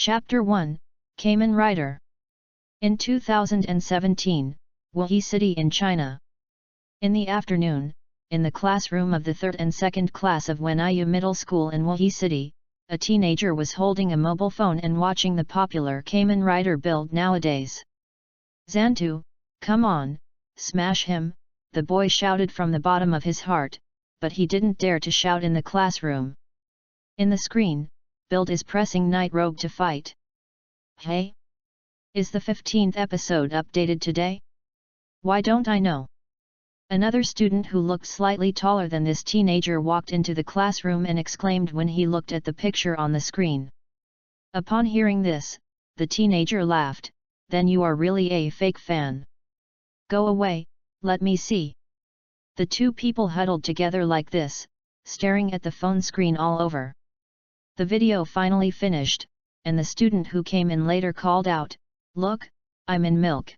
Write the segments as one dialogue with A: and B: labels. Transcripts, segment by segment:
A: Chapter 1, Kamen Rider. In 2017, Wuhan City in China. In the afternoon, in the classroom of the 3rd and 2nd class of Wenyu Middle School in Wuhan City, a teenager was holding a mobile phone and watching the popular Kamen Rider build nowadays. "Zantu, come on, smash him," the boy shouted from the bottom of his heart, but he didn't dare to shout in the classroom. In the screen, Build is pressing Night Robe to fight. "Hey? Is the 15th episode updated today? Why don't I know?" Another student who looked slightly taller than this teenager walked into the classroom and exclaimed when he looked at the picture on the screen. Upon hearing this, the teenager laughed, "Then you are really a fake fan. Go away, let me see." The two people huddled together like this, staring at the phone screen all over. The video finally finished, and the student who came in later called out, "Look, I'm in milk.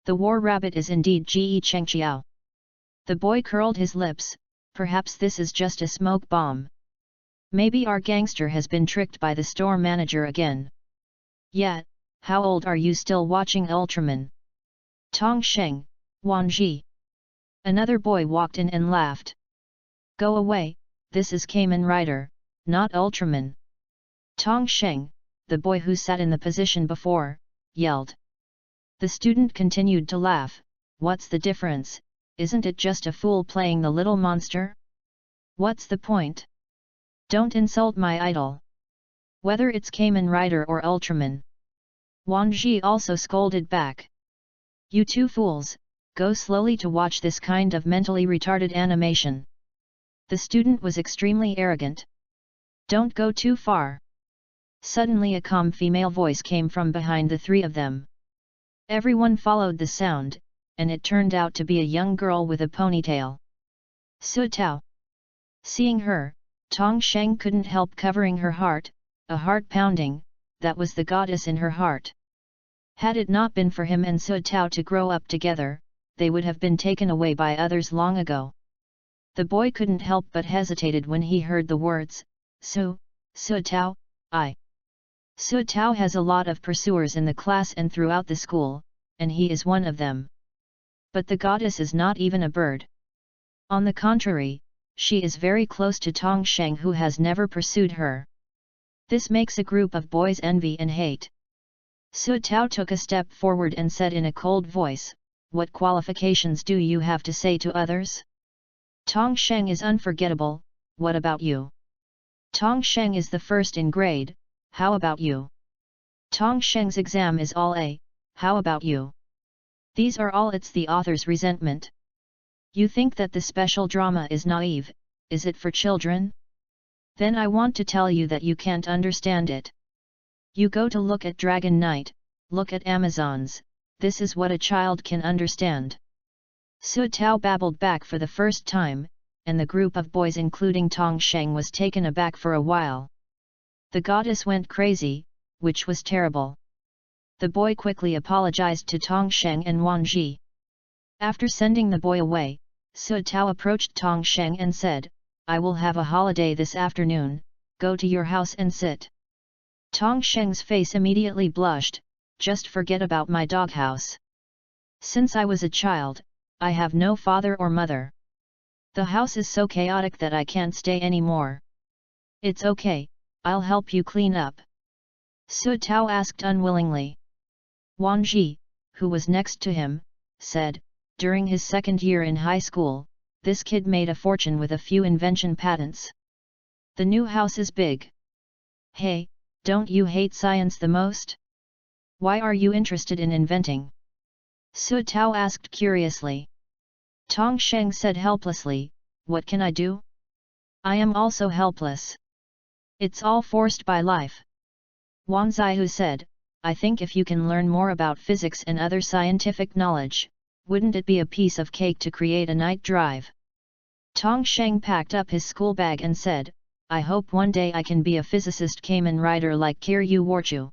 A: The war rabbit is indeed Ge Chengqiao." The boy curled his lips, perhaps this is just a smoke bomb. Maybe our gangster has been tricked by the store manager again. "Yeah, how old are you still watching Ultraman? Tong Sheng, Wan Ji." Another boy walked in and laughed. "Go away, this is Kamen Rider, not Ultraman." Tong Sheng, the boy who sat in the position before, yelled. The student continued to laugh. "What's the difference? Isn't it just a fool playing the little monster? What's the point? Don't insult my idol. Whether it's Kamen Rider or Ultraman." Wan Ji also scolded back. "You two fools, go slowly to watch this kind of mentally retarded animation." The student was extremely arrogant. "Don't go too far." Suddenly a calm female voice came from behind the three of them. Everyone followed the sound, and it turned out to be a young girl with a ponytail. "Su Tao." Seeing her, Tong Sheng couldn't help covering her heart, a heart pounding, that was the goddess in her heart. Had it not been for him and Su Tao to grow up together, they would have been taken away by others long ago. The boy couldn't help but hesitated when he heard the words, Su Tao, I. Su Tao has a lot of pursuers in the class and throughout the school, and he is one of them. But the goddess is not even a bird. On the contrary, she is very close to Tong Sheng who has never pursued her. This makes a group of boys envy and hate. Su Tao took a step forward and said in a cold voice, "What qualifications do you have to say to others? Tong Sheng is unforgettable, what about you? Tong Sheng is the first in grade, how about you? Tong Sheng's exam is all A, how about you?" These are all it's the author's resentment. You think that the special drama is naive, is it for children? Then I want to tell you that you can't understand it. You go to look at Dragon Knight, look at Amazons, this is what a child can understand. Su Tao babbled back for the first time, and the group of boys including Tong Sheng was taken aback for a while. The goddess went crazy, which was terrible. The boy quickly apologized to Tong Sheng and Wan Ji. After sending the boy away, Su Tao approached Tong Sheng and said, "I will have a holiday this afternoon, go to your house and sit." Tong Sheng's face immediately blushed, "Just forget about my doghouse. Since I was a child, I have no father or mother. The house is so chaotic that I can't stay anymore." "It's okay, I'll help you clean up." Su Tao asked unwillingly. Wan Ji, who was next to him, said, "During his second year in high school, this kid made a fortune with a few invention patents. The new house is big. Hey, don't you hate science the most? Why are you interested in inventing?" Su Tao asked curiously. Tong Sheng said helplessly, "What can I do? I am also helpless. It's all forced by life." Wan Zihu said, "I think if you can learn more about physics and other scientific knowledge, wouldn't it be a piece of cake to create a night drive?" Tong Sheng packed up his school bag and said, "I hope one day I can be a physicist Kamen Rider like Kiryu Warchu."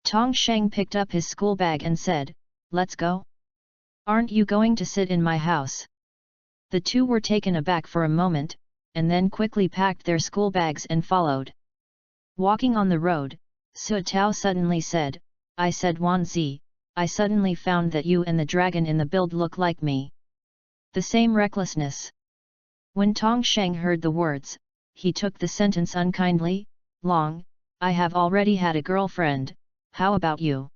A: Tong Sheng picked up his school bag and said, "Let's go? Aren't you going to sit in my house?" The two were taken aback for a moment, and then quickly packed their school bags and followed. Walking on the road, Su Tao suddenly said, I said Wan Zi, I suddenly found that you and the dragon in the build look like me. The same recklessness. When Tong Sheng heard the words, he took the sentence unkindly, long, I have already had a girlfriend, how about you?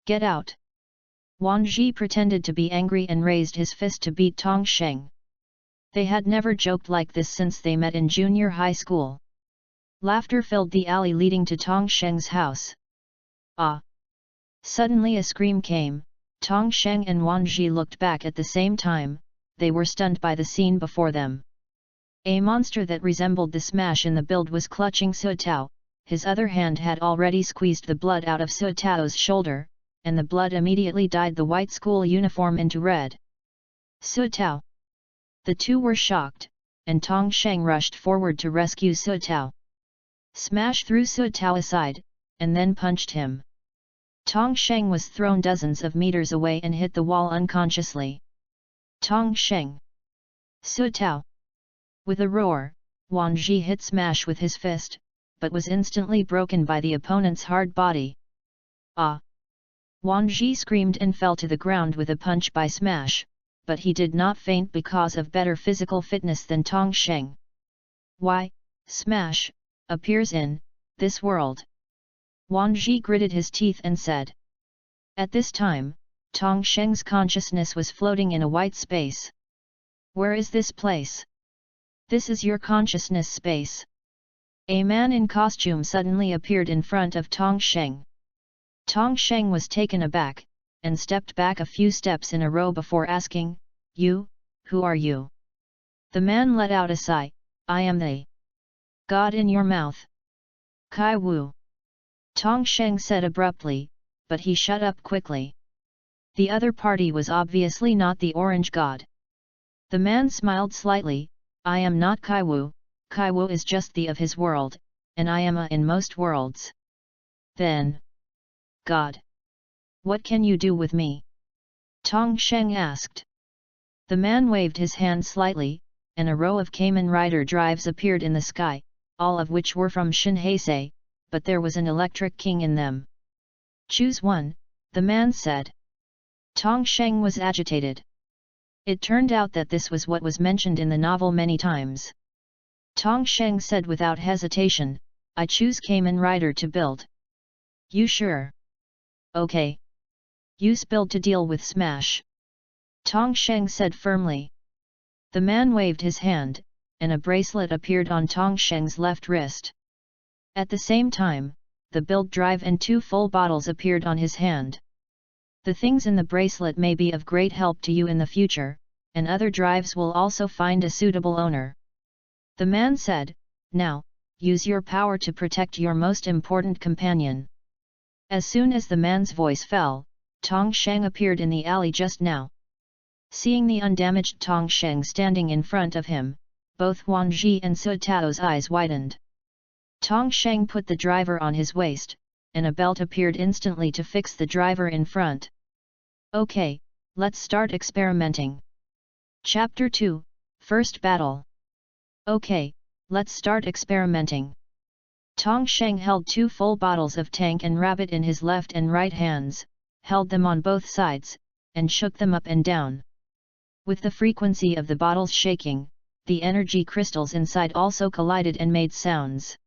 A: Get out. Wan Ji pretended to be angry and raised his fist to beat Tong Sheng. They had never joked like this since they met in junior high school. Laughter filled the alley leading to Tong Sheng's house. Ah! Suddenly a scream came. Tong Sheng and Wan Ji looked back at the same time. They were stunned by the scene before them. A monster that resembled the smash in the build was clutching Su Tao. His other hand had already squeezed the blood out of Su Tao's shoulder, and the blood immediately dyed the white school uniform into red. Su Tao! The two were shocked, and Tong Sheng rushed forward to rescue Su Tao. Smash threw Su Tao aside, and then punched him. Tong Sheng was thrown dozens of meters away and hit the wall unconsciously. Tong Sheng! Su Tao! With a roar, Wan Ji hit Smash with his fist, but was instantly broken by the opponent's hard body. Ah! Wan Ji screamed and fell to the ground with a punch by Smash, but he did not faint because of better physical fitness than Tong Sheng. Why, Smash, appears in this world. Wan Ji gritted his teeth and said. At this time, Tong Sheng's consciousness was floating in a white space. Where is this place? This is your consciousness space. A man in costume suddenly appeared in front of Tong Sheng. Tong Sheng was taken aback, and stepped back a few steps in a row before asking, You, who are you? The man let out a sigh, I am the God in your mouth. Kai Wu. Tong Sheng said abruptly, but he shut up quickly. The other party was obviously not the Orange God. The man smiled slightly, I am not Kai Wu is just the of his world, and I am a in most worlds. Then, God, what can you do with me? Tong Sheng asked. The man waved his hand slightly, and a row of Kamen Rider drives appeared in the sky, all of which were from Shin Heisei, but there was an electric king in them. Choose one, the man said. Tong Sheng was agitated. It turned out that this was what was mentioned in the novel many times. Tong Sheng said without hesitation, I choose Kamen Rider to build. You sure? Okay. Use build to deal with Smash. Tong Sheng said firmly. The man waved his hand, and a bracelet appeared on Tong Sheng's left wrist. At the same time, the build drive and 2 full bottles appeared on his hand. The things in the bracelet may be of great help to you in the future, and other drives will also find a suitable owner. The man said, Now, use your power to protect your most important companion. As soon as the man's voice fell, Tong Sheng appeared in the alley just now. Seeing the undamaged Tong Sheng standing in front of him, both Wan Ji and Su Tao's eyes widened. Tong Sheng put the driver on his waist, and a belt appeared instantly to fix the driver in front. Okay, let's start experimenting. Chapter 2, First Battle. Okay, let's start experimenting. Tong Sheng held 2 full bottles of Tank and Rabbit in his left and right hands, held them on both sides, and shook them up and down. With the frequency of the bottles shaking, the energy crystals inside also collided and made sounds.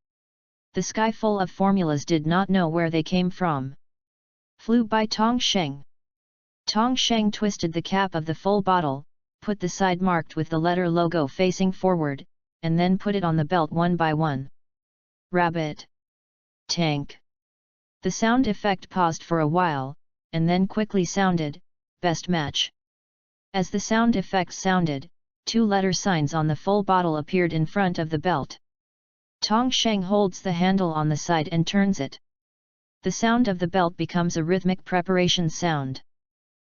A: The sky full of formulas did not know where they came from. Flew by Tong Sheng. Tong Sheng twisted the cap of the full bottle, put the side marked with the letter logo facing forward, and then put it on the belt one by one. Rabbit. Tank. The sound effect paused for a while, and then quickly sounded, Best Match. As the sound effect sounded, 2 letter signs on the full bottle appeared in front of the belt. Tong Sheng holds the handle on the side and turns it. The sound of the belt becomes a rhythmic preparation sound.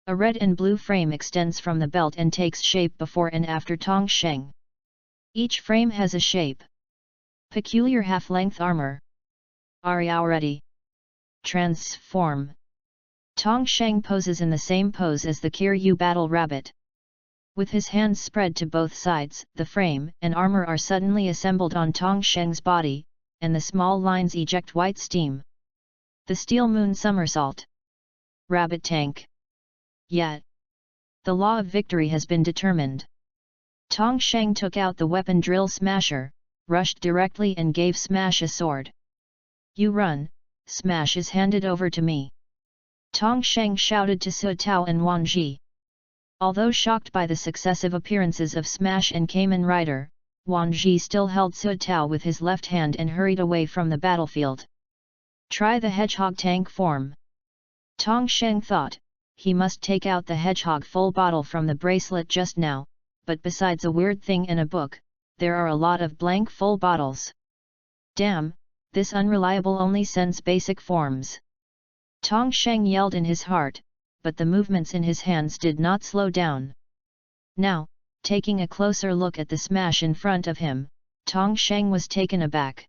A: A red and blue frame extends from the belt and takes shape before and after Tong Sheng. Each frame has a shape. Peculiar half-length armor. Are you ready? Transform. Tong Sheng poses in the same pose as the Kiryu Battle Rabbit. With his hands spread to both sides, the frame and armor are suddenly assembled on Tong Sheng's body, and the small lines eject white steam. The Steel Moon Somersault. Rabbit Tank. Yet. The law of victory has been determined. Tong Sheng took out the weapon Drill Smasher, rushed directly and gave Smash a sword. You run, Smash is handed over to me. Tong Sheng shouted to Su Tao and Wan Ji. Although shocked by the successive appearances of Smash and Kamen Rider, Wan Ji still held Su Tao with his left hand and hurried away from the battlefield. Try the hedgehog tank form. Tong Sheng thought, he must take out the hedgehog full bottle from the bracelet just now, but besides a weird thing in a book, there are a lot of blank full bottles. Damn, this unreliable only sends basic forms. Tong Sheng yelled in his heart, but the movements in his hands did not slow down. Now, taking a closer look at the Smash in front of him, Tong Sheng was taken aback.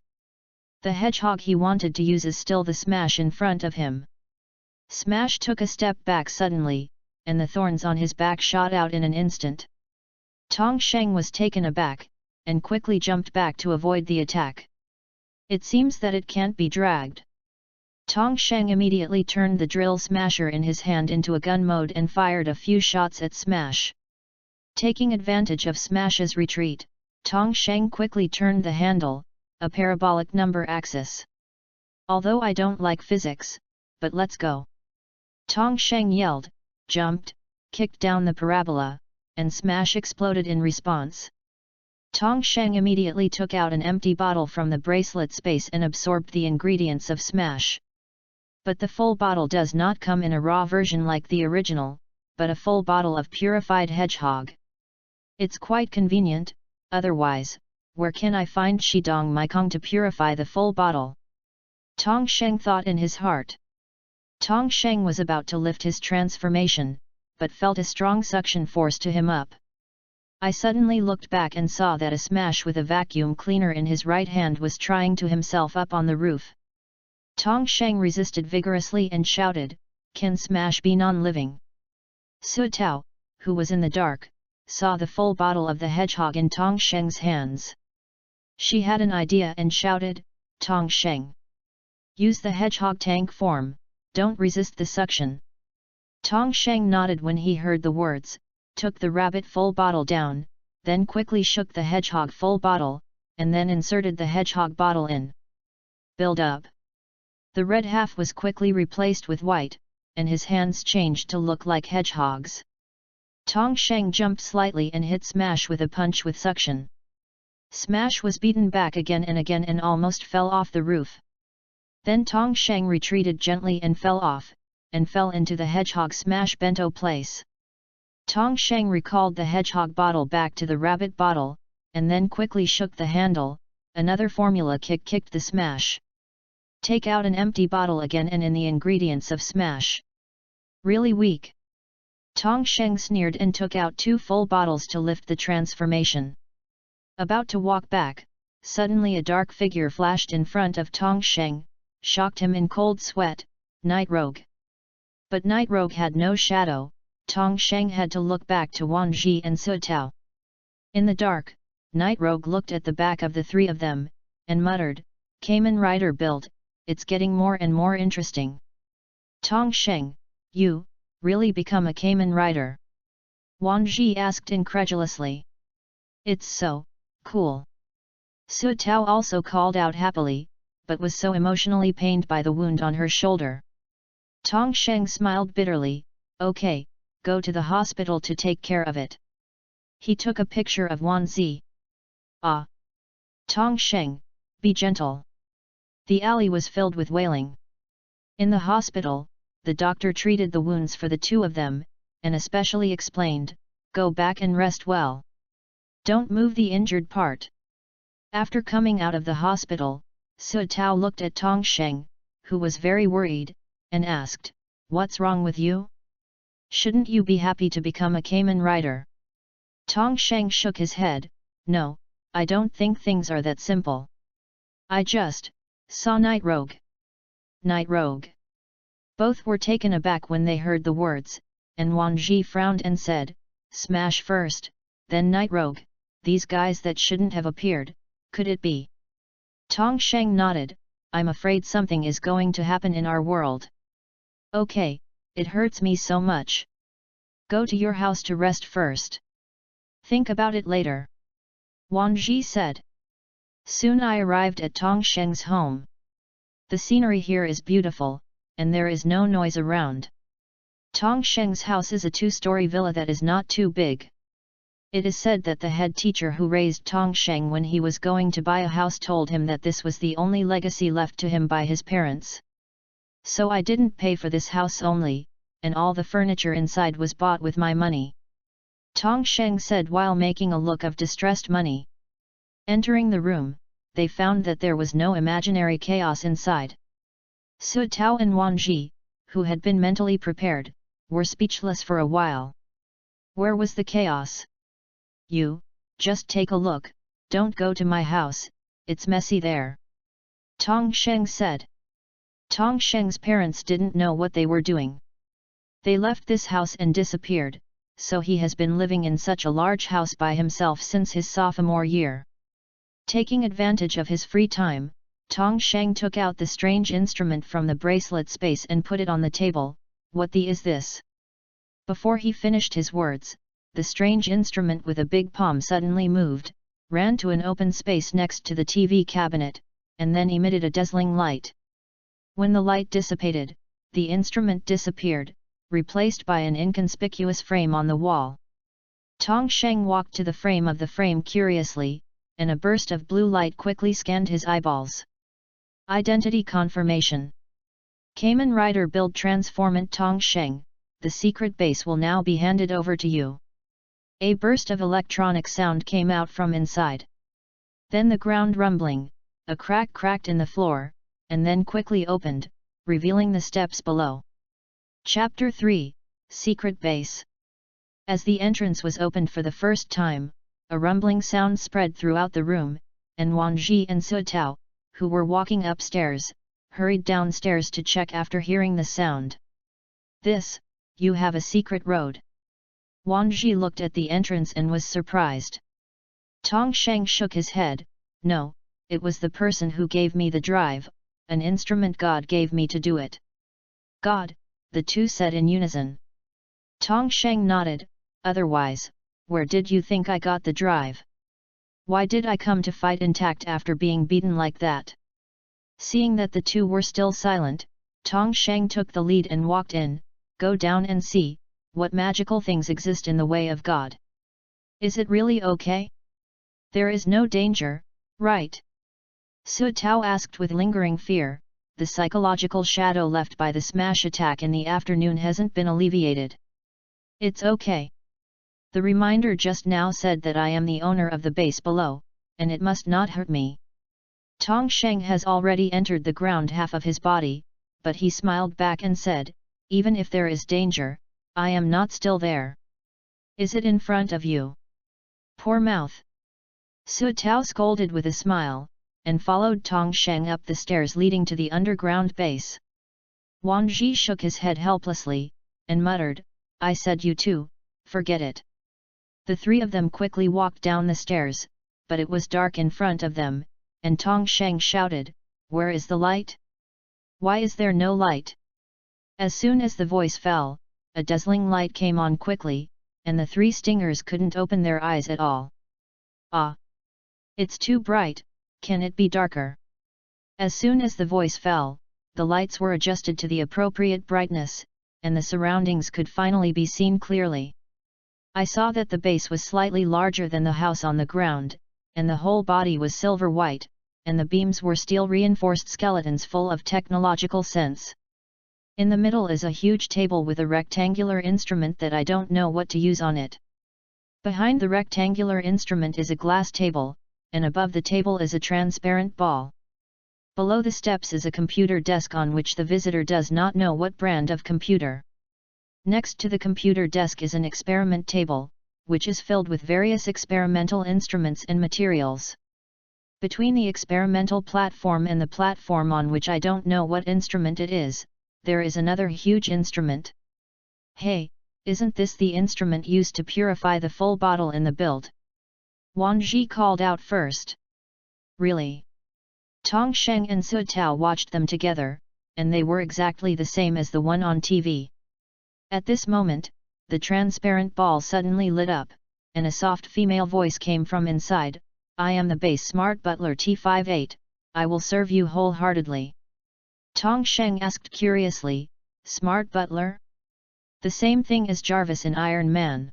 A: The hedgehog he wanted to use is still the Smash in front of him. Smash took a step back suddenly, and the thorns on his back shot out in an instant. Tong Sheng was taken aback, and quickly jumped back to avoid the attack. It seems that it can't be dragged. Tong Sheng immediately turned the drill smasher in his hand into a gun mode and fired a few shots at Smash. Taking advantage of Smash's retreat, Tong Sheng quickly turned the handle, a parabolic number axis. Although I don't like physics, but let's go. Tong Sheng yelled, jumped, kicked down the parabola, and Smash exploded in response. Tong Sheng immediately took out an empty bottle from the bracelet space and absorbed the ingredients of Smash. But the full bottle does not come in a raw version like the original, but a full bottle of purified hedgehog. It's quite convenient, otherwise, where can I find Shidong Maikong to purify the full bottle? Tong Sheng thought in his heart. Tong Sheng was about to lift his transformation, but felt a strong suction force to him up. I suddenly looked back and saw that a Smash with a vacuum cleaner in his right hand was trying to himself up on the roof. Tong Sheng resisted vigorously and shouted, "Can Smash be non-living?" Su Tao, who was in the dark, saw the full bottle of the hedgehog in Tong Sheng's hands. She had an idea and shouted, "Tong Sheng! Use the hedgehog tank form, don't resist the suction." Tong Sheng nodded when he heard the words, took the rabbit full bottle down, then quickly shook the hedgehog full bottle, and then inserted the hedgehog bottle in. Build up. The red half was quickly replaced with white, and his hands changed to look like hedgehogs. Tong Sheng jumped slightly and hit Smash with a punch with suction. Smash was beaten back again and almost fell off the roof. Then Tong Sheng retreated gently and fell off, and fell into the hedgehog Smash bento place. Tong Sheng recalled the hedgehog bottle back to the rabbit bottle, and then quickly shook the handle. Another formula kick kicked the Smash. Take out an empty bottle again and in the ingredients of Smash. Really weak. Tong Sheng sneered and took out 2 full bottles to lift the transformation. About to walk back, suddenly a dark figure flashed in front of Tong Sheng, shocked him in cold sweat, Night Rogue. But Night Rogue had no shadow. Tong Sheng had to look back to Wan Ji and Su Tao. In the dark, Night Rogue looked at the back of the 3 of them, and muttered, "Kamen Rider build, it's getting more and more interesting." Tong Sheng, you, really become a Kamen Rider? Wan Ji asked incredulously. It's so, cool. Su Tao also called out happily, but was so emotionally pained by the wound on her shoulder. Tong Sheng smiled bitterly, okay, go to the hospital to take care of it. He took a picture of Wan Zi. Ah! Tong Sheng, be gentle. The alley was filled with wailing. In the hospital, the doctor treated the wounds for the 2 of them, and especially explained, go back and rest well. Don't move the injured part. After coming out of the hospital, Su Tao looked at Tong Sheng, who was very worried, and asked, what's wrong with you? Shouldn't you be happy to become a Kamen Rider? Tong Sheng shook his head, no, I don't think things are that simple. I just saw Night Rogue. Night Rogue. Both were taken aback when they heard the words, and Wan Ji frowned and said, Smash first, then Night Rogue, these guys that shouldn't have appeared, could it be? Tong Sheng nodded, I'm afraid something is going to happen in our world. Okay, it hurts me so much. Go to your house to rest first. Think about it later. Wang Ji said. Soon I arrived at Tong Sheng's home. The scenery here is beautiful, and there is no noise around. Tong Sheng's house is a two-story villa that is not too big. It is said that the head teacher who raised Tong Sheng when he was going to buy a house told him that this was the only legacy left to him by his parents. So I didn't pay for this house only, and all the furniture inside was bought with my money. Tong Sheng said while making a look of distressed money. Entering the room, they found that there was no imaginary chaos inside. Su Tao and Wan Ji, who had been mentally prepared, were speechless for a while. Where was the chaos? You, just take a look, don't go to my house, it's messy there. Tong Sheng said. Tong Sheng's parents didn't know what they were doing. They left this house and disappeared, so he has been living in such a large house by himself since his sophomore year. Taking advantage of his free time, Tong Sheng took out the strange instrument from the bracelet space and put it on the table. What the is this? Before he finished his words, the strange instrument with a big palm suddenly moved, ran to an open space next to the TV cabinet, and then emitted a dazzling light. When the light dissipated, the instrument disappeared, replaced by an inconspicuous frame on the wall. Tong Sheng walked to the frame of the frame curiously, and a burst of blue light quickly scanned his eyeballs. Identity confirmation. Kamen Rider build transformant Tong Sheng, the secret base will now be handed over to you. A burst of electronic sound came out from inside. Then the ground rumbling, a crack cracked in the floor, and then quickly opened, revealing the steps below. Chapter 3, Secret Base. As the entrance was opened for the first time, a rumbling sound spread throughout the room, and Wan Ji and Su Tao, who were walking upstairs, hurried downstairs to check after hearing the sound. This, you have a secret road. Wan Ji looked at the entrance and was surprised. Tong Sheng shook his head. No, it was the person who gave me the drive, an instrument God gave me to do it. God, the two said in unison. Tong Sheng nodded. Otherwise, where did you think I got the drive? Why did I come to fight intact after being beaten like that? Seeing that the two were still silent, Tong Sheng took the lead and walked in. Go down and see, what magical things exist in the way of God. Is it really okay? There is no danger, right? Su Tao asked with lingering fear. The psychological shadow left by the smash attack in the afternoon hasn't been alleviated. It's okay. The reminder just now said that I am the owner of the base below, and it must not hurt me. Tong Sheng has already entered the ground half of his body, but he smiled back and said, even if there is danger, I am not still there. Is it in front of you? Poor mouth. Su Tao scolded with a smile, and followed Tong Sheng up the stairs leading to the underground base. Wan Ji shook his head helplessly, and muttered, I said you too, forget it. The three of them quickly walked down the stairs, but it was dark in front of them, and Tong Sheng shouted, where is the light? Why is there no light? As soon as the voice fell, a dazzling light came on quickly, and the three stingers couldn't open their eyes at all. Ah! It's too bright, can it be darker? As soon as the voice fell, the lights were adjusted to the appropriate brightness, and the surroundings could finally be seen clearly. I saw that the base was slightly larger than the house on the ground, and the whole body was silver white, and the beams were steel-reinforced skeletons full of technological sense. In the middle is a huge table with a rectangular instrument that I don't know what to use on it. Behind the rectangular instrument is a glass table, and above the table is a transparent ball. Below the steps is a computer desk on which the visitor does not know what brand of computer. Next to the computer desk is an experiment table, which is filled with various experimental instruments and materials. Between the experimental platform and the platform on which I don't know what instrument it is, there is another huge instrument. Hey, isn't this the instrument used to purify the full bottle in the build? Wan Ji called out first. Really? Tong Sheng and Su Tao watched them together, and they were exactly the same as the one on TV. At this moment, the transparent ball suddenly lit up, and a soft female voice came from inside. I am the base smart butler T58, I will serve you wholeheartedly. Tong Sheng asked curiously, smart butler? The same thing as Jarvis in Iron Man.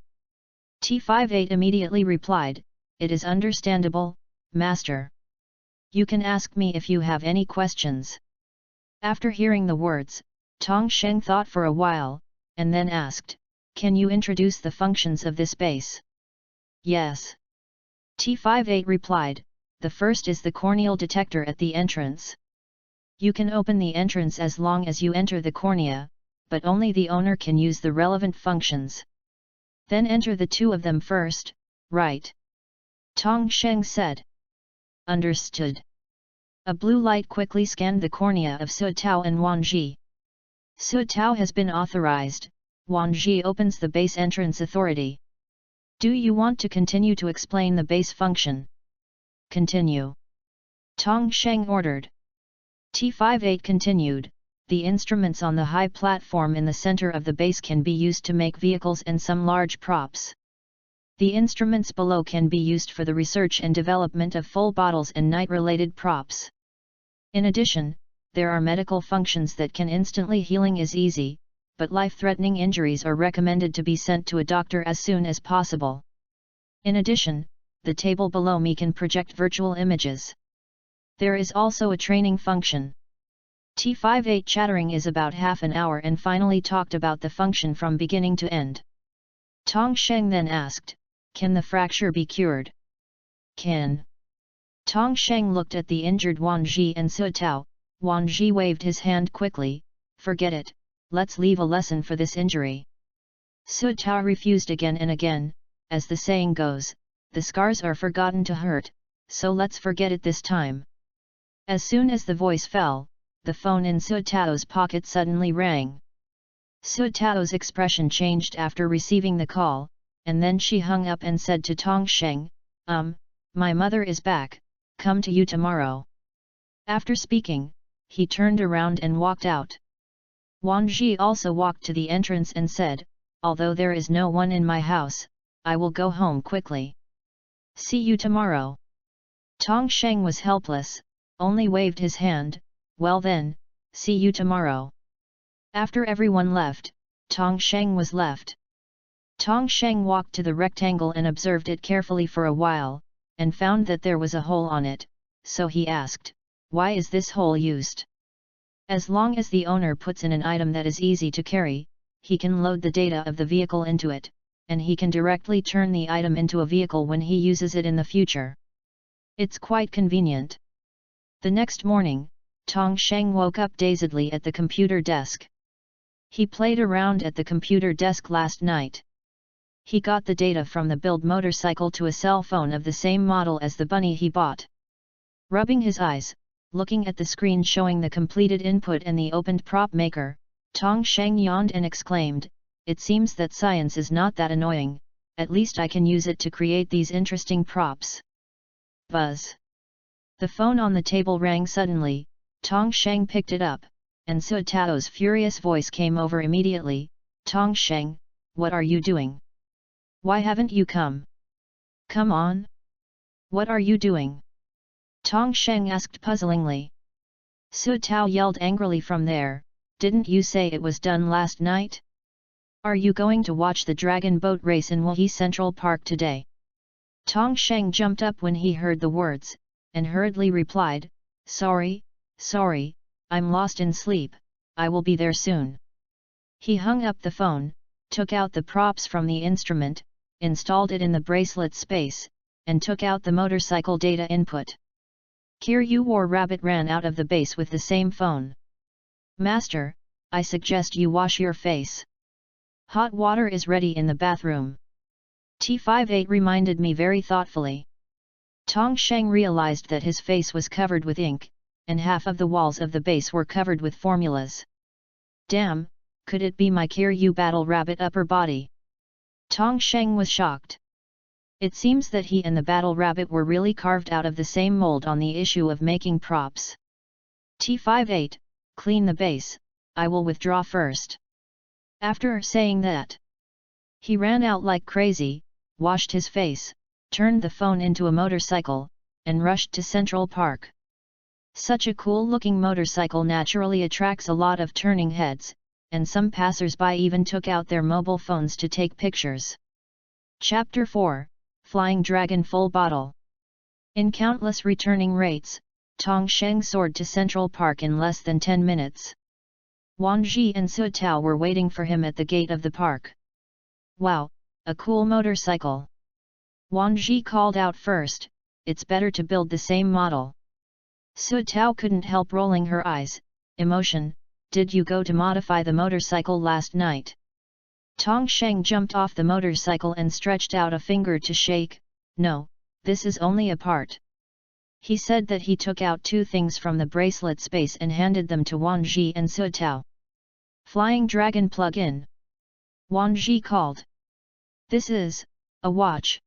A: T58 immediately replied, it is understandable, master. You can ask me if you have any questions. After hearing the words, Tong Sheng thought for a while, and then asked, can you introduce the functions of this base? Yes. T58 replied, the first is the corneal detector at the entrance. You can open the entrance as long as you enter the cornea, but only the owner can use the relevant functions. Then enter the two of them first, right? Tong Sheng said. Understood. A blue light quickly scanned the cornea of Su Tao and Wan Ji. Su Tao has been authorized, Wan Ji opens the base entrance authority. Do you want to continue to explain the base function? Continue. Tong Sheng ordered. T58 continued, the instruments on the high platform in the center of the base can be used to make vehicles and some large props. The instruments below can be used for the research and development of full bottles and night-related props. In addition, there are medical functions that can instantly healing is easy, but life-threatening injuries are recommended to be sent to a doctor as soon as possible. In addition, the table below me can project virtual images. There is also a training function. T58 chattering is about half an hour and finally talked about the function from beginning to end. Tong Sheng then asked, can the fracture be cured? Can. Tong Sheng looked at the injured Wan Ji and Su Tao. Wan Ji waved his hand quickly, forget it, let's leave a lesson for this injury. Su Tao refused again and again, as the saying goes, the scars are forgotten to hurt, so let's forget it this time. As soon as the voice fell, the phone in Su Tao's pocket suddenly rang. Su Tao's expression changed after receiving the call, and then she hung up and said to Tong Sheng, my mother is back, come to you tomorrow. After speaking, he turned around and walked out. Wan Ji also walked to the entrance and said, although there is no one in my house, I will go home quickly. See you tomorrow. Tong Sheng was helpless, only waved his hand, well then, see you tomorrow. After everyone left, Tong Sheng was left. Tong Sheng walked to the rectangle and observed it carefully for a while, and found that there was a hole on it, so he asked, why is this hole used? As long as the owner puts in an item that is easy to carry, he can load the data of the vehicle into it, and he can directly turn the item into a vehicle when he uses it in the future. It's quite convenient. The next morning, Tong Sheng woke up dazedly at the computer desk. He played around at the computer desk last night. He got the data from the build motorcycle to a cell phone of the same model as the bunny he bought. Rubbing his eyes, looking at the screen showing the completed input and the opened prop maker, Tong Sheng yawned and exclaimed, it seems that science is not that annoying, at least I can use it to create these interesting props. Buzz. The phone on the table rang suddenly. Tong Sheng picked it up, and Su Tao's furious voice came over immediately, Tong Sheng, what are you doing? Why haven't you come? Come on! What are you doing? Tong Sheng asked puzzlingly. Su Tao yelled angrily from there, didn't you say it was done last night? Are you going to watch the dragon boat race in Wuhe Central Park today? Tong Sheng jumped up when he heard the words, and hurriedly replied, sorry, I'm lost in sleep, I will be there soon. He hung up the phone, took out the props from the instrument, installed it in the bracelet space, and took out the motorcycle data input. Kiryu or Rabbit ran out of the base with the same phone. Master, I suggest you wash your face. Hot water is ready in the bathroom. T58 reminded me very thoughtfully. Tong Sheng realized that his face was covered with ink, and half of the walls of the base were covered with formulas. Damn, could it be my Kiryu Battle Rabbit upper body? Tong Sheng was shocked. It seems that he and the battle rabbit were really carved out of the same mold on the issue of making props. T58, clean the base, I will withdraw first. After saying that, he ran out like crazy, washed his face, turned the phone into a motorcycle, and rushed to Central Park. Such a cool-looking motorcycle naturally attracts a lot of turning heads, and some passers-by even took out their mobile phones to take pictures. Chapter 4, Flying Dragon Full Bottle. In countless returning rates, Tong Sheng soared to Central Park in less than 10 minutes. Wang Ji and Su Tao were waiting for him at the gate of the park. Wow, a cool motorcycle! Wang Ji called out first, it's better to build the same model. Su Tao couldn't help rolling her eyes. Emotion, did you go to modify the motorcycle last night? Tong Sheng jumped off the motorcycle and stretched out a finger to shake. No, this is only a part. He said that he took out 2 things from the bracelet space and handed them to Wang Ji and Su Tao. Flying Dragon plug-in. Wang Ji called. This is a watch.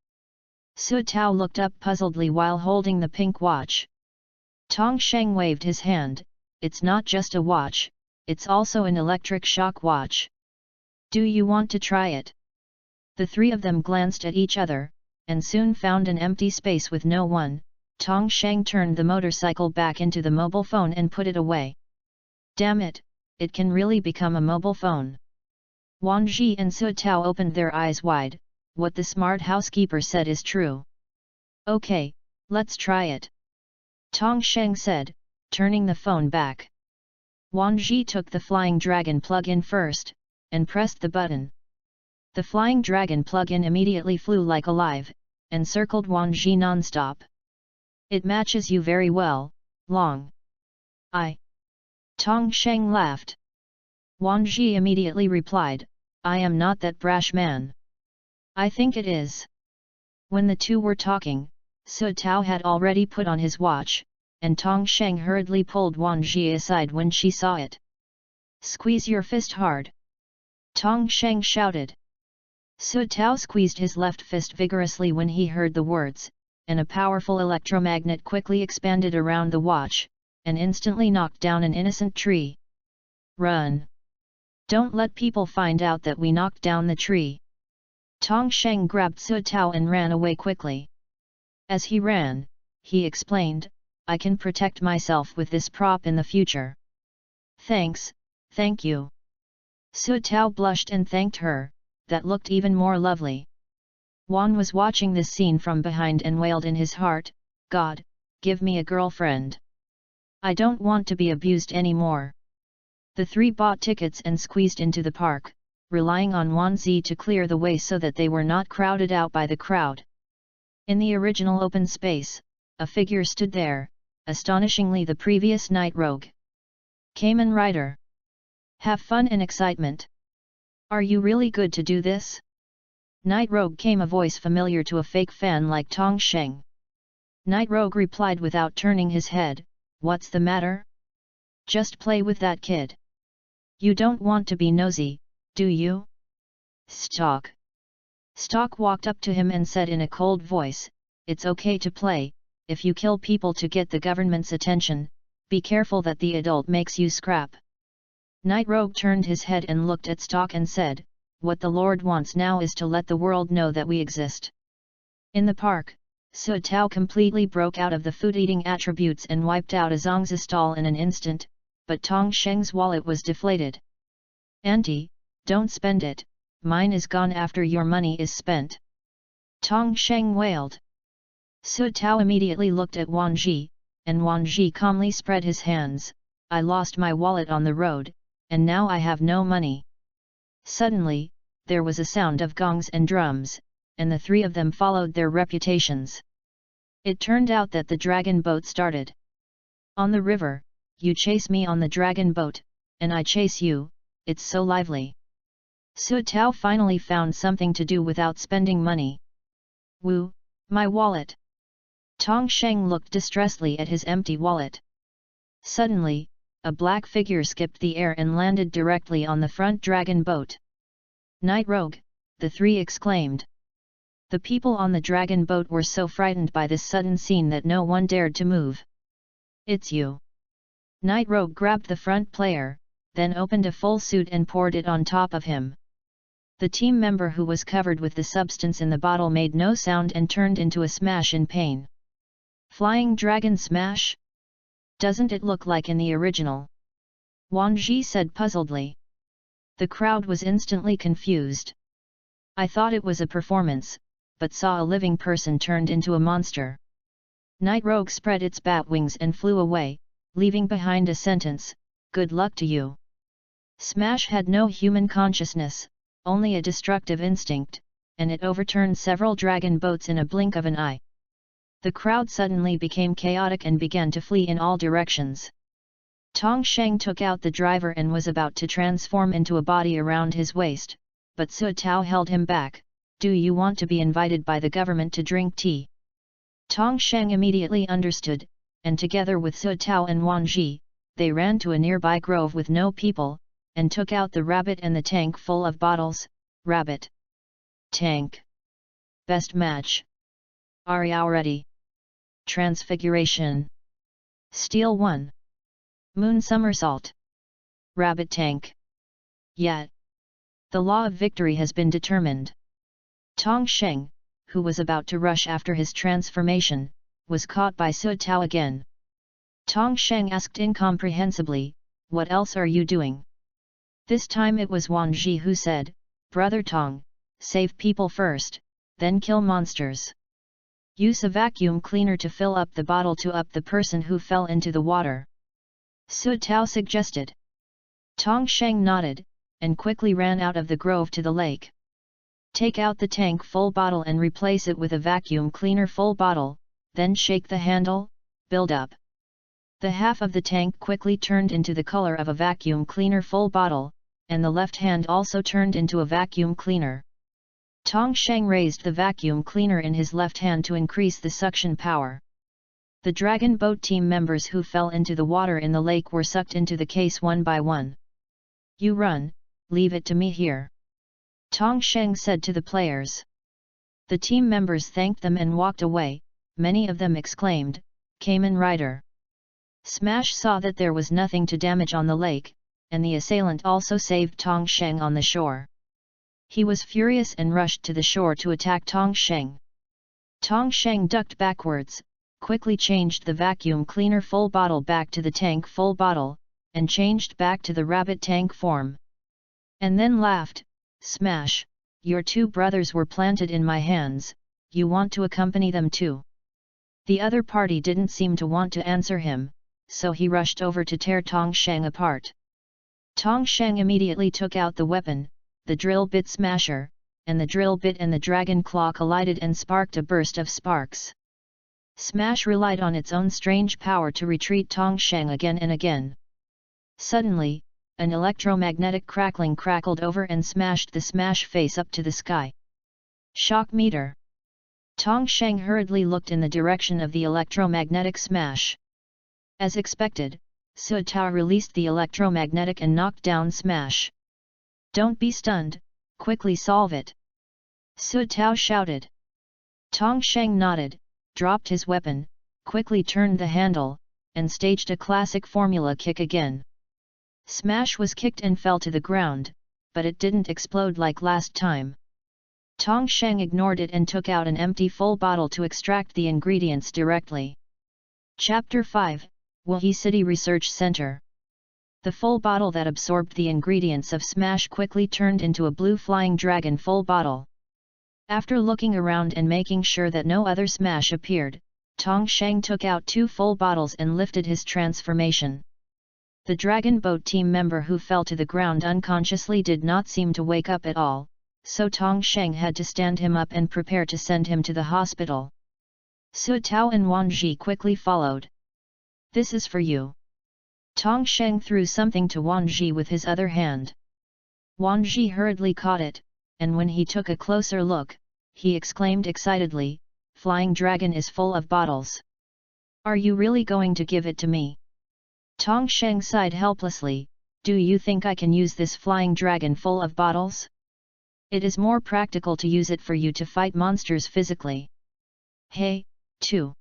A: Su Tao looked up puzzledly while holding the pink watch. Tong Sheng waved his hand. It's not just a watch, it's also an electric shock watch. Do you want to try it? The 3 of them glanced at each other, and soon found an empty space with no one. Tong Sheng turned the motorcycle back into the mobile phone and put it away. Damn it, it can really become a mobile phone. Wang Ji and Su Tao opened their eyes wide. What the smart housekeeper said is true. Okay, let's try it. Tong Sheng said, turning the phone back. Wang Ji took the Flying Dragon plug-in first, and pressed the button. The Flying Dragon plug-in immediately flew like alive, and circled Wang Ji non-stop. It matches you very well, Long. Tong Sheng laughed. Wang Ji immediately replied, I am not that brash man. I think it is. When the 2 were talking, Su Tao had already put on his watch, and Tong Sheng hurriedly pulled Wang Ji aside when she saw it. Squeeze your fist hard. Tong Sheng shouted. Su Tao squeezed his left fist vigorously when he heard the words, and a powerful electromagnet quickly expanded around the watch, and instantly knocked down an innocent tree. Run! Don't let people find out that we knocked down the tree. Tong Sheng grabbed Su Tao and ran away quickly. As he ran, he explained, I can protect myself with this prop in the future. Thanks, thank you. Su Tao blushed and thanked her, that looked even more lovely. Wan was watching this scene from behind and wailed in his heart, God, give me a girlfriend. I don't want to be abused anymore. The 3 bought tickets and squeezed into the park, relying on Wan Zi to clear the way so that they were not crowded out by the crowd. In the original open space, a figure stood there, astonishingly the previous night rogue. Kamen Rider. Have fun and excitement. Are you really good to do this? Night Rogue came a voice familiar to a fake fan like Tong Sheng. Night Rogue replied without turning his head, what's the matter? Just play with that kid. You don't want to be nosy, do you? Stalk. Stalk walked up to him and said in a cold voice, it's okay to play, if you kill people to get the government's attention, be careful that the adult makes you scrap. Night Rogue turned his head and looked at Stalk and said, what the Lord wants now is to let the world know that we exist. In the park, Su Tao completely broke out of the food-eating attributes and wiped out a Zongzi stall in an instant, but Tong Sheng's wallet was deflated. Auntie, don't spend it, mine is gone after your money is spent. Tong Sheng wailed. Su Tao immediately looked at Wang Ji, and Wang Ji calmly spread his hands, I lost my wallet on the road, and now I have no money. Suddenly, there was a sound of gongs and drums, and the 3 of them followed their reputations. It turned out that the dragon boat started. On the river, you chase me on the dragon boat, and I chase you, it's so lively. Su Tao finally found something to do without spending money. Woo, my wallet! Tong Sheng looked distressedly at his empty wallet. Suddenly, a black figure skipped the air and landed directly on the front dragon boat. Night Rogue, the 3 exclaimed. The people on the dragon boat were so frightened by this sudden scene that no one dared to move. "It's you!" Knight Rogue grabbed the front player, then opened a full suit and poured it on top of him. The team member who was covered with the substance in the bottle made no sound and turned into a smash in pain. "Flying dragon smash? Doesn't it look like in the original?" Wang Ji said puzzledly. The crowd was instantly confused. "I thought it was a performance, but saw a living person turned into a monster." Knight Rogue spread its bat wings and flew away, leaving behind a sentence, "Good luck to you." Smash had no human consciousness, only a destructive instinct, and it overturned several dragon boats in a blink of an eye. The crowd suddenly became chaotic and began to flee in all directions. Tong Sheng took out the driver and was about to transform into a body around his waist, but Su Tao held him back. "Do you want to be invited by the government to drink tea?" Tong Sheng immediately understood, and together with Su Tao and Wang Ji, they ran to a nearby grove with no people, and took out the rabbit and the tank full of bottles. Rabbit. Tank. Best match. Are you ready? Transfiguration. Steel 1. Moon somersault. Rabbit tank. Yet. The law of victory has been determined. Tong Sheng, who was about to rush after his transformation, was caught by Su Tao again. Tong Sheng asked incomprehensibly, "What else are you doing?" This time it was Wang Ji who said, "Brother Tong, save people first, then kill monsters. Use a vacuum cleaner to fill up the bottle to up the person who fell into the water," Su Tao suggested. Tong Sheng nodded, and quickly ran out of the grove to the lake. "Take out the tank full bottle and replace it with a vacuum cleaner full bottle, then shake the handle, build up." The half of the tank quickly turned into the color of a vacuum cleaner full bottle, and the left hand also turned into a vacuum cleaner. Tong Sheng raised the vacuum cleaner in his left hand to increase the suction power. The dragon boat team members who fell into the water in the lake were sucked into the case one by one. "You run, leave it to me here," Tong Sheng said to the players. The team members thanked them and walked away. Many of them exclaimed, "Kamen Rider!" Smash saw that there was nothing to damage on the lake, and the assailant also saved Tong Sheng on the shore. He was furious and rushed to the shore to attack Tong Sheng. Tong Sheng ducked backwards, quickly changed the vacuum cleaner full bottle back to the tank full bottle, and changed back to the rabbit tank form. And then laughed, "Smash, your two brothers were planted in my hands, you want to accompany them too?" The other party didn't seem to want to answer him, so he rushed over to tear Tong Sheng apart. Tong Sheng immediately took out the weapon, the drill bit smasher, and the drill bit and the dragon claw collided and sparked a burst of sparks. Smash relied on its own strange power to retreat Tong Sheng again and again. Suddenly, an electromagnetic crackling crackled over and smashed the Smash face up to the sky. Shock meter. Tong Sheng hurriedly looked in the direction of the electromagnetic smash. As expected, Su Tao released the electromagnetic and knocked down Smash. "Don't be stunned, quickly solve it!" Su Tao shouted. Tong Sheng nodded, dropped his weapon, quickly turned the handle, and staged a classic formula kick again. Smash was kicked and fell to the ground, but it didn't explode like last time. Tong Sheng ignored it and took out an empty full bottle to extract the ingredients directly. Chapter 5, Wuhe City Research Center. The full bottle that absorbed the ingredients of Smash quickly turned into a blue flying dragon full bottle. After looking around and making sure that no other Smash appeared, Tong Sheng took out 2 full bottles and lifted his transformation. The dragon boat team member who fell to the ground unconsciously did not seem to wake up at all, so Tong Sheng had to stand him up and prepare to send him to the hospital. Su Tao and Wang Ji quickly followed. "This is for you." Tong Sheng threw something to Wang Ji with his other hand. Wang Ji hurriedly caught it, and when he took a closer look, he exclaimed excitedly, "Flying Dragon is full of bottles. Are you really going to give it to me?" Tong Sheng sighed helplessly, "Do you think I can use this flying dragon full of bottles?" It is more practical to use it for you to fight monsters physically. Hey, too.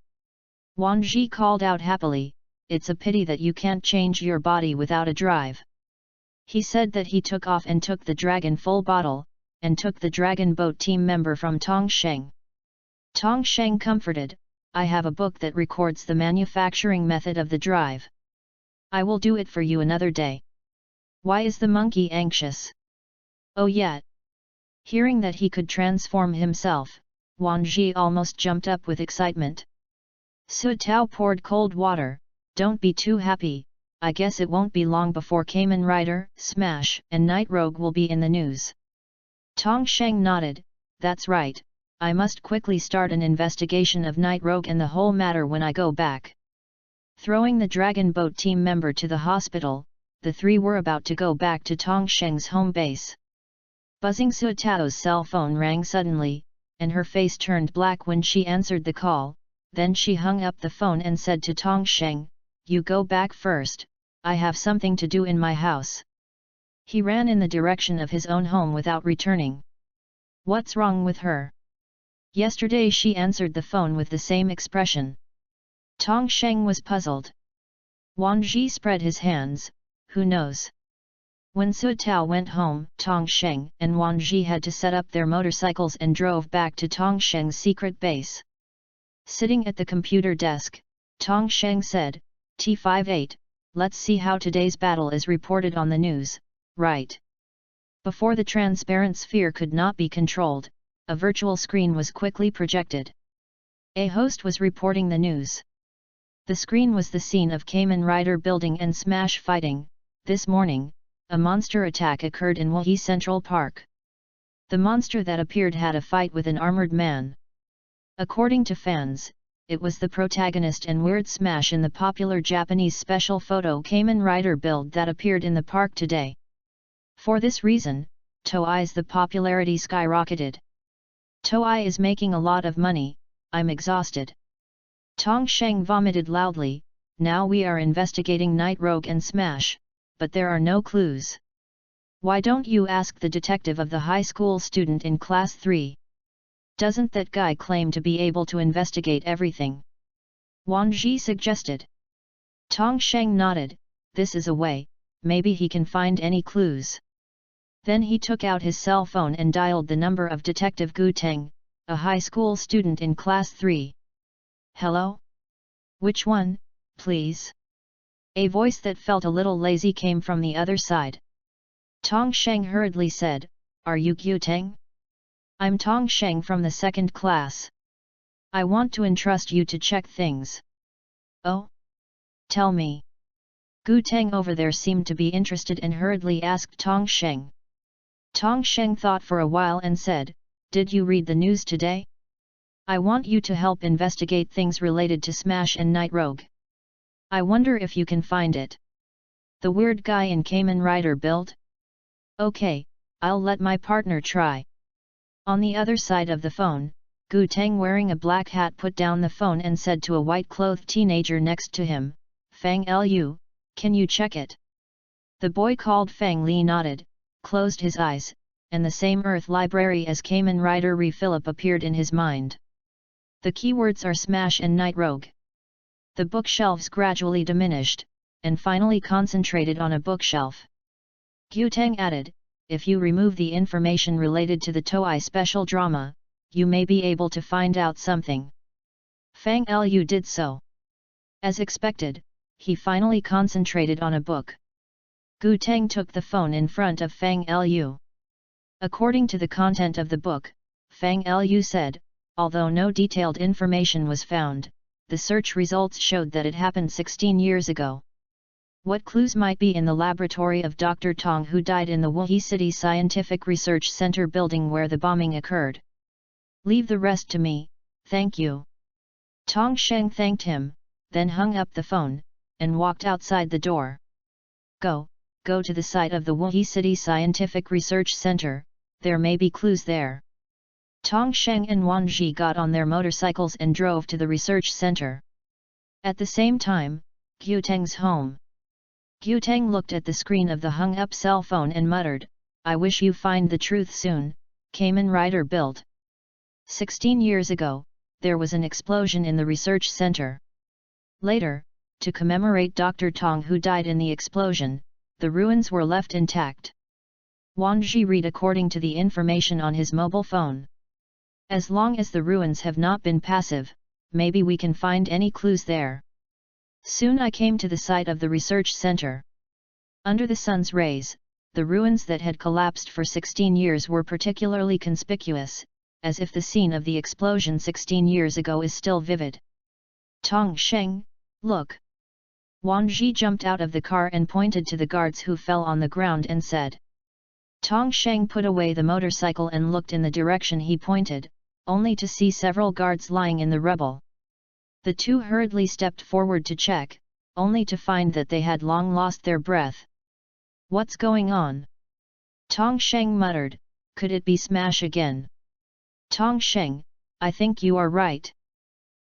A: Wang Ji called out happily, it's a pity that you can't change your body without a drive. He said that he took off and took the dragon full bottle, and took the dragon boat team member from Tong Sheng. Tong Sheng comforted, I have a book that records the manufacturing method of the drive. I will do it for you another day. Why is the monkey anxious? Oh yeah. Hearing that he could transform himself, Wang Ji almost jumped up with excitement. Su Tao poured cold water, don't be too happy, I guess it won't be long before Kamen Rider, Smash, and Night Rogue will be in the news. Tong Sheng nodded, that's right, I must quickly start an investigation of Night Rogue and the whole matter when I go back. Throwing the dragon boat team member to the hospital, the three were about to go back to Tong Sheng's home base. Buzzing Su Tao's cell phone rang suddenly, and her face turned black when she answered the call, then she hung up the phone and said to Tong Sheng, you go back first, I have something to do in my house. He ran in the direction of his own home without returning. What's wrong with her? Yesterday she answered the phone with the same expression. Tong Sheng was puzzled. Wang Ji spread his hands, who knows? When Su Tao went home, Tong Sheng and Wang Ji had to set up their motorcycles and drove back to Tong Sheng's secret base. Sitting at the computer desk, Tong Sheng said, T58, let's see how today's battle is reported on the news, right? Before the transparent sphere could not be controlled, a virtual screen was quickly projected. A host was reporting the news. The screen was the scene of Kamen Rider building and Smash fighting. This morning, a monster attack occurred in Wuhe Central Park. The monster that appeared had a fight with an armored man. According to fans, it was the protagonist and weird Smash in the popular Japanese special photo Kamen Rider build that appeared in the park today. For this reason, Toei's the popularity skyrocketed. Toei is making a lot of money, I'm exhausted. Tong Sheng vomited loudly, now we are investigating Night Rogue and Smash, but there are no clues. Why don't you ask the detective of the high school student in class 3? Doesn't that guy claim to be able to investigate everything? Wang Ji suggested. Tong Sheng nodded, this is a way, maybe he can find any clues. Then he took out his cell phone and dialed the number of Detective Gu Teng, a high school student in class 3. Hello? Which one, please? A voice that felt a little lazy came from the other side. Tong Sheng hurriedly said, are you Gu Teng? I'm Tong Sheng from the second class. I want to entrust you to check things. Oh? Tell me. Gu Teng over there seemed to be interested and hurriedly asked Tong Sheng. Tong Sheng thought for a while and said, did you read the news today? I want you to help investigate things related to Smash and Night Rogue. I wonder if you can find it. The weird guy in Kamen Rider build? Okay, I'll let my partner try. On the other side of the phone, Gu Teng wearing a black hat put down the phone and said to a white-clothed teenager next to him, Fang Lu, can you check it? The boy called Fang Li nodded, closed his eyes, and the same Earth library as Kamen Rider Philip appeared in his mind. The keywords are Smash and Night Rogue. The bookshelves gradually diminished, and finally concentrated on a bookshelf. Gu Teng added, if you remove the information related to the Toei special drama, you may be able to find out something. Fang Lu did so. As expected, he finally concentrated on a book. Gu Teng took the phone in front of Fang Lu. According to the content of the book, Fang Lu said, although no detailed information was found, the search results showed that it happened 16 years ago. What clues might be in the laboratory of Dr. Tong who died in the Wuhe City Scientific Research Center building where the bombing occurred? Leave the rest to me, thank you. Tong Sheng thanked him, then hung up the phone, and walked outside the door. Go to the site of the Wuhe City Scientific Research Center, there may be clues there. Tong Sheng and Wang Ji got on their motorcycles and drove to the research center. At the same time, Gu Teng's home. Gu Teng looked at the screen of the hung-up cell phone and muttered, I wish you find the truth soon, Kamen Rider built. 16 years ago, there was an explosion in the research center. Later, to commemorate Dr. Tong who died in the explosion, the ruins were left intact. Wang Ji read according to the information on his mobile phone. As long as the ruins have not been passive, maybe we can find any clues there. Soon I came to the site of the research center. Under the sun's rays, the ruins that had collapsed for 16 years were particularly conspicuous, as if the scene of the explosion 16 years ago is still vivid. Tong Sheng, look! Wang Ji jumped out of the car and pointed to the guards who fell on the ground and said. Tong Sheng put away the motorcycle and looked in the direction he pointed, only to see several guards lying in the rubble. The two hurriedly stepped forward to check, only to find that they had long lost their breath. What's going on? Tong Sheng muttered, could it be smash again? Tong Sheng, I think you are right.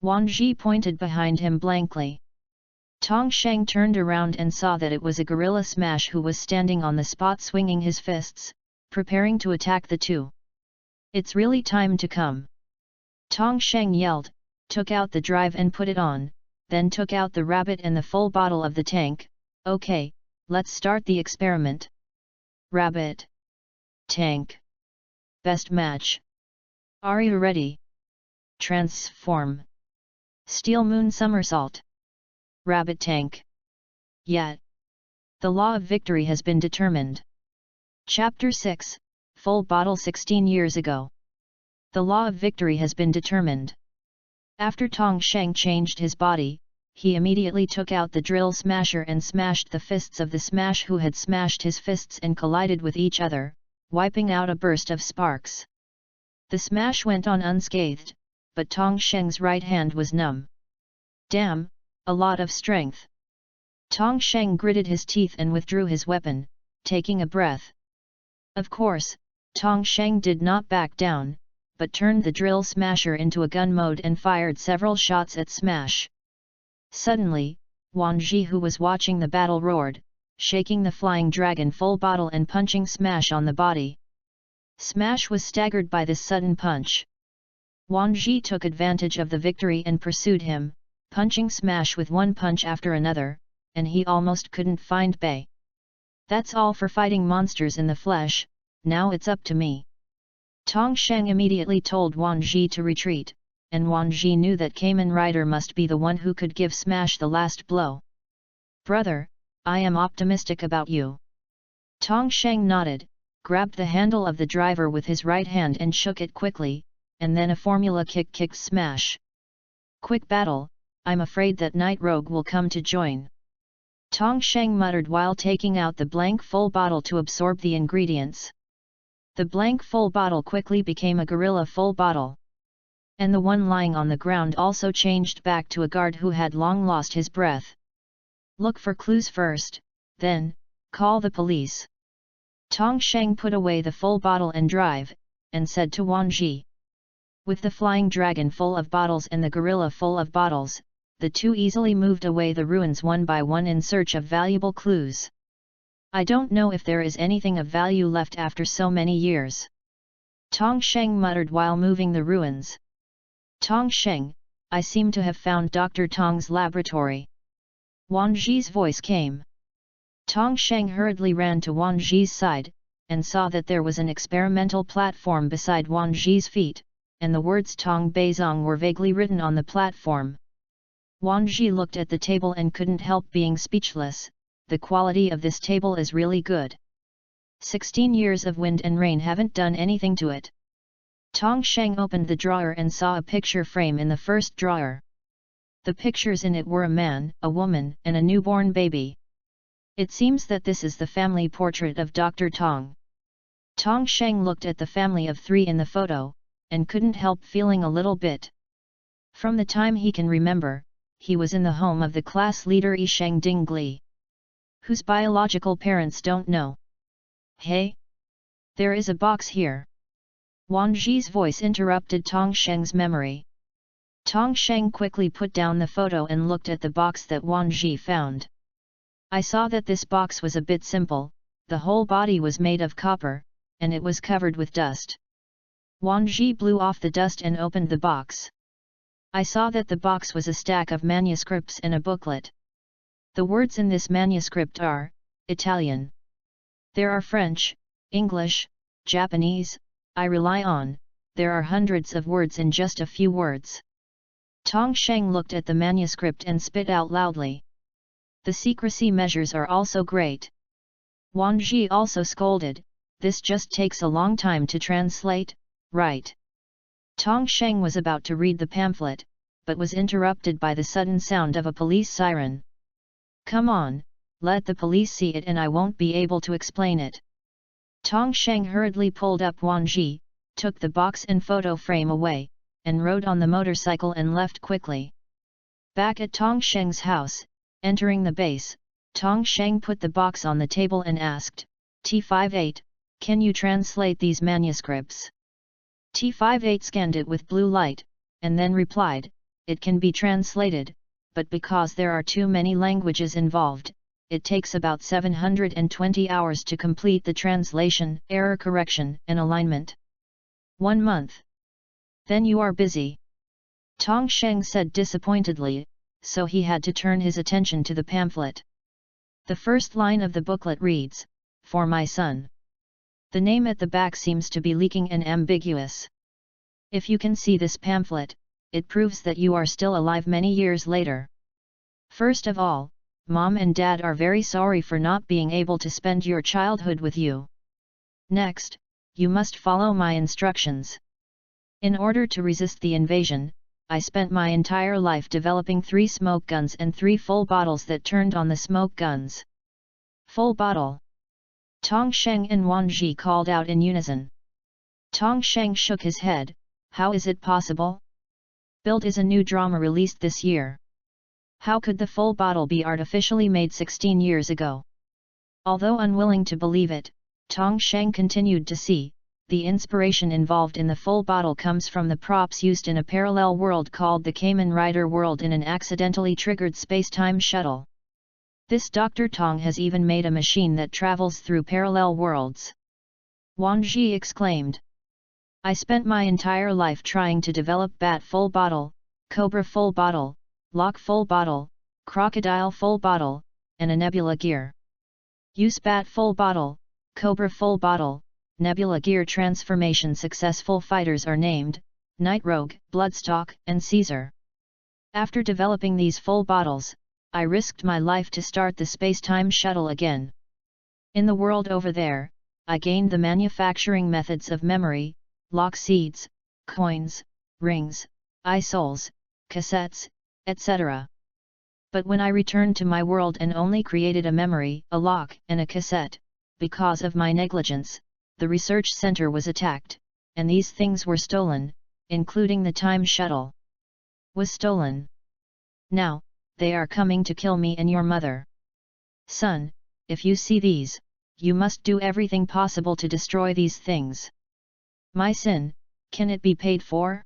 A: Wang Ji pointed behind him blankly. Tong Sheng turned around and saw that it was a gorilla smash who was standing on the spot swinging his fists, preparing to attack the two. It's really time to come. Tong Sheng yelled, took out the drive and put it on, then took out the rabbit and the full bottle of the tank. Okay, let's start the experiment. Rabbit. Tank. Best match. Are you ready? Transform. Steel moon somersault. Rabbit tank. Yet. The law of victory has been determined. Chapter 6, Full Bottle 16 years ago. The law of victory has been determined. After Tong Sheng changed his body, he immediately took out the drill smasher and smashed the fists of the smash who had smashed his fists and collided with each other, wiping out a burst of sparks. The smash went on unscathed, but Tong Sheng's right hand was numb. Damn, a lot of strength. Tong Sheng gritted his teeth and withdrew his weapon, taking a breath. Of course, Tong Sheng did not back down, but turned the drill smasher into a gun mode and fired several shots at Smash. Suddenly, Wang Ji who was watching the battle roared, shaking the flying dragon full bottle and punching Smash on the body. Smash was staggered by this sudden punch. Wang Ji took advantage of the victory and pursued him, punching Smash with one punch after another, and he almost couldn't find Bei. That's all for fighting monsters in the flesh, now it's up to me. Tong Sheng immediately told Wang Ji to retreat, and Wang Ji knew that Kamen Rider must be the one who could give Smash the last blow. Brother, I am optimistic about you. Tong Sheng nodded, grabbed the handle of the driver with his right hand and shook it quickly, and then a formula kick kicked Smash. Quick battle, I'm afraid that Night Rogue will come to join. Tong Sheng muttered while taking out the blank full bottle to absorb the ingredients. The blank full bottle quickly became a gorilla full bottle. And the one lying on the ground also changed back to a guard who had long lost his breath. Look for clues first, then, call the police. Tong Sheng put away the full bottle and drive, and said to Wang Ji. With the flying dragon full of bottles and the gorilla full of bottles, the two easily moved away the ruins one by one in search of valuable clues. I don't know if there is anything of value left after so many years. Tong Sheng muttered while moving the ruins. Tong Sheng, I seem to have found Dr. Tong's laboratory. Wang Ji's voice came. Tong Sheng hurriedly ran to Wang Ji's side, and saw that there was an experimental platform beside Wang Ji's feet, and the words Tong Beizong were vaguely written on the platform. Wang Ji looked at the table and couldn't help being speechless. The quality of this table is really good. 16 years of wind and rain haven't done anything to it. Tong Sheng opened the drawer and saw a picture frame in the first drawer. The pictures in it were a man, a woman, and a newborn baby. It seems that this is the family portrait of Dr. Tong. Tong Sheng looked at the family of three in the photo, and couldn't help feeling a little bit. From the time he can remember, he was in the home of the class leader Yi Sheng Dingli, whose biological parents don't know. Hey? There is a box here. Wang Ji's voice interrupted Tong Sheng's memory. Tong Sheng quickly put down the photo and looked at the box that Wang Ji found. I saw that this box was a bit simple, the whole body was made of copper, and it was covered with dust. Wang Ji blew off the dust and opened the box. I saw that the box was a stack of manuscripts and a booklet. The words in this manuscript are Italian. There are French, English, Japanese. I rely on. There are hundreds of words in just a few words. Tong Sheng looked at the manuscript and spit out loudly. The secrecy measures are also great. Wang Ji also scolded, this just takes a long time to translate, right? Tong Sheng was about to read the pamphlet, but was interrupted by the sudden sound of a police siren. Come on, let the police see it and I won't be able to explain it. Tong Sheng hurriedly pulled up Wang Ji, took the box and photo frame away, and rode on the motorcycle and left quickly. Back at Tong Sheng's house, entering the base, Tong Sheng put the box on the table and asked, T58, can you translate these manuscripts? T58 scanned it with blue light, and then replied, it can be translated, but because there are too many languages involved, it takes about 720 hours to complete the translation, error correction and alignment. 1 month. Then you are busy. Tong Sheng said disappointedly, so he had to turn his attention to the pamphlet. The first line of the booklet reads, For my son. The name at the back seems to be leaking and ambiguous. If you can see this pamphlet, it proves that you are still alive many years later. First of all, Mom and Dad are very sorry for not being able to spend your childhood with you. Next, you must follow my instructions. In order to resist the invasion, I spent my entire life developing 3 smoke guns and 3 full bottles that turned on the smoke guns. Full bottle. Tong Sheng and Wang Ji called out in unison. Tong Sheng shook his head, how is it possible? Build is a new drama released this year. How could the full bottle be artificially made 16 years ago? Although unwilling to believe it, Tong Sheng continued to see, the inspiration involved in the full bottle comes from the props used in a parallel world called the Kamen Rider world in an accidentally triggered space-time shuttle. This Dr. Tong has even made a machine that travels through parallel worlds. Wang Ji exclaimed. I spent my entire life trying to develop Bat full bottle, Cobra full bottle, Lock full bottle, Crocodile full bottle, and a Nebula gear. Use Bat full bottle, Cobra full bottle, Nebula gear transformation. Successful fighters are named Night Rogue, Bloodstock, and Caesar. After developing these full bottles, I risked my life to start the space-time shuttle again. In the world over there, I gained the manufacturing methods of memory, lock seeds, coins, rings, eye souls, cassettes, etc. But when I returned to my world and only created a memory, a lock, and a cassette, because of my negligence, the research center was attacked, and these things were stolen, including the time shuttle. Was stolen. Now, they are coming to kill me and your mother. Son, if you see these, you must do everything possible to destroy these things. My sin, can it be paid for?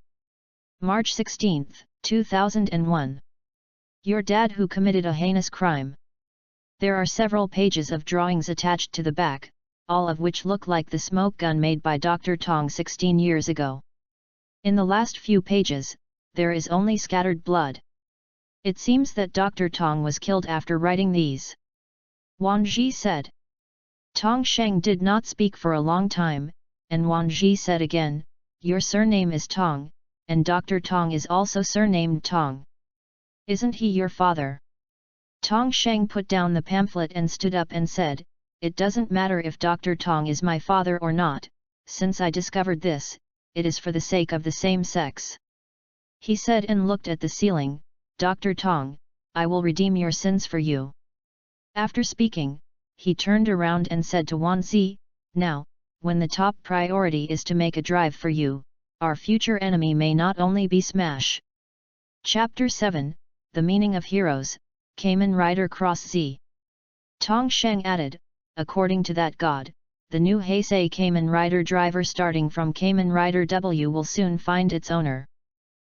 A: March 16, 2001. Your dad who committed a heinous crime. There are several pages of drawings attached to the back, all of which look like the smoke gun made by Dr. Tong 16 years ago. In the last few pages, there is only scattered blood. It seems that Dr. Tong was killed after writing these. Wang Ji said. Tong Sheng did not speak for a long time, and Wang Ji said again, your surname is Tong, and Dr. Tong is also surnamed Tong. Isn't he your father? Tong Sheng put down the pamphlet and stood up and said, it doesn't matter if Dr. Tong is my father or not, since I discovered this, it is for the sake of the same sex. He said and looked at the ceiling, Dr. Tong, I will redeem your sins for you. After speaking, he turned around and said to Wan Zi, now, when the top priority is to make a drive for you, our future enemy may not only be Smash. Chapter 7, The Meaning of Heroes, Kamen Rider Cross Z. Tong Sheng added, according to that god, the new Heisei Kamen Rider driver starting from Kamen Rider W will soon find its owner.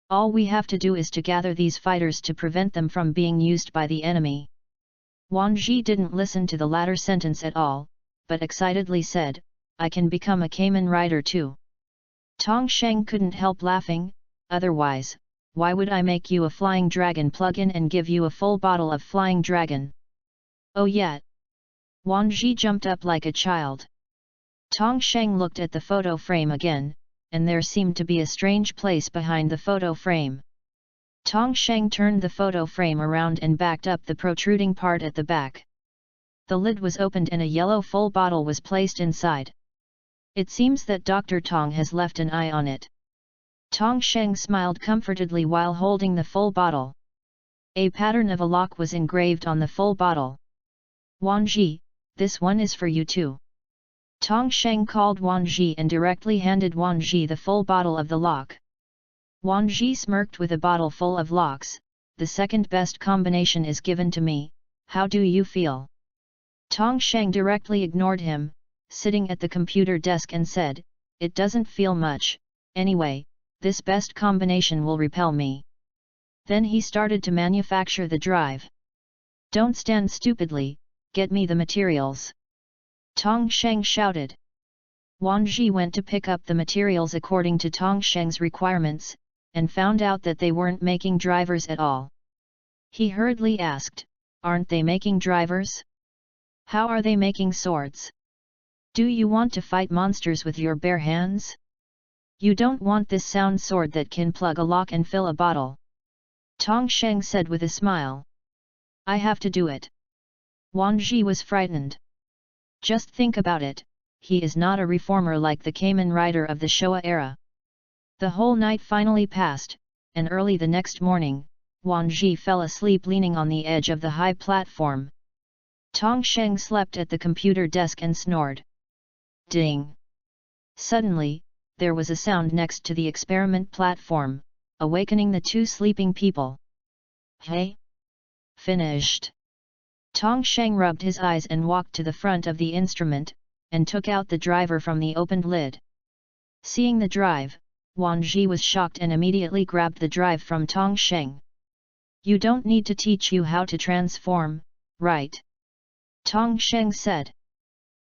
A: All we have to do is to gather these fighters to prevent them from being used by the enemy. Wang Ji didn't listen to the latter sentence at all, but excitedly said, I can become a Kamen Rider too. Tong Sheng couldn't help laughing, otherwise, why would I make you a flying dragon plug-in and give you a full bottle of flying dragon? Oh yeah! Wan Ji jumped up like a child. Tong Sheng looked at the photo frame again, and there seemed to be a strange place behind the photo frame. Tong Sheng turned the photo frame around and backed up the protruding part at the back. The lid was opened and a yellow full bottle was placed inside. It seems that Dr. Tong has left an eye on it. Tong Sheng smiled comfortedly while holding the full bottle. A pattern of a lock was engraved on the full bottle. Wan Ji, this one is for you too. Tong Sheng called Wan Ji and directly handed Wan Ji the full bottle of the lock. Wan Ji smirked with a bottle full of locks. The second best combination is given to me, how do you feel? Tong Sheng directly ignored him, sitting at the computer desk and said, it doesn't feel much, anyway, this best combination will repel me. Then he started to manufacture the drive. Don't stand stupidly, get me the materials. Tong Sheng shouted. Wan Ji went to pick up the materials according to Tong Sheng's requirements, and found out that they weren't making drivers at all. He hurriedly asked, aren't they making drivers? How are they making swords? Do you want to fight monsters with your bare hands? You don't want this sound sword that can plug a lock and fill a bottle. Tong Sheng said with a smile. I have to do it. Wan Ji was frightened. Just think about it, he is not a reformer like the Kamen Rider of the Showa era. The whole night finally passed, and early the next morning, Wan Ji fell asleep leaning on the edge of the high platform. Tong Sheng slept at the computer desk and snored. Ding! Suddenly, there was a sound next to the experiment platform, awakening the two sleeping people. Hey! Finished! Tong Sheng rubbed his eyes and walked to the front of the instrument, and took out the driver from the opened lid. Seeing the drive, Wan Ji was shocked and immediately grabbed the drive from Tong Sheng. You don't need to teach you how to transform, right? Tong Sheng said.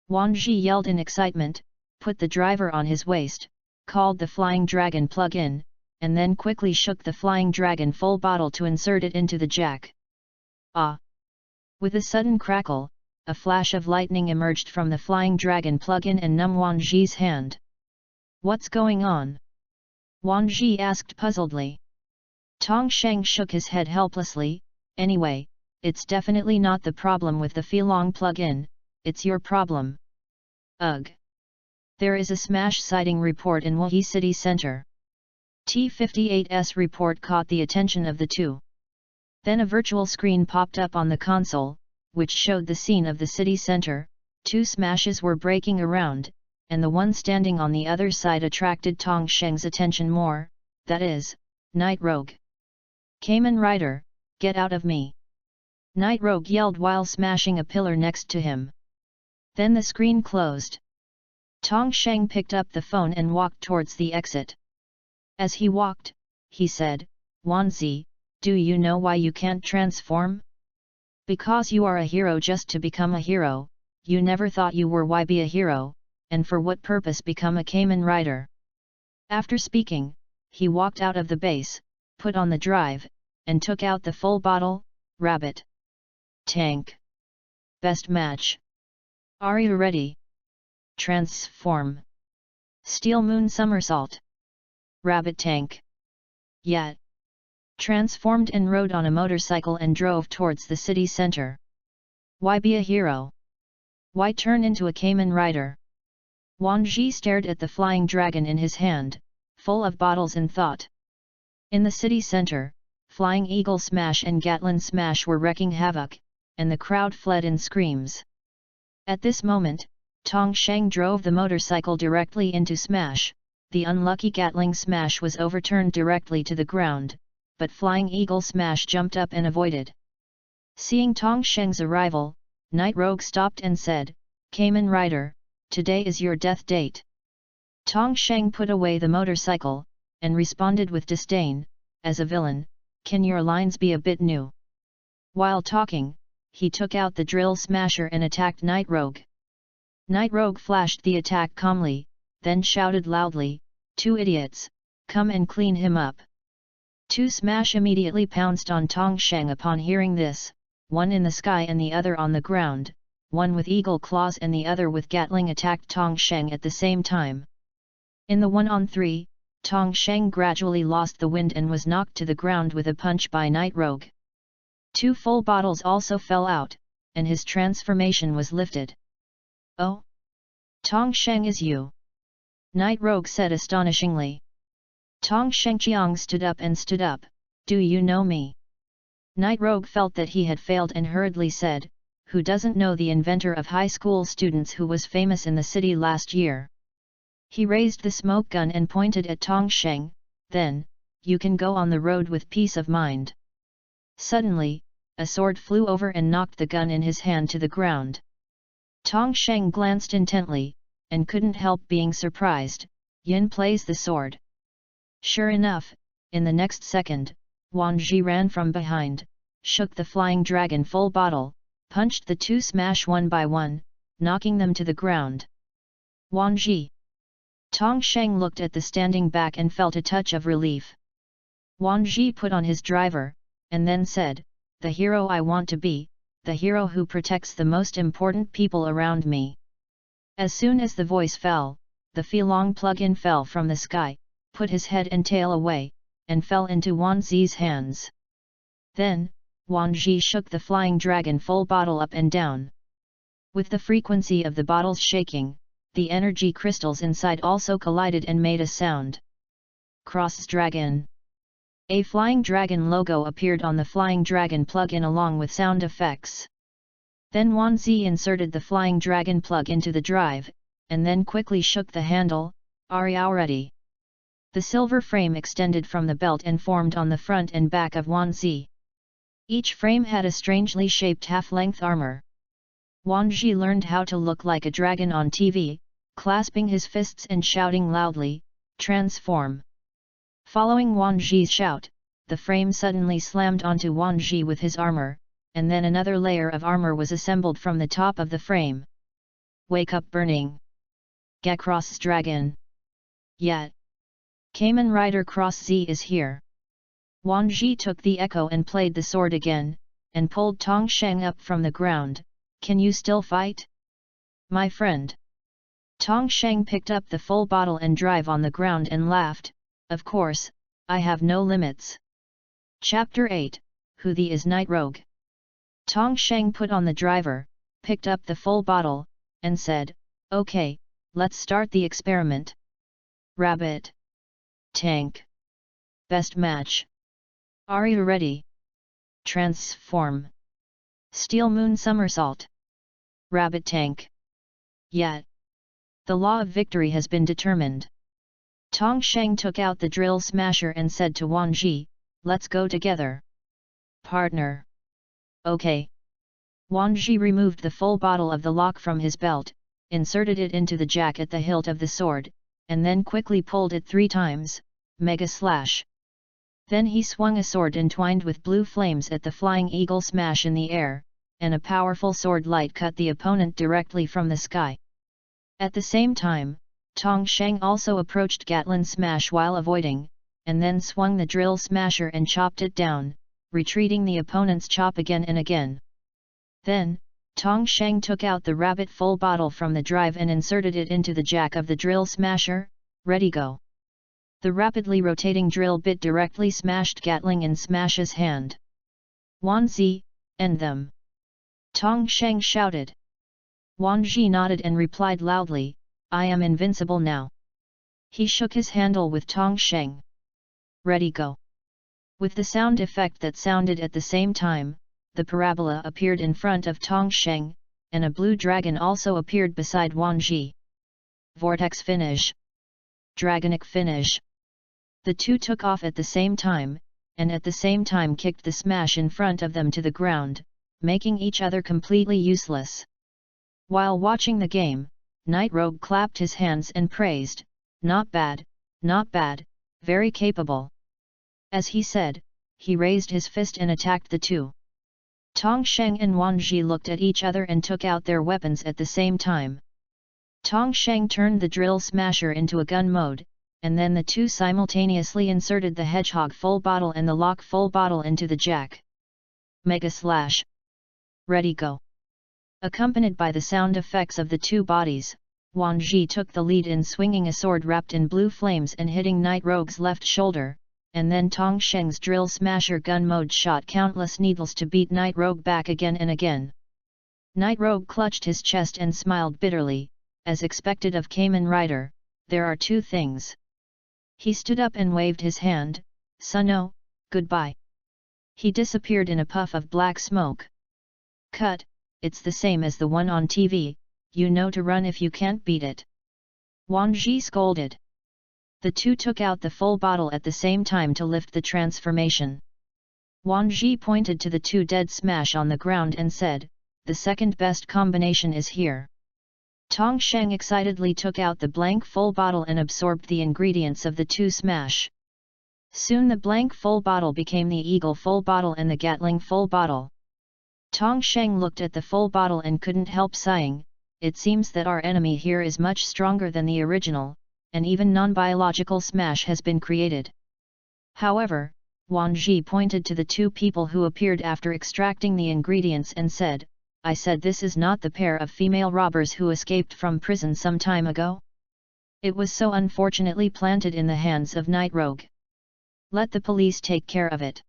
A: Wan Ji yelled in excitement, put the driver on his waist, called the flying dragon plug-in, and then quickly shook the flying dragon full bottle to insert it into the jack. Ah! With a sudden crackle, a flash of lightning emerged from the flying dragon plug-in and numbed Wan Ji's hand. What's going on? Wan Ji asked puzzledly. Tong Sheng shook his head helplessly, anyway, it's definitely not the problem with the Feelong plug-in, it's your problem. Ugh! There is a smash sighting report in Wuhi City Center. T-58's report caught the attention of the two. Then a virtual screen popped up on the console, which showed the scene of the city center. Two smashes were breaking around, and the one standing on the other side attracted Tong Sheng's attention more, that is, Night Rogue. Kamen Rider, get out of me! Night Rogue yelled while smashing a pillar next to him. Then the screen closed. Tong Sheng picked up the phone and walked towards the exit. As he walked, he said, Wan Ji, do you know why you can't transform? Because you are a hero just to become a hero, you never thought you were why be a hero, and for what purpose become a Kamen Rider. After speaking, he walked out of the base, put on the drive, and took out the full bottle. Rabbit. Tank. Best match. Are you ready? Transform. Steel Moon Somersault. Rabbit Tank. Yeah. Transformed and rode on a motorcycle and drove towards the city center. Why be a hero? Why turn into a Kamen Rider? Wan Ji stared at the flying dragon in his hand, full of bottles and thought. In the city center, Flying Eagle Smash and Gatlin Smash were wreaking havoc, and the crowd fled in screams. At this moment, Tong Sheng drove the motorcycle directly into Smash. The unlucky Gatling Smash was overturned directly to the ground, but Flying Eagle Smash jumped up and avoided. Seeing Tong Sheng's arrival, Night Rogue stopped and said, Kamen Rider, today is your death date. Tong Sheng put away the motorcycle, and responded with disdain, as a villain, can your lines be a bit new? While talking, he took out the drill smasher and attacked Night Rogue. Night Rogue flashed the attack calmly, then shouted loudly, Two idiots, come and clean him up. Two Smash immediately pounced on Tong Sheng upon hearing this, one in the sky and the other on the ground, one with eagle claws and the other with Gatling attacked Tong Sheng at the same time. In the 1-on-3, Tong Sheng gradually lost the wind and was knocked to the ground with a punch by Night Rogue. Two full bottles also fell out, and his transformation was lifted. Oh? Tong Sheng is you? Night Rogue said astonishingly. Tong Shengqiang stood up, do you know me? Night Rogue felt that he had failed and hurriedly said, who doesn't know the inventor of high school students who was famous in the city last year? He raised the smoke gun and pointed at Tong Sheng, then, you can go on the road with peace of mind. Suddenly, a sword flew over and knocked the gun in his hand to the ground. Tong Sheng glanced intently, and couldn't help being surprised. Yin plays the sword. Sure enough, in the next second, Wan Ji ran from behind, shook the flying dragon full bottle, punched the two Smash one by one, knocking them to the ground. Wan Ji. Tong Sheng looked at the standing back and felt a touch of relief. Wan Ji put on his driver, and then said, the hero I want to be, the hero who protects the most important people around me. As soon as the voice fell, the Feelong plug-in fell from the sky, put his head and tail away, and fell into Wan Zi's hands. Then, Wan Ji shook the flying dragon full bottle up and down. With the frequency of the bottles shaking, the energy crystals inside also collided and made a sound. Cross Dragon. A flying dragon logo appeared on the flying dragon plug-in along with sound effects. Then Wan Zi inserted the flying dragon plug into the drive, and then quickly shook the handle. Are you ready? The silver frame extended from the belt and formed on the front and back of Wan Zi. Each frame had a strangely shaped half-length armor. Wan Zi learned how to look like a dragon on TV, clasping his fists and shouting loudly, transform. Following Wan Zi's shout, the frame suddenly slammed onto Wan Zi with his armor, and then another layer of armor was assembled from the top of the frame. Wake up burning! Gacross Dragon! Yet! Kamen Rider Cross Z is here! Wan Zi took the echo and played the sword again, and pulled Tong Sheng up from the ground. Can you still fight? My friend! Tong Sheng picked up the full bottle and drive on the ground and laughed, of course, I have no limits. Chapter 8, Who the is Night Rogue? Tong Sheng put on the driver, picked up the full bottle, and said, okay, let's start the experiment. Rabbit. Tank. Best match. Are you ready? Transform. Steel Moon Somersault. Rabbit Tank. Yet. The law of victory has been determined. Tong Sheng took out the drill smasher and said to Wan Ji, let's go together. Partner. Okay. Wan Ji removed the full bottle of the lock from his belt, inserted it into the jack at the hilt of the sword, and then quickly pulled it 3 times, Mega Slash. Then he swung a sword entwined with blue flames at the flying eagle smash in the air, and a powerful sword light cut the opponent directly from the sky. At the same time, Tong Sheng also approached Gatlin smash while avoiding, and then swung the drill smasher and chopped it down, retreating the opponent's chop again and again. Then, Tong Sheng took out the rabbit full bottle from the drive and inserted it into the jack of the drill smasher. Ready go! The rapidly rotating drill bit directly smashed Gatling in Smash's hand. Wan Zi, end them! Tong Sheng shouted. Wan Ji nodded and replied loudly, I am invincible now. He shook his handle with Tong Sheng. Ready go! With the sound effect that sounded at the same time, the parabola appeared in front of Tong Sheng, and a blue dragon also appeared beside Wan Ji. Vortex Finish. Dragonic Finish. The two took off at the same time, and at the same time kicked the smash in front of them to the ground, making each other completely useless. While watching the game, Night Rogue clapped his hands and praised, not bad, very capable. As he said, he raised his fist and attacked the two. Tong Sheng and Wan Ji looked at each other and took out their weapons at the same time. Tong Sheng turned the drill smasher into a gun mode, and then the two simultaneously inserted the hedgehog full bottle and the lock full bottle into the jack. Mega slash. Ready go. Accompanied by the sound effects of the two bodies, Wang Ji took the lead in swinging a sword wrapped in blue flames and hitting Night Rogue's left shoulder, and then Tong Sheng's drill smasher gun mode shot countless needles to beat Night Rogue back again and again. Night Rogue clutched his chest and smiled bitterly, as expected of Kamen Rider. There are two things. He stood up and waved his hand. Suno, goodbye. He disappeared in a puff of black smoke. Cut, it's the same as the one on TV, you know to run if you can't beat it. Wang Ji scolded. The two took out the full bottle at the same time to lift the transformation. Wang Ji pointed to the two dead smash on the ground and said, the second best combination is here. Tong Sheng excitedly took out the blank full bottle and absorbed the ingredients of the two smash. Soon the blank full bottle became the eagle full bottle and the Gatling full bottle. Tong Sheng looked at the full bottle and couldn't help sighing, it seems that our enemy here is much stronger than the original, and even non-biological smash has been created. However, Wang Ji pointed to the two people who appeared after extracting the ingredients and said, I said this is not the pair of female robbers who escaped from prison some time ago? It was so unfortunately planted in the hands of Night Rogue. Let the police take care of it.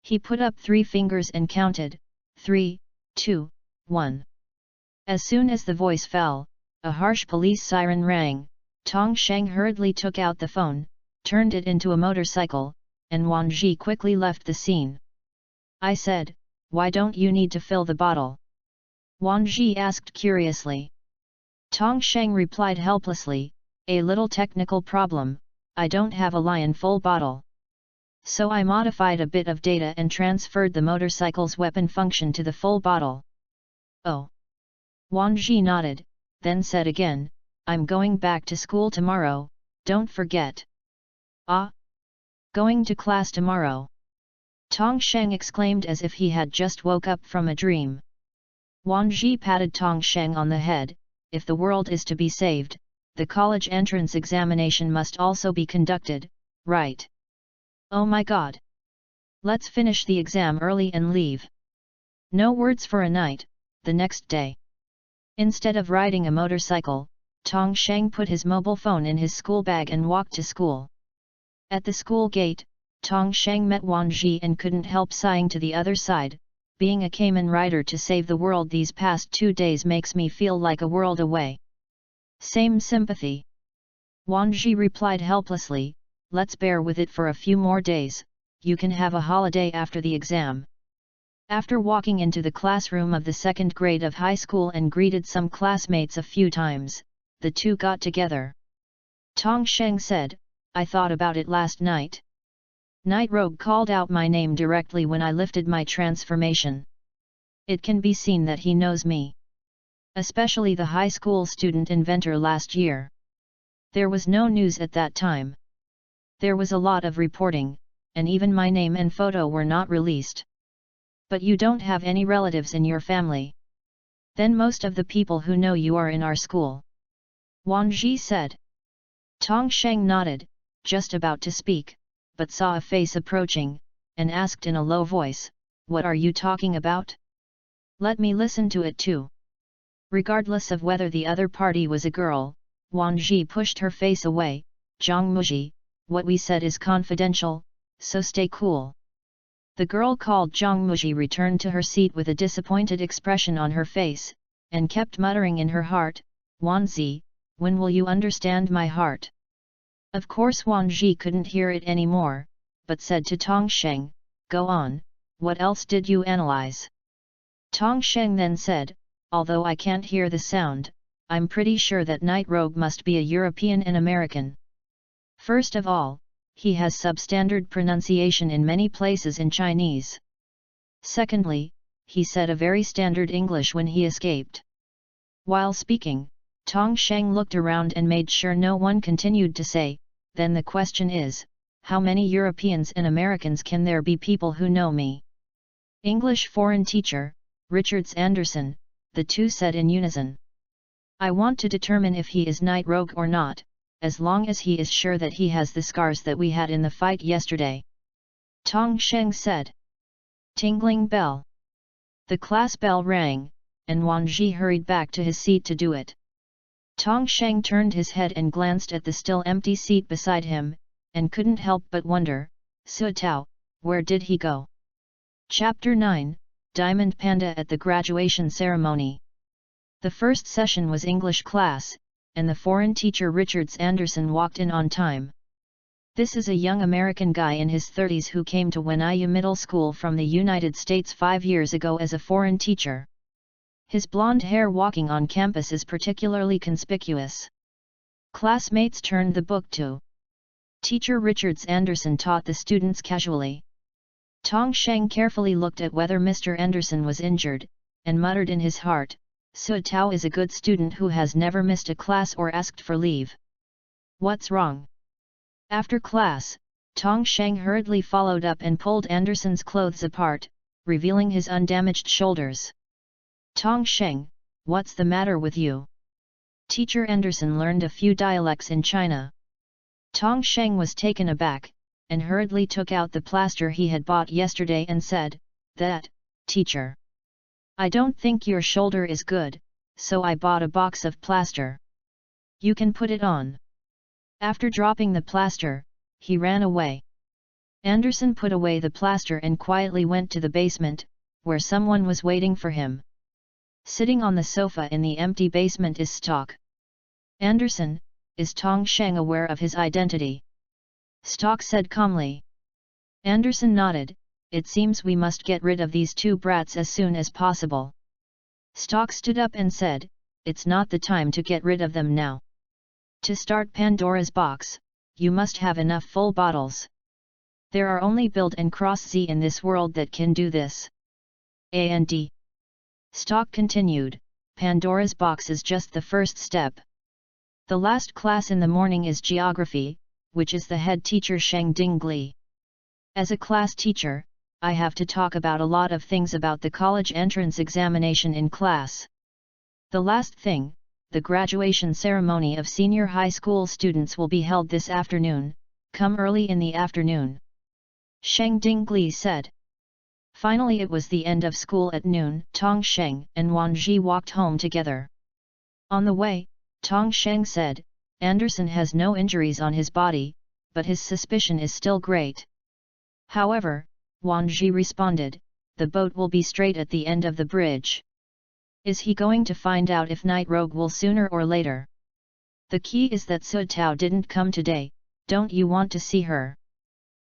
A: He put up 3 fingers and counted, 3, 2, 1. As soon as the voice fell, a harsh police siren rang. Tong Sheng hurriedly took out the phone, turned it into a motorcycle, and Wang Ji quickly left the scene. I said, why don't you need to fill the bottle? Wang Ji asked curiously. Tong Sheng replied helplessly, a little technical problem, I don't have a lion full bottle. So I modified a bit of data and transferred the motorcycle's weapon function to the full bottle. Oh. Wang Ji nodded, then said again, I'm going back to school tomorrow, don't forget. Ah? Going to class tomorrow? Tong Sheng exclaimed as if he had just woke up from a dream. Wang Ji patted Tong Sheng on the head, if the world is to be saved, the college entrance examination must also be conducted, right? Oh my god! Let's finish the exam early and leave. No words for a night, the next day. Instead of riding a motorcycle, Tong Sheng put his mobile phone in his school bag and walked to school. At the school gate, Tong Sheng met Wang Ji and couldn't help sighing to the other side, being a Kamen Rider to save the world these past 2 days makes me feel like a world away. Same sympathy. Wang Ji replied helplessly, let's bear with it for a few more days, you can have a holiday after the exam. After walking into the classroom of the 2nd grade of high school and greeted some classmates a few times, the two got together. Tong Sheng said, I thought about it last night. Night Rogue called out my name directly when I lifted my transformation. It can be seen that he knows me. Especially the high school student inventor last year. There was no news at that time. There was a lot of reporting, and even my name and photo were not released. But you don't have any relatives in your family. Then most of the people who know you are in our school. Wang Ji said. Tong Sheng nodded, just about to speak, but saw a face approaching, and asked in a low voice, what are you talking about? Let me listen to it too. Regardless of whether the other party was a girl, Wang Ji pushed her face away, Zhang Muji, what we said is confidential, so stay cool. The girl called Zhang Muji returned to her seat with a disappointed expression on her face, and kept muttering in her heart, Wanzi, when will you understand my heart? Of course Wang Ji couldn't hear it anymore, but said to Tong Sheng, go on, what else did you analyze? Tong Sheng then said, although I can't hear the sound, I'm pretty sure that Night Rogue must be a European and American. First of all, he has substandard pronunciation in many places in Chinese. Secondly, he said a very standard English when he escaped. While speaking, Tong Sheng looked around and made sure no one continued to say, then the question is, how many Europeans and Americans can there be people who know me? English foreign teacher, Richards Anderson, the two said in unison. I want to determine if he is Night Rogue or not, as long as he is sure that he has the scars that we had in the fight yesterday. Tong Sheng said. Tingling bell. The class bell rang, and Wang Ji hurried back to his seat to do it. Tong Sheng turned his head and glanced at the still empty seat beside him, and couldn't help but wonder, Su Tao, where did he go? Chapter 9, Diamond Panda at the Graduation Ceremony. The first session was English class, and the foreign teacher Richards Anderson walked in on time. This is a young American guy in his 30s who came to Wenyu Middle School from the United States 5 years ago as a foreign teacher. His blonde hair walking on campus is particularly conspicuous. Classmates turned the book to. Teacher Richards Anderson taught the students casually. Tong Sheng carefully looked at whether Mr. Anderson was injured, and muttered in his heart, Su Tao is a good student who has never missed a class or asked for leave. What's wrong? After class, Tong Sheng hurriedly followed up and pulled Anderson's clothes apart, revealing his undamaged shoulders. Tong Sheng, what's the matter with you? Teacher Anderson learned a few dialects in China. Tong Sheng was taken aback, and hurriedly took out the plaster he had bought yesterday and said, That, teacher. I don't think your shoulder is good, so I bought a box of plaster. You can put it on. After dropping the plaster, he ran away. Anderson put away the plaster and quietly went to the basement, where someone was waiting for him. Sitting on the sofa in the empty basement is Stock. Anderson, is Tong Sheng aware of his identity? Stock said calmly. Anderson nodded, it seems we must get rid of these two brats as soon as possible. Stock stood up and said, it's not the time to get rid of them now. To start Pandora's box, you must have enough full bottles. There are only Build and Cross Z in this world that can do this. And Stock continued, Pandora's box is just the first step. The last class in the morning is geography, which is the head teacher Sheng Dingli. As a class teacher, I have to talk about a lot of things about the college entrance examination in class. The last thing, the graduation ceremony of senior high school students will be held this afternoon, come early in the afternoon. Sheng Dingli said. Finally it was the end of school at noon. Tong Sheng and Wang Ji walked home together. On the way, Tong Sheng said, Anderson has no injuries on his body, but his suspicion is still great. However, Wang Ji responded, the boat will be straight at the end of the bridge. Is he going to find out if Night Rogue will sooner or later? The key is that Su Tao didn't come today, don't you want to see her?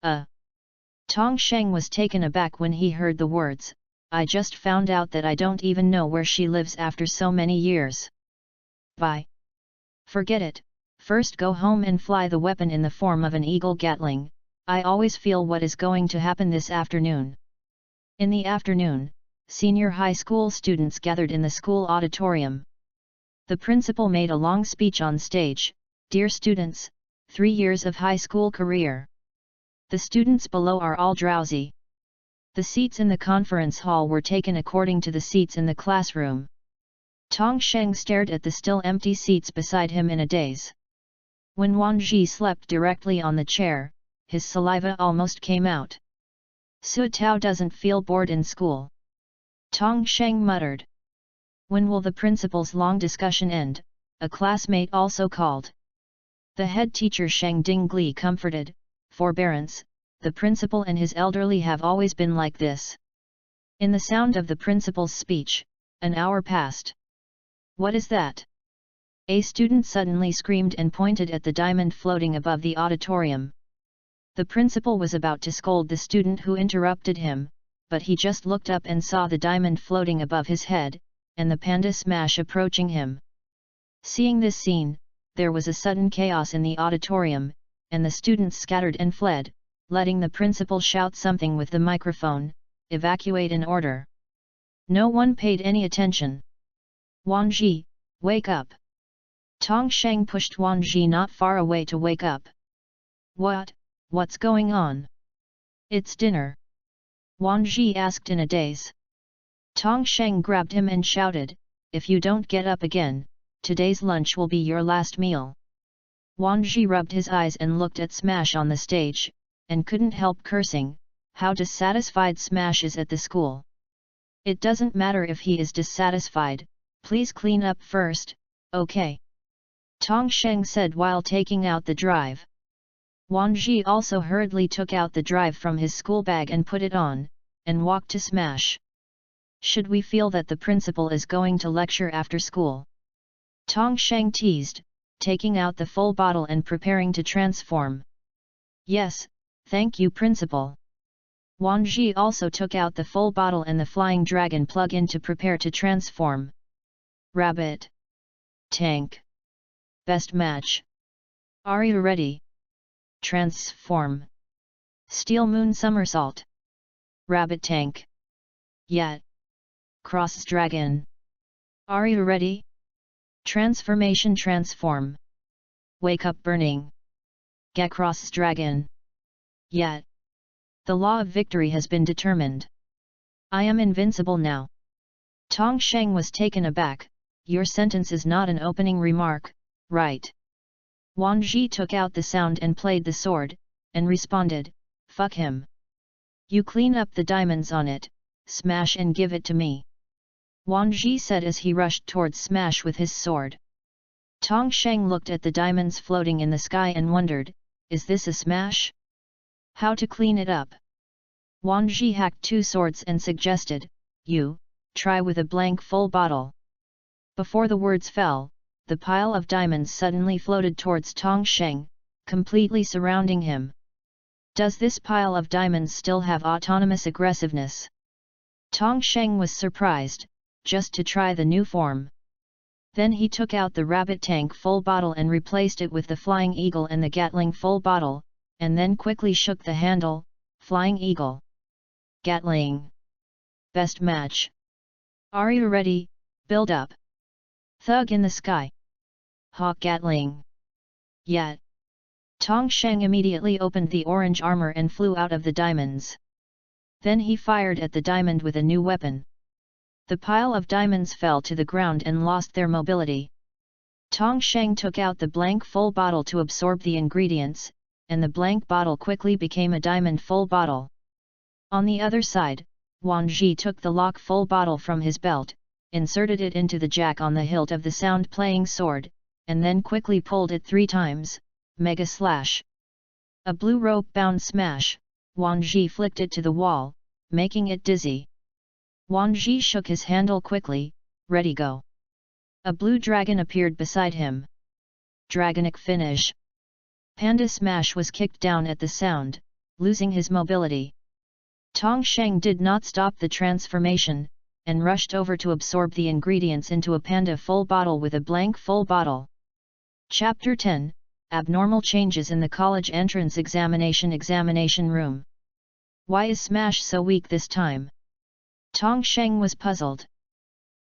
A: Tong Sheng was taken aback when he heard the words, I just found out that I don't even know where she lives after so many years. Bye. Forget it, first go home and fly the weapon in the form of an Eagle Gatling, I always feel what is going to happen this afternoon. In the afternoon, senior high school students gathered in the school auditorium. The principal made a long speech on stage, Dear students, 3 years of high school career. The students below are all drowsy. The seats in the conference hall were taken according to the seats in the classroom. Tong Sheng stared at the still empty seats beside him in a daze. When Wang Ji slept directly on the chair, his saliva almost came out. Su Tao doesn't feel bored in school. Tong Sheng muttered. When will the principal's long discussion end? A classmate also called. The head teacher Sheng Dingli comforted, Forbearance, the principal and his elderly have always been like this. In the sound of the principal's speech, an hour passed. What is that? A student suddenly screamed and pointed at the diamond floating above the auditorium. The principal was about to scold the student who interrupted him, but he just looked up and saw the diamond floating above his head, and the panda smash approaching him. Seeing this scene, there was a sudden chaos in the auditorium, and the students scattered and fled, letting the principal shout something with the microphone, evacuate in order. No one paid any attention. Wang Ji, wake up! Tong Sheng pushed Wang Ji not far away to wake up. What's going on? It's dinner. Wang Ji asked in a daze. Tong Sheng grabbed him and shouted, if you don't get up again, today's lunch will be your last meal. Wang Ji rubbed his eyes and looked at Smash on the stage, and couldn't help cursing. How dissatisfied Smash is at the school. It doesn't matter if he is dissatisfied, please clean up first, okay? Tong Sheng said while taking out the drive. Wang Ji also hurriedly took out the drive from his school bag and put it on, and walked to Smash. Should we feel that the principal is going to lecture after school? Tong Sheng teased, taking out the full bottle and preparing to transform. Yes, thank you principal. Wang Ji also took out the full bottle and the flying dragon plug-in to prepare to transform. Rabbit. Tank. Best match. Are you ready? Transform. Steel Moon Somersault. Rabbit Tank. Yet. Cross Dragon. Are you ready? Transformation Transform. Wake Up Burning. Get Cross Dragon. Yet. The law of victory has been determined. I am invincible now. Tong Sheng was taken aback. Your sentence is not an opening remark, right? Wang Ji took out the sound and played the sword, and responded, fuck him. You clean up the diamonds on it, Smash and give it to me. Wang Ji said as he rushed towards Smash with his sword. Tong Sheng looked at the diamonds floating in the sky and wondered, is this a Smash? How to clean it up? Wang Ji hacked 2 swords and suggested, you, try with a blank full bottle. Before the words fell, the pile of diamonds suddenly floated towards Tong Sheng, completely surrounding him. Does this pile of diamonds still have autonomous aggressiveness? Tong Sheng was surprised, just to try the new form. Then he took out the rabbit tank full bottle and replaced it with the flying eagle and the Gatling full bottle, and then quickly shook the handle. Flying eagle. Gatling. Best match. Are you ready? Build up. Thug in the sky. Hawk Gatling. Yet. Tong Sheng immediately opened the orange armor and flew out of the diamonds. Then he fired at the diamond with a new weapon. The pile of diamonds fell to the ground and lost their mobility. Tong Sheng took out the blank full bottle to absorb the ingredients, and the blank bottle quickly became a diamond full bottle. On the other side, Wang Ji took the lock full bottle from his belt, inserted it into the jack on the hilt of the sound-playing sword, and then quickly pulled it 3 times, Mega Slash. A blue rope-bound smash, Wang Ji flicked it to the wall, making it dizzy. Wang Ji shook his handle quickly, ready go. A blue dragon appeared beside him. Dragonic finish. Panda Smash was kicked down at the sound, losing his mobility. Tong Sheng did not stop the transformation, and rushed over to absorb the ingredients into a panda full bottle with a blank full bottle. Chapter 10, Abnormal Changes in the College Entrance Examination Room. Why is Smash so weak this time? Tong Sheng was puzzled.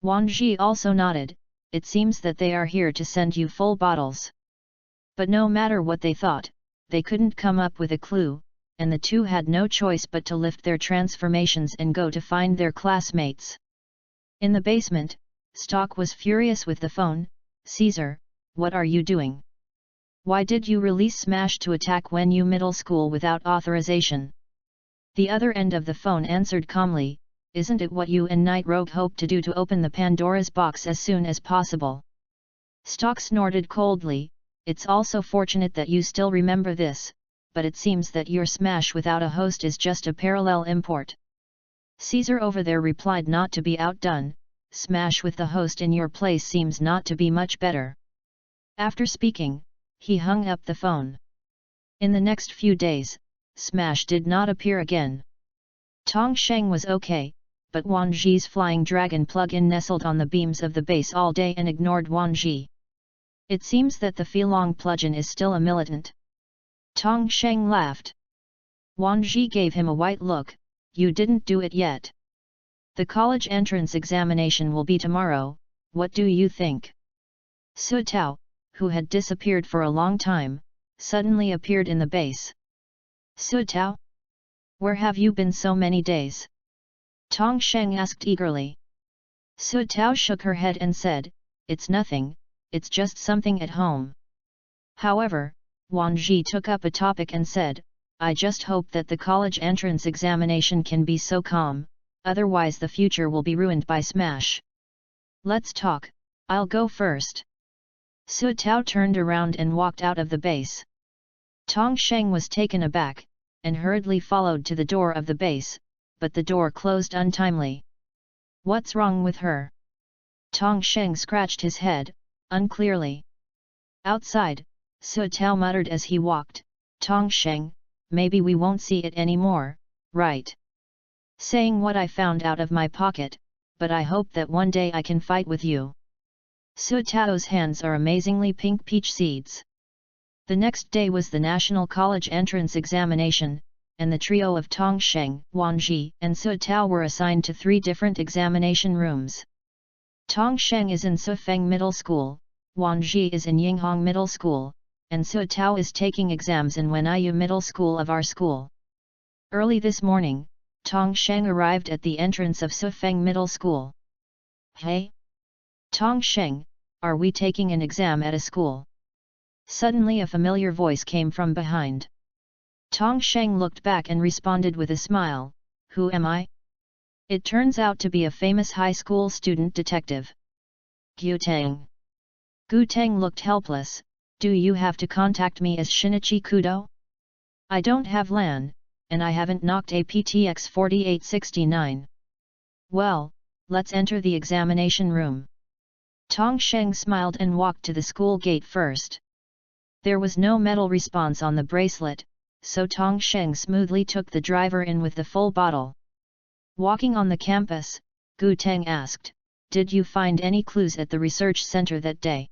A: Wang Ji also nodded, it seems that they are here to send you full bottles. But no matter what they thought, they couldn't come up with a clue, and the two had no choice but to lift their transformations and go to find their classmates. In the basement, Stock was furious with the phone. Caesar, what are you doing? Why did you release Smash to attack when you middle school without authorization? The other end of the phone answered calmly, isn't it what you and Night Rogue hope to do to open the Pandora's box as soon as possible? Stock snorted coldly, it's also fortunate that you still remember this, but it seems that your Smash without a host is just a parallel import. Caesar over there replied, not to be outdone, Smash with the host in your place seems not to be much better. After speaking, he hung up the phone. In the next few days, Smash did not appear again. Tong Sheng was okay, but Wang Ji's flying dragon plug-in nestled on the beams of the base all day and ignored Wang Ji. It seems that the Feelong plugin is still a militant. Tong Sheng laughed. Wang Ji gave him a white look, you didn't do it yet. The college entrance examination will be tomorrow, what do you think? Su Tao, who had disappeared for a long time, suddenly appeared in the base. Su Tao? Where have you been so many days? Tong Sheng asked eagerly. Su Tao shook her head and said, it's nothing, it's just something at home. However, Wang Ji took up a topic and said, I just hope that the college entrance examination can be so calm, otherwise the future will be ruined by smash. Let's talk, I'll go first. Su Tao turned around and walked out of the base. Tong Sheng was taken aback, and hurriedly followed to the door of the base, but the door closed untimely. What's wrong with her? Tong Sheng scratched his head, unclearly. Outside, Su Tao muttered as he walked, Tong Sheng, maybe we won't see it anymore, right? Saying what I found out of my pocket, but I hope that one day I can fight with you. Su Tao's hands are amazingly pink peach seeds. The next day was the National College Entrance Examination, and the trio of Tong Sheng, Wang Ji, and Su Tao were assigned to 3 different examination rooms. Tong Sheng is in Sufeng Middle School, Wang Ji is in Yinghong Middle School, and Su Tao is taking exams in Wenyu Middle School of our school. Early this morning, Tong Sheng arrived at the entrance of Sufeng Middle School. Hey? Tong Sheng, are we taking an exam at a school? Suddenly a familiar voice came from behind. Tong Sheng looked back and responded with a smile, Who am I? It turns out to be a famous high school student detective. Gu Teng. Gu Teng looked helpless, Do you have to contact me as Shinichi Kudo? I don't have LAN, and I haven't knocked aptX 4869. Well, let's enter the examination room. Tong Sheng smiled and walked to the school gate first. There was no metal response on the bracelet, so Tong Sheng smoothly took the driver in with the full bottle. Walking on the campus, Gu Teng asked, Did you find any clues at the research center that day?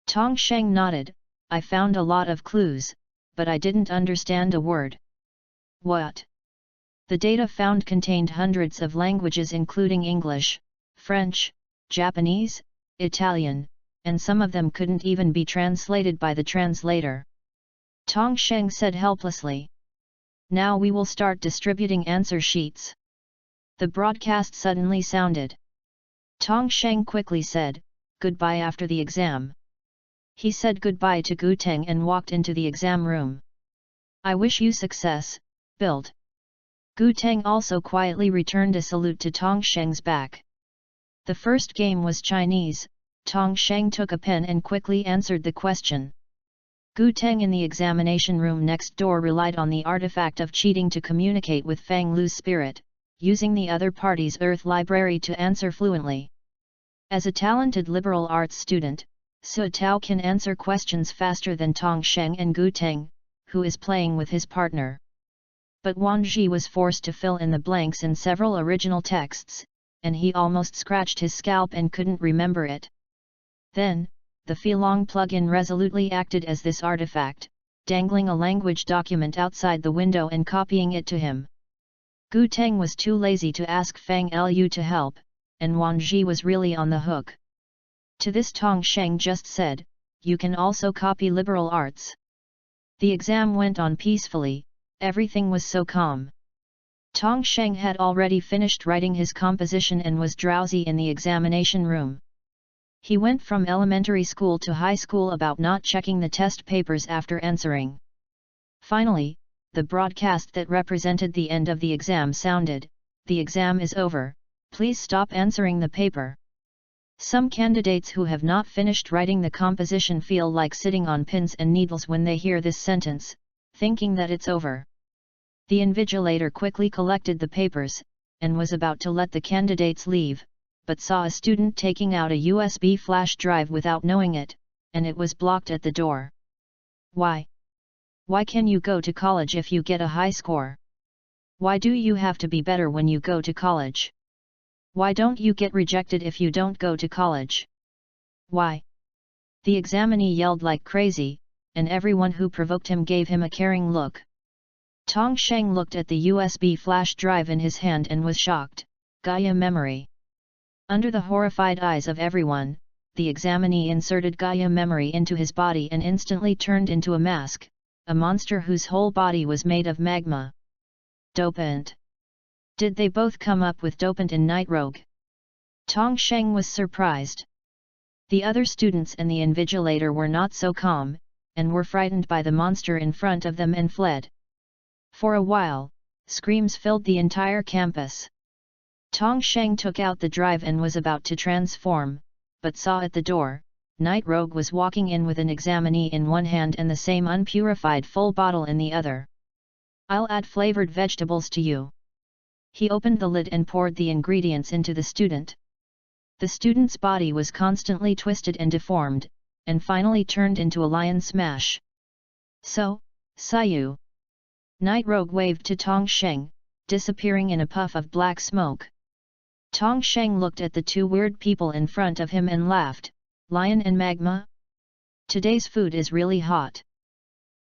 A: Tong Sheng nodded, I found a lot of clues, but I didn't understand a word. What? The data found contained hundreds of languages including English, French, Japanese, Italian, and some of them couldn't even be translated by the translator. Tong Sheng said helplessly. Now we will start distributing answer sheets. The broadcast suddenly sounded. Tong Sheng quickly said, Goodbye after the exam. He said goodbye to Gu Teng and walked into the exam room. I wish you success, build. Gu Teng also quietly returned a salute to Tong Sheng's back. The first game was Chinese. Tong Sheng took a pen and quickly answered the question. Gu Teng in the examination room next door relied on the artifact of cheating to communicate with Fang Lu's spirit, using the other party's Earth library to answer fluently. As a talented liberal arts student, Su Tao can answer questions faster than Tong Sheng and Gu Teng, who is playing with his partner. But Wang Ji was forced to fill in the blanks in several original texts, and he almost scratched his scalp and couldn't remember it. Then, the Feelong plugin resolutely acted as this artifact, dangling a language document outside the window and copying it to him. Gu Teng was too lazy to ask Fang Lu to help, and Wang Ji was really on the hook. To this Tong Sheng just said, You can also copy liberal arts. The exam went on peacefully, everything was so calm. Tong Sheng had already finished writing his composition and was drowsy in the examination room. He went from elementary school to high school about not checking the test papers after answering. Finally, the broadcast that represented the end of the exam sounded, The exam is over, please stop answering the paper. Some candidates who have not finished writing the composition feel like sitting on pins and needles when they hear this sentence, thinking that it's over. The invigilator quickly collected the papers, and was about to let the candidates leave, but saw a student taking out a USB flash drive without knowing it, and it was blocked at the door. Why? Why can you go to college if you get a high score? Why do you have to be better when you go to college? Why don't you get rejected if you don't go to college? Why? The examinee yelled like crazy, and everyone who provoked him gave him a caring look. Tong Sheng looked at the USB flash drive in his hand and was shocked. Gaia memory. Under the horrified eyes of everyone, the examinee inserted Gaia memory into his body and instantly turned into a mask, a monster whose whole body was made of magma. Dopant. Did they both come up with dopant in Night Rogue? Tong Sheng was surprised. The other students and the invigilator were not so calm, and were frightened by the monster in front of them and fled. For a while, screams filled the entire campus. Tong Sheng took out the drive and was about to transform, but saw at the door, Night Rogue was walking in with an examinee in one hand and the same unpurified full bottle in the other. "I'll add flavored vegetables to you." He opened the lid and poured the ingredients into the student. The student's body was constantly twisted and deformed, and finally turned into a lion smash. "So, Sayu." Night Rogue waved to Tong Sheng, disappearing in a puff of black smoke. Tong Sheng looked at the two weird people in front of him and laughed. "Lion and magma? Today's food is really hot."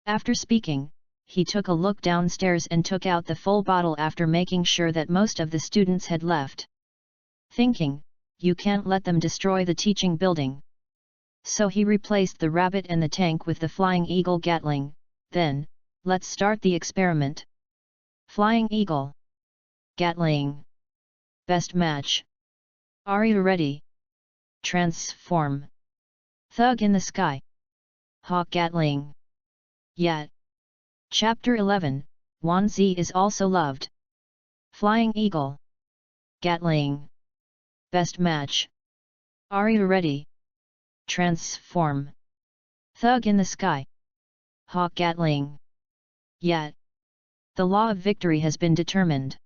A: After speaking, he took a look downstairs and took out the full bottle after making sure that most of the students had left. Thinking, "You can't let them destroy the teaching building." So he replaced the rabbit and the tank with the Flying Eagle Gatling. Then, "Let's start the experiment." Flying Eagle. Gatling. Best match. Are you ready? Transform. Thug in the sky. Hawk Gatling. Yet. Chapter 11, Wan Zi is also loved. Flying Eagle. Gatling. Best match. Are you ready? Transform. Thug in the sky. Hawk Gatling. Yet. The law of victory has been determined.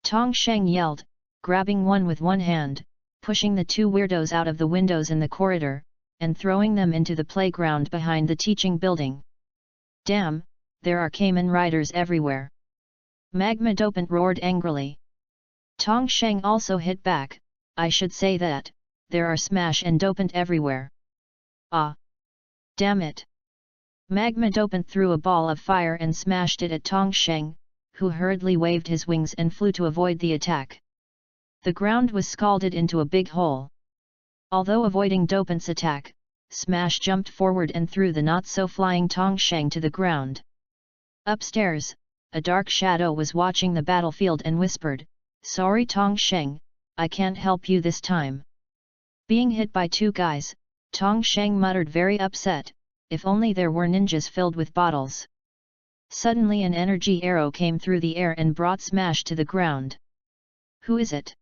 A: Tong Sheng yelled, grabbing one with one hand, pushing the two weirdos out of the windows in the corridor, and throwing them into the playground behind the teaching building. "Damn, there are Kamen Riders everywhere!" Magma Dopant roared angrily. Tong Sheng also hit back, "I should say that, there are Smash and Dopant everywhere." "Ah! Damn it!" Magma Dopant threw a ball of fire and smashed it at Tong Sheng, who hurriedly waved his wings and flew to avoid the attack. The ground was scalded into a big hole. Although avoiding Dopant's attack, Smash jumped forward and threw the not-so-flying Tong Sheng to the ground. Upstairs, a dark shadow was watching the battlefield and whispered, "Sorry Tong Sheng, I can't help you this time." Being hit by two guys, Tong Sheng muttered very upset, "If only there were ninjas filled with bottles." Suddenly an energy arrow came through the air and brought Smash to the ground. "Who is it?"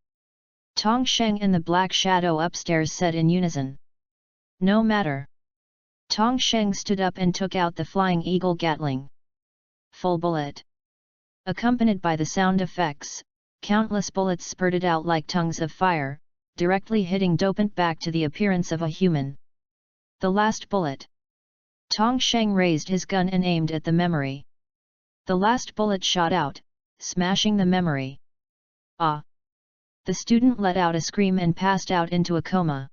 A: Tong Sheng and the black shadow upstairs said in unison. "No matter." Tong Sheng stood up and took out the Flying Eagle Gatling. Full bullet. Accompanied by the sound effects, countless bullets spurted out like tongues of fire, directly hitting Dopant back to the appearance of a human. The last bullet. Tong Sheng raised his gun and aimed at the memory. The last bullet shot out, smashing the memory. "Ah!" The student let out a scream and passed out into a coma.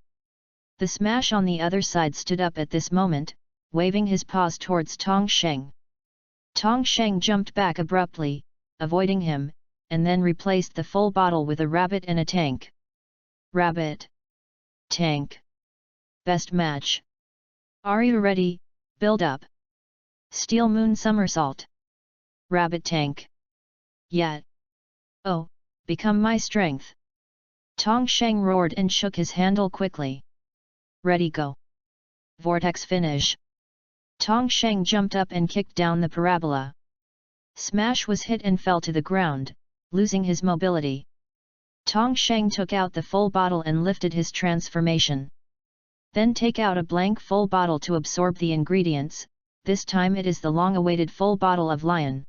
A: The Smash on the other side stood up at this moment, waving his paws towards Tong Sheng. Tong Sheng jumped back abruptly, avoiding him, and then replaced the full bottle with a rabbit and a tank. Rabbit. Tank. Best match. Are you ready? Build up. Steel Moon Somersault. Rabbit Tank. Yet. Oh, become my strength. Tong Sheng roared and shook his handle quickly. Ready go. Vortex finish. Tong Sheng jumped up and kicked down the parabola. Smash was hit and fell to the ground, losing his mobility. Tong Sheng took out the full bottle and lifted his transformation. Then take out a blank full bottle to absorb the ingredients, this time it is the long-awaited full bottle of lion.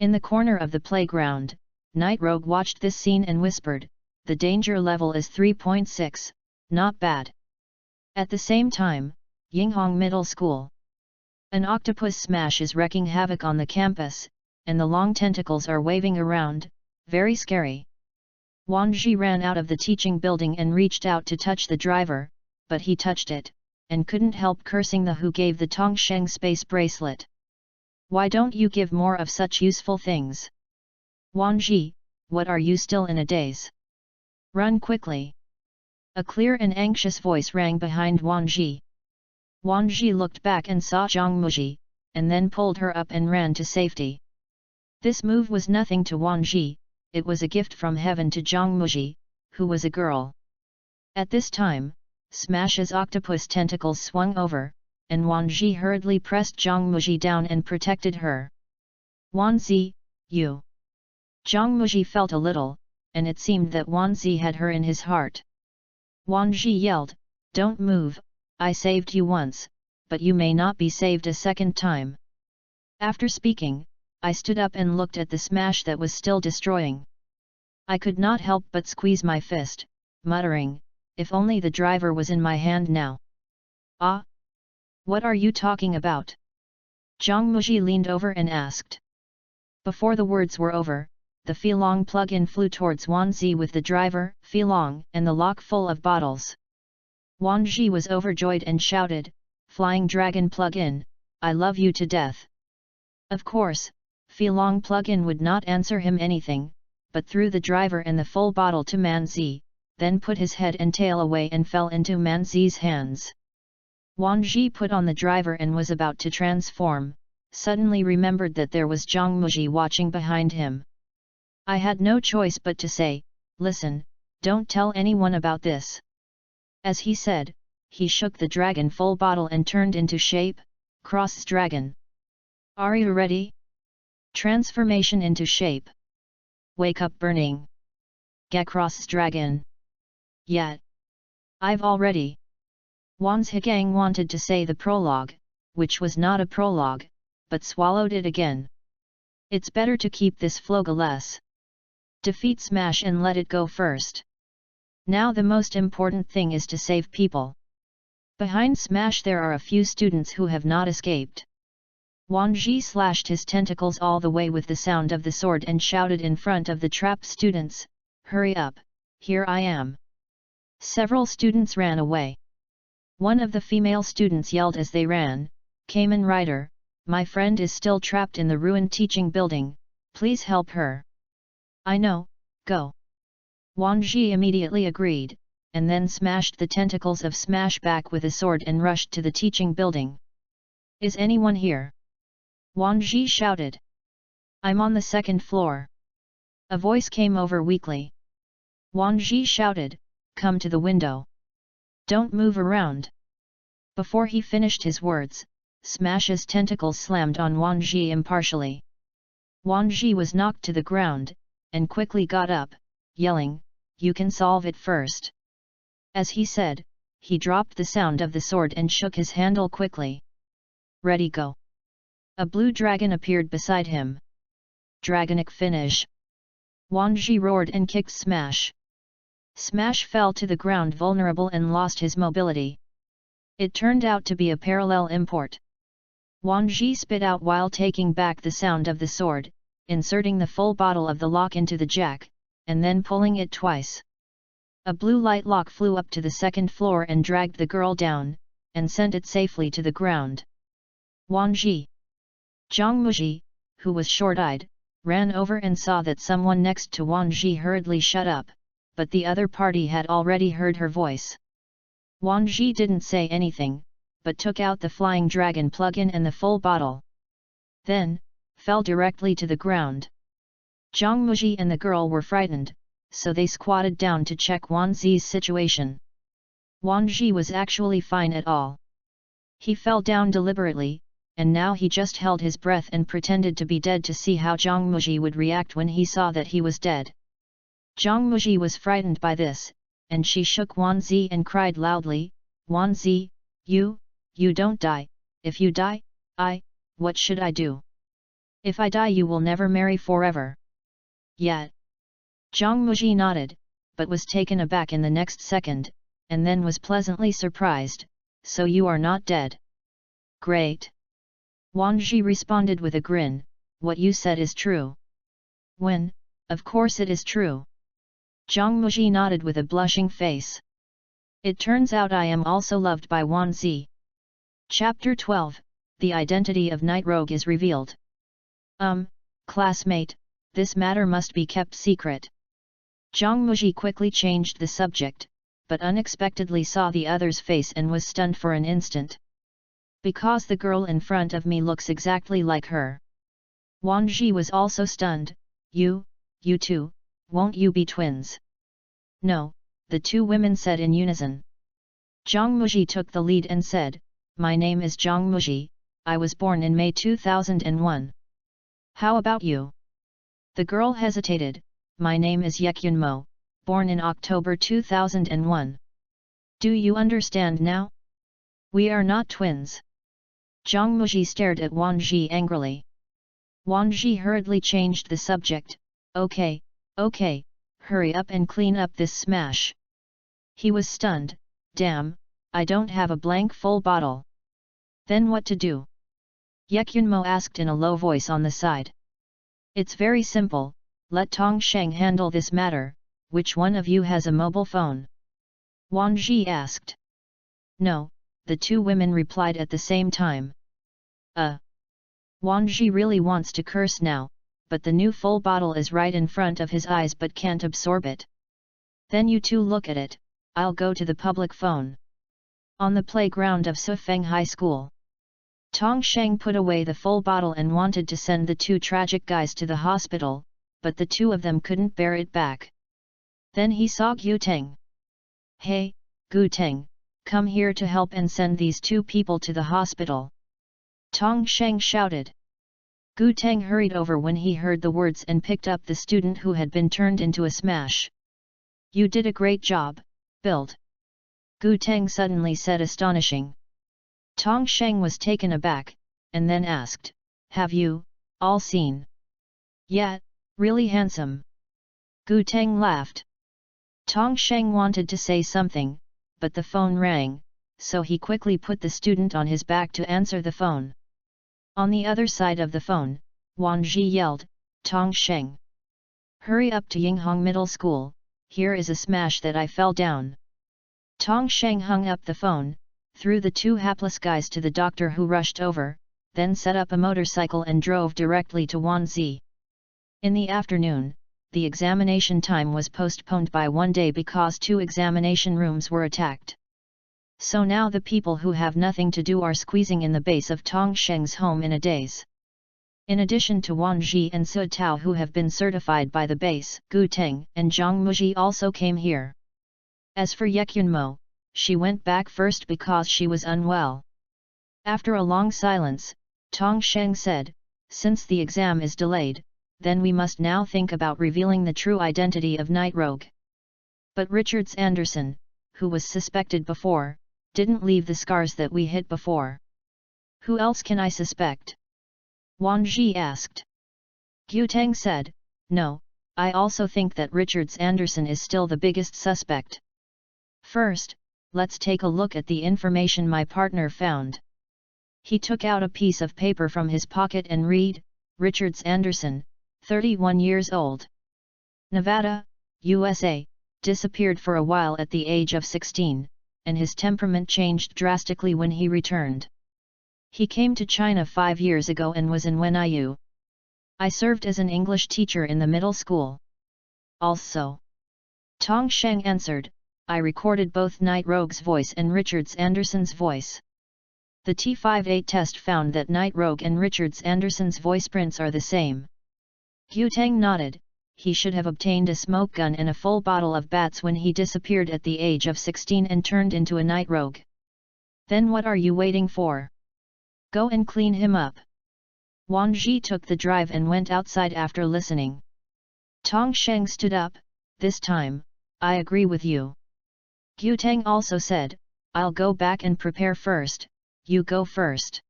A: In the corner of the playground, Night Rogue watched this scene and whispered, "The danger level is 3.6, not bad." At the same time, Yinghong Middle School. An octopus smash is wreaking havoc on the campus, and the long tentacles are waving around, very scary. Wan Ji ran out of the teaching building and reached out to touch the driver, but he touched it, and couldn't help cursing the who gave the Tong Sheng space bracelet. "Why don't you give more of such useful things? Wan Ji, what are you still in a daze? Run quickly!" A clear and anxious voice rang behind Wan Ji. Wan Ji looked back and saw Zhang Muji, and then pulled her up and ran to safety. This move was nothing to Wan Ji, it was a gift from heaven to Zhang Muji, who was a girl. At this time, Smash's octopus tentacles swung over, and Wang Ji hurriedly pressed Zhang Muji down and protected her. Wan Zi, you! Zhang Muji felt a little, and it seemed that Wan Zi had her in his heart. Wan Ji yelled, "Don't move, I saved you once, but you may not be saved a second time." After speaking, I stood up and looked at the smash that was still destroying. I could not help but squeeze my fist, muttering, "If only the driver was in my hand now." "Ah? What are you talking about?" Zhang Muji leaned over and asked. Before the words were over, the Filong plug-in flew towards Wan Zi with the driver, Filong, and the lock full of bottles. Wan Zi was overjoyed and shouted, "Flying Dragon plug-in, I love you to death." Of course, Filong plug-in would not answer him anything, but threw the driver and the full bottle to Man Zi, then put his head and tail away and fell into Man Zi's hands. Wan Ji put on the driver and was about to transform, suddenly remembered that there was Zhang Muji watching behind him. I had no choice but to say, "Listen, don't tell anyone about this." As he said, he shook the dragon full bottle and turned into shape, Cross Dragon. "Are you ready?" Transformation into shape. Wake up burning. Get Cross Dragon. Yet. I've already. Wan Zhigang wanted to say the prologue, which was not a prologue, but swallowed it again. It's better to keep this flowless. Defeat Smash and let it go first. Now the most important thing is to save people. Behind Smash there are a few students who have not escaped. Wan Ji slashed his tentacles all the way with the sound of the sword and shouted in front of the trapped students, "Hurry up, here I am." Several students ran away. One of the female students yelled as they ran, "Kamen Rider, my friend is still trapped in the ruined teaching building, please help her." "I know, go." Wan Ji immediately agreed, and then smashed the tentacles of Smash back with a sword and rushed to the teaching building. "Is anyone here?" Wan Ji shouted. "I'm on the second floor." A voice came over weakly. Wan Ji shouted, "Come to the window. Don't move around." Before he finished his words, Smash's tentacles slammed on Wan Ji impartially. Wan Ji was knocked to the ground, and quickly got up, yelling, "You can solve it first." As he said, he dropped the sound of the sword and shook his handle quickly. "Ready, go." A blue dragon appeared beside him. "Dragonic finish!" Wan Ji roared and kicked Smash. Smash fell to the ground vulnerable and lost his mobility. It turned out to be a parallel import. Wan Ji spit out while taking back the sound of the sword, inserting the full bottle of the lock into the jack, and then pulling it twice. A blue light lock flew up to the second floor and dragged the girl down, and sent it safely to the ground. Wan Ji. Zhang Muji, who was short-eyed, ran over and saw that someone next to Wan Ji hurriedly shut up, but the other party had already heard her voice. Wan Ji didn't say anything, but took out the flying dragon plug-in and the full bottle. Then, fell directly to the ground. Zhang Muji and the girl were frightened, so they squatted down to check Wan Zi's situation. Wan Ji was actually fine at all. He fell down deliberately, and now he just held his breath and pretended to be dead to see how Zhang Muji would react when he saw that he was dead. Zhang Muji was frightened by this, and she shook Wan Zi and cried loudly, "Wan Zi, you don't die. If you die, what should I do? If I die you will never marry forever." Yet. Zhang Muji nodded, but was taken aback in the next second, and then was pleasantly surprised, "So you are not dead? Great." Wan Ji responded with a grin, "What you said is true." "When, of course it is true." Zhang Muji nodded with a blushing face. "It turns out I am also loved by Wan Zi." Chapter 12, The Identity of Night Rogue is revealed. Classmate, this matter must be kept secret." Zhang Muji quickly changed the subject, but unexpectedly saw the other's face and was stunned for an instant. "Because the girl in front of me looks exactly like her." Wan Ji was also stunned. You two, won't you be twins?" "No," the two women said in unison. Zhang Muji took the lead and said, my name is Zhang Muji, I was born in May 2001. How about you? The girl hesitated, my name is Yekyun Mo, born in October 2001. Do you understand now? We are not twins. Zhang Muji stared at Wang Ji angrily. Wang Ji hurriedly changed the subject, okay, hurry up and clean up this smash. He was stunned, damn, I don't have a blank full bottle. Then what to do? Yekyun Mo asked in a low voice on the side. It's very simple, let Tong Sheng handle this matter, which one of you has a mobile phone? Wang Ji asked. No, the two women replied at the same time. Wang Ji really wants to curse now, but the new full bottle is right in front of his eyes but can't absorb it. Then you two look at it, I'll go to the public phone. On the playground of Sufeng High School. Tong Sheng put away the full bottle and wanted to send the two tragic guys to the hospital, but the two of them couldn't bear it back. Then he saw Gu Teng. Hey, Gu Teng, come here to help and send these two people to the hospital. Tong Sheng shouted. Gu Teng hurried over when he heard the words and picked up the student who had been turned into a smash. You did a great job, Build. Gu Teng suddenly said astonishing. Tong Sheng was taken aback, and then asked, have you, all seen? Yeah, really handsome. Gu Teng laughed. Tong Sheng wanted to say something, but the phone rang, so he quickly put the student on his back to answer the phone. On the other side of the phone, Wang Ji yelled, Tong Sheng. Hurry up to Yinghong Middle School, here is a smash that I fell down. Tong Sheng hung up the phone, threw the two hapless guys to the doctor who rushed over, then set up a motorcycle and drove directly to Wanzi. In the afternoon, the examination time was postponed by 1 day because 2 examination rooms were attacked. So now the people who have nothing to do are squeezing in the base of Tong Sheng's home in a daze. In addition to Wang Ji and Su Tao who have been certified by the base, Gu Teng and Zhang Muji also came here. As for Yekyun Mo, she went back first because she was unwell. After a long silence, Tong Sheng said, since the exam is delayed, then we must now think about revealing the true identity of Night Rogue. But Richards Anderson, who was suspected before, didn't leave the scars that we hit before. Who else can I suspect? Wang Ji asked. Gu Teng said, no, I also think that Richards Anderson is still the biggest suspect. First, let's take a look at the information my partner found. He took out a piece of paper from his pocket and read, Richards Anderson, 31 years old. Nevada, USA, disappeared for a while at the age of 16, and his temperament changed drastically when he returned. He came to China 5 years ago and was in Wenyu. I served as an English teacher in the middle school. Also, Tong Sheng answered, I recorded both Night Rogue's voice and Richards Anderson's voice. The T58 test found that Night Rogue and Richards Anderson's voice prints are the same. Gu Teng nodded, he should have obtained a smoke gun and a full bottle of bats when he disappeared at the age of 16 and turned into a Night Rogue. Then what are you waiting for? Go and clean him up. Wang Ji took the drive and went outside after listening. Tong Sheng stood up, this time, I agree with you. Gu Teng also said, I'll go back and prepare first, you go first.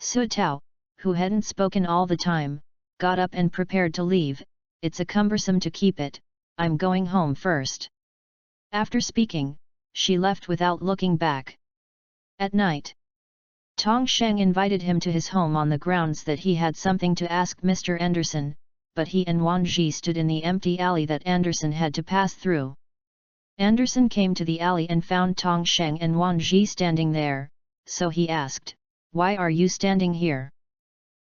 A: Su Tao, who hadn't spoken all the time, got up and prepared to leave, it's a cumbersome to keep it, I'm going home first. After speaking, she left without looking back. At night, Tong Sheng invited him to his home on the grounds that he had something to ask Mr. Anderson, but he and Wang Ji stood in the empty alley that Anderson had to pass through. Anderson came to the alley and found Tong Sheng and Wang Ji standing there, so he asked, why are you standing here?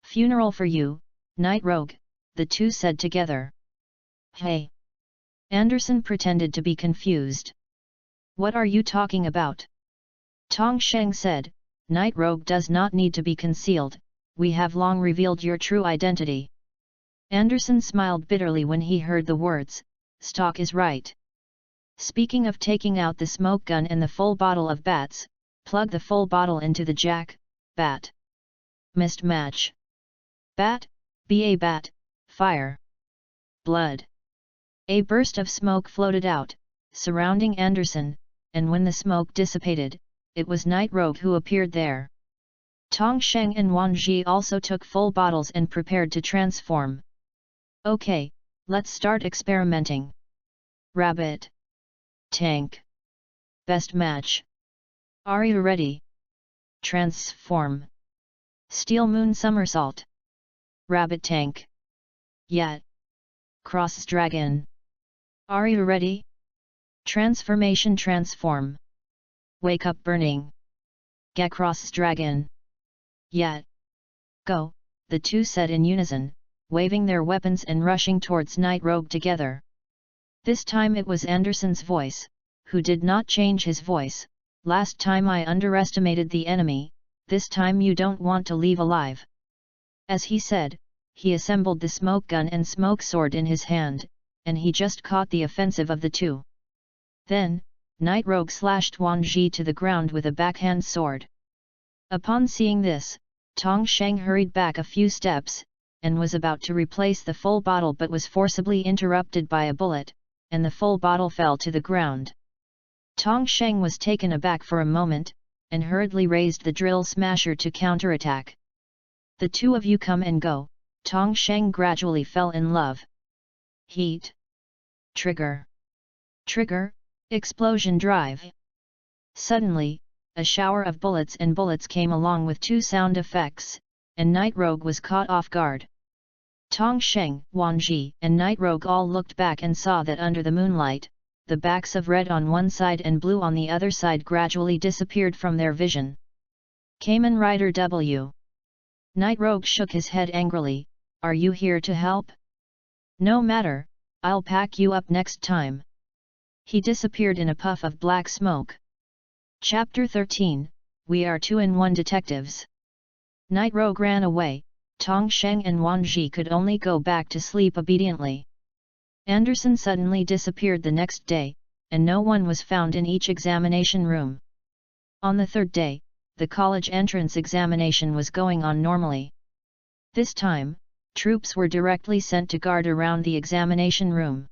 A: Funeral for you, Night Rogue, the two said together. Hey! Anderson pretended to be confused. What are you talking about? Tong Sheng said, Night Rogue does not need to be concealed, we have long revealed your true identity. Anderson smiled bitterly when he heard the words, Stock is right. Speaking of taking out the smoke gun and the full bottle of bats, Plug the full bottle into the jack, bat. Missed match. Bat, ba bat, fire. Blood. A burst of smoke floated out, surrounding Anderson, and when the smoke dissipated, it was Night Rogue who appeared there. Tong Sheng and Wan Ji also took full bottles and prepared to transform. Okay, let's start experimenting. Rabbit. Tank. Best match. Are you ready? Transform. Steel Moon Somersault. Rabbit Tank. Yet. Cross Dragon. Are you ready? Transformation Transform. Wake Up Burning. Get Cross Dragon. Yet. Go, the two said in unison, waving their weapons and rushing towards Night Rogue together. This time it was Anderson's voice, who did not change his voice. Last time I underestimated the enemy, this time you don't want to leave alive. As he said, he assembled the smoke gun and smoke sword in his hand, and he just caught the offensive of the two. Then, Night Rogue slashed Wan Ji to the ground with a backhand sword. Upon seeing this, Tong Sheng hurried back a few steps, and was about to replace the full bottle but was forcibly interrupted by a bullet, and the full bottle fell to the ground. Tong Sheng was taken aback for a moment, and hurriedly raised the drill smasher to counterattack. The two of you come and go, Tong Sheng gradually fell in love. Heat. Trigger. Trigger, explosion drive. Suddenly, a shower of bullets came along with two sound effects, and Night Rogue was caught off guard. Tong Sheng, Wan Ji, and Night Rogue all looked back and saw that under the moonlight, the backs of red on one side and blue on the other side gradually disappeared from their vision. Kamen Rider W. Night Rogue shook his head angrily. Are you here to help? No matter, I'll pack you up next time. He disappeared in a puff of black smoke. Chapter 13, We Are 2-in-1 Detectives. Night Rogue ran away. Tong Sheng and Wan Ji could only go back to sleep obediently. Anderson suddenly disappeared the next day, and no one was found in each examination room. On the third day, the college entrance examination was going on normally. This time, troops were directly sent to guard around the examination room.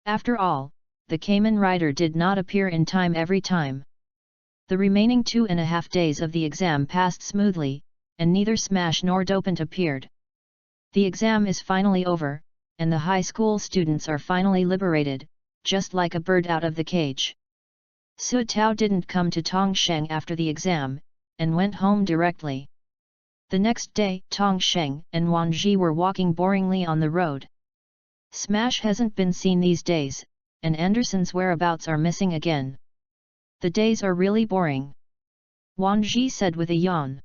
A: After all, the Kamen Rider did not appear in time every time. The remaining 2.5 days of the exam passed smoothly, and neither Smash nor Dopant appeared. The exam is finally over, and the high school students are finally liberated, just like a bird out of the cage. Su Tao didn't come to Tong Sheng after the exam, and went home directly. The next day, Tong Sheng and Wan Ji were walking boringly on the road. Smash hasn't been seen these days, and Anderson's whereabouts are missing again. The days are really boring. Wan Ji said with a yawn.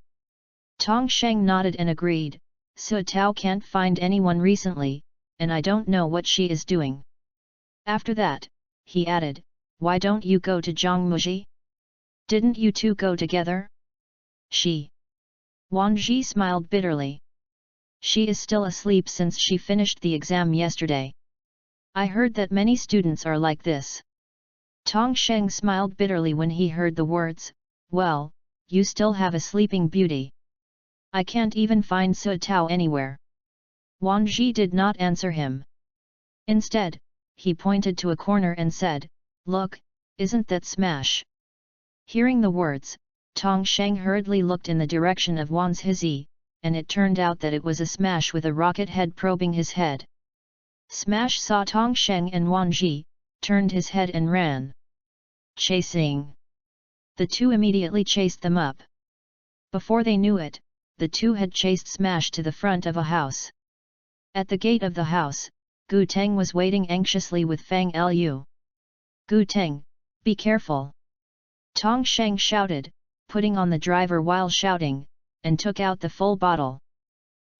A: Tong Sheng nodded and agreed. Su Tao can't find anyone recently, and I don't know what she is doing. After that, he added, why don't you go to Zhongmuji? Didn't you two go together? She. Wan Ji smiled bitterly. She is still asleep since she finished the exam yesterday. I heard that many students are like this. Tong Sheng smiled bitterly when he heard the words, well, you still have a sleeping beauty. I can't even find Su Tao anywhere. Wan Ji did not answer him. Instead, he pointed to a corner and said, look, isn't that Smash? Hearing the words, Tong Sheng hurriedly looked in the direction of Wan's Heisei, and it turned out that it was a Smash with a rocket head probing his head. Smash saw Tong Sheng and Wan Ji, turned his head and ran. Chasing. The two immediately chased them up. Before they knew it, the two had chased Smash to the front of a house. At the gate of the house, Gu Teng was waiting anxiously with Fang Lu. Gu Teng, be careful! Tong Sheng shouted, putting on the driver while shouting, and took out the full bottle.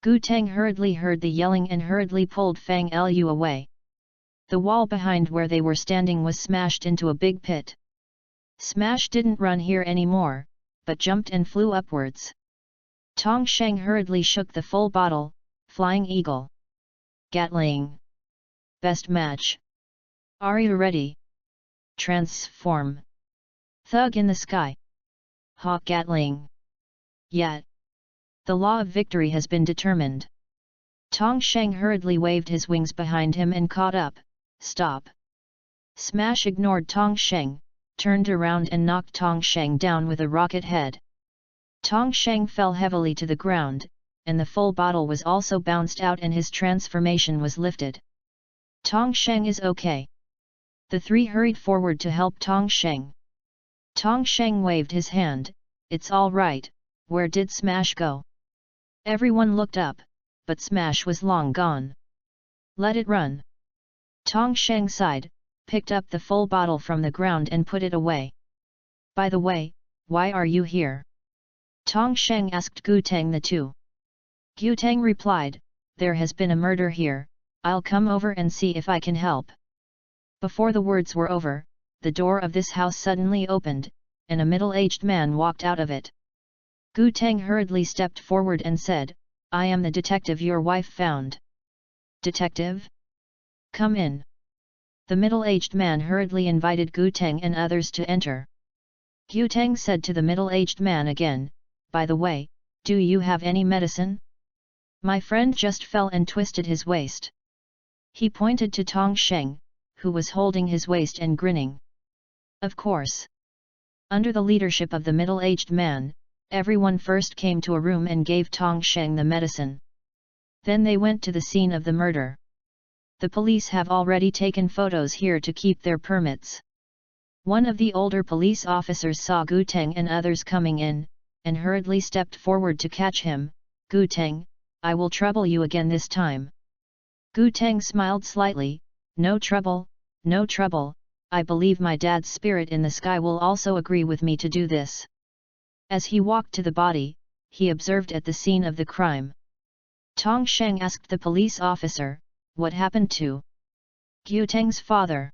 A: Gu Teng hurriedly heard the yelling and hurriedly pulled Fang Lu away. The wall behind where they were standing was smashed into a big pit. Smash didn't run here anymore, but jumped and flew upwards. Tong Sheng hurriedly shook the full bottle. Flying Eagle. Gatling. Best match. Are you ready? Transform. Thug in the sky. Hawk Gatling. Yet, the law of victory has been determined. Tong Sheng hurriedly waved his wings behind him and caught up. Stop! Smash ignored Tong Sheng, turned around and knocked Tong Sheng down with a rocket head. Tong Sheng fell heavily to the ground, and the full bottle was also bounced out and his transformation was lifted. Tong Sheng is okay. The three hurried forward to help Tong Sheng. Tong Sheng waved his hand. It's all right. Where did Smash go? Everyone looked up, but Smash was long gone. Let it run. Tong Sheng sighed, picked up the full bottle from the ground and put it away. By the way, why are you here? Tong Sheng asked Gu Teng the two. Gu Teng replied, there has been a murder here, I'll come over and see if I can help. Before the words were over, the door of this house suddenly opened, and a middle-aged man walked out of it. Gu Teng hurriedly stepped forward and said, I am the detective your wife found. Detective? Come in. The middle-aged man hurriedly invited Gu Teng and others to enter. Gu Teng said to the middle-aged man again, by the way, do you have any medicine? My friend just fell and twisted his waist. He pointed to Tong Sheng, who was holding his waist and grinning. Of course. Under the leadership of the middle-aged man, everyone first came to a room and gave Tong Sheng the medicine. Then they went to the scene of the murder. The police have already taken photos here to keep their permits. One of the older police officers saw Gu Teng and others coming in, and hurriedly stepped forward to catch him. Gu Teng, I will trouble you again this time. Gu Teng smiled slightly, no trouble, no trouble, I believe my dad's spirit in the sky will also agree with me to do this. As he walked to the body, he observed at the scene of the crime. Tong Sheng asked the police officer, what happened to Gu Teng's father?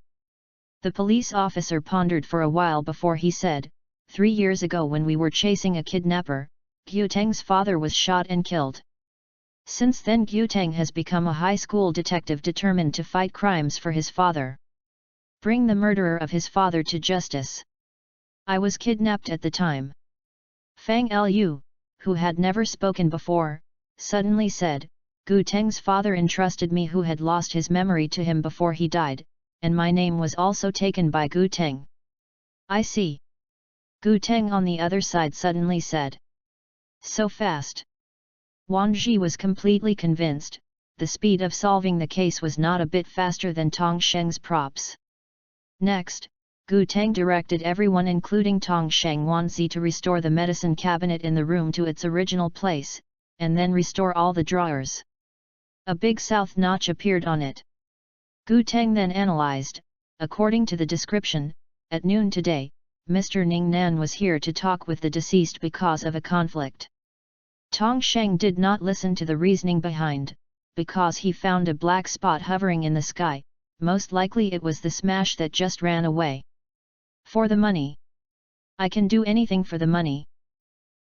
A: The police officer pondered for a while before he said, 3 years ago when we were chasing a kidnapper, Gu Teng's father was shot and killed. Since then Gu Teng has become a high school detective determined to fight crimes for his father. Bring the murderer of his father to justice. I was kidnapped at the time. Fang Lu, who had never spoken before, suddenly said, Gu Teng's father entrusted me who had lost his memory to him before he died, and my name was also taken by Gu Teng. I see. Gu Teng on the other side suddenly said. So fast. Wang Ji was completely convinced, the speed of solving the case was not a bit faster than Tong Sheng's props. Next, Gu Teng directed everyone including Tong Sheng Wanzi to restore the medicine cabinet in the room to its original place, and then restore all the drawers. A big south notch appeared on it. Gu Teng then analyzed, according to the description, at noon today, Mr. Ning Nan was here to talk with the deceased because of a conflict. Tong Sheng did not listen to the reasoning behind, because he found a black spot hovering in the sky, most likely it was the Smash that just ran away. For the money. I can do anything for the money.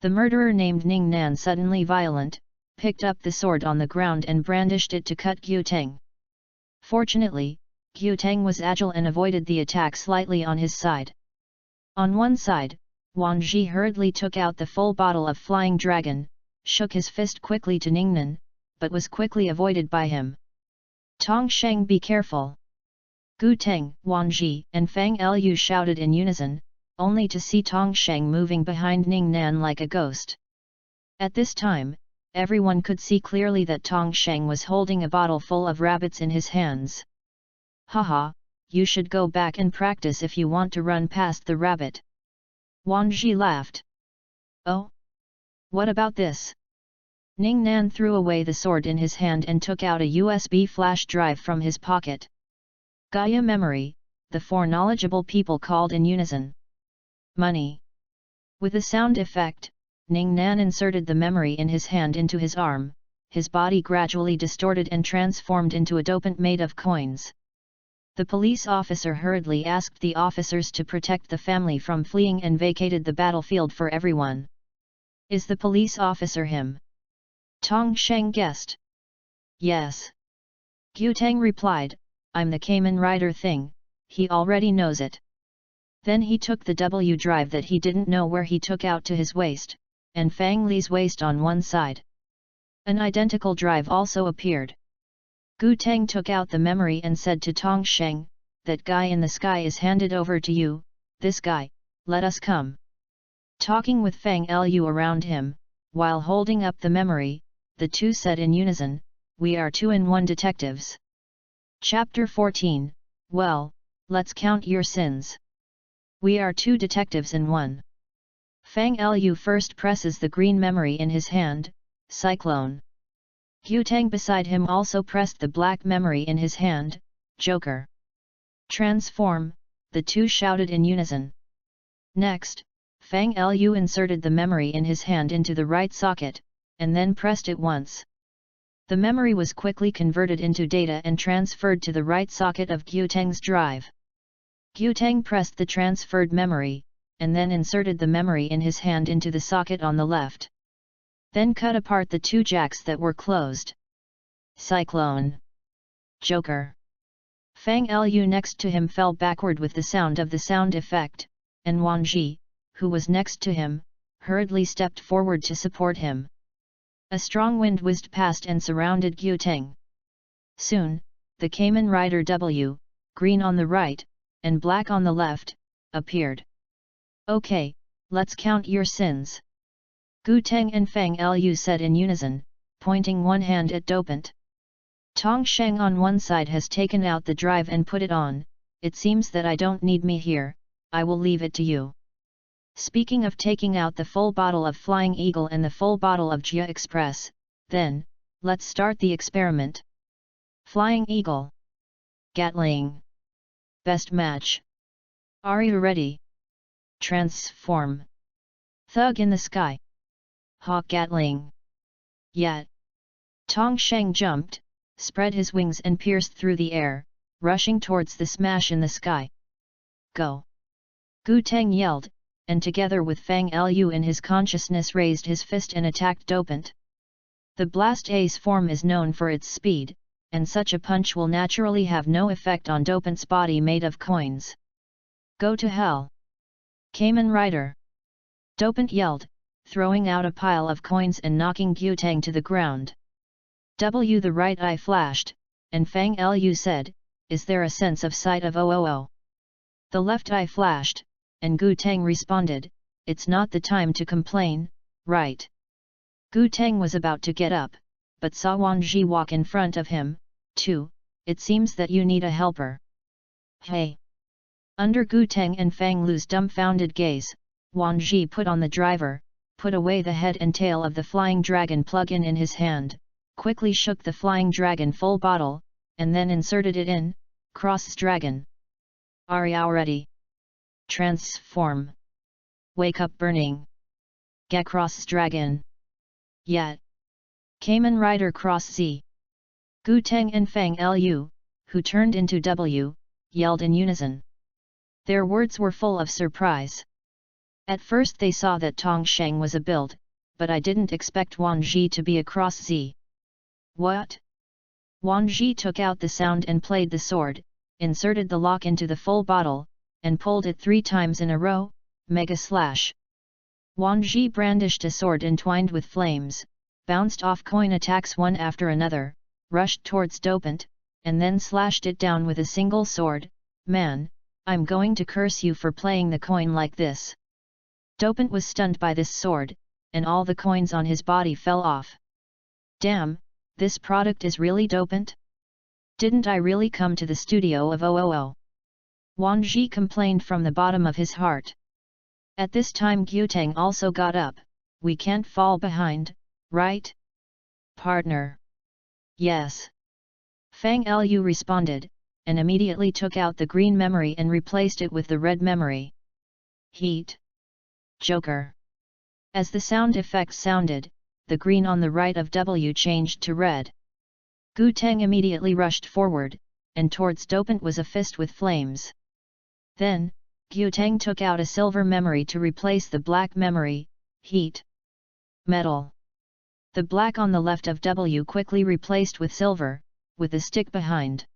A: The murderer named Ning Nan suddenly violent, picked up the sword on the ground and brandished it to cut Gu Teng. Fortunately, Gu Teng was agile and avoided the attack slightly on his side. On one side, Wang Ji hurriedly took out the full bottle of Flying Dragon, shook his fist quickly to Ningnan, but was quickly avoided by him. Tong Sheng, be careful! Gu Teng, Wang Ji and Fang Lu shouted in unison, only to see Tong Sheng moving behind Ning Nan like a ghost. At this time, everyone could see clearly that Tong Sheng was holding a bottle full of rabbits in his hands. Haha, you should go back and practice if you want to run past the rabbit. Wang Ji laughed. Oh? What about this? Ning Nan threw away the sword in his hand and took out a USB flash drive from his pocket. Gaia memory, the four knowledgeable people called in unison. Money. With a sound effect, Ning Nan inserted the memory in his hand into his arm, his body gradually distorted and transformed into a dopant made of coins. The police officer hurriedly asked the officers to protect the family from fleeing and vacated the battlefield for everyone. Is the police officer him? Tong Sheng guessed. Yes. Gu Teng replied, I'm the Kamen Rider thing, he already knows it. Then he took the W drive that he didn't know where he took out to his waist, and Fang Li's waist on one side. An identical drive also appeared. Gu Teng took out the memory and said to Tong Sheng, "That guy in the sky is handed over to you, this guy, let us come." Talking with Fang Lu around him, while holding up the memory, the two said in unison, "We are 2-in-1 detectives." Chapter 14, Well, let's count your sins. We are 2 detectives in 1. Fang Lu first presses the green memory in his hand, Cyclone. Gu Teng beside him also pressed the black memory in his hand, Joker. Transform, the two shouted in unison. Next, Fang Lu inserted the memory in his hand into the right socket, and then pressed it once. The memory was quickly converted into data and transferred to the right socket of Gu Teng's drive. Gu Teng pressed the transferred memory, and then inserted the memory in his hand into the socket on the left. Then cut apart the two jacks that were closed. Cyclone. Joker. Fang Lu next to him fell backward with the sound of the sound effect, and Wang Ji, who was next to him, hurriedly stepped forward to support him. A strong wind whizzed past and surrounded Gu Teng. Soon, the Kamen Rider W, green on the right, and black on the left, appeared. "Okay, let's count your sins." Gu Teng and Fang Lu said in unison, pointing one hand at Dopant. "Tong Sheng on one side has taken out the drive and put it on, it seems that I don't need me here, I will leave it to you." Speaking of taking out the full bottle of Flying Eagle and the full bottle of Jia Express, then, let's start the experiment. Flying Eagle. Gatling. Best match. Are you ready? Transform. Thug in the sky. Hawk Gatling. Yet. Tong Sheng jumped, spread his wings and pierced through the air, rushing towards the smash in the sky. Go! Gu Teng yelled, and together with Fang Lu in his consciousness raised his fist and attacked Dopant. The Blast Ace form is known for its speed, and such a punch will naturally have no effect on Dopant's body made of coins. Go to hell! Kamen Rider! Dopant yelled, throwing out a pile of coins and knocking Gu Teng to the ground. The right eye flashed, and Fang Lu said, "Is there a sense of sight of OOO?" The left eye flashed, and Gu Teng responded, "It's not the time to complain, right?" Gu Teng was about to get up, but saw Wang Ji walk in front of him, too. "It seems that you need a helper." Hey! Under Gu Teng and Fang Lu's dumbfounded gaze, Wang Ji put on the driver, put away the head and tail of the flying dragon plug-in in his hand, quickly shook the flying dragon full bottle, and then inserted it in, Cross Dragon. "Are you ready? Transform. Wake up burning. Get Cross Dragon. Yet. Kamen Rider Cross Z." Gu Teng and Fang Lu, who turned into W, yelled in unison. Their words were full of surprise. At first they saw that Tong Sheng was a build, but I didn't expect Wang Ji to be a Cross Z. What? Wang Ji took out the sound and played the sword, inserted the lock into the full bottle, and pulled it 3 times in a row, Mega Slash. Wang Ji brandished a sword entwined with flames, bounced off coin attacks one after another, rushed towards Dopant, and then slashed it down with a single sword. "Man, I'm going to curse you for playing the coin like this." Dopant was stunned by this sword, and all the coins on his body fell off. Damn, this product is really Dopant? Didn't I really come to the studio of OOO? Wang Ji complained from the bottom of his heart. At this time Gu Teng also got up. "We can't fall behind, right? Partner?" "Yes." Fang Lu responded, and immediately took out the green memory and replaced it with the red memory. Heat. Joker. As the sound effects sounded, the green on the right of W changed to red. Gu Teng immediately rushed forward, and towards Dopant was a fist with flames. Then, Gu Teng took out a silver memory to replace the black memory, Heat. Metal. The black on the left of W quickly replaced with silver, with a stick behind.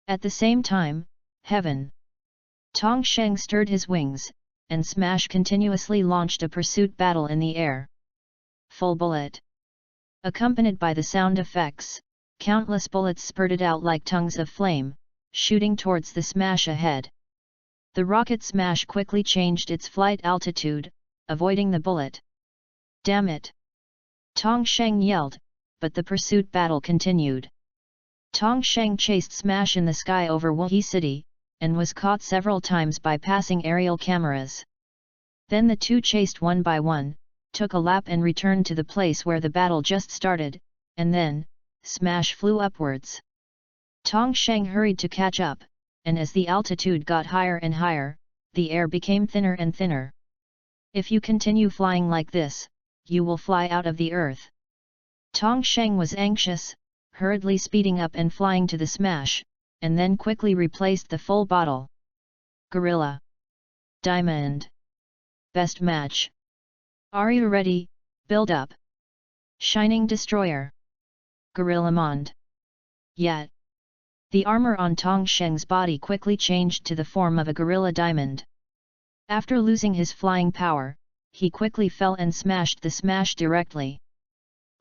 A: At the same time, Heaven. Tong Sheng stirred his wings, and Smash continuously launched a pursuit battle in the air. Full bullet. Accompanied by the sound effects, countless bullets spurted out like tongues of flame, shooting towards the Smash ahead. The rocket Smash quickly changed its flight altitude, avoiding the bullet. Damn it! Tong Sheng yelled, but the pursuit battle continued. Tong Sheng chased Smash in the sky over Wuhi City, and was caught several times by passing aerial cameras. Then the two chased one by one, took a lap and returned to the place where the battle just started, and then, Smash flew upwards. Tong Sheng hurried to catch up, and as the altitude got higher and higher, the air became thinner and thinner. If you continue flying like this, you will fly out of the earth. Tong Sheng was anxious, hurriedly speeding up and flying to the Smash, and then quickly replaced the full bottle. Gorilla. Diamond. Best match. Are you ready? Build up. Shining Destroyer. Gorilla Mond. Yet. The armor on Tong Sheng's body quickly changed to the form of a gorilla diamond. After losing his flying power, he quickly fell and smashed the Smash directly.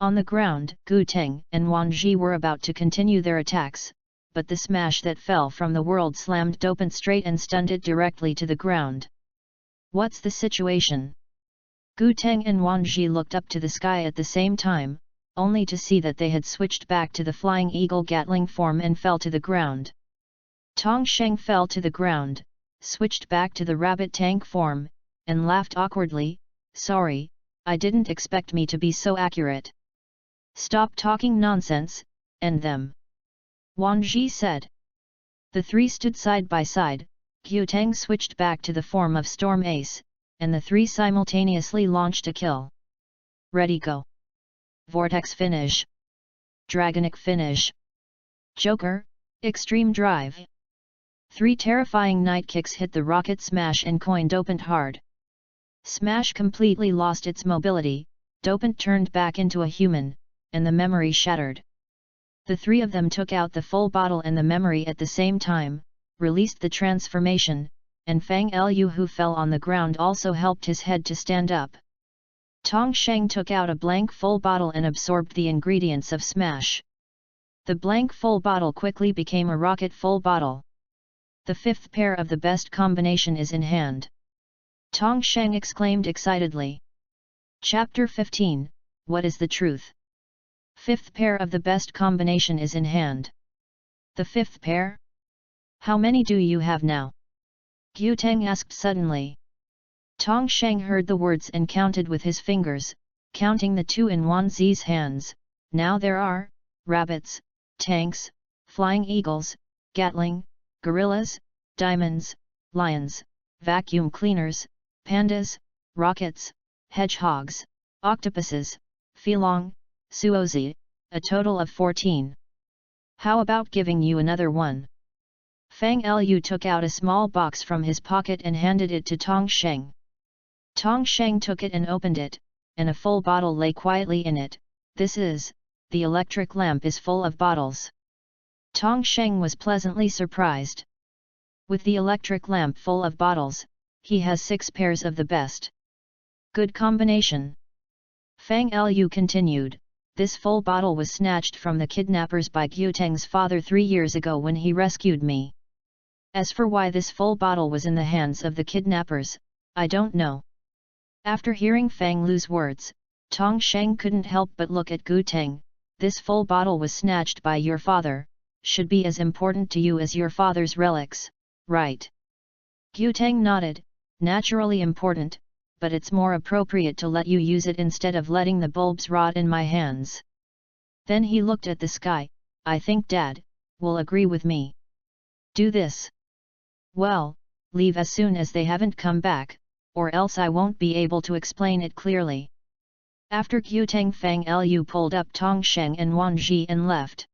A: On the ground, Gu Teng and Wan Ji were about to continue their attacks, but the Smash that fell from the world slammed Dopant straight and stunned it directly to the ground. What's the situation? Gu Teng and Wan Ji looked up to the sky at the same time, only to see that they had switched back to the Flying Eagle Gatling form and fell to the ground. Tong Sheng fell to the ground, switched back to the Rabbit Tank form, and laughed awkwardly, "Sorry, I didn't expect me to be so accurate." "Stop talking nonsense, end them," Wan Ji said. The three stood side by side, Gu Teng switched back to the form of Storm Ace, and the three simultaneously launched a kill. Ready go! Vortex finish. Dragonic finish. Joker, Extreme Drive. Three terrifying night kicks hit the rocket Smash and coined Dopant hard. Smash completely lost its mobility, Dopant turned back into a human, and the memory shattered. The three of them took out the full bottle and the memory at the same time, released the transformation, and Fang Lu, who fell on the ground, also helped his head to stand up. Tong Sheng took out a blank full bottle and absorbed the ingredients of Smash. The blank full bottle quickly became a rocket full bottle. The fifth pair of the best combination is in hand. Tong Sheng exclaimed excitedly. Chapter 15, What is the truth? Fifth pair of the best combination is in hand. The fifth pair? How many do you have now? Gu Teng asked suddenly. Tong Sheng heard the words and counted with his fingers, counting the two in Wan Zi's hands. Now there are rabbits, tanks, flying eagles, Gatling, gorillas, diamonds, lions, vacuum cleaners, pandas, rockets, hedgehogs, octopuses, Filong, Suozi, a total of 14. How about giving you another one? Fang Lu took out a small box from his pocket and handed it to Tong Sheng. Tong Sheng took it and opened it, and a full bottle lay quietly in it. This is, the electric lamp is full of bottles. Tong Sheng was pleasantly surprised. With the electric lamp full of bottles, he has 6 pairs of the best. Good combination. Fang Lu continued, this full bottle was snatched from the kidnappers by Gu Teng's father 3 years ago when he rescued me. As for why this full bottle was in the hands of the kidnappers, I don't know. After hearing Fang Lu's words, Tong Sheng couldn't help but look at Gu Teng. This full bottle was snatched by your father, should be as important to you as your father's relics, right? Gu Teng nodded, naturally important, but it's more appropriate to let you use it instead of letting the bulbs rot in my hands. Then he looked at the sky. I think Dad will agree with me. Do this. Well, leave as soon as they haven't come back, or else I won't be able to explain it clearly. After Gu Teng, Fang Lu pulled up Tong Sheng and Wan Ji and left.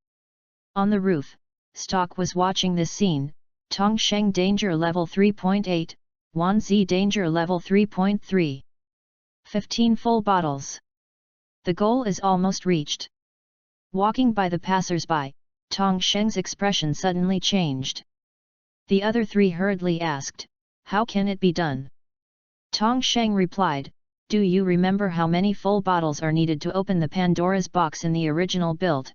A: On the roof, Stock was watching this scene. Tong Sheng danger level 3.8, Wan Zi danger level 3.3. 15 full bottles. The goal is almost reached. Walking by the passers-by, Tong Sheng's expression suddenly changed. The other three hurriedly asked, "How can it be done?" Tong Sheng replied, "Do you remember how many full bottles are needed to open the Pandora's box in the original build?"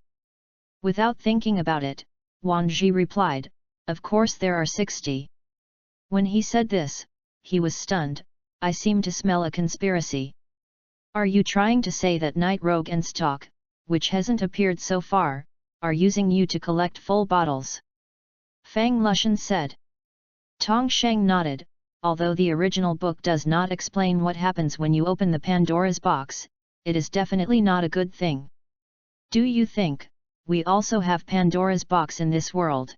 A: Without thinking about it, Wan Ji replied, "Of course there are 60. When he said this, he was stunned. "I seem to smell a conspiracy. Are you trying to say that Night Rogue and Stock, which hasn't appeared so far, are using you to collect full bottles?" Fang Lushan said. Tong Sheng nodded. Although the original book does not explain what happens when you open the Pandora's box, it is definitely not a good thing. "Do you think we also have Pandora's box in this world?"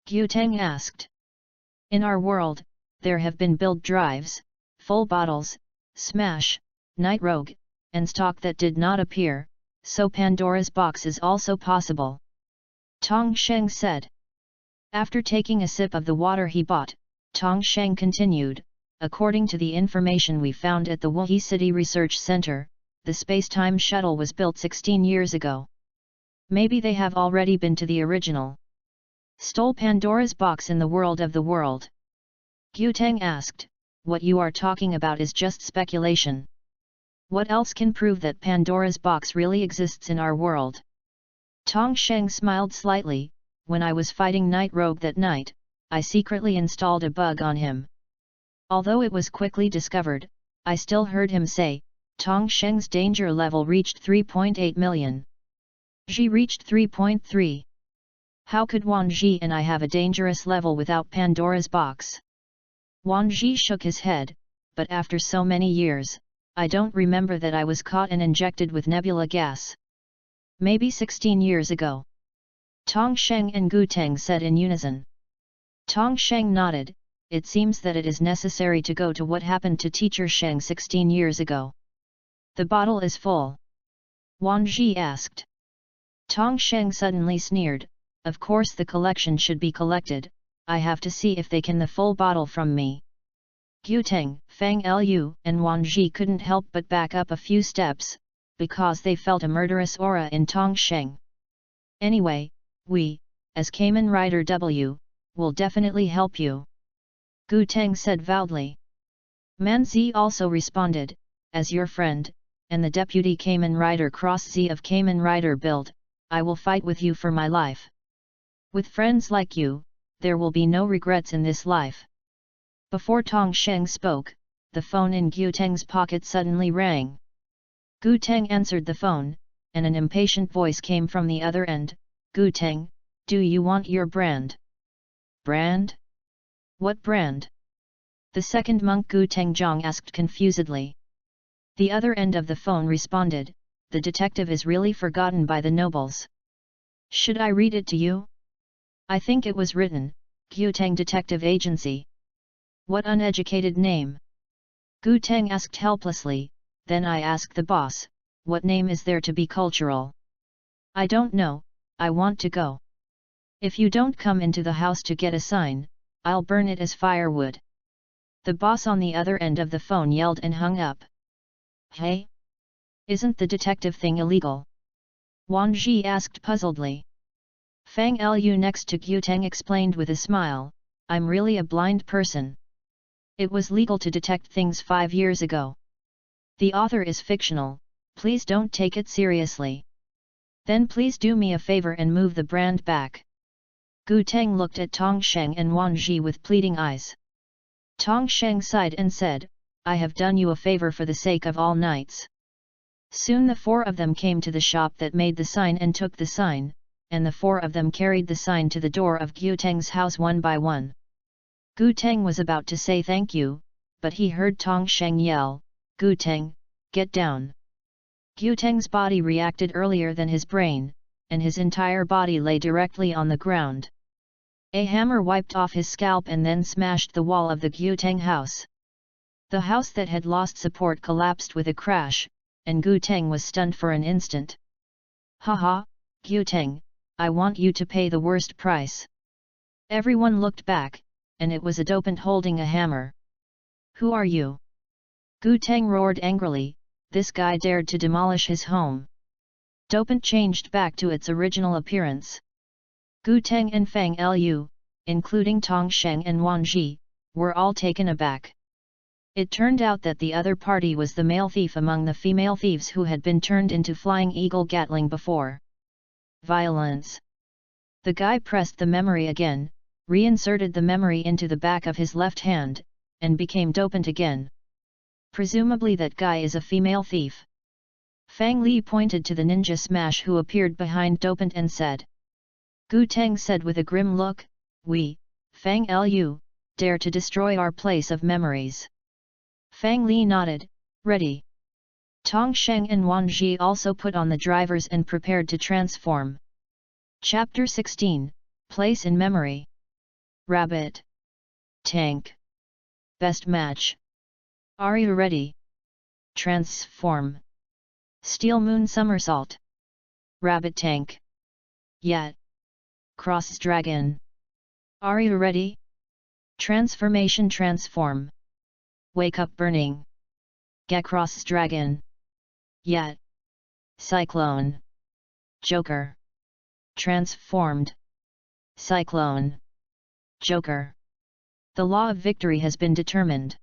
A: Gu Teng asked. "In our world, there have been build drives, full bottles, smash, Night Rogue, and stock that did not appear, so Pandora's box is also possible," Tong Sheng said. After taking a sip of the water he bought, Tong Sheng continued, "According to the information we found at the Wuhi City Research Center, the space-time shuttle was built 16 years ago. Maybe they have already been to the original. Stole Pandora's box in the world of the world." Gu Teng asked, "What you are talking about is just speculation. What else can prove that Pandora's box really exists in our world?" Tong Sheng smiled slightly. "When I was fighting Night Rogue that night, I secretly installed a bug on him. Although it was quickly discovered, I still heard him say, Tong Sheng's danger level reached 3.8 million. Ji reached 3.3. How could Wan Ji and I have a dangerous level without Pandora's box?" Wan Ji shook his head, "But after so many years, I don't remember that I was caught and injected with nebula gas. Maybe 16 years ago." Tong Sheng and Gu Teng said in unison. Tong Sheng nodded. "It seems that it is necessary to go to what happened to Teacher Sheng 16 years ago. The bottle is full?" Wan Ji asked. Tong Sheng suddenly sneered, "Of course the collection should be collected, I have to see if they can the full bottle from me." Gu Teng, Fang Lu and Wan Ji couldn't help but back up a few steps, because they felt a murderous aura in Tong Sheng. "Anyway, we, as Kamen Rider W, will definitely help you," Gu Teng said proudly. Man Zi also responded, "As your friend, and the deputy Kamen Rider Cross Z of Kamen Rider build, I will fight with you for my life. With friends like you, there will be no regrets in this life." Before Tong Sheng spoke, the phone in Gu Teng's pocket suddenly rang. Gu Teng answered the phone, and an impatient voice came from the other end, "Gu Teng, do you want your brand?" "Brand? What brand?" the second monk Gu Tengjong asked confusedly. The other end of the phone responded, "The detective is really forgotten by the nobles. Should I read it to you?" "I think it was written, Gu Teng Detective Agency." "What uneducated name?" Gu Teng asked helplessly. "Then I ask the boss, what name is there to be cultural?" "I don't know, I want to go. If you don't come into the house to get a sign, I'll burn it as firewood." The boss on the other end of the phone yelled and hung up. "Hey? Isn't the detective thing illegal?" Wan Ji asked puzzledly. Fang Lu next to Gu Teng explained with a smile, "I'm really a blind person. It was legal to detect things 5 years ago. The author is fictional, please don't take it seriously. Then please do me a favor and move the brand back." Gu Teng looked at Tong Sheng and Wan Ji with pleading eyes. Tong Sheng sighed and said, "I have done you a favor for the sake of all knights." Soon the 4 of them came to the shop that made the sign and took the sign, and the 4 of them carried the sign to the door of Gu Teng's house one by one. Gu Teng was about to say thank you, but he heard Tong Sheng yell, "Gu Teng, get down." Gu Teng's body reacted earlier than his brain, and his entire body lay directly on the ground. A hammer wiped off his scalp and then smashed the wall of the Gu Teng house. The house that had lost support collapsed with a crash, and Gu Teng was stunned for an instant. "Haha, Gu Teng, I want you to pay the worst price." Everyone looked back, and it was a dopant holding a hammer. "Who are you?" Gu Teng roared angrily. This guy dared to demolish his home. Dopant changed back to its original appearance. Gu Teng and Fang Lu, including Tong Sheng and Wan Ji, were all taken aback. It turned out that the other party was the male thief among the female thieves who had been turned into Flying Eagle Gatling before. Violence. The guy pressed the memory again, reinserted the memory into the back of his left hand, and became dopant again. Presumably that guy is a female thief. Fang Li pointed to the ninja smash who appeared behind dopant and said. Gu Teng said with a grim look, "We, Fang Lu, dare to destroy our place of memories." Fang Li nodded, ready. Tong Sheng and Wan Ji also put on the drivers and prepared to transform. Chapter 16, Place in Memory. Rabbit. Tank. Best match. Are you ready? Transform. Steel Moon Somersault. Rabbit Tank. Yet. Cross Dragon. Are you ready? Transformation Transform. Wake Up Burning. Get Cross Dragon. Yet. Cyclone. Joker. Transformed. Cyclone. Joker. The law of victory has been determined.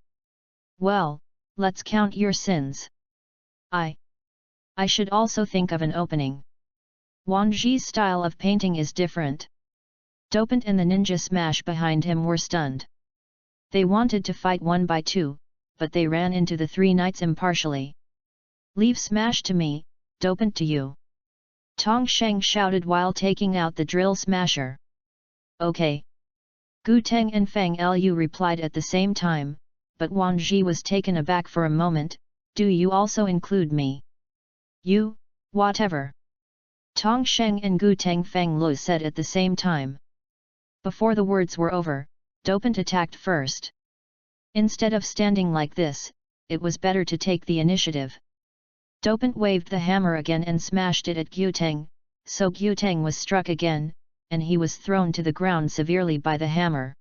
A: Well, let's count your sins. I should also think of an opening. Wan Ji's style of painting is different. Dopant and the ninja smash behind him were stunned. They wanted to fight one by two, but they ran into the three knights impartially. Leave smash to me, dopant to you. Tong Sheng shouted while taking out the drill smasher. Okay. Gu Teng and Fang Lu replied at the same time, but Wan Ji was taken aback for a moment. Do you also include me? You, whatever. Tong Sheng and Gu Teng Fang Lu said at the same time. Before the words were over, dopant attacked first. Instead of standing like this, it was better to take the initiative. Dopant waved the hammer again and smashed it at Gu Teng, so Gu Teng was struck again, and he was thrown to the ground severely by the hammer.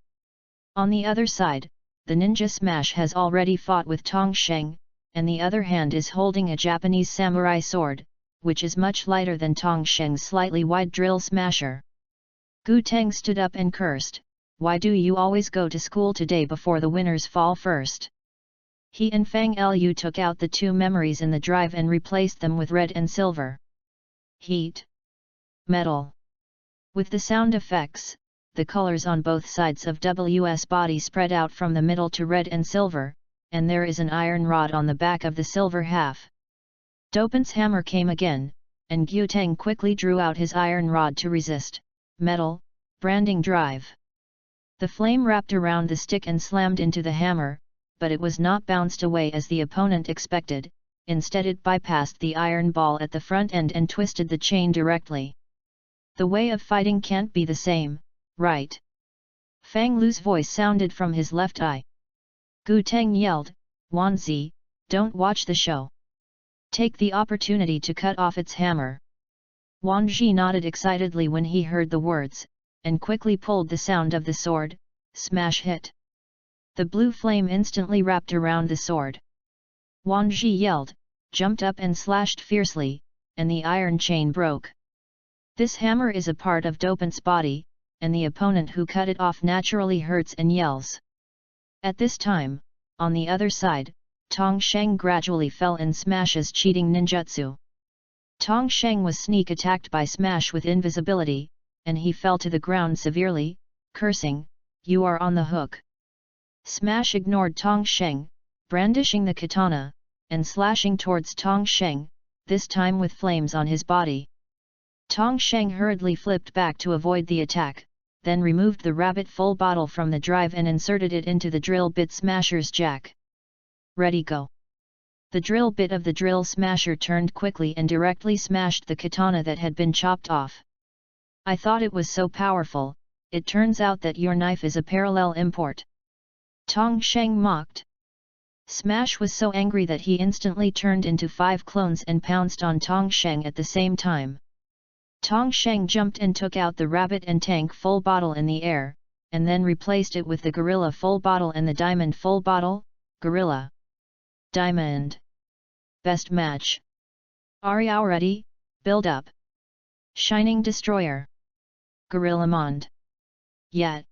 A: On the other side, the ninja smash has already fought with Tong Sheng, and the other hand is holding a Japanese samurai sword, which is much lighter than Tong Sheng's slightly wide drill smasher. Gu Teng stood up and cursed, "Why do you always go to school today before the winners fall first?" He and Fang Lu took out the two memories in the drive and replaced them with red and silver. Heat. Metal. With the sound effects, the colors on both sides of W's body spread out from the middle to red and silver, and there is an iron rod on the back of the silver half. Dopant's hammer came again, and Gu Teng quickly drew out his iron rod to resist. Metal, branding drive. The flame wrapped around the stick and slammed into the hammer, but it was not bounced away as the opponent expected. Instead it bypassed the iron ball at the front end and twisted the chain directly. The way of fighting can't be the same, right? Fang Lu's voice sounded from his left eye. Gu Teng yelled, "Wan Zi, don't watch the show. Take the opportunity to cut off its hammer." Wan Ji nodded excitedly when he heard the words, and quickly pulled the sound of the sword. Smash hit. The blue flame instantly wrapped around the sword. Wan Ji yelled, jumped up and slashed fiercely, and the iron chain broke. This hammer is a part of Dopant's body, and the opponent who cut it off naturally hurts and yells. At this time, on the other side, Tong Sheng gradually fell in Smash's cheating ninjutsu. Tong Sheng was sneak attacked by Smash with invisibility, and he fell to the ground severely, cursing, "You are on the hook." Smash ignored Tong Sheng, brandishing the katana, and slashing towards Tong Sheng, this time with flames on his body. Tong Sheng hurriedly flipped back to avoid the attack, then removed the rabbit full bottle from the drive and inserted it into the drill bit smasher's jack. Ready go! The drill bit of the drill smasher turned quickly and directly smashed the katana that had been chopped off. "I thought it was so powerful, it turns out that your knife is a parallel import." Tong Sheng mocked. Smash was so angry that he instantly turned into 5 clones and pounced on Tong Sheng at the same time. Tong Sheng jumped and took out the rabbit and tank full bottle in the air, and then replaced it with the gorilla full bottle and the diamond full bottle. Gorilla. Diamond. Best match. Are you ready? Build up. Shining Destroyer. Gorilla Mond. Yet.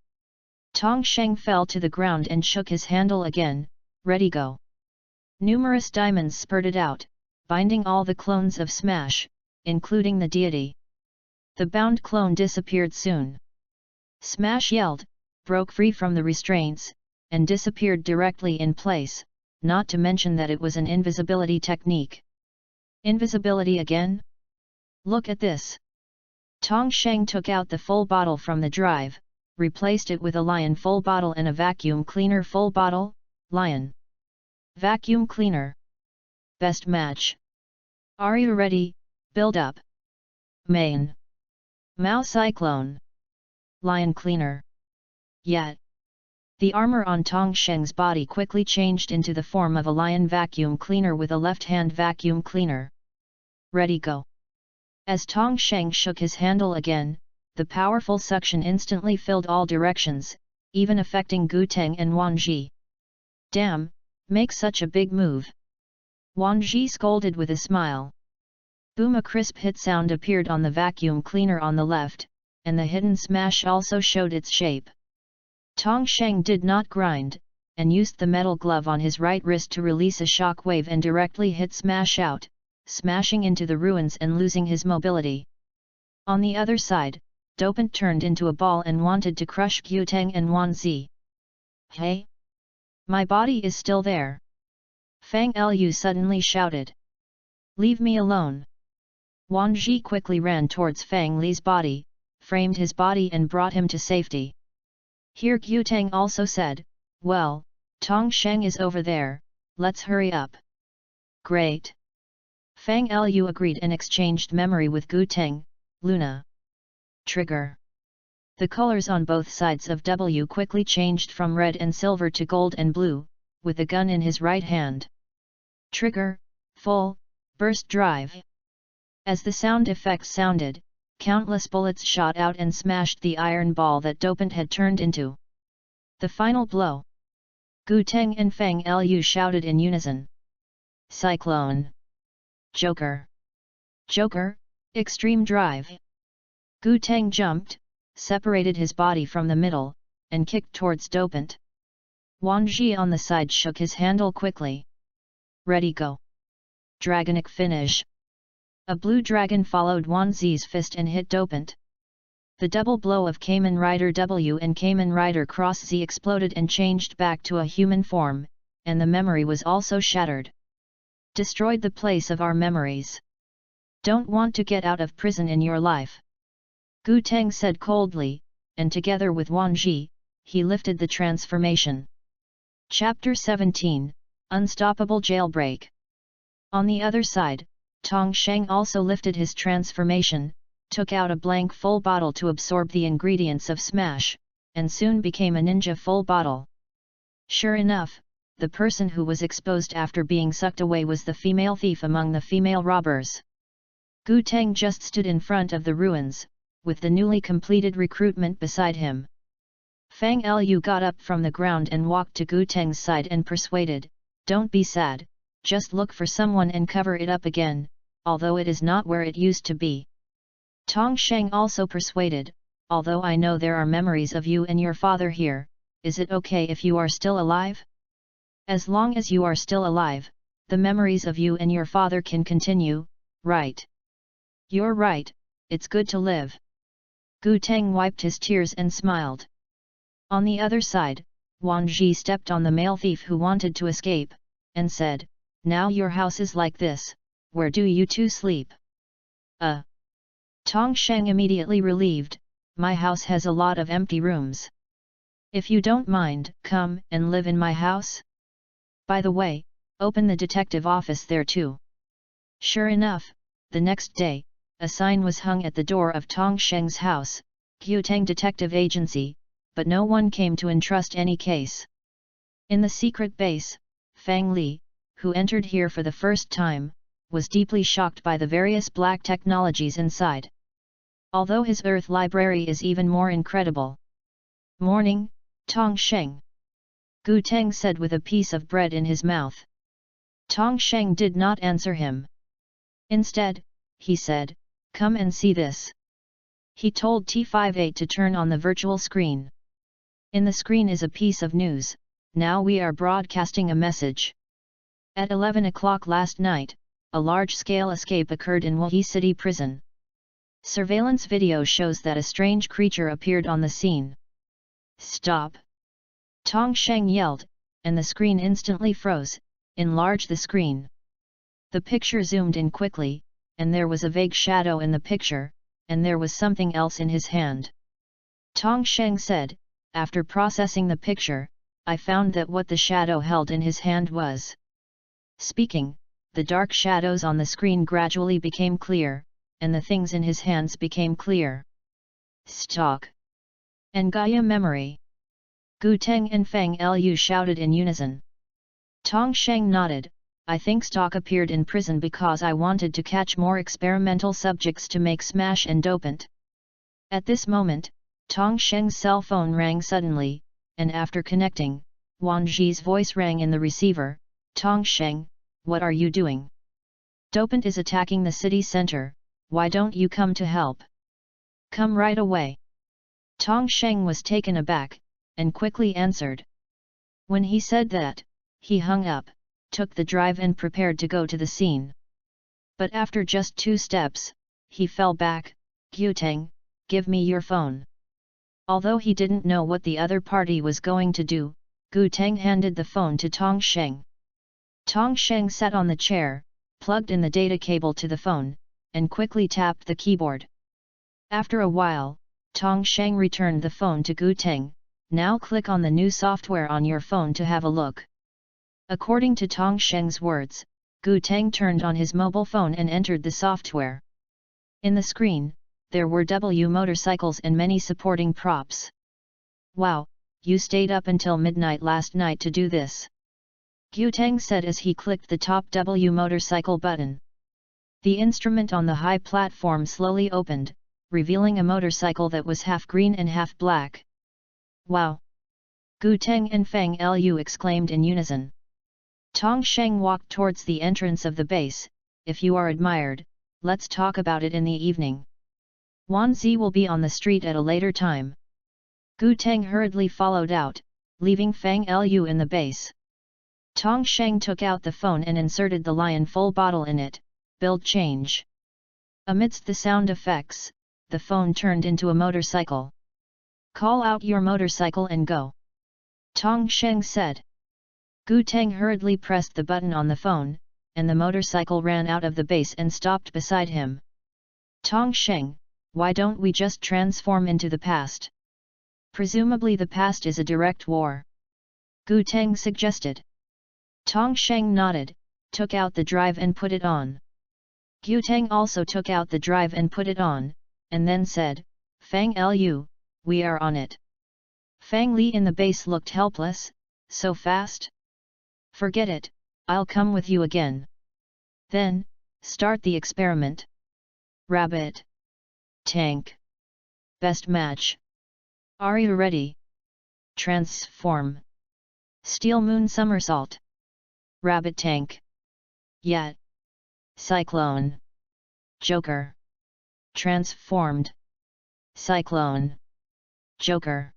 A: Tong Sheng fell to the ground and shook his handle again. Ready go. Numerous diamonds spurted out, binding all the clones of Smash, including the deity. The bound clone disappeared soon. Smash yelled, broke free from the restraints, and disappeared directly in place, not to mention that it was an invisibility technique. Invisibility again? Look at this. Tong Sheng took out the full bottle from the drive, replaced it with a lion full bottle and a vacuum cleaner full bottle. Lion. Vacuum cleaner. Best match. Are you ready? Build up. Main. Mao Cyclone. Lion cleaner. Yet. The armor on Tong Sheng's body quickly changed into the form of a lion vacuum cleaner with a left-hand vacuum cleaner. Ready go. As Tong Sheng shook his handle again, the powerful suction instantly filled all directions, even affecting Gu Teng and Wan Ji. Damn, make such a big move. Wan Ji scolded with a smile. Boom! A crisp hit sound appeared on the vacuum cleaner on the left, and the hidden smash also showed its shape. Tong Sheng did not grind, and used the metal glove on his right wrist to release a shock wave and directly hit Smash out, smashing into the ruins and losing his mobility. On the other side, Dopant turned into a ball and wanted to crush Gu Teng and Wan Zi. Hey! My body is still there! Fang Lu suddenly shouted. Leave me alone! Wan Ji quickly ran towards Fang Li's body, framed his body and brought him to safety. Here Gu Teng also said, well, Tong Sheng is over there, let's hurry up. Great! Fang Lu agreed and exchanged memory with Gu Teng. Luna. Trigger. The colors on both sides of W quickly changed from red and silver to gold and blue, with a gun in his right hand. Trigger, full, burst drive. As the sound effects sounded, countless bullets shot out and smashed the iron ball that Dopant had turned into. The final blow. Gu Teng and Fang Lu shouted in unison. Cyclone. Joker. Joker, extreme drive. Gu Teng jumped, separated his body from the middle, and kicked towards Dopant. Wan Ji on the side shook his handle quickly. Ready go. Dragonic finish. A blue dragon followed Wan Zi's fist and hit Dopant. The double blow of Kamen Rider W and Kamen Rider Cross Z exploded and changed back to a human form, and the memory was also shattered. Destroyed the place of our memories. Don't want to get out of prison in your life. Gu Teng said coldly, and together with Wan Ji, he lifted the transformation. Chapter 17, Unstoppable Jailbreak. On the other side, Tong Sheng also lifted his transformation, took out a blank full bottle to absorb the ingredients of Smash, and soon became a ninja full bottle. Sure enough, the person who was exposed after being sucked away was the female thief among the female robbers. Gu Teng just stood in front of the ruins, with the newly completed recruitment beside him. Fang Lu got up from the ground and walked to Gu Teng's side and persuaded, don't be sad, just look for someone and cover it up again, although it is not where it used to be. Tong Sheng also persuaded, although I know there are memories of you and your father here, is it okay if you are still alive? As long as you are still alive, the memories of you and your father can continue, right? You're right, it's good to live. Gu Teng wiped his tears and smiled. On the other side, Wan Ji stepped on the male thief who wanted to escape, and said, now your house is like this, where do you two sleep? Tong Sheng immediately relieved, my house has a lot of empty rooms. If you don't mind, come and live in my house? By the way, open the detective office there too. Sure enough, the next day, a sign was hung at the door of Tong Sheng's house, Gu Teng Detective Agency, but no one came to entrust any case. In the secret base, Fang Li, who entered here for the first time, was deeply shocked by the various black technologies inside. Although his Earth library is even more incredible. Morning, Tong Sheng. Gu Teng said with a piece of bread in his mouth. Tong Sheng did not answer him. Instead, he said, come and see this. He told T58 to turn on the virtual screen. In the screen is a piece of news. Now we are broadcasting a message. At 11 o'clock last night, a large-scale escape occurred in Wuhan City Prison. Surveillance video shows that a strange creature appeared on the scene. Stop! Tong Sheng yelled, and the screen instantly froze. Enlarge the screen. The picture zoomed in quickly, and there was a vague shadow in the picture, and there was something else in his hand. Tong Sheng said, after processing the picture, I found that what the shadow held in his hand was. Speaking, the dark shadows on the screen gradually became clear, and the things in his hands became clear. Stock. And Gaia memory. Gu Teng and Feng Lu shouted in unison. Tong Sheng nodded, I think stock appeared in prison because I wanted to catch more experimental subjects to make smash and dopant. At this moment, Tong Sheng's cell phone rang suddenly, and after connecting, Wang Zhi's voice rang in the receiver. Tong Sheng, what are you doing? Dopant is attacking the city center, why don't you come to help? Come right away. Tong Sheng was taken aback, and quickly answered. When he said that, he hung up, took the drive and prepared to go to the scene. But after just 2 steps, he fell back. Gu Teng, give me your phone. Although he didn't know what the other party was going to do, Gu Teng handed the phone to Tong Sheng. Tong Sheng sat on the chair, plugged in the data cable to the phone, and quickly tapped the keyboard. After a while, Tong Sheng returned the phone to Gu Teng. Now click on the new software on your phone to have a look. According to Tong Sheng's words, Gu Teng turned on his mobile phone and entered the software. In the screen, there were motorcycles and many supporting props. Wow, you stayed up until midnight last night to do this. Gu Teng said as he clicked the top motorcycle button. The instrument on the high platform slowly opened, revealing a motorcycle that was half green and half black. Wow! Gu Teng and Feng Lu exclaimed in unison. Tong Sheng walked towards the entrance of the base. If you are admired, let's talk about it in the evening. Wan Zi will be on the street at a later time. Gu Teng hurriedly followed out, leaving Feng Lu in the base. Tong Sheng took out the phone and inserted the lion full bottle in it. Build change. Amidst the sound effects, the phone turned into a motorcycle. Call out your motorcycle and go. Tong Sheng said. Gu Teng hurriedly pressed the button on the phone, and the motorcycle ran out of the base and stopped beside him. Tong Sheng, why don't we just transform into the past? Presumably the past is a direct war. Gu Teng suggested. Tong Sheng nodded, took out the drive and put it on. Gu Teng also took out the drive and put it on, and then said, Feng Lu, we are on it. Fang Li in the base looked helpless. So fast? Forget it, I'll come with you again. Then, start the experiment. Rabbit. Tank. Best match. Are you ready? Transform. Steel Moon Somersault. Rabbit Tank. Yet. Cyclone. Joker. Transformed. Cyclone. Joker.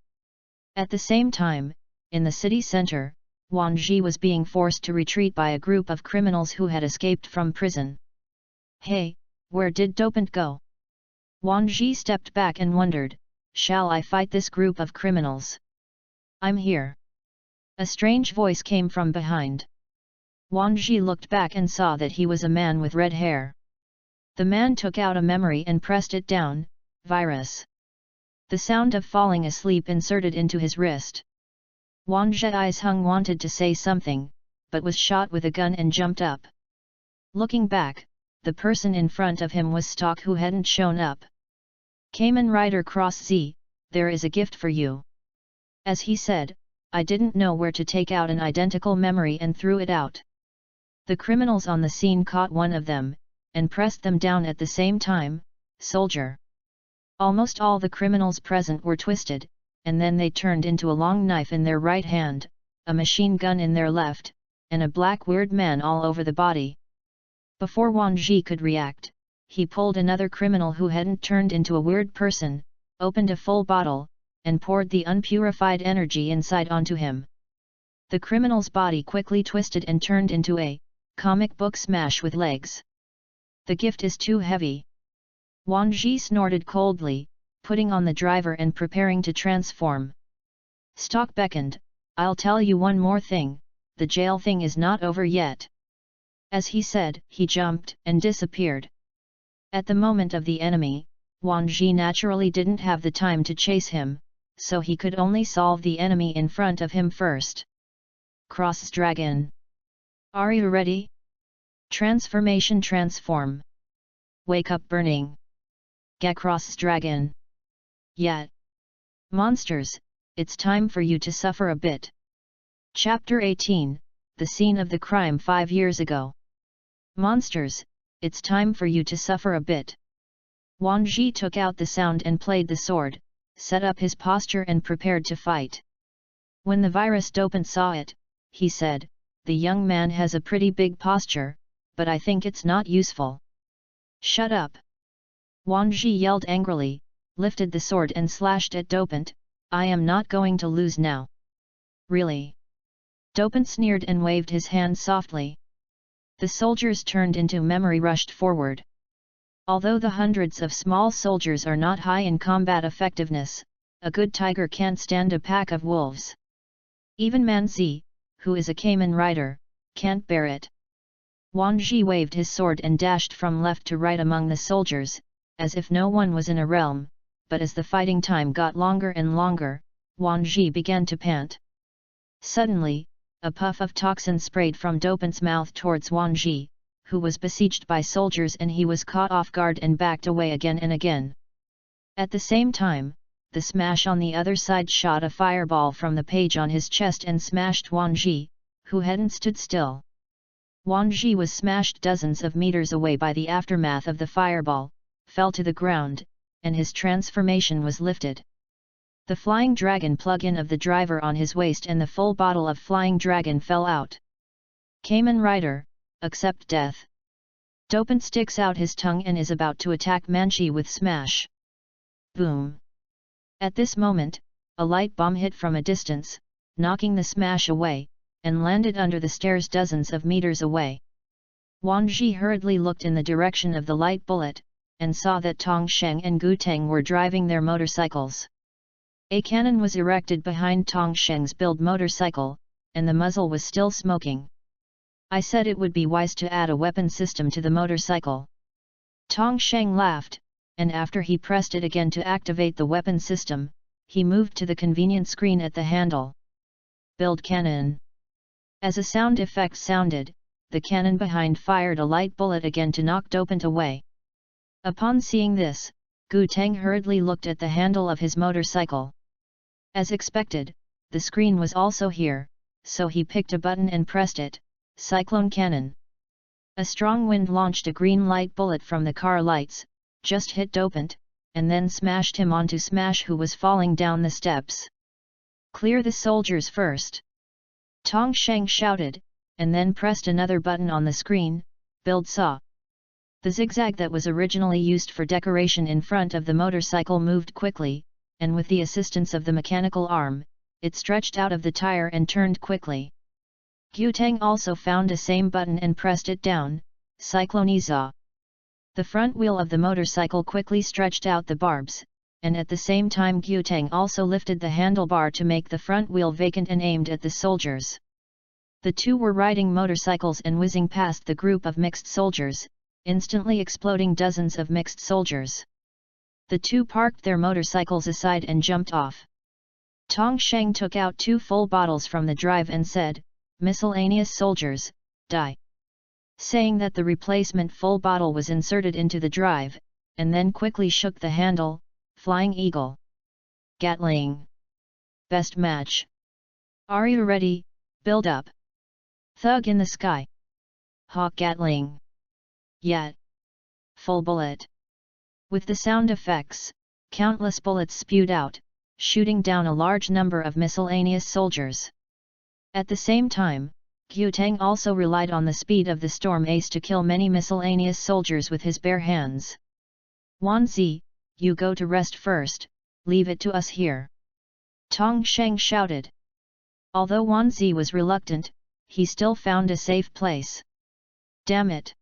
A: At the same time, in the city center, Wang Zhi was being forced to retreat by a group of criminals who had escaped from prison. Hey, where did Dopant go? Wang Zhi stepped back and wondered, shall I fight this group of criminals? I'm here. A strange voice came from behind. Wang Zhi looked back and saw that he was a man with red hair. The man took out a memory and pressed it down. Virus. The sound of falling asleep inserted into his wrist. Wang Zhi's Hung wanted to say something, but was shot with a gun and jumped up. Looking back, the person in front of him was Stock, who hadn't shown up. Kamen Rider Cross Z, there is a gift for you. As he said, I didn't know where to take out an identical memory and threw it out. The criminals on the scene caught one of them, and pressed them down at the same time. Soldier. Almost all the criminals present were twisted, and then they turned into a long knife in their right hand, a machine gun in their left, and a black weird man all over the body. Before Wang Zhi could react, he pulled another criminal who hadn't turned into a weird person, opened a full bottle, and poured the unpurified energy inside onto him. The criminal's body quickly twisted and turned into a comic book smash with legs. The gift is too heavy. Wang Ji snorted coldly, putting on the driver and preparing to transform. Stock beckoned. I'll tell you one more thing, the jail thing is not over yet. As he said, he jumped and disappeared. At the moment of the enemy, Wang Ji naturally didn't have the time to chase him, so he could only solve the enemy in front of him first. Cross Dragon. Are you ready? Transformation transform. Wake up burning. Get Cross Dragon. Yet. Monsters, it's time for you to suffer a bit. Chapter 18, the scene of the crime 5 years ago. Monsters, it's time for you to suffer a bit. Wang Ji took out the sound and played the sword, set up his posture and prepared to fight. When the virus dopant saw it, he said, the young man has a pretty big posture, but I think it's not useful. Shut up! Wang Ji yelled angrily, lifted the sword and slashed at dopant. I am not going to lose now. Really? Dopant sneered and waved his hand softly. The soldiers turned into memory rushed forward. Although the hundreds of small soldiers are not high in combat effectiveness, a good tiger can't stand a pack of wolves. Even Man Zi, who is a Kamen Rider, can't bear it. Wang Ji waved his sword and dashed from left to right among the soldiers, as if no one was in a realm, but as the fighting time got longer and longer, Wang Ji began to pant. Suddenly, a puff of toxin sprayed from dopant's mouth towards Wang Ji, who was besieged by soldiers, and he was caught off guard and backed away again and again. At the same time, the smash on the other side shot a fireball from the page on his chest and smashed Wang Ji, who hadn't stood still. Wang Ji was smashed dozens of meters away by the aftermath of the fireball, fell to the ground, and his transformation was lifted. The flying dragon plug-in of the driver on his waist and the full bottle of flying dragon fell out. Kamen Rider, accept death. Dopant sticks out his tongue and is about to attack Manchi with smash. Boom! At this moment, a light bomb hit from a distance, knocking the smash away, and landed under the stairs dozens of meters away. Wang Ji hurriedly looked in the direction of the light bullet, and saw that Tong Sheng and Gu Teng were driving their motorcycles. A cannon was erected behind Tong Sheng's build motorcycle, and the muzzle was still smoking. I said it would be wise to add a weapon system to the motorcycle. Tong Sheng laughed, and after he pressed it again to activate the weapon system, he moved to the convenient screen at the handle. Build cannon. As a sound effect sounded, the cannon behind fired a light bullet again to knock dopant away. Upon seeing this, Gu Teng hurriedly looked at the handle of his motorcycle. As expected, the screen was also here, so he picked a button and pressed it. Cyclone cannon. A strong wind launched a green light bullet from the car lights, just hit dopant, and then smashed him onto Smash, who was falling down the steps. Clear the soldiers first. Tong Sheng shouted, and then pressed another button on the screen, build saw. The zigzag that was originally used for decoration in front of the motorcycle moved quickly, and with the assistance of the mechanical arm, it stretched out of the tire and turned quickly. Gu Teng also found the same button and pressed it down, Cyclone Za. The front wheel of the motorcycle quickly stretched out the barbs, and at the same time Gu Teng also lifted the handlebar to make the front wheel vacant and aimed at the soldiers. The two were riding motorcycles and whizzing past the group of mixed soldiers, instantly exploding dozens of mixed soldiers. The two parked their motorcycles aside and jumped off. Tong Sheng took out 2 full bottles from the drive and said, "Miscellaneous soldiers, die." Saying that the replacement full bottle was inserted into the drive, and then quickly shook the handle. Flying Eagle. Gatling. Best match. Are you ready? Build up. Thug in the sky. Hawk Gatling. Yet. Full bullet. With the sound effects, countless bullets spewed out, shooting down a large number of miscellaneous soldiers. At the same time, Gu Teng also relied on the speed of the storm ace to kill many miscellaneous soldiers with his bare hands. Wan Zi, you go to rest first, leave it to us here. Tong Sheng shouted. Although Wan Zi was reluctant, he still found a safe place. Damn it!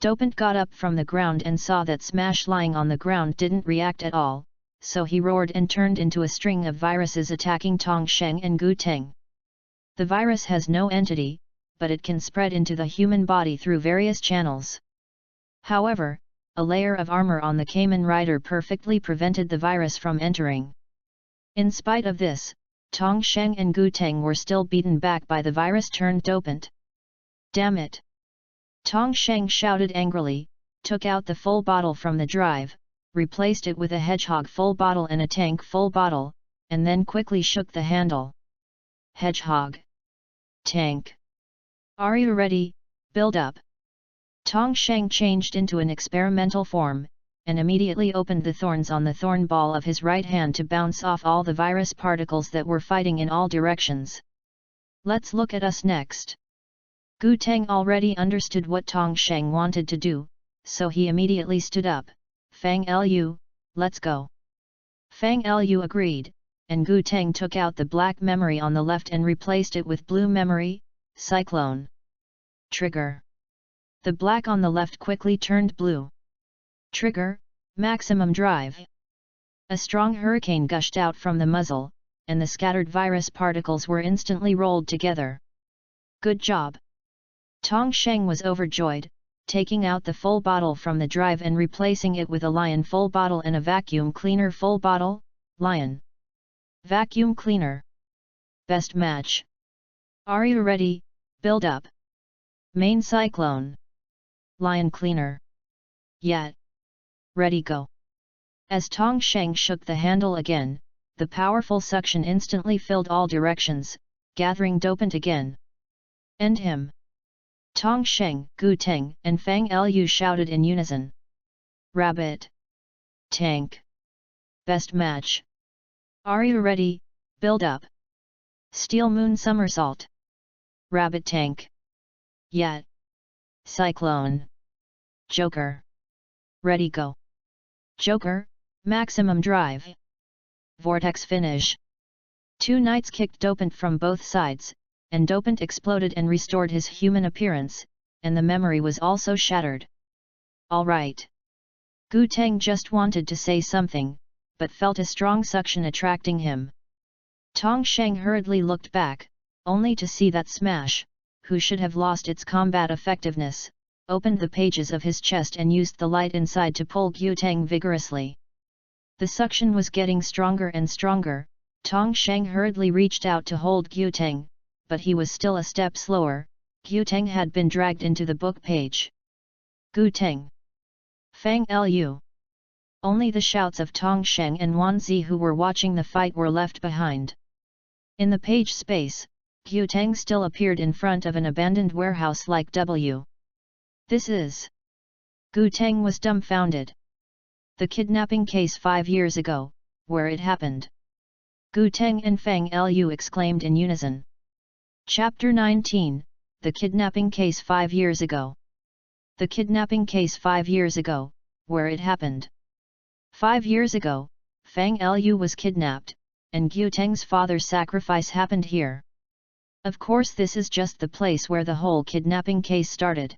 A: Dopant got up from the ground and saw that Smash lying on the ground didn't react at all, so he roared and turned into a string of viruses attacking Tong Sheng and Gu Teng. The virus has no entity, but it can spread into the human body through various channels. However, a layer of armor on the Kamen Rider perfectly prevented the virus from entering. In spite of this, Tong Sheng and Gu Teng were still beaten back by the virus-turned-dopant. Damn it! Tong Sheng shouted angrily, took out the full bottle from the drive, replaced it with a hedgehog full bottle and a tank full bottle, and then quickly shook the handle. Hedgehog. Tank. Are you ready? Build up. Tong Sheng changed into an experimental form, and immediately opened the thorns on the thorn ball of his right hand to bounce off all the virus particles that were fighting in all directions. Let's look at us next. Gu Teng already understood what Tong Sheng wanted to do, so he immediately stood up. Fang Lu, let's go. Fang Lu agreed, and Gu Teng took out the black memory on the left and replaced it with blue memory, Cyclone. Trigger. The black on the left quickly turned blue. Trigger, maximum drive. A strong hurricane gushed out from the muzzle, and the scattered virus particles were instantly rolled together. Good job! Tong Sheng was overjoyed, taking out the full bottle from the drive and replacing it with a lion full bottle and a vacuum cleaner full bottle, lion. Vacuum cleaner. Best match. Are you ready? Build up. Main cyclone. Lion cleaner. Yet. Ready go. As Tong Sheng shook the handle again, the powerful suction instantly filled all directions, gathering dopant again. End him. Tong Sheng, Gu Teng and Fang Lu shouted in unison. Rabbit. Tank. Best match. Are you ready? Build up. Steel Moon Somersault. Rabbit Tank. Yet. Cyclone. Joker. Ready go. Joker, maximum drive. Vortex finish. Two knights kicked dopant from both sides, and dopant exploded and restored his human appearance, and the memory was also shattered. Alright. Gu Teng just wanted to say something, but felt a strong suction attracting him. Tong Sheng hurriedly looked back, only to see that Smash, who should have lost its combat effectiveness, opened the pages of his chest and used the light inside to pull Gu Teng vigorously. The suction was getting stronger and stronger. Tong Sheng hurriedly reached out to hold Gu Teng, but he was still a step slower. Gu Teng had been dragged into the book page. Gu Teng. Fang Lu. Only the shouts of Tong Sheng and Wan Zi who were watching the fight were left behind. In the page space, Gu Teng still appeared in front of an abandoned warehouse like W. This is... Gu Teng was dumbfounded. The kidnapping case 5 years ago, where it happened. Gu Teng and Fang Lu exclaimed in unison. Chapter 19, The Kidnapping Case 5 Years Ago. The kidnapping case 5 years ago, where it happened. 5 years ago, Fang Lu was kidnapped, and Gu Teng's father's sacrifice happened here. Of course this is just the place where the whole kidnapping case started.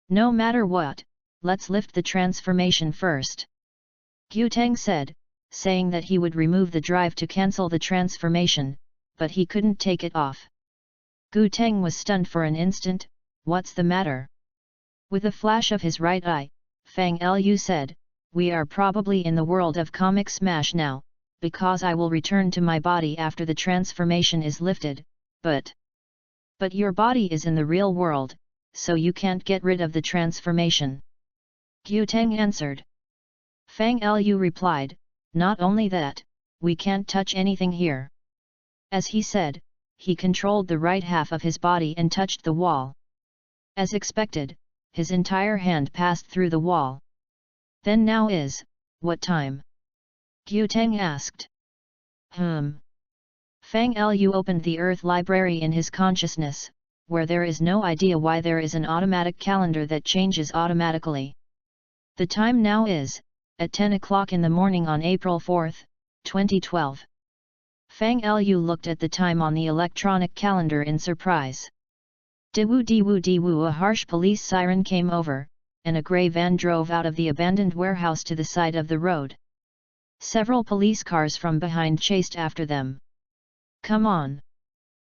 A: No matter what, let's lift the transformation first. Gu Teng said, saying that he would remove the drive to cancel the transformation, but he couldn't take it off. Gu Teng was stunned for an instant. What's the matter? With a flash of his right eye, Fang Lu said, we are probably in the world of Comic Smash now, because I will return to my body after the transformation is lifted, but your body is in the real world, so you can't get rid of the transformation. Gu Teng answered. Fang Lu replied, not only that, we can't touch anything here. As he said, he controlled the right half of his body and touched the wall. As expected, his entire hand passed through the wall. Then now is, what time? Gu Teng asked. Fang Lu opened the Earth Library in his consciousness, where there is no idea why there is an automatic calendar that changes automatically. The time now is, at 10 o'clock in the morning on April 4, 2012. Fang Lu looked at the time on the electronic calendar in surprise. Diwoo diwoo diwoo, a harsh police siren came over, and a grey van drove out of the abandoned warehouse to the side of the road. Several police cars from behind chased after them. Come on!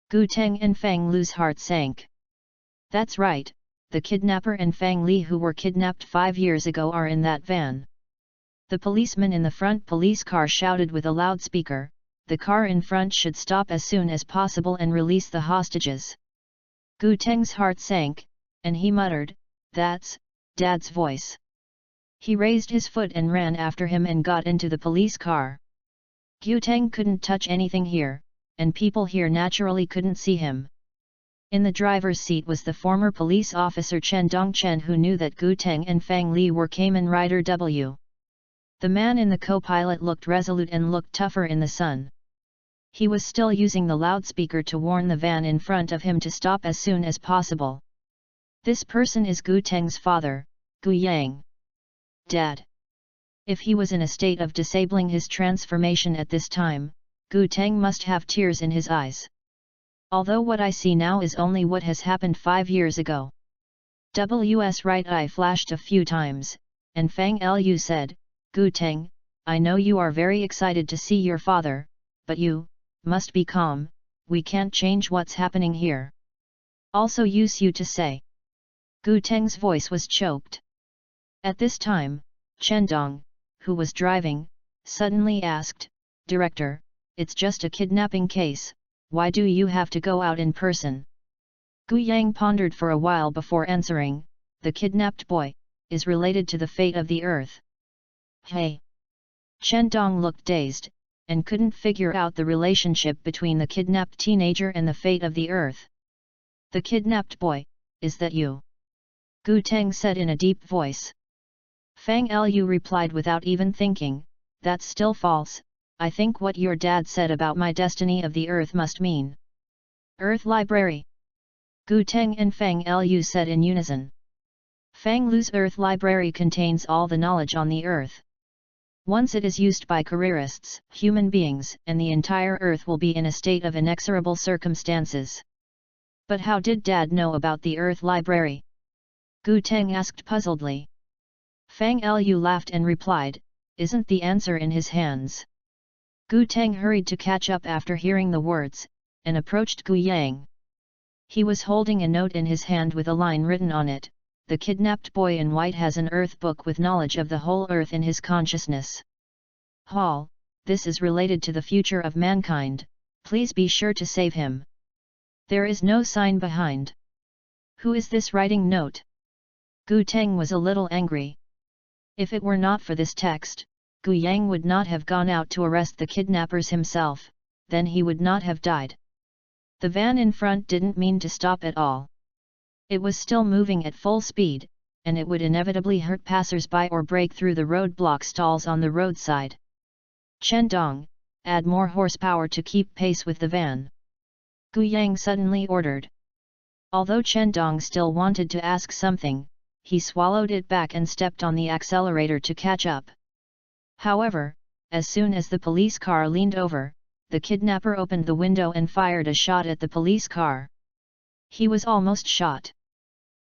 A: Gu Teng and Fang Lu's heart sank. That's right, the kidnapper and Fang Li who were kidnapped 5 years ago are in that van. The policeman in the front police car shouted with a loudspeaker, the car in front should stop as soon as possible and release the hostages. Gu Teng's heart sank, and he muttered, "That's Dad's voice." He raised his foot and ran after him and got into the police car. Gu Teng couldn't touch anything here, and people here naturally couldn't see him. In the driver's seat was the former police officer Chen Dongchen, who knew that Gu Teng and Fang Li were Kamen Rider W. The man in the co-pilot looked resolute and looked tougher in the sun. He was still using the loudspeaker to warn the van in front of him to stop as soon as possible. This person is Gu Teng's father, Gu Yang. Dad. If he was in a state of disabling his transformation at this time, Gu Teng must have tears in his eyes. Although what I see now is only what has happened 5 years ago. W's right eye flashed a few times, and Fang Lu said, Gu Teng, I know you are very excited to see your father, but you must be calm, we can't change what's happening here. Also use you to say. Gu Teng's voice was choked. At this time, Chen Dong, who was driving, suddenly asked, Director, it's just a kidnapping case, why do you have to go out in person? Gu Yang pondered for a while before answering, the kidnapped boy is related to the fate of the earth. Hey! Chen Dong looked dazed, and couldn't figure out the relationship between the kidnapped teenager and the fate of the earth. The kidnapped boy, is that you? Gu Teng said in a deep voice. Fang Lu replied without even thinking, that's still false, I think what your dad said about my destiny of the earth must mean Earth Library. Gu Teng and Fang Lu said in unison. Fang Lu's Earth Library contains all the knowledge on the earth. Once it is used by careerists, human beings, and the entire earth will be in a state of inexorable circumstances. But how did Dad know about the Earth Library? Gu Teng asked puzzledly. Fang Lu laughed and replied, isn't the answer in his hands? Gu Teng hurried to catch up after hearing the words, and approached Gu Yang. He was holding a note in his hand with a line written on it, the kidnapped boy in white has an earth book with knowledge of the whole earth in his consciousness. Hall, this is related to the future of mankind, please be sure to save him. There is no sign behind. Who is this writing note? Gu Teng was a little angry. If it were not for this text, Gu Yang would not have gone out to arrest the kidnappers himself, then he would not have died. The van in front didn't mean to stop at all. It was still moving at full speed, and it would inevitably hurt passers-by or break through the roadblock stalls on the roadside. Chen Dong, add more horsepower to keep pace with the van. Gu Yang suddenly ordered. Although Chen Dong still wanted to ask something, he swallowed it back and stepped on the accelerator to catch up. However, as soon as the police car leaned over, the kidnapper opened the window and fired a shot at the police car. He was almost shot.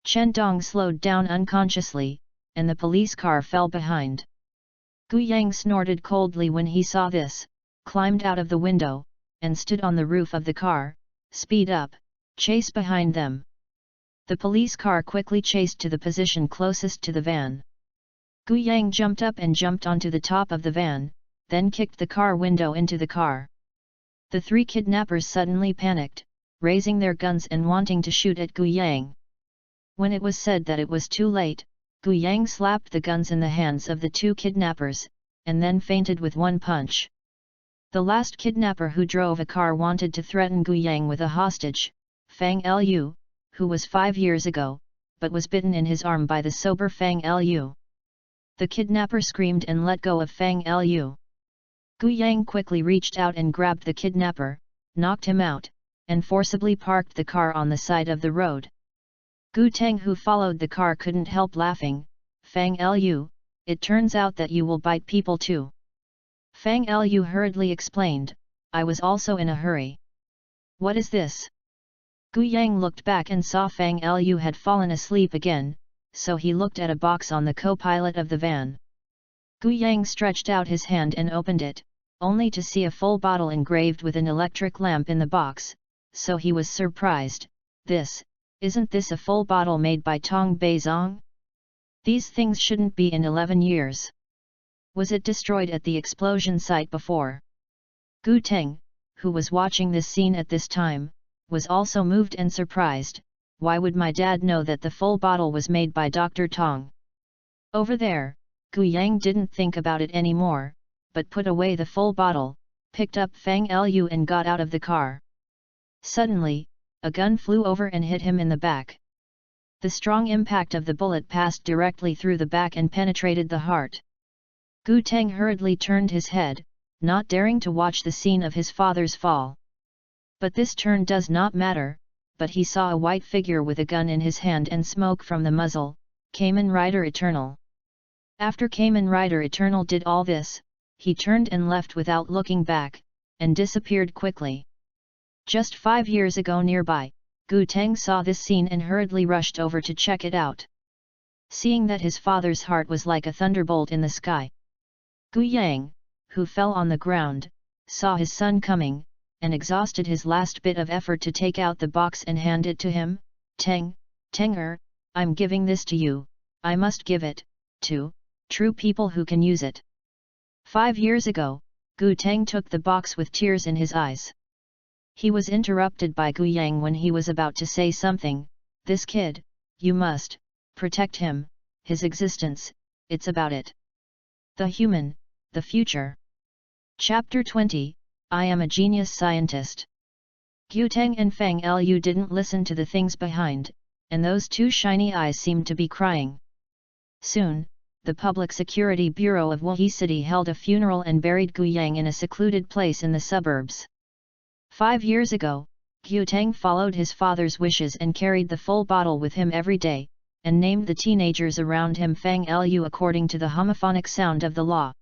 A: Chen Dong slowed down unconsciously, and the police car fell behind. Gu Yang snorted coldly when he saw this, climbed out of the window, and stood on the roof of the car, speed up, chase behind them. The police car quickly chased to the position closest to the van. Gu Yang jumped up and jumped onto the top of the van, then kicked the car window into the car. The 3 kidnappers suddenly panicked, raising their guns and wanting to shoot at Gu Yang. When it was said that it was too late, Gu Yang slapped the guns in the hands of the 2 kidnappers, and then fainted with one punch. The last kidnapper who drove a car wanted to threaten Gu Yang with a hostage, Fang Lu, who was 5 years ago, but was bitten in his arm by the sober Fang Lu. The kidnapper screamed and let go of Fang Lu. Gu Yang quickly reached out and grabbed the kidnapper, knocked him out, and forcibly parked the car on the side of the road. Gu Teng, who followed the car, couldn't help laughing. Fang Lu, it turns out that you will bite people too. Fang Lu hurriedly explained, I was also in a hurry. What is this? Gu Yang looked back and saw Fang Lu had fallen asleep again, so he looked at a box on the co-pilot of the van. Gu Yang stretched out his hand and opened it, only to see a full bottle engraved with an electric lamp in the box, so he was surprised. Isn't this a full bottle made by Tong Beizong? These things shouldn't be in 11 years. Was it destroyed at the explosion site before? Gu Teng, who was watching this scene at this time, was also moved and surprised. Why would my dad know that the full bottle was made by Dr. Tong? Over there, Gu Yang didn't think about it anymore, but put away the full bottle, picked up Fang Lu and got out of the car. Suddenly, a gun flew over and hit him in the back. The strong impact of the bullet passed directly through the back and penetrated the heart. Gu Teng hurriedly turned his head, not daring to watch the scene of his father's fall. But this turn does not matter, but he saw a white figure with a gun in his hand and smoke from the muzzle, Kamen Rider Eternal. After Kamen Rider Eternal did all this, he turned and left without looking back, and disappeared quickly. Just 5 years ago nearby, Gu Teng saw this scene and hurriedly rushed over to check it out. Seeing that his father's heart was like a thunderbolt in the sky. Gu Yang, who fell on the ground, saw his son coming, and exhausted his last bit of effort to take out the box and hand it to him. Tenger, I'm giving this to you, I must give it, to true people who can use it. 5 years ago, Gu Teng took the box with tears in his eyes. He was interrupted by Gu Yang when he was about to say something. This kid, you must protect him, his existence, it's about it. The human, the future. Chapter 20, I am a genius scientist. Gu Teng and Fang Lu didn't listen to the things behind, and those two shiny eyes seemed to be crying. Soon, the Public Security Bureau of Wuhi City held a funeral and buried Gu Yang in a secluded place in the suburbs. 5 years ago, Gu Teng followed his father's wishes and carried the full bottle with him every day, and named the teenagers around him Fang Lu according to the homophonic sound of the law.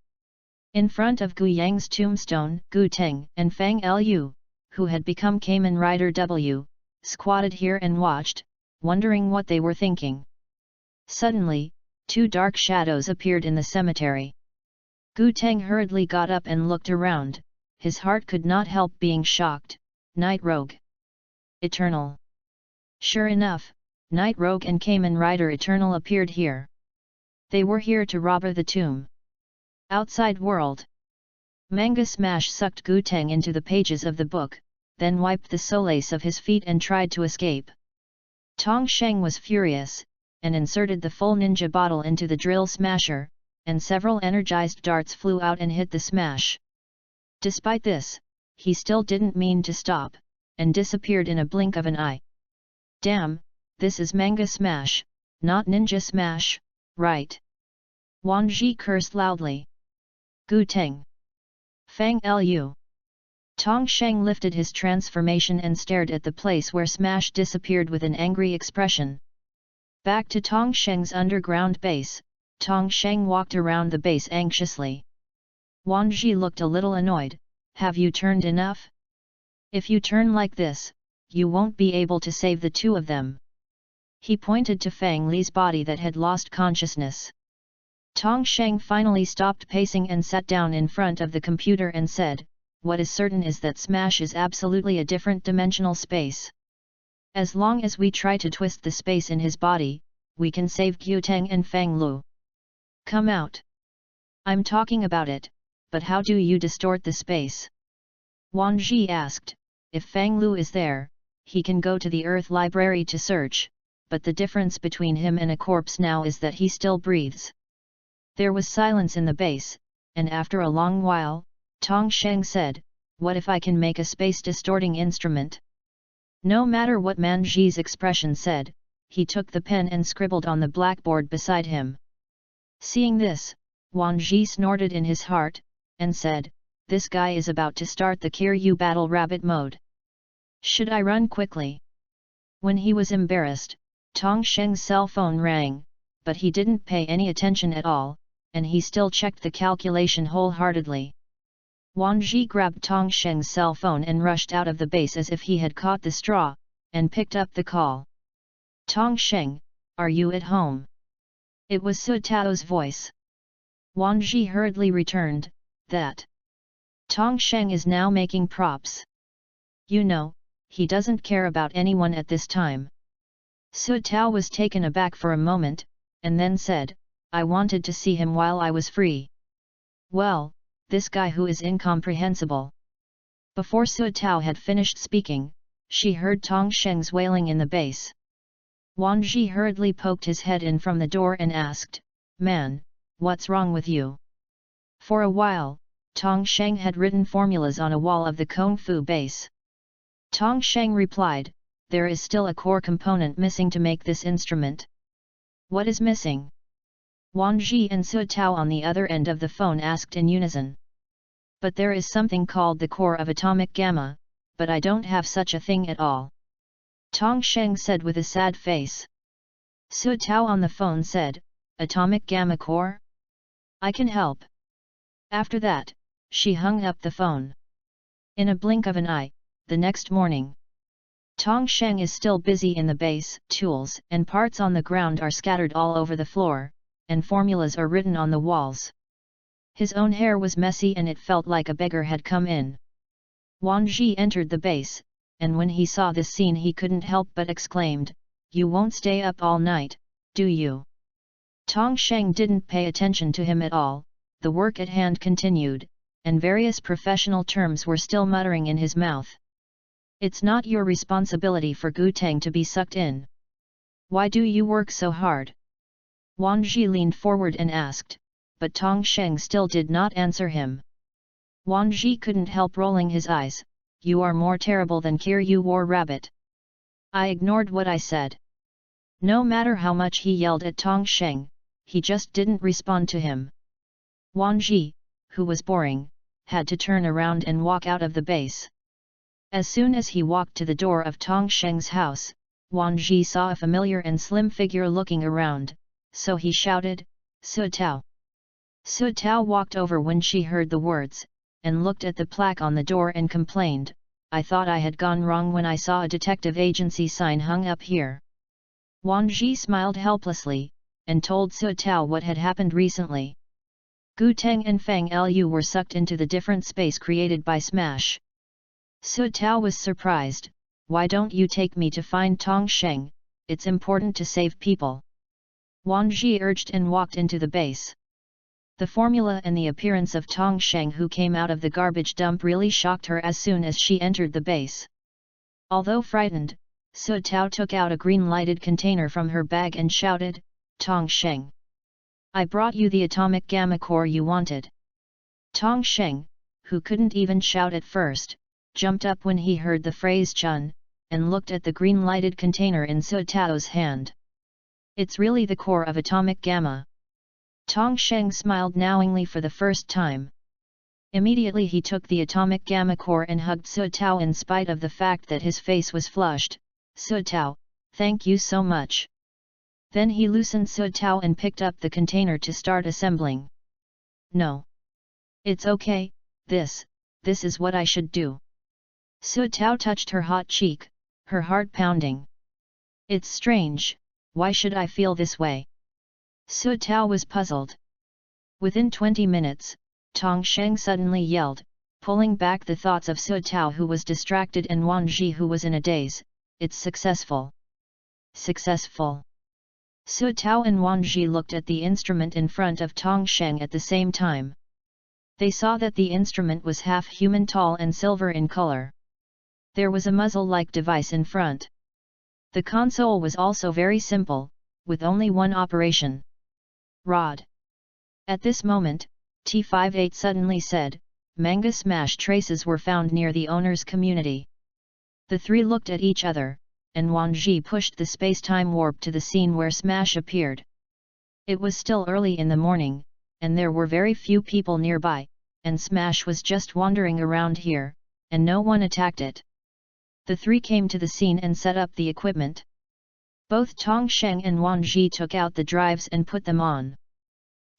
A: In front of Gu Yang's tombstone, Gu Teng and Fang Lu, who had become Kamen Rider W, squatted here and watched, wondering what they were thinking. Suddenly, 2 dark shadows appeared in the cemetery. Gu Teng hurriedly got up and looked around, his heart could not help being shocked. Night Rogue. Eternal. Sure enough, Night Rogue and Kamen Rider Eternal appeared here. They were here to rob the tomb. Outside world. Manga Smash sucked Gu Teng into the pages of the book, then wiped the solace of his feet and tried to escape. Tong Sheng was furious, and inserted the full ninja bottle into the drill smasher, and several energized darts flew out and hit the smash. Despite this, he still didn't mean to stop, and disappeared in a blink of an eye. Damn, this is Manga Smash, not Ninja Smash, right? Wan Ji cursed loudly. Gu Teng. Fang Lu. Tong Sheng lifted his transformation and stared at the place where Smash disappeared with an angry expression. Back to Tong Sheng's underground base, Tong Sheng walked around the base anxiously. Wan Ji looked a little annoyed. Have you turned enough? If you turn like this, you won't be able to save the 2 of them. He pointed to Fang Li's body that had lost consciousness. Tong Sheng finally stopped pacing and sat down in front of the computer and said, what is certain is that Smash is absolutely a different dimensional space. As long as we try to twist the space in his body, we can save Gu Teng and Fang Lu. Come out. I'm talking about it, but how do you distort the space? Wan Ji asked. If Fang Lu is there, he can go to the Earth Library to search, but the difference between him and a corpse now is that he still breathes. There was silence in the base, and after a long while, Tong Sheng said, what if I can make a space-distorting instrument? No matter what Man Ji's expression said, he took the pen and scribbled on the blackboard beside him. Seeing this, Wan Ji snorted in his heart, and said, this guy is about to start the Kiryu Battle Rabbit mode. Should I run quickly? When he was embarrassed, Tong Sheng's cell phone rang, but he didn't pay any attention at all, and he still checked the calculation wholeheartedly. Wang Ji grabbed Tong Sheng's cell phone and rushed out of the base as if he had caught the straw, and picked up the call. Tong Sheng, are you at home? It was Su Tao's voice. Wang Ji hurriedly returned, that Tong Sheng is now making props. You know, he doesn't care about anyone at this time. Su Tao was taken aback for a moment, and then said, I wanted to see him while I was free. Well, this guy who is incomprehensible. Before Su Tao had finished speaking, she heard Tong Sheng's wailing in the base. Wang Ji hurriedly poked his head in from the door and asked, Man, what's wrong with you? For a while, Tong Sheng had written formulas on a wall of the Kung Fu base. Tong Sheng replied, there is still a core component missing to make this instrument. What is missing? Wang Ji and Su Tao on the other end of the phone asked in unison. But there is something called the core of atomic gamma, but I don't have such a thing at all. Tong Sheng said with a sad face. Su Tao on the phone said, Atomic gamma core? I can help. After that, she hung up the phone. In a blink of an eye, the next morning, Tong Sheng is still busy in the base. Tools and parts on the ground are scattered all over the floor, and formulas are written on the walls. His own hair was messy and it felt like a beggar had come in. Wang Ji entered the base, and when he saw this scene he couldn't help but exclaimed, You won't stay up all night, do you? Tong Sheng didn't pay attention to him at all. The work at hand continued, and various professional terms were still muttering in his mouth. It's not your responsibility for Gu Teng to be sucked in. Why do you work so hard? Wang Ji leaned forward and asked, but Tong Sheng still did not answer him. Wang Ji couldn't help rolling his eyes, You are more terrible than Kiryu War Rabbit. I ignored what I said. No matter how much he yelled at Tong Sheng, he just didn't respond to him. Wang Ji, who was boring, had to turn around and walk out of the base. As soon as he walked to the door of Tong Sheng's house, Wang Ji saw a familiar and slim figure looking around, so he shouted, Su Tao. Su Tao walked over when she heard the words, and looked at the plaque on the door and complained, I thought I had gone wrong when I saw a detective agency sign hung up here. Wang Ji smiled helplessly, and told Su Tao what had happened recently. Gu Teng and Feng Lu were sucked into the different space created by Smash. Su Tao was surprised, Why don't you take me to find Tong Sheng, it's important to save people. Wang Ji urged and walked into the base. The formula and the appearance of Tong Sheng who came out of the garbage dump really shocked her as soon as she entered the base. Although frightened, Su Tao took out a green lighted container from her bag and shouted, Tong Sheng. I brought you the atomic gamma core you wanted. Tong Sheng, who couldn't even shout at first, jumped up when he heard the phrase Chun, and looked at the green lighted container in Su Tao's hand. It's really the core of atomic gamma. Tong Sheng smiled knowingly for the first time. Immediately he took the atomic gamma core and hugged Su Tao in spite of the fact that his face was flushed. Su Tao, thank you so much. Then he loosened Su Tao and picked up the container to start assembling. No. It's okay, this is what I should do. Su Tao touched her hot cheek, her heart pounding. It's strange, why should I feel this way? Su Tao was puzzled. Within 20 minutes, Tong Sheng suddenly yelled, pulling back the thoughts of Su Tao who was distracted and Wang Ji who was in a daze, It's successful. Successful. Su Tao and Wang Ji looked at the instrument in front of Tong Sheng at the same time. They saw that the instrument was half human tall and silver in color. There was a muzzle-like device in front. The console was also very simple, with only one operation. Rod. At this moment, T58 suddenly said, Manga Smash traces were found near the owner's community. The three looked at each other, and Wang Ji pushed the space-time warp to the scene where Smash appeared. It was still early in the morning, and there were very few people nearby, and Smash was just wandering around here, and no one attacked it. The three came to the scene and set up the equipment. Both Tong Sheng and Wang Ji took out the drives and put them on.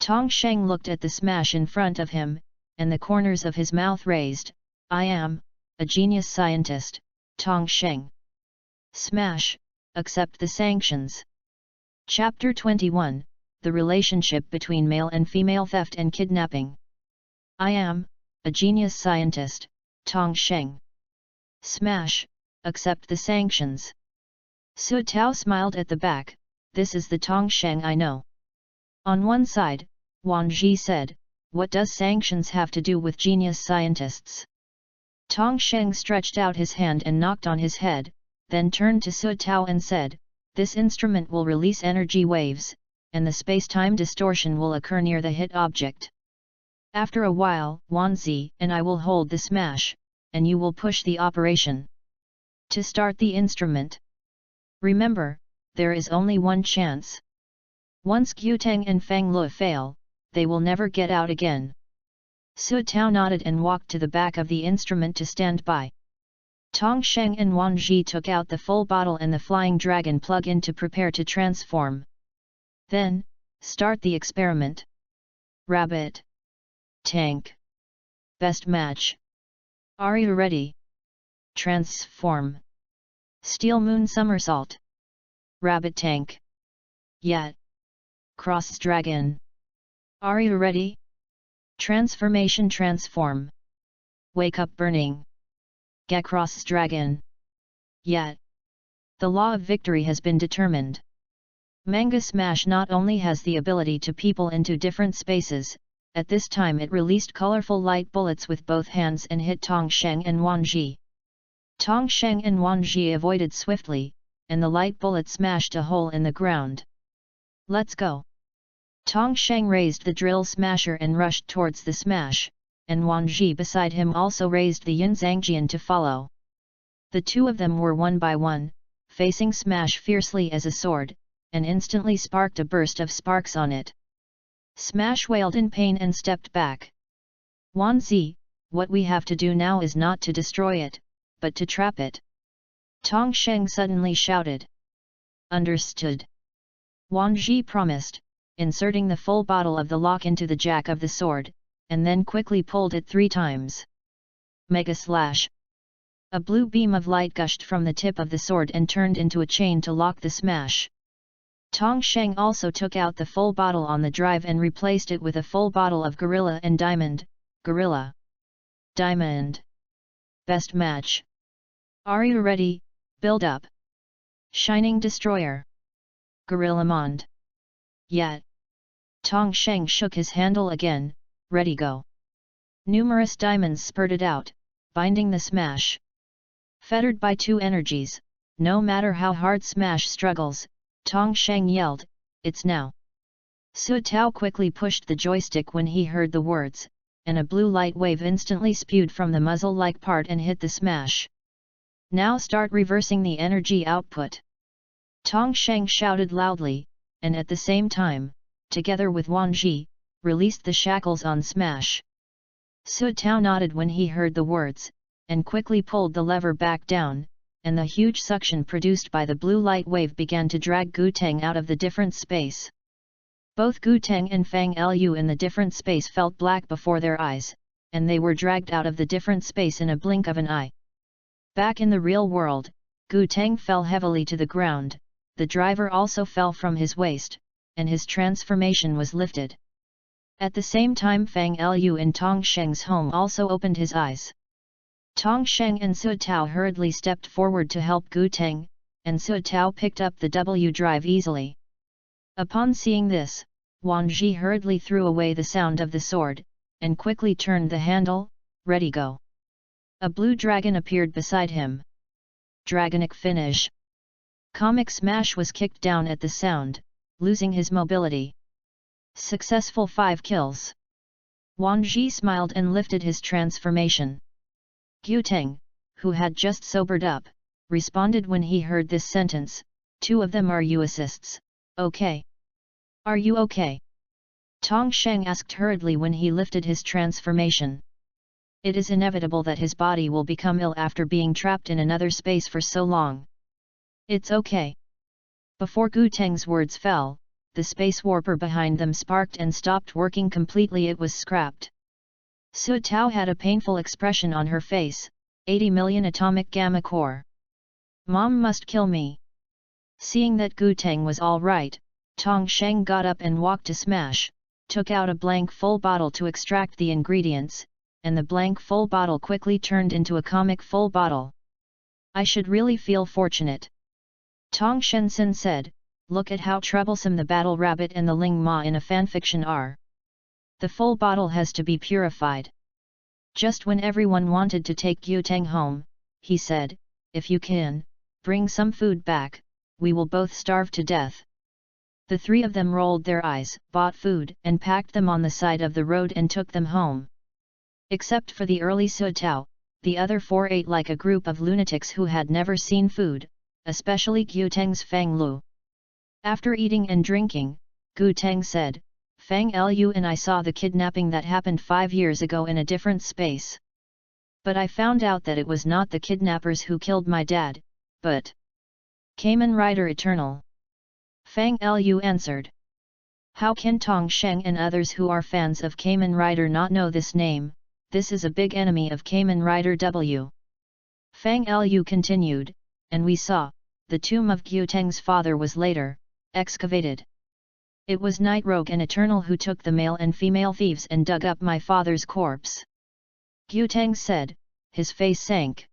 A: Tong Sheng looked at the Smash in front of him, and the corners of his mouth raised. I am a genius scientist, Tong Sheng. Smash, accept the sanctions. Chapter 21, The Relationship Between Male and Female Theft and Kidnapping. I am a genius scientist, Tong Sheng. Smash, accept the sanctions. Su Tao smiled at the back. This is the Tong Sheng I know. On one side, Wang Ji said, what does sanctions have to do with genius scientists? Tong Sheng stretched out his hand and knocked on his head, then turned to Su Tao and said, this instrument will release energy waves, and the space-time distortion will occur near the hit object. After a while, Wan Zi and I will hold the smash, and you will push the operation. To start the instrument. Remember, there is only one chance. Once Guteng and Fang Luo fail, they will never get out again. Su Tao nodded and walked to the back of the instrument to stand by. Tong Sheng and Wang Ji took out the full bottle and the flying dragon plug-in to prepare to transform. Then, start the experiment. Rabbit. Tank. Best match. Are you ready? Transform. Steel Moon Somersault. Rabbit Tank. Yet. Cross Dragon. Are you ready? Transformation Transform. Wake Up Burning. Get Cross Dragon. Yet. The law of victory has been determined. Manga Smash not only has the ability to people into different spaces, at this time it released colorful light bullets with both hands and hit Tong Sheng and Wan Ji. Tong Sheng and Wan Ji avoided swiftly, and the light bullet smashed a hole in the ground. Let's go! Tong Sheng raised the drill smasher and rushed towards the smash, and Wan Ji beside him also raised the Yin Zhangjian to follow. The two of them were one by one, facing Smash fiercely as a sword, and instantly sparked a burst of sparks on it. Smash wailed in pain and stepped back. Wan Zi, what we have to do now is not to destroy it, but to trap it. Tong Sheng suddenly shouted. Understood. Wan Ji promised, inserting the full bottle of the lock into the jack of the sword, and then quickly pulled it 3 times. Mega Slash. A blue beam of light gushed from the tip of the sword and turned into a chain to lock the smash. Tong Sheng also took out the full bottle on the drive and replaced it with a full bottle of Gorilla and Diamond. Gorilla. Diamond. Best match. Are you ready? Build up. Shining Destroyer. Gorilla Mond. Yet. Tong Sheng shook his handle again. Ready go. Numerous diamonds spurted out, binding the smash. Fettered by 2 energies, no matter how hard Smash struggles, Tong Sheng yelled, it's now. Su Tao quickly pushed the joystick when he heard the words, and a blue light wave instantly spewed from the muzzle-like part and hit the smash. Now start reversing the energy output. Tong Sheng shouted loudly, and at the same time, together with Wan Ji, released the shackles on Smash. Su Tao nodded when he heard the words, and quickly pulled the lever back down, and the huge suction produced by the blue light wave began to drag Guteng out of the different space. Both Guteng and Fang Lu in the different space felt black before their eyes, and they were dragged out of the different space in a blink of an eye. Back in the real world, Guteng fell heavily to the ground, the driver also fell from his waist, and his transformation was lifted. At the same time Fang Lu in Tong Sheng's home also opened his eyes. Tong Sheng and Su Tao hurriedly stepped forward to help Guteng, and Su Tao picked up the W drive easily. Upon seeing this, Wan Ji hurriedly threw away the sound of the sword, and quickly turned the handle. Ready go. A blue dragon appeared beside him. Dragonic finish. Comic Smash was kicked down at the sound, losing his mobility. Successful 5 kills. Wan Ji smiled and lifted his transformation. Guteng, who had just sobered up, responded when he heard this sentence, 2 of them are you assists, okay? Are you okay? Tong Sheng asked hurriedly when he lifted his transformation. It is inevitable that his body will become ill after being trapped in another space for so long. It's okay. Before Guteng's words fell, the space warper behind them sparked and stopped working completely. It was scrapped. Su Tao had a painful expression on her face. 80 million atomic gamma core. Mom must kill me. Seeing that Gu Teng was all right, Tong Sheng got up and walked to Smash, took out a blank full bottle to extract the ingredients, and the blank full bottle quickly turned into a comic full bottle. I should really feel fortunate. Tong Shensen said, look at how troublesome the battle rabbit and the Ling Ma in a fanfiction are. The full bottle has to be purified. Just when everyone wanted to take Gu Teng home, he said, if you can, bring some food back, we will both starve to death. The three of them rolled their eyes, bought food, and packed them on the side of the road and took them home. Except for the early Su Tao, the other four ate like a group of lunatics who had never seen food, especially Gu Teng's Fang Lu. After eating and drinking, Gu Teng said, Fang Lu and I saw the kidnapping that happened 5 years ago in a different space. But I found out that it was not the kidnappers who killed my dad, but Kamen Rider Eternal. Fang Lu answered. How can Tong Sheng and others who are fans of Kamen Rider not know this name? This is a big enemy of Kamen Rider W. Fang Lu continued, and we saw, the tomb of Gu Teng's father was later excavated. It was Night Rogue and Eternal who took the male and female thieves and dug up my father's corpse. Gu Teng said, his face sank.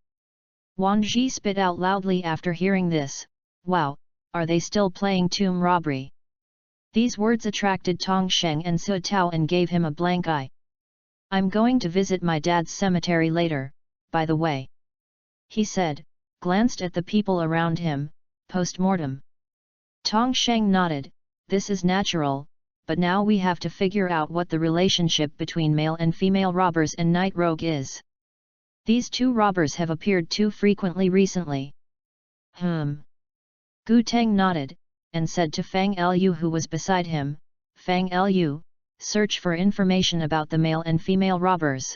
A: Wan Ji spit out loudly after hearing this, wow, are they still playing tomb robbery? These words attracted Tong Sheng and Su Tao and gave him a blank eye. I'm going to visit my dad's cemetery later, by the way. He said, glanced at the people around him, post-mortem. Tong Sheng nodded, this is natural, but now we have to figure out what the relationship between male and female robbers and Night Rogue is. These two robbers have appeared too frequently recently. Gu Teng nodded, and said to Fang Lu who was beside him, Fang Lu, search for information about the male and female robbers.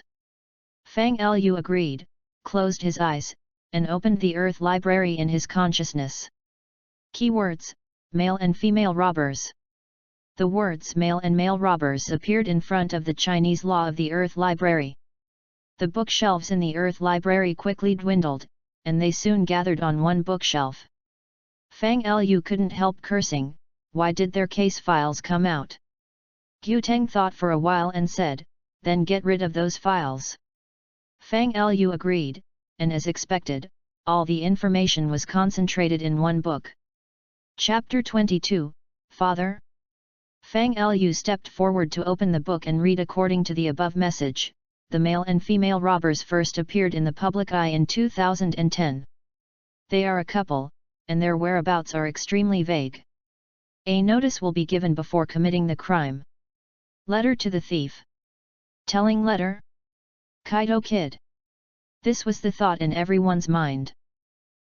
A: Fang Lu agreed, closed his eyes, and opened the Earth Library in his consciousness. Keywords, male and female robbers. The words male and male robbers appeared in front of the Chinese law of the Earth Library. The bookshelves in the Earth Library quickly dwindled, and they soon gathered on one bookshelf. Fang Lu couldn't help cursing, why did their case files come out? Gu Teng thought for a while and said, then get rid of those files. Fang Lu agreed, and as expected, all the information was concentrated in one book. Chapter 22, Father? Fang Lu stepped forward to open the book and read according to the above message. The male and female robbers first appeared in the public eye in 2010. They are a couple, and their whereabouts are extremely vague. A notice will be given before committing the crime. Letter to the thief. Telling letter? Kaido Kid. This was the thought in everyone's mind.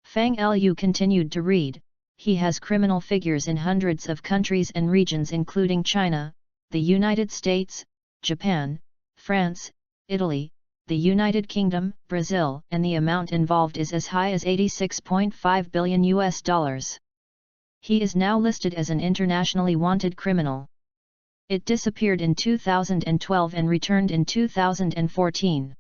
A: Fang Lu continued to read. He has criminal figures in hundreds of countries and regions including China, the United States, Japan, France, Italy, the United Kingdom, Brazil, and the amount involved is as high as $86.5 billion. He is now listed as an internationally wanted criminal. It disappeared in 2012 and returned in 2014.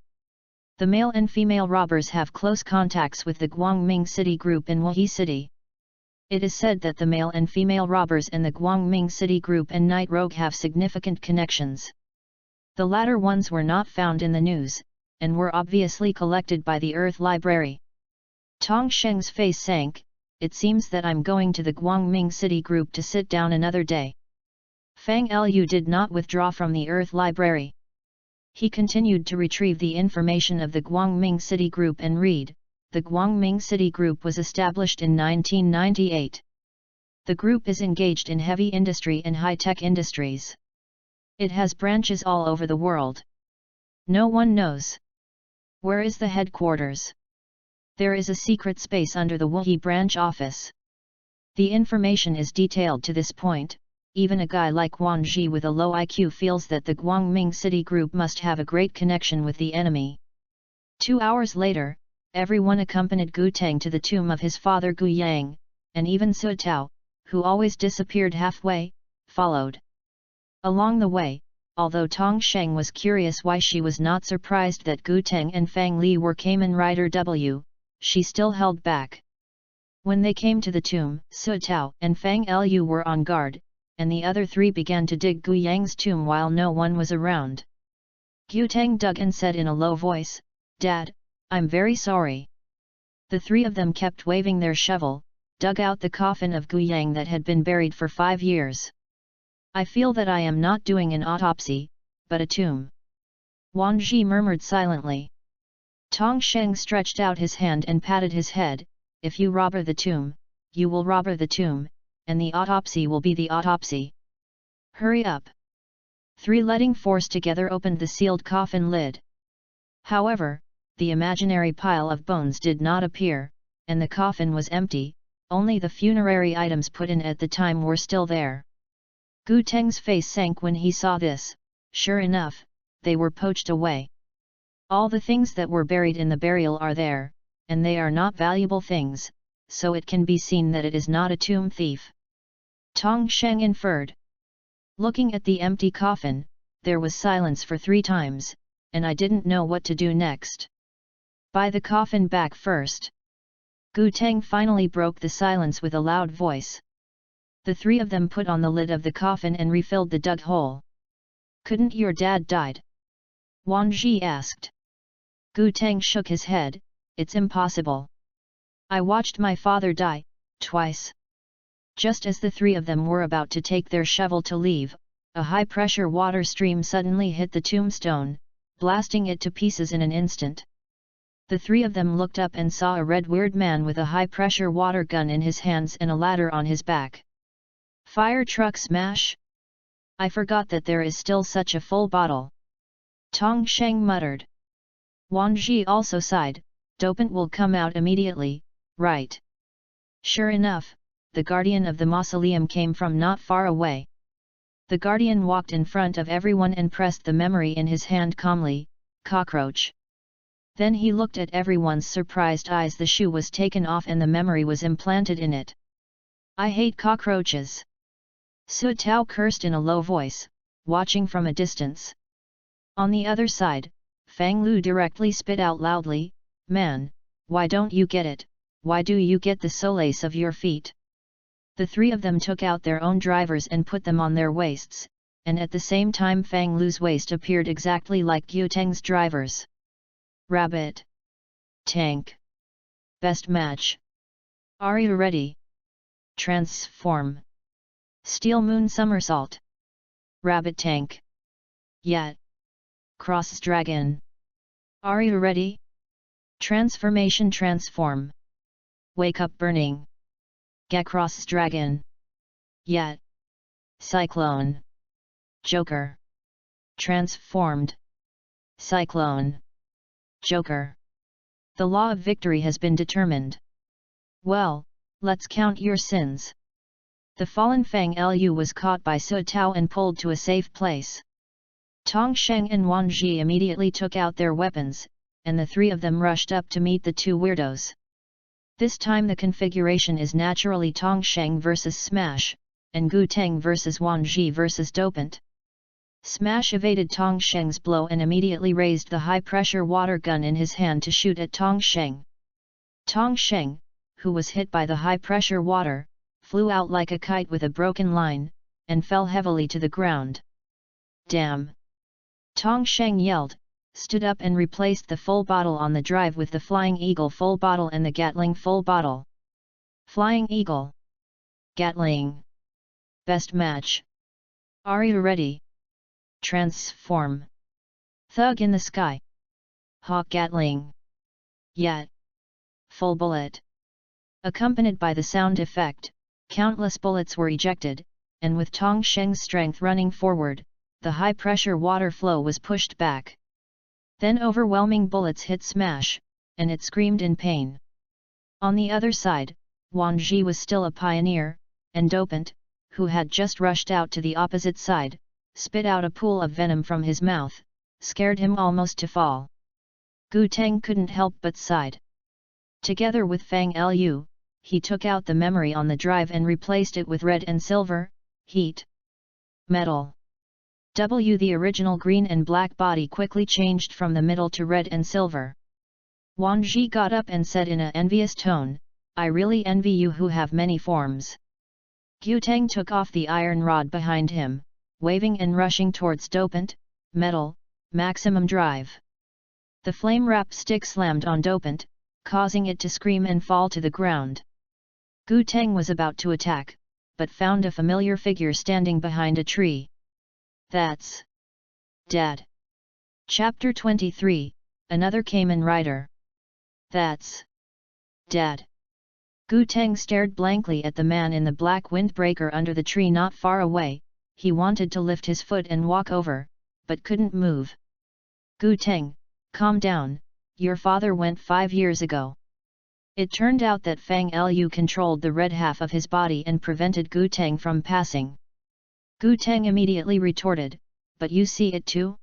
A: The male and female robbers have close contacts with the Guangming City Group in Wuhi City. It is said that the male and female robbers and the Guangming City Group and Night Rogue have significant connections. The latter ones were not found in the news, and were obviously collected by the Earth Library. Tong Sheng's face sank. It seems that I'm going to the Guangming City Group to sit down another day. Fang Lu did not withdraw from the Earth Library. He continued to retrieve the information of the Guangming City Group and read. The Guangming City Group was established in 1998. The group is engaged in heavy industry and high-tech industries. It has branches all over the world. No one knows. Where is the headquarters? There is a secret space under the Wuhi branch office. The information is detailed to this point. Even a guy like Wan Ji with a low IQ feels that the Guangming City Group must have a great connection with the enemy. 2 hours later, everyone accompanied Gu Teng to the tomb of his father Gu Yang, and even Su Tao, who always disappeared halfway, followed. Along the way, although Tong Sheng was curious why she was not surprised that Gu Teng and Fang Li were Kamen Rider W, she still held back. When they came to the tomb, Su Tao and Fang Lu were on guard, and the other three began to dig Gu Yang's tomb while no one was around. Gu Teng dug and said in a low voice, "Dad, I'm very sorry." The three of them kept waving their shovel, dug out the coffin of Gu Yang that had been buried for 5 years. "I feel that I am not doing an autopsy, but a tomb," Wang Ji murmured silently. Tong Sheng stretched out his hand and patted his head, "If you robber the tomb, you will robber the tomb, and the autopsy will be the autopsy. Hurry up." 3 letting force together opened the sealed coffin lid. However, the imaginary pile of bones did not appear, and the coffin was empty, only the funerary items put in at the time were still there. Gu Teng's face sank when he saw this. Sure enough, they were poached away. All the things that were buried in the burial are there, and they are not valuable things, so it can be seen that it is not a tomb thief. Tong Sheng inferred. Looking at the empty coffin, there was silence for 3 times, and I didn't know what to do next. "Buy the coffin back first." Gu Teng finally broke the silence with a loud voice. The 3 of them put on the lid of the coffin and refilled the dug hole. "Couldn't your dad died?" Wang Ji asked. Gu Teng shook his head, "It's impossible. I watched my father die, twice." Just as the 3 of them were about to take their shovel to leave, a high-pressure water stream suddenly hit the tombstone, blasting it to pieces in an instant. The 3 of them looked up and saw a red weird man with a high-pressure water gun in his hands and a ladder on his back. "Fire truck smash? I forgot that there is still such a full bottle." Tong Sheng muttered. Wang Ji also sighed, "Dopant will come out immediately, right?" Sure enough, the guardian of the mausoleum came from not far away. The guardian walked in front of everyone and pressed the memory in his hand calmly, "Cockroach." Then he looked at everyone's surprised eyes. The shoe was taken off and the memory was implanted in it. "I hate cockroaches." Su Tao cursed in a low voice, watching from a distance. On the other side, Fang Lu directly spit out loudly, "Man, why don't you get it? Why do you get the solace of your feet?" The 3 of them took out their own drivers and put them on their waists, and at the same time Fang Lu's waist appeared exactly like Gu Teng's drivers. "Rabbit. Tank. Best match. Are you ready? Transform. Steel Moon Somersault. Rabbit Tank. Yet. Cross Dragon. Are you ready? Transformation Transform. Wake Up Burning. Get Cross Dragon. Yet. Cyclone. Joker. Transformed. Cyclone. Joker. The law of victory has been determined. Well, let's count your sins." The fallen Fang Lu was caught by Su Tao and pulled to a safe place. Tong Sheng and Wang Ji immediately took out their weapons, and the 3 of them rushed up to meet the 2 weirdos. This time the configuration is naturally Tong Sheng vs Smash, and Gu Teng vs Wang Ji vs Dopant. Smash evaded Tong Sheng's blow and immediately raised the high-pressure water gun in his hand to shoot at Tong Sheng. Tong Sheng, who was hit by the high-pressure water, flew out like a kite with a broken line, and fell heavily to the ground. "Damn!" Tong Sheng yelled, stood up and replaced the full bottle on the drive with the Flying Eagle full bottle and the Gatling full bottle. "Flying Eagle. Gatling. Best match. Are you ready? Transform. Thug in the sky. Hawk Gatling. Yet. Full bullet." Accompanied by the sound effect, countless bullets were ejected, and with Tong Sheng's strength running forward, the high-pressure water flow was pushed back. Then overwhelming bullets hit Smash, and it screamed in pain. On the other side, Wang Ji was still a pioneer, and Dopant, who had just rushed out to the opposite side, spit out a pool of venom from his mouth, scared him almost to fall. Gu Teng couldn't help but sighed. Together with Fang Lu, he took out the memory on the drive and replaced it with red and silver, heat, metal, The original green and black body quickly changed from the middle to red and silver. Wang Ji got up and said in an envious tone, "I really envy you who have many forms." Gu Teng took off the iron rod behind him, waving and rushing towards Dopant, metal, maximum drive. The flame-wrapped stick slammed on Dopant, causing it to scream and fall to the ground. Gu Teng was about to attack, but found a familiar figure standing behind a tree. "That's Dad." Chapter 23, Another Kamen Rider. "That's Dad." Gu Teng stared blankly at the man in the black windbreaker under the tree not far away. He wanted to lift his foot and walk over, but couldn't move. "Gu Teng, calm down, your father went 5 years ago." It turned out that Fang Lu controlled the red half of his body and prevented Gu Teng from passing. Gu Teng immediately retorted, "But you see it too?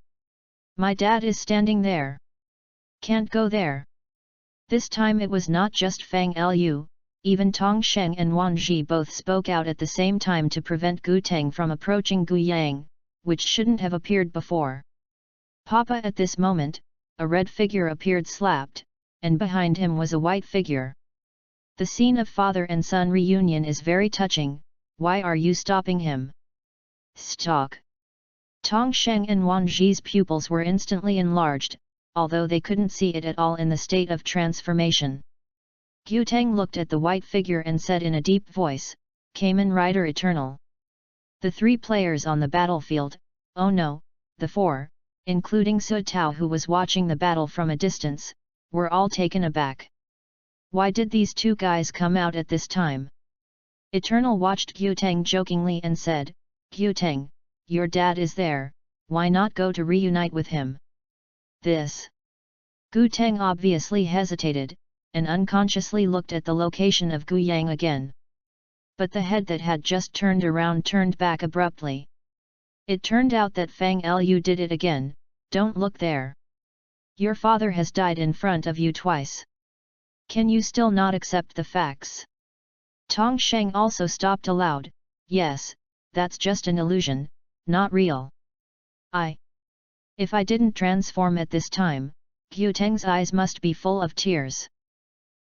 A: My dad is standing there. Can't go there." This time it was not just Fang Lu, even Tong Sheng and Wan Ji both spoke out at the same time to prevent Gu Teng from approaching Gu Yang, which shouldn't have appeared before. Papa, at this moment, a red figure appeared slapped, and behind him was a white figure. "The scene of father and son reunion is very touching, why are you stopping him? Stop!" Tong Sheng and Wan Ji's pupils were instantly enlarged, although they couldn't see it at all in the state of transformation. Gu Teng looked at the white figure and said in a deep voice, "Kamen Rider Eternal." The 3 players on the battlefield, oh no, the 4, including Su Tao who was watching the battle from a distance, were all taken aback. Why did these 2 guys come out at this time? Eternal watched Gu Teng jokingly and said, "Gu Teng, your dad is there, why not go to reunite with him?" This. Gu Teng obviously hesitated, and unconsciously looked at the location of Gu Yang again. But the head that had just turned around turned back abruptly. It turned out that Fang Lu did it again. "Don't look there. Your father has died in front of you twice. Can you still not accept the facts?" Tong Sheng also stopped aloud, "Yes, that's just an illusion, not real. If I didn't transform at this time, Gu Teng's eyes must be full of tears.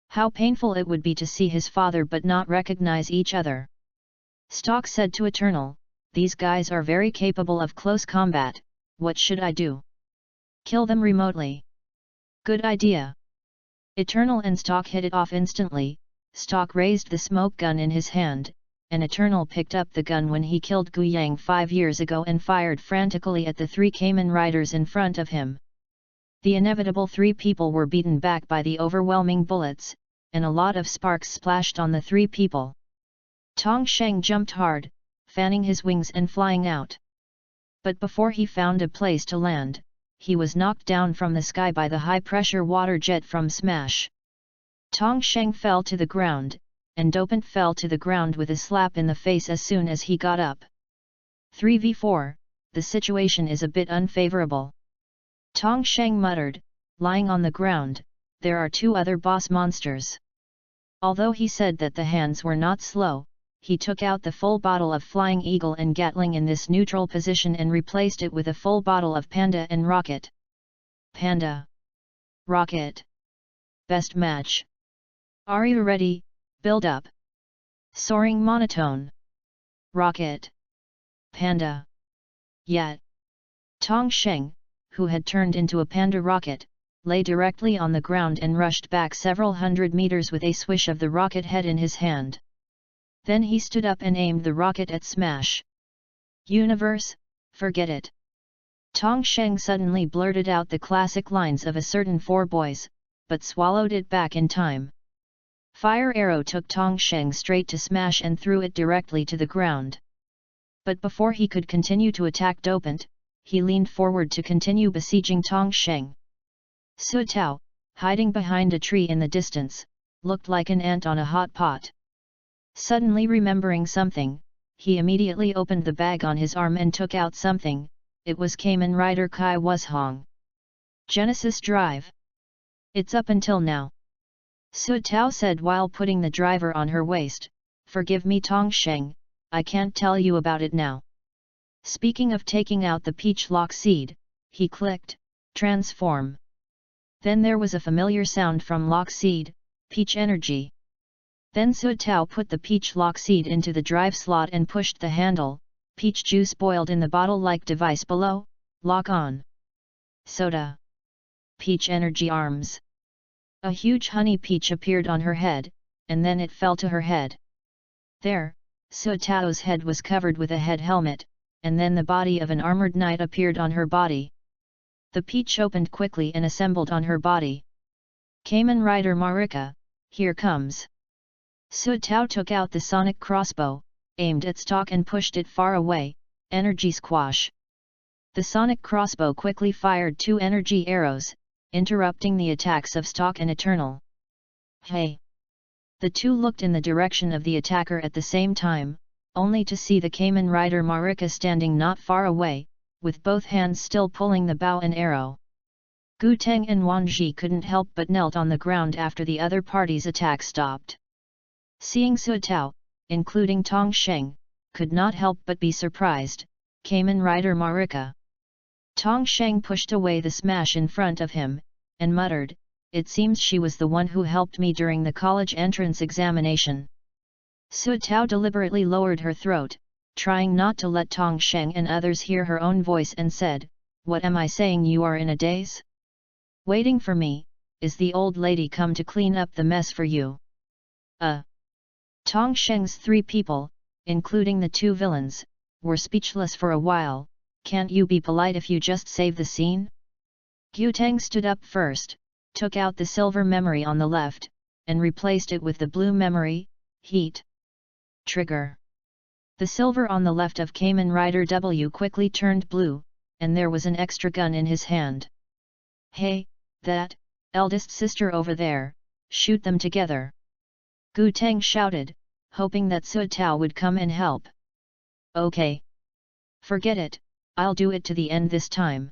A: How painful it would be to see his father but not recognize each other." Stock said to Eternal, "These guys are very capable of close combat, what should I do? Kill them remotely." "Good idea." Eternal and Stock hit it off instantly. Stock raised the smoke gun in his hand, and Eternal picked up the gun when he killed Gu Yang 5 years ago and fired frantically at the 3 Kamen Riders in front of him. The inevitable 3 people were beaten back by the overwhelming bullets, and a lot of sparks splashed on the 3 people. Tong Sheng jumped hard, fanning his wings and flying out. But before he found a place to land, he was knocked down from the sky by the high-pressure water jet from Smash. Tong Sheng fell to the ground, and Dopant fell to the ground with a slap in the face as soon as he got up. 3v4, the situation is a bit unfavorable. Tong Sheng muttered, lying on the ground, "There are 2 other boss monsters." Although he said that the hands were not slow, he took out the full bottle of Flying Eagle and Gatling in this neutral position and replaced it with a full bottle of Panda and Rocket. Panda. Rocket. Best match. Are you ready? Build up. Soaring monotone. Rocket. Panda. Yet. Tong Sheng, who had turned into a panda rocket, lay directly on the ground and rushed back several hundred meters with a swish of the rocket head in his hand. Then he stood up and aimed the rocket at Smash. "Universe, forget it." Tong Sheng suddenly blurted out the classic lines of a certain 4 boys, but swallowed it back in time. Fire arrow took Tong Sheng straight to Smash and threw it directly to the ground. But before he could continue to attack Dopant, he leaned forward to continue besieging Tong Sheng. Su Tao, hiding behind a tree in the distance, looked like an ant on a hot pot. Suddenly remembering something, he immediately opened the bag on his arm and took out something. It was Kamen Rider Kai Wushong. Genesis Drive. "It's up until now," Su Tao said while putting the driver on her waist. "Forgive me Tong Sheng, I can't tell you about it now. Speaking of taking out the peach lock seed, he clicked, transform. Then there was a familiar sound from lock seed, peach energy. Then Su Tao put the peach lock seed into the drive slot and pushed the handle, peach juice boiled in the bottle-like device below, lock on. Soda. Peach energy arms. A huge honey peach appeared on her head, and then it fell to her head. There, Su Tao's head was covered with a head helmet, and then the body of an armored knight appeared on her body. The peach opened quickly and assembled on her body. Kamen Rider Marika, here comes. Su Tao took out the sonic crossbow, aimed at Stalk and pushed it far away, energy squash. The sonic crossbow quickly fired 2 energy arrows, interrupting the attacks of Stalk and Eternal. Hey! The two looked in the direction of the attacker at the same time, only to see the Kamen Rider Marika standing not far away, with both hands still pulling the bow and arrow. Gu Teng and Wan Ji couldn't help but knelt on the ground after the other party's attack stopped. Seeing Su Tao, including Tong Sheng, could not help but be surprised. Kamen Rider Marika. Tong Sheng pushed away the smash in front of him, and muttered, "It seems she was the one who helped me during the college entrance examination." Su Tao deliberately lowered her throat, trying not to let Tong Sheng and others hear her own voice, and said, "What am I saying, you are in a daze? Waiting for me, is the old lady come to clean up the mess for you?" Tong Sheng's 3 people, including the 2 villains, were speechless for a while. "Can't you be polite if you just save the scene?" Gu Teng stood up first, took out the silver memory on the left, and replaced it with the blue memory, heat. Trigger. The silver on the left of Kamen Rider W quickly turned blue, and there was an extra gun in his hand. "Hey, that eldest sister over there, shoot them together!" Gu Teng shouted, hoping that Su Tao would come and help. "Okay. Forget it, I'll do it to the end this time."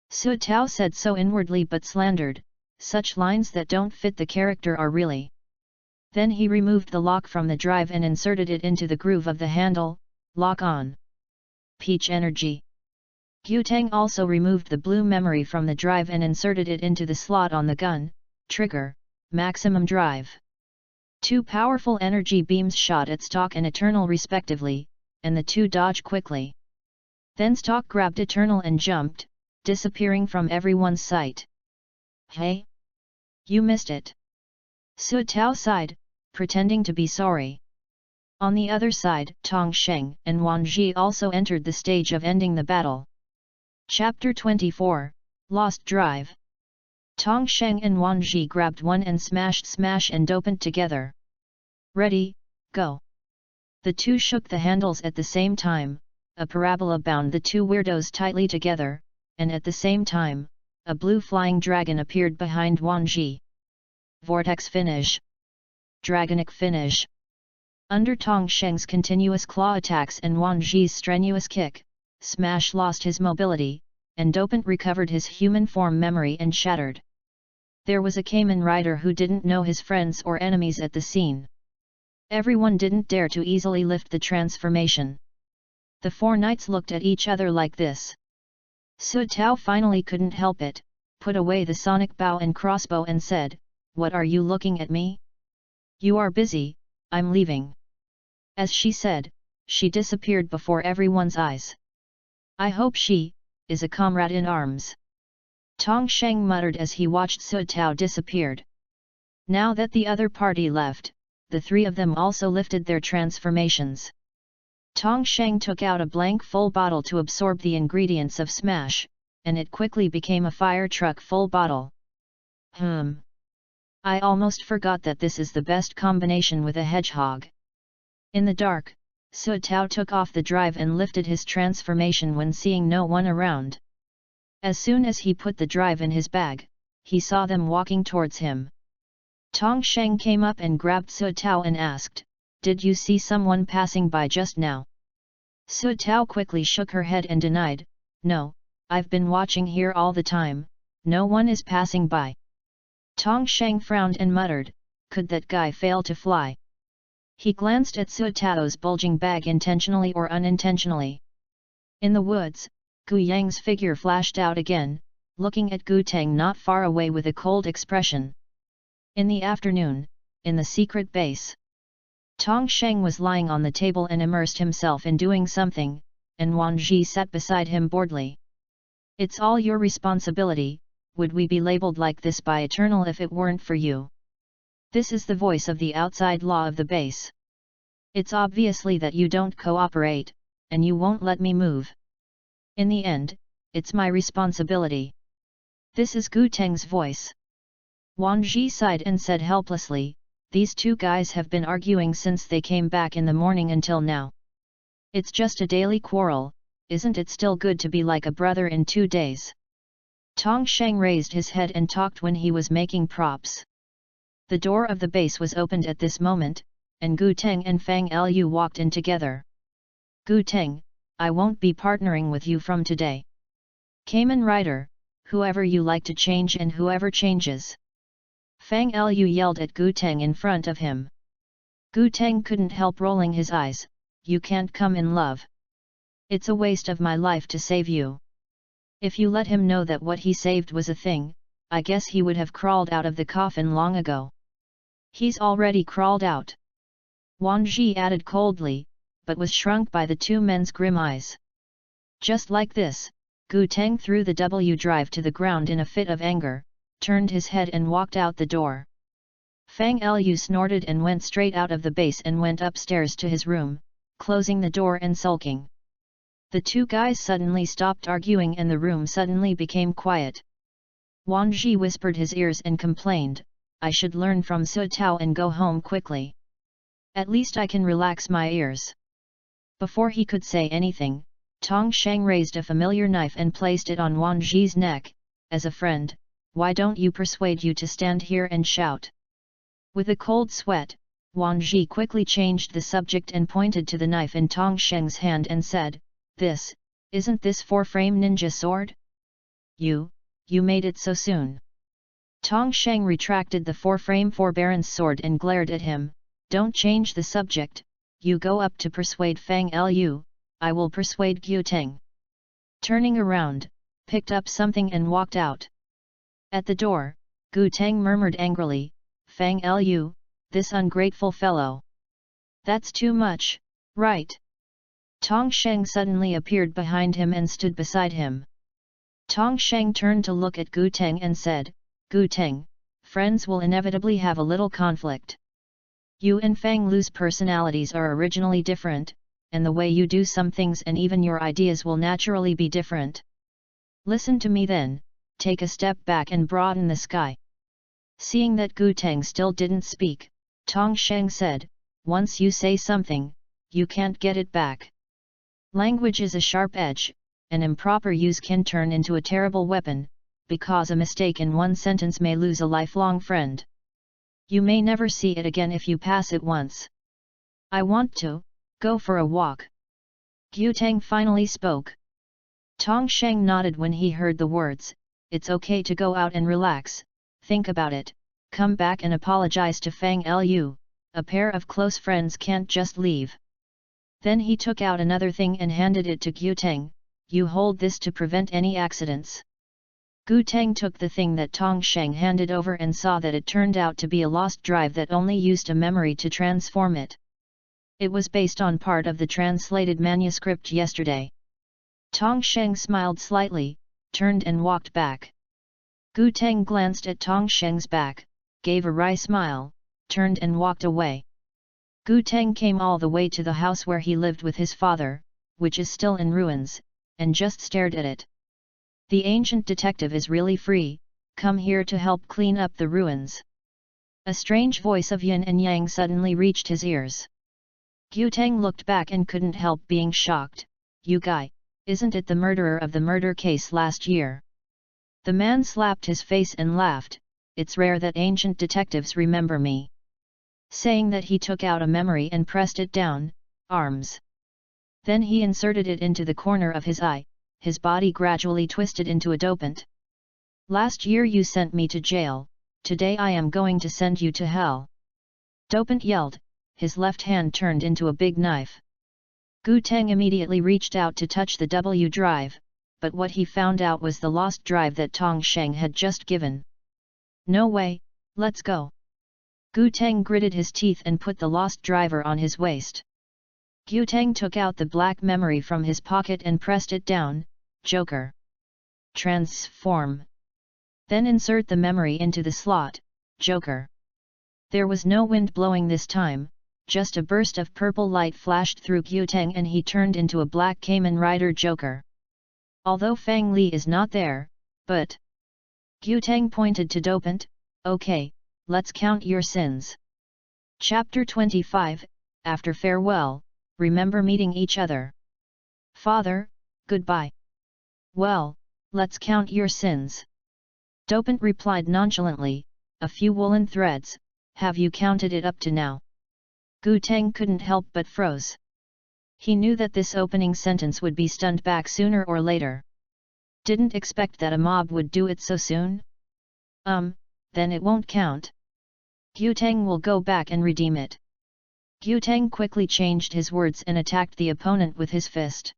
A: Su Tao said so inwardly but slandered, such lines that don't fit the character are really. Then he removed the lock from the drive and inserted it into the groove of the handle, lock on. Peach energy. Gu Teng also removed the blue memory from the drive and inserted it into the slot on the gun, trigger, maximum drive. 2 powerful energy beams shot at Stalk and Eternal respectively, and the 2 dodged quickly. Then Stalk grabbed Eternal and jumped, disappearing from everyone's sight. "Hey! You missed it!" Su Tao sighed, pretending to be sorry. On the other side, Tong Sheng and Wan Ji also entered the stage of ending the battle. Chapter 24, Lost Drive. Tong Sheng and Wan Ji grabbed one and smash and opened together. "Ready, go!" The two shook the handles at the same time. A parabola bound the 2 weirdos tightly together, and at the same time, a blue flying dragon appeared behind Wan Ji. Vortex finish. Dragonic finish. Under Tong Sheng's continuous claw attacks and Wan Ji's strenuous kick, Smash lost his mobility, and Dopant recovered his human form memory and shattered. There was a Kamen Rider who didn't know his friends or enemies at the scene. Everyone didn't dare to easily lift the transformation. The 4 knights looked at each other like this. Su Tao finally couldn't help it, put away the sonic bow and crossbow and said, "What are you looking at me? You are busy, I'm leaving." As she said, she disappeared before everyone's eyes. "I hope she is a comrade in arms," Tong Sheng muttered as he watched Su Tao disappeared. Now that the other party left, the 3 of them also lifted their transformations. Tong Sheng took out a blank full bottle to absorb the ingredients of Smash, and it quickly became a fire truck full bottle. I almost forgot that this is the best combination with a hedgehog. In the dark, Su Tao took off the drive and lifted his transformation when seeing no one around. As soon as he put the drive in his bag, he saw them walking towards him. Tong Sheng came up and grabbed Su Tao and asked, "Did you see someone passing by just now?" Su Tao quickly shook her head and denied, "No, I've been watching here all the time, no one is passing by." Tong Sheng frowned and muttered, "Could that guy fail to fly?" He glanced at Su Tao's bulging bag intentionally or unintentionally. In the woods, Gu Yang's figure flashed out again, looking at Gu Teng not far away with a cold expression. In the afternoon, in the secret base, Tong Sheng was lying on the table and immersed himself in doing something, and Wang Ji sat beside him boredly. It's all your responsibility. Would we be labeled like this by Eternal if it weren't for you? This is the voice of the outside law of the base. It's obviously that you don't cooperate, and you won't let me move. In the end, it's my responsibility. This is Gu Teng's voice. Wang Ji sighed and said helplessly, these two guys have been arguing since they came back in the morning until now. It's just a daily quarrel, isn't it still good to be like a brother in 2 days? Tong Sheng raised his head and talked when he was making props. The door of the base was opened at this moment, and Gu Teng and Fang Lu walked in together. Gu Teng, I won't be partnering with you from today. Kamen Rider, whoever you like to change and whoever changes. Fang Lu yelled at Gu Teng in front of him. Gu Teng couldn't help rolling his eyes, you can't come in love. It's a waste of my life to save you. If you let him know that what he saved was a thing, I guess he would have crawled out of the coffin long ago. He's already crawled out. Wang Ji added coldly, but was shrunk by the two men's grim eyes. Just like this, Gu Teng threw the W drive to the ground in a fit of anger, turned his head and walked out the door. Fang Lu snorted and went straight out of the base and went upstairs to his room, closing the door and sulking. The two guys suddenly stopped arguing and the room suddenly became quiet. Wang Ji whispered his ears and complained, I should learn from Su Tao and go home quickly. At least I can relax my ears. Before he could say anything, Tong Sheng raised a familiar knife and placed it on Wang Ji's neck. As a friend, why don't you persuade you to stand here and shout? With a cold sweat, Wang Ji quickly changed the subject and pointed to the knife in Tong Sheng's hand and said, isn't this 4-frame ninja sword? You made it so soon. Tong Sheng retracted the 4-frame forbearance sword and glared at him, don't change the subject, you go up to persuade Fang Lu, I will persuade Gu Teng. Turning around, picked up something and walked out. At the door, Gu Teng murmured angrily, Fang Lu, this ungrateful fellow. That's too much, right? Tong Sheng suddenly appeared behind him and stood beside him. Tong Sheng turned to look at Gu Teng and said, Gu Teng, friends will inevitably have a little conflict. You and Fang Lu's personalities are originally different, and the way you do some things and even your ideas will naturally be different. Listen to me then, take a step back and broaden the sky. Seeing that Gu Teng still didn't speak, Tong Sheng said, once you say something, you can't get it back. Language is a sharp edge, an improper use can turn into a terrible weapon, because a mistake in one sentence may lose a lifelong friend. You may never see it again if you pass it once. I want to go for a walk. Gu Teng finally spoke. Tong Sheng nodded when he heard the words, it's okay to go out and relax, think about it, come back and apologize to Fang Lu, a pair of close friends can't just leave. Then he took out another thing and handed it to Gu Teng, you hold this to prevent any accidents. Gu Teng took the thing that Tong Sheng handed over and saw that it turned out to be a lost drive that only used a memory to transform it. It was based on part of the translated manuscript yesterday. Tong Sheng smiled slightly, turned and walked back. Gu Teng glanced at Tong Sheng's back, gave a wry smile, turned and walked away. Gu Teng came all the way to the house where he lived with his father, which is still in ruins, and just stared at it. The ancient detective is really free, come here to help clean up the ruins. A strange voice of yin and yang suddenly reached his ears. Gu Teng looked back and couldn't help being shocked. You guy, isn't it the murderer of the murder case last year? The man slapped his face and laughed, it's rare that ancient detectives remember me. Saying that he took out a memory and pressed it down, arms. Then he inserted it into the corner of his eye, his body gradually twisted into a dopant. Last year you sent me to jail, today I am going to send you to hell. Dopant yelled, his left hand turned into a big knife. Gu Teng immediately reached out to touch the W drive, but what he found out was the lost drive that Tong Sheng had just given. No way, let's go. Gu Teng gritted his teeth and put the lost driver on his waist. Gu Teng took out the black memory from his pocket and pressed it down. Joker. Transform. Then insert the memory into the slot. Joker. There was no wind blowing this time, just a burst of purple light flashed through Gu Teng and he turned into a black Kamen Rider Joker. Although Fang Li is not there, but... Gu Teng pointed to Dopant. Okay, let's count your sins. Chapter 25, After Farewell, Remember meeting each other. Father, goodbye. Well, let's count your sins. Dopant replied nonchalantly, a few woolen threads, have you counted it up to now? Gu Teng couldn't help but froze. He knew that this opening sentence would be stunned back sooner or later. Didn't expect that a mob would do it so soon? Then it won't count. Gu Teng will go back and redeem it. Gu Teng quickly changed his words and attacked the opponent with his fist.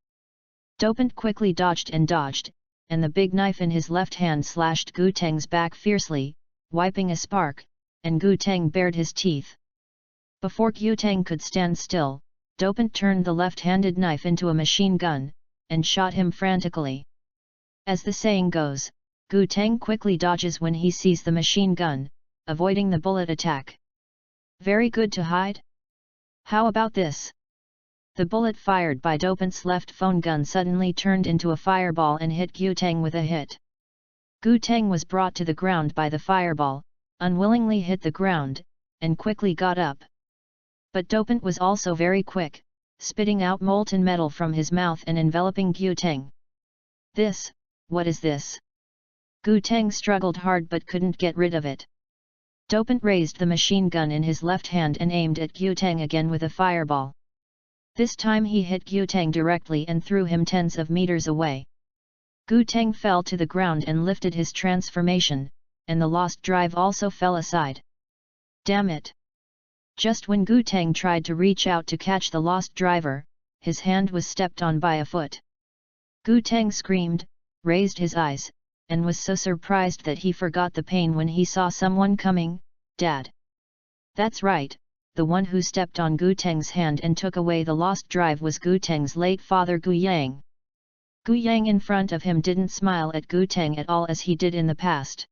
A: Dopant quickly dodged, and the big knife in his left hand slashed Gu Teng's back fiercely, wiping a spark, and Gu Teng bared his teeth. Before Gu Teng could stand still, Dopant turned the left-handed knife into a machine gun, and shot him frantically. As the saying goes, Gu Teng quickly dodges when he sees the machine gun, avoiding the bullet attack. Very good to hide? How about this? The bullet fired by Dopant's left phone gun suddenly turned into a fireball and hit Gu Teng with a hit. Gu Teng was brought to the ground by the fireball, unwillingly hit the ground, and quickly got up. But Dopant was also very quick, spitting out molten metal from his mouth and enveloping Gu Teng. This, what is this? Gu Teng struggled hard but couldn't get rid of it. Dopant raised the machine gun in his left hand and aimed at Gu Teng again with a fireball. This time he hit Gu Teng directly and threw him tens of meters away. Gu Teng fell to the ground and lifted his transformation, and the lost drive also fell aside. Damn it! Just when Gu Teng tried to reach out to catch the lost driver, his hand was stepped on by a foot. Gu Teng screamed, raised his eyes, and was so surprised that he forgot the pain when he saw someone coming. Dad! That's right, the one who stepped on Gu Teng's hand and took away the lost drive was Gu Teng's late father Gu Yang. Gu Yang in front of him didn't smile at Gu Teng at all as he did in the past.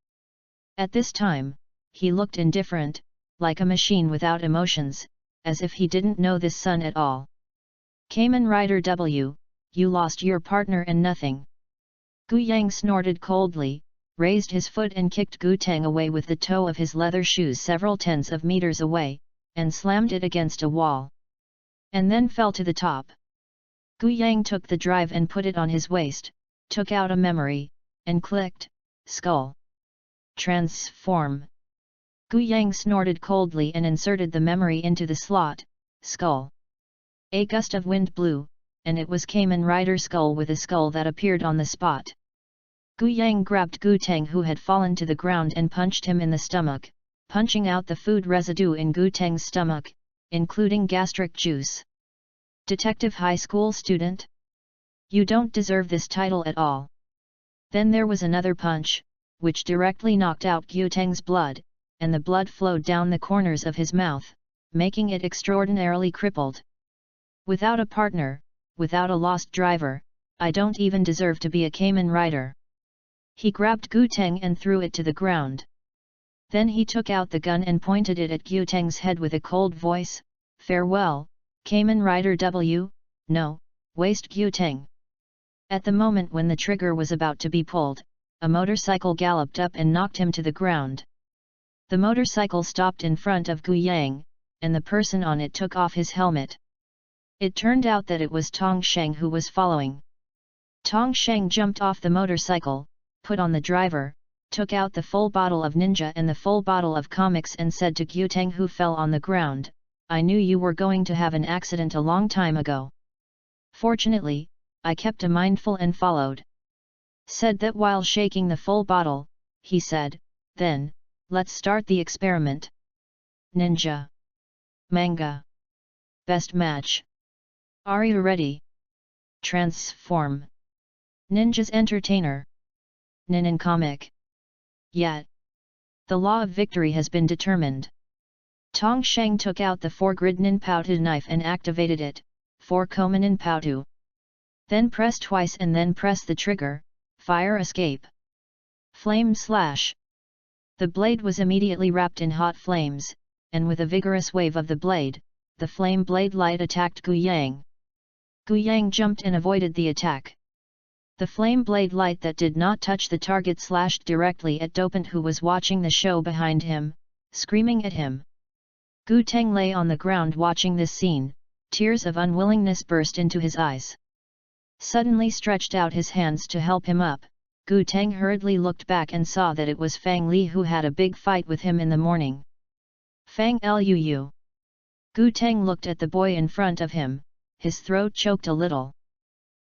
A: At this time, he looked indifferent, like a machine without emotions, as if he didn't know this son at all. Kamen Rider W, you lost your partner and nothing. Gu Yang snorted coldly, raised his foot and kicked Gu Teng away with the toe of his leather shoes several tens of meters away, and slammed it against a wall. And then fell to the top. Gu Yang took the drive and put it on his waist, took out a memory, and clicked, skull. Transform. Gu Yang snorted coldly and inserted the memory into the slot, skull. A gust of wind blew, and it was Kamen Rider Skull with a skull that appeared on the spot. Gu Yang grabbed Gu Teng who had fallen to the ground and punched him in the stomach, punching out the food residue in Gu Teng's stomach, including gastric juice. Detective high school student? You don't deserve this title at all. Then there was another punch, which directly knocked out Gu Teng's blood, and the blood flowed down the corners of his mouth, making it extraordinarily crippled. Without a partner, without a lost driver, I don't even deserve to be a Kamen Rider. He grabbed Gu Teng and threw it to the ground. Then he took out the gun and pointed it at Gu Teng's head with a cold voice, farewell, Kamen Rider W, no, waste Gu Teng. At the moment when the trigger was about to be pulled, a motorcycle galloped up and knocked him to the ground. The motorcycle stopped in front of Gu Yang, and the person on it took off his helmet. It turned out that it was Tong Sheng who was following. Tong Sheng jumped off the motorcycle, put on the driver, took out the full bottle of ninja and the full bottle of comics and said to Gu Teng who fell on the ground, I knew you were going to have an accident a long time ago. Fortunately, I kept a mindful and followed. Said that while shaking the full bottle, he said, then, let's start the experiment. Ninja. Manga. Best match. Are you ready? Transform. Ninja's entertainer. Nin comic. Yet. The law of victory has been determined. Tong Sheng took out the 4-grid Ninpao knife and activated it, 4 Kamen Ninpao. Then press twice and then press the trigger, fire escape. Flame slash. The blade was immediately wrapped in hot flames, and with a vigorous wave of the blade, the flame blade light attacked Gu Yang. Gu Yang jumped and avoided the attack. The flame blade light that did not touch the target slashed directly at Dopant, who was watching the show behind him, screaming at him. Gu Teng lay on the ground watching this scene, tears of unwillingness burst into his eyes. Suddenly stretched out his hands to help him up, Gu Teng hurriedly looked back and saw that it was Fang Li who had a big fight with him in the morning. Fang Luu. Gu Teng looked at the boy in front of him, his throat choked a little.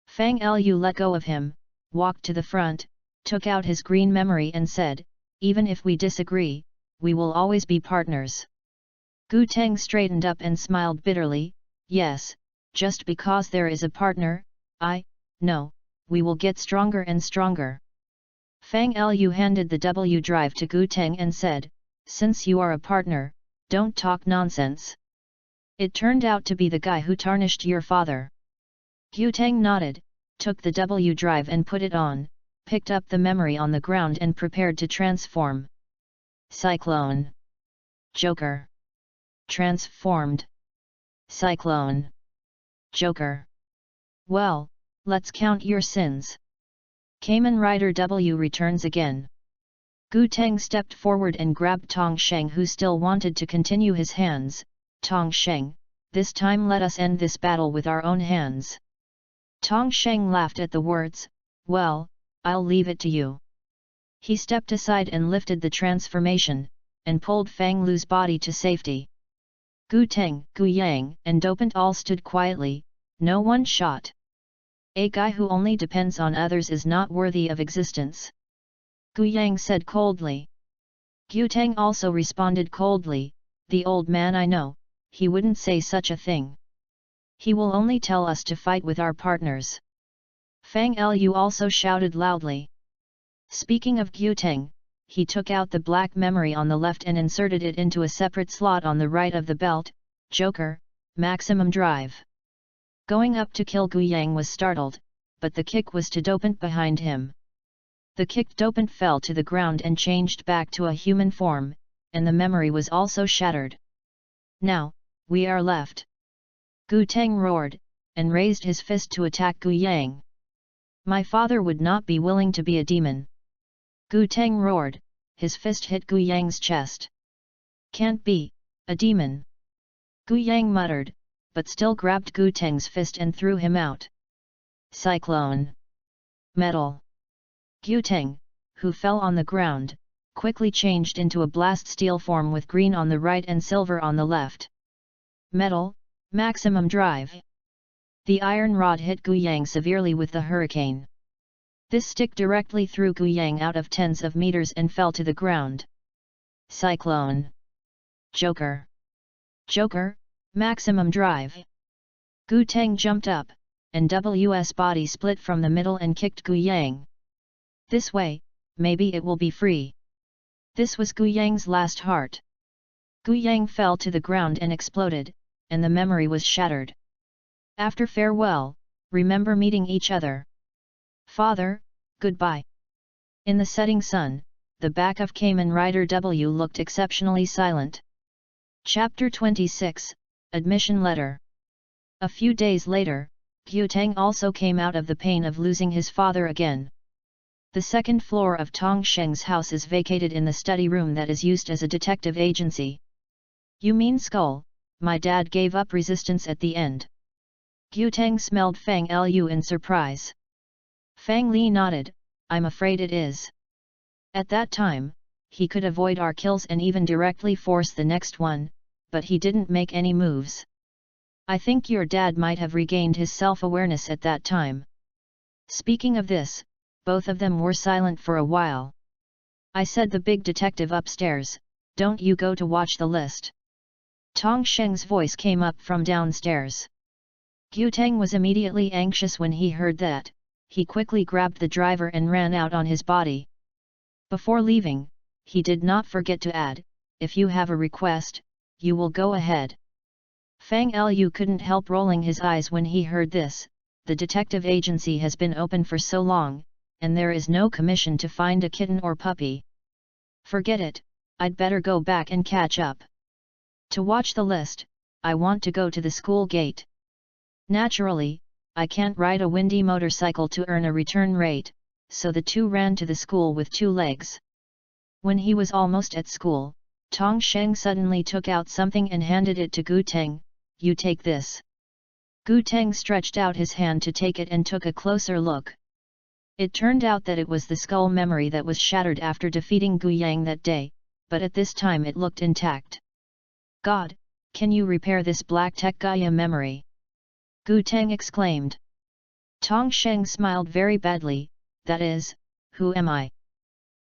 A: Fang Lu let go of him, walked to the front, took out his green memory and said, "Even if we disagree, we will always be partners." Gu Teng straightened up and smiled bitterly, "Yes, just because there is a partner, no, we will get stronger and stronger." Fang Lu handed the W drive to Gu Teng and said, "Since you are a partner, don't talk nonsense. It turned out to be the guy who tarnished your father." Gu Teng nodded, took the W drive and put it on, picked up the memory on the ground and prepared to transform. Cyclone. Joker. Transformed. Cyclone. Joker. Well, let's count your sins. Kamen Rider W returns again. Gu Teng stepped forward and grabbed Tong Sheng, who still wanted to continue his hands. "Tong Sheng, this time let us end this battle with our own hands." Tong Sheng laughed at the words, "Well, I'll leave it to you." He stepped aside and lifted the transformation, and pulled Fang Lu's body to safety. Gu Teng, Gu Yang and Dopant all stood quietly, no one shot. "A guy who only depends on others is not worthy of existence," Gu Yang said coldly. Gu Teng also responded coldly, "The old man I know, he wouldn't say such a thing. He will only tell us to fight with our partners." Fang Lu also shouted loudly. Speaking of Gu Teng, he took out the black memory on the left and inserted it into a separate slot on the right of the belt. Joker, maximum drive. Going up to kill Gu Yang was startled, but the kick was to Dopant behind him. The kicked Dopant fell to the ground and changed back to a human form, and the memory was also shattered. "Now, we are left." Gu Teng roared, and raised his fist to attack Gu Yang. "My father would not be willing to be a demon." Gu Teng roared, his fist hit Gu Yang's chest. "Can't be, a demon." Gu Yang muttered, but still grabbed Gu Teng's fist and threw him out. Cyclone. Metal. Gu Teng, who fell on the ground, quickly changed into a blast steel form with green on the right and silver on the left. Metal, maximum drive. The iron rod hit Gu Yang severely with the hurricane. This stick directly threw Gu Yang out of tens of meters and fell to the ground. Cyclone. Joker. Joker, maximum drive. Gu Teng jumped up, and W's body split from the middle and kicked Gu Yang. "This way, maybe it will be free." This was Gu Yang's last heart. Gu Yang fell to the ground and exploded, and the memory was shattered. After farewell, remember meeting each other. Father, goodbye. In the setting sun, the back of Kamen Rider W looked exceptionally silent. Chapter 26, Admission Letter. A few days later, Gu Teng also came out of the pain of losing his father again. The second floor of Tong Sheng's house is vacated in the study room that is used as a detective agency. "You mean Skull, my dad gave up resistance at the end." Gu Teng smelled Fang Lu in surprise. Fang Li nodded, "I'm afraid it is. At that time, he could avoid our kills and even directly force the next one, but he didn't make any moves. I think your dad might have regained his self-awareness at that time." Speaking of this, both of them were silent for a while. "I said the big detective upstairs, don't you go to watch the list?" Tong Sheng's voice came up from downstairs. Gu Teng was immediately anxious when he heard that. He quickly grabbed the driver and ran out on his body. Before leaving, he did not forget to add, "If you have a request, you will go ahead." Fang Lu couldn't help rolling his eyes when he heard this. The detective agency has been open for so long, and there is no commission to find a kitten or puppy. Forget it, I'd better go back and catch up. To watch the list, I want to go to the school gate. Naturally, I can't ride a windy motorcycle to earn a return rate, so the two ran to the school with 2 legs. When he was almost at school, Tong Sheng suddenly took out something and handed it to Gu Teng. "You take this." Gu Teng stretched out his hand to take it and took a closer look. It turned out that it was the skull memory that was shattered after defeating Gu Yang that day, but at this time it looked intact. "God, can you repair this black tech Gaia memory?" Gu Teng exclaimed. Tong Sheng smiled very badly, "That is, who am I?"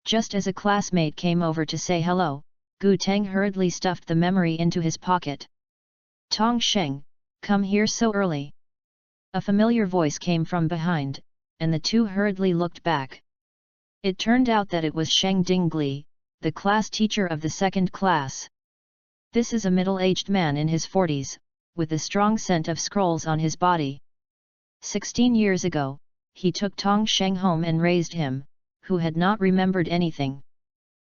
A: Just as a classmate came over to say hello, Gu Teng hurriedly stuffed the memory into his pocket. "Tong Sheng, come here so early." A familiar voice came from behind, and the two hurriedly looked back. It turned out that it was Sheng Dingli, the class teacher of the 2nd class. This is a middle-aged man in his 40s, with a strong scent of scrolls on his body. 16 years ago, he took Tong Sheng home and raised him, who had not remembered anything.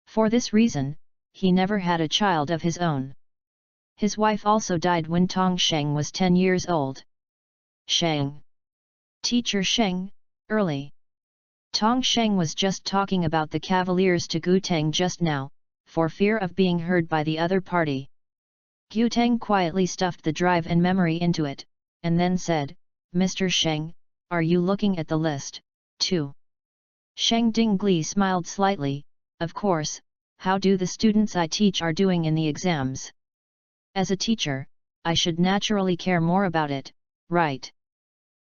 A: For this reason, he never had a child of his own. His wife also died when Tong Sheng was 10 years old. Sheng. Teacher Sheng, early. Tong Sheng was just talking about the cavaliers to Gu Teng just now, for fear of being heard by the other party. Gu Teng quietly stuffed the drive and memory into it, and then said, "Mr. Sheng, are you looking at the list, too?" Sheng Dingli smiled slightly, "Of course, how do the students I teach are doing in the exams? As a teacher, I should naturally care more about it, right?"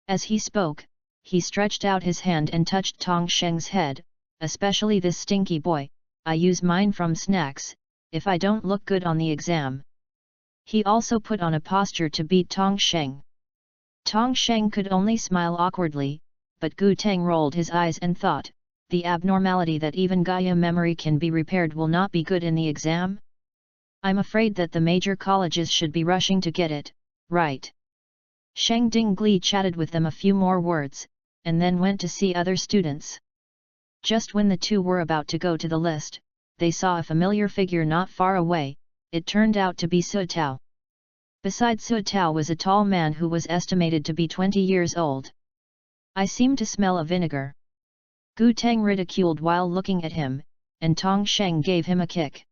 A: As he spoke, he stretched out his hand and touched Tong Sheng's head, "Especially this stinky boy, I use mine from snacks, if I don't look good on the exam." He also put on a posture to beat Tong Sheng. Tong Sheng could only smile awkwardly, but Gu Teng rolled his eyes and thought, the abnormality that even Gaia memory can be repaired will not be good in the exam? I'm afraid that the major colleges should be rushing to get it, right? Sheng Dingli chatted with them a few more words, and then went to see other students. Just when the two were about to go to the list, they saw a familiar figure not far away. It turned out to be Su Tao. Beside Su Tao was a tall man who was estimated to be 20 years old. "I seem to smell a vinegar." Gu Teng ridiculed while looking at him, and Tong Sheng gave him a kick.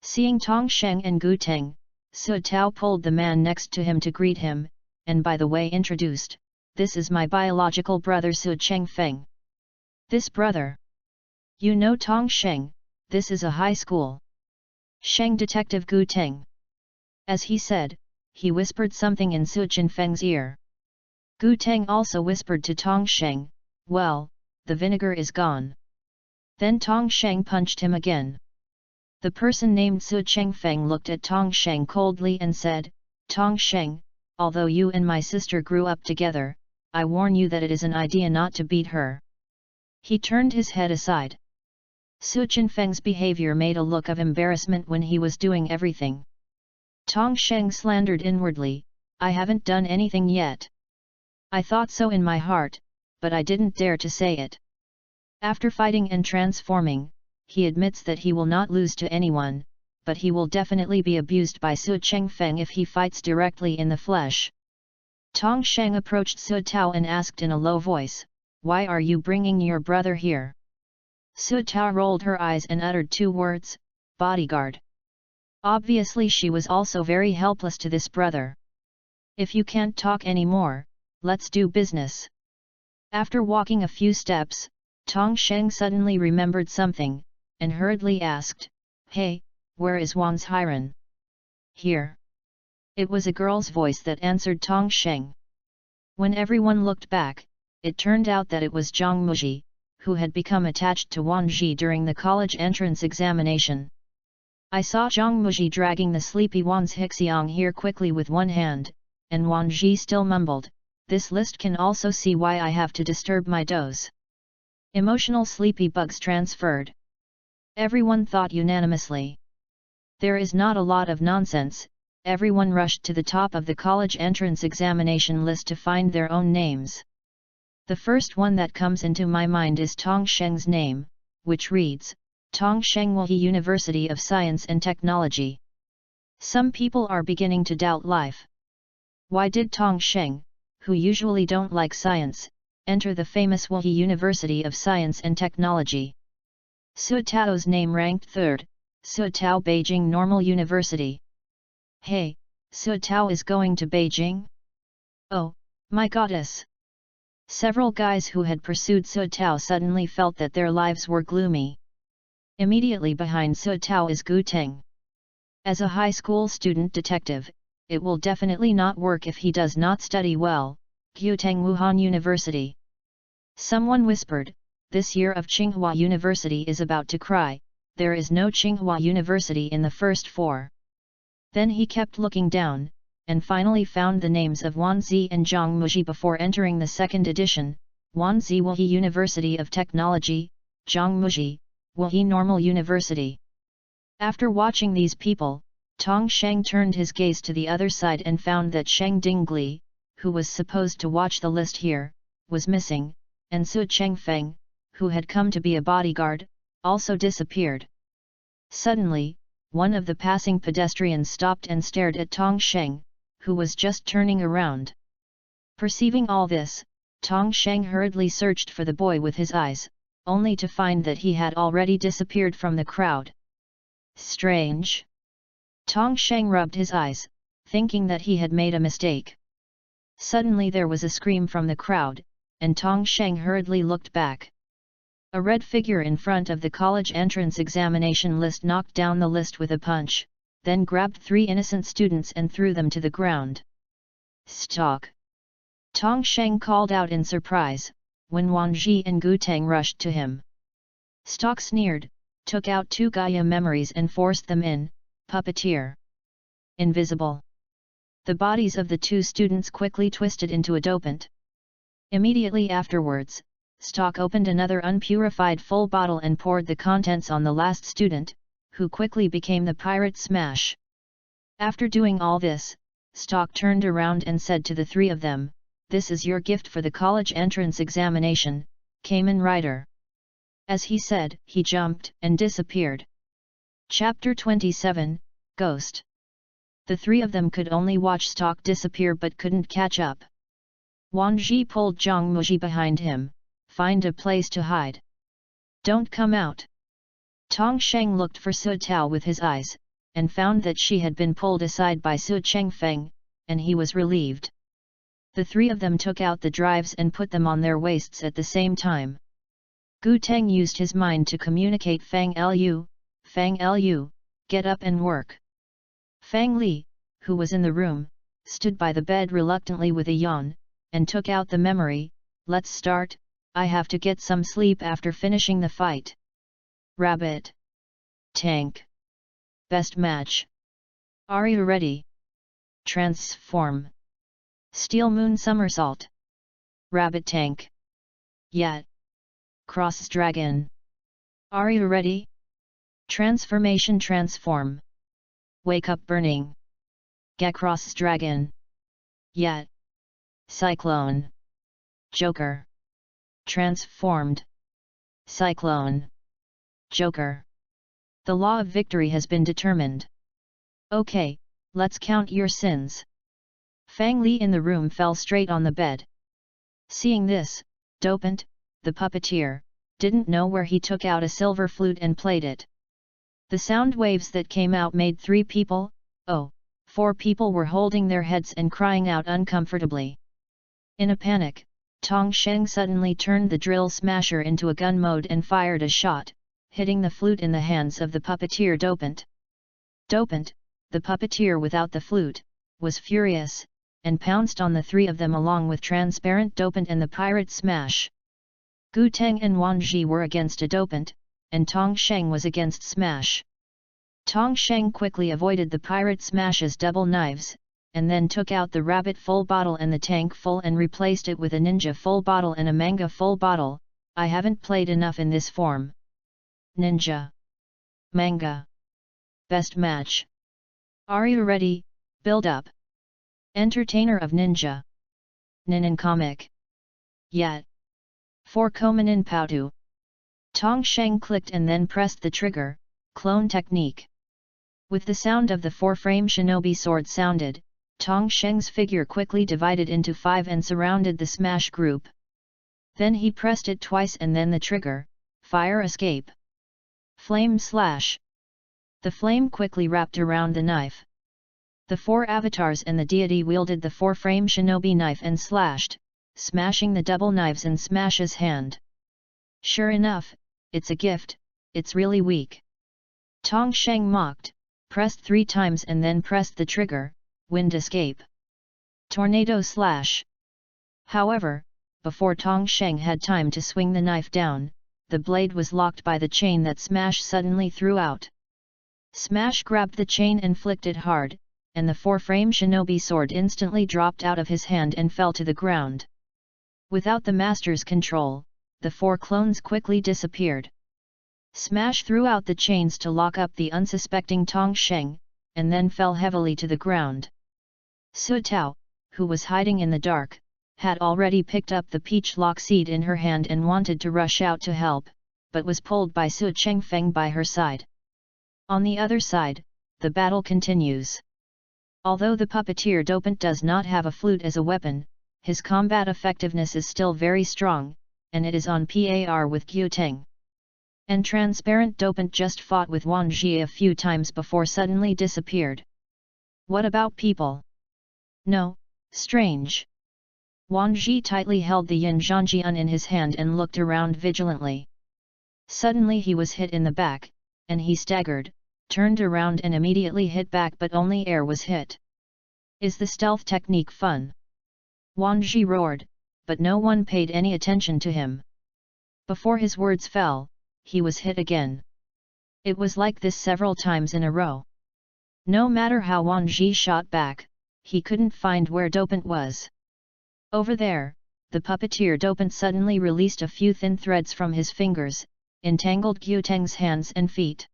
A: Seeing Tong Sheng and Gu Teng, Su Tao pulled the man next to him to greet him, and by the way introduced, "This is my biological brother Su Chengfeng." "This brother? You know Tong Sheng, this is a high school." Sheng Detective Gu Teng. As he said, he whispered something in Su Chengfeng's ear. Gu Teng also whispered to Tong Sheng, "Well, the vinegar is gone." Then Tong Sheng punched him again. The person named Su Chengfeng looked at Tong Sheng coldly and said, "Tong Sheng, although you and my sister grew up together, I warn you that it is an idea not to beat her." He turned his head aside. Su Chengfeng's behavior made a look of embarrassment when he was doing everything. Tong Sheng slandered inwardly, "I haven't done anything yet. I thought so in my heart, but I didn't dare to say it." After fighting and transforming, he admits that he will not lose to anyone, but he will definitely be abused by Su Chengfeng if he fights directly in the flesh. Tong Sheng approached Su Tao and asked in a low voice, "Why are you bringing your brother here?" Su Tao rolled her eyes and uttered 2 words, "Bodyguard." Obviously she was also very helpless to this brother. "If you can't talk anymore, let's do business." After walking a few steps, Tong Sheng suddenly remembered something, and hurriedly asked, "Hey, where is Wan's Hiran?" "Here." It was a girl's voice that answered Tong Sheng. When everyone looked back, it turned out that it was Zhang Muji, who had become attached to Wan Ji during the college entrance examination. "I saw Zhang Muji dragging the sleepy Wan's Hixiang here quickly with one hand, and Wang Ji still mumbled, "This list can also see why I have to disturb my doze." Emotional sleepy bugs transferred. Everyone thought unanimously. There is not a lot of nonsense. Everyone rushed to the top of the college entrance examination list to find their own names. The first one that comes into my mind is Tong Sheng's name, which reads, Tong Sheng Wehi University of Science and Technology. Some people are beginning to doubt life. Why did Tong Sheng, who usually don't like science, enter the famous Wehi University of Science and Technology? Su Tao's name ranked third, Su Tao Beijing Normal University. Hey, Su Tao is going to Beijing? Oh, my goddess! Several guys who had pursued Su Tao suddenly felt that their lives were gloomy. Immediately behind Su Tao is Gu Teng. As a high school student detective, it will definitely not work if he does not study well. Gu Teng Wuhan University. Someone whispered, "This year of Tsinghua University is about to cry, there is no Tsinghua University in the first four." Then he kept looking down, and finally found the names of Wanzi and Zhang Muji before entering the second edition. Wanzi Wehi University of Technology, Zhang Muji, Wehi Normal University. After watching these people, Tong Sheng turned his gaze to the other side and found that Sheng Dingli, who was supposed to watch the list here, was missing, and Su Chengfeng, who had come to be a bodyguard, also disappeared. Suddenly, one of the passing pedestrians stopped and stared at Tong Sheng, who was just turning around. Perceiving all this, Tong Sheng hurriedly searched for the boy with his eyes, only to find that he had already disappeared from the crowd. Strange. Tong Sheng rubbed his eyes, thinking that he had made a mistake. Suddenly there was a scream from the crowd, and Tong Sheng hurriedly looked back. A red figure in front of the college entrance examination list knocked down the list with a punch, then grabbed 3 innocent students and threw them to the ground. "Stop!" Tong Sheng called out in surprise, when Wang Ji and Gu Teng rushed to him. Stock sneered, took out 2 Gaia memories and forced them in. Puppeteer. Invisible. The bodies of the 2 students quickly twisted into a dopant. Immediately afterwards, Stock opened another unpurified full bottle and poured the contents on the last student, who quickly became the pirate Smash. After doing all this, Stock turned around and said to the 3 of them, "This is your gift for the college entrance examination, Kamen Rider." As he said, he jumped and disappeared. Chapter 27, Ghost. The 3 of them could only watch Stock disappear but couldn't catch up. Wang Ji pulled Zhang Muji behind him. "Find a place to hide. Don't come out." Tong Sheng looked for Su Tao with his eyes, and found that she had been pulled aside by Su Chengfeng, and he was relieved. The 3 of them took out the drives and put them on their waists at the same time. Gu Teng used his mind to communicate Fang Lu, get up and work. Fang Li, who was in the room, stood by the bed reluctantly with a yawn, and took out the memory. "Let's start, I have to get some sleep after finishing the fight." Rabbit. Tank. Best match. Are you ready? Transform. Steel Moon Somersault. Rabbit Tank. Yet. Cross Dragon. Are you ready? Transformation Transform. Wake Up Burning. Gacross Dragon. Yet. Cyclone. Joker. Transformed. Cyclone. Joker. The law of victory has been determined. Okay, let's count your sins. Fang Li in the room fell straight on the bed. Seeing this, Dopant, the puppeteer, didn't know where he took out a silver flute and played it. The sound waves that came out made 3 people, 4 people were holding their heads and crying out uncomfortably. In a panic, Tong Sheng suddenly turned the drill smasher into a gun mode and fired a shot, hitting the flute in the hands of the puppeteer Dopant. Dopant, the puppeteer without the flute, was furious, and pounced on the 3 of them along with transparent Dopant and the pirate Smash. Gu Teng and Wang Ji were against a Dopant, and Tong Sheng was against Smash. Tong Sheng quickly avoided the pirate Smash's double knives, and then took out the rabbit full bottle and the tank full and replaced it with a ninja full bottle and a manga full bottle. I haven't played enough in this form. Ninja. Manga. Best match. Are you ready? Build up. Entertainer of ninja. Ninin comic. Yet. For Komanin Pautu. Tong Sheng clicked and then pressed the trigger, clone technique. With the sound of the 4-frame shinobi sword sounded, Tong Sheng's figure quickly divided into 5 and surrounded the smash group. Then he pressed it twice and then the trigger, fire escape. Flame slash. The flame quickly wrapped around the knife. The 4 avatars and the deity wielded the 4-frame shinobi knife and slashed, smashing the double knives in Smash's hand. Sure enough, it's a gift, it's really weak. Tong Sheng mocked, pressed 3 times and then pressed the trigger, wind escape. Tornado slash. However, before Tong Sheng had time to swing the knife down, the blade was locked by the chain that Smash suddenly threw out. Smash grabbed the chain and flicked it hard, and the 4-frame shinobi sword instantly dropped out of his hand and fell to the ground. Without the master's control, the 4 clones quickly disappeared. Smash threw out the chains to lock up the unsuspecting Tong Sheng, and then fell heavily to the ground. Su Tao, who was hiding in the dark, had already picked up the peach lock seed in her hand and wanted to rush out to help, but was pulled by Su Chengfeng by her side. On the other side, the battle continues. Although the puppeteer Dopant does not have a flute as a weapon, his combat effectiveness is still very strong, and it is on par with Gu Teng. And transparent Dopant just fought with Wan Ji a few times before suddenly disappeared. What about people? No, strange. Wan Ji tightly held the Yin Zhanjian in his hand and looked around vigilantly. Suddenly he was hit in the back, and he staggered, turned around and immediately hit back, but only air was hit. Is the stealth technique fun? Wan Ji roared, but no one paid any attention to him. Before his words fell, he was hit again. It was like this several times in a row. No matter how Wan Ji shot back, he couldn't find where Dopant was. Over there, the puppeteer Dopant suddenly released a few thin threads from his fingers, entangled Gu Teng's hands and feet.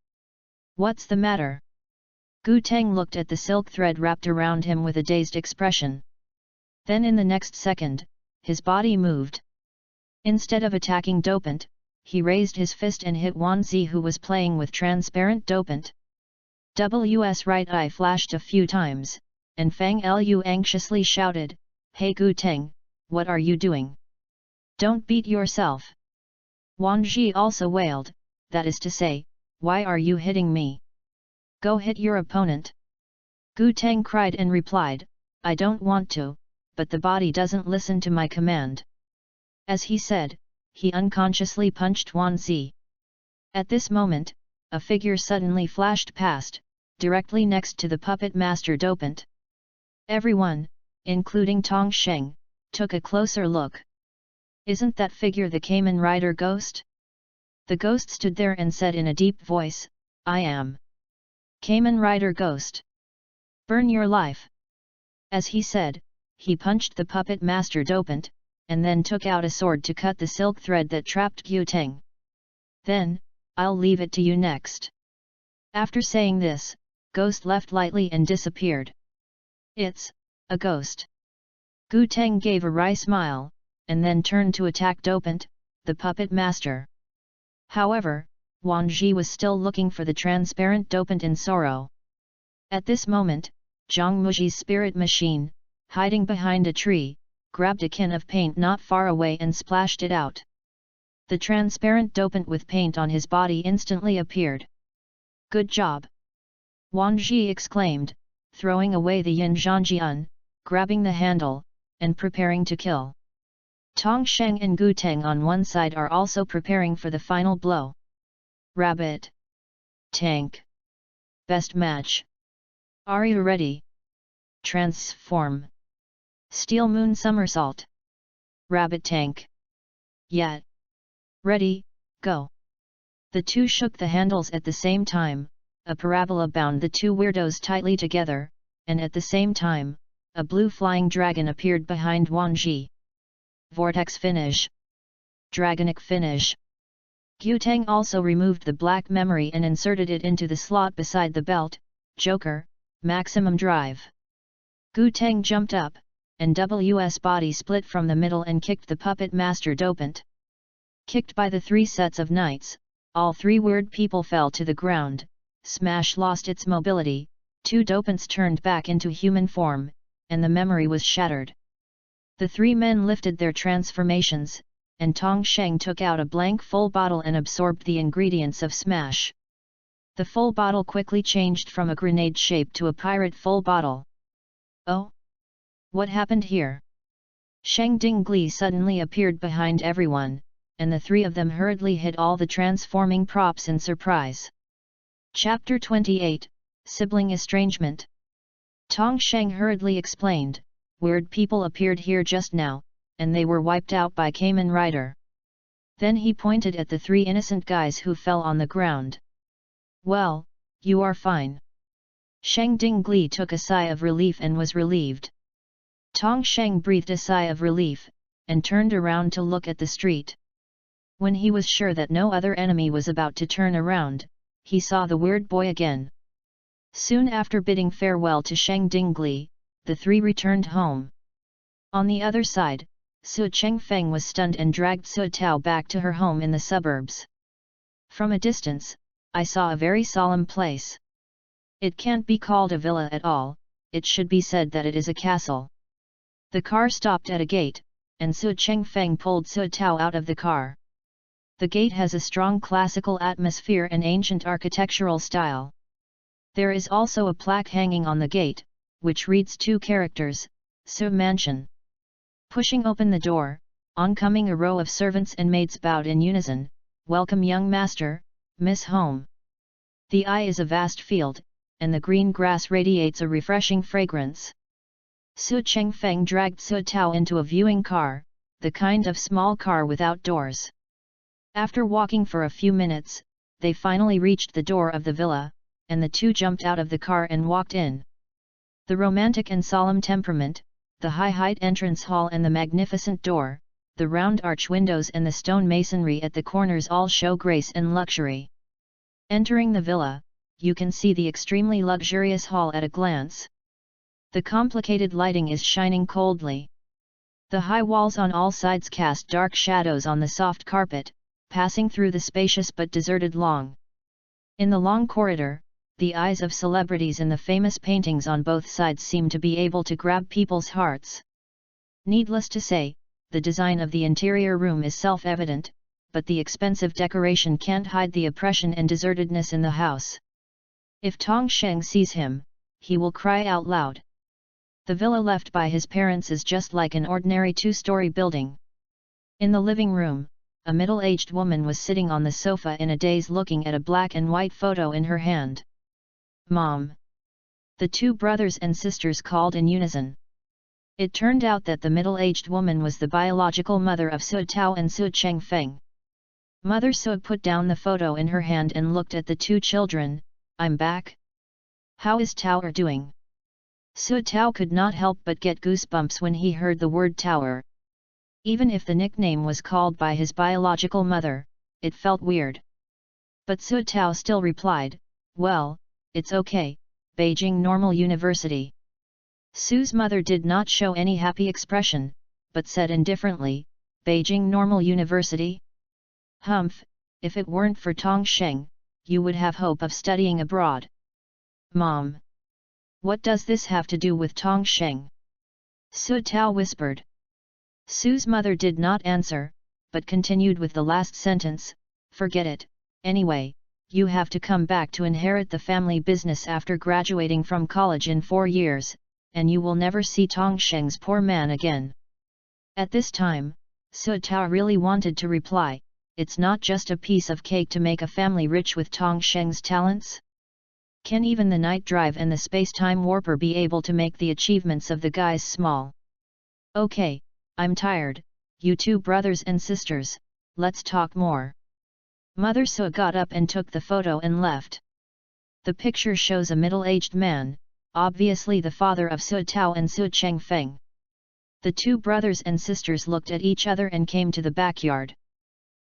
A: What's the matter? Gu Teng looked at the silk thread wrapped around him with a dazed expression. Then in the next second, his body moved. Instead of attacking Dopant, he raised his fist and hit Wan Zi, who was playing with transparent Dopant. W's right eye flashed a few times, and Fang Lu anxiously shouted, "Hey Gu Teng, what are you doing? Don't beat yourself." Wan Ji also wailed, that is to say, why are you hitting me? Go hit your opponent. Gu Teng cried and replied, I don't want to, but the body doesn't listen to my command. As he said, he unconsciously punched Wan Zi. At this moment, a figure suddenly flashed past, directly next to the puppet master Dopant. Everyone, including Tong Sheng, took a closer look. Isn't that figure the Kamen Rider ghost? The ghost stood there and said in a deep voice, I am Kamen Rider Ghost. Burn your life. As he said, he punched the puppet master Dopant, and then took out a sword to cut the silk thread that trapped Gu Teng. Then, I'll leave it to you next. After saying this, Ghost left lightly and disappeared. It's a ghost. Gu Teng gave a wry smile, and then turned to attack Dopant, the puppet master. However, Wan Ji was still looking for the transparent Dopant in sorrow. At this moment, Zhang Muji's spirit machine, hiding behind a tree, grabbed a can of paint not far away and splashed it out. The transparent Dopant with paint on his body instantly appeared. Good job! Wan Ji exclaimed, throwing away the Yin Zhanjian, grabbing the handle, and preparing to kill. Tong Sheng and Gu Teng on one side are also preparing for the final blow. Rabbit. Tank. Best match. Are you ready? Transform. Steel Moon Somersault. Rabbit Tank. Yet. Ready, go. The two shook the handles at the same time, a parabola bound the two weirdos tightly together, and at the same time, a blue flying dragon appeared behind Wan Ji. Vortex finish. Dragonic finish. Gutang also removed the black memory and inserted it into the slot beside the belt. Joker, maximum drive. Gutang jumped up, and W's body split from the middle and kicked the puppet master dopant. Kicked by the 3 sets of knights, all 3 weird people fell to the ground. Smash lost its mobility, 2 dopants turned back into human form, and the memory was shattered. The 3 men lifted their transformations, and Tong Sheng took out a blank full bottle and absorbed the ingredients of Smash. The full bottle quickly changed from a grenade shape to a pirate full bottle. Oh? What happened here? Sheng Dingli suddenly appeared behind everyone, and the 3 of them hurriedly hid all the transforming props in surprise. Chapter 28, Sibling Estrangement. Tong Sheng hurriedly explained, weird people appeared here just now, and they were wiped out by Kamen Rider. Then he pointed at the 3 innocent guys who fell on the ground. Well, you are fine. Sheng Dingli took a sigh of relief and was relieved. Tong Sheng breathed a sigh of relief, and turned around to look at the street. When he was sure that no other enemy was about to turn around, he saw the weird boy again. Soon after bidding farewell to Sheng Dingli, the 3 returned home. On the other side, Su Chengfeng was stunned and dragged Su Tao back to her home in the suburbs. From a distance, I saw a very solemn place. It can't be called a villa at all, it should be said that it is a castle. The car stopped at a gate, and Su Chengfeng pulled Su Tao out of the car. The gate has a strong classical atmosphere and ancient architectural style. There is also a plaque hanging on the gate, which reads 2 characters, Su Mansion. Pushing open the door, oncoming a row of servants and maids bowed in unison, "Welcome young master, Miss Home." The eye is a vast field, and the green grass radiates a refreshing fragrance. Su Chengfeng dragged Su Tao into a viewing car, the kind of small car without doors. After walking for a few minutes, they finally reached the door of the villa, and the 2 jumped out of the car and walked in. The romantic and solemn temperament, the high-height entrance hall and the magnificent door, the round arch windows and the stone masonry at the corners all show grace and luxury. Entering the villa, you can see the extremely luxurious hall at a glance. The complicated lighting is shining coldly. The high walls on all sides cast dark shadows on the soft carpet, passing through the spacious but deserted lawn. In the long corridor, the eyes of celebrities in the famous paintings on both sides seem to be able to grab people's hearts. Needless to say, the design of the interior room is self-evident, but the expensive decoration can't hide the oppression and desertedness in the house. If Tong Sheng sees him, he will cry out loud. The villa left by his parents is just like an ordinary 2-story building. In the living room, a middle-aged woman was sitting on the sofa in a daze looking at a black and white photo in her hand. "Mom!" The 2 brothers and sisters called in unison. It turned out that the middle-aged woman was the biological mother of Su Tao and Su Chengfeng. Mother Su put down the photo in her hand and looked at the 2 children. "I'm back. How is Tower doing?" Su Tao could not help but get goosebumps when he heard the word Tower. Even if the nickname was called by his biological mother, it felt weird. But Su Tao still replied, "Well, it's okay, Beijing Normal University." Su's mother did not show any happy expression, but said indifferently, "Beijing Normal University? Humph, if it weren't for Tong Sheng, you would have hope of studying abroad." "Mom! What does this have to do with Tong Sheng?" Su Tao whispered. Su's mother did not answer, but continued with the last sentence, "Forget it, anyway. You have to come back to inherit the family business after graduating from college in 4 years, and you will never see Tong Sheng's poor man again." At this time, Su Tao really wanted to reply, "It's not just a piece of cake to make a family rich with Tong Sheng's talents? Can even the night drive and the space-time warper be able to make the achievements of the guys small? Okay, I'm tired, you 2 brothers and sisters, let's talk more." Mother Su got up and took the photo and left. The picture shows a middle-aged man, obviously the father of Su Tao and Su Chengfeng. The two brothers and sisters looked at each other and came to the backyard.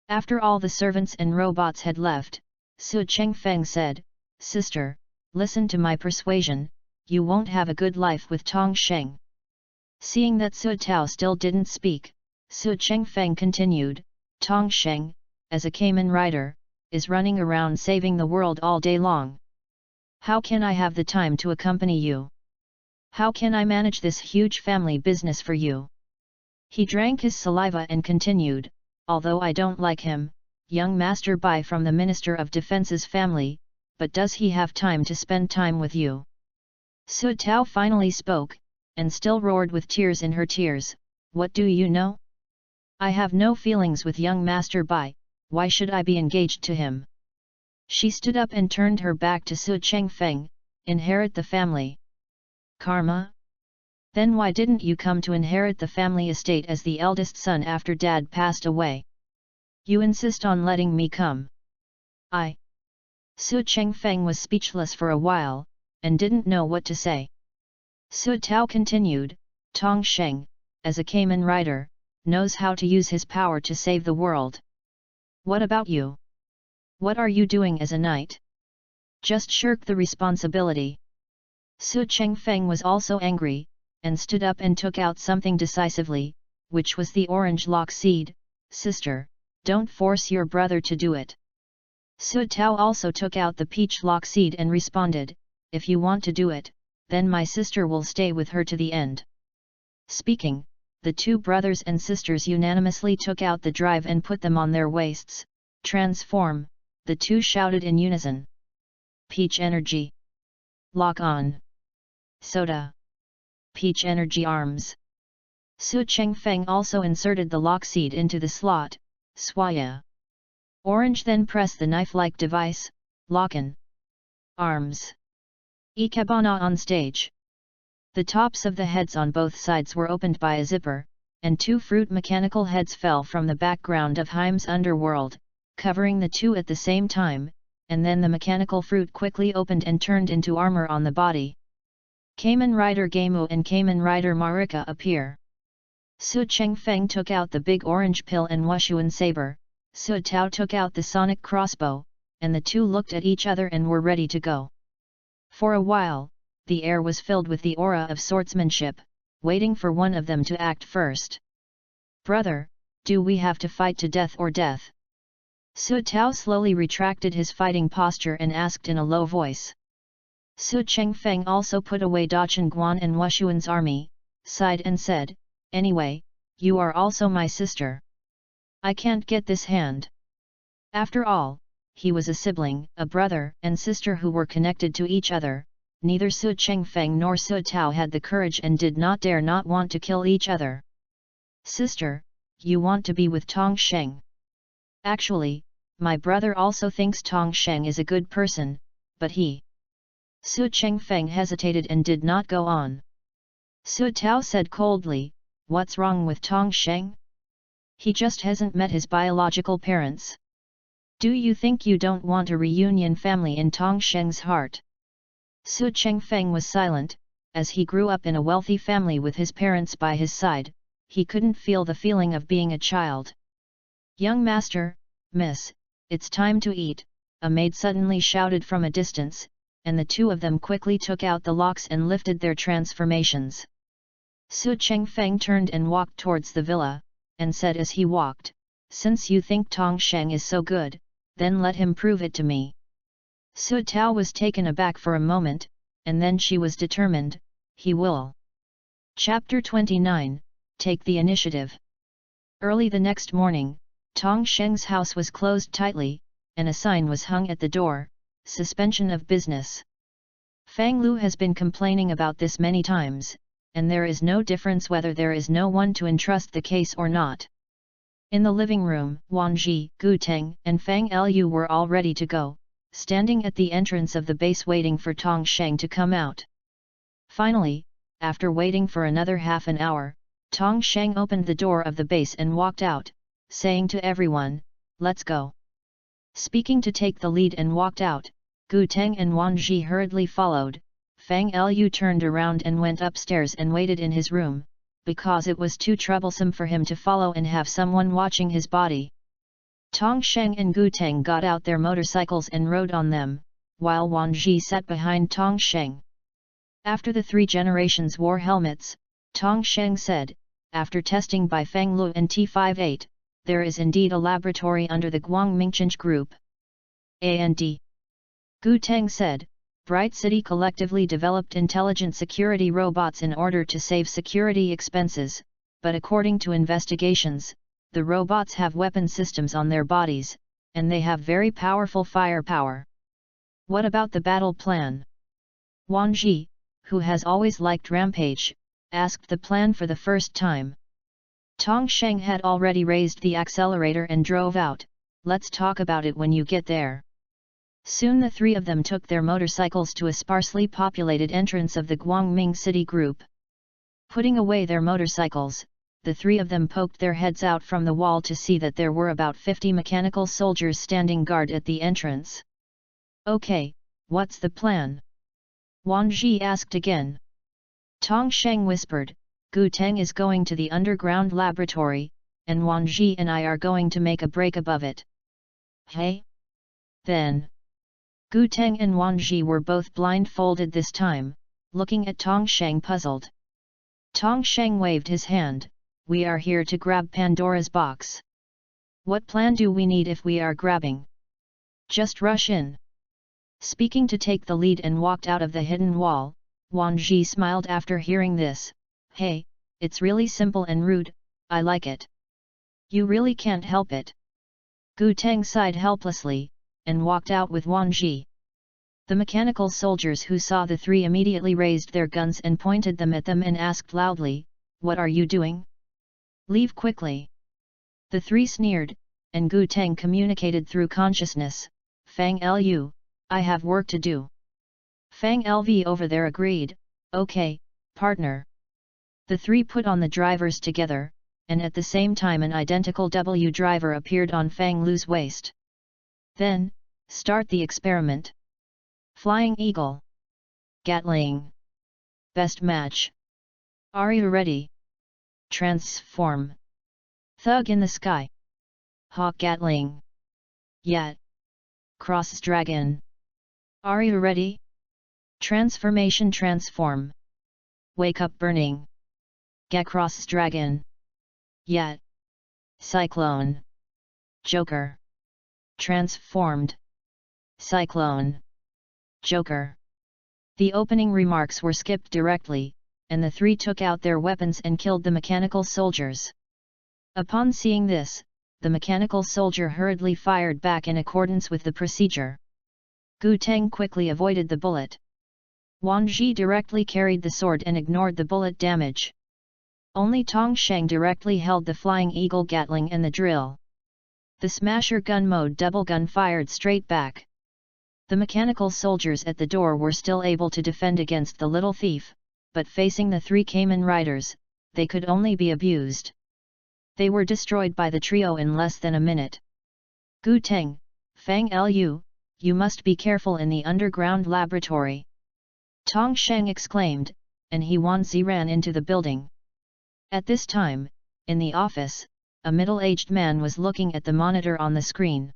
A: After all the servants and robots had left, Su Chengfeng said, "Sister, listen to my persuasion, you won't have a good life with Tong Sheng." Seeing that Su Tao still didn't speak, Su Chengfeng continued, "Tong Sheng, as a Kamen Rider, is running around saving the world all day long. How can I have the time to accompany you? How can I manage this huge family business for you?" He drank his saliva and continued, "Although I don't like him, young Master Bai from the Minister of Defense's family, but does he have time to spend time with you?" Su Tao finally spoke, and still roared with tears in her tears, "What do you know? I have no feelings with young Master Bai, why should I be engaged to him?" She stood up and turned her back to Su Chengfeng, "Inherit the family. Karma? Then why didn't you come to inherit the family estate as the eldest son after dad passed away? You insist on letting me come." Su Chengfeng was speechless for a while, and didn't know what to say. Su Tao continued, "Tong Sheng, as a Kamen Rider, knows how to use his power to save the world. What about you? What are you doing as a knight? Just shirk the responsibility." Su Chengfeng was also angry, and stood up and took out something decisively, which was the orange lock seed. "Sister, don't force your brother to do it." Su Tao also took out the peach lock seed and responded, "If you want to do it, then my sister will stay with her to the end." Speaking, the two brothers and sisters unanimously took out the drive and put them on their waists. "Transform," the two shouted in unison. "Peach energy. Lock on. Soda. Peach energy arms." Su Chengfeng also inserted the lock seed into the slot. "Swaya. Orange." Then press the knife-like device. "Lock-in. Arms." Ikebana on stage. The tops of the heads on both sides were opened by a zipper, and two fruit mechanical heads fell from the background of Heim's underworld, covering the two at the same time, and then the mechanical fruit quickly opened and turned into armor on the body. Kamen Rider Gamu and Kamen Rider Marika appear. Su Chengfeng took out the big orange pill and Wushuan saber, Su Tao took out the sonic crossbow, and the two looked at each other and were ready to go. For a while, the air was filled with the aura of swordsmanship, waiting for one of them to act first. "Brother, do we have to fight to death or death?" Su Tao slowly retracted his fighting posture and asked in a low voice. Su Chengfeng also put away Daqin Guan and Wushuan's army, sighed and said, "Anyway, you are also my sister. I can't get this hand." After all, he was a sibling, a brother and sister who were connected to each other. Neither Su Chengfeng nor Su Tao had the courage and did not dare not want to kill each other. "Sister, you want to be with Tong Sheng? Actually, my brother also thinks Tong Sheng is a good person, but he..." Su Chengfeng hesitated and did not go on. Su Tao said coldly, "What's wrong with Tong Sheng? He just hasn't met his biological parents. Do you think you don't want a reunion family in Tong Sheng's heart?" Su Chengfeng was silent. As he grew up in a wealthy family with his parents by his side, he couldn't feel the feeling of being a child. "Young master, miss, it's time to eat," a maid suddenly shouted from a distance, and the two of them quickly took out the locks and lifted their transformations. Su Chengfeng turned and walked towards the villa, and said as he walked, "Since you think Tong Sheng is so good, then let him prove it to me." Su Tao was taken aback for a moment, and then she was determined, "He will." Chapter 29, Take the Initiative. Early the next morning, Tong Sheng's house was closed tightly, and a sign was hung at the door, "Suspension of business." Fang Lu has been complaining about this many times, and there is no difference whether there is no one to entrust the case or not. In the living room, Wang Ji, Gu Teng and Fang Lu were all ready to go, standing at the entrance of the base waiting for Tong Sheng to come out. Finally, after waiting for another half an hour, Tong Sheng opened the door of the base and walked out, saying to everyone, "Let's go." Speaking to take the lead and walked out, Gu Teng and Wang Ji hurriedly followed, Fang Lu turned around and went upstairs and waited in his room, because it was too troublesome for him to follow and have someone watching his body. Tong Sheng and Gu Teng got out their motorcycles and rode on them, while Wan Ji sat behind Tong Sheng. After the 3 generations wore helmets, Tong Sheng said, after testing by Feng Lu and T58, there is indeed a laboratory under the Guangmingchenj group. A&D. Gu Teng said, Bright City collectively developed intelligent security robots in order to save security expenses, but according to investigations, the robots have weapon systems on their bodies, and they have very powerful firepower. What about the battle plan? Wan Ji, who has always liked Rampage, asked the plan for the first time. Tong Sheng had already raised the accelerator and drove out. Let's talk about it when you get there. Soon the 3 of them took their motorcycles to a sparsely populated entrance of the Guangming City group. Putting away their motorcycles, the 3 of them poked their heads out from the wall to see that there were about 50 mechanical soldiers standing guard at the entrance. Okay, what's the plan? Wan Ji asked again. Tong Sheng whispered, Gu Teng is going to the underground laboratory, and Wan Ji and I are going to make a break above it. Hey? Then. Gu Teng and Wan Ji were both blindfolded this time, looking at Tong Sheng puzzled. Tong Sheng waved his hand, we are here to grab Pandora's box. What plan do we need if we are grabbing? Just rush in. Speaking to take the lead and walked out of the hidden wall, Wan Ji smiled after hearing this. Hey, it's really simple and rude, I like it. You really can't help it. Gu Teng sighed helplessly, and walked out with Wan Ji. The mechanical soldiers who saw the 3 immediately raised their guns and pointed them at them and asked loudly, What are you doing? Leave quickly. The 3 sneered, and Gu Teng communicated through consciousness, Fang Lu, I have work to do. Fang LV over there agreed, okay, partner. The 3 put on the drivers together, and at the same time an identical W driver appeared on Fang Lu's waist. Then, start the experiment. Flying Eagle. Gatling. Best match. Are you ready? Transform. Thug in the sky. Hawk Gatling. Yet. Cross Dragon. Are you ready? Transformation transform. Wake up burning. Gacross Dragon. Yet. Cyclone. Joker. Transformed. Cyclone. Joker. The opening remarks were skipped directly, and the 3 took out their weapons and killed the mechanical soldiers. Upon seeing this, the mechanical soldier hurriedly fired back in accordance with the procedure. Gu Teng quickly avoided the bullet. Wan Ji directly carried the sword and ignored the bullet damage. Only Tong Sheng directly held the Flying Eagle Gatling and the drill. The Smasher gun mode double gun fired straight back. The mechanical soldiers at the door were still able to defend against the little thief, but facing the 3 Kamen Riders, they could only be abused. They were destroyed by the trio in less than a minute. Gu Teng, Fang Lu, you must be careful in the underground laboratory. Tong Sheng exclaimed, and he Wan Zi ran into the building. At this time, in the office, a middle-aged man was looking at the monitor on the screen.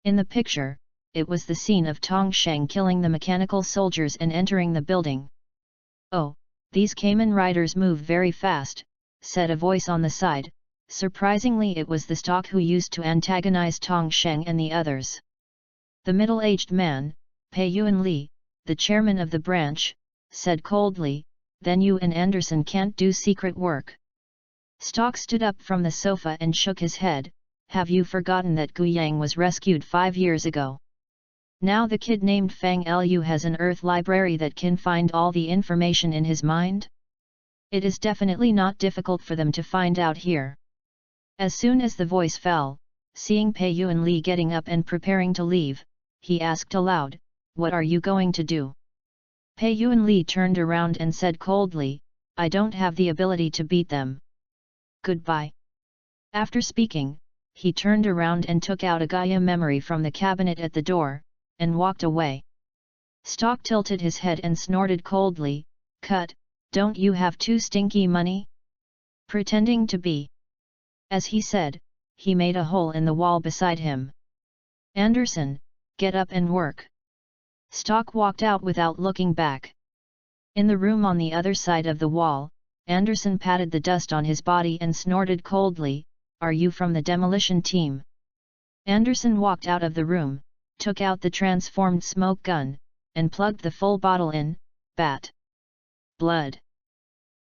A: In the picture, it was the scene of Tong Sheng killing the mechanical soldiers and entering the building. Oh, these Kamen Riders move very fast, said a voice on the side. Surprisingly, it was the stock who used to antagonize Tong Sheng and the others. The middle-aged man, Pei Yuan Li, the chairman of the branch, said coldly, then you and Anderson can't do secret work. Stock stood up from the sofa and shook his head. Have you forgotten that Gu Yang was rescued 5 years ago? Now the kid named Fang Lu has an Earth library that can find all the information in his mind? It is definitely not difficult for them to find out here. As soon as the voice fell, seeing Pei Yuan Li getting up and preparing to leave, he asked aloud, what are you going to do? Pei Yuan Li turned around and said coldly, I don't have the ability to beat them. Goodbye. After speaking, he turned around and took out a Gaia memory from the cabinet at the door, and walked away. Stock tilted his head and snorted coldly, "Cut, don't you have too stinky money?" Pretending to be. As he said, he made a hole in the wall beside him. "Anderson, get up and work." Stock walked out without looking back. In the room on the other side of the wall, Anderson patted the dust on his body and snorted coldly, "Are you from the demolition team?" Anderson walked out of the room, took out the transformed smoke gun, and plugged the full bottle in. Bat. Blood.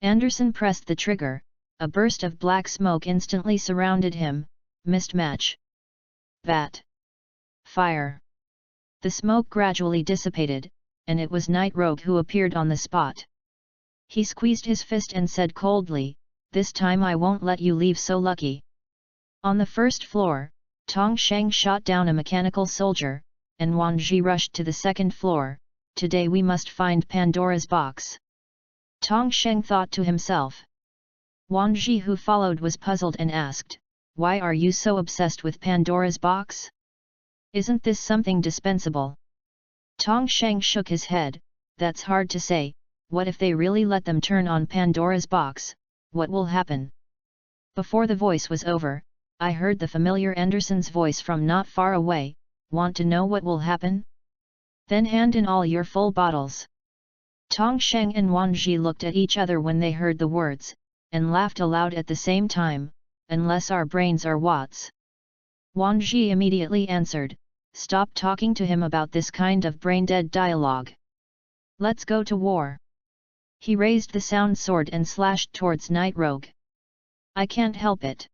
A: Anderson pressed the trigger, a burst of black smoke instantly surrounded him. Missed match. Bat. Fire. The smoke gradually dissipated, and it was Night Rogue who appeared on the spot. He squeezed his fist and said coldly, "This time I won't let you leave so lucky." On the first floor, Tong Sheng shot down a mechanical soldier, and Wang Ji rushed to the second floor. "Today we must find Pandora's box." Tong Sheng thought to himself. Wang Ji, who followed, was puzzled and asked, "Why are you so obsessed with Pandora's box? Isn't this something dispensable?" Tong Sheng shook his head. "That's hard to say. What if they really let them turn on Pandora's box? What will happen?" Before the voice was over, I heard the familiar Anderson's voice from not far away. "Want to know what will happen? Then hand in all your full bottles." Tong Sheng and Wang Ji looked at each other when they heard the words, and laughed aloud at the same time. "Unless our brains are watts." Wang Ji immediately answered, "Stop talking to him about this kind of brain-dead dialogue. Let's go to war." He raised the sound sword and slashed towards Night Rogue. "I can't help it."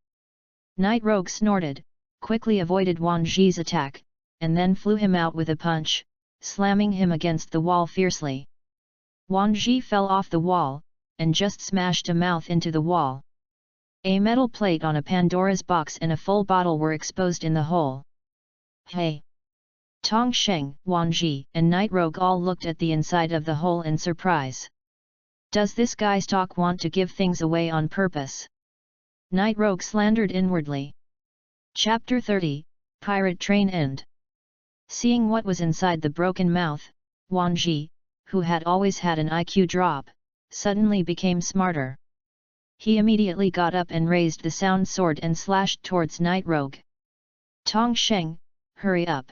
A: Night Rogue snorted, quickly avoided Wang Ji's attack, and then flew him out with a punch, slamming him against the wall fiercely. Wang Ji fell off the wall, and just smashed a mouth into the wall. A metal plate on a Pandora's box and a full bottle were exposed in the hole. "Hey!" Tong Sheng, Wang Ji, and Night Rogue all looked at the inside of the hole in surprise. "Does this guy Stock want to give things away on purpose?" Night Rogue slandered inwardly. Chapter 30, Pirate Train End. Seeing what was inside the broken mouth, Wang Ji, who had always had an IQ drop, suddenly became smarter. He immediately got up and raised the sound sword and slashed towards Night Rogue. "Tong Sheng, hurry up!"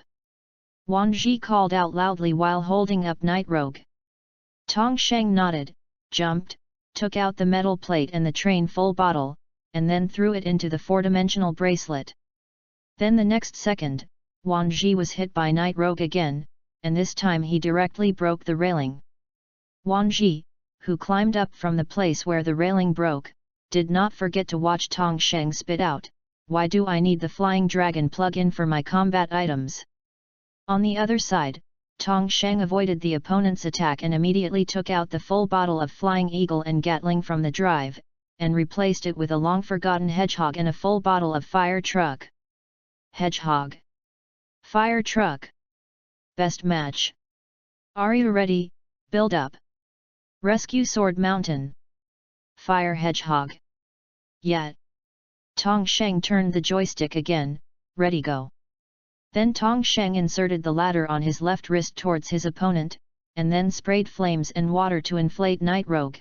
A: Wang Ji called out loudly while holding up Night Rogue. Tong Sheng nodded, jumped, took out the metal plate and the train full bottle, and then threw it into the four-dimensional bracelet. Then the next second, Wang Ji was hit by Night Rogue again, and this time he directly broke the railing. Wang Ji, who climbed up from the place where the railing broke, did not forget to watch Tong Sheng spit out, "Why do I need the flying dragon plug-in for my combat items?" On the other side, Tong Sheng avoided the opponent's attack and immediately took out the full bottle of Flying Eagle and Gatling from the drive, and replaced it with a long-forgotten Hedgehog and a full bottle of Fire Truck. Hedgehog. Fire Truck. Best match. Are you ready? Build up. Rescue Sword Mountain. Fire Hedgehog. Yet. Tong Sheng turned the joystick again, ready go. Then Tong Sheng inserted the ladder on his left wrist towards his opponent, and then sprayed flames and water to inflate Night Rogue.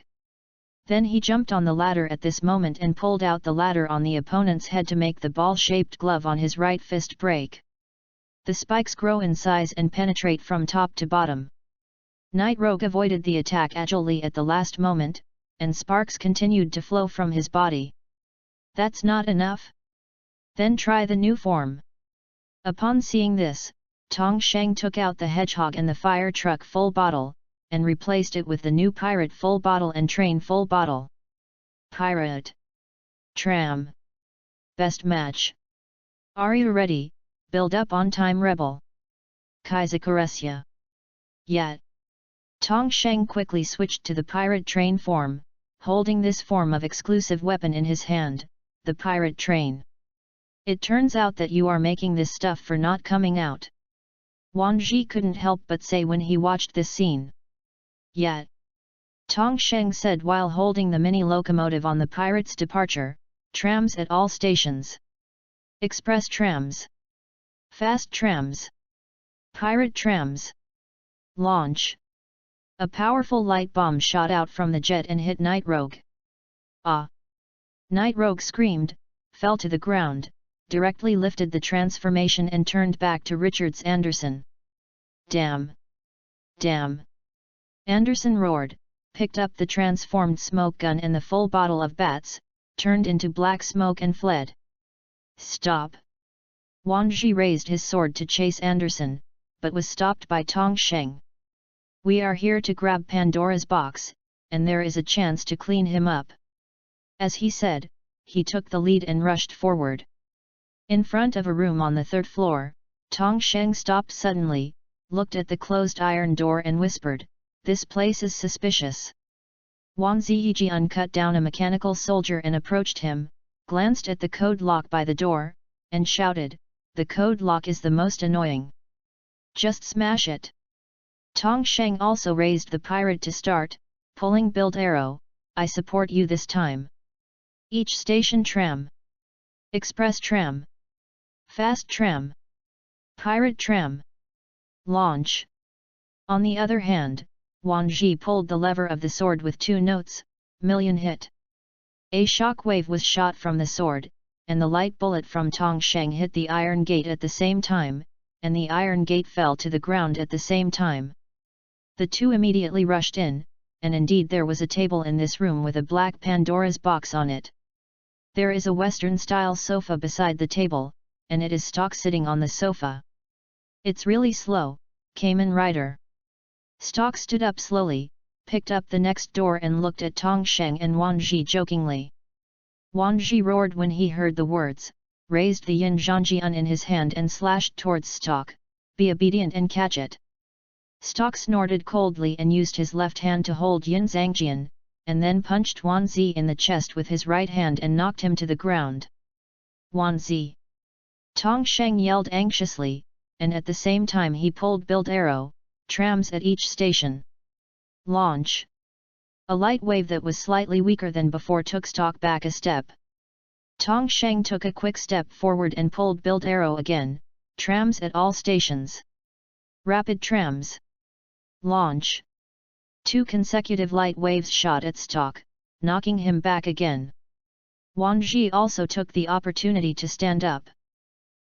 A: Then he jumped on the ladder at this moment and pulled out the ladder on the opponent's head to make the ball-shaped glove on his right fist break. The spikes grow in size and penetrate from top to bottom. Night Rogue avoided the attack agilely at the last moment, and sparks continued to flow from his body. "That's not enough? Then try the new form." Upon seeing this, Tong Sheng took out the Hedgehog and the Fire Truck full bottle, and replaced it with the new Pirate full bottle and Train full bottle. Pirate. Tram. Best match. Are you ready? Build up on time, Rebel. Kaizakuresya. Yet. Tong Sheng quickly switched to the Pirate Train form, holding this form of exclusive weapon in his hand, the Pirate Train. "It turns out that you are making this stuff for not coming out," Wang Ji couldn't help but say when he watched this scene. Yet. Tong Sheng said while holding the mini locomotive on the pirate's departure, "Trams at all stations. Express trams. Fast trams. Pirate trams. Launch. A powerful light bomb shot out from the jet and hit Night Rogue. Ah! Night Rogue screamed, fell to the ground, directly lifted the transformation and turned back to Richards Anderson. Damn! Damn! Anderson roared, picked up the transformed smoke gun and the full bottle of bats, turned into black smoke and fled. Stop! Wang Ji raised his sword to chase Anderson, but was stopped by Tong Sheng. We are here to grab Pandora's box, and there is a chance to clean him up. As he said, he took the lead and rushed forward. In front of a room on the third floor, Tong Sheng stopped suddenly, looked at the closed iron door and whispered, "This place is suspicious." Wang Ziyijun cut down a mechanical soldier and approached him, glanced at the code lock by the door, and shouted, "The code lock is the most annoying. Just smash it." Tong Sheng also raised the pirate to start, pulling build arrow, "I support you this time." Each station tram. Express tram. Fast tram. Pirate tram. Launch. On the other hand, Wang Ji pulled the lever of the sword with 2 notes, million hit. A shock wave was shot from the sword, and the light bullet from Tong Sheng hit the iron gate at the same time, and the iron gate fell to the ground at the same time. The two immediately rushed in, and indeed there was a table in this room with a black Pandora's box on it. There is a Western-style sofa beside the table, and it is Stock sitting on the sofa. "It's really slow, Kamen Rider." Stock stood up slowly, picked up the next door and looked at Tong Sheng and Wang Ji jokingly. Wang Ji roared when he heard the words, raised the Yin Zhangjian in his hand and slashed towards Stock, "Be obedient and catch it." Stock snorted coldly and used his left hand to hold Yin Zhangjian, and then punched Wan Zi in the chest with his right hand and knocked him to the ground. "Wan Zi!" Tong Sheng yelled anxiously, and at the same time he pulled build arrow, trams at each station. Launch. A light wave that was slightly weaker than before took Stock back a step. Tong Sheng took a quick step forward and pulled build arrow again, trams at all stations. Rapid trams. Launch. 2 consecutive light waves shot at Stock, knocking him back again. Wang Ji also took the opportunity to stand up.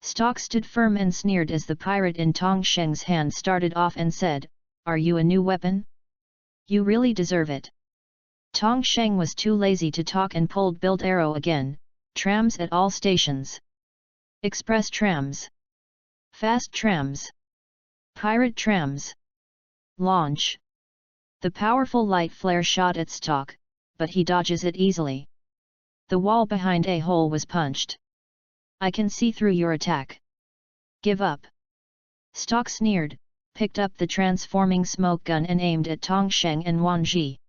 A: Stock stood firm and sneered as the pirate in Tong Sheng's hand started off and said, "Are you a new weapon? You really deserve it." Tong Sheng was too lazy to talk and pulled build arrow again, trams at all stations. Express trams. Fast trams. Pirate trams. Launch. The powerful light flare shot at Stock, but he dodges it easily. The wall behind a hole was punched. "I can see through your attack. Give up." Stock sneered, picked up the transforming smoke gun and aimed at Tong Sheng and Wang Ji.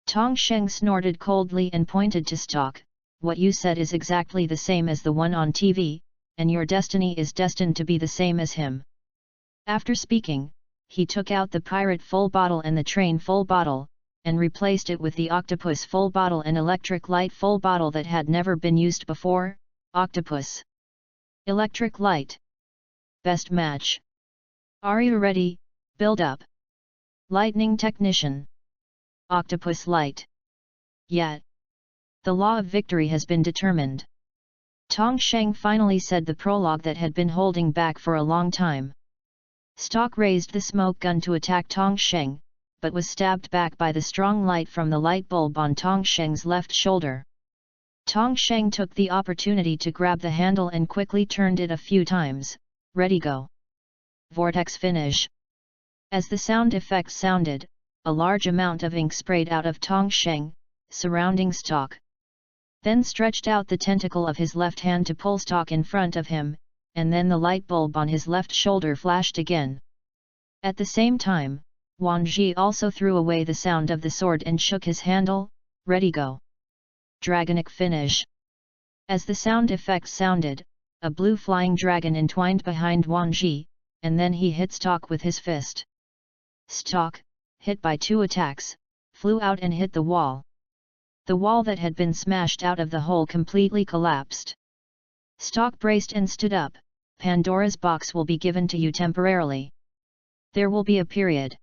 A: Tong Sheng snorted coldly and pointed to Stock, "What you said is exactly the same as the one on TV, and your destiny is destined to be the same as him." After speaking, he took out the pirate full bottle and the train full bottle, and replaced it with the octopus full bottle and electric light full bottle that had never been used before. Octopus. Electric light. Best match. Are you ready? Build up. Lightning technician. Octopus light. Yet. The law of victory has been determined. Tong Sheng finally said the prologue that had been holding back for a long time. Stock raised the smoke gun to attack Tong Sheng, but was stabbed back by the strong light from the light bulb on Tong Sheng's left shoulder. Tong Sheng took the opportunity to grab the handle and quickly turned it a few times. "Ready go." Vortex finish. As the sound effects sounded, a large amount of ink sprayed out of Tong Sheng, surrounding Stock. Then stretched out the tentacle of his left hand to pull Stock in front of him, and then the light bulb on his left shoulder flashed again. At the same time, Wang Ji also threw away the sound of the sword and shook his handle. "Ready go." Dragonic finish. As the sound effects sounded, a blue flying dragon entwined behind Wang Ji, and then he hit Stock with his fist. Stock, hit by 2 attacks, flew out and hit the wall. The wall that had been smashed out of the hole completely collapsed. Stock braced and stood up. "Pandora's box will be given to you temporarily." There will be a period.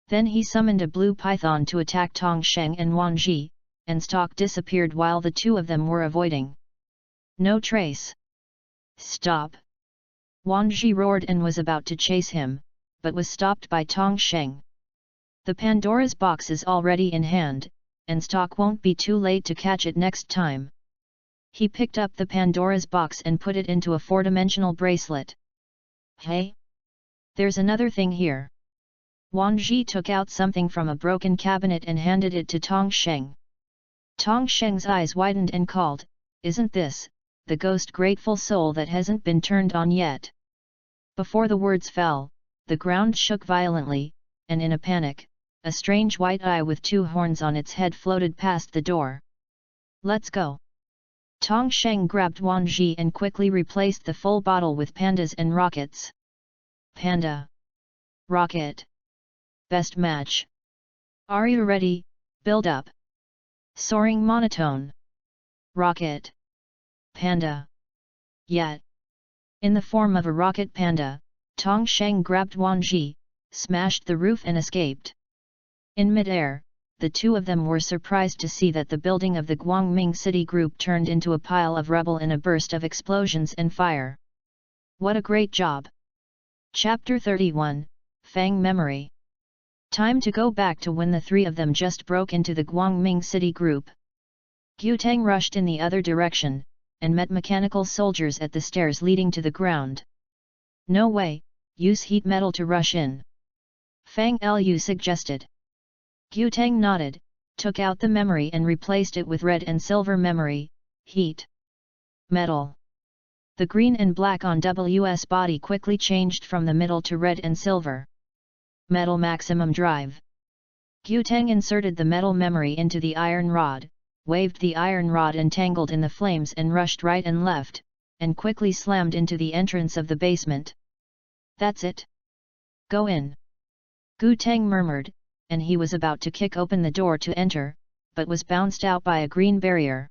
A: Then he summoned a blue python to attack Tong Sheng and Wang Ji, and Stock disappeared while the two of them were avoiding. No trace. Stop! Wang Ji roared and was about to chase him, but was stopped by Tong Sheng. The Pandora's box is already in hand, and Stock won't be too late to catch it next time. He picked up the Pandora's box and put it into a four-dimensional bracelet. Hey! There's another thing here. Wang Ji took out something from a broken cabinet and handed it to Tong Sheng. Tong Sheng's eyes widened and called, "Isn't this the ghost grateful soul that hasn't been turned on yet?" Before the words fell, the ground shook violently, and in a panic, a strange white eye with two horns on its head floated past the door. "Let's go!" Tong Sheng grabbed Wang Ji and quickly replaced the full bottle with pandas and rockets. Panda. Rocket. Best match. Are you ready? Build up. Soaring monotone. Rocket. Panda. Yet. In the form of a rocket panda, Tong Sheng grabbed Wang Ji, smashed the roof and escaped. In mid-air, the two of them were surprised to see that the building of the Guangming City Group turned into a pile of rubble in a burst of explosions and fire. What a great job! Chapter 31, Fang Memory. Time to go back to when the three of them just broke into the Guangming City Group. Gu Tang rushed in the other direction, and met mechanical soldiers at the stairs leading to the ground. "No way, use heat metal to rush in," Fang Lu suggested. Gu Tang nodded, took out the memory and replaced it with red and silver memory, heat. Metal. The green and black on W's body quickly changed from the middle to red and silver. Metal maximum drive. Gu Tang inserted the metal memory into the iron rod, waved the iron rod entangled in the flames and rushed right and left, and quickly slammed into the entrance of the basement. "That's it. Go in," Gu Tang murmured, and he was about to kick open the door to enter, but was bounced out by a green barrier.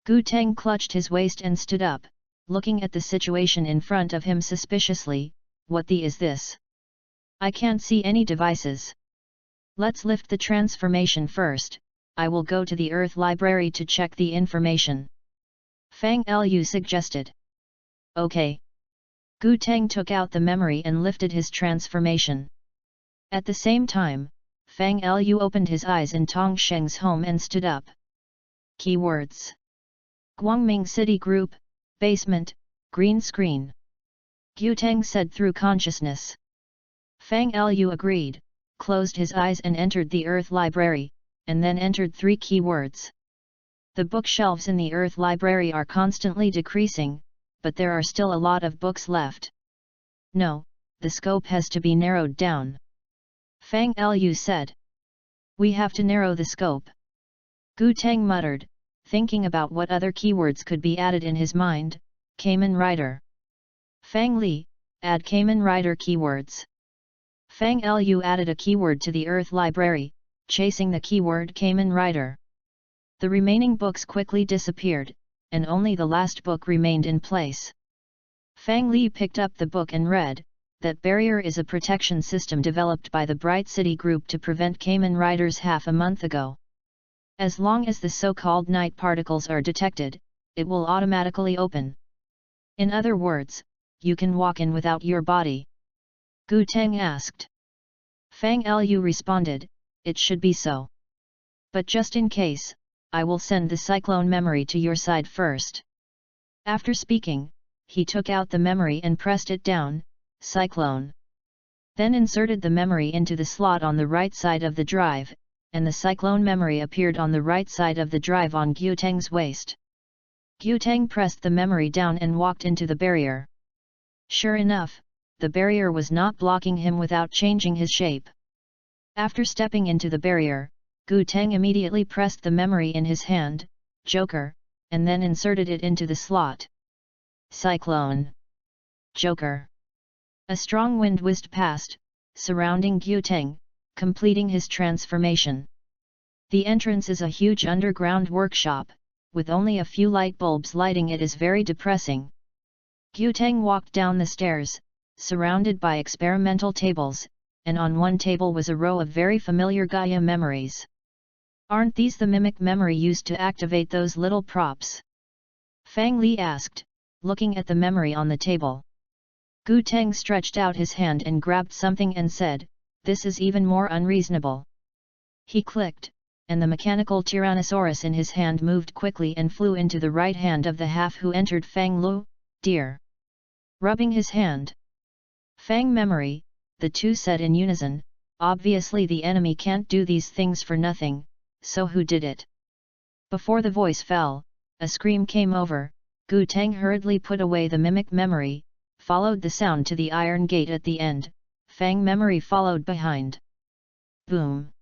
A: Gu Tang clutched his waist and stood up, looking at the situation in front of him suspiciously. "What the is this? I can't see any devices. Let's lift the transformation first. I will go to the Earth Library to check the information," Fang Lu suggested. "Okay." Gu Tang took out the memory and lifted his transformation. At the same time, Fang Lu opened his eyes in Tong Sheng's home and stood up. Keywords: Guangming City Group, basement, green screen. Gu Tang said through consciousness. Fang Lu agreed, closed his eyes and entered the Earth Library, and then entered 3 keywords. The bookshelves in the Earth Library are constantly decreasing, but there are still a lot of books left. "No, the scope has to be narrowed down," Fang Lu said. "We have to narrow the scope," Gu Tang muttered, thinking about what other keywords could be added in his mind. Kamen Rider. Fang Li, add Kamen Rider keywords. Fang Lu added a keyword to the Earth Library, chasing the keyword Kamen Rider. The remaining books quickly disappeared, and only the last book remained in place. Fang Li picked up the book and read, "That barrier is a protection system developed by the Bright City Group to prevent Kamen Riders half a month ago. As long as the so-called night particles are detected, it will automatically open. In other words, you can walk in without your body." Gu Tang asked. Fang Lu responded, "It should be so. But just in case, I will send the cyclone memory to your side first." After speaking, he took out the memory and pressed it down, cyclone. Then inserted the memory into the slot on the right side of the drive, and the cyclone memory appeared on the right side of the drive on Gu Tang's waist. Gu Tang pressed the memory down and walked into the barrier. Sure enough, the barrier was not blocking him without changing his shape. After stepping into the barrier, Gu Tang immediately pressed the memory in his hand, Joker, and then inserted it into the slot. Cyclone. Joker. A strong wind whizzed past, surrounding Gu Tang, completing his transformation. The entrance is a huge underground workshop, with only a few light bulbs lighting it is very depressing. Gu Tang walked down the stairs, surrounded by experimental tables, and on one table was a row of very familiar Gaia memories. Aren't these the mimic memory used to activate those little props? Fang Li asked, looking at the memory on the table. Gu Teng stretched out his hand and grabbed something and said, "This is even more unreasonable." He clicked, and the mechanical Tyrannosaurus in his hand moved quickly and flew into the right hand of the half who entered Fang Lu, dear. Rubbing his hand. Fang memory, the two said in unison, obviously the enemy can't do these things for nothing, so who did it? Before the voice fell, a scream came over. Gu Teng hurriedly put away the mimic memory, followed the sound to the iron gate at the end. Fang memory followed behind. Boom!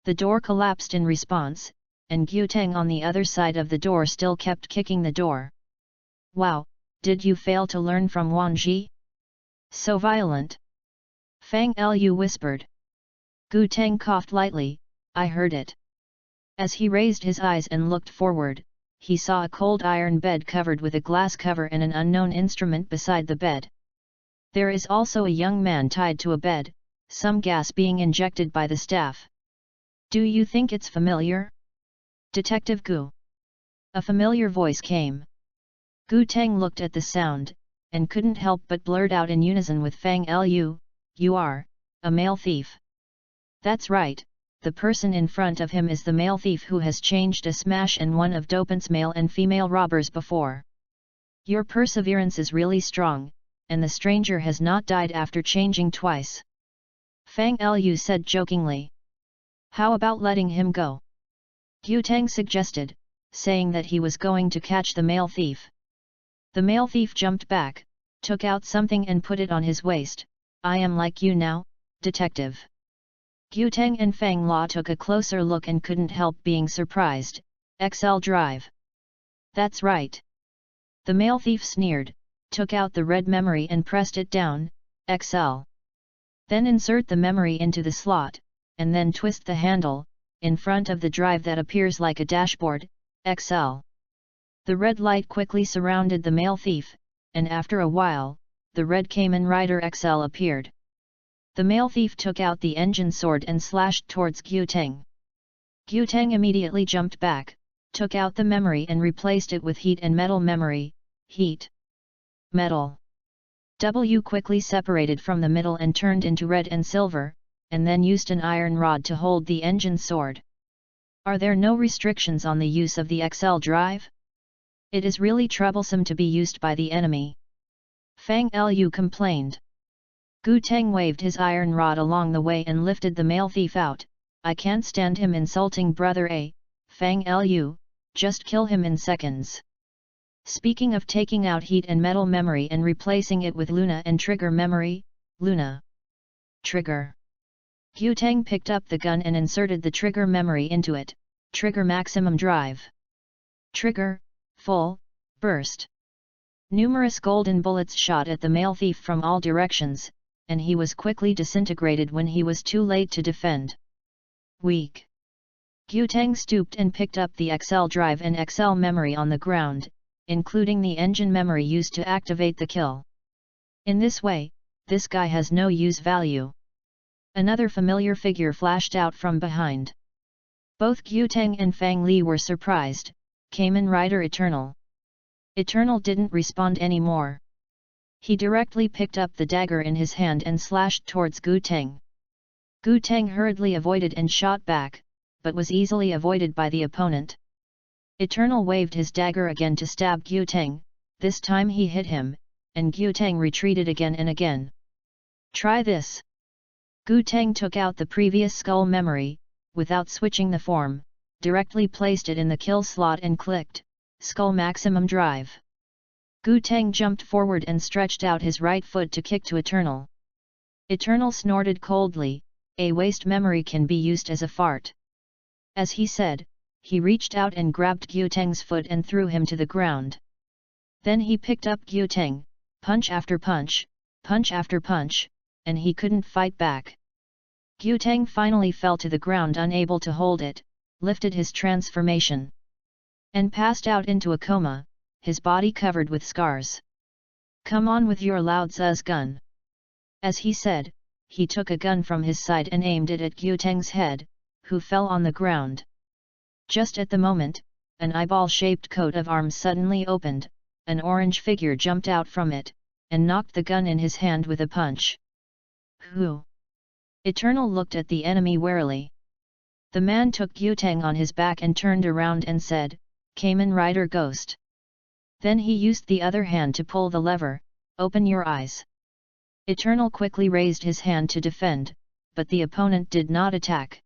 A: The door collapsed in response, and Gu Teng on the other side of the door still kept kicking the door. Wow, did you fail to learn from Wang Ji? So violent! Fang Lu whispered. Gu Teng coughed lightly, I heard it. As he raised his eyes and looked forward, he saw a cold iron bed covered with a glass cover and an unknown instrument beside the bed. There is also a young man tied to a bed, some gas being injected by the staff. Do you think it's familiar? Detective Gu. A familiar voice came. Gu Teng looked at the sound, and couldn't help but blurt out in unison with Fang Lu, you are, a male thief. That's right, the person in front of him is the male thief who has changed a smash and one of Dopant's male and female robbers before. Your perseverance is really strong, and the stranger has not died after changing twice. Fang Lu said jokingly. How about letting him go? Gu Teng suggested, saying that he was going to catch the male thief. The male thief jumped back, took out something and put it on his waist. I am like you now, detective. Gu Teng and Fang La took a closer look and couldn't help being surprised. XL drive. That's right. The male thief sneered, took out the red memory and pressed it down, XL. Then insert the memory into the slot, and then twist the handle, in front of the drive that appears like a dashboard, XL. The red light quickly surrounded the male thief, and after a while, the red Kamen Rider XL appeared. The male thief took out the engine sword and slashed towards Gu Teng. Gu Teng immediately jumped back, took out the memory and replaced it with heat and metal memory, heat. Metal. W quickly separated from the middle and turned into red and silver, and then used an iron rod to hold the engine sword. Are there no restrictions on the use of the XL drive? It is really troublesome to be used by the enemy. Fang Lu complained. Gu Teng waved his iron rod along the way and lifted the male thief out. I can't stand him insulting brother A, Fang Lu, just kill him in seconds. Speaking of taking out heat and metal memory and replacing it with Luna and trigger memory, Luna. Trigger. Gu Teng picked up the gun and inserted the trigger memory into it. Trigger maximum drive. Trigger, full, burst. Numerous golden bullets shot at the male thief from all directions, and he was quickly disintegrated when he was too late to defend. Weak. Gu Teng stooped and picked up the XL drive and XL memory on the ground, including the engine memory used to activate the kill. In this way, this guy has no use value. Another familiar figure flashed out from behind. Both Gu Teng and Fang Li were surprised. Kamen Rider Eternal. Eternal didn't respond anymore. He directly picked up the dagger in his hand and slashed towards Gu Teng. Gu Teng hurriedly avoided and shot back, but was easily avoided by the opponent. Eternal waved his dagger again to stab Gu Teng. This time he hit him, and Gu Teng retreated again and again. Try this. Gu Teng took out the previous skull memory, without switching the form, directly placed it in the kill slot and clicked, Skull Maximum Drive. Gu Teng jumped forward and stretched out his right foot to kick to Eternal. Eternal snorted coldly, a waste memory can be used as a fart. As he said, he reached out and grabbed Gu Teng's foot and threw him to the ground. Then he picked up Gu Teng, punch after punch, punch after punch, and he couldn't fight back. Gu Teng finally fell to the ground unable to hold it, lifted his transformation, and passed out into a coma, his body covered with scars. Come on with your loud zuzz gun. As he said, he took a gun from his side and aimed it at Gyuteng's head, who fell on the ground. Just at the moment, an eyeball-shaped coat of arms suddenly opened, an orange figure jumped out from it, and knocked the gun in his hand with a punch. Who? Eternal looked at the enemy warily. The man took Gyuteng on his back and turned around and said, "Kamen Rider Ghost." Then he used the other hand to pull the lever, "Open your eyes." Eternal quickly raised his hand to defend, but the opponent did not attack.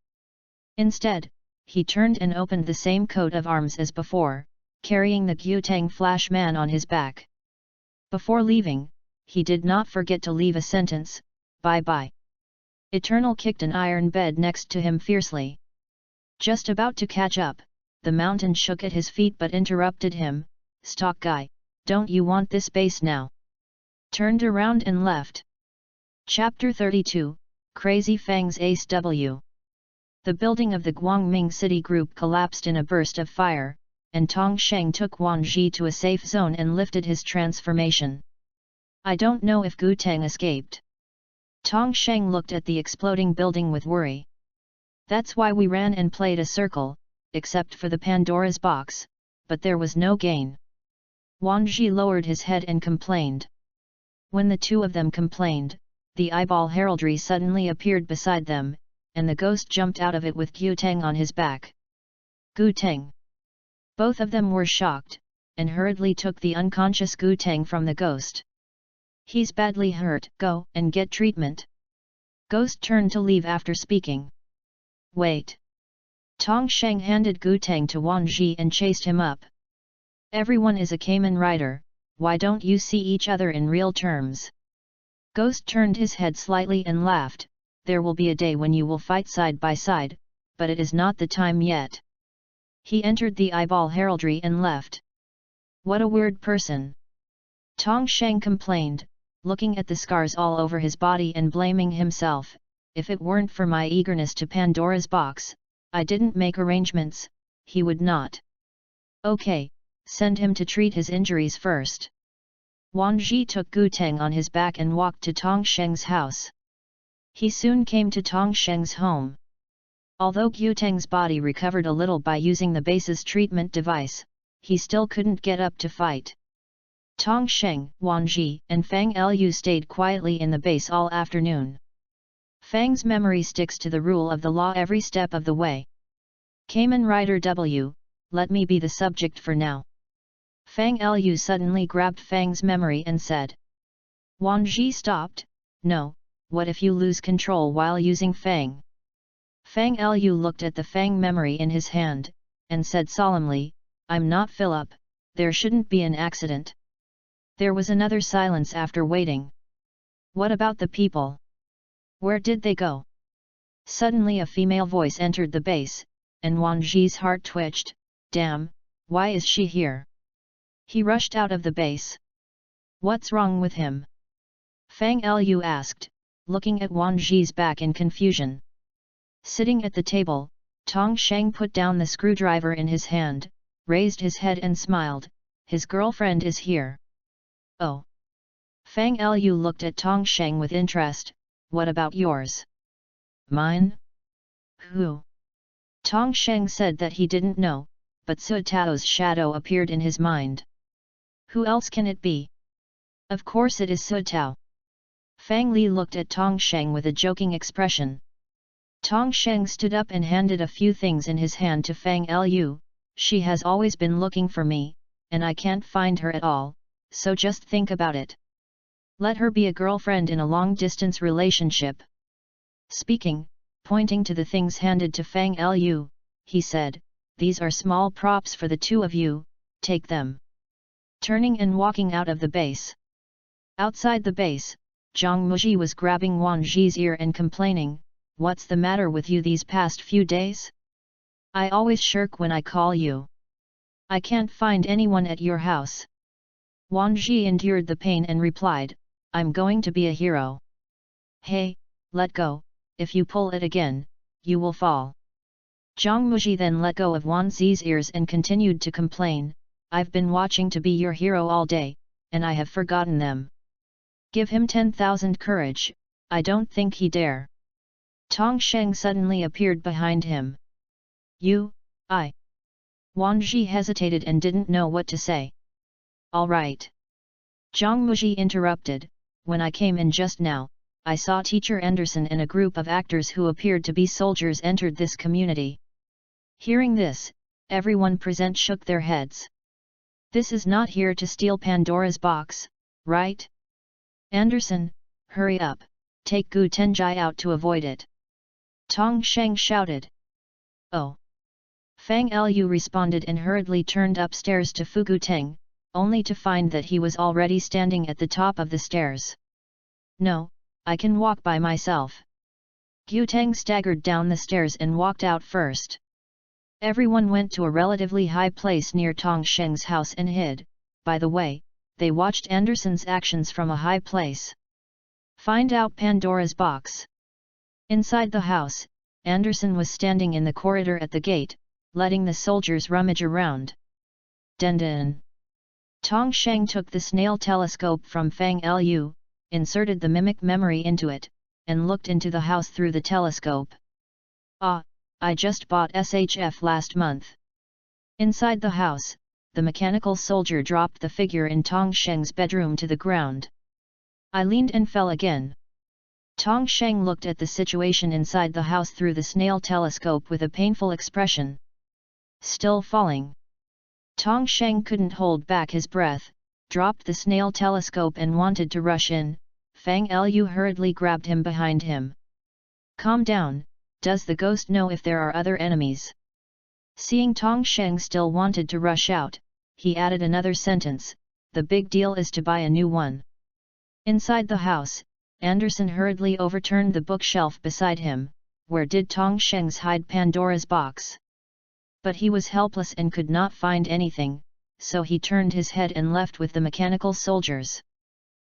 A: Instead, he turned and opened the same coat of arms as before, carrying the Gyuteng Flash Man on his back. Before leaving, he did not forget to leave a sentence, "Bye-bye." Eternal kicked an iron bed next to him fiercely. Just about to catch up, the mountain shook at his feet but interrupted him, "Stock guy, don't you want this base now?" Turned around and left. Chapter 32, Crazy Fang's Ace W. The building of the Guangming City Group collapsed in a burst of fire, and Tong Sheng took Wan Ji to a safe zone and lifted his transformation. "I don't know if Gyuteng escaped." Tong Sheng looked at the exploding building with worry. "That's why we ran and played a circle, except for the Pandora's box, but there was no gain." Wan Ji lowered his head and complained. When the two of them complained, the eyeball heraldry suddenly appeared beside them, and the ghost jumped out of it with Gyuteng on his back. "Gyuteng!" Both of them were shocked, and hurriedly took the unconscious Gyuteng from the ghost. "He's badly hurt, go and get treatment." Ghost turned to leave after speaking. "Wait." Tong Sheng handed Gyuteng to Wan Ji and chased him up. "Everyone is a Kamen Rider, why don't you see each other in real terms?" Ghost turned his head slightly and laughed, "There will be a day when you will fight side by side, but it is not the time yet." He entered the eyeball heraldry and left. "What a weird person!" Tong Sheng complained, looking at the scars all over his body and blaming himself. "If it weren't for my eagerness to Pandora's box, I didn't make arrangements, he would not." "Okay, send him to treat his injuries first." Wan Ji took Gyuteng on his back and walked to Tong Sheng's house. He soon came to Tong Sheng's home. Although Gyuteng's body recovered a little by using the base's treatment device, he still couldn't get up to fight. Tong Sheng, Wan Ji, and Fang Lu stayed quietly in the base all afternoon. Fang's memory sticks to the rule of the law every step of the way. "Kamen Rider W, let me be the subject for now." Fang Lu suddenly grabbed Fang's memory and said. Wan Ji stopped, "No, what if you lose control while using Fang?" Fang Lu looked at the Fang memory in his hand, and said solemnly, "I'm not Philip, there shouldn't be an accident." There was another silence after waiting. "What about the people? Where did they go?" Suddenly a female voice entered the base, and Wan Ji's heart twitched. "Damn, why is she here?" He rushed out of the base. "What's wrong with him?" Fang Lu asked, looking at Wan Ji's back in confusion. Sitting at the table, Tong Sheng put down the screwdriver in his hand, raised his head and smiled. "His girlfriend is here." "Oh." Fang Lu looked at Tong Sheng with interest. "What about yours?" "Mine? Who?" Tong Sheng said that he didn't know, but Su Tao's shadow appeared in his mind. "Who else can it be?" "Of course it is Su Tao." Fang Li looked at Tong Sheng with a joking expression. Tong Sheng stood up and handed a few things in his hand to Fang Lu. "She has always been looking for me, and I can't find her at all, so just think about it. Let her be a girlfriend in a long-distance relationship." Speaking, pointing to the things handed to Fang Lu, he said, "These are small props for the two of you, take them." Turning and walking out of the base. Outside the base, Zhang Muji was grabbing Wan Ji's ear and complaining, "What's the matter with you these past few days? I always shirk when I call you. I can't find anyone at your house." Wan Ji endured the pain and replied, "I'm going to be a hero." "Hey, let go, if you pull it again, you will fall." Zhang Muji then let go of Wan Zi's ears and continued to complain, "I've been watching to be your hero all day, and I have forgotten them. Give him 10,000 courage, I don't think he dare. Tong Sheng suddenly appeared behind him. I. Wang Ji hesitated and didn't know what to say. All right. Zhang Muji interrupted, when I came in just now, I saw Teacher Anderson and a group of actors who appeared to be soldiers entered this community. Hearing this, everyone present shook their heads. This is not here to steal Pandora's box, right? Anderson, hurry up, take Gu Tenjai out to avoid it. Tong Sheng shouted. Oh. Fang Lu responded and hurriedly turned upstairs to Fugu Teng, only to find that he was already standing at the top of the stairs. No, I can walk by myself. Gu Teng staggered down the stairs and walked out first. Everyone went to a relatively high place near Tong Sheng's house and hid. By the way, they watched Anderson's actions from a high place. Find out Pandora's box. Inside the house, Anderson was standing in the corridor at the gate, letting the soldiers rummage around. Den. Tong Sheng took the snail telescope from Fang Lu, inserted the mimic memory into it, and looked into the house through the telescope. Ah, I just bought SHF last month. Inside the house, the mechanical soldier dropped the figure in Tong Sheng's bedroom to the ground. I leaned and fell again. Tong Sheng looked at the situation inside the house through the snail telescope with a painful expression. Still falling. Tong Sheng couldn't hold back his breath, dropped the snail telescope and wanted to rush in. Fang Lu hurriedly grabbed him behind him. Calm down, does the ghost know if there are other enemies? Seeing Tong Sheng still wanted to rush out, he added another sentence, the big deal is to buy a new one. Inside the house, Anderson hurriedly overturned the bookshelf beside him. Where did Tong Sheng's hide Pandora's box? But he was helpless and could not find anything, so he turned his head and left with the mechanical soldiers.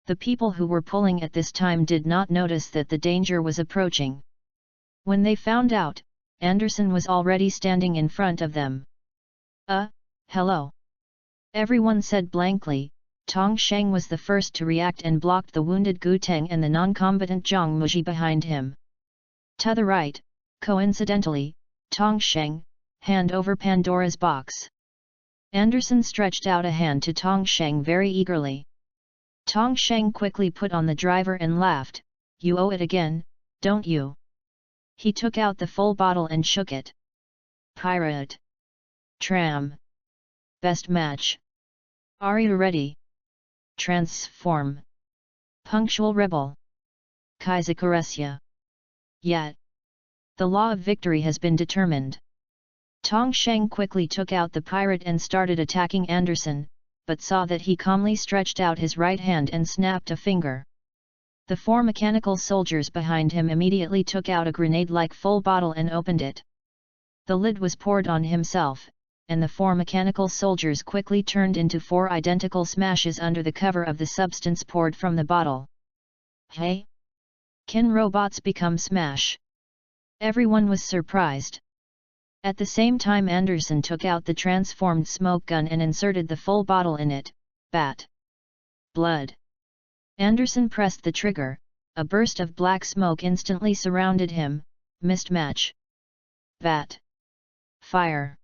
A: The people who were pulling at this time did not notice that the danger was approaching. When they found out, Anderson was already standing in front of them. Hello. Everyone said blankly. Tong Sheng was the first to react and blocked the wounded Gu Teng and the non-combatant Zhang Muji behind him. To the right, coincidentally, Tong Sheng, hand over Pandora's box. Anderson stretched out a hand to Tong Sheng very eagerly. Tong Sheng quickly put on the driver and laughed, you owe it again, don't you? He took out the full bottle and shook it. Pirate. Tram. Best match. Are you ready? Transform. Punctual rebel. Kaizakuresya. Yet. The law of victory has been determined. Tong Sheng quickly took out the pirate and started attacking Anderson, but saw that he calmly stretched out his right hand and snapped a finger. The four mechanical soldiers behind him immediately took out a grenade-like full bottle and opened it. The lid was poured on himself, and the four mechanical soldiers quickly turned into four identical smashes under the cover of the substance poured from the bottle. Hey! Can robots become smash? Everyone was surprised. At the same time Anderson took out the transformed smoke gun and inserted the full bottle in it. Bat. Blood. Anderson pressed the trigger, a burst of black smoke instantly surrounded him. Missed match. Bat. Fire.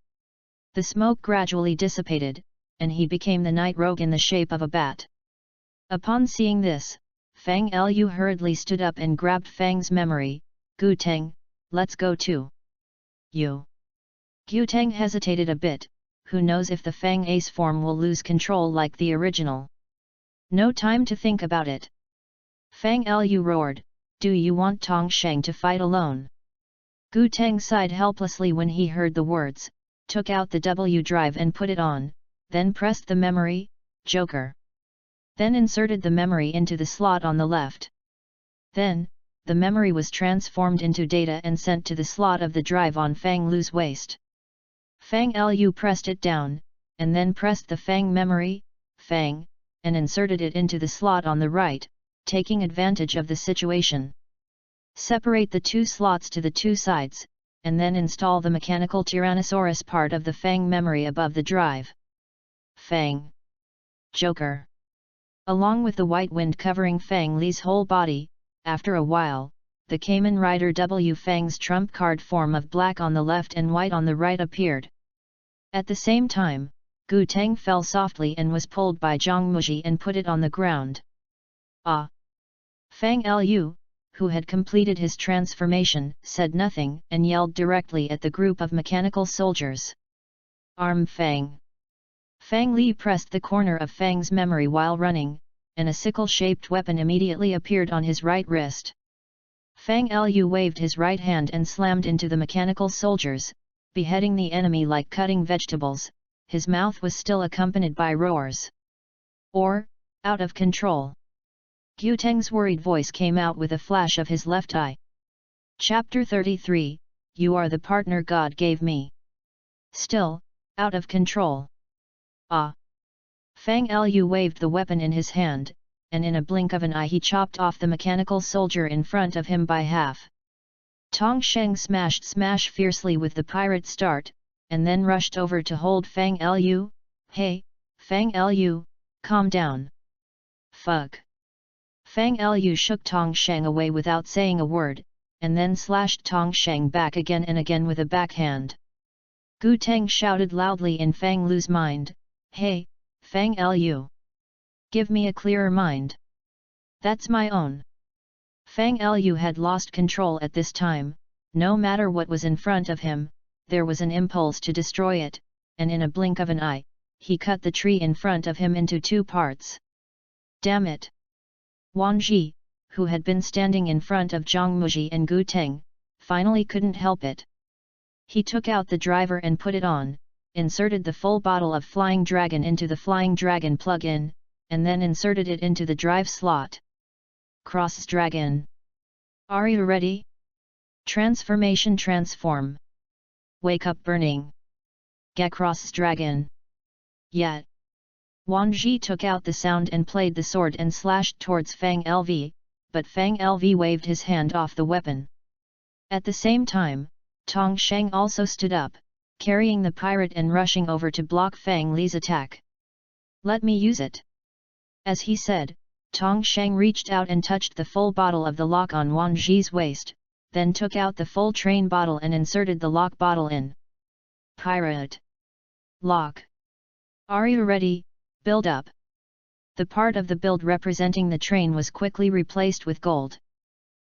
A: The smoke gradually dissipated, and he became the night rogue in the shape of a bat. Upon seeing this, Fang Lu hurriedly stood up and grabbed Fang's memory. Gu Teng, let's go too. You. Gu Teng hesitated a bit, who knows if the Fang Ace form will lose control like the original. No time to think about it. Fang Lu roared, do you want Tong Sheng to fight alone? Gu Teng sighed helplessly when he heard the words, took out the W drive and put it on, then pressed the memory, Joker. Then inserted the memory into the slot on the left. Then, the memory was transformed into data and sent to the slot of the drive on Fang Lu's waist. Fang Lu pressed it down, and then pressed the Fang memory, Fang, and inserted it into the slot on the right, taking advantage of the situation. Separate the two slots to the two sides, and then install the mechanical Tyrannosaurus part of the Fang memory above the drive. Fang. Joker. Along with the white wind covering Fang Li's whole body, After a while, the Kamen Rider W Fang's trump card form of black on the left and white on the right appeared. At the same time, Gu Teng fell softly and was pulled by Zhang Muji and put it on the ground. Ah! Fang Lu, who had completed his transformation, said nothing and yelled directly at the group of mechanical soldiers. Arm Fang! Fang Li pressed the corner of Fang's memory while running, and a sickle-shaped weapon immediately appeared on his right wrist. Fang Lu waved his right hand and slammed into the mechanical soldiers, beheading the enemy like cutting vegetables. His mouth was still accompanied by roars. Or, out of control. Gu Teng's worried voice came out with a flash of his left eye. Chapter 33, You are the partner God gave me. Still, out of control. Ah! Fang Lu waved the weapon in his hand, and in a blink of an eye he chopped off the mechanical soldier in front of him by half. Tong Sheng smashed fiercely with the pirate start, and then rushed over to hold Fang Lu. Hey, Fang Lu, calm down. Fuck. Fang Lu shook Tong Sheng away without saying a word, and then slashed Tong Sheng back again and again with a backhand. Gu Teng shouted loudly in Fang Lu's mind, Hey, Fang Lu. Give me a clearer mind. That's my own. Fang Lu had lost control at this time. No matter what was in front of him, there was an impulse to destroy it, and in a blink of an eye, he cut the tree in front of him into two parts. Damn it! Wang Ji, who had been standing in front of Zhang Muji and Gu Teng, finally couldn't help it. He took out the driver and put it on, inserted the full bottle of Flying Dragon into the Flying Dragon plug-in, and then inserted it into the drive slot. Cross Dragon. Are you ready? Transformation transform. Wake up burning. Get cross dragon. Yet. Wang Ji took out the sound and played the sword and slashed towards Fang Lv, but Fang Lv waved his hand off the weapon. At the same time, Tong Sheng also stood up, carrying the pirate and rushing over to block Fang Li's attack. Let me use it. As he said, Tong Sheng reached out and touched the full bottle of the lock on Wang Ji's waist, then took out the full train bottle and inserted the lock bottle in. Pirate. Lock. Are you ready? Build up. The part of the build representing the train was quickly replaced with gold.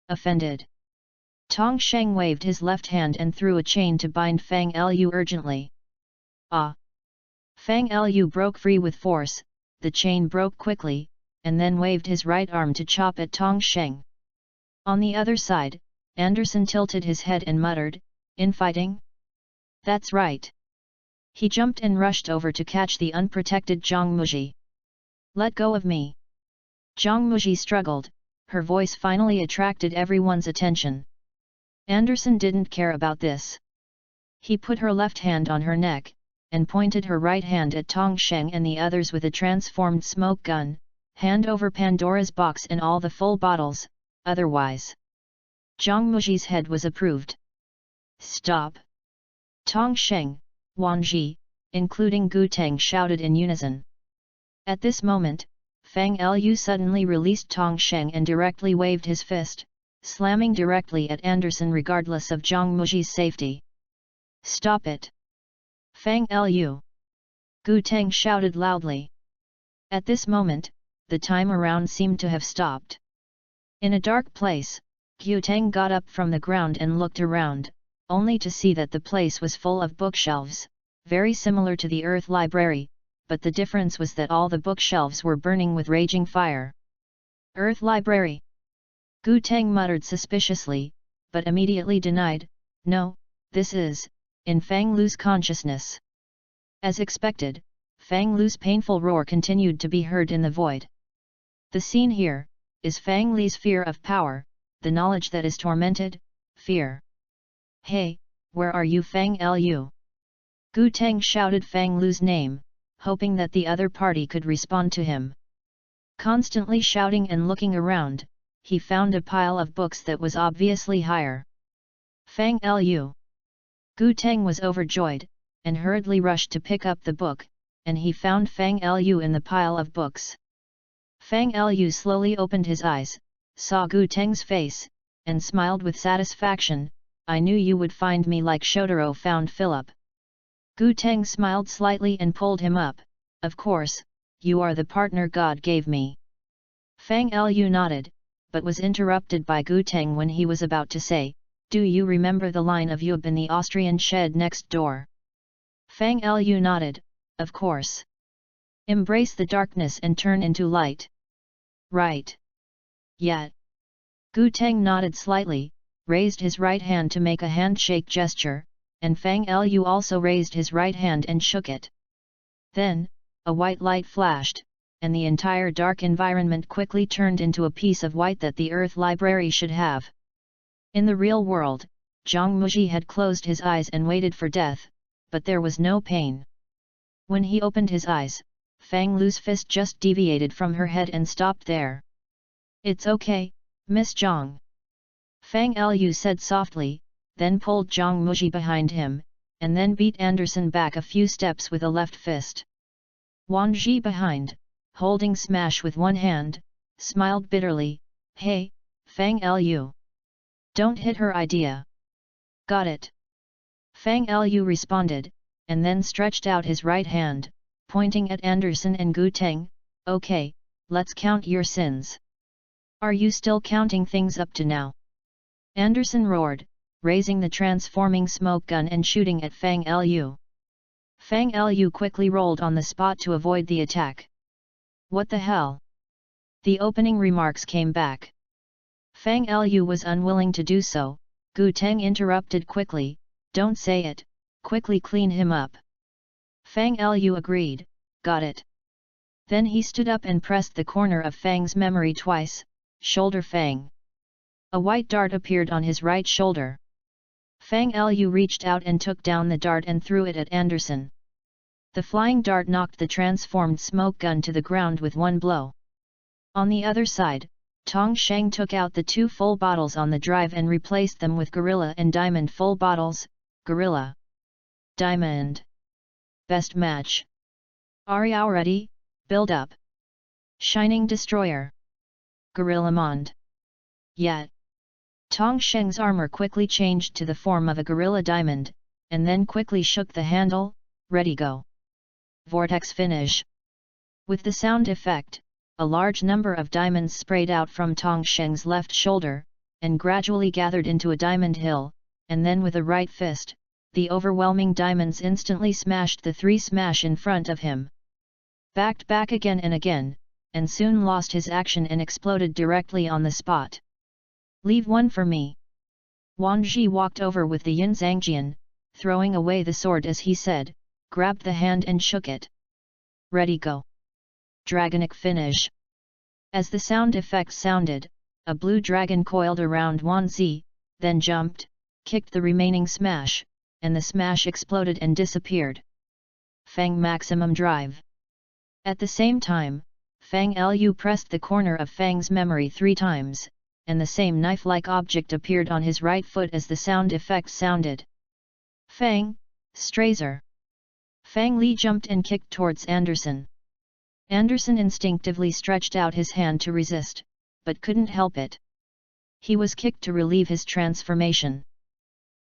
A: Offended. Tong Sheng waved his left hand and threw a chain to bind Fang Lu urgently. Ah! Fang Lu broke free with force, the chain broke quickly, and then waved his right arm to chop at Tong Sheng. On the other side, Anderson tilted his head and muttered, Infighting? That's right. He jumped and rushed over to catch the unprotected Zhang Muji. Let go of me. Zhang Muji struggled, her voice finally attracted everyone's attention. Anderson didn't care about this. He put her left hand on her neck, and pointed her right hand at Tong Sheng and the others with a transformed smoke gun, hand over Pandora's box and all the full bottles, otherwise. Zhang Muji's head was approved. Stop! Tong Sheng, Wang Ji, including Gu Teng shouted in unison. At this moment, Fang Lu suddenly released Tong Sheng and directly waved his fist, slamming directly at Anderson regardless of Zhang Muji's safety. Stop it! Fang Lu! Gu Teng shouted loudly. At this moment, the time around seemed to have stopped. In a dark place, Gu Teng got up from the ground and looked around, only to see that the place was full of bookshelves, very similar to the Earth Library, but the difference was that all the bookshelves were burning with raging fire. Earth Library? Gu Teng muttered suspiciously, but immediately denied, No, this is, in Fang Lu's consciousness. As expected, Fang Lu's painful roar continued to be heard in the void. The scene here, is Fang Li's fear of power, the knowledge that is tormented, fear. Hey, where are you Fang Lu? Gu Teng shouted Fang Lu's name, hoping that the other party could respond to him. Constantly shouting and looking around, he found a pile of books that was obviously higher. Fang Lu. Gu Teng was overjoyed, and hurriedly rushed to pick up the book, and he found Fang Lu in the pile of books. Fang Lu slowly opened his eyes, saw Gu Teng's face, and smiled with satisfaction. I knew you would find me like Shotaro found Philip. Gu Teng smiled slightly and pulled him up. Of course, you are the partner God gave me. Fang Lu nodded, but was interrupted by Gu Teng when he was about to say, do you remember the line of Yub in the Austrian shed next door? Fang Lu nodded, of course. Embrace the darkness and turn into light. Right. Yet. Gu Teng nodded slightly, raised his right hand to make a handshake gesture, and Fang Lu also raised his right hand and shook it. Then, a white light flashed, and the entire dark environment quickly turned into a piece of white that the Earth Library should have. In the real world, Zhang Muji had closed his eyes and waited for death, but there was no pain. When he opened his eyes, Fang Lu's fist just deviated from her head and stopped there. It's okay, Miss Zhang. Fang Lu said softly, then pulled Zhang Muji behind him, and then beat Anderson back a few steps with a left fist. Wan Ji behind, holding Smash with one hand, smiled bitterly, hey, Fang Lu. Don't hit her idea. Got it. Fang Lu responded, and then stretched out his right hand, pointing at Anderson and Gu Teng, okay, let's count your sins. Are you still counting things up to now? Anderson roared, raising the transforming smoke gun and shooting at Fang Lu. Fang Lu quickly rolled on the spot to avoid the attack. What the hell? The opening remarks came back. Fang Lu was unwilling to do so. Gu Teng interrupted quickly, don't say it, quickly clean him up. Fang Lu agreed, got it. Then he stood up and pressed the corner of Fang's memory twice, shoulder Fang. A white dart appeared on his right shoulder. Fang Lu reached out and took down the dart and threw it at Anderson. The flying dart knocked the transformed smoke gun to the ground with one blow. On the other side, Tong Sheng took out the 2 full bottles on the drive and replaced them with Gorilla and Diamond full bottles. Gorilla. Diamond. Best match. Are you ready? Build up. Shining Destroyer. Gorilla Mond. Yet. Tong Sheng's armor quickly changed to the form of a Gorilla Diamond, and then quickly shook the handle, ready go. Vortex Finish. With the sound effect, a large number of diamonds sprayed out from Tong Sheng's left shoulder, and gradually gathered into a diamond hill, and then with a right fist, the overwhelming diamonds instantly smashed the 3 smash in front of him. Backed back again and again, and soon lost his action and exploded directly on the spot. Leave one for me. Wan Ji walked over with the Yin Zhangjian, throwing away the sword as he said, grabbed the hand and shook it. Ready go. Dragonic Finish. As the sound effect sounded, a blue dragon coiled around Wan Zi, then jumped, kicked the remaining smash, and the smash exploded and disappeared. Fang Maximum Drive. At the same time, Fang Lu pressed the corner of Fang's memory 3 times, and the same knife-like object appeared on his right foot as the sound effect sounded. Fang, Strazer. Fang Li jumped and kicked towards Anderson. Anderson instinctively stretched out his hand to resist, but couldn't help it. He was kicked to relieve his transformation.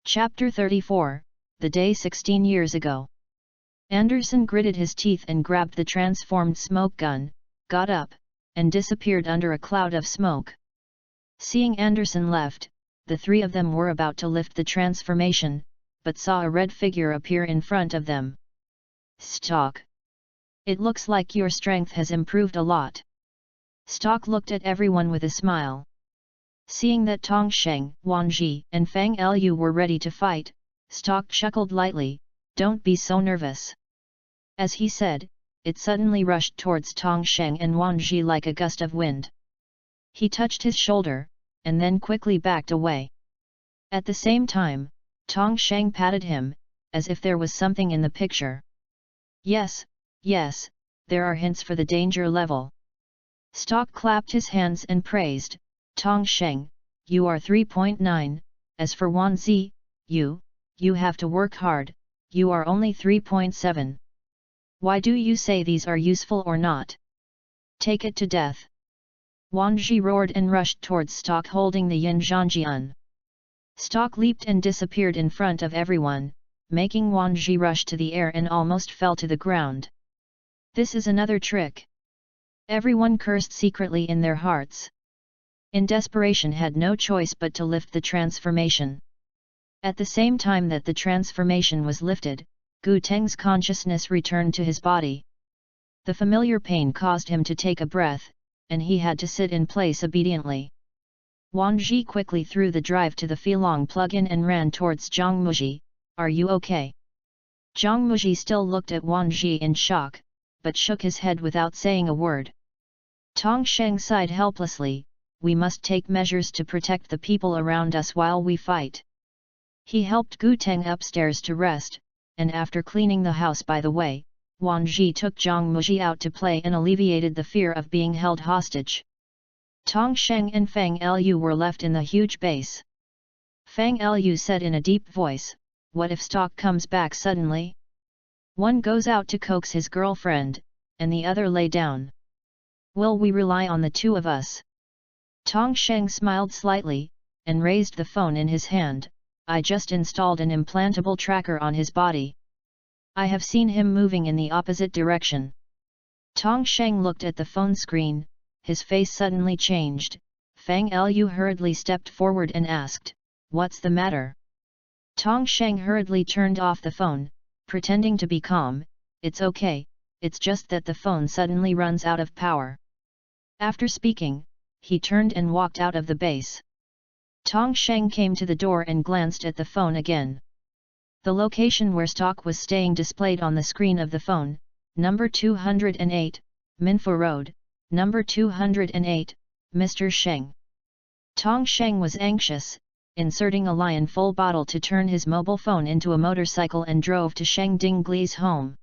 A: Chapter 34, The Day 16 Years Ago. Anderson gritted his teeth and grabbed the transformed smoke gun, got up, and disappeared under a cloud of smoke. Seeing Anderson left, the 3 of them were about to lift the transformation, but saw a red figure appear in front of them. Stock. It looks like your strength has improved a lot. Stock looked at everyone with a smile. Seeing that Tong Sheng, Wan Ji, and Fang Lu were ready to fight, Stock chuckled lightly, don't be so nervous. As he said, it suddenly rushed towards Tong Sheng and Wan Ji like a gust of wind. He touched his shoulder, and then quickly backed away. At the same time, Tong Sheng patted him, as if there was something in the picture. Yes, yes, there are hints for the danger level. Stock clapped his hands and praised, Tong Sheng, you are 3.9, as for Wan Zi, you have to work hard, you are only 3.7. Why do you say these are useful or not? Take it to death. Wang Ji roared and rushed towards Stock holding the Yin Zhangjian. Stock leaped and disappeared in front of everyone, making Wang Ji rush to the air and almost fell to the ground. This is another trick. Everyone cursed secretly in their hearts. In desperation had no choice but to lift the transformation. At the same time that the transformation was lifted, Gu Teng's consciousness returned to his body. The familiar pain caused him to take a breath, and he had to sit in place obediently. Wang Ji quickly threw the drive to the Filong plug-in and ran towards Zhang Muji. Are you okay? Zhang Muji still looked at Wang Ji in shock, but shook his head without saying a word. Tong Sheng sighed helplessly. We must take measures to protect the people around us while we fight. He helped Gu Teng upstairs to rest, and after cleaning the house by the way, Wang Ji took Zhang Muji out to play and alleviated the fear of being held hostage. Tong Sheng and Fang Lu were left in the huge base. Fang Lu said in a deep voice, "What if Stock comes back suddenly? One goes out to coax his girlfriend, and the other lay down. Will we rely on the two of us?" Tong Sheng smiled slightly, and raised the phone in his hand. I just installed an implantable tracker on his body. I have seen him moving in the opposite direction. Tong Sheng looked at the phone screen, his face suddenly changed. Fang Lu hurriedly stepped forward and asked, "What's the matter?" Tong Sheng hurriedly turned off the phone, pretending to be calm. "It's okay, it's just that the phone suddenly runs out of power." After speaking, he turned and walked out of the base. Tong Sheng came to the door and glanced at the phone again. The location where Stock was staying displayed on the screen of the phone, number 208, Minfu Road, number 208, Mr. Sheng. Tong Sheng was anxious, inserting a lion full bottle to turn his mobile phone into a motorcycle and drove to Sheng Dingli's home.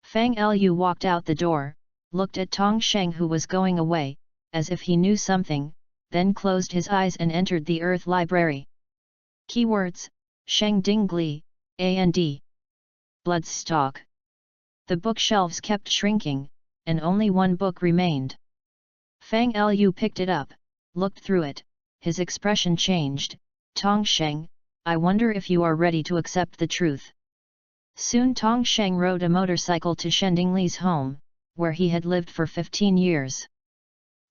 A: Fang Lu walked out the door, looked at Tong Sheng who was going away, as if he knew something, then closed his eyes and entered the Earth Library. Keywords: Sheng Dingli, and Bloodstock. The bookshelves kept shrinking, and only one book remained. Fang Lu picked it up, looked through it, his expression changed. "Tong Sheng, I wonder if you are ready to accept the truth." Soon Tong Sheng rode a motorcycle to Shen Dingli's home, where he had lived for 15 years.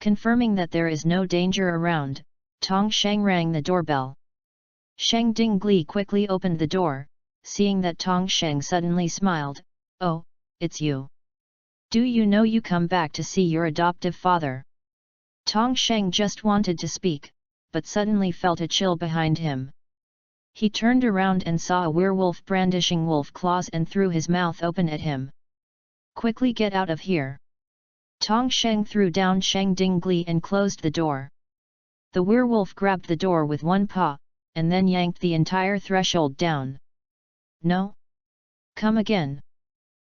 A: Confirming that there is no danger around, Tong Sheng rang the doorbell. Sheng Dingli quickly opened the door, seeing that Tong Sheng suddenly smiled. "Oh, it's you. Do you know you come back to see your adoptive father?" Tong Sheng just wanted to speak, but suddenly felt a chill behind him. He turned around and saw a werewolf brandishing wolf claws and threw his mouth open at him. "Quickly get out of here!" Tong Sheng threw down Sheng Dingli and closed the door. The werewolf grabbed the door with one paw, and then yanked the entire threshold down. "No? Come again!"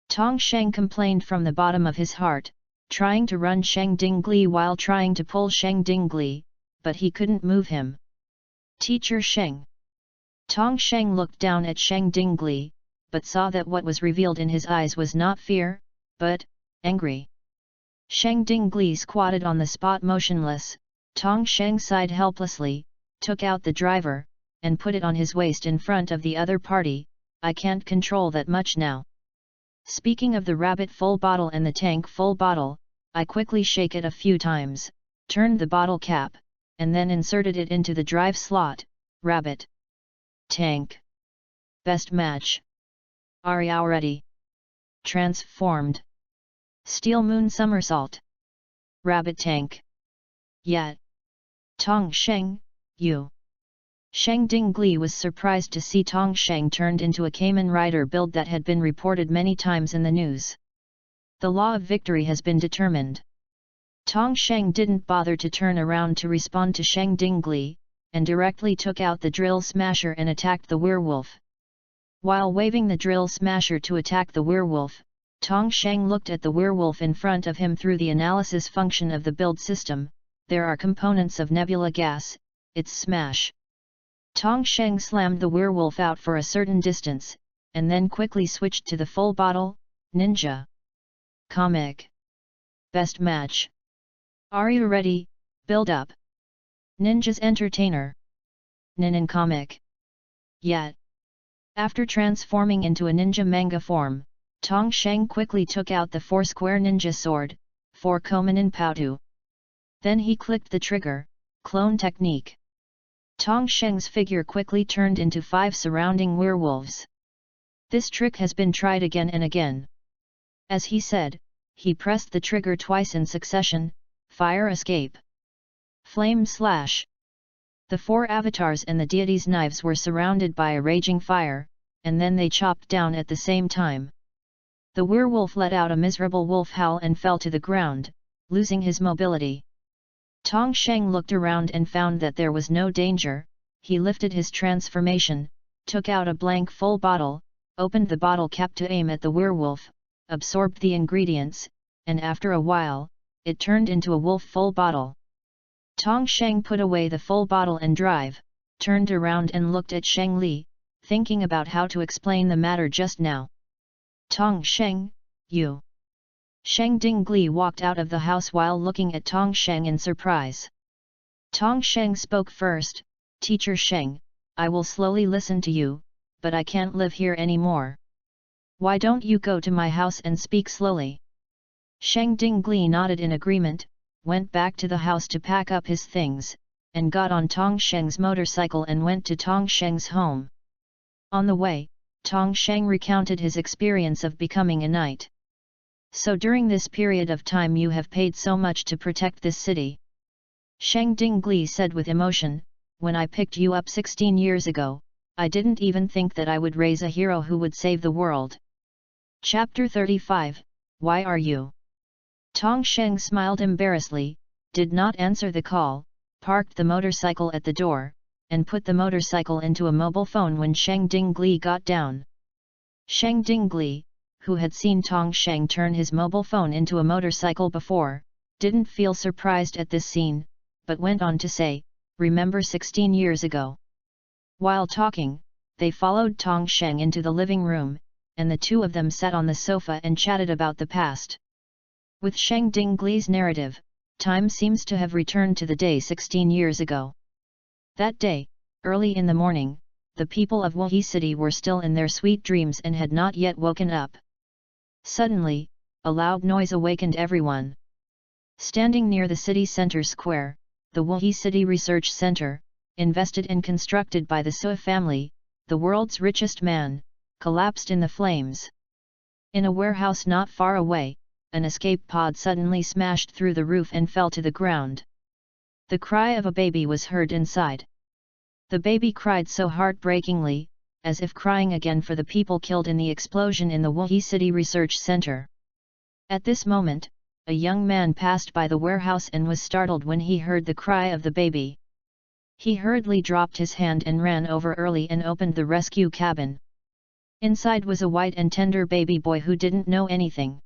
A: Tong Sheng complained from the bottom of his heart, trying to run Sheng Dingli while trying to pull Sheng Dingli, but he couldn't move him. "Teacher Sheng!" Tong Sheng looked down at Sheng Dingli, but saw that what was revealed in his eyes was not fear, but angry. Sheng Dingli squatted on the spot motionless. Tong Sheng sighed helplessly, took out the driver, and put it on his waist in front of the other party. "I can't control that much now. Speaking of the rabbit full bottle and the tank full bottle, I quickly shake it a few times, turned the bottle cap, and then inserted it into the drive slot. Rabbit. Tank. Best match. Are you ready? Transformed. Steel moon somersault. Rabbit tank. Yet. Tong Sheng, you." Sheng Dingli was surprised to see Tong Sheng turned into a Kamen Rider build that had been reported many times in the news. The law of victory has been determined. Tong Sheng didn't bother to turn around to respond to Sheng Dingli, and directly took out the drill smasher and attacked the werewolf. While waving the drill smasher to attack the werewolf, Tong Sheng looked at the werewolf in front of him through the analysis function of the build system. There are components of nebula gas, it's smash. Tong Sheng slammed the werewolf out for a certain distance, and then quickly switched to the full bottle. Ninja. Comic. Best match. Are you ready? Build up. Ninja's entertainer. Nin comic. Yet. After transforming into a ninja manga form, Tong Sheng quickly took out the 4-square ninja sword, 4 Komanin Powtu. Then he clicked the trigger, clone technique. Tong Sheng's figure quickly turned into 5 surrounding werewolves. This trick has been tried again and again. As he said, he pressed the trigger twice in succession, fire escape. Flame slash. The 4 avatars and the deity's knives were surrounded by a raging fire, and then they chopped down at the same time. The werewolf let out a miserable wolf howl and fell to the ground, losing his mobility. Tong Sheng looked around and found that there was no danger. He lifted his transformation, took out a blank full bottle, opened the bottle cap to aim at the werewolf, absorbed the ingredients, and after a while, it turned into a wolf full bottle. Tong Sheng put away the full bottle and drive, turned around and looked at Sheng Li, thinking about how to explain the matter just now. Tong Sheng, you. Sheng Dingli walked out of the house while looking at Tong Sheng in surprise. Tong Sheng spoke first, Teacher Sheng, I will slowly listen to you, but I can't live here anymore. Why don't you go to my house and speak slowly? Sheng Dingli nodded in agreement, went back to the house to pack up his things, and got on Tong Sheng's motorcycle and went to Tong Sheng's home. On the way, Tong Sheng recounted his experience of becoming a knight. So during this period of time you have paid so much to protect this city. Sheng Dingli said with emotion, when I picked you up 16 years ago, I didn't even think that I would raise a hero who would save the world. Chapter 35, Why are you? Tong Sheng smiled embarrassedly, did not answer the call, parked the motorcycle at the door, and put the motorcycle into a mobile phone when Sheng Dingli got down. Sheng Dingli, who had seen Tong Sheng turn his mobile phone into a motorcycle before, didn't feel surprised at this scene, but went on to say, remember 16 years ago. While talking, they followed Tong Sheng into the living room, and the two of them sat on the sofa and chatted about the past. With Sheng Dingli's narrative, time seems to have returned to the day 16 years ago. That day, early in the morning, the people of Wuhe City were still in their sweet dreams and had not yet woken up. Suddenly, a loud noise awakened everyone. Standing near the city center square, the Wuhe City Research Center, invested and constructed by the Sui family, the world's richest man, collapsed in the flames. In a warehouse not far away, an escape pod suddenly smashed through the roof and fell to the ground. The cry of a baby was heard inside. The baby cried so heartbreakingly, as if crying again for the people killed in the explosion in the Wuhe City Research Center. At this moment, a young man passed by the warehouse and was startled when he heard the cry of the baby. He hurriedly dropped his hand and ran over early and opened the rescue cabin. Inside was a white and tender baby boy who didn't know anything.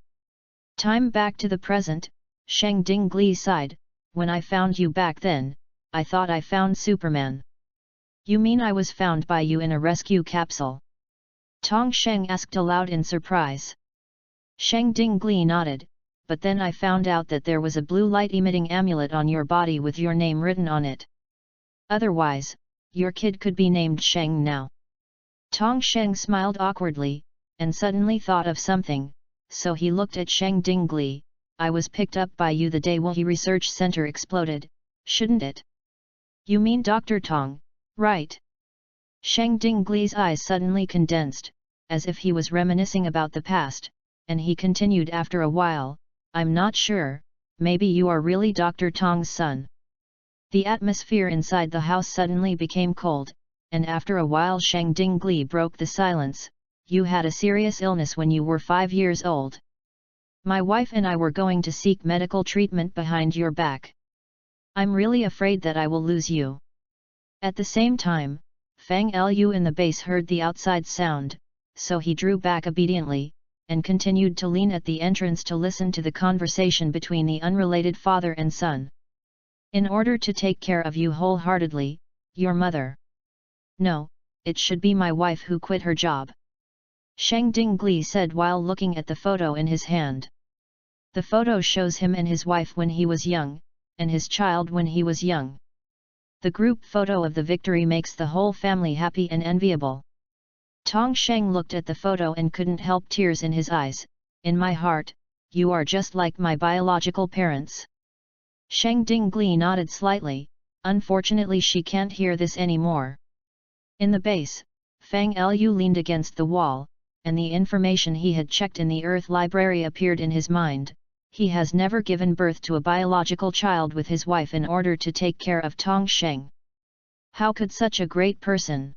A: Time back to the present, Sheng Dingli sighed, when I found you back then, I thought I found Superman. You mean I was found by you in a rescue capsule? Tong Sheng asked aloud in surprise. Sheng Dingli nodded, but then I found out that there was a blue light-emitting amulet on your body with your name written on it. Otherwise, your kid could be named Sheng now. Tong Sheng smiled awkwardly, and suddenly thought of something, so he looked at Sheng Dingli. I was picked up by you the day Wuhe Research Center exploded, shouldn't it? You mean Dr. Tong, right? Sheng Dingli's eyes suddenly condensed, as if he was reminiscing about the past, and he continued after a while, I'm not sure, maybe you are really Dr. Tong's son. The atmosphere inside the house suddenly became cold, and after a while Sheng Dingli broke the silence, you had a serious illness when you were 5 years old. My wife and I were going to seek medical treatment behind your back. I'm really afraid that I will lose you. At the same time, Fang Lu in the base heard the outside sound, so he drew back obediently, and continued to lean at the entrance to listen to the conversation between the unrelated father and son. In order to take care of you wholeheartedly, your mother. No, it should be my wife who quit her job. Sheng Dingli said while looking at the photo in his hand. The photo shows him and his wife when he was young, and his child when he was young. The group photo of the victory makes the whole family happy and enviable. Tong Sheng looked at the photo and couldn't help tears in his eyes. In my heart, you are just like my biological parents. Sheng Dinggli nodded slightly. Unfortunately she can't hear this anymore. In the base, Fang Lu leaned against the wall, and the information he had checked in the Earth Library appeared in his mind. He has never given birth to a biological child with his wife in order to take care of Tong Sheng. How could such a great person?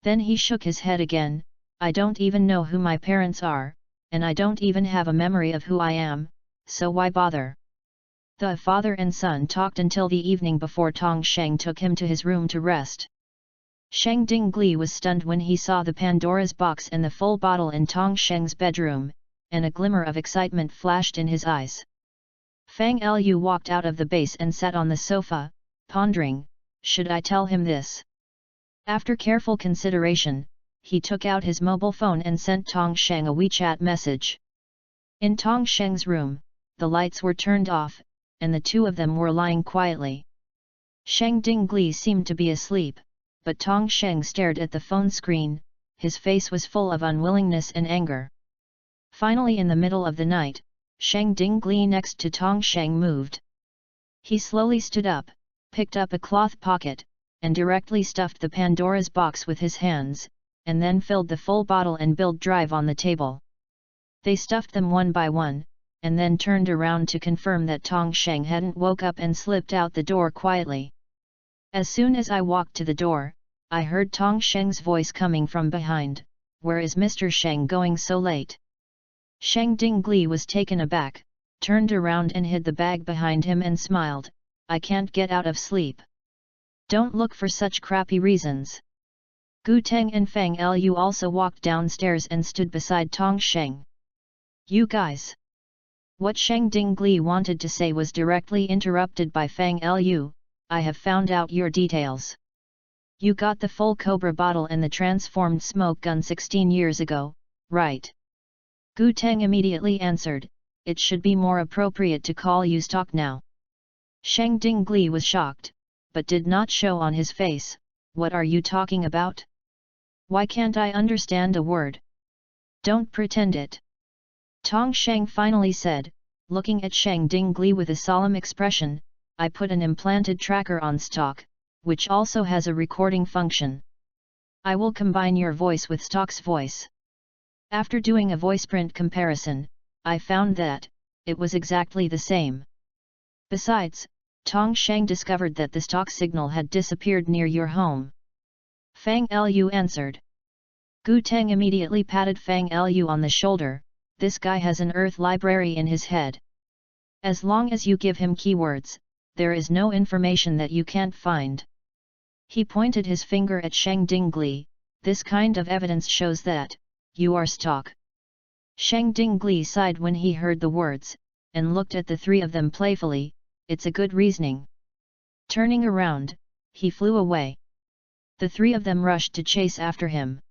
A: Then he shook his head again. I don't even know who my parents are, and I don't even have a memory of who I am, so why bother? The father and son talked until the evening before Tong Sheng took him to his room to rest. Sheng Dinggli was stunned when he saw the Pandora's box and the full bottle in Tong Sheng's bedroom, and a glimmer of excitement flashed in his eyes. Fang Lu walked out of the base and sat on the sofa, pondering, should I tell him this? After careful consideration, he took out his mobile phone and sent Tong Sheng a WeChat message. In Tong Sheng's room, the lights were turned off, and the two of them were lying quietly. Sheng Dinggli seemed to be asleep, but Tong Sheng stared at the phone screen. His face was full of unwillingness and anger. Finally, in the middle of the night, Sheng Dinggli next to Tong Sheng moved. He slowly stood up, picked up a cloth pocket, and directly stuffed the Pandora's box with his hands, and then filled the full bottle and billed drive on the table. They stuffed them one by one, and then turned around to confirm that Tong Sheng hadn't woke up and slipped out the door quietly. As soon as I walked to the door, I heard Tong Sheng's voice coming from behind. Where is Mr. Sheng going so late? Sheng Dinggli was taken aback, turned around and hid the bag behind him and smiled. I can't get out of sleep. Don't look for such crappy reasons. Gu Teng and Fang Lu also walked downstairs and stood beside Tong Sheng. You guys! What Sheng Dinggli wanted to say was directly interrupted by Fang Lu. I have found out your details. You got the full Cobra bottle and the transformed smoke gun 16 years ago, right? Gu Teng immediately answered, it should be more appropriate to call you stock now. Sheng Dinggli was shocked, but did not show on his face. What are you talking about? Why can't I understand a word? Don't pretend it. Tong Sheng finally said, looking at Sheng Dinggli with a solemn expression, I put an implanted tracker on stock, which also has a recording function. I will combine your voice with stock's voice. After doing a voice print comparison, I found that it was exactly the same. Besides, Tong Sheng discovered that the stock signal had disappeared near your home. Fang Lu answered. Gu Teng immediately patted Fang Lu on the shoulder. This guy has an Earth library in his head. As long as you give him keywords, there is no information that you can't find. He pointed his finger at Sheng Dinggli. This kind of evidence shows that you are stock. Sheng Dinggli sighed when he heard the words, and looked at the three of them playfully. It's a good reasoning. Turning around, he flew away. The three of them rushed to chase after him.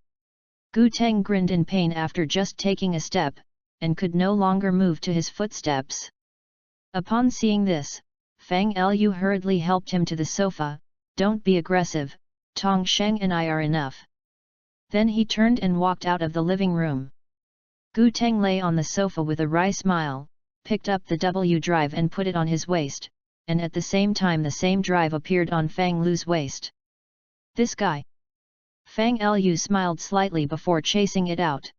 A: Gu Teng grinned in pain after just taking a step, and could no longer move to his footsteps. Upon seeing this, Fang Lu hurriedly helped him to the sofa. Don't be aggressive, Tong Sheng and I are enough. Then he turned and walked out of the living room. Gu Teng lay on the sofa with a wry smile, picked up the W drive and put it on his waist, and at the same time the same drive appeared on Fang Lu's waist. This guy. Fang Lu smiled slightly before chasing it out.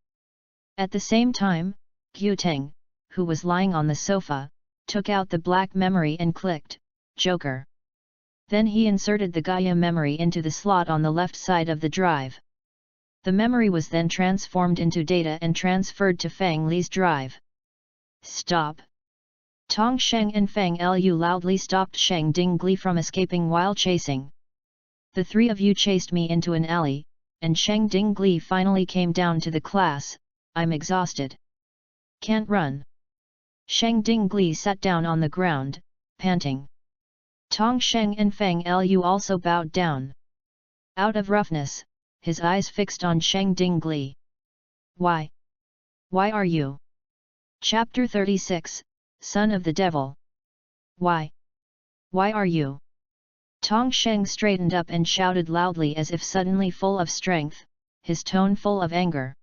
A: At the same time, Gu Teng, who was lying on the sofa, took out the black memory and clicked, Joker. Then he inserted the Gaia memory into the slot on the left side of the drive. The memory was then transformed into data and transferred to Fang Li's drive. Stop! Tong Sheng and Fang Lu loudly stopped Sheng Dinggli from escaping while chasing. The three of you chased me into an alley, and Sheng Dinggli finally came down to the class. I'm exhausted. Can't run. Sheng Dinggli sat down on the ground, panting. Tong Sheng and Fang Lu also bowed down. Out of roughness, his eyes fixed on Sheng Dinggli. Why? Why are you? Chapter 36, Son of the Devil. Why? Why are you? Tong Sheng straightened up and shouted loudly as if suddenly full of strength, his tone full of anger.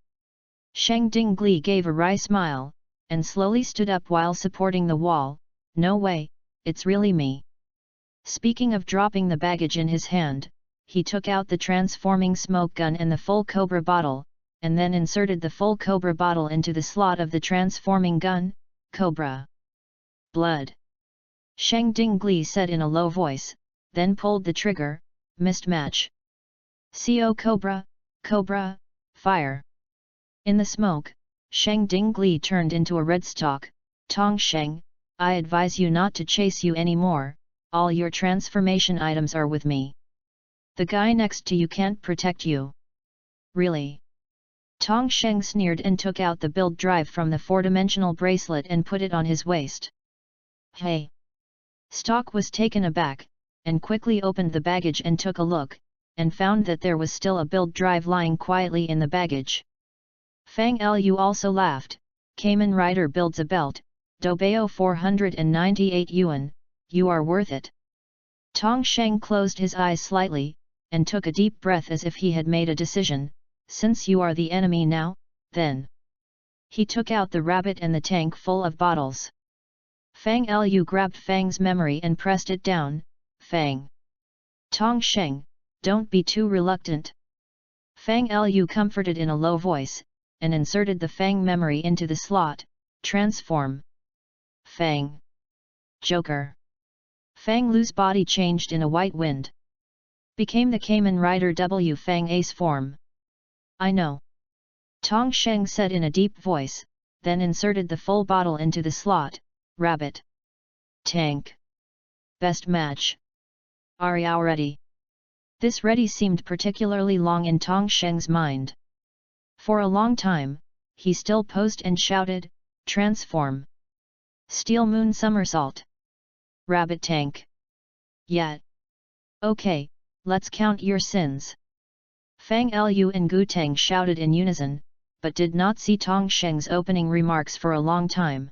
A: Sheng Dingli gave a wry smile, and slowly stood up while supporting the wall. No way, it's really me. Speaking of dropping the baggage in his hand, he took out the transforming smoke gun and the full cobra bottle, and then inserted the full cobra bottle into the slot of the transforming gun. Cobra. Blood. Sheng Dingli said in a low voice, then pulled the trigger. Missed match. Co Cobra, Cobra, fire. In the smoke, Sheng Dingli turned into a red stalk. Tong Sheng, I advise you not to chase you anymore, all your transformation items are with me. The guy next to you can't protect you. Really? Tong Sheng sneered and took out the build drive from the four-dimensional bracelet and put it on his waist. Hey! Stalk was taken aback, and quickly opened the baggage and took a look, and found that there was still a build drive lying quietly in the baggage. Fang Lu also laughed. Kamen Rider builds a belt, Dobeo 498 yuan, you are worth it. Tong Sheng closed his eyes slightly, and took a deep breath as if he had made a decision. Since you are the enemy now, then. He took out the rabbit and the tank full of bottles. Fang Lu grabbed Fang's memory and pressed it down. Fang. Tong Sheng, don't be too reluctant. Fang Lu comforted in a low voice, and inserted the Fang memory into the slot. Transform. Fang. Joker. Fang Lu's body changed in a white wind. Became the Kamen Rider W Fang Ace form. I know. Tong Sheng said in a deep voice, then inserted the full bottle into the slot. Rabbit. Tank. Best match. Are you ready? This ready seemed particularly long in Tong Sheng's mind. For a long time, he still posed and shouted, transform. Steel moon somersault. Rabbit tank. Yet. Okay, let's count your sins. Fang Lu and Gu Teng shouted in unison, but did not see Tong Sheng's opening remarks for a long time.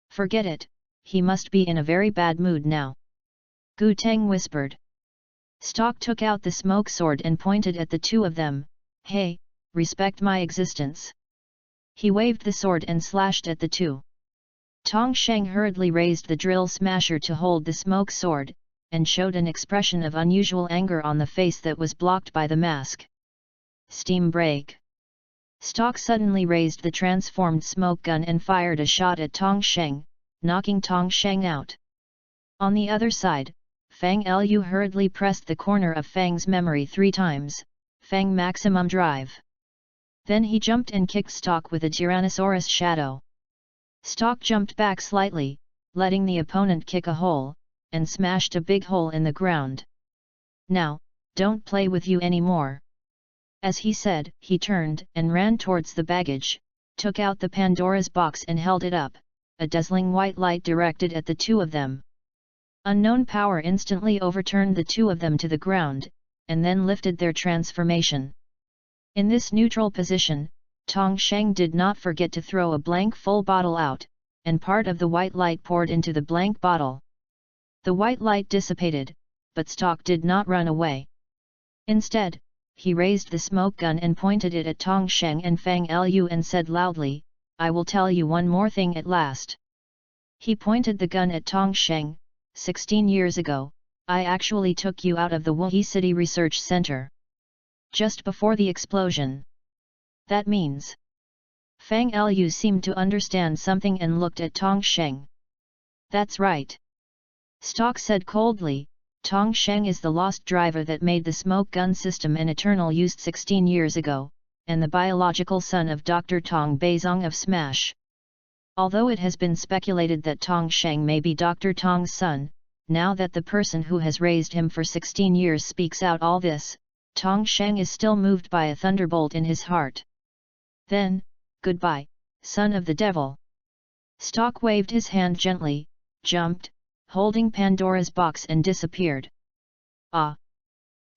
A: Forget it, he must be in a very bad mood now. Gu Teng whispered. Stalk took out the smoke sword and pointed at the two of them. Hey, respect my existence. He waved the sword and slashed at the two. Tong Sheng hurriedly raised the drill smasher to hold the smoke sword, and showed an expression of unusual anger on the face that was blocked by the mask. Steam break. Stalk suddenly raised the transformed smoke gun and fired a shot at Tong Sheng, knocking Tong Sheng out. On the other side, Fang Lu hurriedly pressed the corner of Fang's memory 3 times, Fang maximum drive. Then he jumped and kicked Stalk with a Tyrannosaurus shadow. Stalk jumped back slightly, letting the opponent kick a hole, and smashed a big hole in the ground. Now, don't play with you anymore. As he said, he turned and ran towards the baggage, took out the Pandora's box and held it up, a dazzling white light directed at the two of them. Unknown power instantly overturned the two of them to the ground, and then lifted their transformation. In this neutral position, Tong Sheng did not forget to throw a blank full bottle out, and part of the white light poured into the blank bottle. The white light dissipated, but Stalk did not run away. Instead, he raised the smoke gun and pointed it at Tong Sheng and Fang Lu and said loudly, I will tell you one more thing at last. He pointed the gun at Tong Sheng. 16 years ago, I actually took you out of the Wuhi City Research Center. Just before the explosion. That means. Fang Lu seemed to understand something and looked at Tong Sheng. That's right. Stalk said coldly, Tong Sheng is the lost driver that made the smoke gun system an eternal use 16 years ago, and the biological son of Dr. Tong Beizong of Smash. Although it has been speculated that Tong Sheng may be Dr. Tong's son, now that the person who has raised him for 16 years speaks out all this, Tong Sheng is still moved by a thunderbolt in his heart. Then, goodbye, son of the devil. Stalk waved his hand gently, jumped, holding Pandora's box and disappeared. Ah!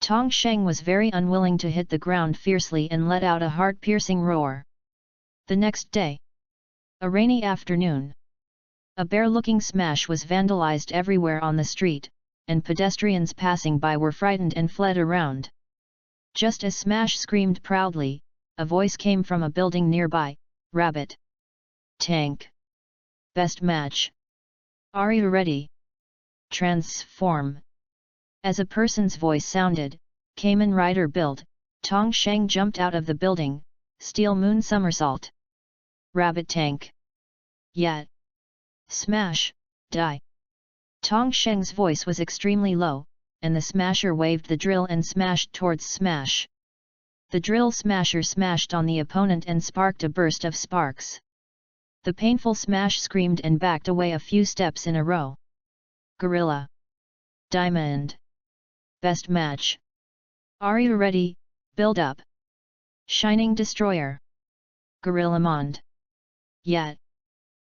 A: Tong Sheng was very unwilling to hit the ground fiercely and let out a heart-piercing roar. The next day. A rainy afternoon. A bear-looking smash was vandalized everywhere on the street, and pedestrians passing by were frightened and fled around. Just as Smash screamed proudly, a voice came from a building nearby, "Rabbit! Tank! Best match! Are you ready? Transform!" As a person's voice sounded, Kamen Rider build, Tong Sheng jumped out of the building, Steel Moon somersault. Rabbit tank! Yet! Smash! Die! Tong Sheng's voice was extremely low, and the smasher waved the drill and smashed towards Smash. The drill smasher smashed on the opponent and sparked a burst of sparks. The painful Smash screamed and backed away a few steps in a row. Gorilla! Diamond! Best match! Are you ready? Build up! Shining Destroyer! Gorillamond! Yet!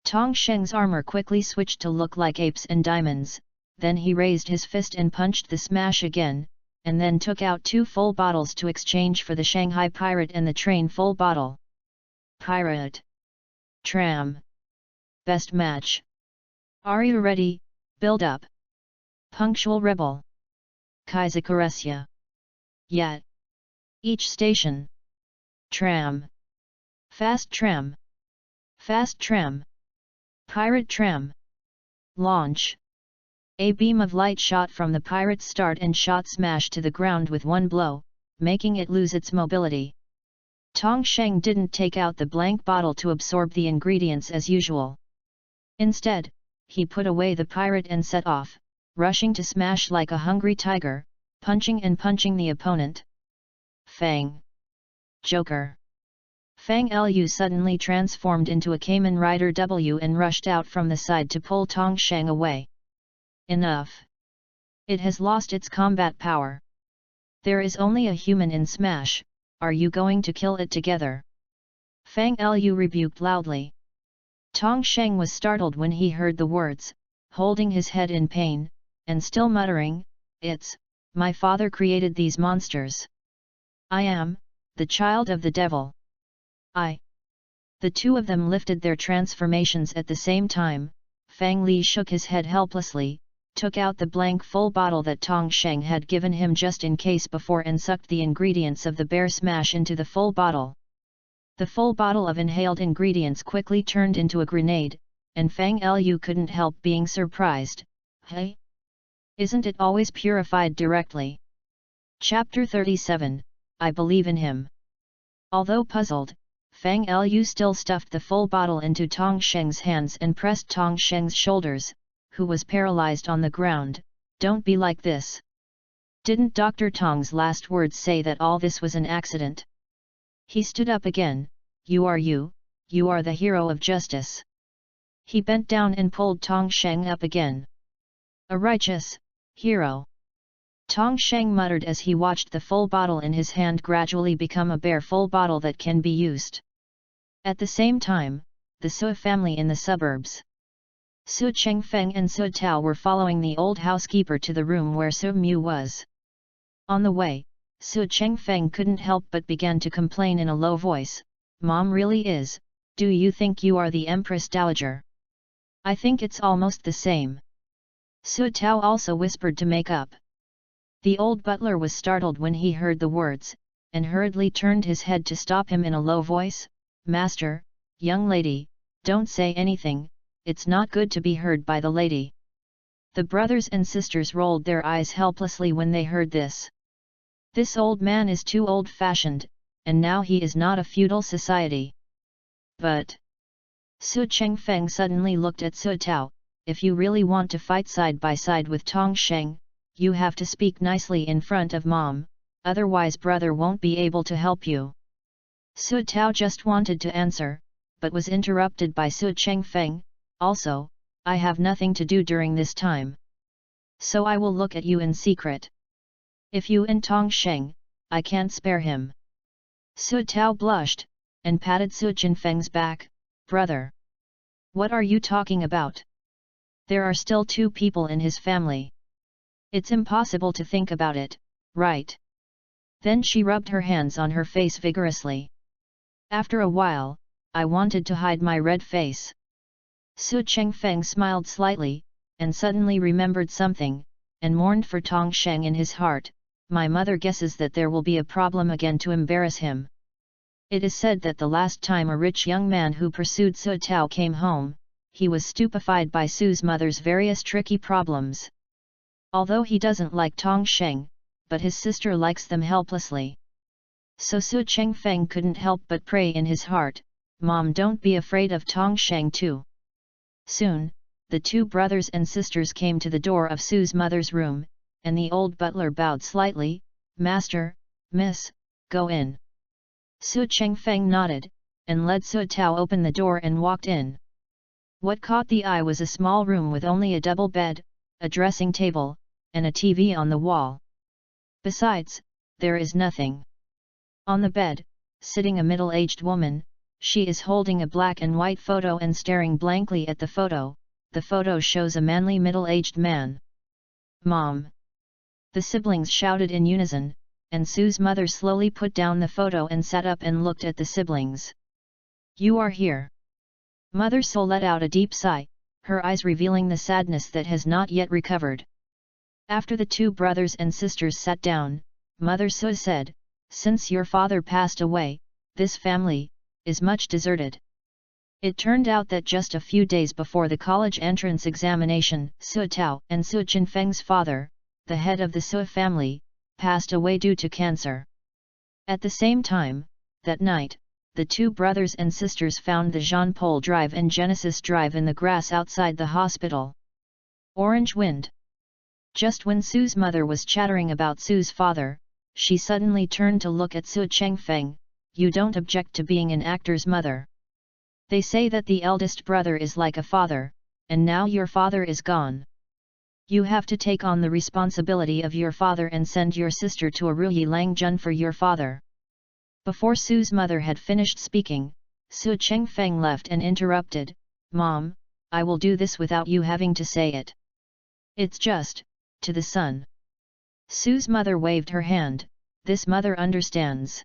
A: Tong Sheng's armor quickly switched to look like apes and diamonds, then he raised his fist and punched the Smash again, and then took out 2 full bottles to exchange for the Shanghai Pirate and the Train full bottle. Pirate! Tram! Best match! Are you ready? Build up! Punctual Rebel! Kaizakuresya! Yet! Each station! Tram! Fast tram! Fast tram! Pirate tram! Launch! A beam of light shot from the pirate's start and shot Smash to the ground with one blow, making it lose its mobility. Tong Sheng didn't take out the blank bottle to absorb the ingredients as usual. Instead, he put away the pirate and set off, rushing to Smash like a hungry tiger, punching and punching the opponent. Fang! Joker! Fang Lu suddenly transformed into a Kamen Rider W and rushed out from the side to pull Tong Sheng away. Enough! It has lost its combat power. There is only a human in Smash, are you going to kill it together? Fang Lu rebuked loudly. Tong Sheng was startled when he heard the words, holding his head in pain, and still muttering, "It's, my father created these monsters. I am, the child of the devil. The 2 of them lifted their transformations at the same time. Fang Li shook his head helplessly, took out the blank full bottle that Tong Sheng had given him just in case before and sucked the ingredients of the bear smash into the full bottle. The full bottle of inhaled ingredients quickly turned into a grenade, and Fang Lu couldn't help being surprised. Hey? Isn't it always purified directly? Chapter 37, I believe in him. Although puzzled, Fang Lu still stuffed the full bottle into Tong Sheng's hands and pressed Tong Sheng's shoulders, who was paralyzed on the ground. Don't be like this. Didn't Dr. Tong's last words say that all this was an accident? He stood up again. You are the hero of justice. He bent down and pulled Tong Sheng up again. A righteous hero. Tong Sheng muttered as he watched the full bottle in his hand gradually become a bare full bottle that can be used. At the same time, the Su family in the suburbs. Su Chengfeng and Su Tao were following the old housekeeper to the room where Su Mu was. On the way, Su Chengfeng couldn't help but began to complain in a low voice, "Mom really is, do you think you are the Empress Dowager? I think it's almost the same." Su Tao also whispered to make up. The old butler was startled when he heard the words, and hurriedly turned his head to stop him in a low voice, "Master, young lady, don't say anything, it's not good to be heard by the lady." The brothers and sisters rolled their eyes helplessly when they heard this. This old man is too old-fashioned, and now he is not a feudal society. But Su Chengfeng suddenly looked at Su Tao, "If you really want to fight side by side with Tong Sheng, you have to speak nicely in front of Mom, otherwise brother won't be able to help you." Su Tao just wanted to answer, but was interrupted by Su Chengfeng. "Also, I have nothing to do during this time. So I will look at you in secret. If you and Tong Sheng, I can't spare him." Su Tao blushed, and patted Su Chengfeng's back. "Brother! What are you talking about? There are still 2 people in his family. It's impossible to think about it, right?" Then she rubbed her hands on her face vigorously. "After a while, I wanted to hide my red face." Su Chengfeng smiled slightly, and suddenly remembered something. and mourned for Tong Sheng in his heart. My mother guesses that there will be a problem again to embarrass him. It is said that the last time a rich young man who pursued Su Tao came home, he was stupefied by Su's mother's various tricky problems. Although he doesn't like Tong Sheng, but his sister likes them helplessly. So Su Chengfeng couldn't help but pray in his heart, "Mom, don't be afraid of Tong Sheng too." Soon, the two brothers and sisters came to the door of Su's mother's room, and the old butler bowed slightly, "Master, Miss, go in." Su Chengfeng nodded, and led Su Tao open the door and walked in. What caught the eye was a small room with only a double bed, a dressing table, and a TV on the wall. Besides, there is nothing. On the bed, sitting a middle-aged woman, she is holding a black and white photo and staring blankly at the photo. The photo shows a manly middle-aged man. "Mom!" the siblings shouted in unison, and Su's mother slowly put down the photo and sat up and looked at the siblings. "You are here." Mother Su let out a deep sigh, her eyes revealing the sadness that has not yet recovered. After the two brothers and sisters sat down, Mother Su said, "Since your father passed away, this family is much deserted." It turned out that just a few days before the college entrance examination, Su Tao and Su Chenfeng's father, the head of the Su family, passed away due to cancer. At the same time, that night, the two brothers and sisters found the Jean-Paul Drive and Genesis Drive in the grass outside the hospital. Orange wind. Just when Su's mother was chattering about Su's father, she suddenly turned to look at Su Chengfeng. "You don't object to being an actor's mother? They say that the eldest brother is like a father, and now your father is gone. You have to take on the responsibility of your father and send your sister to a Ruyi Langjun for your father." Before Su's mother had finished speaking, Su Chengfeng left and interrupted, "Mom, I will do this without you having to say it. It's just, to the son." Su's mother waved her hand, "This mother understands."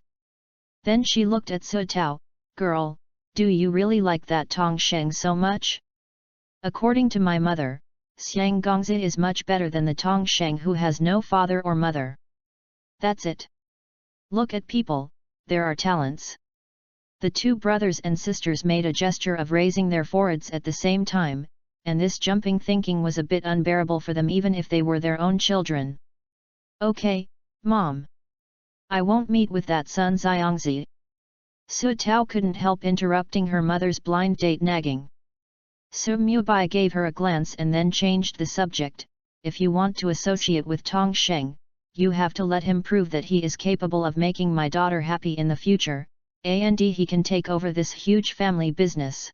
A: Then she looked at Su Tao, "Girl, do you really like that Tong Sheng so much? According to my mother, Xiang Gongzi is much better than the Tong Sheng who has no father or mother. That's it. Look at people, there are talents." The two brothers and sisters made a gesture of raising their foreheads at the same time, and this jumping thinking was a bit unbearable for them even if they were their own children. "Okay, Mom. I won't meet with that Sun Xiangzi." Su Tao couldn't help interrupting her mother's blind date nagging. Su Mubai gave her a glance and then changed the subject. "If you want to associate with Tong Sheng, you have to let him prove that he is capable of making my daughter happy in the future, and he can take over this huge family business."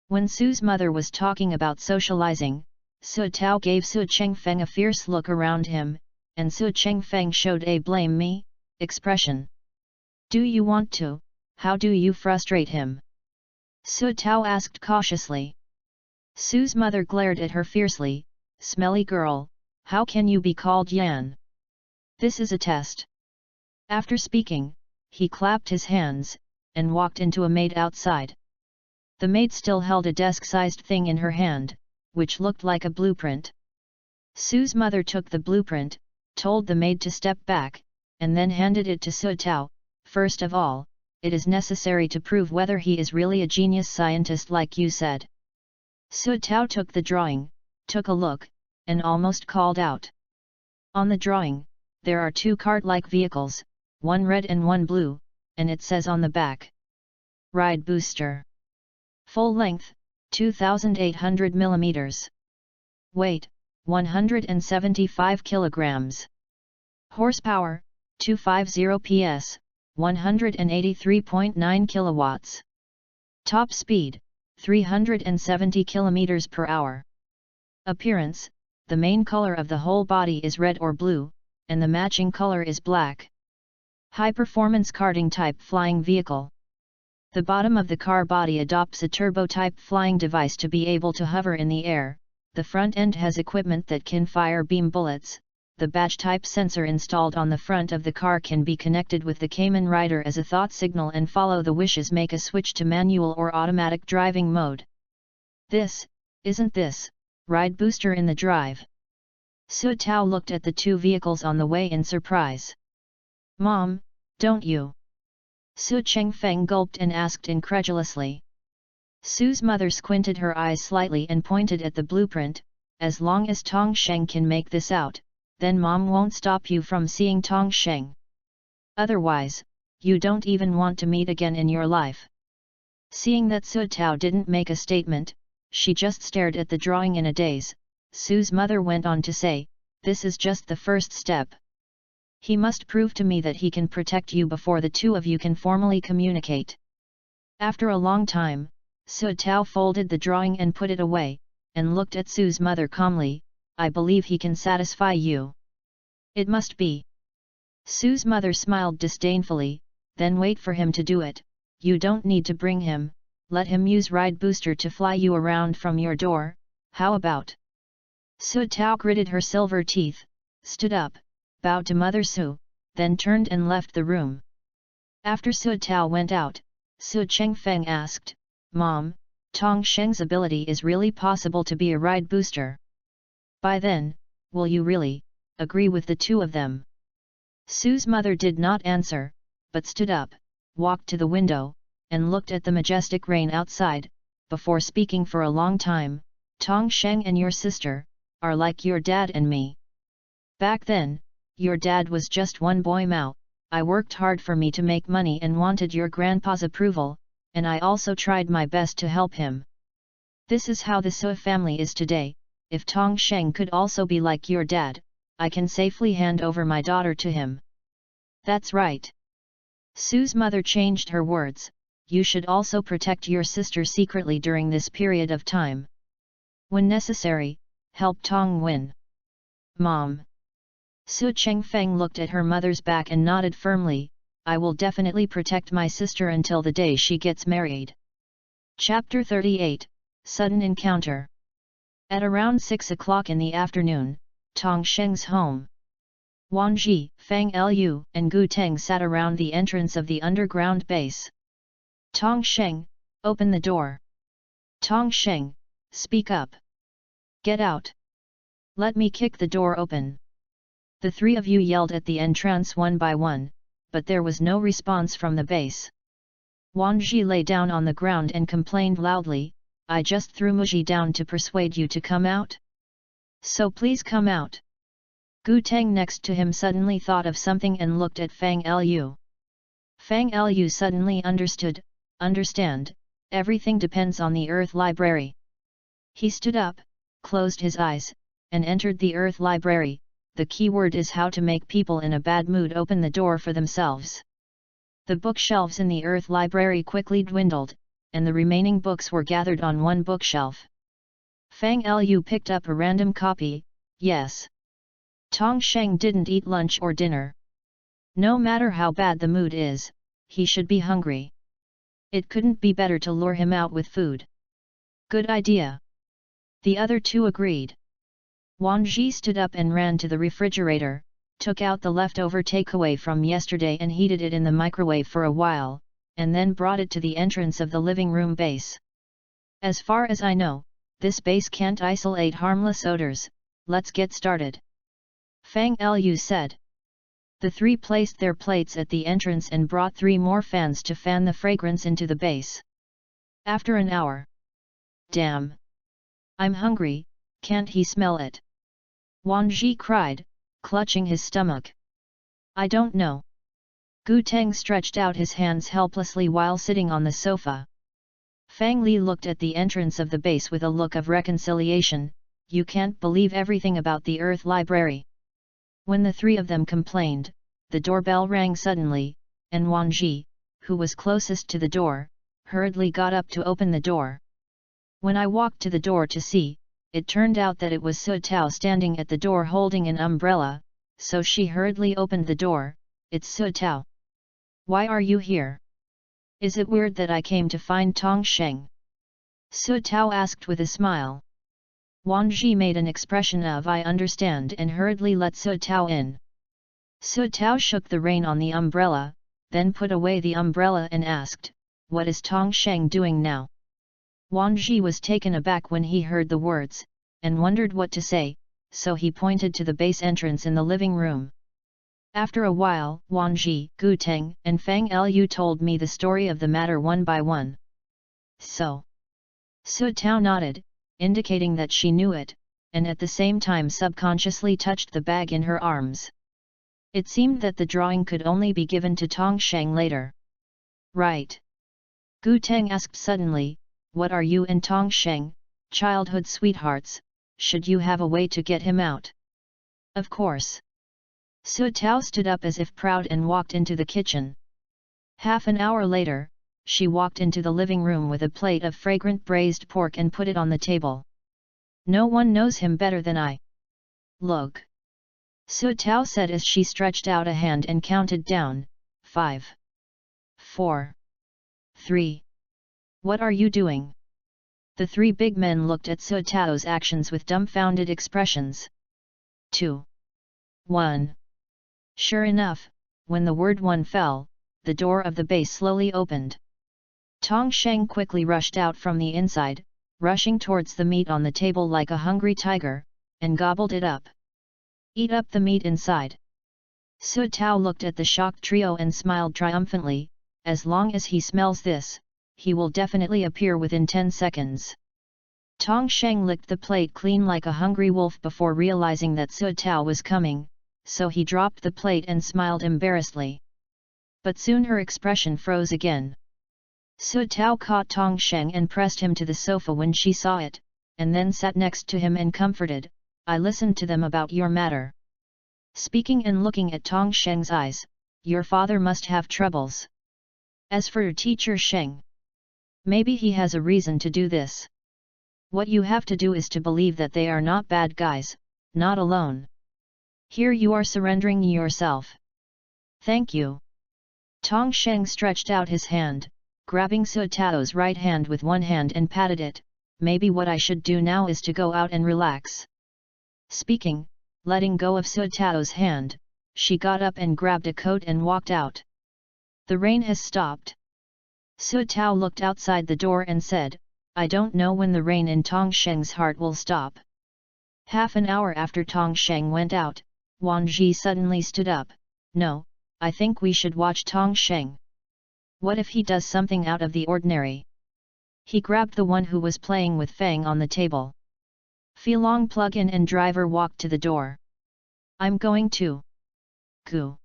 A: When Su's mother was talking about socializing, Su Tao gave Su Chengfeng a fierce look around him, and Su Chengfeng showed a "blame me" expression. "Do you want to? How do you frustrate him?" Su Tao asked cautiously. Su's mother glared at her fiercely, "Smelly girl, how can you be called Yan? This is a test." After speaking, he clapped his hands, and walked into a maid outside. The maid still held a desk-sized thing in her hand, which looked like a blueprint. Su's mother took the blueprint, told the maid to step back, and then handed it to Su Tao. "First of all, it is necessary to prove whether he is really a genius scientist like you said." Su Tao took the drawing, took a look, and almost called out. On the drawing, there are two cart-like vehicles, one red and one blue, and it says on the back, "Ride Booster." Full length, 2,800 mm. Weight, 175 kg. Horsepower, 250 PS, 183.9 kilowatts. Top speed, 370 km per hour. Appearance, the main color of the whole body is red or blue, and the matching color is black. High-performance karting type flying vehicle. The bottom of the car body adopts a turbo-type flying device to be able to hover in the air. The front end has equipment that can fire beam bullets. The badge-type sensor installed on the front of the car can be connected with the Kamen Rider as a thought signal and follow the wishes, make a switch to manual or automatic driving mode. Isn't this, Ride Booster in the drive? Su Tao looked at the two vehicles on the way in surprise. Mom, don't you? Su Chengfeng gulped and asked incredulously. Su's mother squinted her eyes slightly and pointed at the blueprint. As long as Tong Sheng can make this out, then Mom won't stop you from seeing Tong Sheng. Otherwise, you don't even want to meet again in your life. Seeing that Su Tao didn't make a statement, she just stared at the drawing in a daze. Su's mother went on to say, "This is just the first step. He must prove to me that he can protect you before the two of you can formally communicate." After a long time, Su Tao folded the drawing and put it away, and looked at Su's mother calmly. "I believe he can satisfy you. It must be." Su's mother smiled disdainfully, "Then wait for him to do it. You don't need to bring him, let him use Ride Booster to fly you around from your door, how about?" Su Tao gritted her silver teeth, stood up, bowed to Mother Su, then turned and left the room. After Su Tao went out, Su Chengfeng asked, "Mom, Tong Sheng's ability is really possible to be a Ride Booster. By then, will you really agree with the two of them?" Su's mother did not answer, but stood up, walked to the window, and looked at the majestic rain outside, before speaking for a long time. "Tong Sheng and your sister are like your dad and me. Back then, your dad was just one boy Mao. I worked hard for me to make money and wanted your grandpa's approval, and I also tried my best to help him. This is how the Su family is today. If Tong Sheng could also be like your dad, I can safely hand over my daughter to him." "That's right." Su's mother changed her words, "You should also protect your sister secretly during this period of time. When necessary, help Tong win." "Mom." Su Chengfeng looked at her mother's back and nodded firmly, "I will definitely protect my sister until the day she gets married." Chapter 38, Sudden Encounter. At around 6 o'clock in the afternoon, Tong Sheng's home. Wang Ji, Fang Lu, and Gu Teng sat around the entrance of the underground base. "Tong Sheng, open the door. Tong Sheng, speak up. Get out. Let me kick the door open." The three of you yelled at the entrance one by one, but there was no response from the base. Wang Ji lay down on the ground and complained loudly, "I just threw Muji down to persuade you to come out. So please come out." Gu Teng next to him suddenly thought of something and looked at Fang Lu. Fang Lu suddenly understand, everything depends on the Earth Library. He stood up, closed his eyes, and entered the Earth Library. The key word is how to make people in a bad mood open the door for themselves. The bookshelves in the Earth Library quickly dwindled, and the remaining books were gathered on one bookshelf. Fang Lu picked up a random copy. Yes. Tong Sheng didn't eat lunch or dinner. No matter how bad the mood is, he should be hungry. It couldn't be better to lure him out with food. Good idea. The other two agreed. Wang Ji stood up and ran to the refrigerator, took out the leftover takeaway from yesterday and heated it in the microwave for a while, and then brought it to the entrance of the living room base. "As far as I know, this base can't isolate harmless odors, let's get started," Fang Lu said. The three placed their plates at the entrance and brought 3 more fans to fan the fragrance into the base. After an hour. "Damn! I'm hungry, can't he smell it?" Wang Ji cried, clutching his stomach. "I don't know." Gu Teng stretched out his hands helplessly while sitting on the sofa. Fang Li looked at the entrance of the base with a look of reconciliation. "You can't believe everything about the Earth Library." When the three of them complained, the doorbell rang suddenly, and Wang Ji, who was closest to the door, hurriedly got up to open the door. When I walked to the door to see, it turned out that it was Su Tao standing at the door holding an umbrella, so she hurriedly opened the door. "It's Su Tao. Why are you here? Is it weird that I came to find Tong Sheng?" Su Tao asked with a smile. Wang Ji made an expression of "I understand" and hurriedly let Su Tao in. Su Tao shook the rain on the umbrella, then put away the umbrella and asked, "What is Tong Sheng doing now?" Wang Ji was taken aback when he heard the words, and wondered what to say. so he pointed to the base entrance in the living room. After a while, Wanji, Gu Teng, and Fang Lu told me the story of the matter one by one. So. Su Tao nodded, indicating that she knew it, and at the same time subconsciously touched the bag in her arms. It seemed that the drawing could only be given to Tong Sheng later. Right. Gu Teng asked suddenly, what are you and Tong Sheng, childhood sweethearts, should you have a way to get him out? Of course. Su Tao stood up as if proud and walked into the kitchen. Half an hour later, she walked into the living room with a plate of fragrant braised pork and put it on the table. No one knows him better than I. Look. Su Tao said as she stretched out a hand and counted down, 5. 4. 3. What are you doing? The three big men looked at Su Tao's actions with dumbfounded expressions. 2. 1. Sure enough, when the word 1 fell, the door of the base slowly opened. Tong Sheng quickly rushed out from the inside, rushing towards the meat on the table like a hungry tiger, and gobbled it up. Eat up the meat inside. Su Tao looked at the shocked trio and smiled triumphantly, as long as he smells this, he will definitely appear within 10 seconds. Tong Sheng licked the plate clean like a hungry wolf before realizing that Su Tao was coming, so he dropped the plate and smiled embarrassedly. But soon her expression froze again. Su Tao caught Tong Sheng and pressed him to the sofa when she saw it, and then sat next to him and comforted, I listened to them about your matter. Speaking and looking at Tong Sheng's eyes, your father must have troubles. As for your teacher Sheng, maybe he has a reason to do this. What you have to do is to believe that they are not bad guys, not alone. Here you are surrendering yourself. Thank you. Tong Sheng stretched out his hand, grabbing Su Tao's right hand with one hand and patted it, maybe what I should do now is to go out and relax. Speaking, letting go of Su Tao's hand, she got up and grabbed a coat and walked out. The rain has stopped. Su Tao looked outside the door and said, I don't know when the rain in Tong Sheng's heart will stop. Half an hour after Tong Sheng went out, Wan Ji suddenly stood up, no, I think we should watch Tong Sheng. What if he does something out of the ordinary? He grabbed the one who was playing with Fang on the table. Filong plug-in and driver walked to the door. I'm going to. Gu.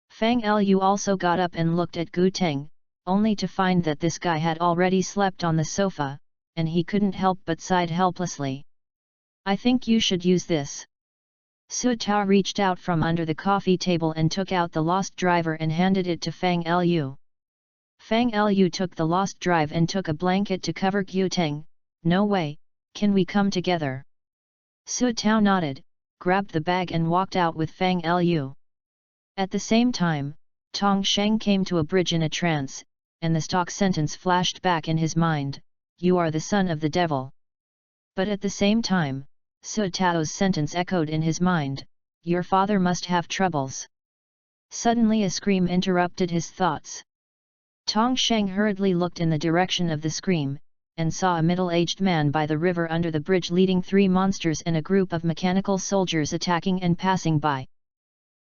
A: Fang Lu also got up and looked at Gu Teng, only to find that this guy had already slept on the sofa, and he couldn't help but sighed helplessly. I think you should use this. Su Tao reached out from under the coffee table and took out the lost driver and handed it to Fang Lu. Fang Lu took the lost drive and took a blanket to cover Gu Teng. No way, can we come together? Su Tao nodded, grabbed the bag and walked out with Fang Lu. At the same time, Tong Sheng came to a bridge in a trance, and the stock sentence flashed back in his mind, you are the son of the devil. But at the same time, Su Tao's sentence echoed in his mind, your father must have troubles. Suddenly a scream interrupted his thoughts. Tong Sheng hurriedly looked in the direction of the scream, and saw a middle-aged man by the river under the bridge leading three monsters and a group of mechanical soldiers attacking and passing by.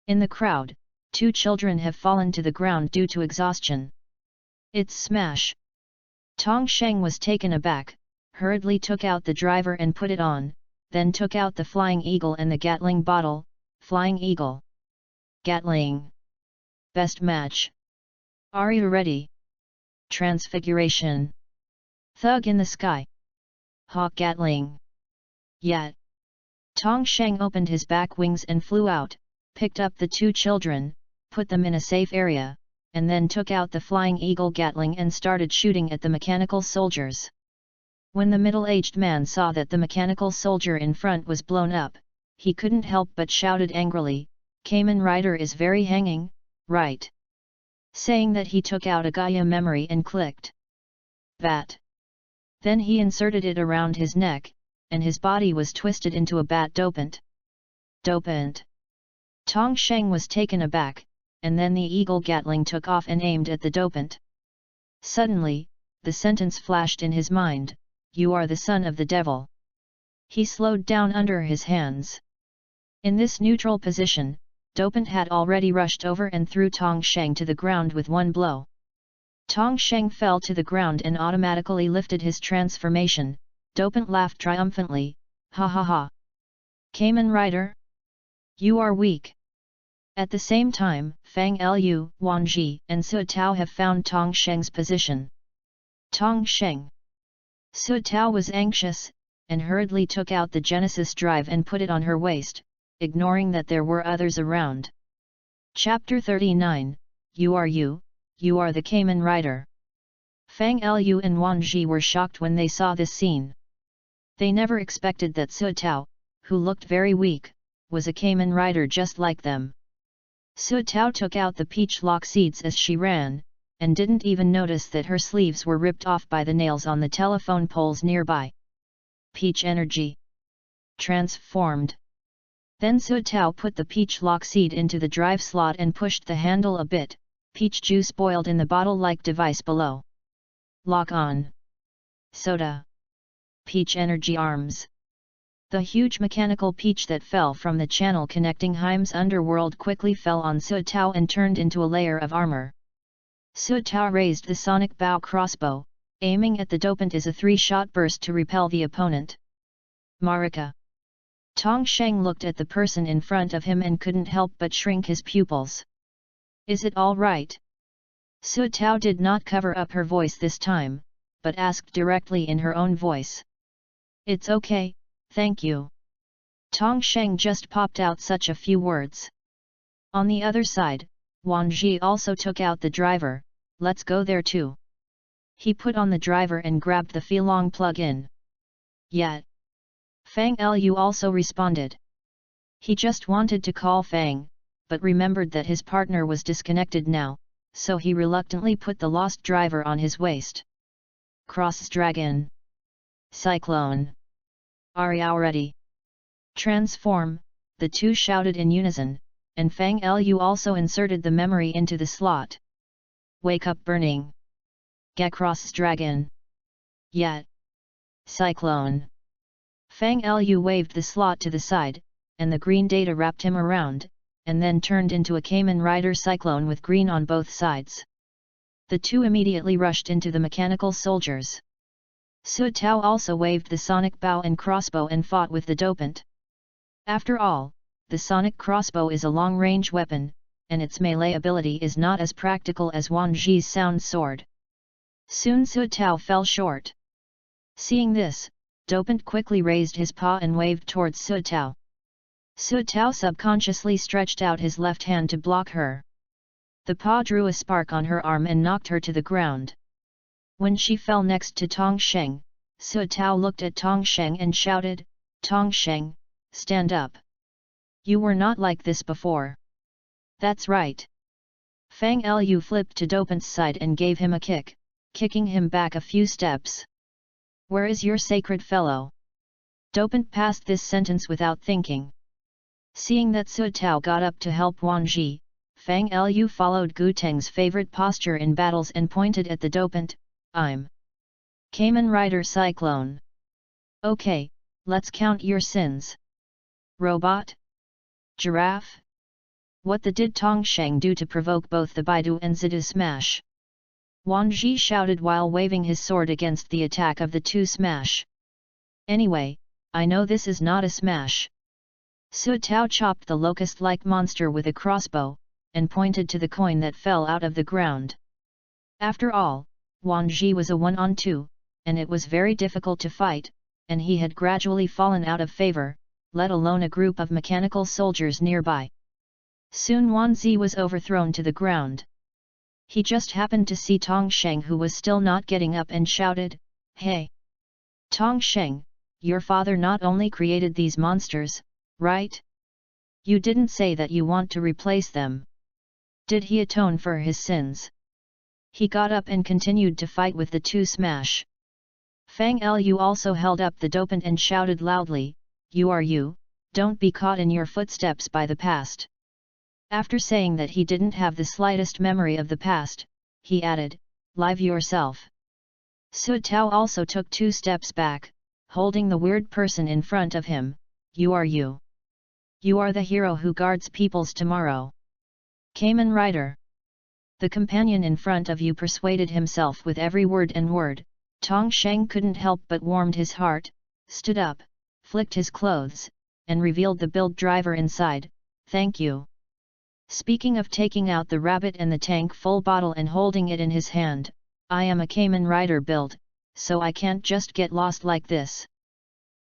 A: In the crowd, 2 children have fallen to the ground due to exhaustion. It's smash! Tong Sheng was taken aback, hurriedly took out the driver and put it on, then took out the Flying Eagle and the Gatling bottle. Flying Eagle. Gatling. Best match. Are you ready? Transfiguration. Thug in the sky. Hawk Gatling. Yet. Tong Sheng opened his back wings and flew out, picked up the 2 children, put them in a safe area, and then took out the Flying Eagle Gatling and started shooting at the mechanical soldiers. When the middle-aged man saw that the mechanical soldier in front was blown up, he couldn't help but shouted angrily, Kamen Rider is very hanging, right? Saying that he took out a Gaia memory and clicked. Bat. Then he inserted it around his neck, and his body was twisted into a bat dopant. Dopant. Tong Sheng was taken aback, and then the Eagle Gatling took off and aimed at the dopant. Suddenly, the sentence flashed in his mind, you are the son of the devil. He slowed down under his hands. In this neutral position, Dopant had already rushed over and threw Tong Sheng to the ground with one blow. Tong Sheng fell to the ground and automatically lifted his transformation. Dopant laughed triumphantly, ha ha ha. Kamen Rider? You are weak. At the same time, Fang Lu, Wan Ji, and Su Tao have found Tong Sheng's position. Tong Sheng. Su Tao was anxious, and hurriedly took out the Genesis drive and put it on her waist, ignoring that there were others around. Chapter 39, You are the Kamen Rider. Fang Lu and Wan Ji were shocked when they saw this scene. They never expected that Su Tao, who looked very weak, was a Kamen Rider just like them. Su Tao took out the peach lock seeds as she ran, and didn't even notice that her sleeves were ripped off by the nails on the telephone poles nearby. Peach energy. Transformed. Then Su Tao put the peach lock seed into the drive slot and pushed the handle a bit. Peach juice boiled in the bottle-like device below. Lock on. Soda. Peach energy arms. The huge mechanical peach that fell from the channel connecting Heim's underworld quickly fell on Su Tao and turned into a layer of armor. Su Tao raised the sonic bow crossbow, aiming at the Dopant as a 3-shot burst to repel the opponent. Marika. Tong Sheng looked at the person in front of him and couldn't help but shrink his pupils. Is it all right? Su Tao did not cover up her voice this time, but asked directly in her own voice. It's okay, thank you. Tong Sheng just popped out such a few words. On the other side, Wan Ji also took out the driver. Let's go there too. He put on the driver and grabbed the Feelong plug-in. Yet. Fang Lu also responded. He just wanted to call Fang, but remembered that his partner was disconnected now, so he reluctantly put the lost driver on his waist. Cross Dragon. Cyclone. Are you ready? Transform, the two shouted in unison, and Fang Lu also inserted the memory into the slot. Wake up burning. Get Cross Dragon. Yet. Cyclone. Fang Lu waved the slot to the side, and the green data wrapped him around, and then turned into a Kamen Rider Cyclone with green on both sides. The two immediately rushed into the mechanical soldiers. Su Tao also waved the sonic bow and crossbow and fought with the Dopant. After all, the sonic crossbow is a long-range weapon, and its melee ability is not as practical as Wan Ji's sound sword. Soon Su Tao fell short. Seeing this, Dopant quickly raised his paw and waved towards Su Tao. Su Tao subconsciously stretched out his left hand to block her. The paw drew a spark on her arm and knocked her to the ground. When she fell next to Tong Sheng, Su Tao looked at Tong Sheng and shouted, Tong Sheng, stand up. You were not like this before. That's right. Fang Lu flipped to Dopant's side and gave him a kick, kicking him back a few steps. Where is your sacred fellow? Dopant passed this sentence without thinking. Seeing that Su Tao got up to help Wan Ji, Fang Lu followed Gu Teng's favorite posture in battles and pointed at the Dopant. I'm Kamen Rider Cyclone. Okay, let's count your sins. Robot? Giraffe? What did Tong Sheng do to provoke both the Baidu and Zidu smash? Wan Ji shouted while waving his sword against the attack of the two smash. Anyway, I know this is not a smash. Su Tao chopped the locust-like monster with a crossbow, and pointed to the coin that fell out of the ground. After all, Wan Ji was a 1-on-2, and it was very difficult to fight, and he had gradually fallen out of favor, let alone a group of mechanical soldiers nearby. Soon Wan Ji was overthrown to the ground. He just happened to see Tong Sheng, who was still not getting up, and shouted, Hey! Tong Sheng, your father not only created these monsters, right? You didn't say that you want to replace them. Did he atone for his sins? He got up and continued to fight with the two smash. Fang Lu also held up the Dopant and shouted loudly, You, don't be caught in your footsteps by the past. After saying that he didn't have the slightest memory of the past, he added, Live yourself. Su Tao also took 2 steps back, holding the weird person in front of him. You. You are the hero who guards people's tomorrow. Kamen Rider. The companion in front of you persuaded himself with every word and word. Tong Sheng couldn't help but warmed his heart, stood up, flicked his clothes, and revealed the build driver inside. Thank you. Speaking of taking out the rabbit and the tank full bottle and holding it in his hand, I am a Kamen Rider build, so I can't just get lost like this.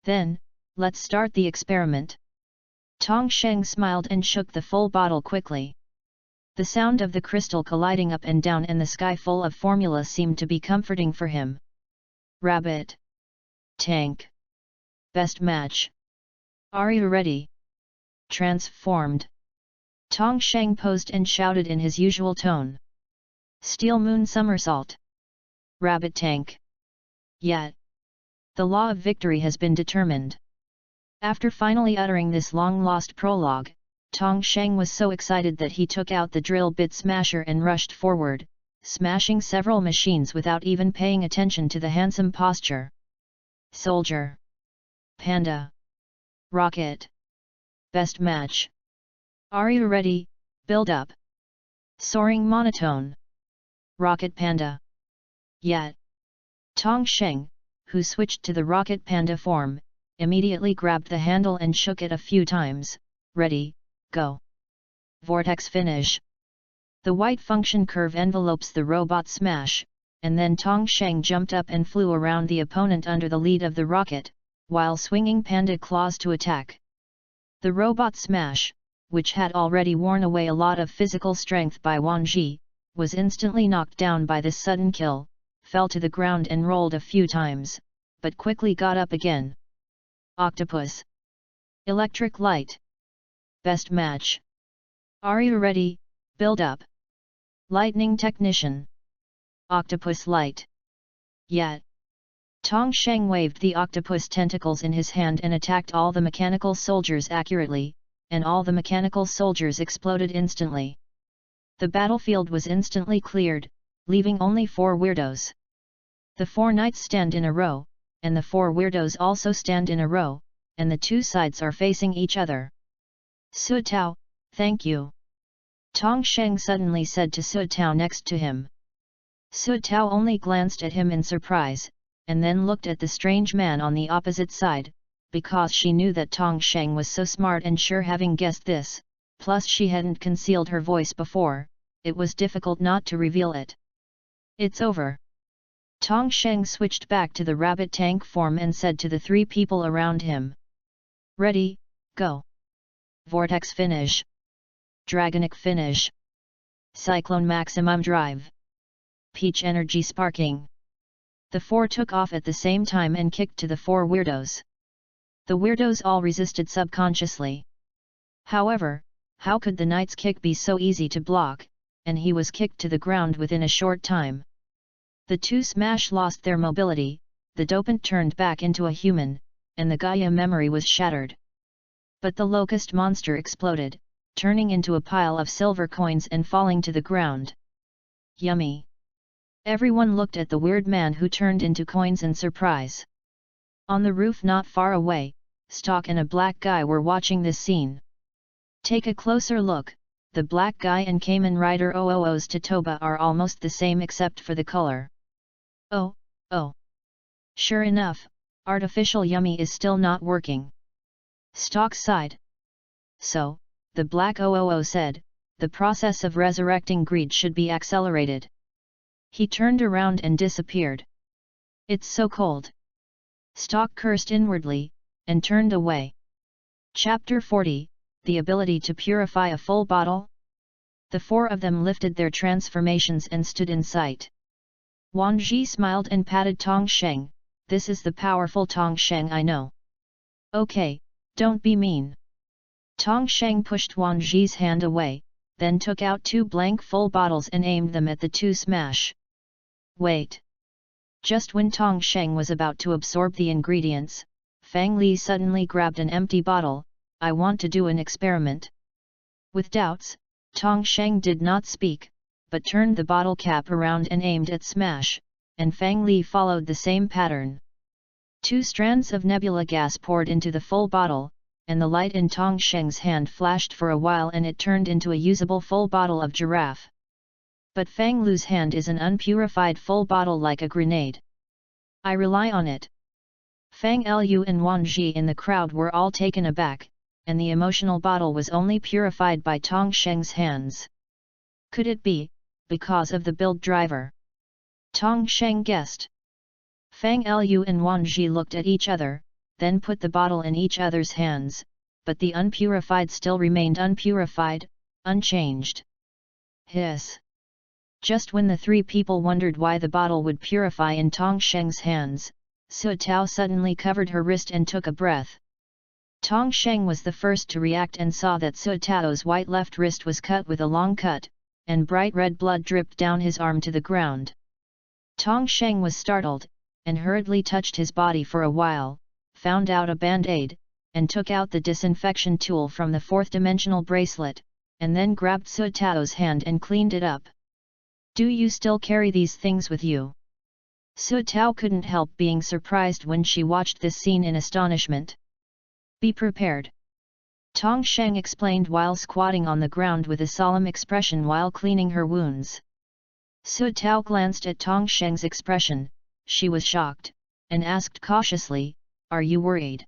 A: Then, let's start the experiment. Tong Sheng smiled and shook the full bottle quickly. The sound of the crystal colliding up and down and the sky full of formula seemed to be comforting for him. Rabbit. Tank. Best match. Are you ready? Transformed. Tong Sheng posed and shouted in his usual tone. Steel Moon Somersault. Rabbit Tank. Yet. The law of victory has been determined. After finally uttering this long-lost prologue, Tong Sheng was so excited that he took out the drill bit smasher and rushed forward, smashing several machines without even paying attention to the handsome posture. Soldier. Panda. Rocket. Best match. Are you ready? Build up. Soaring monotone. Rocket Panda. Yet. Tong Sheng, who switched to the Rocket Panda form, immediately grabbed the handle and shook it a few times. Ready, go. Vortex finish. The white function curve envelopes the robot smash, and then Tong Sheng jumped up and flew around the opponent under the lead of the rocket, while swinging panda claws to attack. The robot smash, which had already worn away a lot of physical strength by Wang Ji, was instantly knocked down by this sudden kill, fell to the ground and rolled a few times, but quickly got up again. Octopus. Electric light. Best match. Are you ready? Build up. Lightning technician. Octopus light. Yet. Tong Sheng waved the octopus tentacles in his hand and attacked all the mechanical soldiers accurately, and all the mechanical soldiers exploded instantly. The battlefield was instantly cleared, leaving only 4 weirdos. The 4 knights stand in a row, and the 4 weirdos also stand in a row, and the 2 sides are facing each other. Su Tao, thank you. Tong Sheng suddenly said to Su Tao next to him. Su Tao only glanced at him in surprise, and then looked at the strange man on the opposite side, because she knew that Tong Sheng was so smart and sure having guessed this, plus she hadn't concealed her voice before, it was difficult not to reveal it. It's over. Tong Sheng switched back to the rabbit tank form and said to the 3 people around him. Ready, go. Vortex finish. Dragonic finish. Cyclone maximum drive. Peach energy sparking. The 4 took off at the same time and kicked to the 4 weirdos. The weirdos all resisted subconsciously. However, how could the knight's kick be so easy to block, and he was kicked to the ground within a short time. The 2 smash lost their mobility, the dopant turned back into a human, and the Gaia memory was shattered. But the locust monster exploded, turning into a pile of silver coins and falling to the ground. Yummy! Everyone looked at the weird man who turned into coins in surprise. On the roof not far away, Stalk and a black guy were watching this scene. Take a closer look, the black guy and Kamen Rider 000's Tatoba are almost the same except for the color. Oh. Sure enough, artificial Yummy is still not working. Stalk sighed. So, the black 000 said, the process of resurrecting greed should be accelerated. He turned around and disappeared. It's so cold. Stalk cursed inwardly, and turned away. Chapter 40, The Ability to Purify a Full Bottle? The 4 of them lifted their transformations and stood in sight. Wang Ji smiled and patted Tong Sheng, this is the powerful Tong Sheng I know. Okay, don't be mean. Tong Sheng pushed Wang Ji's hand away, then took out 2 blank full bottles and aimed them at the 2 smash. Wait! Just when Tong Sheng was about to absorb the ingredients, Fang Li suddenly grabbed an empty bottle. I want to do an experiment. With doubts, Tong Sheng did not speak, but turned the bottle cap around and aimed at Smash, and Fang Li followed the same pattern. 2 strands of nebula gas poured into the full bottle, and the light in Tong Sheng's hand flashed for a while and it turned into a usable full bottle of giraffe. But Fang Lu's hand is an unpurified full bottle like a grenade. I rely on it. Fang Lu and Wan Ji in the crowd were all taken aback, and the emotional bottle was only purified by Tong Sheng's hands. Could it be, because of the build driver? Tong Sheng guessed. Fang Lu and Wan Ji looked at each other, then put the bottle in each other's hands, but the unpurified still remained unpurified, unchanged. Hiss! Just when the three people wondered why the bottle would purify in Tong Sheng's hands, Su Tao suddenly covered her wrist and took a breath. Tong Sheng was the first to react and saw that Su Tao's white left wrist was cut with a long cut, and bright red blood dripped down his arm to the ground. Tong Sheng was startled, and hurriedly touched his body for a while, found out a band-aid, and took out the disinfection tool from the fourth-dimensional bracelet, and then grabbed Su Tao's hand and cleaned it up. Do you still carry these things with you? Su Tao couldn't help being surprised when she watched this scene in astonishment. Be prepared. Tong Sheng explained while squatting on the ground with a solemn expression while cleaning her wounds. Su Tao glanced at Tong Sheng's expression, she was shocked, and asked cautiously, "Are you worried?"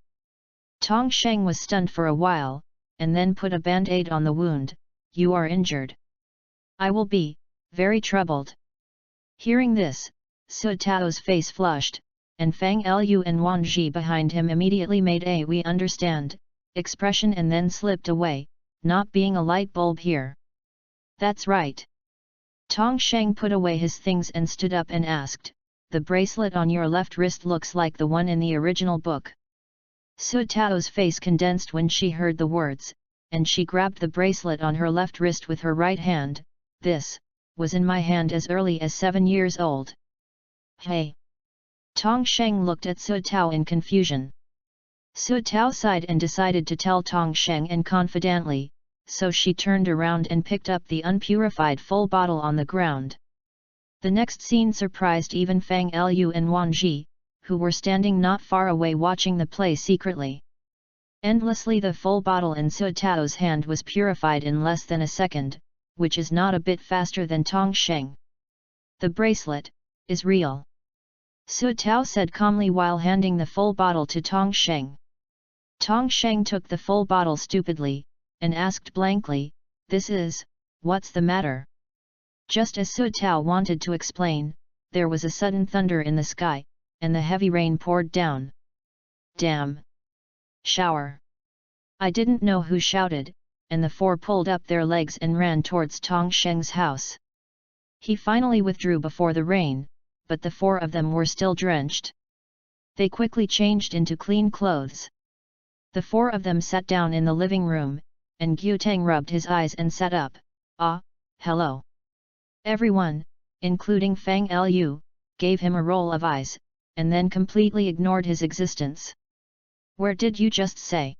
A: Tong Sheng was stunned for a while, and then put a band-aid on the wound. "You are injured." "I will be very troubled." Hearing this, Su Tao's face flushed, and Fang Lu and Wan Ji behind him immediately made a "we understand" expression and then slipped away, not being a light bulb here. "That's right." Tong Sheng put away his things and stood up and asked, "The bracelet on your left wrist looks like the one in the original book." Su Tao's face condensed when she heard the words, and she grabbed the bracelet on her left wrist with her right hand. "This was in my hand as early as 7 years old." "Hey!" Tong Sheng looked at Su Tao in confusion. Su Tao sighed and decided to tell Tong Sheng and confidently, so she turned around and picked up the unpurified full bottle on the ground. The next scene surprised even Fang Lu and Wan Ji, who were standing not far away watching the play secretly. Endlessly the full bottle in Su Tao's hand was purified in less than a second, which is not a bit faster than Tong Sheng. "The bracelet is real," Su Tao said calmly while handing the full bottle to Tong Sheng. Tong Sheng took the full bottle stupidly, and asked blankly, "This is, what's the matter?" Just as Su Tao wanted to explain, there was a sudden thunder in the sky, and the heavy rain poured down. "Damn! Shower!" I didn't know who shouted, and the four pulled up their legs and ran towards Tong Sheng's house. He finally withdrew before the rain, but the four of them were still drenched. They quickly changed into clean clothes. The four of them sat down in the living room, and Gu Teng rubbed his eyes and sat up. "Ah, hello." Everyone, including Fang Lu, gave him a roll of eyes, and then completely ignored his existence. "Where did you just say?"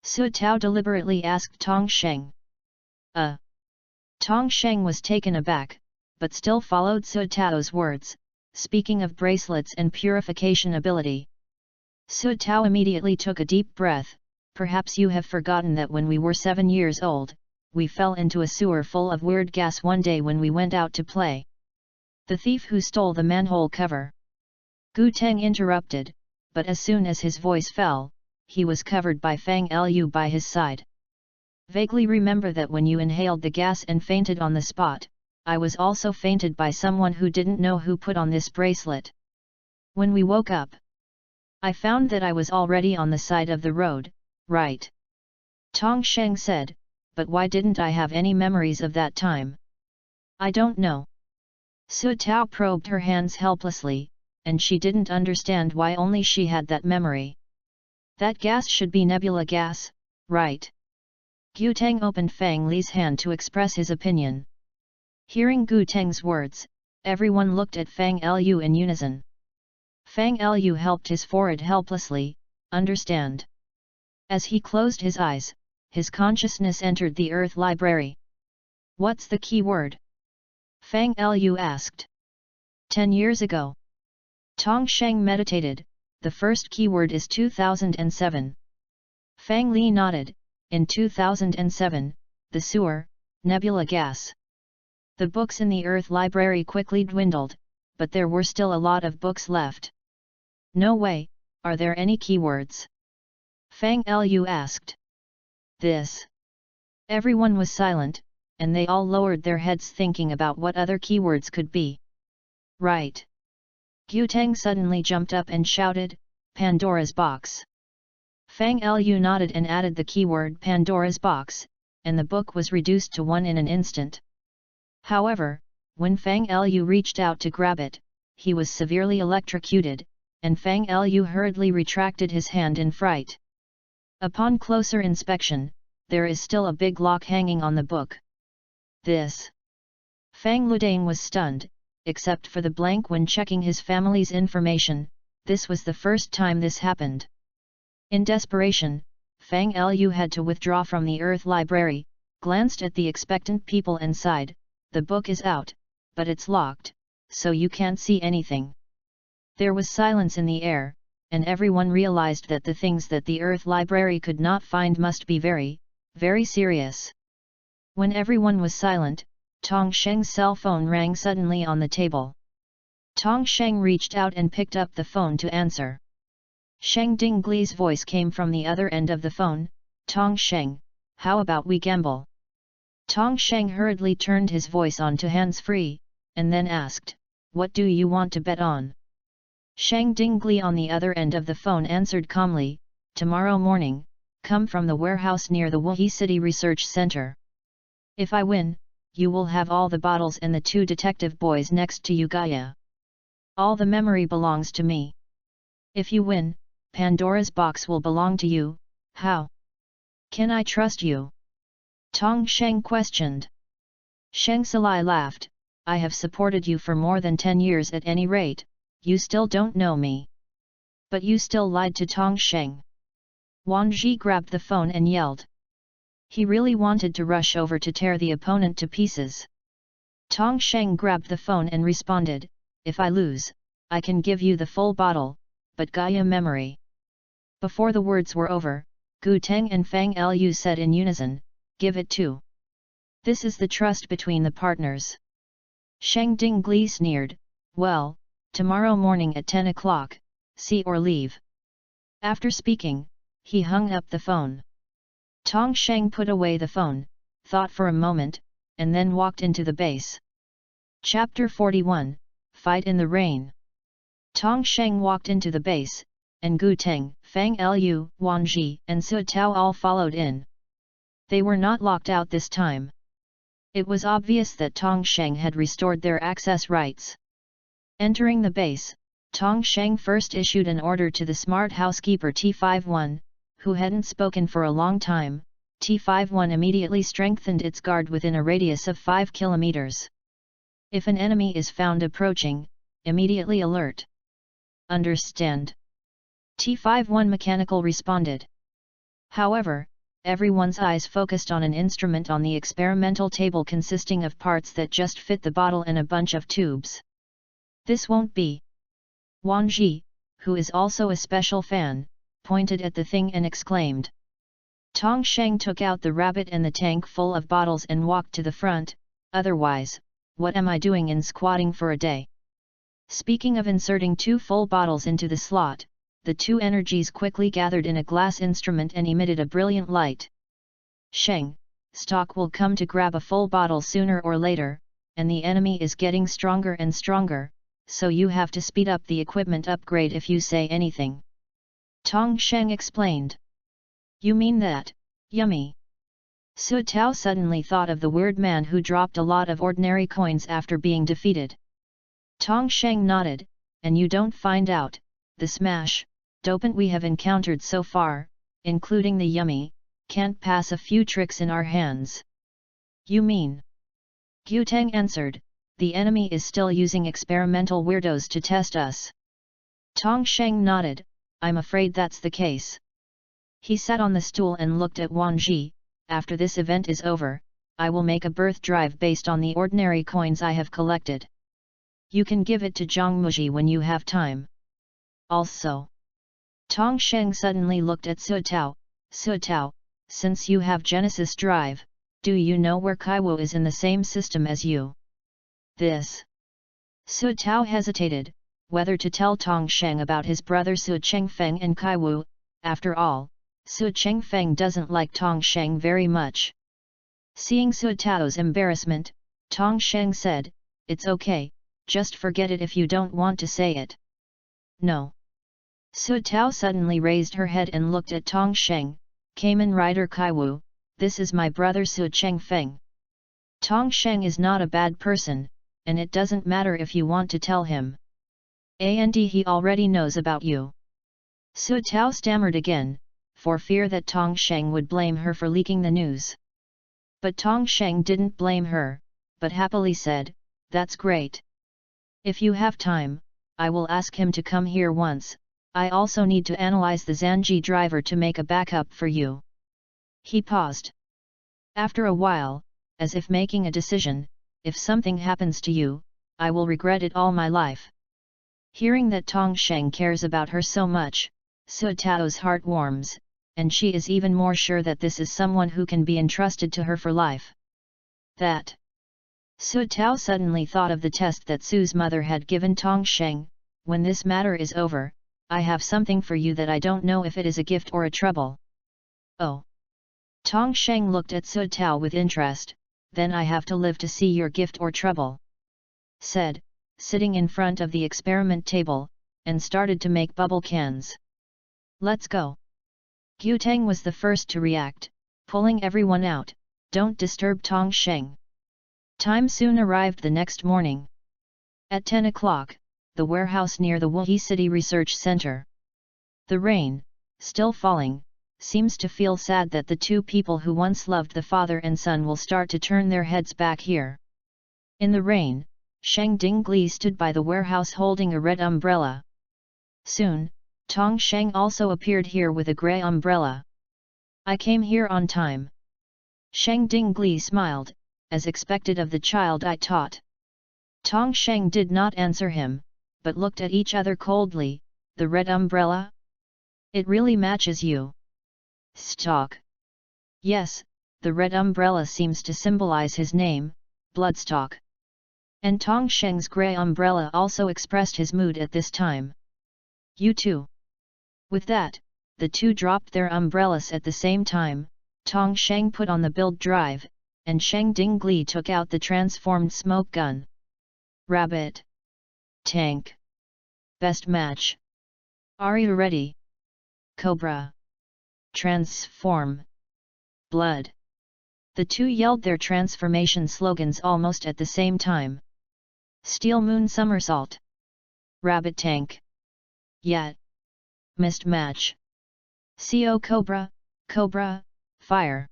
A: Su Tao deliberately asked Tong Sheng. Tong Sheng was taken aback, but still followed Su Tao's words, speaking of bracelets and purification ability. Su Tao immediately took a deep breath. "Perhaps you have forgotten that when we were 7 years old, we fell into a sewer full of weird gas one day when we went out to play. The thief who stole the manhole cover." Gu Teng interrupted, but as soon as his voice fell, he was covered by Fang Lu by his side. "Vaguely remember that when you inhaled the gas and fainted on the spot, I was also fainted by someone who didn't know who put on this bracelet. When we woke up, I found that I was already on the side of the road, right?" Tong Sheng said, "But why didn't I have any memories of that time?" "I don't know." Su Tao probed her hands helplessly, and she didn't understand why only she had that memory. "That gas should be nebula gas, right?" Gu Teng opened Fang Li's hand to express his opinion. Hearing Gu Teng's words, everyone looked at Fang Lu in unison. Fang Lu helped his forehead helplessly, "Understand." As he closed his eyes, his consciousness entered the Earth Library. "What's the key word?" Fang Lu asked. 10 years ago. Tong Sheng meditated. "The first keyword is 2007. Fang Li nodded. In 2007, the sewer, nebula gas. The books in the Earth library quickly dwindled, but there were still a lot of books left. No way, are there any keywords? Fang Lu asked. This. Everyone was silent, and they all lowered their heads thinking about what other keywords could be. Right. Gu Teng suddenly jumped up and shouted, Pandora's box. Fang Lu nodded and added the keyword Pandora's box, and the book was reduced to 1 in an instant. However, when Fang Lu reached out to grab it, he was severely electrocuted, and Fang Lu hurriedly retracted his hand in fright. Upon closer inspection, there is still a big lock hanging on the book. This. Fang Ludang was stunned, except for the blank when checking his family's information. This was the first time this happened. In desperation, Fang Lu had to withdraw from the Earth Library, glanced at the expectant people and sighed, the book is out, but it's locked, so you can't see anything. There was silence in the air, and everyone realized that the things that the Earth Library could not find must be very, very serious. When everyone was silent, Tong Sheng's cell phone rang suddenly on the table. Tong Sheng reached out and picked up the phone to answer. Sheng Dingli's voice came from the other end of the phone, Tong Sheng, how about we gamble? Tong Sheng hurriedly turned his voice on to hands-free, and then asked, what do you want to bet on? Sheng Dingli on the other end of the phone answered calmly, tomorrow morning, come from the warehouse near the Wuhi City Research Center. If I win, you will have all the bottles and the 2 detective boys next to you Gaia. All the memory belongs to me. If you win, Pandora's box will belong to you. How? Can I trust you? Tong Sheng questioned. Sheng Salai laughed, I have supported you for more than 10 years at any rate, you still don't know me. But you still lied to Tong Sheng. Wang Ji grabbed the phone and yelled. He really wanted to rush over to tear the opponent to pieces. Tong Sheng grabbed the phone and responded, if I lose, I can give you the full bottle, but Gaia memory. Before the words were over, Gu Teng and Fang Lu said in unison, give it to. This is the trust between the partners. Sheng Dingli sneered, well, tomorrow morning at 10 o'clock, see or leave. After speaking, he hung up the phone. Tong Sheng put away the phone, thought for a moment, and then walked into the base. Chapter 41, Fight in the Rain. Tong Sheng walked into the base, and Gu Teng, Fang Lu, Wang Ji and Su Tao all followed in. They were not locked out this time. It was obvious that Tong Sheng had restored their access rights. Entering the base, Tong Sheng first issued an order to the smart housekeeper T51, who hadn't spoken for a long time. T51 immediately strengthened its guard within a radius of 5 kilometers. If an enemy is found approaching, immediately alert. Understand? T51 mechanical responded. However, everyone's eyes focused on an instrument on the experimental table consisting of parts that just fit the bottle and a bunch of tubes. This won't be. Wang Ji, who is also a special fan, pointed at the thing and exclaimed. Tong Sheng took out the rabbit and the tank full of bottles and walked to the front, otherwise, what am I doing in squatting for a day? Speaking of inserting 2 full bottles into the slot, the 2 energies quickly gathered in a glass instrument and emitted a brilliant light. Sheng, stock will come to grab a full bottle sooner or later, and the enemy is getting stronger and stronger, so you have to speed up the equipment upgrade if you say anything. Tong Sheng explained. You mean that, yummy. Su Tao suddenly thought of the weird man who dropped a lot of ordinary coins after being defeated. Tong Sheng nodded, and you don't find out, the smash, dopant we have encountered so far, including the yummy, can't pass a few tricks in our hands. You mean? Gu Teng answered, the enemy is still using experimental weirdos to test us. Tong Sheng nodded, I'm afraid that's the case. He sat on the stool and looked at Wang Ji, after this event is over, I will make a birth drive based on the ordinary coins I have collected. You can give it to Zhang Muji when you have time. Also. Tong Sheng suddenly looked at Su Tao, Suotao, since you have Genesis Drive, do you know where Kaiwu is in the same system as you? This. Suotao hesitated, whether to tell Tong Sheng about his brother Su Chengfeng and Kaiwu. After all, Su Chengfeng doesn't like Tong Sheng very much. Seeing Suotao's embarrassment, Tong Sheng said, "It's okay, just forget it if you don't want to say it." "No." Suotao suddenly raised her head and looked at Tong Sheng. "Kamen Rider Kaiwu, this is my brother Su Chengfeng. Tong Sheng is not a bad person, and it doesn't matter if you want to tell him. And he already knows about you." Suotao stammered again, for fear that Tong Sheng would blame her for leaking the news. But Tong Sheng didn't blame her, but happily said, "That's great. If you have time, I will ask him to come here once. I also need to analyze the Zanji driver to make a backup for you." He paused. After a while, as if making a decision, "If something happens to you, I will regret it all my life." Hearing that Tong Sheng cares about her so much, Suotao's heart warms, and she is even more sure that this is someone who can be entrusted to her for life. That. Suotao suddenly thought of the test that Su's mother had given Tong Sheng. "When this matter is over, I have something for you that I don't know if it is a gift or a trouble." "Oh." Tong Sheng looked at Suotao with interest. "Then I have to live to see your gift or trouble," said, sitting in front of the experiment table, and started to make bubble cans. "Let's go." Gyuteng was the first to react, pulling everyone out. "Don't disturb Tong Sheng." Time soon arrived the next morning. At 10 o'clock, the warehouse near the Wuhi City Research Center. The rain, still falling, seems to feel sad that the two people who once loved the father and son will start to turn their heads back here. In the rain, Sheng Dingli stood by the warehouse holding a red umbrella. Soon, Tong Sheng also appeared here with a grey umbrella. "I came here on time." Sheng Dingli smiled, as expected of the child I taught. Tong Sheng did not answer him, but looked at each other coldly. "The red umbrella? It really matches you." "Stock." "Yes, the red umbrella seems to symbolize his name, Bloodstock." And Tong Sheng's grey umbrella also expressed his mood at this time. "You too." With that, the two dropped their umbrellas at the same time. Tong Sheng put on the build drive, and Sheng Dingli took out the transformed smoke gun. "Rabbit. Tank. Best match. Are you ready? Cobra. Transform. Blood." The two yelled their transformation slogans almost at the same time. "Steel Moon Somersault. Rabbit Tank. Yet. Missed match. Co Cobra, Cobra, Fire."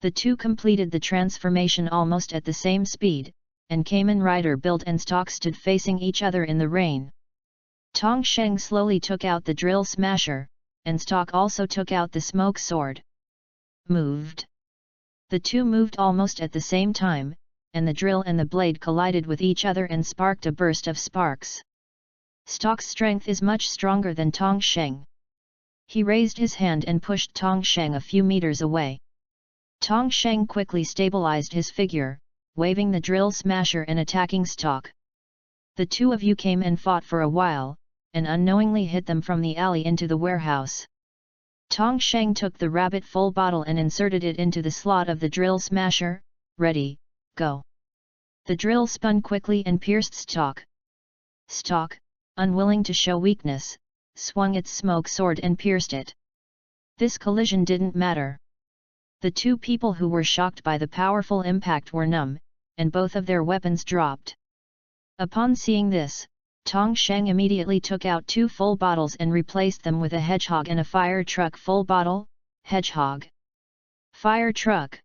A: The two completed the transformation almost at the same speed, and Kamen Rider build and stock stood facing each other in the rain. Tong Sheng slowly took out the drill smasher, and stock also took out the smoke sword. Moved. The two moved almost at the same time, and the drill and the blade collided with each other and sparked a burst of sparks. Stock's strength is much stronger than Tong Sheng. He raised his hand and pushed Tong Sheng a few meters away. Tong Sheng quickly stabilized his figure, waving the drill smasher and attacking Stock. The two of you came and fought for a while, and unknowingly hit them from the alley into the warehouse. Tong Sheng took the rabbit full bottle and inserted it into the slot of the drill smasher. "Ready, go." The drill spun quickly and pierced Stock. Stock, unwilling to show weakness, swung its smoke sword and pierced it. This collision didn't matter. The two people who were shocked by the powerful impact were numb, and both of their weapons dropped. Upon seeing this, Tong Sheng immediately took out 2 full bottles and replaced them with a hedgehog and a fire truck full bottle. Hedgehog. Fire truck.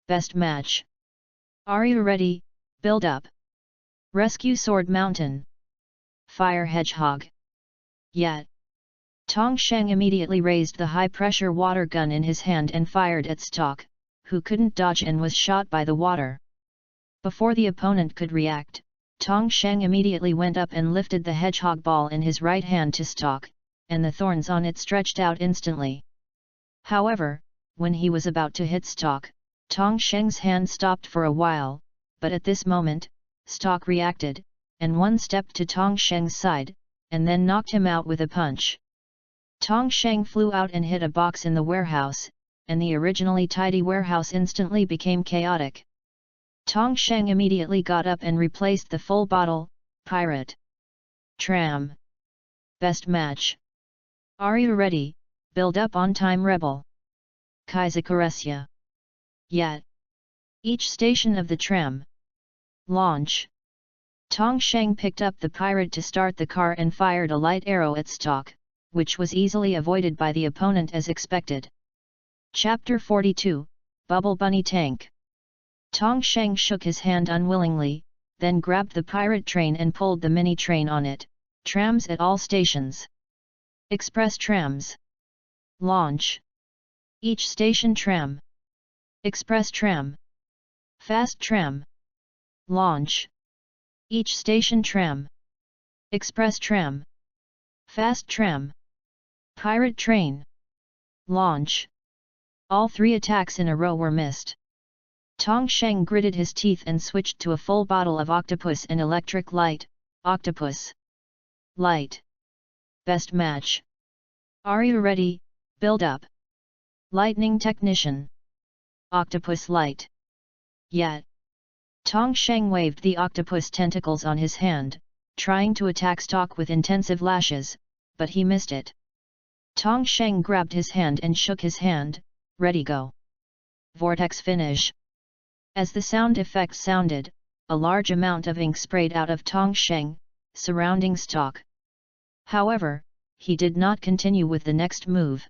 A: Best match. Are you ready? Build up. Rescue Sword Mountain. Fire Hedgehog. Yet. Tong Sheng immediately raised the high-pressure water gun in his hand and fired at Stock, who couldn't dodge and was shot by the water. Before the opponent could react, Tong Sheng immediately went up and lifted the hedgehog ball in his right hand to Stock, and the thorns on it stretched out instantly. However, when he was about to hit Stock, Tong Sheng's hand stopped for a while, but at this moment, Stock reacted, and one stepped to Tong Sheng's side, and then knocked him out with a punch. Tong Sheng flew out and hit a box in the warehouse, and the originally tidy warehouse instantly became chaotic. Tong Sheng immediately got up and replaced the full bottle. Pirate. Tram. Best match. Are you ready? Build up on time, rebel. Kaizakuresya. Yet. Each station of the tram. Launch. Tong Sheng picked up the pirate to start the car and fired a light arrow at Stock, which was easily avoided by the opponent as expected. Chapter 42, Bubble Bunny Tank. Tong Sheng shook his hand unwillingly, then grabbed the pirate train and pulled the mini train on it. Trams at all stations. Express trams. Launch. Each station tram. Express tram. Fast tram. Launch. Each station tram. Express tram. Fast tram. Pirate train. Launch. All three attacks in a row were missed. Tong Sheng gritted his teeth and switched to a full bottle of octopus and electric light. Octopus. Light. Best match. Are you ready? Build up. Lightning technician. Octopus light. Yet. Tong Sheng waved the octopus tentacles on his hand, trying to attack Stock with intensive lashes, but he missed it. Tong Sheng grabbed his hand and shook his hand. Ready, go. Vortex finish. As the sound effect sounded, a large amount of ink sprayed out of Tong Sheng, surrounding Stock. However, he did not continue with the next move.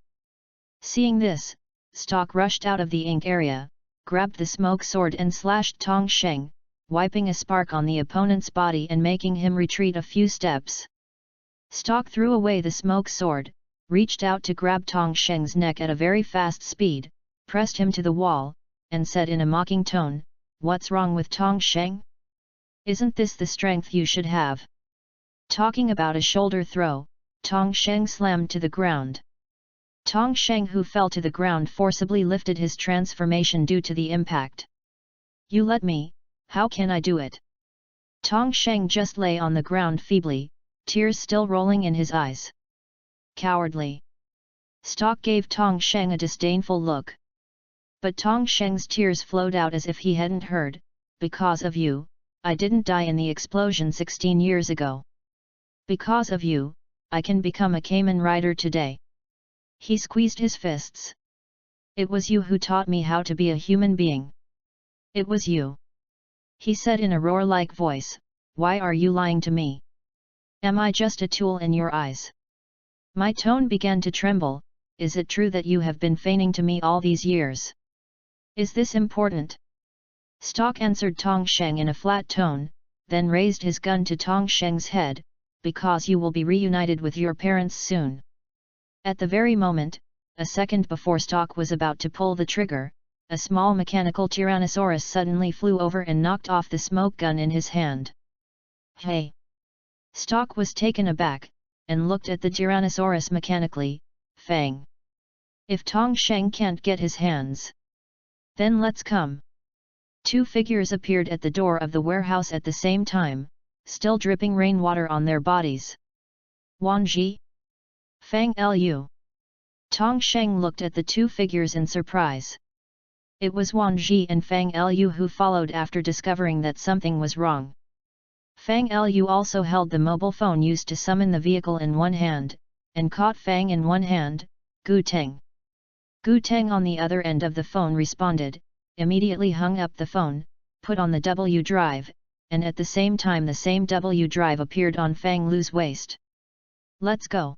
A: Seeing this, Stock rushed out of the ink area, grabbed the smoke sword and slashed Tong Sheng, wiping a spark on the opponent's body and making him retreat a few steps. Stock threw away the smoke sword, reached out to grab Tong Sheng's neck at a very fast speed, pressed him to the wall, and said in a mocking tone, "What's wrong with Tong Sheng? Isn't this the strength you should have?" Talking about a shoulder throw, Tong Sheng slammed to the ground. Tong Sheng, who fell to the ground, forcibly lifted his transformation due to the impact. "You let me, how can I do it?" Tong Sheng just lay on the ground feebly, tears still rolling in his eyes. "Cowardly." Stock gave Tong Sheng a disdainful look. But Tong Sheng's tears flowed out as if he hadn't heard. "Because of you, I didn't die in the explosion 16 years ago. Because of you, I can become a Kamen Rider today." He squeezed his fists. "It was you who taught me how to be a human being. It was you." He said in a roar-like voice, "Why are you lying to me? Am I just a tool in your eyes?" My tone began to tremble. "Is it true that you have been feigning to me all these years? Is this important?" Stock answered Tong Sheng in a flat tone, then raised his gun to Tong Sheng's head, "Because you will be reunited with your parents soon." At the very moment, a second before Stock was about to pull the trigger, a small mechanical Tyrannosaurus suddenly flew over and knocked off the smoke gun in his hand. "Hey!" Stock was taken aback, and looked at the Tyrannosaurus mechanically. "Fang! If Tong Sheng can't get his hands, then let's come." Two figures appeared at the door of the warehouse at the same time, still dripping rainwater on their bodies. "Wan Ji? Fang Lu?" Tong Sheng looked at the two figures in surprise. It was Wan Ji and Fang Lu who followed after discovering that something was wrong. Fang Lu also held the mobile phone used to summon the vehicle in one hand, and caught Fang in one hand. "Gu Teng." Gu Teng on the other end of the phone responded, immediately hung up the phone, put on the W drive, and at the same time the same W drive appeared on Fang Lu's waist. "Let's go!"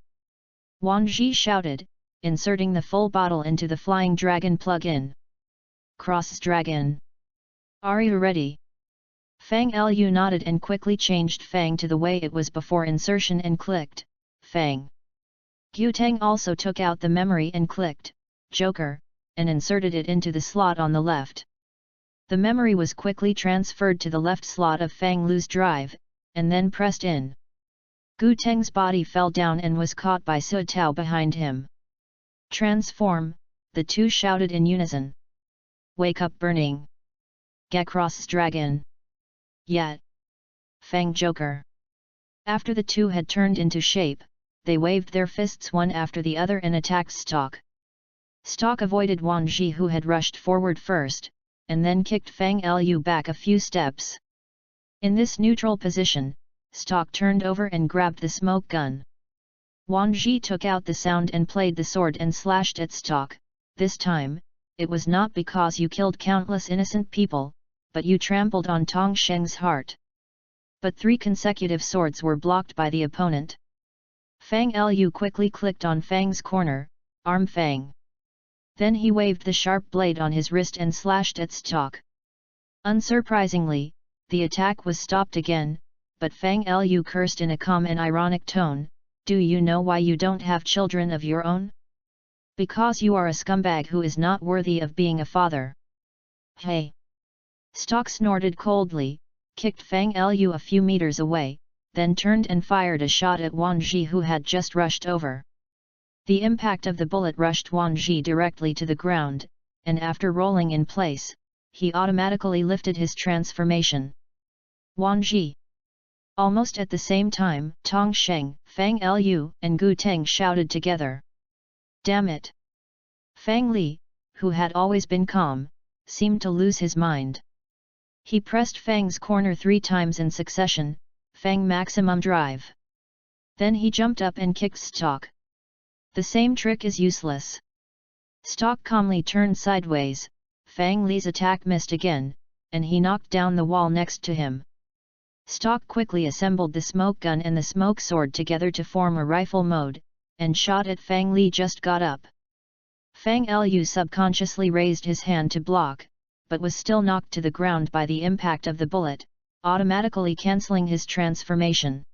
A: Wan Ji shouted, inserting the full bottle into the Flying Dragon plug-in. "Cross Dragon. Are you ready?" Fang Lu nodded and quickly changed Fang to the way it was before insertion and clicked, "Fang." Gu Teng also took out the memory and clicked, "Joker," and inserted it into the slot on the left. The memory was quickly transferred to the left slot of Fang Lu's drive, and then pressed in. Gu Teng's body fell down and was caught by Su Tao behind him. "Transform, the two shouted in unison. Wake up burning! Gacross dragon! Yat! Fang Joker! After the two had turned into shape, they waved their fists one after the other and attacked Stalk. Stalk avoided Wan Ji, who had rushed forward first, and then kicked Fang Lu back a few steps. In this neutral position, Stalk turned over and grabbed the smoke gun. Wan Ji took out the sound and played the sword and slashed at Stalk. This time, it was not because you killed countless innocent people, but you trampled on Tong Sheng's heart. But 3 consecutive swords were blocked by the opponent. Fang Lu quickly clicked on Fang's corner, arm Fang. Then he waved the sharp blade on his wrist and slashed at Stalk. Unsurprisingly, the attack was stopped again, but Fang Lu cursed in a calm and ironic tone, "Do you know why you don't have children of your own? Because you are a scumbag who is not worthy of being a father." Hey! Stalk snorted coldly, kicked Fang Lu a few meters away, then turned and fired a shot at Wan Ji, who had just rushed over. The impact of the bullet rushed Wan Ji directly to the ground, and after rolling in place, he automatically lifted his transformation. Wan Ji! Almost at the same time, Tong Sheng, Fang Lu, and Gu Teng shouted together. Damn it! Fang Li, who had always been calm, seemed to lose his mind. He pressed Fang's corner 3 times in succession, Fang maximum drive. Then he jumped up and kicked Stalk. The same trick is useless. Stalk calmly turned sideways, Fang Li's attack missed again, and he knocked down the wall next to him. Stalk quickly assembled the smoke gun and the smoke sword together to form a rifle mode, and shot at Fang Li just got up. Fang Lu subconsciously raised his hand to block, but was still knocked to the ground by the impact of the bullet, automatically cancelling his transformation.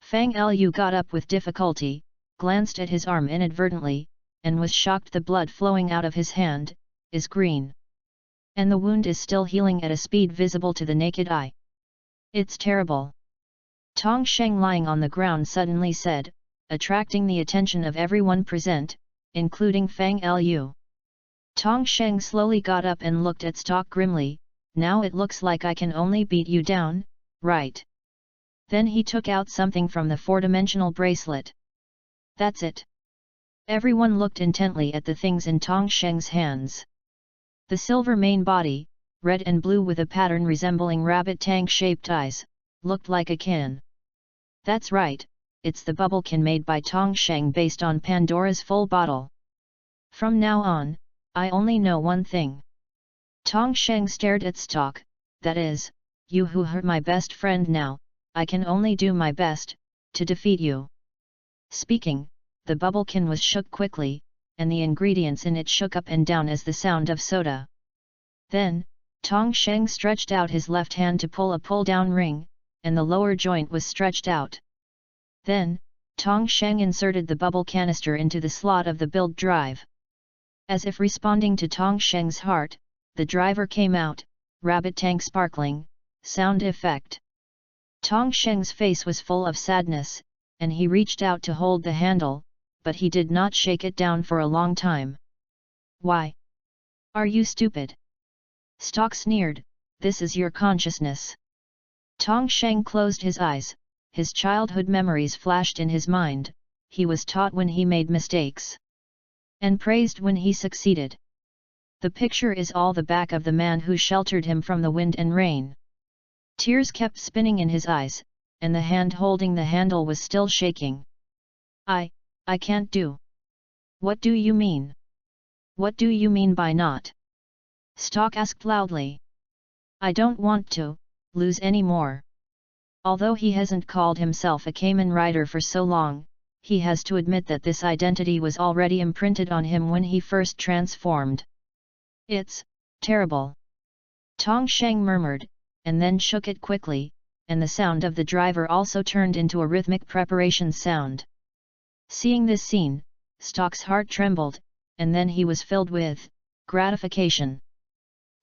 A: Fang Lu got up with difficulty, glanced at his arm inadvertently, and was shocked the blood flowing out of his hand is green. And the wound is still healing at a speed visible to the naked eye. It's terrible. Tong Sheng, lying on the ground, suddenly said, attracting the attention of everyone present, including Fang Lu. Tong Sheng slowly got up and looked at Stalk grimly. Now it looks like I can only beat you down, right? Then he took out something from the 4-dimensional bracelet. That's it. Everyone looked intently at the things in Tong Sheng's hands. The silver main body, red and blue with a pattern resembling rabbit tank-shaped eyes, looked like a can. That's right, it's the bubble can made by Tong Sheng based on Pandora's full bottle. From now on, I only know one thing. Tong Sheng stared at Stalk, that is, you who hurt my best friend. Now, I can only do my best, to defeat you. Speaking, the bubblekin was shook quickly, and the ingredients in it shook up and down as the sound of soda. Then, Tong Sheng stretched out his left hand to pull a pull-down ring, and the lower joint was stretched out. Then, Tong Sheng inserted the bubble canister into the slot of the build drive. As if responding to Tong Sheng's heart, the driver came out, rabbit tank sparkling, sound effect. Tong Sheng's face was full of sadness, and he reached out to hold the handle, but he did not shake it down for a long time. Why? Are you stupid? Stalk sneered, this is your consciousness. Tong Sheng closed his eyes, his childhood memories flashed in his mind. He was taught when he made mistakes, and praised when he succeeded. The picture is all the back of the man who sheltered him from the wind and rain. Tears kept spinning in his eyes, and the hand holding the handle was still shaking. I can't do. What do you mean? What do you mean by not? Stalk asked loudly. I don't want to lose any more. Although he hasn't called himself a Kamen Rider for so long, he has to admit that this identity was already imprinted on him when he first transformed. It's terrible. Tong Sheng murmured, and then shook it quickly, and the sound of the driver also turned into a rhythmic preparation sound. Seeing this scene, Stalk's heart trembled, and then he was filled with gratification.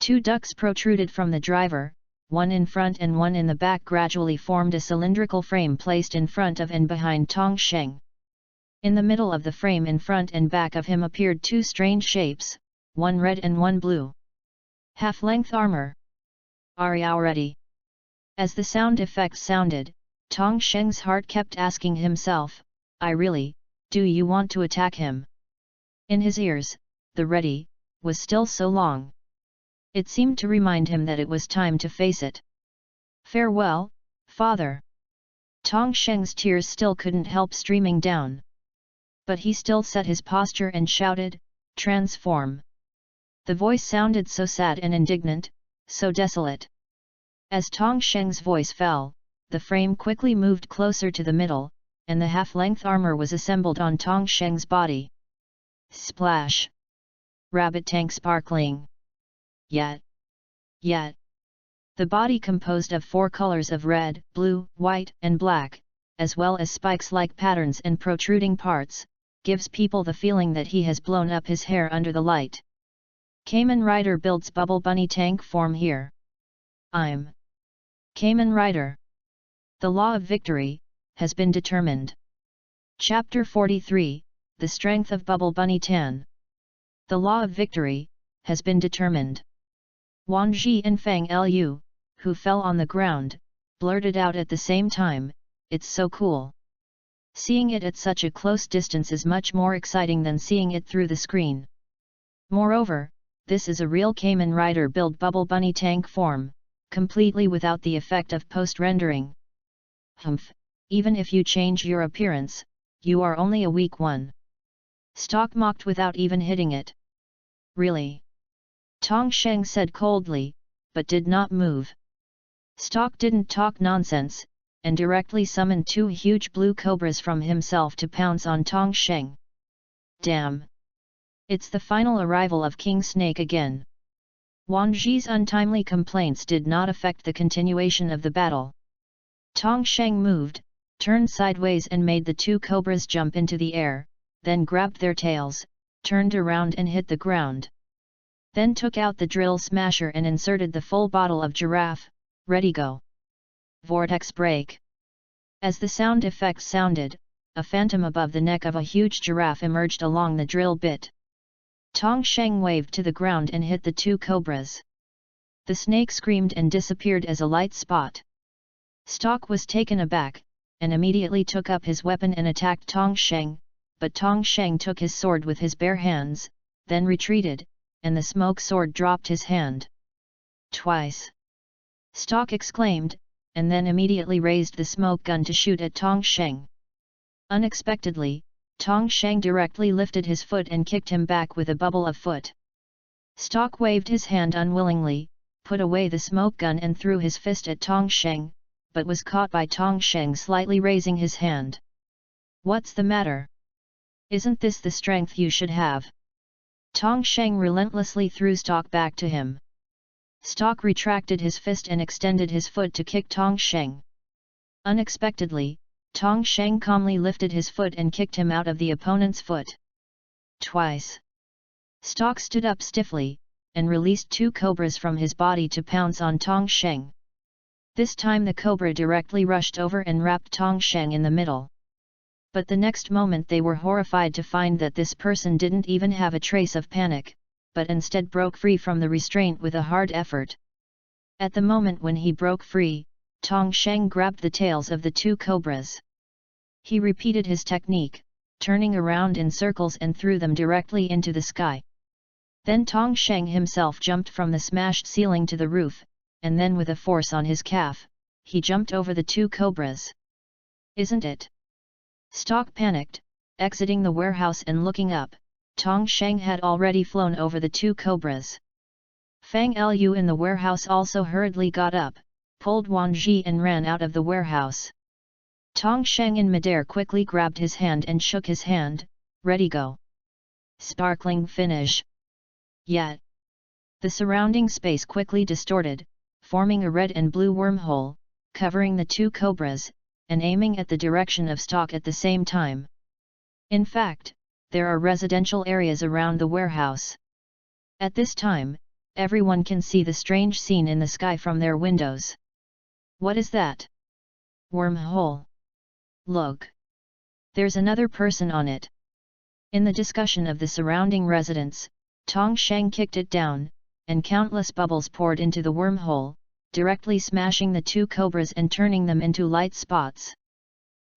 A: 2 ducks protruded from the driver, one in front and one in the back, gradually formed a cylindrical frame placed in front of and behind Tong Sheng. In the middle of the frame in front and back of him appeared two strange shapes, one red and one blue. Half-length armor. Are you ready? As the sound effect sounded, Tong Sheng's heart kept asking himself, do you want to attack him? In his ears, the ready was still so long. It seemed to remind him that it was time to face it. Farewell, father. Tong Sheng's tears still couldn't help streaming down. But he still set his posture and shouted, transform. The voice sounded so sad and indignant, so desolate. As Tong Sheng's voice fell, the frame quickly moved closer to the middle, and the half-length armor was assembled on Tong Sheng's body. Splash! Rabbit tank sparkling. Yet. The body composed of 4 colors of red, blue, white, and black, as well as spikes-like patterns and protruding parts, gives people the feeling that he has blown up his hair under the light. Kamen Rider builds Bubble Bunny tank form here. I'm Kamen Rider. The law of victory has been determined. Chapter 43, The Strength of Bubble Bunny Tan. The law of victory has been determined. Wang Ji and Fang Lu, who fell on the ground, blurted out at the same time, "It's so cool." Seeing it at such a close distance is much more exciting than seeing it through the screen. Moreover, this is a real Kamen Rider build Bubble Bunny tank form, completely without the effect of post-rendering. Humph, even if you change your appearance, you are only a weak one. Stock mocked without even hitting it. Really? Tong Sheng said coldly, but did not move. Stock didn't talk nonsense, and directly summoned 2 huge blue cobras from himself to pounce on Tong Sheng. Damn! It's the final arrival of King Snake again. Wang Ji's untimely complaints did not affect the continuation of the battle. Tong Sheng moved, turned sideways and made the 2 cobras jump into the air, then grabbed their tails, turned around and hit the ground. Then took out the drill smasher and inserted the full bottle of giraffe, ready go. Vortex break. As the sound effects sounded, a phantom above the neck of a huge giraffe emerged along the drill bit. Tong Sheng waved to the ground and hit the 2 cobras. The snake screamed and disappeared as a light spot. Stock was taken aback, and immediately took up his weapon and attacked Tong Sheng, but Tong Sheng took his sword with his bare hands, then retreated, and the smoke sword dropped his hand. Twice! Stock exclaimed, and then immediately raised the smoke gun to shoot at Tong Sheng. Unexpectedly, Tong Sheng directly lifted his foot and kicked him back with a bubble of foot. Stock waved his hand unwillingly, put away the smoke gun and threw his fist at Tong Sheng, but was caught by Tong Sheng slightly raising his hand. What's the matter? Isn't this the strength you should have? Tong Sheng relentlessly threw Stock back to him. Stock retracted his fist and extended his foot to kick Tong Sheng. Unexpectedly, Tong Sheng calmly lifted his foot and kicked him out of the opponent's foot. Twice. Stock stood up stiffly, and released 2 cobras from his body to pounce on Tong Sheng. This time the cobra directly rushed over and wrapped Tong Sheng in the middle. But the next moment they were horrified to find that this person didn't even have a trace of panic, but instead broke free from the restraint with a hard effort. At the moment when he broke free, Tong Sheng grabbed the tails of the 2 cobras. He repeated his technique, turning around in circles and threw them directly into the sky. Then Tong Sheng himself jumped from the smashed ceiling to the roof, and then with a force on his calf, he jumped over the 2 cobras. Isn't it? Stock panicked, exiting the warehouse and looking up. Tong Sheng had already flown over the 2 cobras. Fang Lu in the warehouse also hurriedly got up, pulled Wang Ji and ran out of the warehouse. Tong Sheng in midair quickly grabbed his hand and shook his hand, ready go. Sparkling finish. Yet. The surrounding space quickly distorted, forming a red and blue wormhole, covering the 2 cobras, and aiming at the direction of Stock at the same time. In fact, there are residential areas around the warehouse. At this time, everyone can see the strange scene in the sky from their windows. What is that? Wormhole. Look. There's another person on it. In the discussion of the surrounding residents, Tong Sheng kicked it down, and countless bubbles poured into the wormhole, directly smashing the two cobras and turning them into light spots.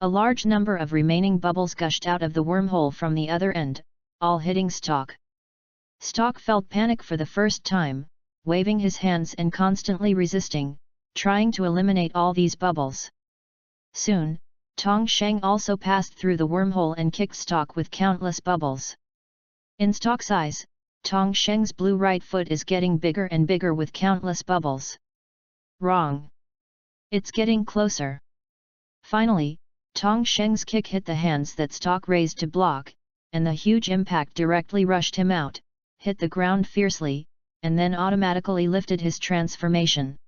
A: A large number of remaining bubbles gushed out of the wormhole from the other end, all hitting Stalk. Stalk felt panic for the first time, waving his hands and constantly resisting, trying to eliminate all these bubbles. Soon, Tong Sheng also passed through the wormhole and kicked Stalk with countless bubbles. In Stalk's eyes, Tong Sheng's blue right foot is getting bigger and bigger with countless bubbles. Wrong. It's getting closer. Finally, Tong Sheng's kick hit the hands that Stalk raised to block, and the huge impact directly rushed him out, hit the ground fiercely, and then automatically lifted his transformation.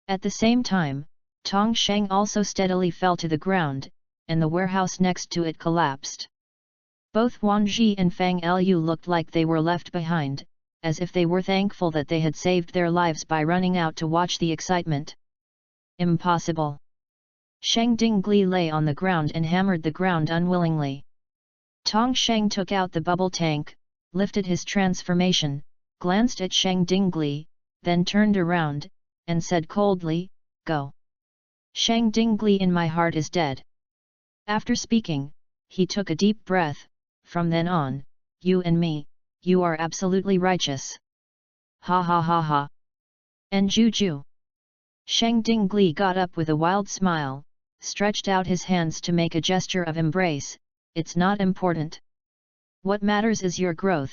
A: At the same time, Tong Sheng also steadily fell to the ground, and the warehouse next to it collapsed. Both Wan Ji and Fang Lu looked like they were left behind, as if they were thankful that they had saved their lives by running out to watch the excitement. Impossible! Sheng Dinggli lay on the ground and hammered the ground unwillingly. Tong Sheng took out the bubble tank, lifted his transformation, glanced at Sheng Dinggli, then turned around, and said coldly, "Go. Sheng Dinggli in my heart is dead." After speaking, he took a deep breath. From then on, you and me, you are absolutely righteous. Ha ha ha ha. And Juju. Sheng Dinggli got up with a wild smile, stretched out his hands to make a gesture of embrace. It's not important. What matters is your growth.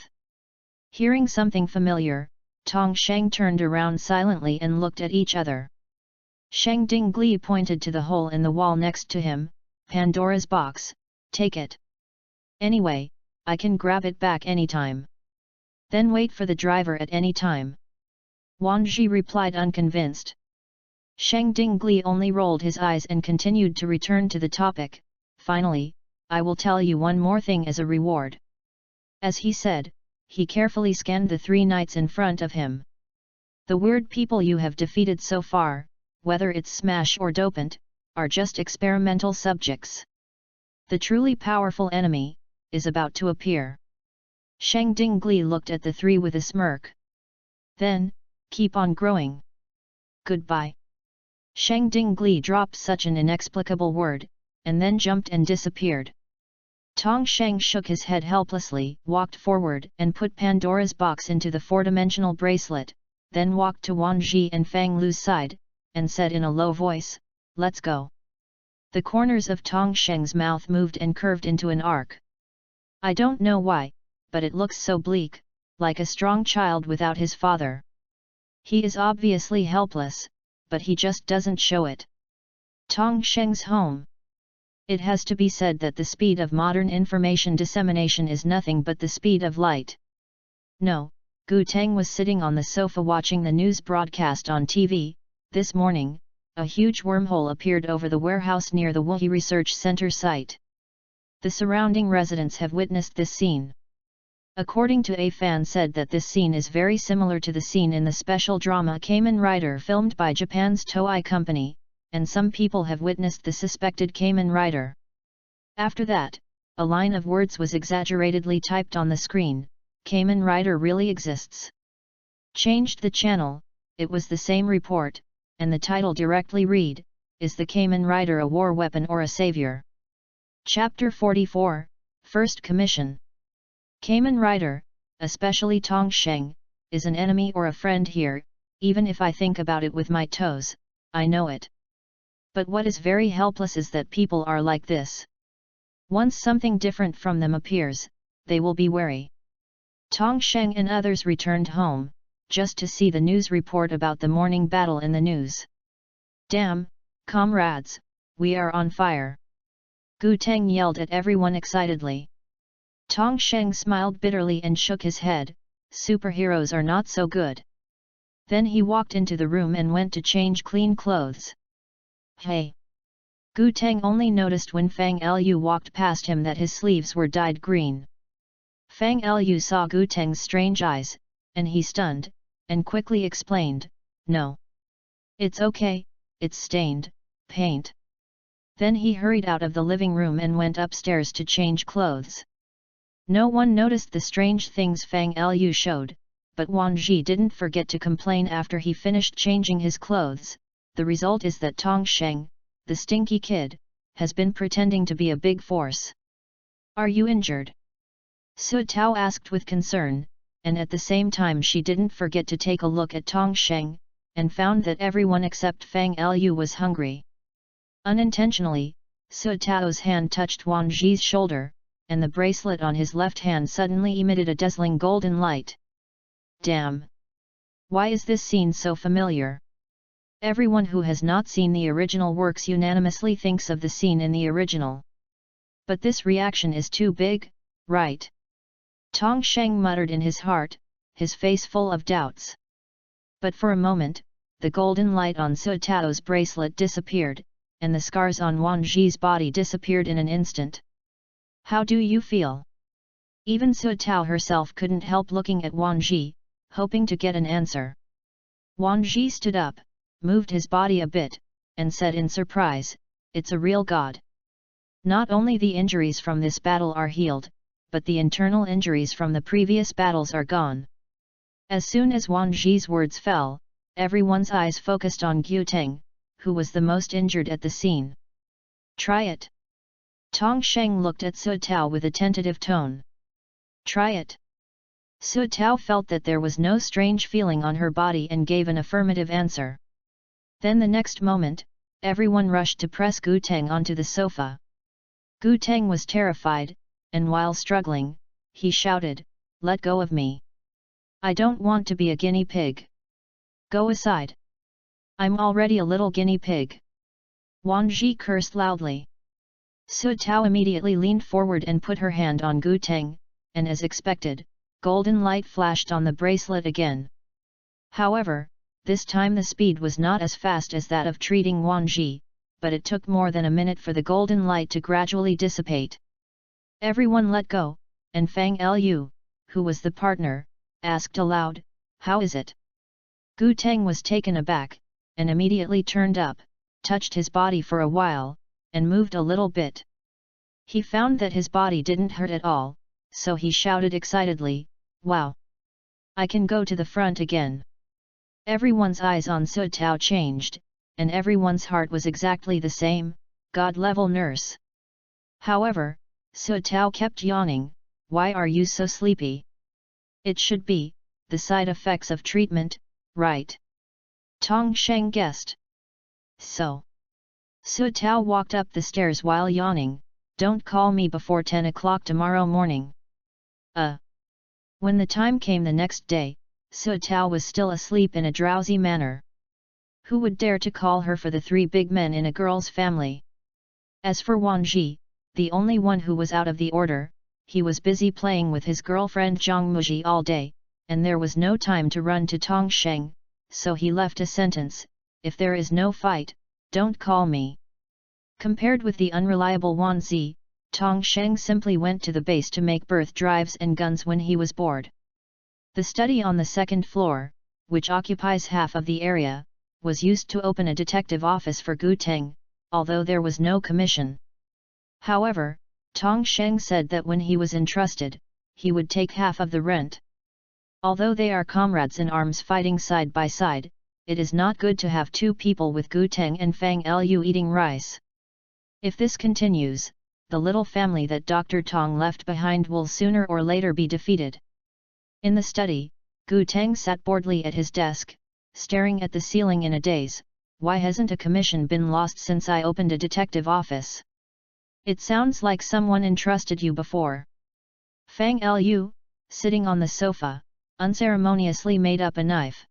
A: Hearing something familiar, Tong Sheng turned around silently and looked at each other. Sheng Dinggli pointed to the hole in the wall next to him. Pandora's box, take it. Anyway, I can grab it back anytime. Then wait for the driver at any time. Wan Ji replied unconvinced. Sheng Dinggli only rolled his eyes and continued to return to the topic. Finally, I will tell you one more thing as a reward. As he said, he carefully scanned the three knights in front of him. The weird people you have defeated so far, whether it's Smash or Dopant, are just experimental subjects. The truly powerful enemy is about to appear. Sheng Dinggli looked at the three with a smirk. Then, keep on growing. Goodbye. Sheng Dinggli dropped such an inexplicable word, and then jumped and disappeared. Tong Sheng shook his head helplessly, walked forward and put Pandora's box into the four-dimensional bracelet, then walked to Wan Ji and Fang Lu's side, and said in a low voice, "Let's go." The corners of Tong Sheng's mouth moved and curved into an arc. I don't know why, but it looks so bleak, like a strong child without his father. He is obviously helpless, but he just doesn't show it. Tong Sheng's home. It has to be said that the speed of modern information dissemination is nothing but the speed of light. No, Gu Teng was sitting on the sofa watching the news broadcast on TV. This morning, a huge wormhole appeared over the warehouse near the Wuhi Research Center site. The surrounding residents have witnessed this scene. According to a fan said that this scene is very similar to the scene in the special drama Kamen Rider filmed by Japan's Toei Company, and some people have witnessed the suspected Kamen Rider. After that, a line of words was exaggeratedly typed on the screen, "Kamen Rider really exists." Changed the channel, it was the same report, and the title directly read, "Is the Kamen Rider a war weapon or a savior?" Chapter 44, First Commission. Kamen Rider, especially Tong Sheng, is an enemy or a friend here. Even if I think about it with my toes, I know it. But what is very helpless is that people are like this. Once something different from them appears, they will be wary. Tong Sheng and others returned home, just to see the news report about the morning battle in the news. "Damn, comrades, we are on fire!" Gu Teng yelled at everyone excitedly. Tong Sheng smiled bitterly and shook his head. Superheroes are not so good. Then he walked into the room and went to change clean clothes. Hey! Gu Teng only noticed when Fang Lu walked past him that his sleeves were dyed green. Fang Lu saw Gu Teng's strange eyes, and he stunned, and quickly explained, "No. It's okay, it's stained, paint." Then he hurried out of the living room and went upstairs to change clothes. No one noticed the strange things Fang Liu showed, but Wang Ji didn't forget to complain after he finished changing his clothes. The result is that Tong Sheng, the stinky kid, has been pretending to be a big force. Are you injured? Su Tao asked with concern, and at the same time she didn't forget to take a look at Tong Sheng, and found that everyone except Fang Liu was hungry. Unintentionally, Su Tao's hand touched Wang Ji's shoulder, and the bracelet on his left hand suddenly emitted a dazzling golden light. Damn! Why is this scene so familiar? Everyone who has not seen the original works unanimously thinks of the scene in the original. But this reaction is too big, right? Tong Sheng muttered in his heart, his face full of doubts. But for a moment, the golden light on Su Tao's bracelet disappeared, and the scars on Wang Ji's body disappeared in an instant. How do you feel? Even Su Tao herself couldn't help looking at Wang Ji, hoping to get an answer. Wang Ji stood up, moved his body a bit, and said in surprise, "It's a real god." Not only the injuries from this battle are healed, but the internal injuries from the previous battles are gone. As soon as Wang Ji's words fell, everyone's eyes focused on Gu Teng, who was the most injured at the scene. Try it. Tong Sheng looked at Su Tao with a tentative tone. Try it. Su Tao felt that there was no strange feeling on her body and gave an affirmative answer. Then the next moment, everyone rushed to press Gu Teng onto the sofa. Gu Teng was terrified, and while struggling, he shouted, "Let go of me! I don't want to be a guinea pig! Go aside! I'm already a little guinea pig!" Wang Ji cursed loudly. Su Tao immediately leaned forward and put her hand on Gu Teng, and as expected, golden light flashed on the bracelet again. However, this time the speed was not as fast as that of treating Wang Ji, but it took more than a minute for the golden light to gradually dissipate. Everyone let go, and Fang Liu, who was the partner, asked aloud, "How is it?" Gu Teng was taken aback, and immediately turned up, touched his body for a while, and moved a little bit. He found that his body didn't hurt at all, so he shouted excitedly, "Wow! I can go to the front again." Everyone's eyes on Su Tao changed, and everyone's heart was exactly the same, God-level nurse. However, Su Tao kept yawning, "Why are you so sleepy? It should be the side effects of treatment, right?" Tong Sheng guessed. So. Su Tao walked up the stairs while yawning, "Don't call me before 10 o'clock tomorrow morning." When the time came the next day, Su Tao was still asleep in a drowsy manner. Who would dare to call her for the three big men in a girl's family? As for Wang Ji, the only one who was out of the order, he was busy playing with his girlfriend Zhang Muji all day, and there was no time to run to Tong Sheng, so he left a sentence, "If there is no fight, don't call me." Compared with the unreliable Wan Zi, Tong Sheng simply went to the base to make birth drives and guns when he was bored. The study on the second floor, which occupies half of the area, was used to open a detective office for Gu Teng, although there was no commission. However, Tong Sheng said that when he was entrusted, he would take half of the rent. Although they are comrades in arms fighting side by side, it is not good to have two people with Gu Teng and Fang Liu eating rice. If this continues, the little family that Dr. Tong left behind will sooner or later be defeated. In the study, Gu Teng sat boredly at his desk, staring at the ceiling in a daze. "Why hasn't a commission been lost since I opened a detective office? It sounds like someone entrusted you before." Fang Liu, sitting on the sofa, unceremoniously made up a knife.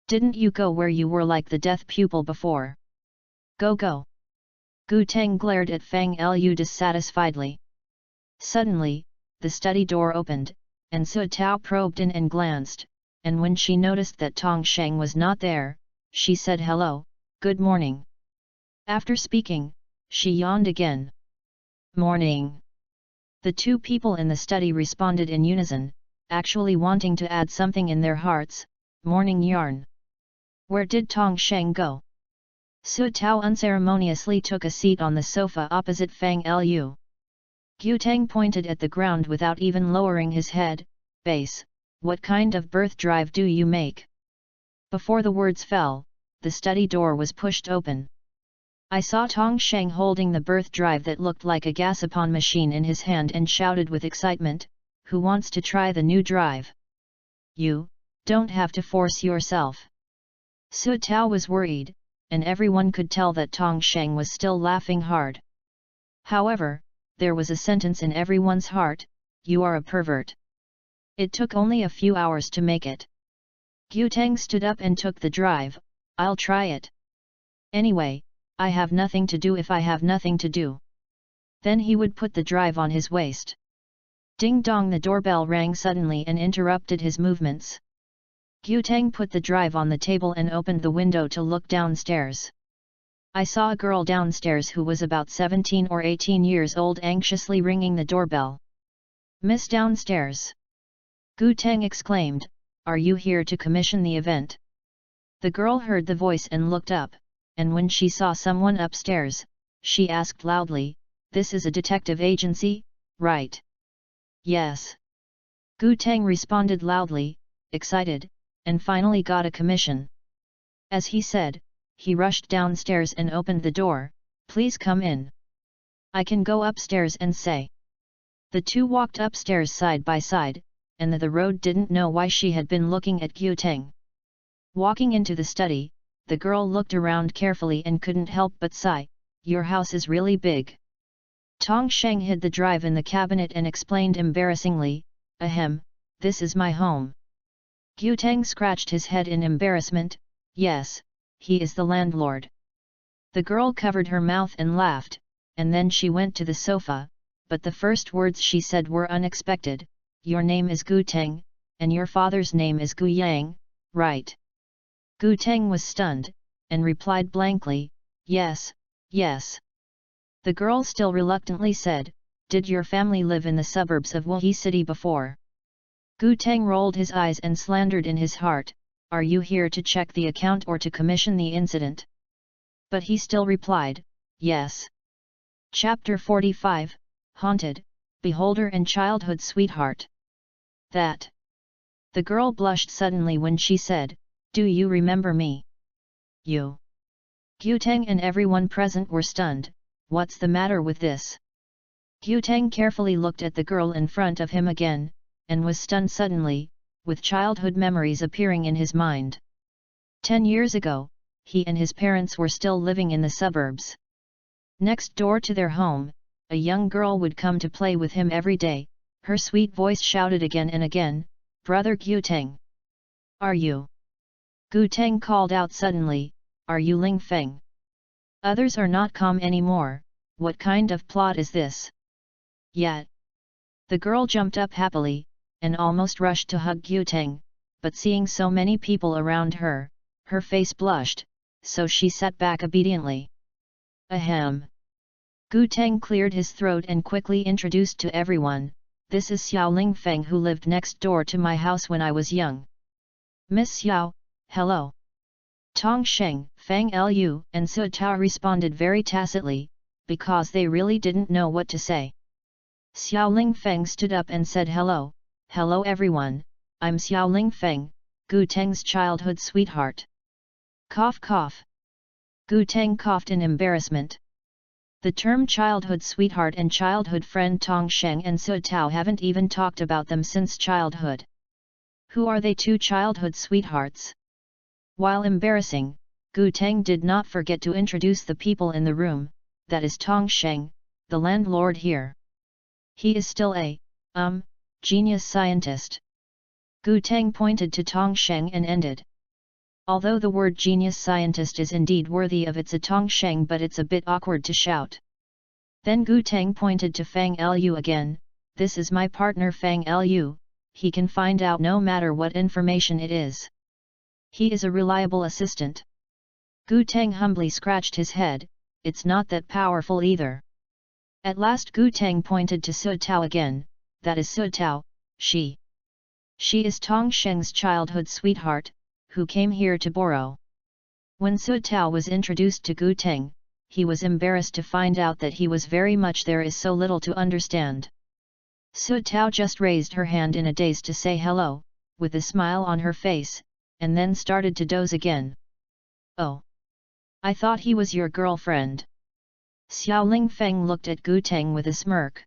A: "Didn't you go where you were like the death pupil before? Go! Gu Teng glared at Fang Liu dissatisfiedly. Suddenly, the study door opened, and Su Tao probed in and glanced, and when she noticed that Tong Sheng was not there, she said hello, "Good morning." After speaking, she yawned again. "Morning." The two people in the study responded in unison, actually wanting to add something in their hearts, "Morning yarn." "Where did Tong Sheng go?" Su Tao unceremoniously took a seat on the sofa opposite Fang Lu. Gu Teng pointed at the ground without even lowering his head. Base, what kind of birth drive do you make? Before the words fell, the study door was pushed open. I saw Tong Sheng holding the birth drive that looked like a gasopon machine in his hand and shouted with excitement, "Who wants to try the new drive? You don't have to force yourself." Su Tao was worried, and everyone could tell that Tong Sheng was still laughing hard. However, there was a sentence in everyone's heart, "You are a pervert." It took only a few hours to make it. Gu Teng stood up and took the drive. "I'll try it. Anyway, I have nothing to do if I have nothing to do." Then he would put the drive on his waist. Ding dong, the doorbell rang suddenly and interrupted his movements. Gu Teng put the drive on the table and opened the window to look downstairs. I saw a girl downstairs who was about 17 or 18 years old anxiously ringing the doorbell. "Miss downstairs!" Gu Teng exclaimed, "Are you here to commission the event?" The girl heard the voice and looked up, and when she saw someone upstairs, she asked loudly, "This is a detective agency, right?" "Yes." Gu Teng responded loudly, excited, and finally got a commission. As he said, he rushed downstairs and opened the door. "Please come in. I can go upstairs and say." The two walked upstairs side by side, and the road didn't know why she had been looking at Gu Teng. Walking into the study, the girl looked around carefully and couldn't help but sigh, "Your house is really big." Tong Sheng hid the drive in the cabinet and explained embarrassingly, "Ahem, this is my home." Gu Teng scratched his head in embarrassment, "Yes, he is the landlord." The girl covered her mouth and laughed, and then she went to the sofa, but the first words she said were unexpected, "Your name is Gu Teng, and your father's name is Gu Yang, right?" Gu Teng was stunned, and replied blankly, "Yes, yes." The girl still reluctantly said, "Did your family live in the suburbs of Wuhi City before?" Gu Teng rolled his eyes and slandered in his heart, "Are you here to check the account or to commission the incident?" But he still replied, "Yes." Chapter 45, Haunted, Beholder and Childhood Sweetheart. That. The girl blushed suddenly when she said, "Do you remember me?" "You?" Gu Teng and everyone present were stunned. "What's the matter with this?" Gu Teng carefully looked at the girl in front of him again, and was stunned suddenly, with childhood memories appearing in his mind. 10 years ago, he and his parents were still living in the suburbs. Next door to their home, a young girl would come to play with him every day. Her sweet voice shouted again and again, "Brother Gu Teng! Are you?" Gu Teng called out suddenly, "Are you Ling Feng?" "Others are not calm anymore. What kind of plot is this?" "Yet." The girl jumped up happily, and almost rushed to hug Gu Teng, but seeing so many people around her, her face blushed, so she sat back obediently. "Ahem." Gu Teng cleared his throat and quickly introduced to everyone, "This is Xiao Ling Feng who lived next door to my house when I was young." "Miss Xiao, hello." Tong Sheng, Fang Lu and Su Tao responded very tacitly, because they really didn't know what to say. Xiao Ling Feng stood up and said, "Hello, hello everyone, I'm Xiao Ling Feng, Gu Teng's childhood sweetheart." Cough cough. Gu Teng coughed in embarrassment. The term childhood sweetheart and childhood friend Tong Sheng and Su Tao haven't even talked about them since childhood. Who are they two childhood sweethearts? While embarrassing, Gu Teng did not forget to introduce the people in the room, that is Tong Sheng, the landlord here. He is still a, genius scientist. Gu Teng pointed to Tong Sheng and ended. Although the word genius scientist is indeed worthy of its a Tong Sheng, but it's a bit awkward to shout. Then Gu Teng pointed to Fang Lu again, "This is my partner Fang Lu, he can find out no matter what information it is. He is a reliable assistant." Gu Teng humbly scratched his head, "It's not that powerful either." At last Gu Teng pointed to Su Tao again, "That is Su Tao, she is Tong Sheng's childhood sweetheart, who came here to borrow." When Su Tao was introduced to Gu Teng, he was embarrassed to find out that he was very much there is so little to understand. Su Tao just raised her hand in a daze to say hello, with a smile on her face, and then started to doze again. Oh! I thought he was your girlfriend. Xiao Lingfeng looked at Gu Teng with a smirk.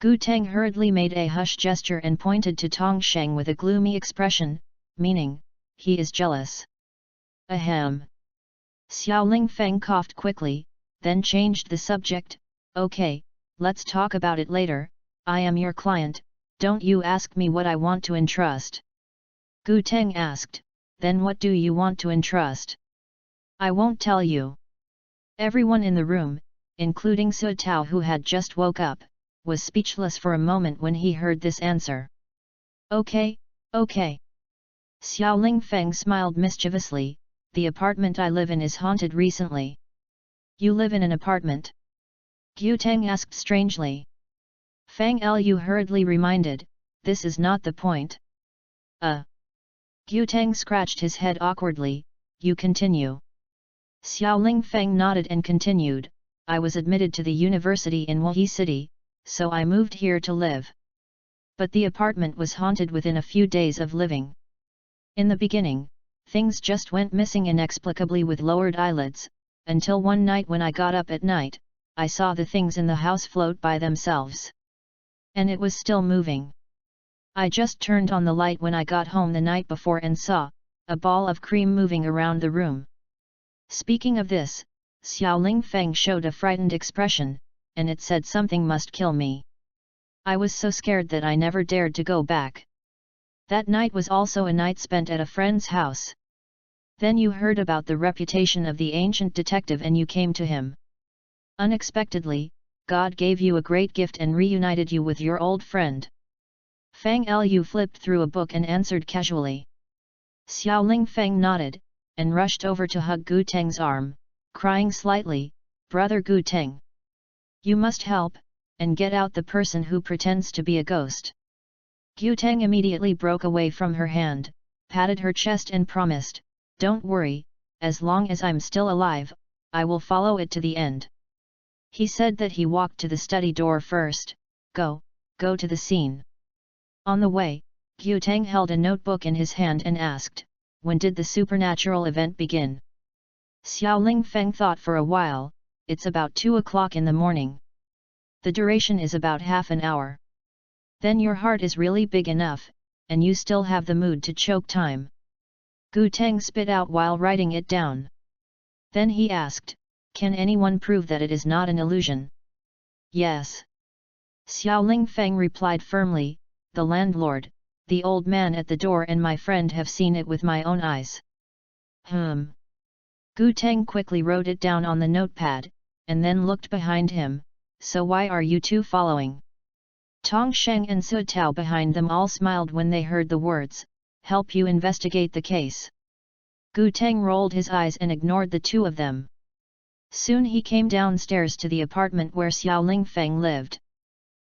A: Gu Teng hurriedly made a hush gesture and pointed to Tong Sheng with a gloomy expression, meaning, he is jealous. Ahem. Xiao Lingfeng coughed quickly, then changed the subject. Okay, let's talk about it later. I am your client, don't you ask me what I want to entrust. Gu Teng asked, then what do you want to entrust? I won't tell you. Everyone in the room, including Su Tao who had just woke up, was speechless for a moment when he heard this answer. Okay, okay. Xiao Lingfeng smiled mischievously, the apartment I live in is haunted recently. You live in an apartment? Gu Teng asked strangely. Fang Lu hurriedly reminded, this is not the point. Gu Teng scratched his head awkwardly, you continue. Xiao Lingfeng nodded and continued, I was admitted to the university in Wuyi City, so I moved here to live. But the apartment was haunted within a few days of living. In the beginning, things just went missing inexplicably with lowered eyelids, until one night when I got up at night, I saw the things in the house float by themselves. And it was still moving. I just turned on the light when I got home the night before and saw a ball of cream moving around the room. Speaking of this, Xiao Lingfeng showed a frightened expression, and it said something must kill me. I was so scared that I never dared to go back. That night was also a night spent at a friend's house. Then you heard about the reputation of the ancient detective and you came to him. Unexpectedly, God gave you a great gift and reunited you with your old friend. Fang Lu flipped through a book and answered casually. Xiao Lingfeng nodded, and rushed over to hug Gu Teng's arm, crying slightly, Brother Gu Teng. You must help, and get out the person who pretends to be a ghost. Gu Teng immediately broke away from her hand, patted her chest and promised, don't worry, as long as I'm still alive, I will follow it to the end. He said that he walked to the study door first, go to the scene. On the way, Gu Teng held a notebook in his hand and asked, when did the supernatural event begin? Xiao Lingfeng thought for a while, it's about 2 o'clock in the morning. The duration is about half an hour. Then your heart is really big enough, and you still have the mood to choke time. Gu Teng spit out while writing it down. Then he asked, can anyone prove that it is not an illusion? Yes. Xiao Lingfeng replied firmly, the landlord, the old man at the door and my friend have seen it with my own eyes. Gu Teng quickly wrote it down on the notepad, and then looked behind him, so why are you two following? Tong Sheng and Su Tao behind them all smiled when they heard the words, help you investigate the case. Gu Teng rolled his eyes and ignored the two of them. Soon he came downstairs to the apartment where Xiao Lingfeng lived.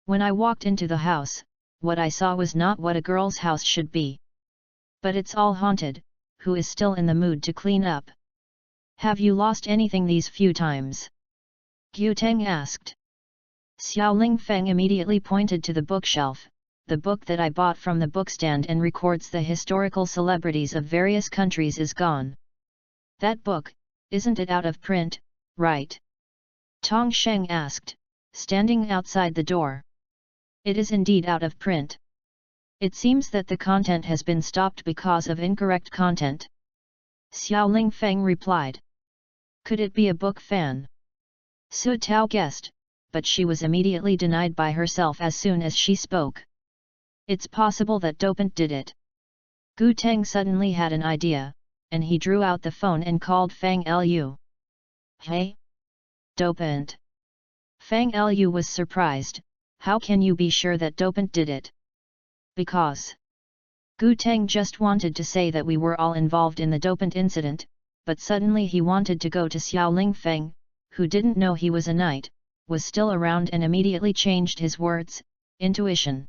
A: When I walked into the house, what I saw was not what a girl's house should be. But it's all haunted, who is still in the mood to clean up? Have you lost anything these few times? Gu Teng asked. Xiao Lingfeng immediately pointed to the bookshelf, the book that I bought from the bookstand and records the historical celebrities of various countries is gone. That book, isn't it out of print, right? Tong Sheng asked, standing outside the door. It is indeed out of print. It seems that the content has been stopped because of incorrect content. Xiao Lingfeng replied. Could it be a book fan? Su Tao guessed, but she was immediately denied by herself as soon as she spoke. It's possible that Dopant did it. Gu Teng suddenly had an idea, and he drew out the phone and called Fang Lu. Hey? Dopant. Fang Lu was surprised, how can you be sure that Dopant did it? Because. Gu Teng just wanted to say that we were all involved in the Dopant incident, but suddenly he wanted to go to Xiao Lingfeng, who didn't know he was a knight, was still around and immediately changed his words, intuition.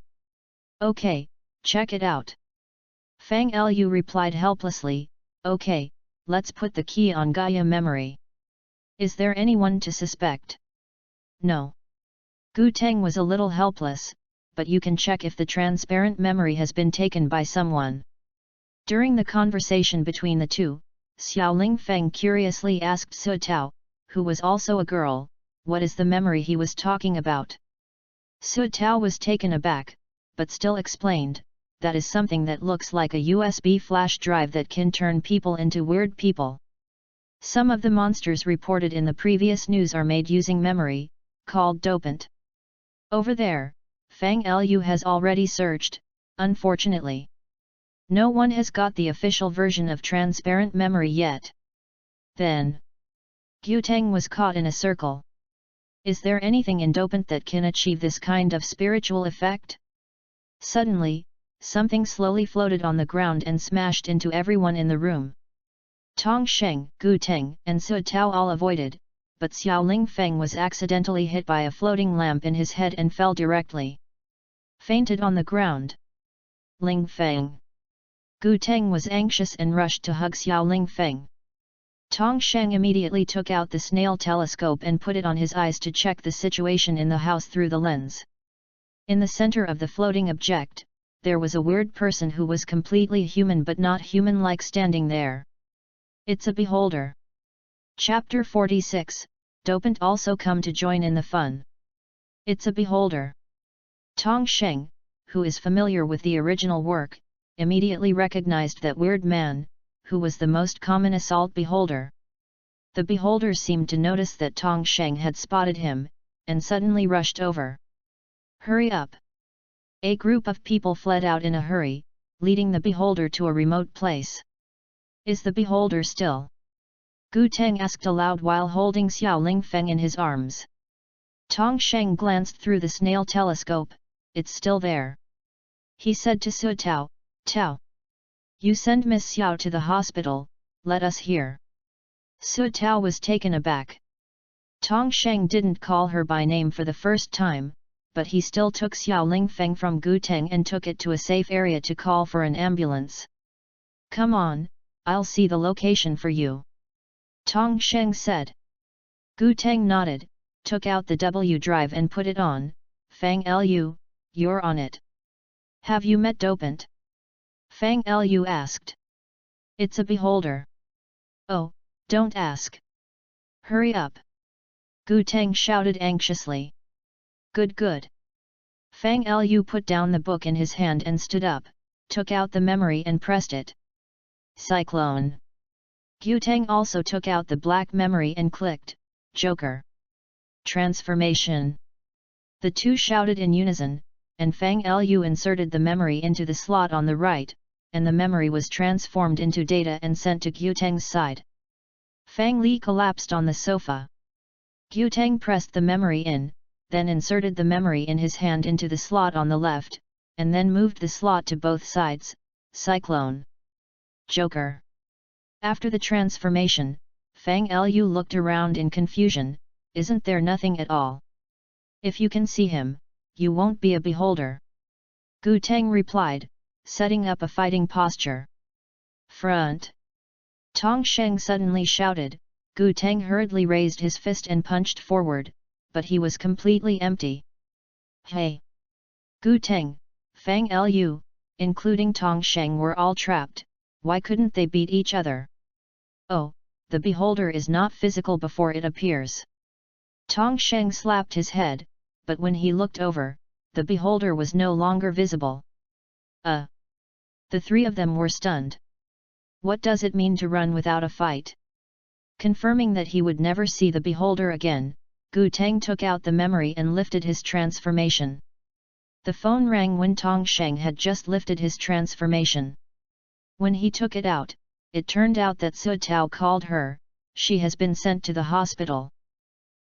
A: Okay, check it out. Fang Lu replied helplessly, okay, let's put the key on Gaia memory. Is there anyone to suspect? No. Gu Teng was a little helpless, but you can check if the transparent memory has been taken by someone. During the conversation between the two, Xiao Lingfeng curiously asked Su Tao, who was also a girl, what is the memory he was talking about. Su Tao was taken aback, but still explained, that is something that looks like a USB flash drive that can turn people into weird people. Some of the monsters reported in the previous news are made using memory, called dopant. Over there, Fang Lu has already searched, unfortunately. No one has got the official version of transparent memory yet. Then, Gu Teng was caught in a circle. Is there anything in dopant that can achieve this kind of spiritual effect? Suddenly, something slowly floated on the ground and smashed into everyone in the room. Tong Sheng, Gu Teng, and Su Tao all avoided, but Xiao Lingfeng was accidentally hit by a floating lamp in his head and fell directly. Fainted on the ground. Lingfeng. Gu Teng was anxious and rushed to hug Xiao Lingfeng. Tong Sheng immediately took out the snail telescope and put it on his eyes to check the situation in the house through the lens. In the center of the floating object, there was a weird person who was completely human but not human-like standing there. It's a beholder. Chapter 46, Dopant also come to join in the fun. It's a beholder. Tong Sheng, who is familiar with the original work, immediately recognized that weird man, who was the most common assault beholder. The beholder seemed to notice that Tong Sheng had spotted him, and suddenly rushed over. Hurry up! A group of people fled out in a hurry, leading the beholder to a remote place. Is the beholder still? Gu Teng asked aloud while holding Xiao Lingfeng in his arms. Tong Sheng glanced through the snail telescope. It's still there. He said to Su Tao, Tao. You send Miss Xiao to the hospital, let us hear. Su Tao was taken aback. Tong Sheng didn't call her by name for the first time, but he still took Xiao Lingfeng from Gu Teng and took it to a safe area to call for an ambulance. Come on, I'll see the location for you. Tong Sheng said. Gu Teng nodded, took out the W drive and put it on. Fang Lu, you're on it. Have you met Dopant? Fang Lu asked. It's a beholder. Oh, don't ask. Hurry up. Gu Teng shouted anxiously. Good good. Fang Lu put down the book in his hand and stood up, took out the memory and pressed it. Cyclone. Gu Teng also took out the black memory and clicked, Joker. Transformation. The two shouted in unison, and Fang Lu inserted the memory into the slot on the right, and the memory was transformed into data and sent to Gu Teng's side. Fang Li collapsed on the sofa. Gu Teng pressed the memory in, then inserted the memory in his hand into the slot on the left, and then moved the slot to both sides. Cyclone. Joker. After the transformation, Fang Lu looked around in confusion. Isn't there nothing at all? If you can see him, you won't be a beholder. Gu Teng replied, setting up a fighting posture. Front! Tong Sheng suddenly shouted. Gu Teng hurriedly raised his fist and punched forward, but he was completely empty. Hey! Gu Teng, Fang Lu, including Tong Sheng were all trapped. Why couldn't they beat each other? Oh, the beholder is not physical before it appears. Tong Sheng slapped his head, but when he looked over, the beholder was no longer visible. The three of them were stunned. What does it mean to run without a fight? Confirming that he would never see the beholder again, Gu Teng took out the memory and lifted his transformation. The phone rang when Tong Sheng had just lifted his transformation. When he took it out, it turned out that Su Tao called her. She has been sent to the hospital.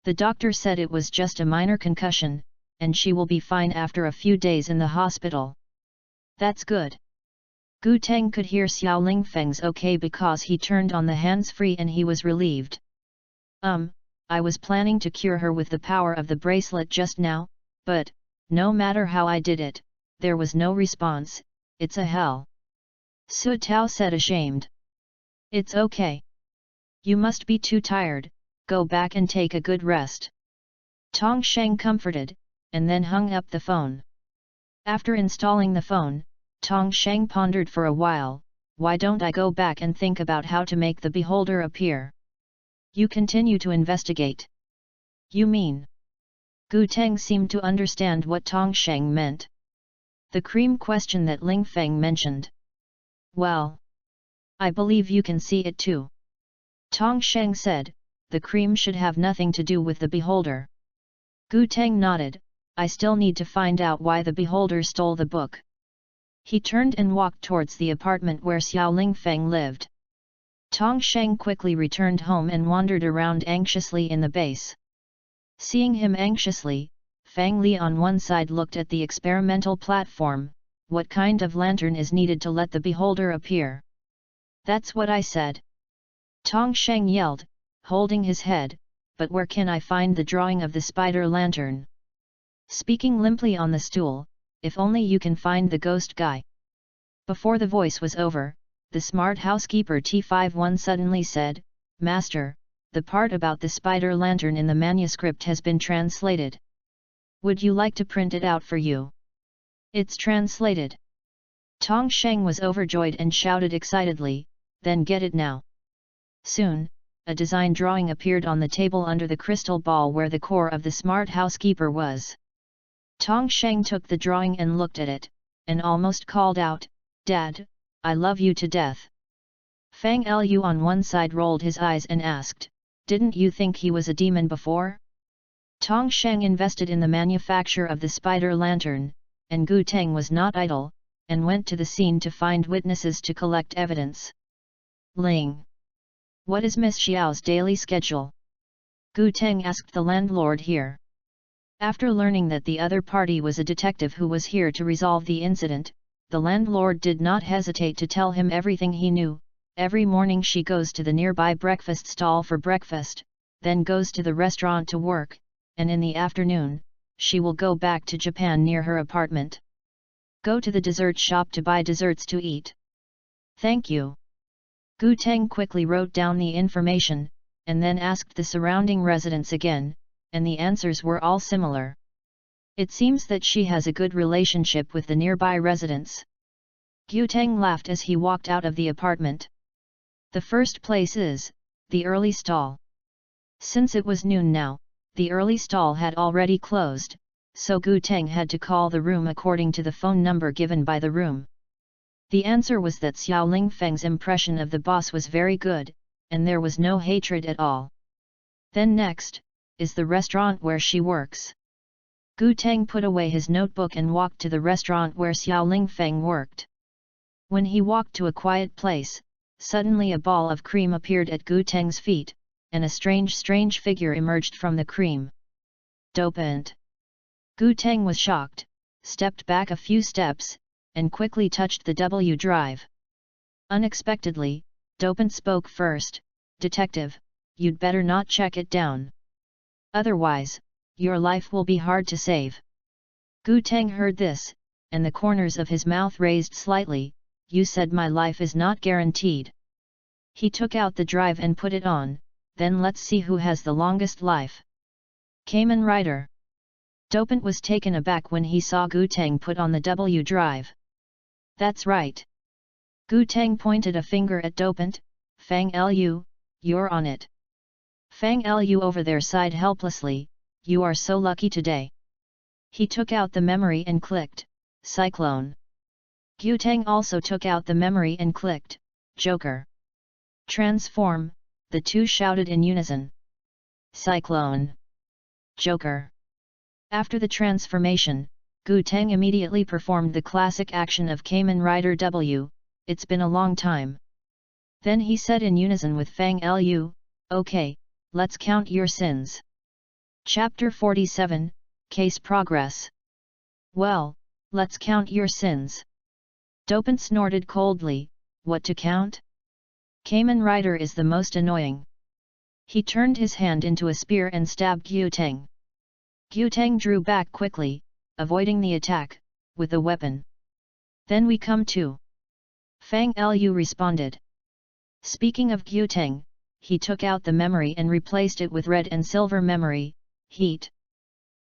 A: The doctor said it was just a minor concussion, and she will be fine after a few days in the hospital. That's good. Gu Teng could hear Xiao Lingfeng's okay because he turned on the hands-free and he was relieved. I was planning to cure her with the power of the bracelet just now, but, no matter how I did it, there was no response. It's a hell. Su Tao said ashamed. It's okay. You must be too tired, go back and take a good rest. Tong Sheng comforted, and then hung up the phone. After installing the phone, Tong Sheng pondered for a while, why don't I go back and think about how to make the beholder appear? You continue to investigate. You mean? Gu Teng seemed to understand what Tong Sheng meant. The cream question that Ling Feng mentioned. Well, I believe you can see it too. Tong Sheng said, the cream should have nothing to do with the beholder. Gu Teng nodded, I still need to find out why the beholder stole the book. He turned and walked towards the apartment where Xiao Ling Feng lived. Tong Sheng quickly returned home and wandered around anxiously in the base. Seeing him anxiously, Fang Li on one side looked at the experimental platform. What kind of lantern is needed to let the beholder appear? That's what I said. Tong Sheng yelled, holding his head, but where can I find the drawing of the spider lantern? Speaking limply on the stool, if only you can find the ghost guy. Before the voice was over, the smart housekeeper T51 suddenly said, Master, the part about the spider lantern in the manuscript has been translated. Would you like to print it out for you? It's translated. Tong Sheng was overjoyed and shouted excitedly, then get it now. Soon, a design drawing appeared on the table under the crystal ball where the core of the smart housekeeper was. Tong Sheng took the drawing and looked at it, and almost called out, Dad, I love you to death. Fang Lu on one side rolled his eyes and asked, didn't you think he was a demon before? Tong Sheng invested in the manufacture of the spider lantern, and Gu Teng was not idle, and went to the scene to find witnesses to collect evidence. Ling. What is Miss Xiao's daily schedule? Gu Teng asked the landlord here. After learning that the other party was a detective who was here to resolve the incident, the landlord did not hesitate to tell him everything he knew. Every morning she goes to the nearby breakfast stall for breakfast, then goes to the restaurant to work, and in the afternoon, she will go back to Japan near her apartment. Go to the dessert shop to buy desserts to eat. Thank you. Gu Teng quickly wrote down the information, and then asked the surrounding residents again, and the answers were all similar. It seems that she has a good relationship with the nearby residents. Gu Teng laughed as he walked out of the apartment. The first place is the early stall. Since it was noon now, the early stall had already closed, so Gu Teng had to call the room according to the phone number given by the room. The answer was that Xiao Ling Feng's impression of the boss was very good, and there was no hatred at all. Then next, is the restaurant where she works. Gu Teng put away his notebook and walked to the restaurant where Xiao Ling Feng worked. When he walked to a quiet place, suddenly a ball of cream appeared at Gu Teng's feet, and a strange figure emerged from the cream. Dopant. Gu Teng was shocked, stepped back a few steps, and quickly touched the W drive. Unexpectedly, Dopant spoke first, Detective, you'd better not check it down. Otherwise, your life will be hard to save. Gu Teng heard this, and the corners of his mouth raised slightly, you said my life is not guaranteed. He took out the drive and put it on, then let's see who has the longest life. Kamen Rider. Dopant was taken aback when he saw Gu Teng put on the W drive. That's right. Gu Teng pointed a finger at Dopant, Fang Lu, you're on it. Fang Lu over there sighed helplessly, you are so lucky today. He took out the memory and clicked, Cyclone. Gu Teng also took out the memory and clicked, Joker. Transform, the two shouted in unison. Cyclone. Joker. After the transformation, Gu Teng immediately performed the classic action of Kamen Rider W, it's been a long time. Then he said in unison with Fang Lu, okay, let's count your sins. Chapter 47, Case Progress. Well, let's count your sins. Dopant snorted coldly, what to count? Kamen Rider is the most annoying. He turned his hand into a spear and stabbed Gu Teng. Gu Teng drew back quickly, avoiding the attack, with the weapon. Then we come to. Fang Lu responded. Speaking of Gu Teng, he took out the memory and replaced it with red and silver memory, heat.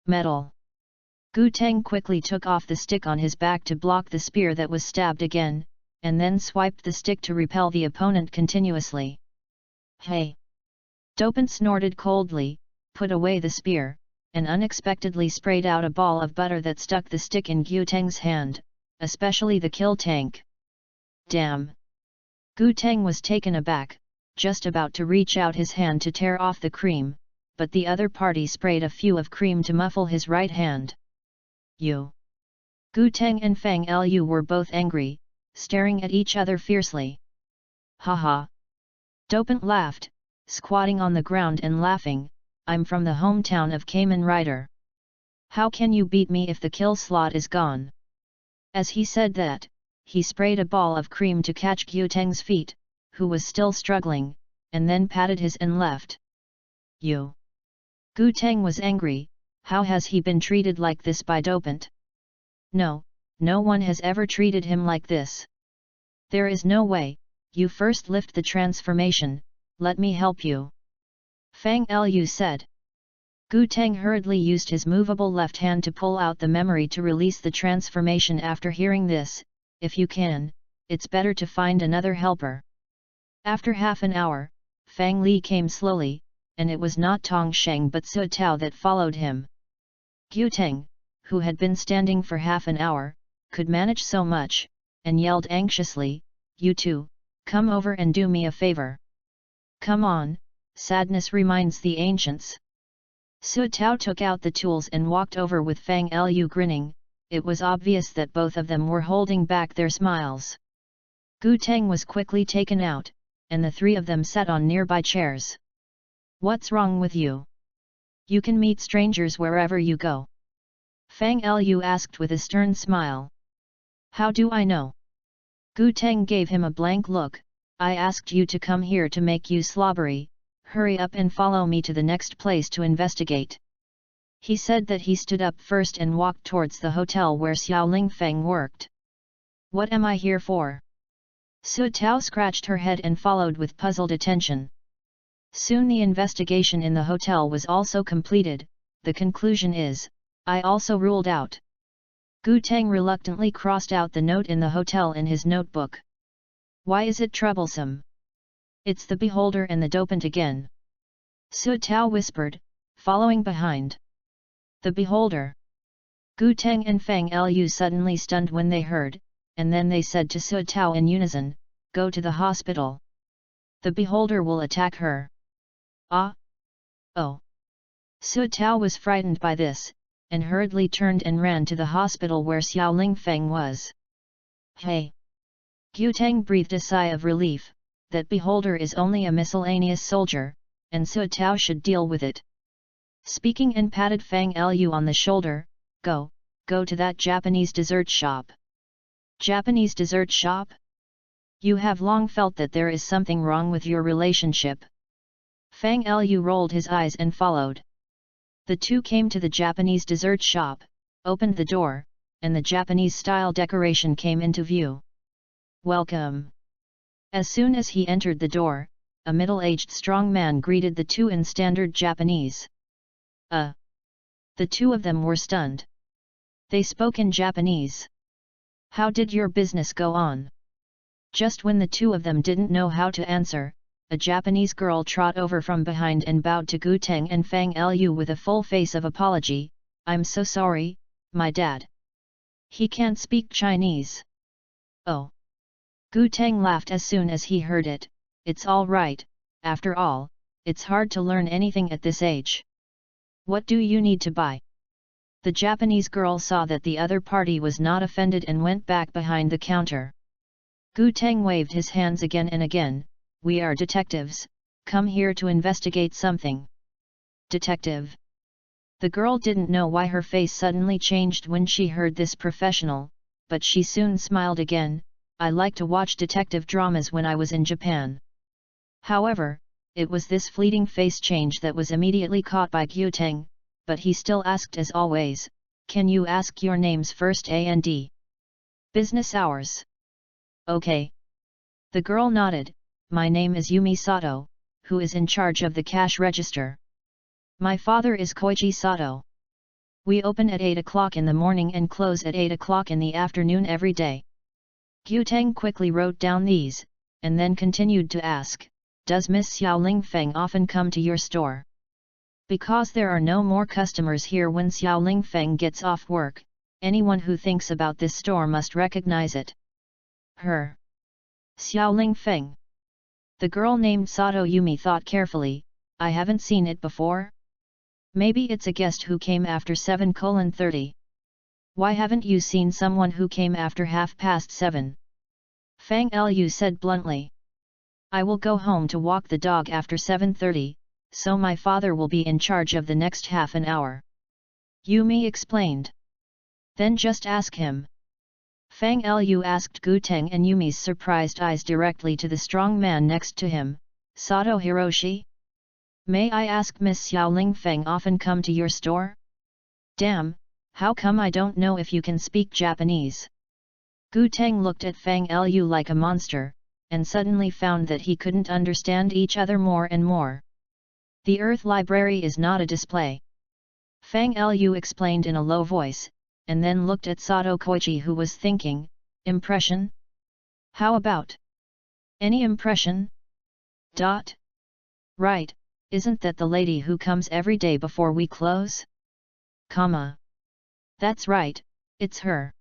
A: Metal. Gu Teng quickly took off the stick on his back to block the spear that was stabbed again, and then swiped the stick to repel the opponent continuously. Hey! Dopant snorted coldly, put away the spear, and unexpectedly sprayed out a ball of butter that stuck the stick in Gu Teng's hand, especially the kill tank. Damn! Gu Teng was taken aback, just about to reach out his hand to tear off the cream, but the other party sprayed a few of cream to muffle his right hand. You! Gu Teng and Fang Lu were both angry, staring at each other fiercely. Haha! Dopant laughed, squatting on the ground and laughing, I'm from the hometown of Kamen Rider. How can you beat me if the kill slot is gone? As he said that, he sprayed a ball of cream to catch Gu Teng's feet, who was still struggling, and then patted his and left. You! Gu Teng was angry, how has he been treated like this by Dopant? No, no one has ever treated him like this. There is no way, you first lift the transformation, let me help you. Fang Lu said. Gu Teng hurriedly used his movable left hand to pull out the memory to release the transformation. After hearing this, if you can, it's better to find another helper. After half an hour, Fang Li came slowly, and it was not Tong Sheng but Su Tao that followed him. Gu Teng, who had been standing for half an hour, could manage so much, and yelled anxiously, you two, come over and do me a favor. Come on, sadness reminds the ancients. Su Tao took out the tools and walked over with Fang Lu grinning, it was obvious that both of them were holding back their smiles. Gu Teng was quickly taken out, and the three of them sat on nearby chairs. What's wrong with you? You can meet strangers wherever you go. Fang Lu asked with a stern smile. How do I know? Gu Teng gave him a blank look, I asked you to come here to make you slobbery, hurry up and follow me to the next place to investigate. He said that he stood up first and walked towards the hotel where Xiao Lingfeng worked. What am I here for? Su Tao scratched her head and followed with puzzled attention. Soon the investigation in the hotel was also completed, the conclusion is, I also ruled out. Gu Teng reluctantly crossed out the note in the hotel in his notebook. Why is it troublesome? It's the beholder and the Dopant again. Su Tao whispered, following behind. The beholder. Gu Teng and Fang Lu suddenly stunned when they heard, and then they said to Su Tao in unison, go to the hospital. The beholder will attack her. Ah? Oh. Su Tao was frightened by this, and hurriedly turned and ran to the hospital where Xiao Lingfeng was. Hey! Gu Teng breathed a sigh of relief, that beholder is only a miscellaneous soldier, and Su Tao should deal with it. Speaking and patted Fang Lu on the shoulder, go to that Japanese dessert shop. Japanese dessert shop? You have long felt that there is something wrong with your relationship. Fang Lu rolled his eyes and followed. The two came to the Japanese dessert shop, opened the door, and the Japanese-style decoration came into view. Welcome! As soon as he entered the door, a middle-aged strong man greeted the two in standard Japanese. The two of them were stunned. They spoke in Japanese. How did your business go on? Just when the two of them didn't know how to answer, a Japanese girl trot over from behind and bowed to Gu Teng and Fang Lu with a full face of apology, I'm so sorry, my dad. He can't speak Chinese. Oh. Gu Teng laughed as soon as he heard it, it's all right, after all, it's hard to learn anything at this age. What do you need to buy? The Japanese girl saw that the other party was not offended and went back behind the counter. Gu Teng waved his hands again and again, we are detectives, come here to investigate something. Detective. The girl didn't know why her face suddenly changed when she heard this professional, but she soon smiled again, I like to watch detective dramas when I was in Japan. However, it was this fleeting face change that was immediately caught by Gu Teng, but he still asked as always, can you ask your names first and? Business hours. Okay. The girl nodded, my name is Yumi Sato, who is in charge of the cash register? My father is Koichi Sato. We open at 8 o'clock in the morning and close at 8 o'clock in the afternoon every day. Gyuteng quickly wrote down these, and then continued to ask, does Miss Xiao Lingfeng often come to your store? Because there are no more customers here when Xiao Lingfeng gets off work, anyone who thinks about this store must recognize it. Her. Xiao Lingfeng. The girl named Sato Yumi thought carefully, I haven't seen it before. Maybe it's a guest who came after 7:30. Why haven't you seen someone who came after 7:30? Fang Lu said bluntly. I will go home to walk the dog after 7:30, so my father will be in charge of the next half an hour. Yumi explained. Then just ask him. Fang Lu asked Gyuteng and Yumi's surprised eyes directly to the strong man next to him, Sato Hiroshi? May I ask Miss Xiao Lingfeng often come to your store? Damn, how come I don't know if you can speak Japanese? Gyuteng looked at Fang Lu like a monster, and suddenly found that he couldn't understand each other more and more. The Earth Library is not a display. Fang Lu explained in a low voice, and then looked at Sato Koichi who was thinking, impression? How about? Any impression? Right, isn't that the lady who comes every day before we close? That's right, it's her.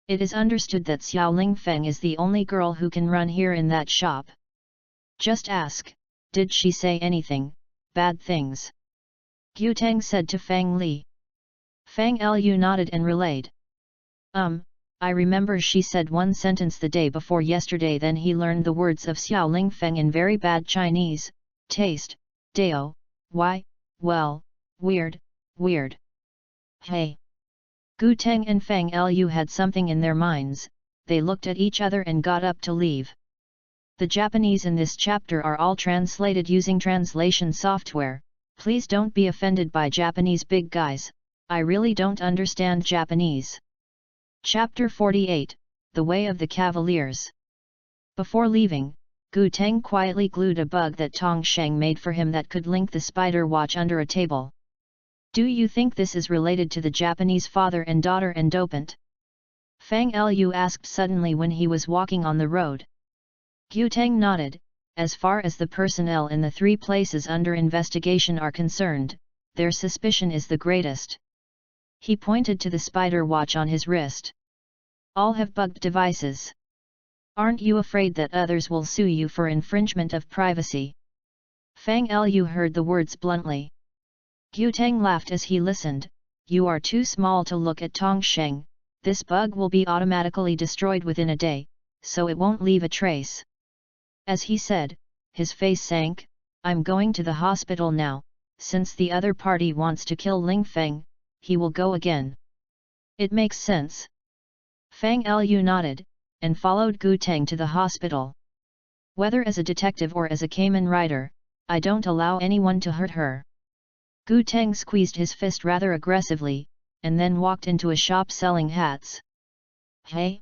A: It is understood that Xiao Lingfeng is the only girl who can run here in that shop. Just ask, did she say anything, bad things? Gyuteng said to Fang Li. Fang Lu nodded and relayed. I remember she said one sentence the day before yesterday, then he learned the words of Xiao Lingfeng in very bad Chinese, taste, dao, why, well, weird. Hey! Gyuteng and Fang Lu had something in their minds, they looked at each other and got up to leave. The Japanese in this chapter are all translated using translation software, please don't be offended by Japanese big guys, I really don't understand Japanese. Chapter 48, The Way of the Cavaliers. Before leaving, Gyuteng quietly glued a bug that Tong Sheng made for him that could link the spider watch under a table. Do you think this is related to the Japanese father and daughter and dopant? Fang Lu asked suddenly when he was walking on the road. Gyuteng nodded, as far as the personnel in the 3 places under investigation are concerned, their suspicion is the greatest. He pointed to the spider watch on his wrist. All have bugged devices. Aren't you afraid that others will sue you for infringement of privacy? Fang Lu heard the words bluntly. Gyuteng laughed as he listened, you are too small to look at Tong Sheng, this bug will be automatically destroyed within a day, so it won't leave a trace. As he said, his face sank, I'm going to the hospital now, since the other party wants to kill Lingfeng, he will go again. It makes sense. Fang Lu nodded, and followed Gyuteng to the hospital. Whether as a detective or as a Kamen Rider, I don't allow anyone to hurt her. Gyuteng squeezed his fist rather aggressively, and then walked into a shop selling hats. Hey?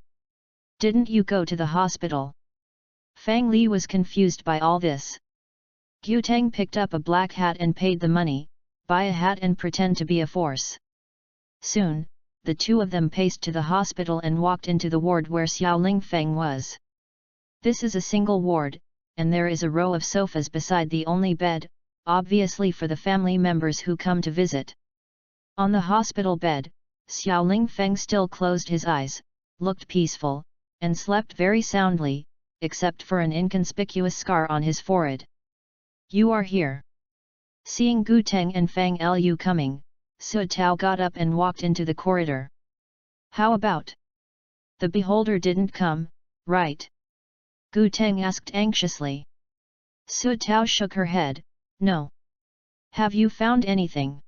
A: Didn't you go to the hospital? Fang Li was confused by all this. Gyuteng picked up a black hat and paid the money, buy a hat and pretend to be a force. Soon, the two of them paced to the hospital and walked into the ward where Xiao Lingfeng was. This is a single ward, and there is a row of sofas beside the only bed, obviously for the family members who come to visit. On the hospital bed, Xiao Lingfeng still closed his eyes, looked peaceful, and slept very soundly, except for an inconspicuous scar on his forehead. You are here. Seeing Gyuteng and Fang Lu coming, Su Tao got up and walked into the corridor. How about? The beholder didn't come, right? Gyuteng asked anxiously. Su Tao shook her head, no. Have you found anything?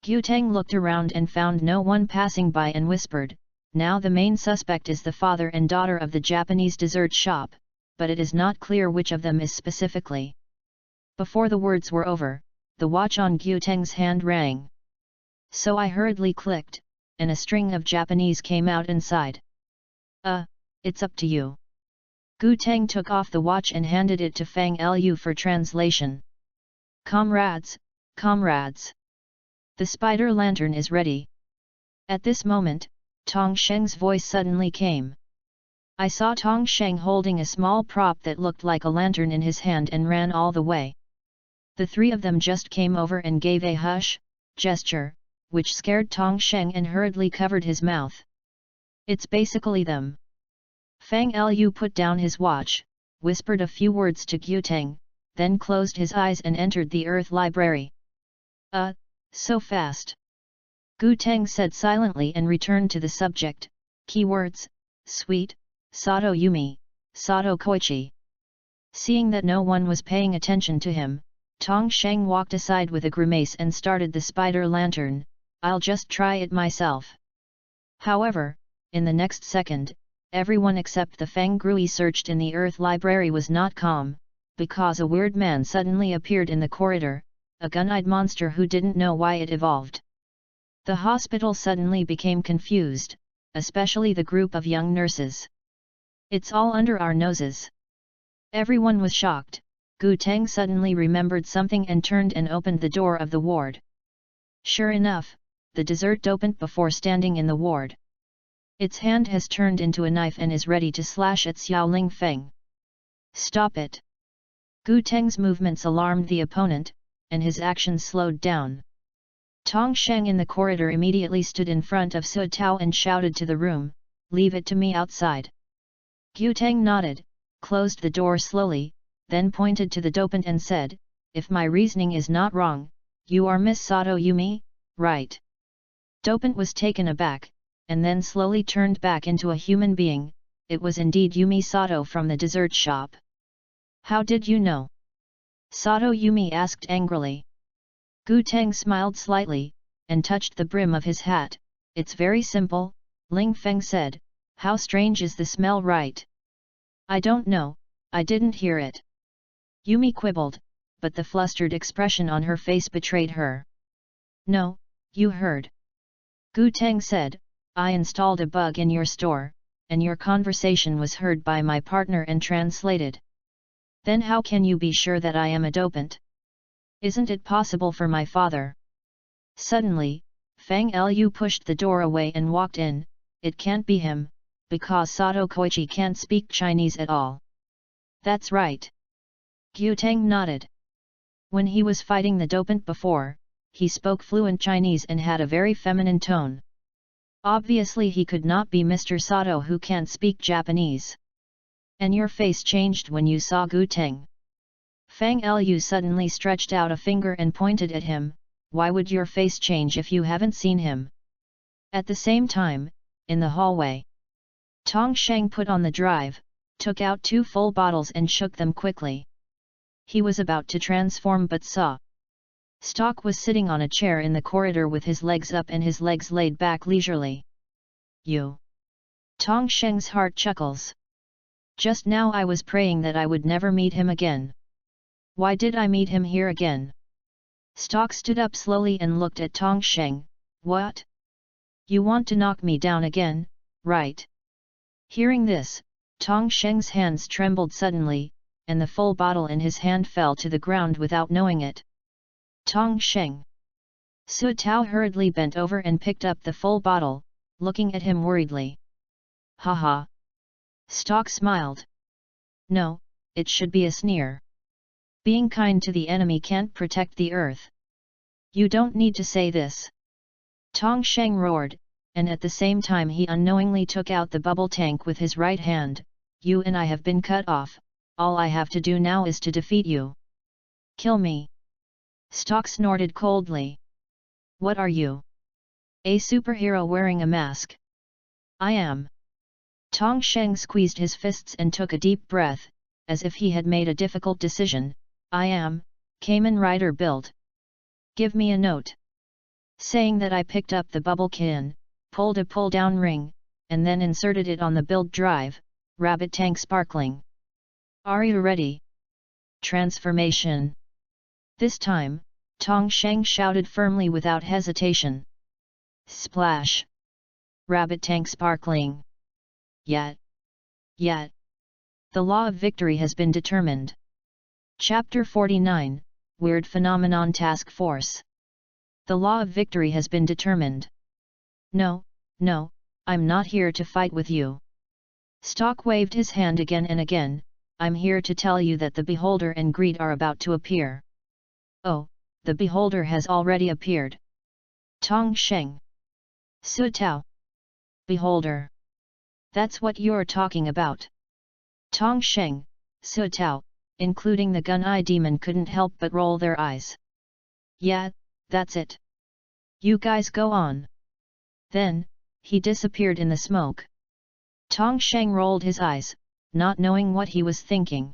A: Gyuteng looked around and found no one passing by and whispered, now the main suspect is the father and daughter of the Japanese dessert shop, but it is not clear which of them is specifically. Before the words were over, the watch on Gyuteng's hand rang. So I hurriedly clicked, and a string of Japanese came out inside. It's up to you. Gu Teng took off the watch and handed it to Fang Lu for translation. Comrades, comrades! The spider lantern is ready. At this moment, Tong Sheng's voice suddenly came. I saw Tong Sheng holding a small prop that looked like a lantern in his hand and ran all the way. The three of them just came over and gave a hush gesture, which scared Tong Sheng and hurriedly covered his mouth. It's basically them. Fang Lu put down his watch, whispered a few words to Gu Teng, then closed his eyes and entered the Earth Library. So fast. Gu Teng said silently and returned to the subject, keywords, sweet, Sato Yumi, Sato Koichi. Seeing that no one was paying attention to him, Tong Sheng walked aside with a grimace and started the spider lantern. I'll just try it myself. However, in the next second, everyone except the Fang Grui searched in the Earth Library was not calm, because a weird man suddenly appeared in the corridor, a gun-eyed monster who didn't know why it evolved. The hospital suddenly became confused, especially the group of young nurses. It's all under our noses. Everyone was shocked. Gu Teng suddenly remembered something and turned and opened the door of the ward. Sure enough, the dessert opened before standing in the ward. Its hand has turned into a knife and is ready to slash at Xiao Ling Feng. Stop it! Gu Teng's movements alarmed the opponent, and his actions slowed down. Tong Sheng in the corridor immediately stood in front of Su Tao and shouted to the room, "Leave it to me outside." Gu Teng nodded, closed the door slowly, then pointed to the dopant and said, "If my reasoning is not wrong, you are Miss Sato Yumi, right?" Dopant was taken aback, and then slowly turned back into a human being. It was indeed Yumi Sato from the dessert shop. How did you know? Sato Yumi asked angrily. Gu Teng smiled slightly, and touched the brim of his hat. It's very simple, Ling Feng said. How strange is the smell, right? I don't know, I didn't hear it. Yumi quibbled, but the flustered expression on her face betrayed her. No, you heard. Gu Teng said, I installed a bug in your store, and your conversation was heard by my partner and translated. Then how can you be sure that I am a dopant? Isn't it possible for my father? Suddenly, Fang Lu pushed the door away and walked in. It can't be him, because Sato Koichi can't speak Chinese at all. That's right. Gu Teng nodded. When he was fighting the dopant before, he spoke fluent Chinese and had a very feminine tone. Obviously he could not be Mr. Sato who can't speak Japanese. And your face changed when you saw Gu Teng. Fang Lu suddenly stretched out a finger and pointed at him. Why would your face change if you haven't seen him? At the same time, in the hallway, Tong Sheng put on the drive, took out 2 full bottles and shook them quickly. He was about to transform but saw Stock was sitting on a chair in the corridor with his legs up and his legs laid back leisurely. You! Tong Sheng's heart chuckles. Just now I was praying that I would never meet him again. Why did I meet him here again? Stock stood up slowly and looked at Tong Sheng. What? You want to knock me down again, right? Hearing this, Tong Sheng's hands trembled suddenly, and the full bottle in his hand fell to the ground without knowing it. Tong Sheng! Su Tao hurriedly bent over and picked up the full bottle, looking at him worriedly. Ha ha! Stock smiled. No, it should be a sneer. Being kind to the enemy can't protect the earth. You don't need to say this. Tong Sheng roared, and at the same time he unknowingly took out the bubble tank with his right hand. You and I have been cut off, all I have to do now is to defeat you. Kill me. Stock snorted coldly. What are you? A superhero wearing a mask? I am. Tong Sheng squeezed his fists and took a deep breath, as if he had made a difficult decision. I am, Kamen Rider build. Give me a note. Saying that I picked up the bubble can, pulled a pull-down ring, and then inserted it on the build drive, rabbit tank sparkling. Are you ready? Transformation. This time, Tong Sheng shouted firmly without hesitation. Splash! Rabbit tank sparkling. Yet. The law of victory has been determined. Chapter 49, Weird Phenomenon Task Force. The law of victory has been determined. No, no, I'm not here to fight with you. Stalk waved his hand again and again. I'm here to tell you that the Beholder and Greed are about to appear. Oh, the Beholder has already appeared. Tong Sheng. Su Tao. Beholder. That's what you're talking about. Tong Sheng, Su Tao, including the gun-eye demon couldn't help but roll their eyes. Yeah, that's it. You guys go on. Then, he disappeared in the smoke. Tong Sheng rolled his eyes, not knowing what he was thinking.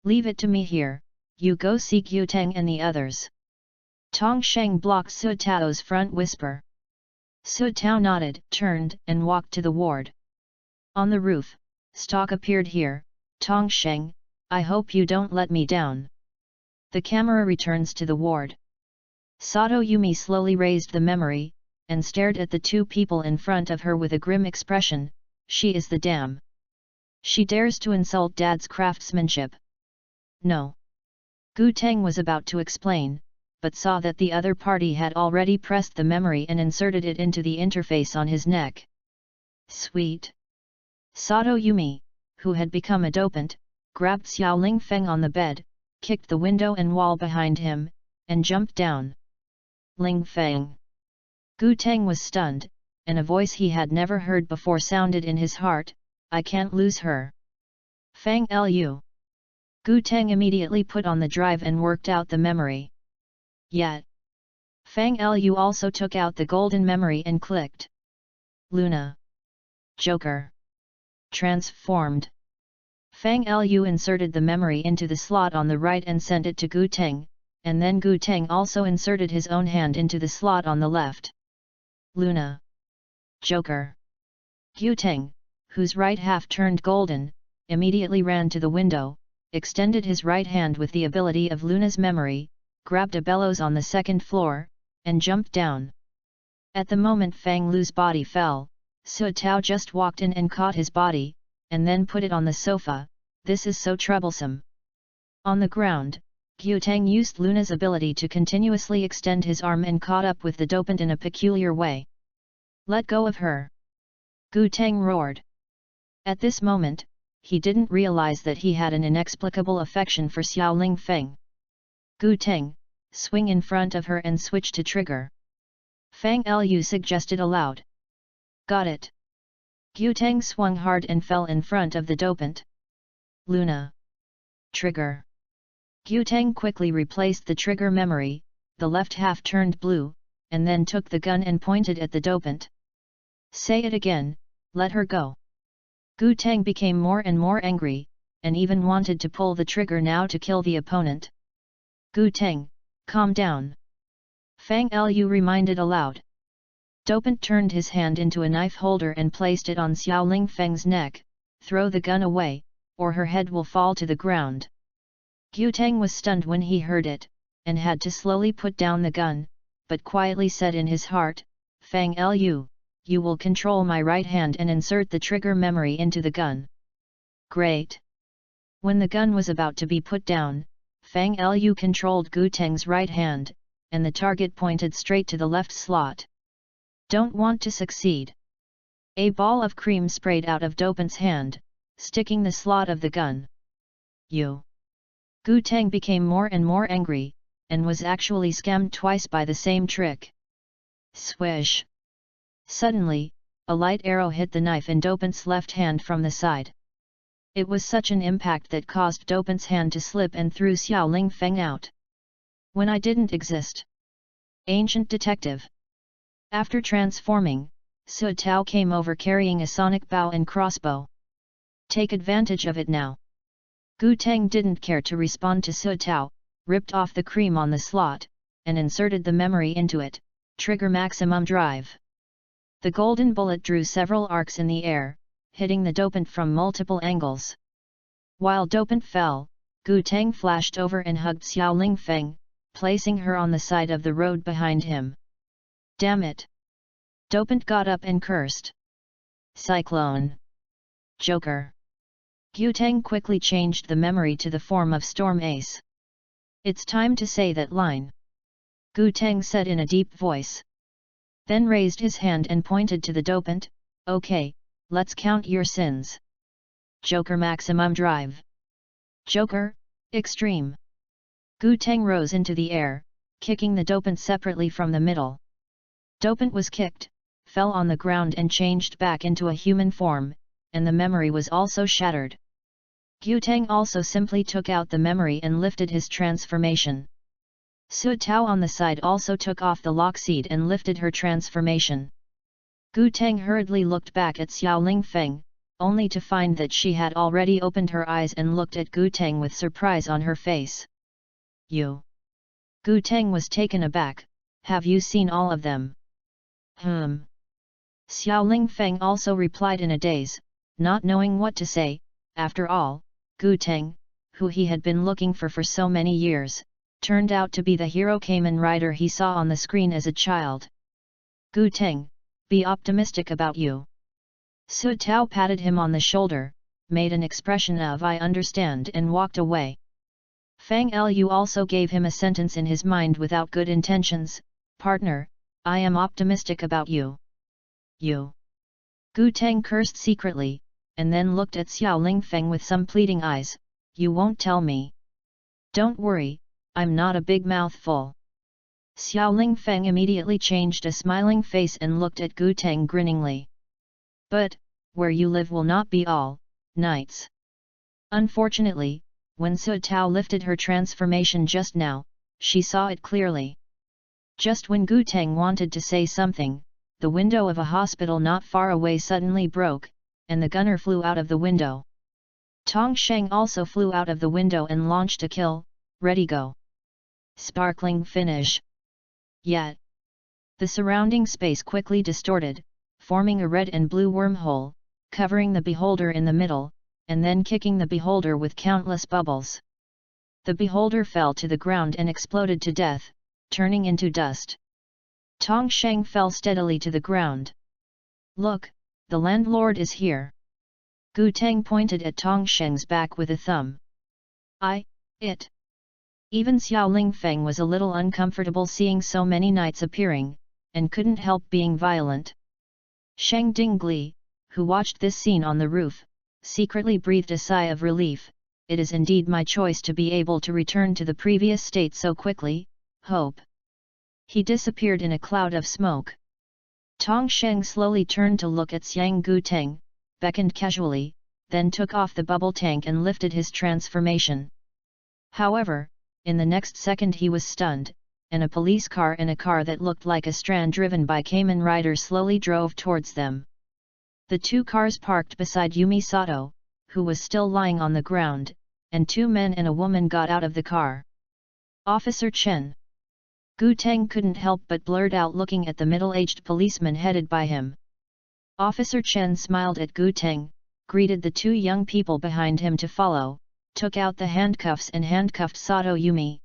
A: Leave it to me here, you go seek Yu Teng and the others. Tong Sheng blocked Su Tao's front whisper. Su Tao nodded, turned, and walked to the ward. On the roof, Stalk appeared here. Tong Sheng, I hope you don't let me down. The camera returns to the ward. Sato Yumi slowly raised the memory, and stared at the two people in front of her with a grim expression. She is the dam. She dares to insult Dad's craftsmanship. No. Gu Teng was about to explain, but saw that the other party had already pressed the memory and inserted it into the interface on his neck. Sweet. Sato Yumi, who had become a dopant, grabbed Xiao Ling Feng on the bed, kicked the window and wall behind him, and jumped down. Ling Feng. Gu Teng was stunned, and a voice he had never heard before sounded in his heart, I can't lose her. Feng Lu. Gu Teng immediately put on the drive and worked out the memory. Yet. Feng Lu also took out the golden memory and clicked. Luna. Joker. Transformed. Feng Lu inserted the memory into the slot on the right and sent it to Gu Teng, and then Gu Teng also inserted his own hand into the slot on the left. Luna. Joker. Gu Teng, whose right half turned golden, immediately ran to the window, extended his right hand with the ability of Luna's memory, grabbed a bellows on the second floor, and jumped down. At the moment Feng Lu's body fell, Su Tao just walked in and caught his body, and then put it on the sofa. This is so troublesome. On the ground, Gu Teng used Luna's ability to continuously extend his arm and caught up with the dopant in a peculiar way. Let go of her! Gu Teng roared. At this moment, he didn't realize that he had an inexplicable affection for Xiao Ling Feng. Gu Teng, swing in front of her and switch to trigger. Feng Lu suggested aloud. Got it. Gu Teng swung hard and fell in front of the dopant. Luna. Trigger. Gu Teng quickly replaced the trigger memory, the left half turned blue, and then took the gun and pointed at the dopant. Say it again, let her go. Gu Teng became more and more angry, and even wanted to pull the trigger now to kill the opponent. Gu Teng, calm down. Feng Lu reminded aloud. Dopant turned his hand into a knife holder and placed it on Xiao Ling Feng's neck. Throw the gun away, or her head will fall to the ground. Gu Teng was stunned when he heard it, and had to slowly put down the gun, but quietly said in his heart, Feng Lu, you will control my right hand and insert the trigger memory into the gun. Great! When the gun was about to be put down, Feng Lu controlled Gu Teng's right hand, and the target pointed straight to the left slot. Don't want to succeed. A ball of cream sprayed out of dopant's hand, sticking the slot of the gun. You. Gu Teng became more and more angry, and was actually scammed twice by the same trick. Swish! Suddenly, a light arrow hit the knife in dopant's left hand from the side. It was such an impact that caused dopant's hand to slip and threw Xiao Ling Feng out. When I didn't exist. Ancient detective. After transforming, Su Tao came over carrying a sonic bow and crossbow. Take advantage of it now. Gu Teng didn't care to respond to Su Tao, ripped off the cream on the slot, and inserted the memory into it, trigger maximum drive. The golden bullet drew several arcs in the air, hitting the dopant from multiple angles. While dopant fell, Gu Teng flashed over and hugged Xiao Ling Feng, placing her on the side of the road behind him. Damn it! Dopant got up and cursed. Cyclone! Joker! Gu Teng quickly changed the memory to the form of Storm Ace. It's time to say that line, Gu Teng said in a deep voice. Then raised his hand and pointed to the dopant. Okay, let's count your sins. Joker Maximum Drive. Joker, Extreme. Gu Teng rose into the air, kicking the dopant separately from the middle. Dopant was kicked, fell on the ground and changed back into a human form, and the memory was also shattered. Gu Teng also simply took out the memory and lifted his transformation. Su Tao on the side also took off the lock seed and lifted her transformation. Gu Teng hurriedly looked back at Xiao Ling Feng, only to find that she had already opened her eyes and looked at Gu Teng with surprise on her face. You? Gu Teng was taken aback. Have you seen all of them? Xiao Ling Feng also replied in a daze, not knowing what to say. After all, Gu Teng, who he had been looking for so many years, turned out to be the hero Kamen Rider he saw on the screen as a child. Gu Teng, be optimistic about you. Su Tao patted him on the shoulder, made an expression of I understand and walked away. Fang Lu also gave him a sentence in his mind without good intentions, partner, I am optimistic about you. You? Gu Teng cursed secretly, and then looked at Xiao Ling Feng with some pleading eyes, you won't tell me. Don't worry, I'm not a big mouthful. Xiao Ling Feng immediately changed a smiling face and looked at Gu Teng grinningly. But, where you live will not be all nights. Unfortunately, when Su Tao lifted her transformation just now, she saw it clearly. Just when Gu Teng wanted to say something, the window of a hospital not far away suddenly broke, and the gunner flew out of the window. Tong Sheng also flew out of the window and launched a kill, ready go. Sparkling finish. Yet, the surrounding space quickly distorted, forming a red and blue wormhole, covering the beholder in the middle, and then kicking the beholder with countless bubbles. The beholder fell to the ground and exploded to death, turning into dust. Tong Sheng fell steadily to the ground. Look, the landlord is here. Gu Teng pointed at Tong Sheng's back with a thumb. It. Even Xiao Ling Feng was a little uncomfortable seeing so many knights appearing, and couldn't help being violent. Sheng Dingli, who watched this scene on the roof, secretly breathed a sigh of relief. It is indeed my choice to be able to return to the previous state so quickly, hope. He disappeared in a cloud of smoke. Tong Sheng slowly turned to look at Xiang Gu Teng, beckoned casually, then took off the bubble tank and lifted his transformation. However, in the next second he was stunned, and a police car and a car that looked like a strand driven by Kamen Rider slowly drove towards them. The two cars parked beside Yumi Sato, who was still lying on the ground, and two men and a woman got out of the car. Officer Chen. Gu Teng couldn't help but blurt out looking at the middle-aged policeman headed by him. Officer Chen smiled at Gu Teng, greeted the two young people behind him to follow, took out the handcuffs and handcuffed Sato Yumi.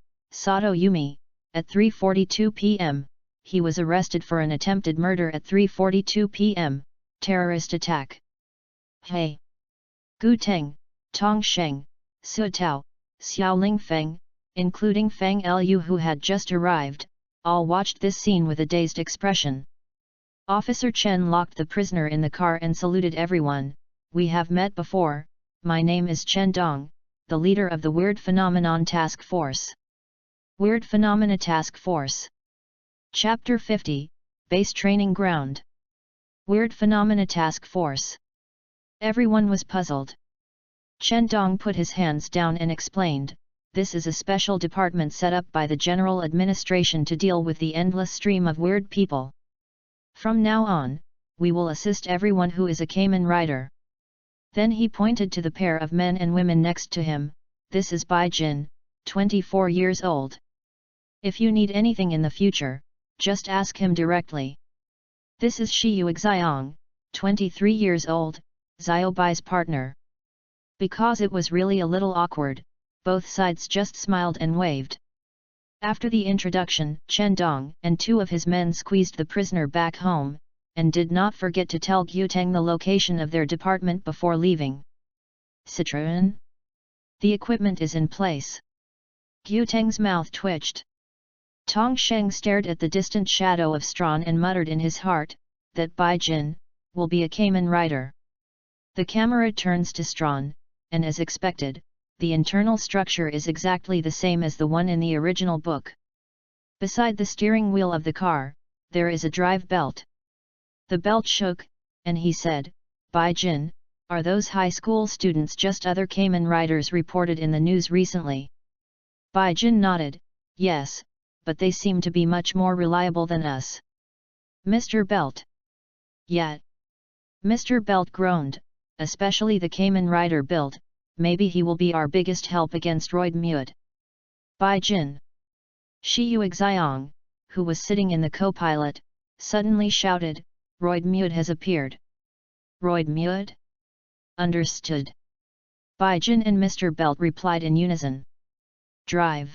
A: At 3:42 p.m., he was arrested for an attempted murder at 3:42 p.m., terrorist attack. Hey! Gu Teng, Tong Sheng, Su Tao, Xiao Ling Feng, including Fang Lu who had just arrived, all watched this scene with a dazed expression. Officer Chen locked the prisoner in the car and saluted everyone. We have met before, my name is Chen Dong, the leader of the Weird Phenomenon Task Force. Weird Phenomena Task Force. Chapter 50, Base Training Ground. Weird Phenomena Task Force. Everyone was puzzled. Chen Dong put his hands down and explained, this is a special department set up by the General Administration to deal with the endless stream of weird people. From now on, we will assist everyone who is a Kamen Rider. Then he pointed to the pair of men and women next to him, this is Bai Jin, 24 years old. If you need anything in the future, just ask him directly. This is Shi Yuxiang, 23 years old, Xiao Bai's partner. Because it was really a little awkward, both sides just smiled and waved. After the introduction, Chen Dong and two of his men squeezed the prisoner back home, and did not forget to tell Gu Teng the location of their department before leaving. Citroën? The equipment is in place. Gu Teng's mouth twitched. Tong Sheng stared at the distant shadow of Strawn and muttered in his heart, that Bai Jin will be a Kamen Rider. The camera turns to Strawn, and as expected, the internal structure is exactly the same as the one in the original book. Beside the steering wheel of the car, there is a drive belt. The belt shook, and he said, Bai Jin, are those high school students just other Kamen Riders reported in the news recently? Bai Jin nodded, yes, but they seem to be much more reliable than us. Mr. Belt. Yet. Mr. Belt groaned, especially the Kamen Rider build, maybe he will be our biggest help against Roid Muet. Bai Jin. Shi Yuexiang, who was sitting in the co-pilot, suddenly shouted, Roid Muet has appeared. Roid Muet? Understood. Bai Jin and Mr. Belt replied in unison. Drive.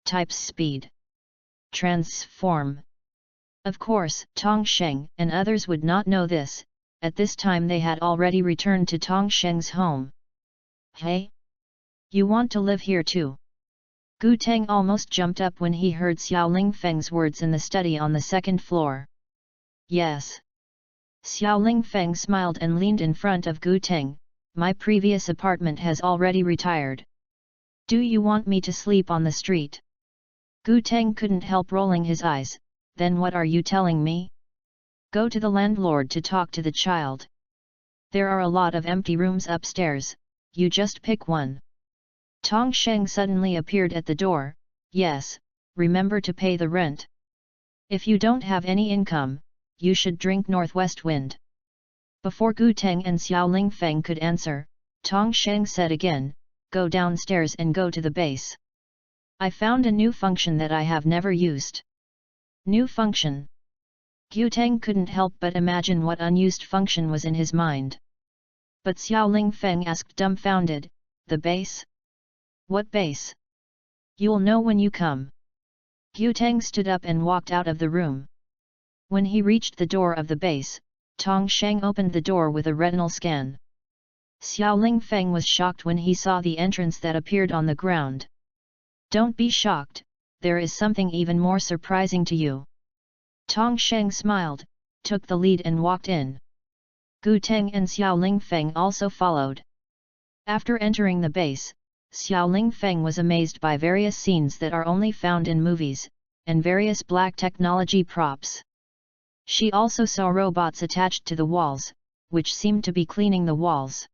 A: Type speed. Transform. Of course, Tong Sheng and others would not know this, at this time they had already returned to Tong Sheng's home. Hey? You want to live here too? Gu Teng almost jumped up when he heard Xiao Ling Feng's words in the study on the second floor. Yes. Xiao Ling Feng smiled and leaned in front of Gu Teng, my previous apartment has already retired. Do you want me to sleep on the street? Gu Teng couldn't help rolling his eyes, then what are you telling me? Go to the landlord to talk to the child. There are a lot of empty rooms upstairs, you just pick one. Tong Sheng suddenly appeared at the door, yes, remember to pay the rent. If you don't have any income, you should drink Northwest Wind. Before Gu Teng and Xiao Ling Feng could answer, Tong Sheng said again, go downstairs and go to the base. I found a new function that I have never used. New function? Gu Teng couldn't help but imagine what unused function was in his mind. But Xiao Ling Feng asked dumbfounded, the base? What base? You'll know when you come. Gu Teng stood up and walked out of the room. When he reached the door of the base, Tong Sheng opened the door with a retinal scan. Xiao Ling Feng was shocked when he saw the entrance that appeared on the ground. Don't be shocked, there is something even more surprising to you. Tong Sheng smiled, took the lead and walked in. Gu Teng and Xiao Ling Feng also followed. After entering the base, Xiao Ling Feng was amazed by various scenes that are only found in movies, and various black technology props. She also saw robots attached to the walls, which seemed to be cleaning the walls.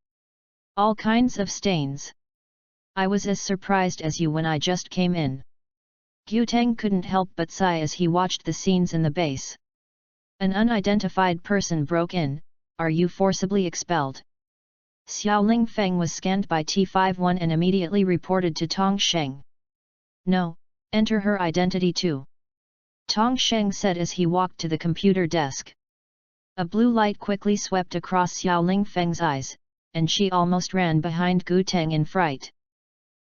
A: All kinds of stains. I was as surprised as you when I just came in. Gu Teng couldn't help but sigh as he watched the scenes in the base. An unidentified person broke in, are you forcibly expelled? Xiao Ling Feng was scanned by T51 and immediately reported to Tong Sheng. No, enter her identity too. Tong Sheng said as he walked to the computer desk. A blue light quickly swept across Xiao Ling Feng's eyes, and she almost ran behind Gu Teng in fright.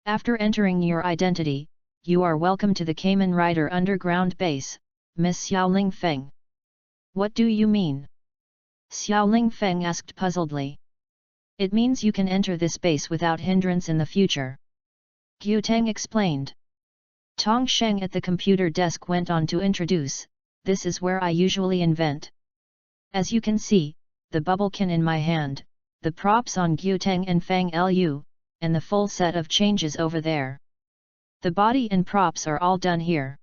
A: After entering your identity, you are welcome to the Kamen Rider underground base, Miss Xiao Ling Feng. What do you mean? Xiao Ling Feng asked puzzledly. It means you can enter this base without hindrance in the future. Gu Teng explained. Tong Sheng at the computer desk went on to introduce, this is where I usually invent. As you can see, the bubble can in my hand, the props on Gu Teng and Fang Lu, and the full set of changes over there. The body and props are all done here.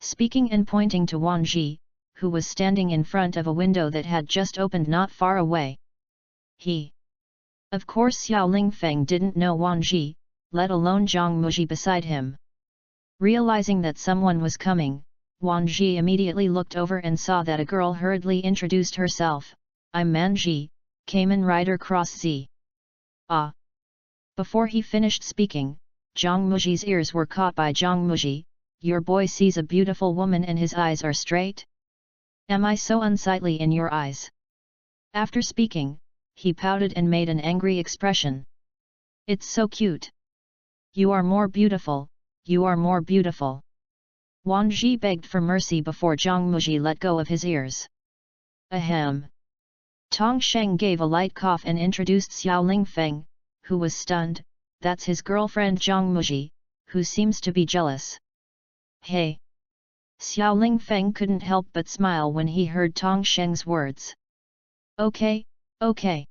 A: Speaking and pointing to Wang Ji, who was standing in front of a window that had just opened not far away. Of course Xiao Ling Feng didn't know Wang Ji, let alone Zhang Muji beside him. Realizing that someone was coming, Wang Ji immediately looked over and saw that a girl hurriedly introduced herself, I'm Man Ji, Kamen Rider Cross Z. Ah! Before he finished speaking, Zhang Muji's ears were caught by Zhang Muji, your boy sees a beautiful woman and his eyes are straight? Am I so unsightly in your eyes? After speaking, he pouted and made an angry expression. It's so cute. You are more beautiful, you are more beautiful. Wang Ji begged for mercy before Zhang Muji let go of his ears. Ahem. Tong Sheng gave a light cough and introduced Xiao Ling Feng, who was stunned. That's his girlfriend Zhang Muji, who seems to be jealous. Hey! Xiao Lingfeng couldn't help but smile when he heard Tong Sheng's words. Okay, okay.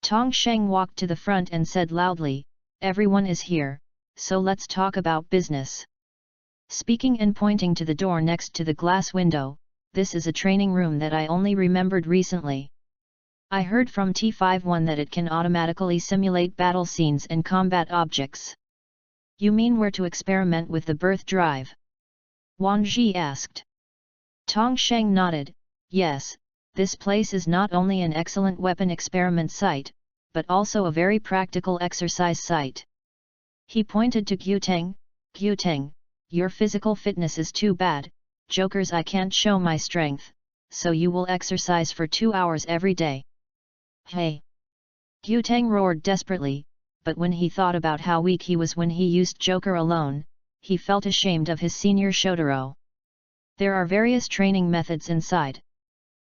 A: Tong Sheng walked to the front and said loudly, everyone is here, so let's talk about business. Speaking and pointing to the door next to the glass window, this is a training room that I only remembered recently. I heard from T51 that it can automatically simulate battle scenes and combat objects. You mean where to experiment with the birth drive? Wang Ji asked. Tong Sheng nodded, yes, this place is not only an excellent weapon experiment site, but also a very practical exercise site. He pointed to Guteng, Guteng, your physical fitness is too bad, jokers I can't show my strength, so you will exercise for 2 hours every day. Hey! Guteng roared desperately, but when he thought about how weak he was when he used Joker alone, he felt ashamed of his senior Shotaro. There are various training methods inside.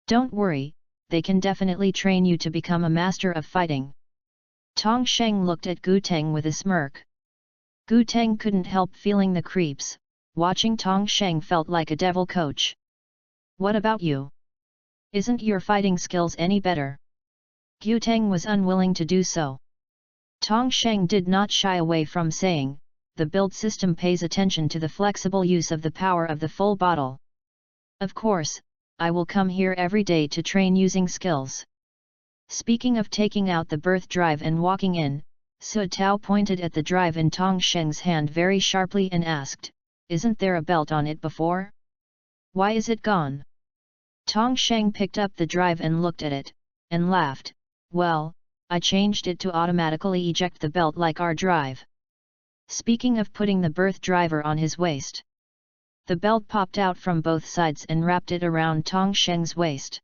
A: Don't worry, they can definitely train you to become a master of fighting. Tong Sheng looked at Guteng with a smirk. Guteng couldn't help feeling the creeps, watching Tong Sheng felt like a devil coach. What about you? Isn't your fighting skills any better? Guteng was unwilling to do so. Tong Sheng did not shy away from saying, the build system pays attention to the flexible use of the power of the full bottle. Of course, I will come here every day to train using skills. Speaking of taking out the birth drive and walking in, Su Tao pointed at the drive in Tong Sheng's hand very sharply and asked, isn't there a belt on it before? Why is it gone? Tong Sheng picked up the drive and looked at it, and laughed, well, I changed it to automatically eject the belt like our drive. Speaking of putting the birth driver on his waist. The belt popped out from both sides and wrapped it around Tong Sheng's waist.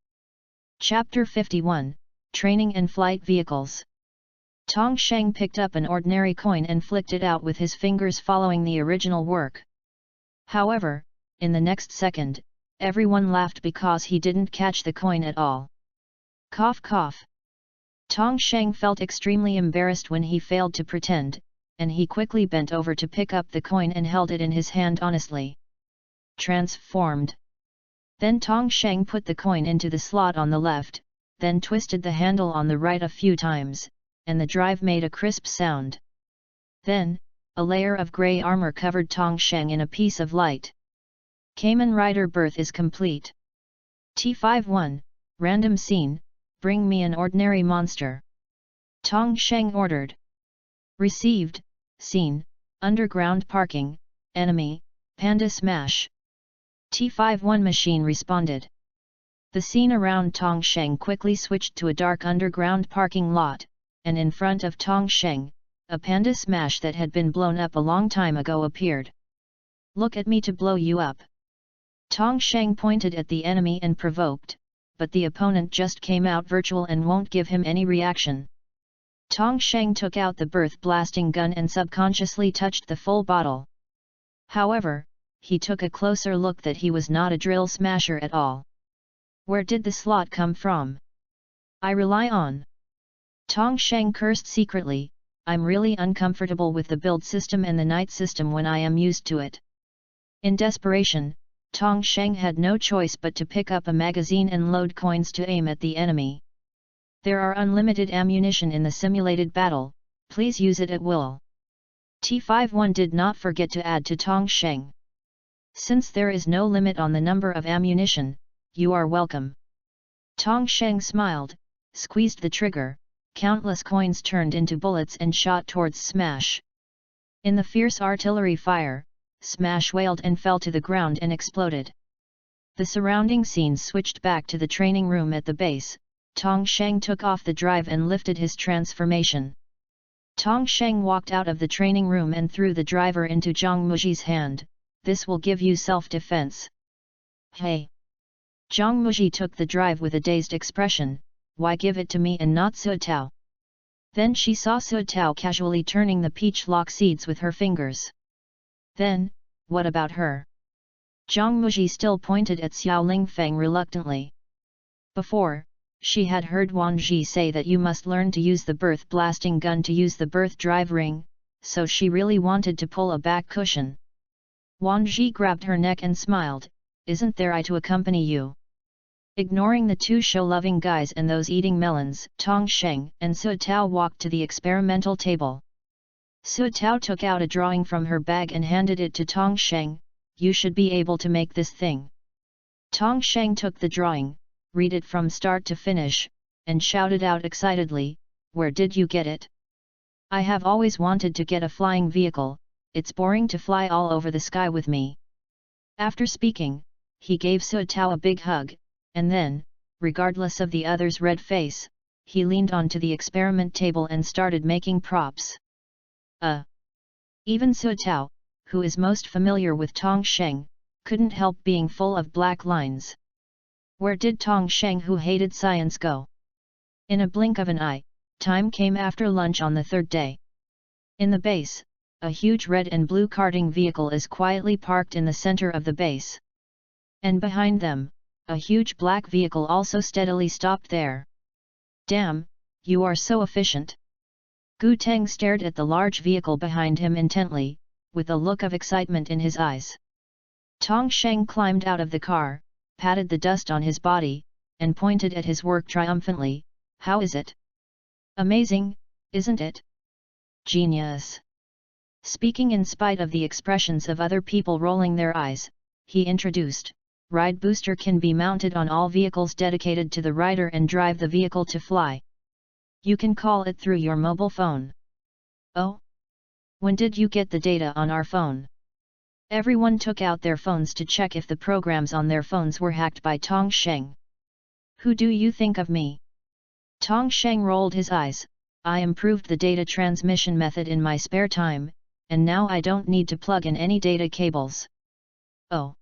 A: Chapter 51, Training and Flight Vehicles. Tong Sheng picked up an ordinary coin and flicked it out with his fingers following the original work. However, in the next second, everyone laughed because he didn't catch the coin at all. Cough cough. Tong Sheng felt extremely embarrassed when he failed to pretend, and he quickly bent over to pick up the coin and held it in his hand honestly. Transformed. Then Tong Sheng put the coin into the slot on the left, then twisted the handle on the right a few times, and the drive made a crisp sound. Then, a layer of grey armor covered Tong Sheng in a piece of light. Kamen Rider birth is complete. T51, random scene, bring me an ordinary monster. Tong Sheng ordered. Received, scene, underground parking, enemy, Panda Smash. T51 machine responded. The scene around Tong Sheng quickly switched to a dark underground parking lot, and in front of Tong Sheng, a Panda Smash that had been blown up a long time ago appeared. Look at me to blow you up. Tong Sheng pointed at the enemy and provoked, but the opponent just came out virtual and won't give him any reaction. Tong Sheng took out the birth blasting gun and subconsciously touched the full bottle. However, he took a closer look that he was not a drill smasher at all. Where did the slot come from? I rely on. Tong Sheng cursed secretly, I'm really uncomfortable with the build system and the night system when I am used to it. In desperation, Tong Sheng had no choice but to pick up a magazine and load coins to aim at the enemy. There are unlimited ammunition in the simulated battle, please use it at will. T51 did not forget to add to Tong Sheng. Since there is no limit on the number of ammunition, you are welcome. Tong Sheng smiled, squeezed the trigger, countless coins turned into bullets and shot towards Smash. In the fierce artillery fire, Smash wailed and fell to the ground and exploded. The surrounding scenes switched back to the training room at the base. Tong Sheng took off the drive and lifted his transformation. Tong Sheng walked out of the training room and threw the driver into Zhang Muji's hand. This will give you self-defense. Hey! Zhang Muji took the drive with a dazed expression, why give it to me and not Su Tao? Then she saw Su Tao casually turning the peach lock seeds with her fingers. Then, what about her? Zhang Muji still pointed at Xiao Lingfeng reluctantly. Before, She had heard Wang Ji say that you must learn to use the birth blasting gun to use the birth drive ring, so she really wanted to pull a back cushion. Wang Ji grabbed her neck and smiled, "Isn't there I to accompany you?" Ignoring the two show-loving guys and those eating melons, Tong Sheng and Su Tao walked to the experimental table. Su Tao took out a drawing from her bag and handed it to Tong Sheng. "You should be able to make this thing." Tong Sheng took the drawing, read it from start to finish, and shouted out excitedly, "Where did you get it? I have always wanted to get a flying vehicle, it's boring to fly all over the sky with me." After speaking, he gave Su Tao a big hug, and then, regardless of the other's red face, he leaned onto the experiment table and started making props. Even Su Tao, who is most familiar with Tong Sheng, couldn't help being full of black lines. Where did Tong Sheng, who hated science, go? In a blink of an eye, time came after lunch on the third day. In the base, a huge red and blue karting vehicle is quietly parked in the center of the base. And behind them, a huge black vehicle also steadily stopped there. "Damn, you are so efficient." Gu Teng stared at the large vehicle behind him intently, with a look of excitement in his eyes. Tong Sheng climbed out of the car, patted the dust on his body, and pointed at his work triumphantly. "How is it? Amazing, isn't it? Genius." Speaking in spite of the expressions of other people rolling their eyes, he introduced, "Ride booster can be mounted on all vehicles dedicated to the rider and drive the vehicle to fly. You can call it through your mobile phone." "Oh? When did you get the data on our phone?" Everyone took out their phones to check if the programs on their phones were hacked by Tong Sheng. "Who do you think of me?" Tong Sheng rolled his eyes. "I improved the data transmission method in my spare time, and now I don't need to plug in any data cables." "Oh!"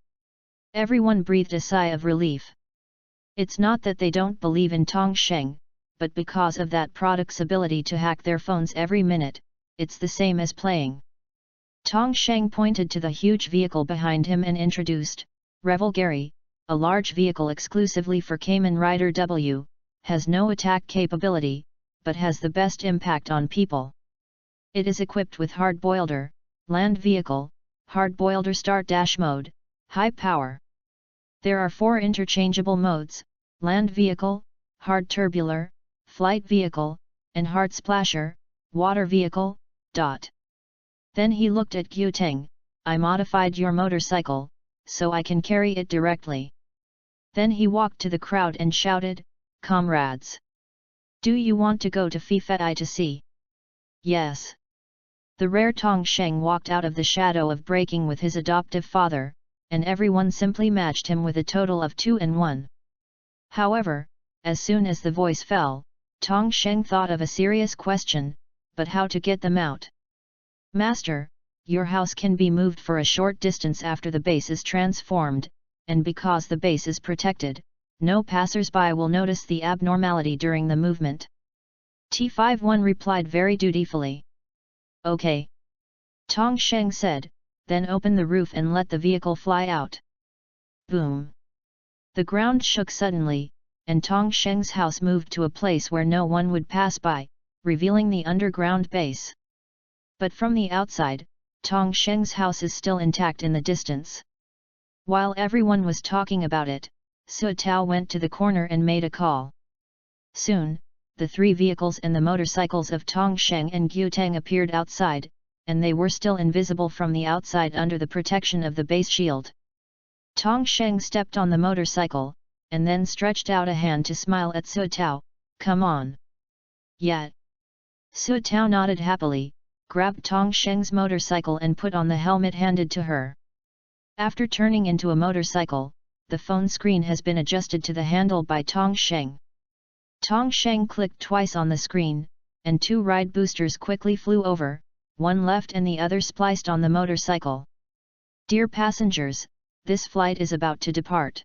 A: Everyone breathed a sigh of relief. It's not that they don't believe in Tong Sheng, but because of that product's ability to hack their phones every minute, it's the same as playing. Tong Sheng pointed to the huge vehicle behind him and introduced, "Revelgary, a large vehicle exclusively for Kamen Rider W, has no attack capability, but has the best impact on people. It is equipped with hard-boilder, land vehicle, hard-boilder start dash mode, high power. There are 4 interchangeable modes, land vehicle, hard turbular, flight vehicle, and hard splasher, water vehicle, dot." Then he looked at Gu Teng, "I modified your motorcycle, so I can carry it directly." Then he walked to the crowd and shouted, "Comrades! Do you want to go to FANFIC to see?" "Yes." The rare Tong Sheng walked out of the shadow of breaking with his adoptive father, and everyone simply matched him with a total of 2 and 1. However, as soon as the voice fell, Tong Sheng thought of a serious question, but how to get them out? "Master, your house can be moved for a short distance after the base is transformed, and because the base is protected, no passers-by will notice the abnormality during the movement." T51 replied very dutifully. "Okay." Tong Sheng said, "Then open the roof and let the vehicle fly out." Boom! The ground shook suddenly, and Tong Sheng's house moved to a place where no one would pass by, revealing the underground base. But from the outside, Tong Sheng's house is still intact in the distance. While everyone was talking about it, Su Tao went to the corner and made a call. Soon, the 3 vehicles and the motorcycles of Tong Sheng and Gu Teng appeared outside, and they were still invisible from the outside under the protection of the base shield. Tong Sheng stepped on the motorcycle, and then stretched out a hand to smile at Su Tao. "Come on." "Yeah." Su Tao nodded happily, grabbed Tong Sheng's motorcycle and put on the helmet handed to her. After turning into a motorcycle, the phone screen has been adjusted to the handle by Tong Sheng. Tong Sheng clicked twice on the screen, and 2 ride boosters quickly flew over, one left and the other spliced on the motorcycle. "Dear passengers, this flight is about to depart.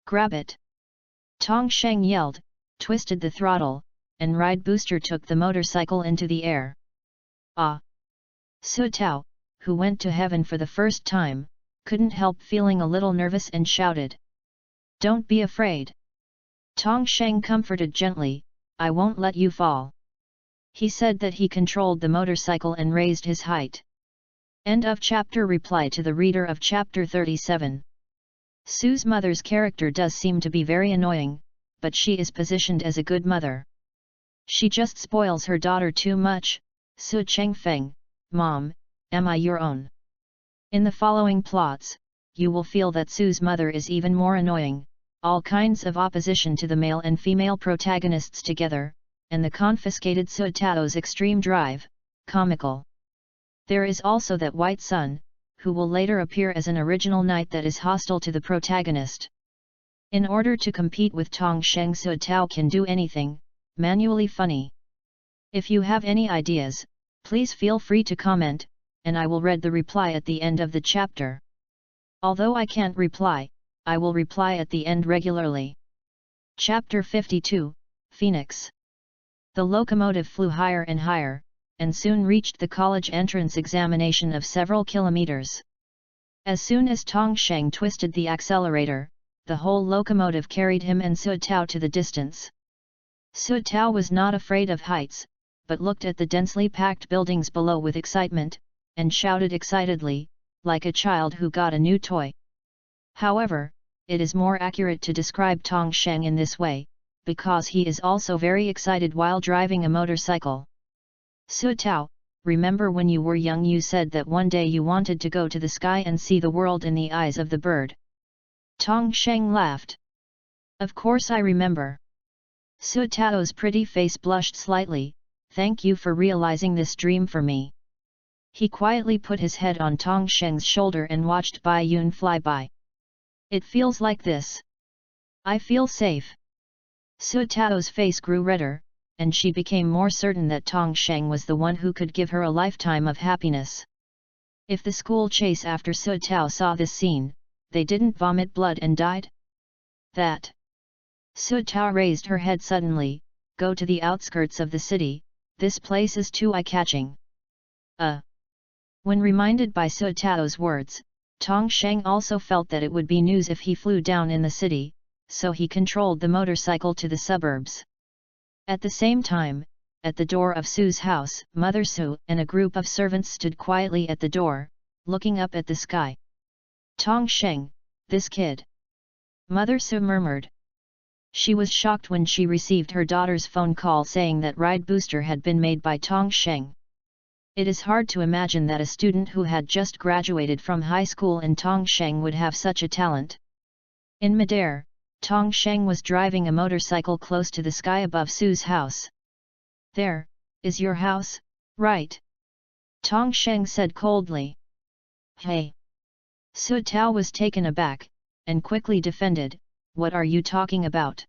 A: Grab it!" Tong Sheng yelled, twisted the throttle, and ride booster took the motorcycle into the air. "Ah!" Su Tao, who went to heaven for the first time, couldn't help feeling a little nervous and shouted, "Don't be afraid! Tong Sheng comforted gently, "I won't let you fall." He said that he controlled the motorcycle and raised his height. End of chapter. Reply to the reader of chapter 37. Sue's mother's character does seem to be very annoying, but she is positioned as a good mother. She just spoils her daughter too much. Su Chengfeng, Mom, am I your own? In the following plots, you will feel that Sue's mother is even more annoying, all kinds of opposition to the male and female protagonists together, and the confiscated Su Tao's extreme drive, comical. There is also that white son, who will later appear as an original knight that is hostile to the protagonist. In order to compete with Tong Sheng, Su Tao can do anything, manually funny. If you have any ideas, please feel free to comment, and I will read the reply at the end of the chapter. Although I can't reply, I will reply at the end regularly. Chapter 52, Phoenix. The locomotive flew higher and higher, and soon reached the college entrance examination of several kilometers. As soon as Tong Sheng twisted the accelerator, the whole locomotive carried him and Su Tao to the distance. Su Tao was not afraid of heights, but looked at the densely packed buildings below with excitement, and shouted excitedly, like a child who got a new toy. However, it is more accurate to describe Tong Sheng in this way, because he is also very excited while driving a motorcycle. Su Tao, remember when you were young you said that one day you wanted to go to the sky and see the world in the eyes of the bird? Tong Sheng laughed. Of course I remember. Su Tao's pretty face blushed slightly, thank you for realizing this dream for me. He quietly put his head on Tong Sheng's shoulder and watched Bai Yun fly by. It feels like this. I feel safe. Su Tao's face grew redder, and she became more certain that Tong Sheng was the one who could give her a lifetime of happiness. If the school chase after Su Tao saw this scene, they didn't vomit blood and died? That. Su Tao raised her head suddenly, go to the outskirts of the city, this place is too eye-catching. When reminded by Su Tao's words, Tong Sheng also felt that it would be news if he flew down in the city, so he controlled the motorcycle to the suburbs. At the same time, at the door of Su's house, Mother Su and a group of servants stood quietly at the door, looking up at the sky. Tong Sheng, this kid. Mother Su murmured. She was shocked when she received her daughter's phone call saying that Ride Booster had been made by Tong Sheng. It is hard to imagine that a student who had just graduated from high school in Tong Sheng would have such a talent. In midair, Tong Sheng was driving a motorcycle close to the sky above Su's house. There, is your house, right? Tong Sheng said coldly. Hey! Su Tao was taken aback, and quickly defended, what are you talking about?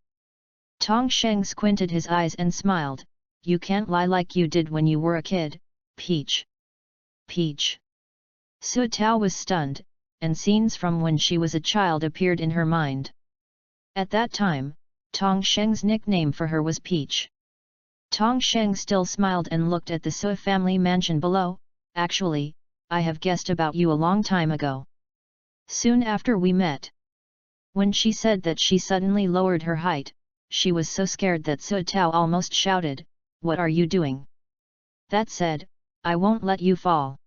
A: Tong Sheng squinted his eyes and smiled, you can't lie like you did when you were a kid, Peach. Peach. Su Tao was stunned, and scenes from when she was a child appeared in her mind. At that time, Tong Sheng's nickname for her was Peach. Tong Sheng still smiled and looked at the Su family mansion below. Actually, I have guessed about you a long time ago. Soon after we met. When she said that, she suddenly lowered her height. She was so scared that Su Tao almost shouted, what are you doing? That said, I won't let you fall.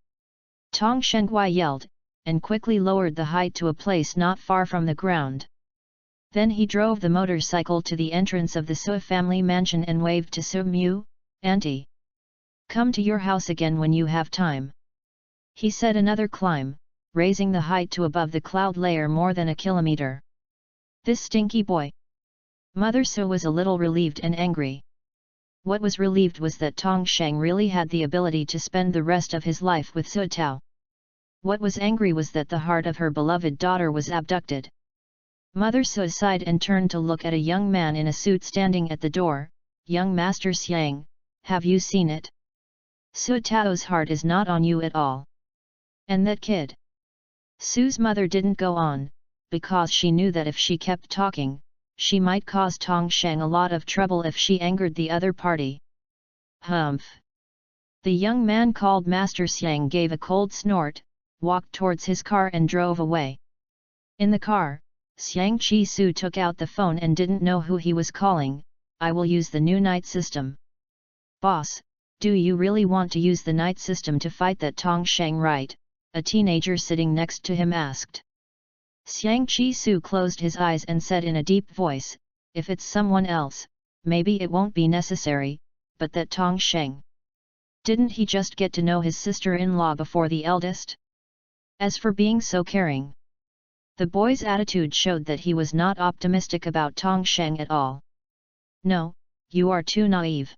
A: Tong Shenghui yelled, and quickly lowered the height to a place not far from the ground. Then he drove the motorcycle to the entrance of the Su family mansion and waved to Su Mu, Auntie. Come to your house again when you have time. He said another climb, raising the height to above the cloud layer more than a kilometer. This stinky boy. Mother Su was a little relieved and angry. What was relieved was that Tong Sheng really had the ability to spend the rest of his life with Su Tao. What was angry was that the heart of her beloved daughter was abducted. Mother Su sighed and turned to look at a young man in a suit standing at the door. Young Master Xiang, have you seen it? Su Tao's heart is not on you at all. And that kid? Su's mother didn't go on, because she knew that if she kept talking, she might cause Tong Sheng a lot of trouble if she angered the other party. Humph! The young man called Master Xiang gave a cold snort, walked towards his car and drove away. In the car, Xiang Chi Su took out the phone and didn't know who he was calling. I will use the new night system. Boss, do you really want to use the night system to fight that Tong Sheng, right? A teenager sitting next to him asked. Xiang Chi Su closed his eyes and said in a deep voice, if it's someone else, maybe it won't be necessary, but that Tong Sheng. Didn't he just get to know his sister-in-law before the eldest? As for being so caring, the boy's attitude showed that he was not optimistic about Tong Sheng at all. No, you are too naive.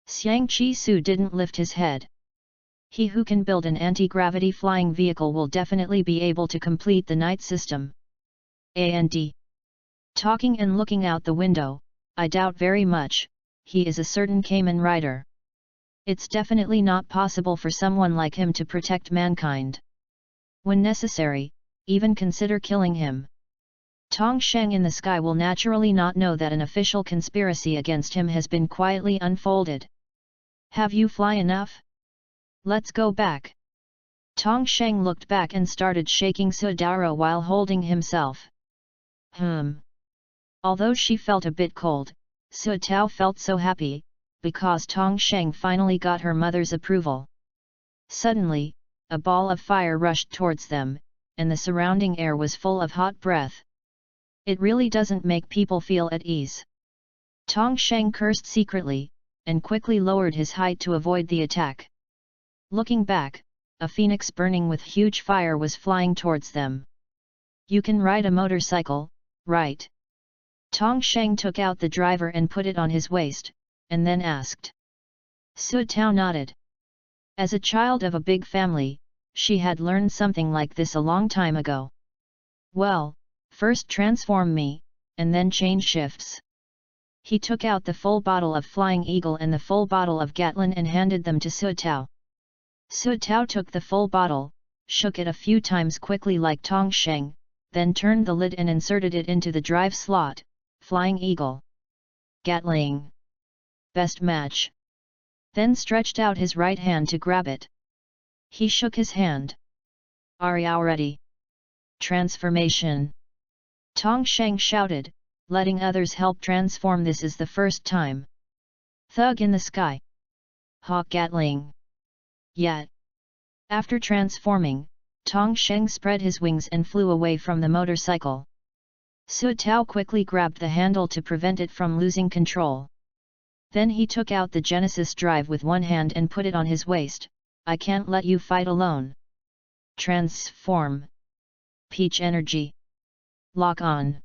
A: Xiang Chi Su didn't lift his head. He who can build an anti-gravity flying vehicle will definitely be able to complete the night system. And talking and looking out the window, I doubt very much, he is a certain Kamen Rider. It's definitely not possible for someone like him to protect mankind. When necessary, even consider killing him. Tong Sheng in the sky will naturally not know that an official conspiracy against him has been quietly unfolded. Have you fly enough? Let's go back. Tong Sheng looked back and started shaking Sudaro while holding himself. Although she felt a bit cold, Su Tao felt so happy, because Tong Sheng finally got her mother's approval. Suddenly, a ball of fire rushed towards them, and the surrounding air was full of hot breath. It really doesn't make people feel at ease. Tong Sheng cursed secretly, and quickly lowered his height to avoid the attack. Looking back, a phoenix burning with huge fire was flying towards them. You can ride a motorcycle, right? Tong Sheng took out the driver and put it on his waist, and then asked. Su Tao nodded. As a child of a big family, she had learned something like this a long time ago. Well, first transform me, and then change shifts. He took out the full bottle of Flying Eagle and the full bottle of Gatlin and handed them to Su Tao. Su Tao took the full bottle, shook it a few times quickly like Tong Sheng, then turned the lid and inserted it into the drive slot. Flying Eagle. Gatling. Best match. Then stretched out his right hand to grab it. He shook his hand. Are you ready? Transformation. Tong Sheng shouted, letting others help transform. This is the first time. Thug in the sky. Hawk Gatling. Yet. After transforming, Tong Sheng spread his wings and flew away from the motorcycle. Su Tao quickly grabbed the handle to prevent it from losing control. Then he took out the Genesis drive with one hand and put it on his waist. I can't let you fight alone. Transform. Peach Energy. Lock on.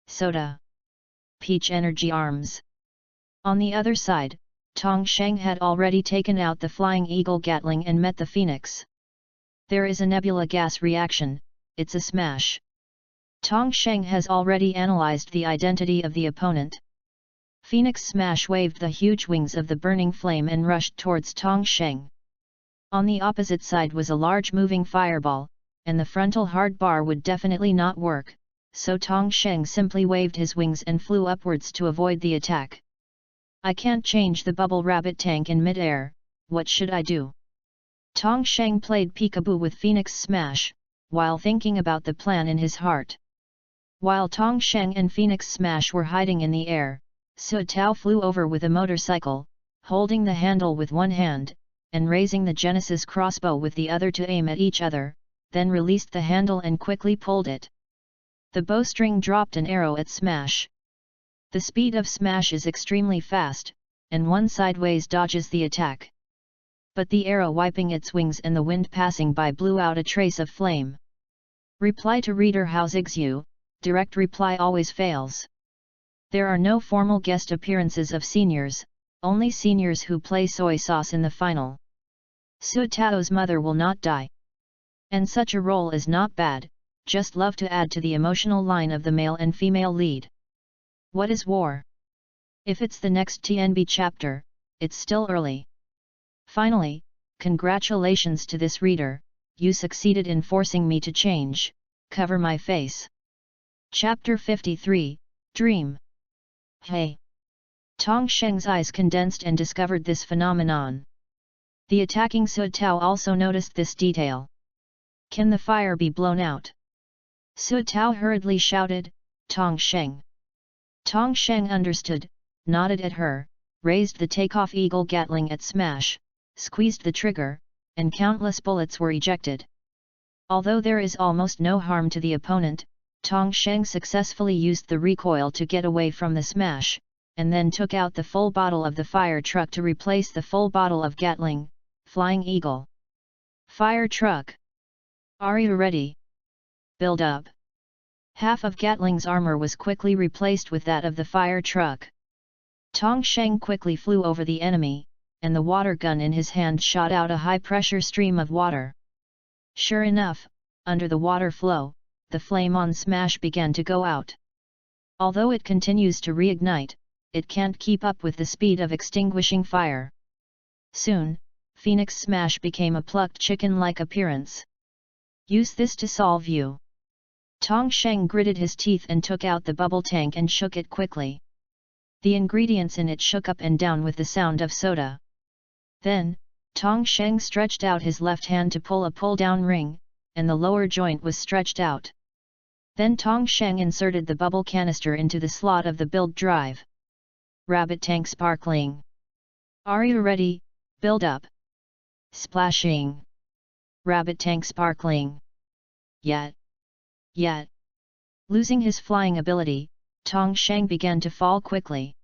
A: Soda. Peach Energy Arms. On the other side, Tong Sheng had already taken out the Flying Eagle Gatling and met the Phoenix. There is a nebula gas reaction, it's a smash. Tong Sheng has already analyzed the identity of the opponent. Phoenix Smash waved the huge wings of the burning flame and rushed towards Tong Sheng. On the opposite side was a large moving fireball, and the frontal hard bar would definitely not work, so Tong Sheng simply waved his wings and flew upwards to avoid the attack. I can't change the bubble rabbit tank in mid-air, what should I do? Tong Sheng played peekaboo with Phoenix Smash, while thinking about the plan in his heart. While Tong Sheng and Phoenix Smash were hiding in the air, Su Tao flew over with a motorcycle, holding the handle with one hand, and raising the Genesis crossbow with the other to aim at each other, then released the handle and quickly pulled it. The bowstring dropped an arrow at Smash. The speed of Smash is extremely fast, and one sideways dodges the attack. But the arrow wiping its wings and the wind passing by blew out a trace of flame. Reply to reader: how zigs you? Direct reply always fails. There are no formal guest appearances of seniors, only seniors who play soy sauce in the final. Su Tao's mother will not die. And such a role is not bad, just love to add to the emotional line of the male and female lead. What is war? If it's the next TNB chapter, it's still early. Finally, congratulations to this reader, you succeeded in forcing me to change, cover my face. Chapter 53, Dream. Hey! Tong Sheng's eyes condensed and discovered this phenomenon. The attacking Su Tao also noticed this detail. Can the fire be blown out? Su Tao hurriedly shouted, "Tong Sheng!" Tong Sheng understood, nodded at her, raised the takeoff eagle Gatling at smash, squeezed the trigger, and countless bullets were ejected. Although there is almost no harm to the opponent, Tong Sheng successfully used the recoil to get away from the smash, and then took out the full bottle of the fire truck to replace the full bottle of Gatling, Flying Eagle. Fire truck! Are you ready? Build up! Half of Gatling's armor was quickly replaced with that of the fire truck. Tong Sheng quickly flew over the enemy, and the water gun in his hand shot out a high-pressure stream of water. Sure enough, under the water flow, the flame on smash began to go out. Although it continues to reignite, it can't keep up with the speed of extinguishing fire. Soon, Phoenix Smash became a plucked chicken-like appearance. Use this to solve you. Tong Sheng gritted his teeth and took out the bubble tank and shook it quickly. The ingredients in it shook up and down with the sound of soda. Then, Tong Sheng stretched out his left hand to pull a pull-down ring, and the lower joint was stretched out. Then Tong Sheng inserted the bubble canister into the slot of the build drive. Rabbit tank sparkling. Are you ready? Build up. Splashing. Rabbit tank sparkling. Yet. Losing his flying ability, Tong Sheng began to fall quickly.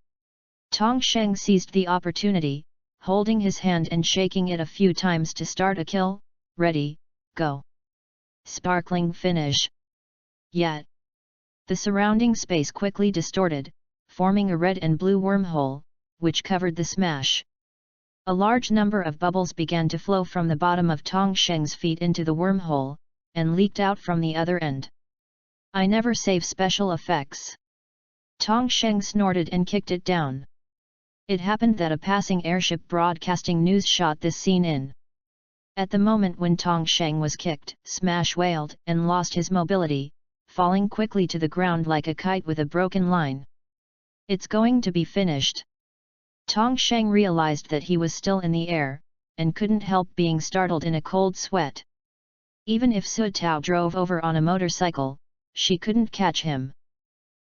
A: Tong Sheng seized the opportunity, holding his hand and shaking it a few times to start a kill. Ready, go. Sparkling finish. Yet. The surrounding space quickly distorted, forming a red and blue wormhole, which covered the smash. A large number of bubbles began to flow from the bottom of Tong Sheng's feet into the wormhole, and leaked out from the other end. I never save special effects. Tong Sheng snorted and kicked it down. It happened that a passing airship broadcasting news shot this scene in. At the moment when Tong Sheng was kicked, Smash wailed and lost his mobility, falling quickly to the ground like a kite with a broken line. It's going to be finished. Tong Sheng realized that he was still in the air, and couldn't help being startled in a cold sweat. Even if Su Tao drove over on a motorcycle, she couldn't catch him.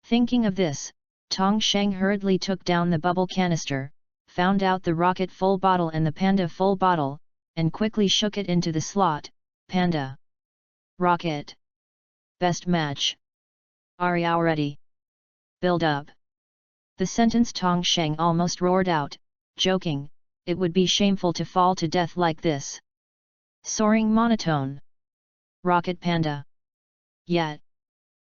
A: Thinking of this, Tong Sheng hurriedly took down the bubble canister, found out the rocket full bottle and the panda full bottle, and quickly shook it into the slot. Panda. Rocket. Best match. Are you ready? Build up. The sentence Tong Sheng almost roared out, joking, it would be shameful to fall to death like this. Soaring monotone. Rocket Panda. Yet.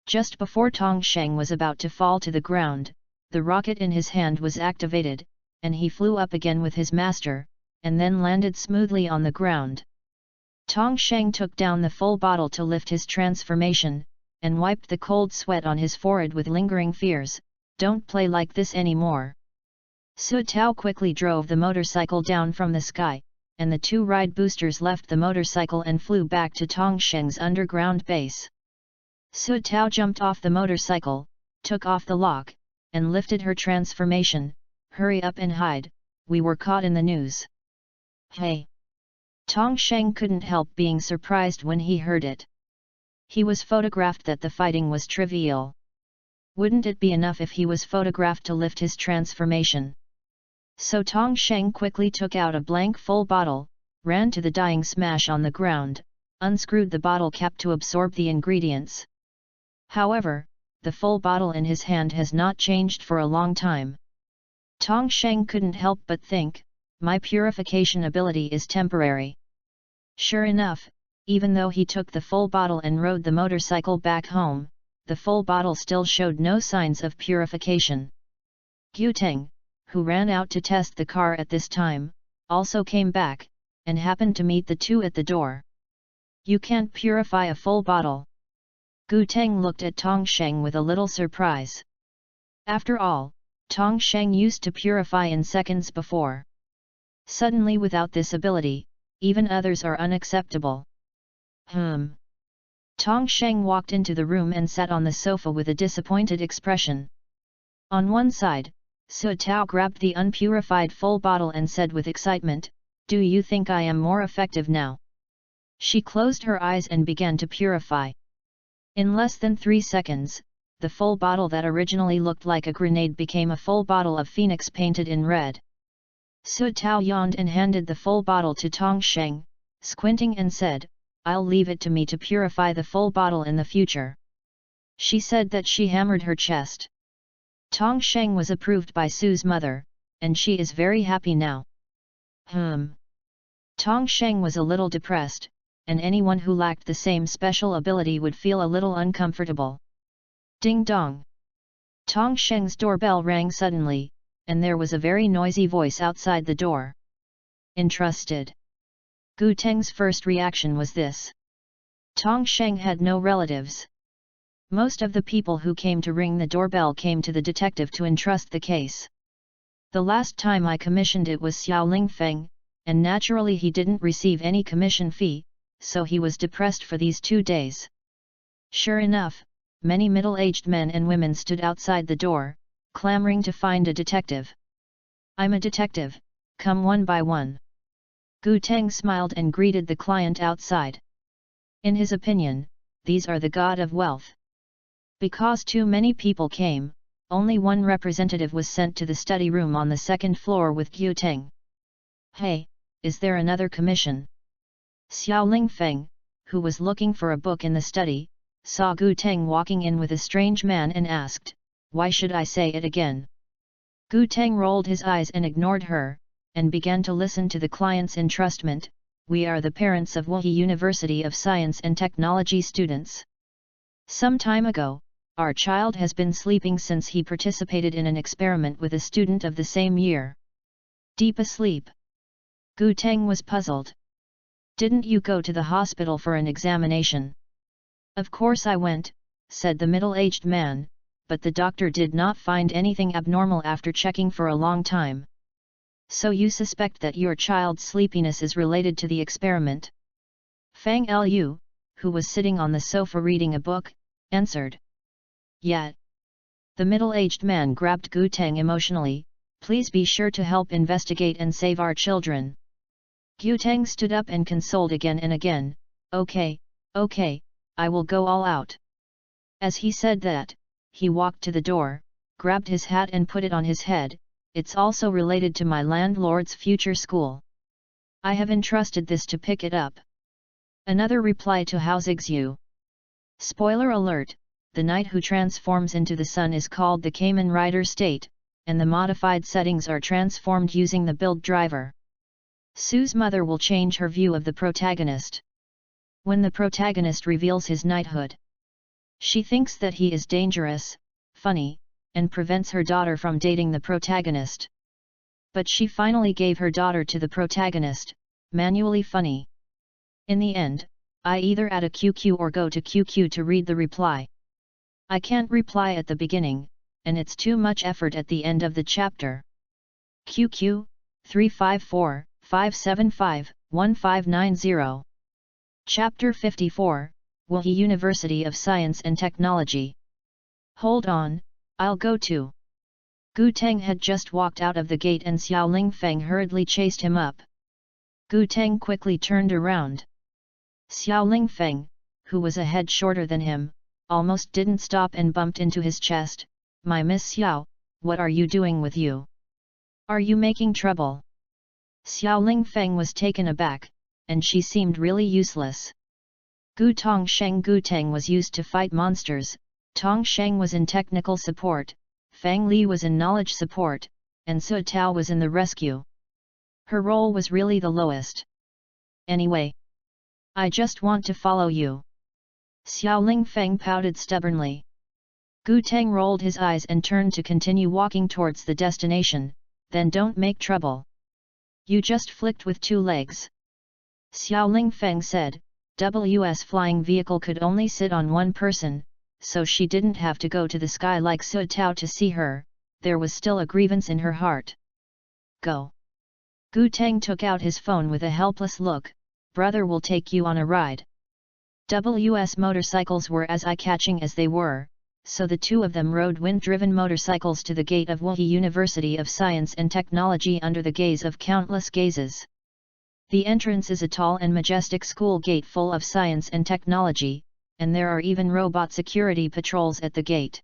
A: Just before Tong Sheng was about to fall to the ground, the rocket in his hand was activated, and he flew up again with his master, and then landed smoothly on the ground. Tong Sheng took down the full bottle to lift his transformation, and wiped the cold sweat on his forehead with lingering fears. Don't play like this anymore. Su Tao quickly drove the motorcycle down from the sky, and the two ride boosters left the motorcycle and flew back to Tong Sheng's underground base. Su Tao jumped off the motorcycle, took off the lock, and lifted her transformation. Hurry up and hide, we were caught in the news. Hey! Tong Sheng couldn't help being surprised when he heard it. He was photographed that the fighting was trivial. Wouldn't it be enough if he was photographed to lift his transformation? So Tong Sheng quickly took out a blank full bottle, ran to the dying Smash on the ground, unscrewed the bottle cap to absorb the ingredients. However, the full bottle in his hand has not changed for a long time. Tong Sheng couldn't help but think, my purification ability is temporary. Sure enough, even though he took the full bottle and rode the motorcycle back home, the full bottle still showed no signs of purification. Gu Teng, who ran out to test the car at this time, also came back, and happened to meet the two at the door. You can't purify a full bottle. Gu Teng looked at Tong Sheng with a little surprise. After all, Tong Sheng used to purify in seconds before. Suddenly without this ability, even others are unacceptable. Tong Sheng walked into the room and sat on the sofa with a disappointed expression. On one side, Su Tao grabbed the unpurified full bottle and said with excitement, "Do you think I am more effective now?" She closed her eyes and began to purify. In less than 3 seconds, the full bottle that originally looked like a grenade became a full bottle of phoenix painted in red. Su Tao yawned and handed the full bottle to Tong Sheng, squinting and said, "I'll leave it to me to purify the full bottle in the future." She said that she hammered her chest. Tong Sheng was approved by Su's mother, and she is very happy now. Tong Sheng was a little depressed, and anyone who lacked the same special ability would feel a little uncomfortable. Ding dong! Tong Sheng's doorbell rang suddenly, and there was a very noisy voice outside the door. Entrusted. Gu Teng's first reaction was this. Tong Sheng had no relatives. Most of the people who came to ring the doorbell came to the detective to entrust the case. The last time I commissioned it was Xiao Lingfeng, and naturally he didn't receive any commission fee, so he was depressed for these 2 days. Sure enough, many middle-aged men and women stood outside the door, clamoring to find a detective. "I'm a detective, come one by one." Gu Teng smiled and greeted the client outside. In his opinion, these are the god of wealth. Because too many people came, only one representative was sent to the study room on the 2nd floor with Gu Teng. "Hey, is there another commission?" Xiao Lingfeng, who was looking for a book in the study, saw Gu Teng walking in with a strange man and asked, "Why should I say it again?" Gu Teng rolled his eyes and ignored her, and began to listen to the client's entrustment. "We are the parents of Wuhe University of Science and Technology students. Some time ago, our child has been sleeping since he participated in an experiment with a student of the same year." "Deep asleep?" Gu Teng was puzzled. "Didn't you go to the hospital for an examination?" "Of course I went," said the middle-aged man, "but the doctor did not find anything abnormal after checking for a long time." "So you suspect that your child's sleepiness is related to the experiment?" Fang Lu, who was sitting on the sofa reading a book, answered. "Yeah." The middle-aged man grabbed Gu Teng emotionally. "Please be sure to help investigate and save our children." Gu Teng stood up and consoled again and again, Okay, I will go all out." As he said that, he walked to the door, grabbed his hat and put it on his head. "It's also related to my landlord's future school. I have entrusted this to pick it up." Another reply to Hao Zixu. Spoiler alert, the knight who transforms into the sun is called the Kamen Rider state, and the modified settings are transformed using the build driver. Su's mother will change her view of the protagonist. When the protagonist reveals his knighthood, she thinks that he is dangerous, funny, and prevents her daughter from dating the protagonist. But she finally gave her daughter to the protagonist, manually funny. In the end, I either add a QQ or go to QQ to read the reply. I can't reply at the beginning, and it's too much effort at the end of the chapter. QQ 354-575-1590. Chapter 54, Wuhe University of Science and Technology. Hold on, I'll go too. Gu Teng had just walked out of the gate and Xiao Lingfeng hurriedly chased him up. Gu Teng quickly turned around. Xiao Lingfeng, who was a head shorter than him, almost didn't stop and bumped into his chest. "My Miss Xiao, what are you doing with you? Are you making trouble?" Xiao Lingfeng was taken aback, and she seemed really useless. Gu Teng was used to fight monsters, Tong Sheng was in technical support, Fang Li was in knowledge support, and Su Tao was in the rescue. Her role was really the lowest. "Anyway, I just want to follow you." Xiao Lingfeng pouted stubbornly. Gu Teng rolled his eyes and turned to continue walking towards the destination. "Then don't make trouble. You just flicked with 2 legs." Xiao Lingfeng said. "WS flying vehicle could only sit on one person, so she didn't have to go to the sky like Su Tao to see her." There was still a grievance in her heart. "Go." Gu Teng took out his phone with a helpless look. "Brother will take you on a ride." WS motorcycles were as eye-catching as they were, so the two of them rode wind-driven motorcycles to the gate of Wuhe University of Science and Technology under the gaze of countless gazes. The entrance is a tall and majestic school gate full of science and technology, and there are even robot security patrols at the gate.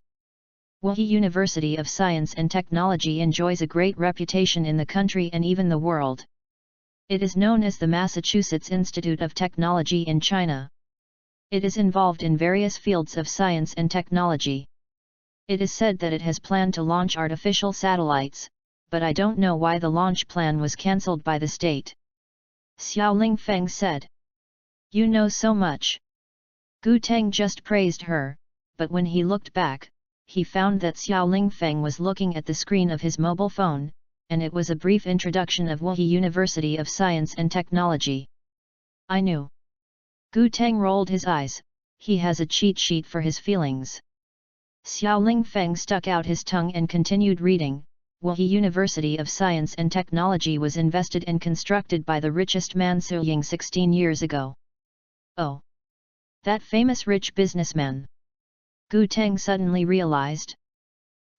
A: Wuxi University of Science and Technology enjoys a great reputation in the country and even the world. It is known as the Massachusetts Institute of Technology in China. It is involved in various fields of science and technology. It is said that it has planned to launch artificial satellites, but I don't know why the launch plan was cancelled by the state. Xiao Lingfeng said. You know so much. Gu Teng just praised her, but when he looked back, he found that Xiao Lingfeng was looking at the screen of his mobile phone, and it was a brief introduction of Wuxi University of Science and Technology. I knew. Gu Teng rolled his eyes, he has a cheat sheet for his feelings. Xiao Lingfeng stuck out his tongue and continued reading. Wuxi University of Science and Technology was invested and constructed by the richest man Su Ying 16 years ago. Oh! That famous rich businessman. Gu Teng suddenly realized.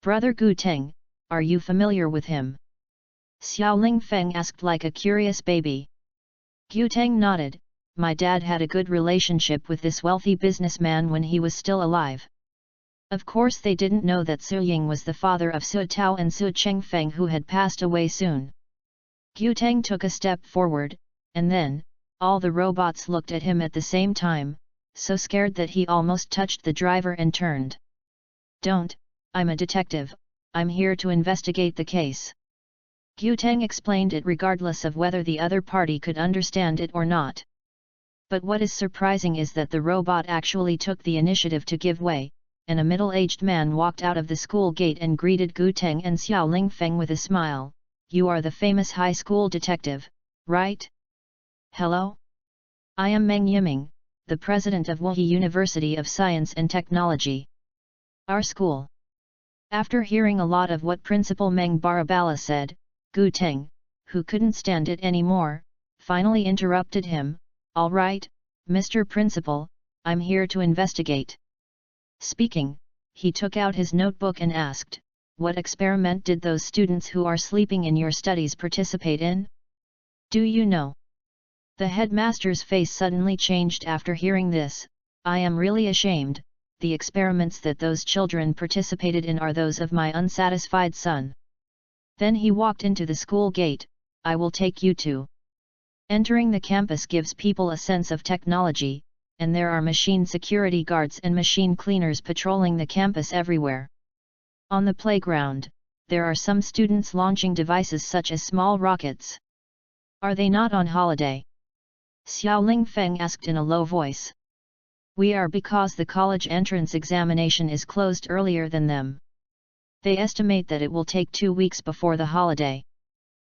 A: Brother Gu Teng, are you familiar with him? Xiao Lingfeng asked like a curious baby. Gu Teng nodded. My dad had a good relationship with this wealthy businessman when he was still alive. Of course they didn't know that Su Ying was the father of Su Tao and Su Chengfeng who had passed away soon. Gu Teng took a step forward, and then, all the robots looked at him at the same time, so scared that he almost touched the driver and turned. Don't, I'm a detective, I'm here to investigate the case. Gu Teng explained it regardless of whether the other party could understand it or not. But what is surprising is that the robot actually took the initiative to give way, and a middle-aged man walked out of the school gate and greeted Gu Teng and Xiao Lingfeng with a smile. You are the famous high school detective, right? Hello? I am Meng Yiming, the president of Wuxi University of Science and Technology. Our school. After hearing a lot of what Principal Meng Barabala said, Gu Teng, who couldn't stand it anymore, finally interrupted him. All right, Mr. Principal, I'm here to investigate. Speaking, he took out his notebook and asked, what experiment did those students who are sleeping in your studies participate in? Do you know? The headmaster's face suddenly changed after hearing this. I am really ashamed. The experiments that those children participated in are those of my unsatisfied son. Then he walked into the school gate. I will take you to. Entering the campus gives people a sense of technology, and there are machine security guards and machine cleaners patrolling the campus everywhere. On the playground, there are some students launching devices such as small rockets. Are they not on holiday? Xiao Lingfeng asked in a low voice. We are because the college entrance examination is closed earlier than them. They estimate that it will take 2 weeks before the holiday.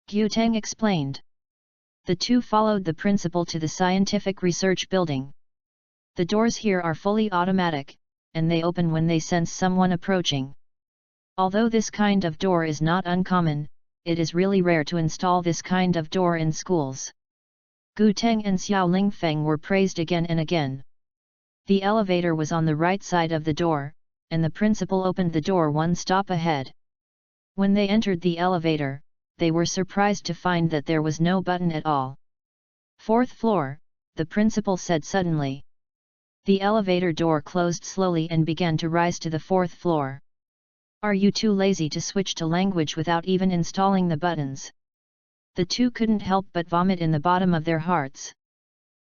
A: Gu Teng explained. The two followed the principal to the scientific research building. The doors here are fully automatic, and they open when they sense someone approaching. Although this kind of door is not uncommon, it is really rare to install this kind of door in schools. Gu Teng and Xiao Lingfeng were praised again and again. The elevator was on the right side of the door, and the principal opened the door one stop ahead. When they entered the elevator, they were surprised to find that there was no button at all. 4th floor, the principal said suddenly. The elevator door closed slowly and began to rise to the 4th floor. Are you too lazy to switch to language without even installing the buttons? The two couldn't help but vomit in the bottom of their hearts.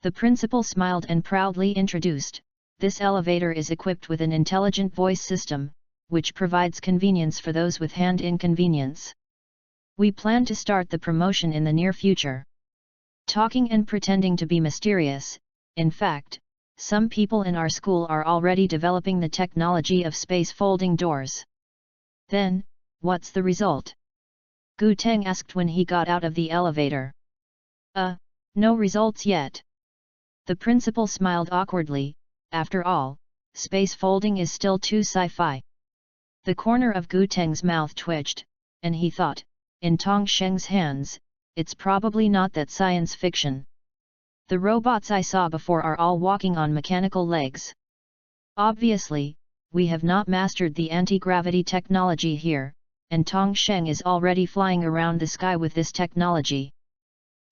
A: The principal smiled and proudly introduced, this elevator is equipped with an intelligent voice system, which provides convenience for those with hand inconvenience. We plan to start the promotion in the near future. Talking and pretending to be mysterious, in fact, some people in our school are already developing the technology of space folding doors. Then, what's the result? Gu Teng asked when he got out of the elevator. No results yet. The principal smiled awkwardly. After all, space folding is still too sci-fi. The corner of Gu Teng's mouth twitched, and he thought, in Tong Sheng's hands, it's probably not that science fiction. The robots I saw before are all walking on mechanical legs. Obviously, we have not mastered the anti-gravity technology here, and Tong Sheng is already flying around the sky with this technology.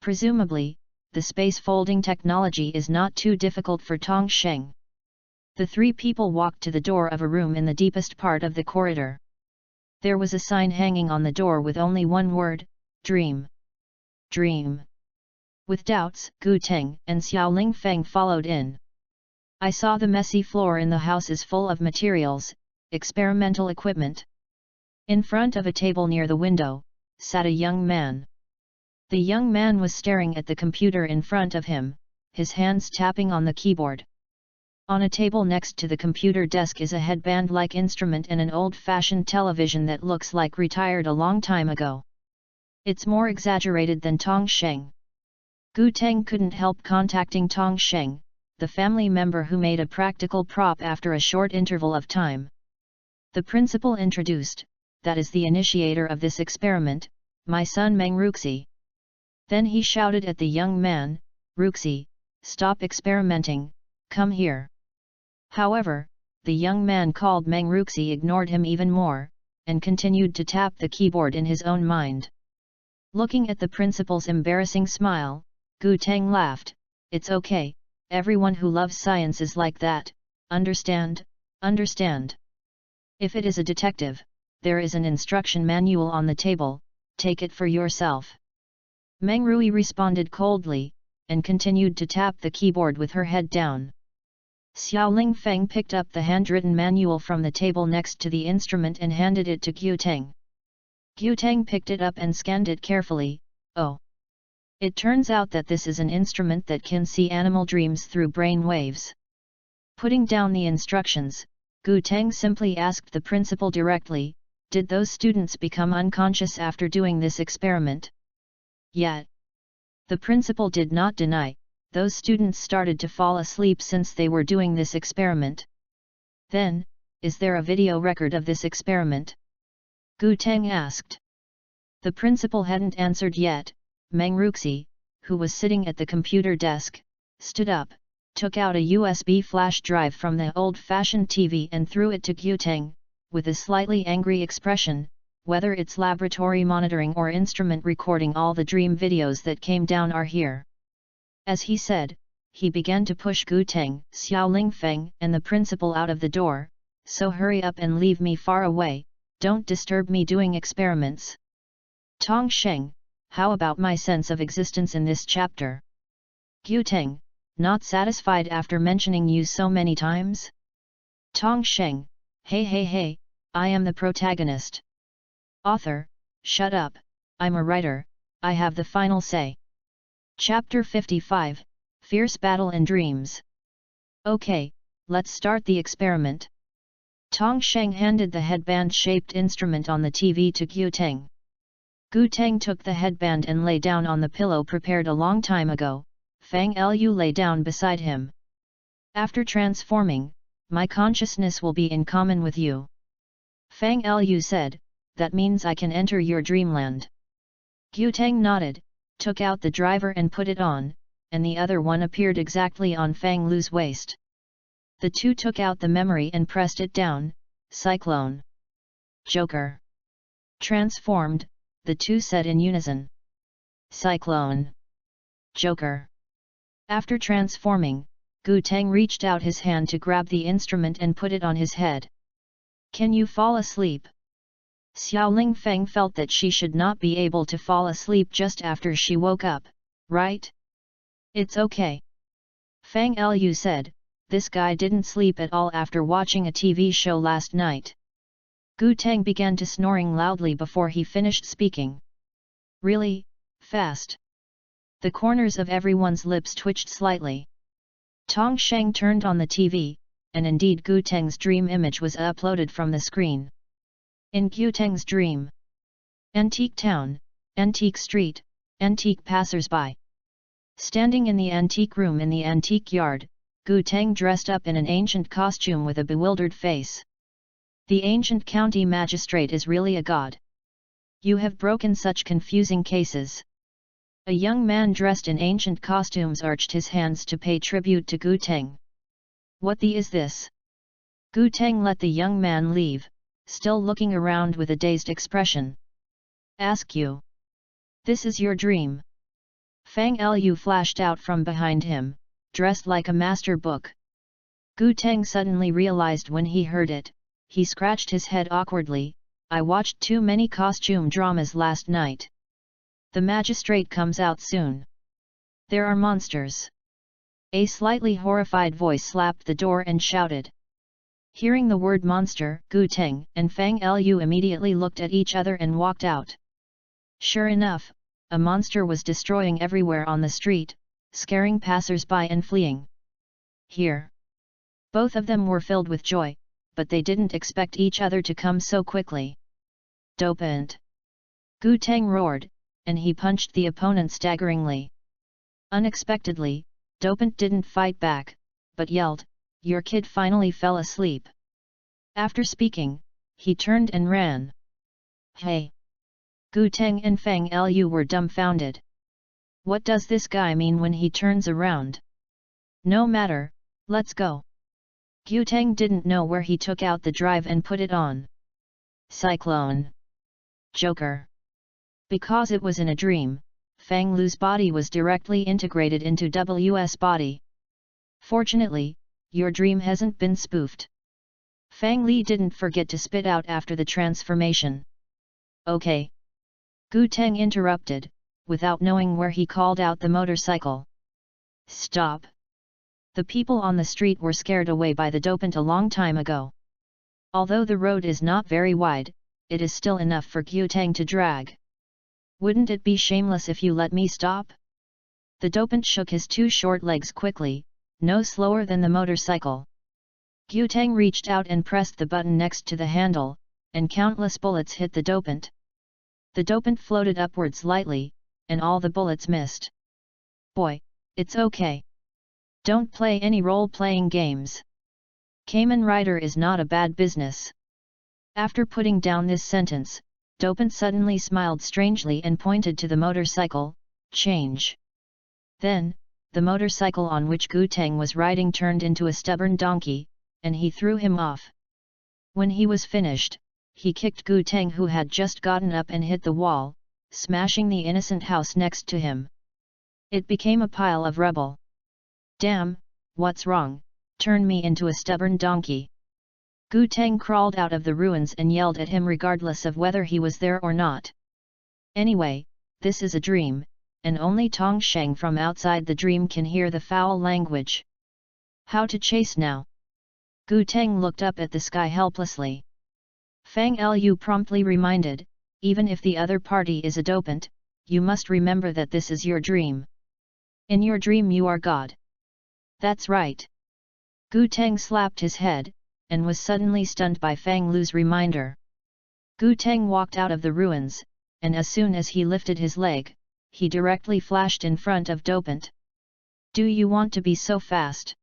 A: Presumably, the space folding technology is not too difficult for Tong Sheng. The three people walked to the door of a room in the deepest part of the corridor. There was a sign hanging on the door with only one word, dream. Dream. With doubts, Gu Teng and Xiao Lingfeng followed in. I saw the messy floor in the house is full of materials, experimental equipment. In front of a table near the window, sat a young man. The young man was staring at the computer in front of him, his hands tapping on the keyboard. On a table next to the computer desk is a headband-like instrument and an old-fashioned television that looks like retired a long time ago. It's more exaggerated than Tong Sheng. Gu Teng couldn't help contacting Tong Sheng, the family member who made a practical prop after a short interval of time. The principal introduced, that is the initiator of this experiment, my son Meng Ruxi. Then he shouted at the young man, Ruxi, stop experimenting, come here. However, the young man called Meng Ruxi ignored him even more, and continued to tap the keyboard in his own mind. Looking at the principal's embarrassing smile, Gu Teng laughed, it's okay, everyone who loves science is like that, understand, understand. If it is a detective, there is an instruction manual on the table, take it for yourself. Meng Rui responded coldly, and continued to tap the keyboard with her head down. Xiao Lingfeng picked up the handwritten manual from the table next to the instrument and handed it to Gu Teng. Gu Teng picked it up and scanned it carefully. Oh! It turns out that this is an instrument that can see animal dreams through brain waves. Putting down the instructions, Gu Teng simply asked the principal directly, did those students become unconscious after doing this experiment? Yet, the principal did not deny, those students started to fall asleep since they were doing this experiment. Then, is there a video record of this experiment? Gu Teng asked. The principal hadn't answered yet. Meng Ruxi, who was sitting at the computer desk, stood up, took out a USB flash drive from the old-fashioned TV and threw it to Gu Teng, with a slightly angry expression, whether it's laboratory monitoring or instrument recording, all the dream videos that came down are here. As he said, he began to push Gu Teng, Xiao Lingfeng and the principal out of the door, so hurry up and leave me far away, don't disturb me doing experiments. Tong Sheng, how about my sense of existence in this chapter? Gu Teng, not satisfied after mentioning you so many times? Tong Sheng, hey, I am the protagonist. Author, shut up, I'm a writer, I have the final say. Chapter 55, Fierce Battle in Dreams. Okay, let's start the experiment. Tong Sheng handed the headband-shaped instrument on the TV to Gu Teng. Gu Teng took the headband and lay down on the pillow prepared a long time ago. Fang Lu lay down beside him. After transforming, my consciousness will be in common with you. Fang Lu said, that means I can enter your dreamland. Gu Teng nodded, took out the driver and put it on, and the other one appeared exactly on Fang Lu's waist. The two took out the memory and pressed it down. Cyclone. Joker. Transformed, the two said in unison. Cyclone. Joker. After transforming, Gu Teng reached out his hand to grab the instrument and put it on his head. Can you fall asleep? Xiao Lingfeng felt that she should not be able to fall asleep just after she woke up, right? It's okay. Fang Lu said, this guy didn't sleep at all after watching a TV show last night. Gu Teng began to snoring loudly before he finished speaking. Really, fast. The corners of everyone's lips twitched slightly. Tong Sheng turned on the TV, and indeed Gu Teng's dream image was uploaded from the screen. In Gu Teng's dream. Antique town, antique street, antique passers-by. Standing in the antique room in the antique yard, Gu Teng dressed up in an ancient costume with a bewildered face. The ancient county magistrate is really a god. You have broken such confusing cases. A young man dressed in ancient costumes arched his hands to pay tribute to Gu Teng. What the is this? Gu Teng let the young man leave, still looking around with a dazed expression. Ask you. This is your dream. Fang Lu flashed out from behind him, dressed like a master book. Gu Teng suddenly realized when he heard it. He scratched his head awkwardly. I watched too many costume dramas last night. The magistrate comes out soon. There are monsters. A slightly horrified voice slapped the door and shouted. Hearing the word monster, Gu Teng and Fang Lu immediately looked at each other and walked out. Sure enough, a monster was destroying everywhere on the street, scaring passers-by and fleeing. Here. Both of them were filled with joy, but they didn't expect each other to come so quickly. Dopant! Gu Teng roared, and he punched the opponent staggeringly. Unexpectedly, Dopant didn't fight back, but yelled, "Your kid finally fell asleep." After speaking, he turned and ran. Hey! Gu Teng and Fang Lu were dumbfounded. What does this guy mean when he turns around? No matter, let's go. Gu Teng didn't know where he took out the drive and put it on. Cyclone. Joker. Because it was in a dream, Fang Lu's body was directly integrated into W's body. Fortunately, your dream hasn't been spoofed. Fang Li didn't forget to spit out after the transformation. Okay. Gu Teng interrupted, without knowing where he called out the motorcycle. Stop! The people on the street were scared away by the dopant a long time ago. Although the road is not very wide, it is still enough for Gu Teng to drag. Wouldn't it be shameless if you let me stop? The dopant shook his two short legs quickly, no slower than the motorcycle. Gu Teng reached out and pressed the button next to the handle, and countless bullets hit the dopant. The dopant floated upwards lightly, and all the bullets missed. Boy, it's okay. Don't play any role-playing games. Kamen Rider is not a bad business. After putting down this sentence, Dopant suddenly smiled strangely and pointed to the motorcycle. Change. Then, the motorcycle on which Gu Teng was riding turned into a stubborn donkey, and he threw him off. When he was finished, he kicked Gu Teng, who had just gotten up, and hit the wall, smashing the innocent house next to him. It became a pile of rubble. Damn, what's wrong? Turn me into a stubborn donkey. Gu Teng crawled out of the ruins and yelled at him regardless of whether he was there or not. Anyway, this is a dream, and only Tong Sheng from outside the dream can hear the foul language. How to chase now? Gu Teng looked up at the sky helplessly. Fang Lu promptly reminded, even if the other party is a dopant, you must remember that this is your dream. In your dream you are God. That's right. Gu Teng slapped his head, and was suddenly stunned by Fang Lu's reminder. Gu Teng walked out of the ruins, and as soon as he lifted his leg, he directly flashed in front of Dopant. Do you want to be so fast?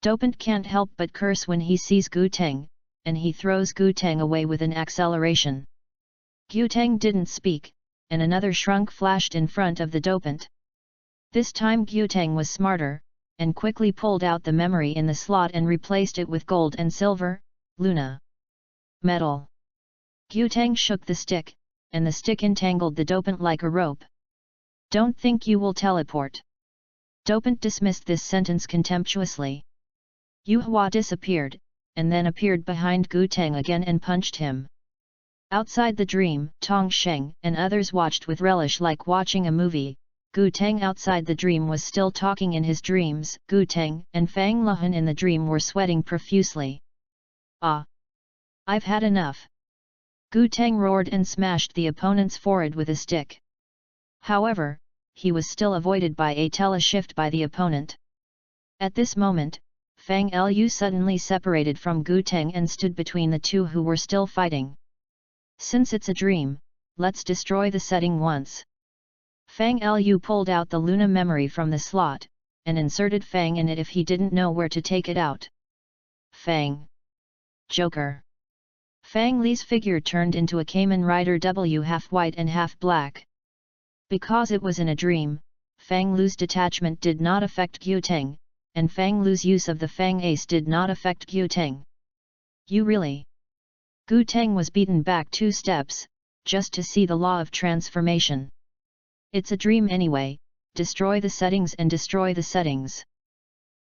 A: Dopant can't help but curse when he sees Gu Teng, and he throws Gu Teng away with an acceleration. Gu Teng didn't speak, and another shrunk flashed in front of the Dopant. This time Gu Teng was smarter, and quickly pulled out the memory in the slot and replaced it with gold and silver, Luna. Metal. Gu Teng shook the stick, and the stick entangled the Dopant like a rope. Don't think you will teleport. Dopant dismissed this sentence contemptuously. Yu Hua disappeared, and then appeared behind Gu Teng again and punched him. Outside the dream, Tong Sheng and others watched with relish like watching a movie. Gu Teng outside the dream was still talking in his dreams. Gu Teng and Fang Luhan in the dream were sweating profusely. Ah! I've had enough. Gu Teng roared and smashed the opponent's forehead with a stick. However, he was still avoided by a teleshift by the opponent. At this moment, Fang Lu suddenly separated from Gu Teng and stood between the two who were still fighting. Since it's a dream, let's destroy the setting once. Fang Lu pulled out the Luna memory from the slot, and inserted Fang in it if he didn't know where to take it out. Fang. Joker. Fang Li's figure turned into a Kamen Rider W half white and half black. Because it was in a dream, Fang Lu's detachment did not affect Gu Teng, and Fang Lu's use of the Fang Ace did not affect Gu Teng. You really? Gu Teng was beaten back 2 steps, just to see the law of transformation. It's a dream anyway, destroy the settings and destroy the settings.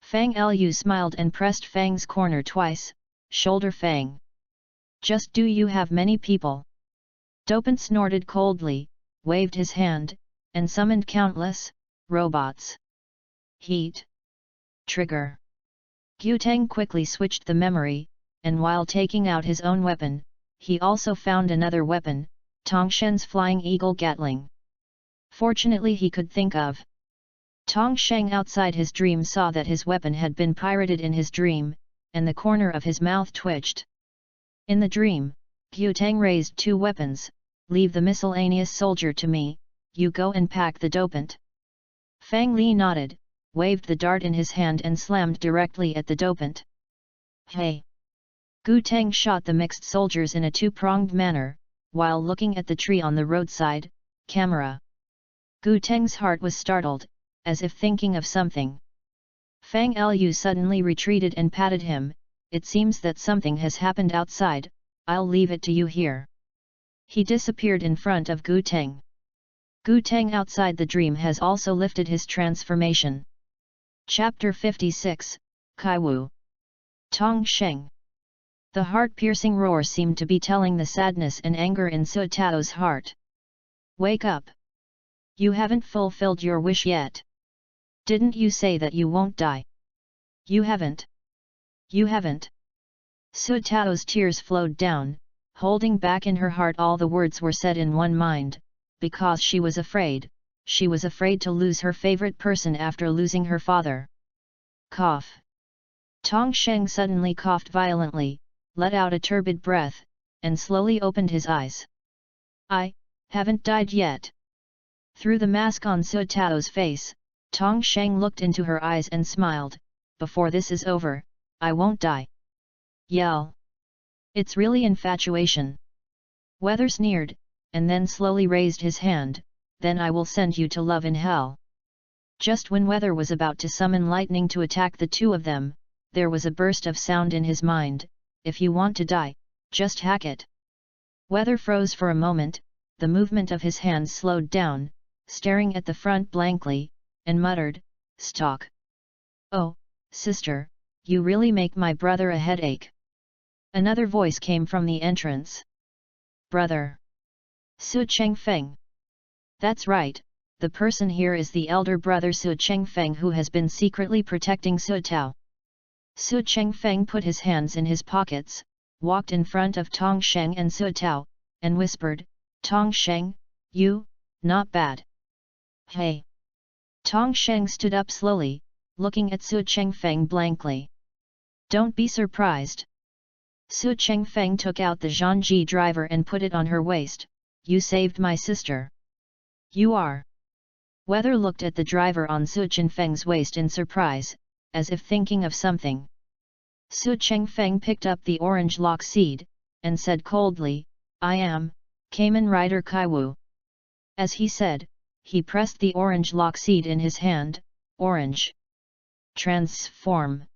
A: Fang Lu smiled and pressed Fang's corner twice, shoulder Fang. Just do you have many people? Dopant snorted coldly, waved his hand, and summoned countless robots. Heat. Trigger. Guteng quickly switched the memory, and while taking out his own weapon, he also found another weapon, Tongshen's Flying Eagle Gatling. Fortunately he could think of. Tongsheng outside his dream saw that his weapon had been pirated in his dream, and the corner of his mouth twitched. In the dream, Guteng raised two weapons, leave the miscellaneous soldier to me, you go and pack the dopant. Fang Li nodded, waved the dart in his hand and slammed directly at the dopant. Hey! Guteng shot the mixed soldiers in a two-pronged manner, while looking at the tree on the roadside, camera. Guteng's heart was startled, as if thinking of something. Fang Lu suddenly retreated and patted him, it seems that something has happened outside, I'll leave it to you here. He disappeared in front of Guteng. Guteng outside the dream has also lifted his transformation. Chapter 56, Kaiwu. Tongsheng. The heart-piercing roar seemed to be telling the sadness and anger in Su Tao's heart. Wake up! You haven't fulfilled your wish yet. Didn't you say that you won't die? You haven't. You haven't. Su Tao's tears flowed down, holding back in her heart all the words were said in one mind, because she was afraid to lose her favorite person after losing her father. Cough. Tongsheng suddenly coughed violently, let out a turbid breath, and slowly opened his eyes. I haven't died yet. Through the mask on Su Tao's face, Tongsheng looked into her eyes and smiled, before this is over, I won't die. Yell. It's really infatuation. Weather sneered, and then slowly raised his hand, then I will send you to love in hell. Just when Weather was about to summon lightning to attack the two of them, there was a burst of sound in his mind, if you want to die, just hack it. Weather froze for a moment, the movement of his hands slowed down, staring at the front blankly, and muttered, Stalk. Oh, sister, you really make my brother a headache. Another voice came from the entrance. Brother. Su Chengfeng. That's right, the person here is the elder brother Su Chengfeng who has been secretly protecting Su Tao. Su Chengfeng put his hands in his pockets, walked in front of Tongsheng and Su Tao, and whispered, Tongsheng, you, not bad. Hey! Tongsheng stood up slowly, looking at Su Chengfeng blankly. Don't be surprised. Su Chengfeng took out the Zhangji driver and put it on her waist, you saved my sister. You are. Weather looked at the driver on Su Chengfeng's waist in surprise, as if thinking of something. Su Chengfeng picked up the orange lock seed, and said coldly, I am, Kamen Rider Kaiwu. As he said, he pressed the orange lock seed in his hand, orange. Transform.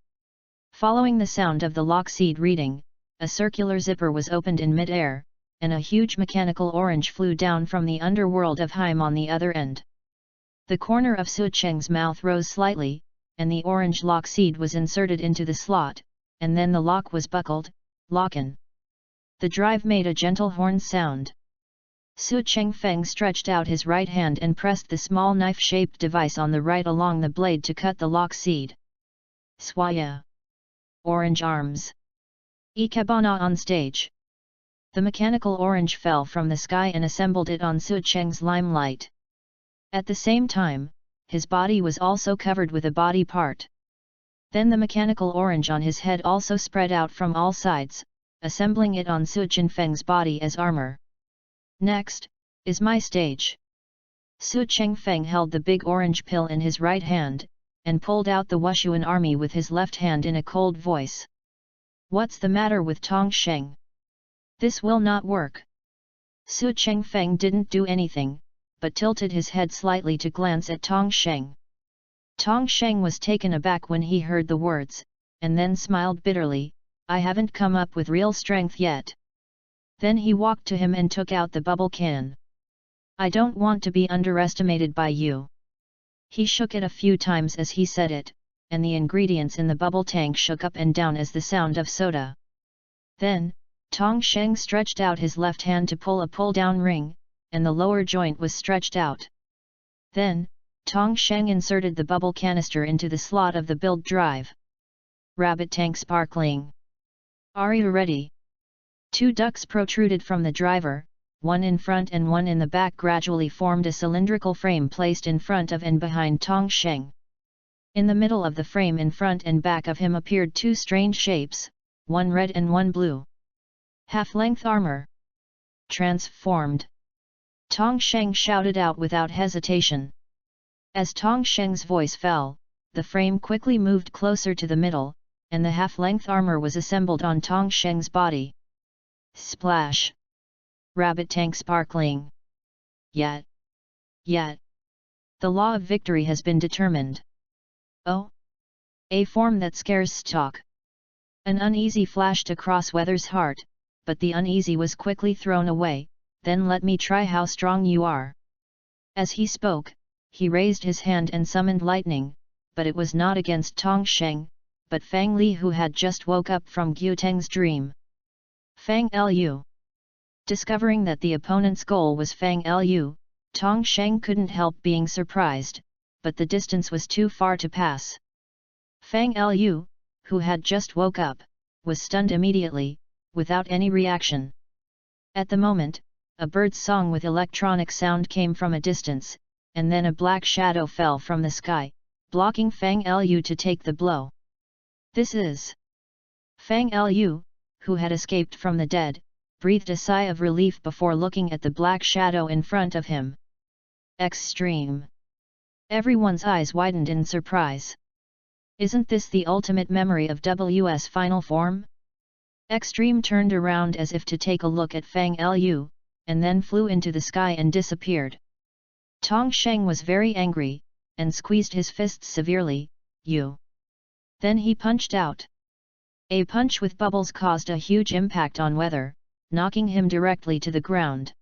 A: Following the sound of the lock seed reading, a circular zipper was opened in mid-air, and a huge mechanical orange flew down from the underworld of Heim on the other end. The corner of Su Cheng's mouth rose slightly, and the orange lock seed was inserted into the slot, and then the lock was buckled, lock-in. The drive made a gentle horn sound. Su Chengfeng stretched out his right hand and pressed the small knife-shaped device on the right along the blade to cut the lock seed. Swaya. Orange arms. Ikebana on stage. The mechanical orange fell from the sky and assembled it on Su Cheng's limelight. At the same time, his body was also covered with a body part. Then the mechanical orange on his head also spread out from all sides, assembling it on Su Chengfeng's body as armor. Next, is my stage. Su Chengfeng held the big orange pill in his right hand, and pulled out the Wushuan army with his left hand in a cold voice. What's the matter with Tongsheng? This will not work. Su Chengfeng didn't do anything, but tilted his head slightly to glance at Tongsheng. Tongsheng was taken aback when he heard the words, and then smiled bitterly, I haven't come up with real strength yet. Then he walked to him and took out the bubble can. I don't want to be underestimated by you. He shook it a few times as he said it, and the ingredients in the bubble tank shook up and down as the sound of soda. Then, Tong Sheng stretched out his left hand to pull a pull-down ring, and the lower joint was stretched out. Then, Tong Sheng inserted the bubble canister into the slot of the build drive. Rabbit tank sparkling. Are you ready? 2 ducts protruded from the driver, one in front and one in the back gradually formed a cylindrical frame placed in front of and behind Tong Sheng. In the middle of the frame in front and back of him appeared 2 strange shapes, one red and one blue. Half-length armor. Transformed. Tong Sheng shouted out without hesitation. As Tong Sheng's voice fell, the frame quickly moved closer to the middle, and the half-length armor was assembled on Tong Sheng's body. Splash! Rabbit tank sparkling. Yet. The law of victory has been determined. Oh! A form that scares stock. An uneasy flashed across Weather's heart, but the uneasy was quickly thrown away. Then let me try how strong you are. As he spoke, he raised his hand and summoned lightning, but it was not against Tong Sheng, but Fang Li, who had just woke up from Gu Teng's dream. Fang Lu. Discovering that the opponent's goal was Fang Lu, Tong Sheng couldn't help being surprised, but the distance was too far to pass. Fang Lu, who had just woke up, was stunned immediately, without any reaction. At the moment, a bird's song with electronic sound came from a distance, and then a black shadow fell from the sky, blocking Fang Lu to take the blow. This is... Fang Lu, who had escaped from the dead, breathed a sigh of relief before looking at the black shadow in front of him. Extreme. Everyone's eyes widened in surprise. Isn't this the ultimate memory of WS final form? Extreme turned around as if to take a look at Fang Lu, and then flew into the sky and disappeared. Tong Sheng was very angry, and squeezed his fists severely. You. Then he punched out. A punch with bubbles caused a huge impact on Weather, knocking him directly to the ground.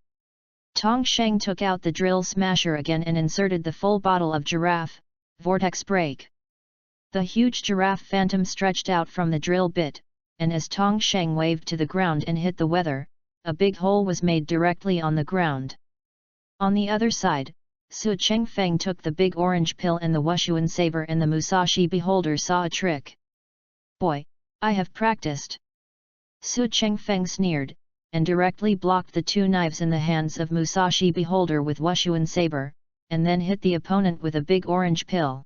A: Tong Sheng took out the drill smasher again and inserted the full bottle of giraffe, vortex break. The huge giraffe phantom stretched out from the drill bit, and as Tong Sheng waved to the ground and hit the Weather, a big hole was made directly on the ground. On the other side, Su Chengfeng took the big orange pill and the Wushuan saber, and the Musashi beholder saw a trick. Boy, I have practiced. Su Chengfeng sneered, and directly blocked the 2 knives in the hands of Musashi beholder with Wushuan saber, and then hit the opponent with a big orange pill.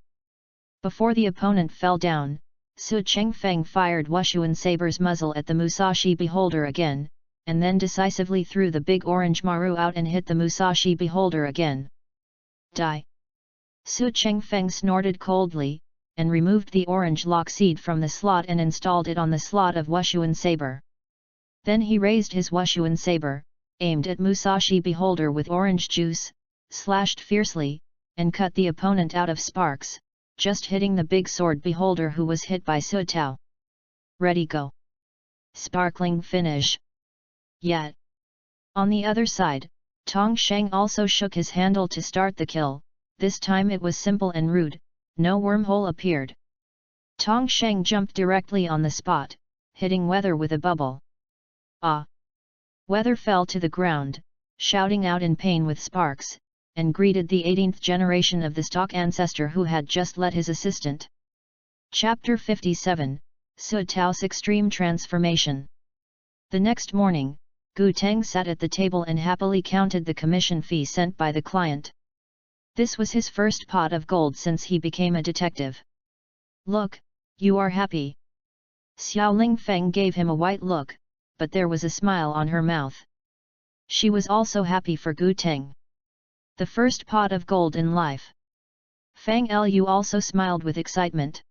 A: Before the opponent fell down, Su Chengfeng fired Wushuan saber's muzzle at the Musashi beholder again, and then decisively threw the big orange maru out and hit the Musashi beholder again. Die! Su Chengfeng snorted coldly, and removed the orange lock seed from the slot and installed it on the slot of Wushuan saber. Then he raised his Wushuan saber, aimed at Musashi beholder with orange juice, slashed fiercely, and cut the opponent out of sparks, just hitting the big sword beholder who was hit by Su Tao. Ready go! Sparkling finish! Yet! On the other side, Tong Sheng also shook his handle to start the kill. This time it was simple and rude, no wormhole appeared. Tong Sheng jumped directly on the spot, hitting Weather with a bubble. Ah! Weather fell to the ground, shouting out in pain with sparks, and greeted the 18th generation of the stock ancestor who had just let his assistant. Chapter 57, Su Tao's Extreme Transformation. The next morning, Gu Teng sat at the table and happily counted the commission fee sent by the client. This was his first pot of gold since he became a detective. Look, you are happy. Xiao Lingfeng gave him a white look, but there was a smile on her mouth. She was also happy for Gu Teng. The first pot of gold in life. Fang Lu also smiled with excitement.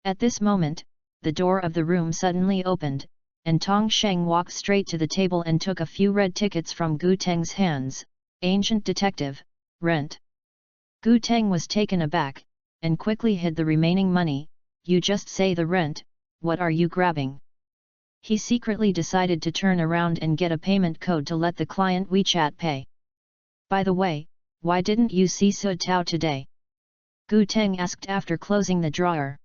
A: At this moment, the door of the room suddenly opened, and Tong Sheng walked straight to the table and took a few red tickets from Gu Teng's hands. Ancient detective, rent. Gu Teng was taken aback, and quickly hid the remaining money. You just say the rent, what are you grabbing? He secretly decided to turn around and get a payment code to let the client WeChat pay. By the way, why didn't you see Su Tao today? Gu Teng asked after closing the drawer.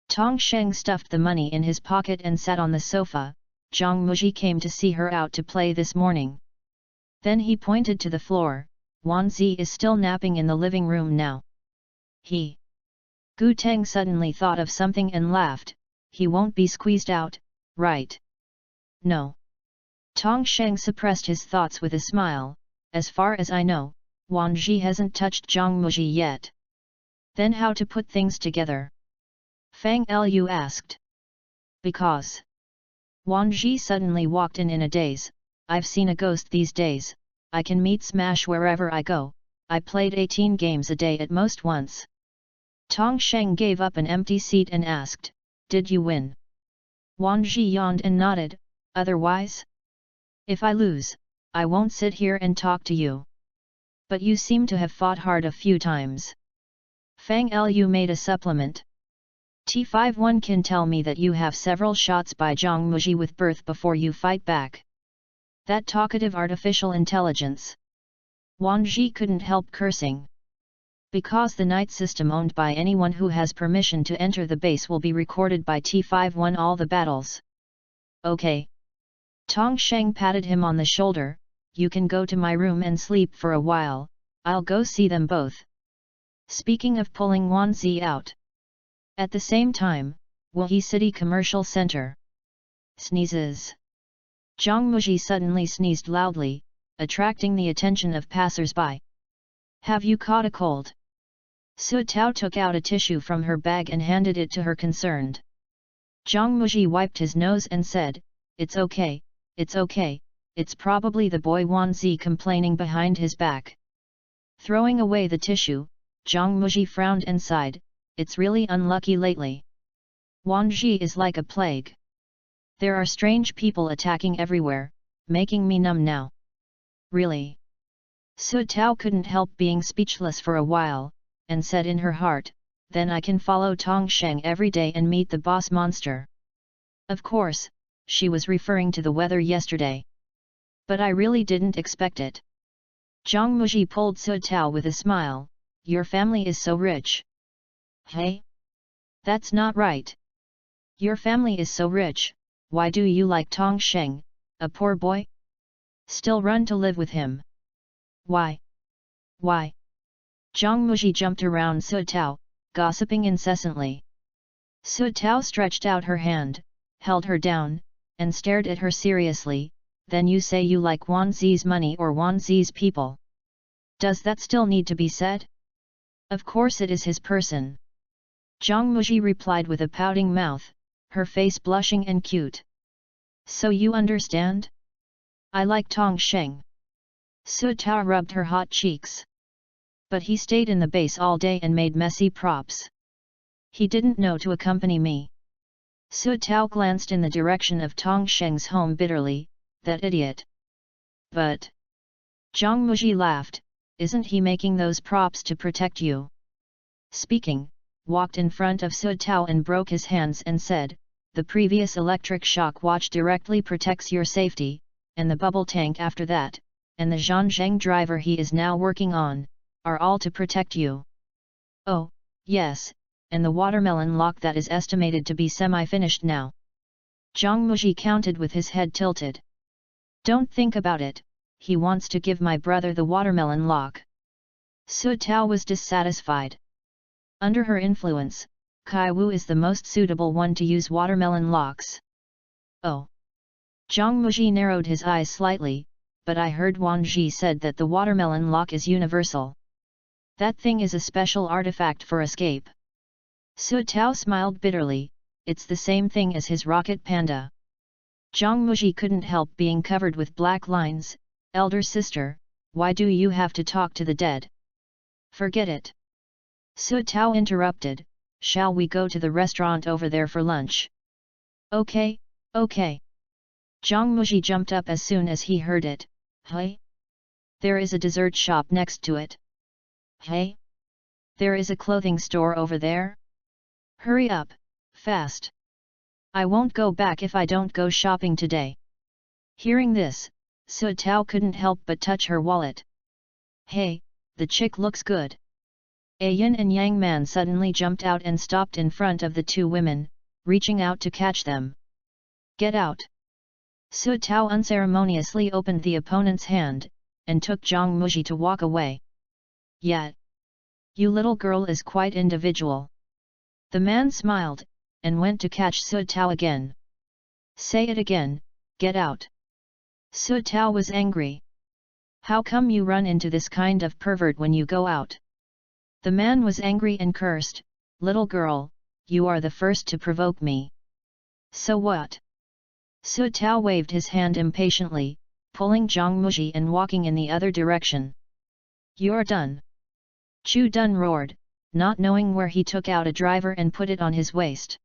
A: Tong Sheng stuffed the money in his pocket and sat on the sofa. Zhang Muji came to see her out to play this morning. Then he pointed to the floor. Wan Zi is still napping in the living room now. Gu Teng suddenly thought of something and laughed. He won't be squeezed out, right? No. Tong Sheng suppressed his thoughts with a smile. As far as I know, Wan Zi hasn't touched Zhang Muji yet. Then how to put things together? Fang Lu asked. Because. Wan Zi suddenly walked in a daze. I've seen a ghost these days. I can meet smash wherever I go. I played 18 games a day at most once. Tong Sheng gave up an empty seat and asked, did you win? Wan Zi yawned and nodded, otherwise? If I lose, I won't sit here and talk to you. But you seem to have fought hard a few times. Fang Lu made a supplement. T51 can tell me that you have several shots by Zhang Muji with birth before you fight back. That talkative artificial intelligence. Wan Zi couldn't help cursing. Because the night system owned by anyone who has permission to enter the base will be recorded by T51 all the battles. Okay. Tong Sheng patted him on the shoulder. You can go to my room and sleep for a while. I'll go see them both. Speaking of pulling Wan Zi out. At the same time, Wuhe City Commercial Center. Sneezes. Zhang Muji suddenly sneezed loudly, attracting the attention of passers-by. Have you caught a cold? Su Tao took out a tissue from her bag and handed it to her concerned. Zhang Muji wiped his nose and said, it's okay, it's probably the boy Wan Zi complaining behind his back. Throwing away the tissue, Zhang Muji frowned and sighed, it's really unlucky lately. Wan Zi is like a plague. There are strange people attacking everywhere, making me numb now. Really? Su Tao couldn't help being speechless for a while, and said in her heart, then I can follow Tong Sheng every day and meet the boss monster. Of course, she was referring to the weather yesterday. But I really didn't expect it. Zhang Muji pulled Su Tao with a smile, your family is so rich. Hey? That's not right. Your family is so rich, why do you like Tong Sheng, a poor boy? Still run to live with him. Why? Why? Zhang Muji jumped around Su Tao, gossiping incessantly. Su Tao stretched out her hand, held her down, and stared at her seriously, then you say you like Wan Zi's money or Wan Zi's people. Does that still need to be said? Of course it is his person. Zhang Muji replied with a pouting mouth, her face blushing and cute. So you understand? I like Tong Sheng. Su Tao rubbed her hot cheeks. But he stayed in the base all day and made messy props. He didn't know to accompany me. Su Tao glanced in the direction of Tong Sheng's home bitterly, that idiot. But. Zhang Muji laughed, isn't he making those props to protect you? Speaking, walked in front of Su Tao and broke his hands and said, the previous electric shock watch directly protects your safety, and the bubble tank after that, and the Zhanzheng driver he is now working on, are all to protect you. Oh, yes, and the watermelon lock that is estimated to be semi-finished now. Zhang Muji counted with his head tilted. Don't think about it, he wants to give my brother the watermelon lock. Su Tao was dissatisfied. Under her influence, Kai Wu is the most suitable one to use watermelon locks. Oh. Zhang Muji narrowed his eyes slightly, but I heard Wan Zi said that the watermelon lock is universal. That thing is a special artifact for escape. Su Tao smiled bitterly, it's the same thing as his rocket panda. Zhang Muji couldn't help being covered with black lines, elder sister, why do you have to talk to the dead? Forget it. Su Tao interrupted, shall we go to the restaurant over there for lunch? Okay, okay. Zhang Muji jumped up as soon as he heard it, hey? There is a dessert shop next to it. Hey? There is a clothing store over there? Hurry up, fast. I won't go back if I don't go shopping today. Hearing this, Su Tao couldn't help but touch her wallet. Hey, the chick looks good. A yin and yang man suddenly jumped out and stopped in front of the two women, reaching out to catch them. Get out! Su Tao unceremoniously opened the opponent's hand, and took Zhang Muji to walk away. Yet, you little girl is quite individual. The man smiled, and went to catch Su Tao again. Say it again, get out. Su Tao was angry. How come you run into this kind of pervert when you go out? The man was angry and cursed, little girl, you are the first to provoke me. So what? Su Tao waved his hand impatiently, pulling Zhang Muji and walking in the other direction. You're done. Chu Dun roared, not knowing where he took out a driver and put it on his waist.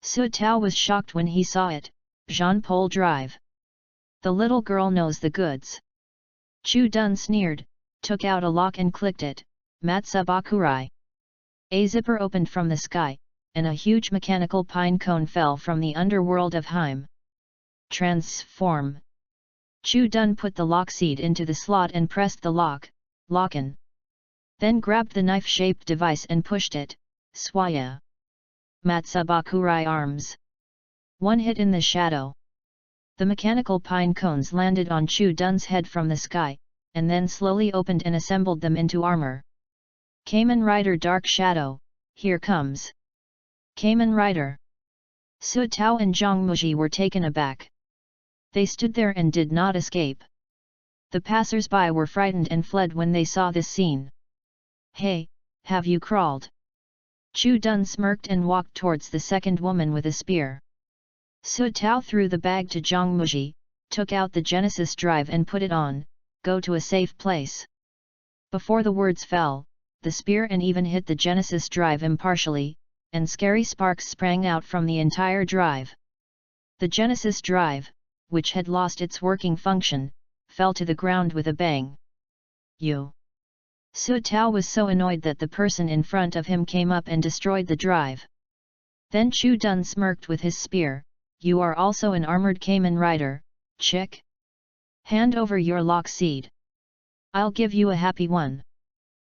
A: Su Tao was shocked when he saw it, Jean-Paul drive. The little girl knows the goods. Chu Dun sneered, took out a lock and clicked it, Matsubakurai. A zipper opened from the sky, and a huge mechanical pine cone fell from the underworld of Heim. Transform. Chu Dun put the lock seed into the slot and pressed the lock, lock-in. Then grabbed the knife-shaped device and pushed it, swaya. Matsubakurai arms. One hit in the shadow. The mechanical pine cones landed on Chu Dun's head from the sky, and then slowly opened and assembled them into armor. Kamen Rider Dark Shadow, here comes. Kamen Rider. Su Tao and Zhang Muji were taken aback. They stood there and did not escape. The passers-by were frightened and fled when they saw this scene. Hey, have you crawled? Chu Dun smirked and walked towards the second woman with a spear. Su Tao threw the bag to Zhang Muji, took out the Genesis drive and put it on, go to a safe place. Before the words fell, the spear and even hit the Genesis drive impartially, and scary sparks sprang out from the entire drive. The Genesis drive, which had lost its working function, fell to the ground with a bang. You! Su Tao was so annoyed that the person in front of him came up and destroyed the drive. Then Chu Dun smirked with his spear, you are also an armored Kamen Rider, chick? Hand over your lock seed. I'll give you a happy one.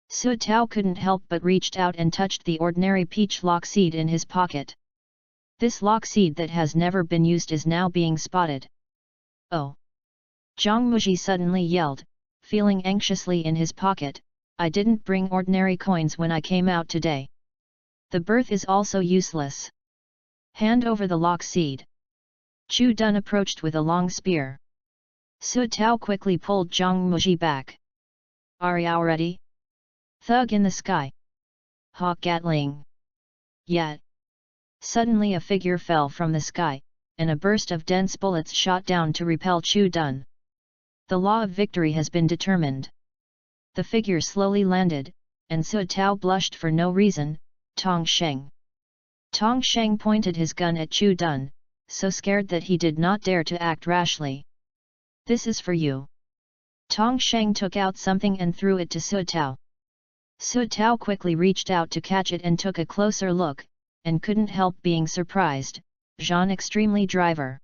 A: Su Tao couldn't help but reached out and touched the ordinary peach lock seed in his pocket. This lock seed that has never been used is now being spotted. Oh! Zhang Muji suddenly yelled, feeling anxiously in his pocket, I didn't bring ordinary coins when I came out today. The berth is also useless. Hand over the lock seed. Chu Dun approached with a long spear. Su Tao quickly pulled Zhang Muji back. Are you ready? Thug in the sky. Hawk Gatling. Yet. Suddenly a figure fell from the sky, and a burst of dense bullets shot down to repel Chu Dun. The law of victory has been determined. The figure slowly landed, and Su Tao blushed for no reason, Tong Sheng. Tong Sheng pointed his gun at Chu Dun, so scared that he did not dare to act rashly. This is for you. Tong Sheng took out something and threw it to Su Tao. Su Tao quickly reached out to catch it and took a closer look, and couldn't help being surprised, Jean extremely driver.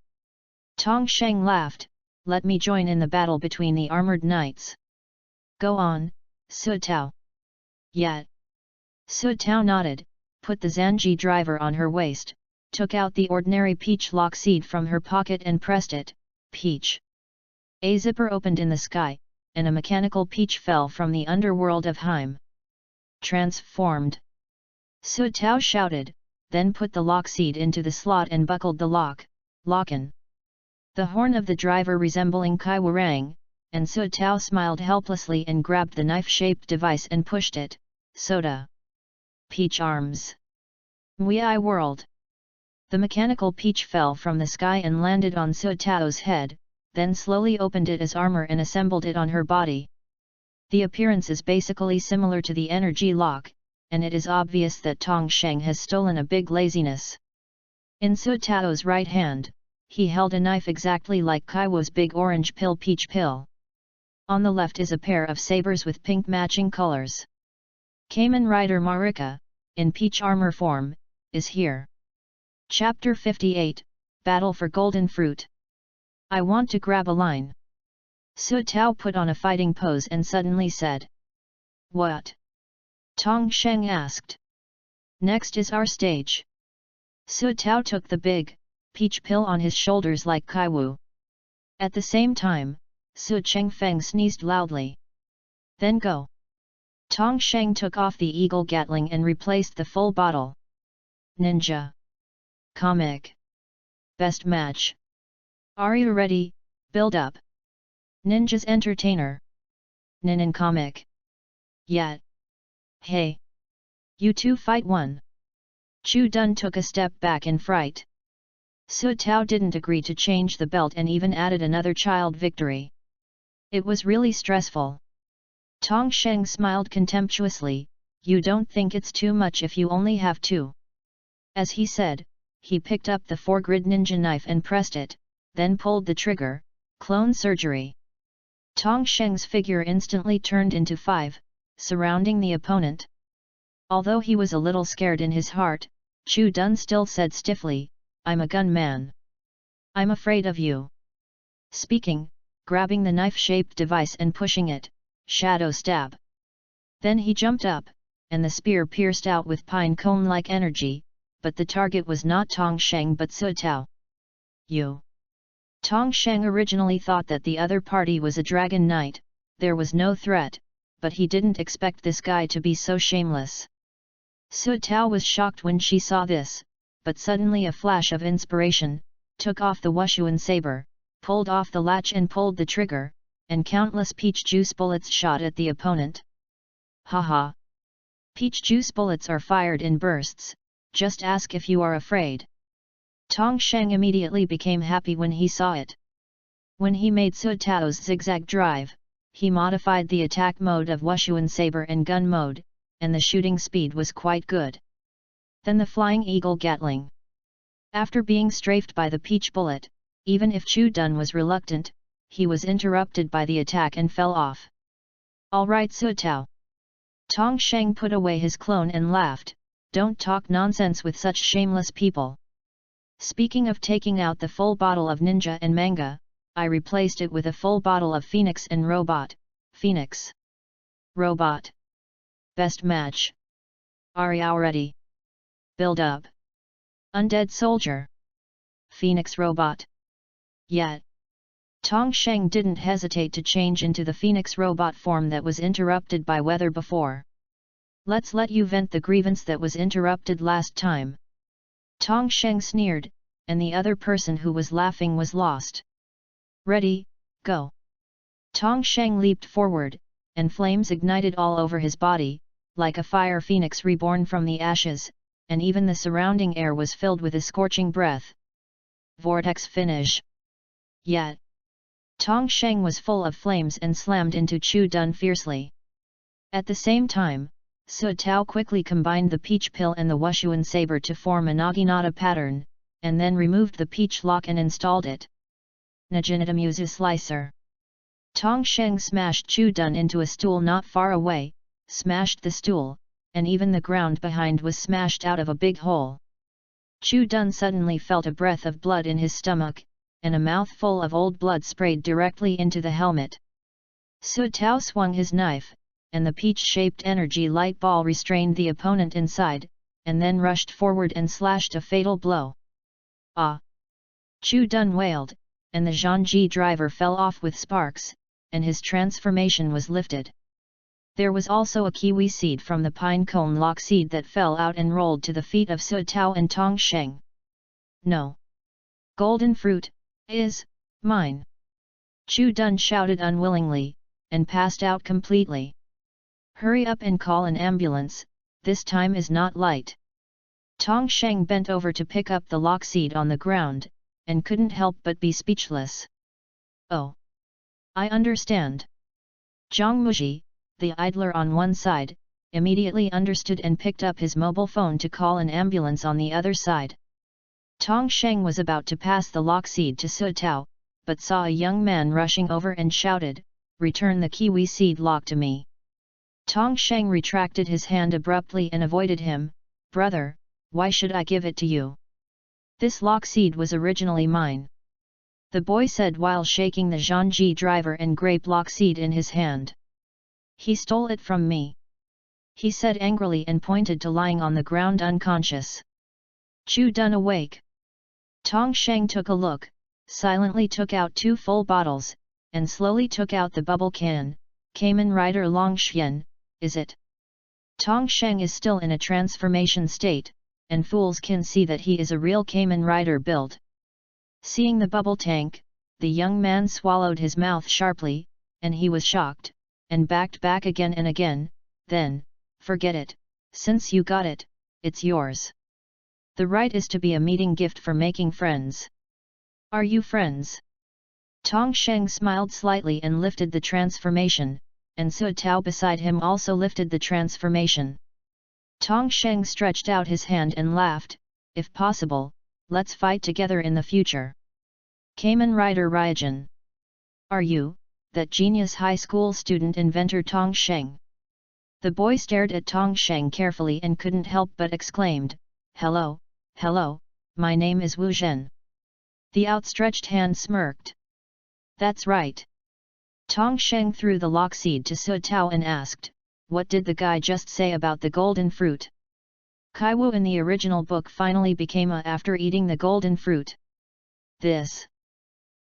A: Tong Sheng laughed, let me join in the battle between the armored knights. Go on, Su Tao. Yet. Su Tao nodded, put the Zanji driver on her waist, took out the ordinary peach lock seed from her pocket and pressed it, peach. A zipper opened in the sky, and a mechanical peach fell from the underworld of Heim. Transformed. Su Tao shouted, then put the lock seed into the slot and buckled the lock, lock-in. The horn of the driver resembling Kai Warang, and Su Tao smiled helplessly and grabbed the knife-shaped device and pushed it, soda. Peach arms. Wii world. The mechanical peach fell from the sky and landed on Su Tao's head, then slowly opened it as armor and assembled it on her body. The appearance is basically similar to the energy lock, and it is obvious that Tong Sheng has stolen a big laziness. In Su Tao's right hand, he held a knife exactly like Kaiwo's big orange pill peach pill. On the left is a pair of sabers with pink matching colors. Kamen Rider Marika, in peach armor form, is here. Chapter 58, Battle for Golden Fruit. I want to grab a line. Su Tao put on a fighting pose and suddenly said. What? Tong Sheng asked. Next is our stage. Su Tao took the big, peach pill on his shoulders like Kaiwu. At the same time, Su Chengfeng sneezed loudly. Then go. Tong Sheng took off the eagle gatling and replaced the full bottle. Ninja. Comic. Best match. Are you ready? Build up. Ninja's entertainer. Nin comic. Yet. Hey. You two fight one. Chu Dun took a step back in fright. Su Tao didn't agree to change the belt and even added another child victory. It was really stressful. Tong Sheng smiled contemptuously, you don't think it's too much if you only have two. As he said, he picked up the 4-grid ninja knife and pressed it, then pulled the trigger, clone surgery. Tong Sheng's figure instantly turned into 5, surrounding the opponent. Although he was a little scared in his heart, Chu Dun still said stiffly, I'm a gunman. I'm afraid of you. Speaking, grabbing the knife-shaped device and pushing it, shadow stab. Then he jumped up, and the spear pierced out with pine cone-like energy, but the target was not Tong Sheng but Su Tao. You. Tong Sheng originally thought that the other party was a dragon knight, there was no threat, but he didn't expect this guy to be so shameless. Su Tao was shocked when she saw this, but suddenly a flash of inspiration, took off the Wushuan saber, pulled off the latch and pulled the trigger, and countless peach juice bullets shot at the opponent. Haha! Peach juice bullets are fired in bursts, just ask if you are afraid. Tong Sheng immediately became happy when he saw it. When he made Su Tao's zigzag drive, he modified the attack mode of Wushuan saber and gun mode, and the shooting speed was quite good. Then the flying eagle gatling. After being strafed by the peach bullet, even if Chu Dun was reluctant, he was interrupted by the attack and fell off. Alright Su Tao. Tong Sheng put away his clone and laughed, don't talk nonsense with such shameless people. Speaking of taking out the full bottle of ninja and manga, I replaced it with a full bottle of Phoenix and Robot, Phoenix. Robot. Best match. Are you ready? Build up. Undead soldier. Phoenix robot. Yet. Tong Sheng didn't hesitate to change into the Phoenix robot form that was interrupted by weather before. Let's let you vent the grievance that was interrupted last time. Tong Sheng sneered, and the other person who was laughing was lost. Ready, go. Tong Sheng leaped forward, and flames ignited all over his body, like a fire phoenix reborn from the ashes, and even the surrounding air was filled with a scorching breath. Vortex finish. Yet. Tong Sheng was full of flames and slammed into Chu Dun fiercely. At the same time, Su Tao quickly combined the peach pill and the Wushuan saber to form a naginata pattern, and then removed the peach lock and installed it. Naginata Musu Slicer. Tong Sheng smashed Chu Dun into a stool not far away, smashed the stool, and even the ground behind was smashed out of a big hole. Chu Dun suddenly felt a breath of blood in his stomach, and a mouthful of old blood sprayed directly into the helmet. Su Tao swung his knife, and the peach-shaped energy light ball restrained the opponent inside, and then rushed forward and slashed a fatal blow. Ah! Chu Dun wailed, and the Zhangji driver fell off with sparks, and his transformation was lifted. There was also a kiwi seed from the pine cone lock seed that fell out and rolled to the feet of Su Tao and Tong Sheng. No! Golden fruit, is, mine! Chu Dun shouted unwillingly, and passed out completely. Hurry up and call an ambulance, this time is not light. Tong Sheng bent over to pick up the lock seed on the ground, and couldn't help but be speechless. Oh! I understand. Zhang Muji, the idler on one side, immediately understood and picked up his mobile phone to call an ambulance on the other side. Tong Sheng was about to pass the lock seed to Su Tao, but saw a young man rushing over and shouted, "Return the kiwi seed lock to me." Tong Sheng retracted his hand abruptly and avoided him. "Brother, why should I give it to you? This lock seed was originally mine," the boy said while shaking the Zhangji driver and grape lock seed in his hand. "He stole it from me. he said angrily and pointed to lying on the ground unconscious. Chu Dun awake. Tong Sheng took a look, silently took out 2 full bottles, and slowly took out the bubble can. Kamen Rider Longxian, is it? Tong Sheng is still in a transformation state, and fools can see that he is a real Kamen Rider build. Seeing the bubble tank, the young man swallowed his mouth sharply, and he was shocked, and backed back again and again. Then, forget it, since you got it, it's yours. The right is to be a meeting gift for making friends. Are you friends? Tong Sheng smiled slightly and lifted the transformation, and Su Tao beside him also lifted the transformation. Tong Sheng stretched out his hand and laughed, if possible, let's fight together in the future. Kamen Rider Ryujin. Are you, that genius high school student inventor Tong Sheng? The boy stared at Tong Sheng carefully and couldn't help but exclaimed, hello, my name is Wu Zhen. The outstretched hand smirked. That's right. Tong Sheng threw the lock seed to Su Tao and asked, what did the guy just say about the golden fruit? Kai Wu in the original book finally became a after eating the golden fruit. This.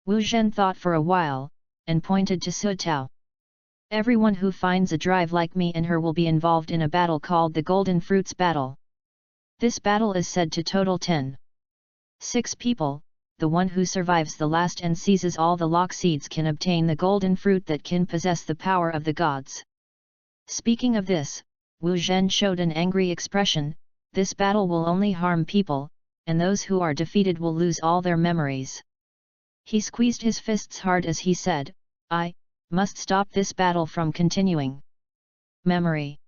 A: Wu Zhen thought for a while, and pointed to Su Tao. Everyone who finds a drive like me and her will be involved in a battle called the Golden Fruits Battle. This battle is said to total 6 people. The one who survives the last and seizes all the lock seeds can obtain the golden fruit that can possess the power of the gods. Speaking of this, Wu Zhen showed an angry expression. This battle will only harm people, and those who are defeated will lose all their memories. He squeezed his fists hard as he said, I must stop this battle from continuing. Memory.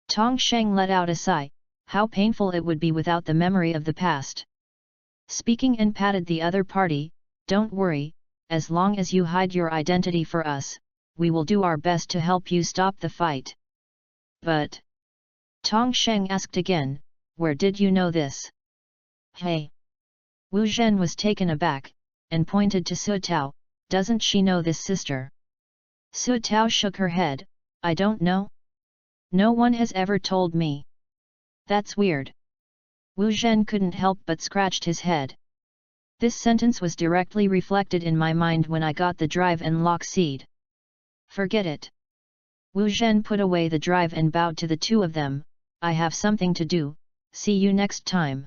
A: Tong Sheng let out a sigh. How painful it would be without the memory of the past. Speaking and patted the other party, don't worry, as long as you hide your identity for us, we will do our best to help you stop the fight. But? Tong Sheng asked again, where did you know this? Hey! Wu Zhen was taken aback, and pointed to Su Tao, doesn't she know this sister? Su Tao shook her head, I don't know. No one has ever told me. That's weird. Wu Zhen couldn't help but scratched his head. This sentence was directly reflected in my mind when I got the drive and lock seed. Forget it. Wu Zhen put away the drive and bowed to the 2 of them, I have something to do, see you next time.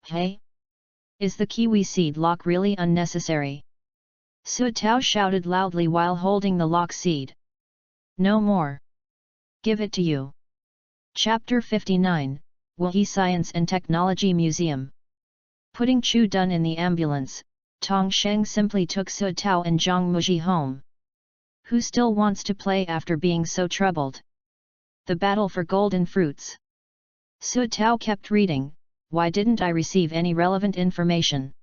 A: Hey? Is the kiwi seed lock really unnecessary? Su Tao shouted loudly while holding the lock seed. No more. Give it to you. Chapter 59. Wuhe Science and Technology Museum. Putting Chu Dun in the ambulance, Tong Sheng simply took Su Tao and Zhang Muji home. Who still wants to play after being so troubled? The battle for golden fruits. Su Tao kept reading, why didn't I receive any relevant information?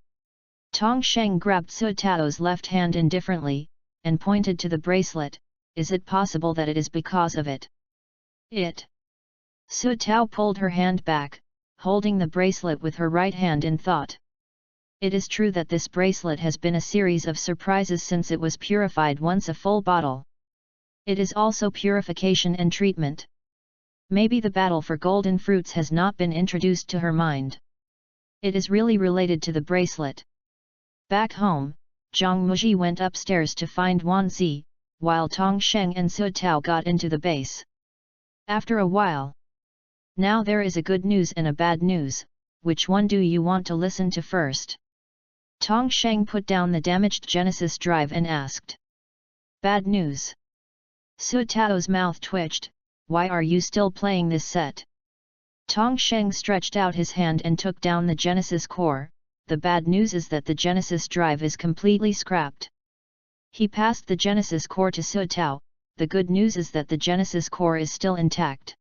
A: Tong Sheng grabbed Su Tao's left hand indifferently, and pointed to the bracelet, is it possible that it is because of it? Su Tao pulled her hand back, holding the bracelet with her right hand in thought. It is true that this bracelet has been a series of surprises since it was purified once a full bottle. It is also purification and treatment. Maybe the battle for golden fruits has not been introduced to her mind. It is really related to the bracelet. Back home, Zhang Muji went upstairs to find Wan Zi, while Tong Sheng and Su Tao got into the base. After a while. Now there is a good news and a bad news, which one do you want to listen to first? Tong Sheng put down the damaged Genesis drive and asked. Bad news. Su Tao's mouth twitched, why are you still playing this set? Tong Sheng stretched out his hand and took down the Genesis core. The bad news is that the Genesis drive is completely scrapped. He passed the Genesis core to Su Tao. The good news is that the Genesis core is still intact.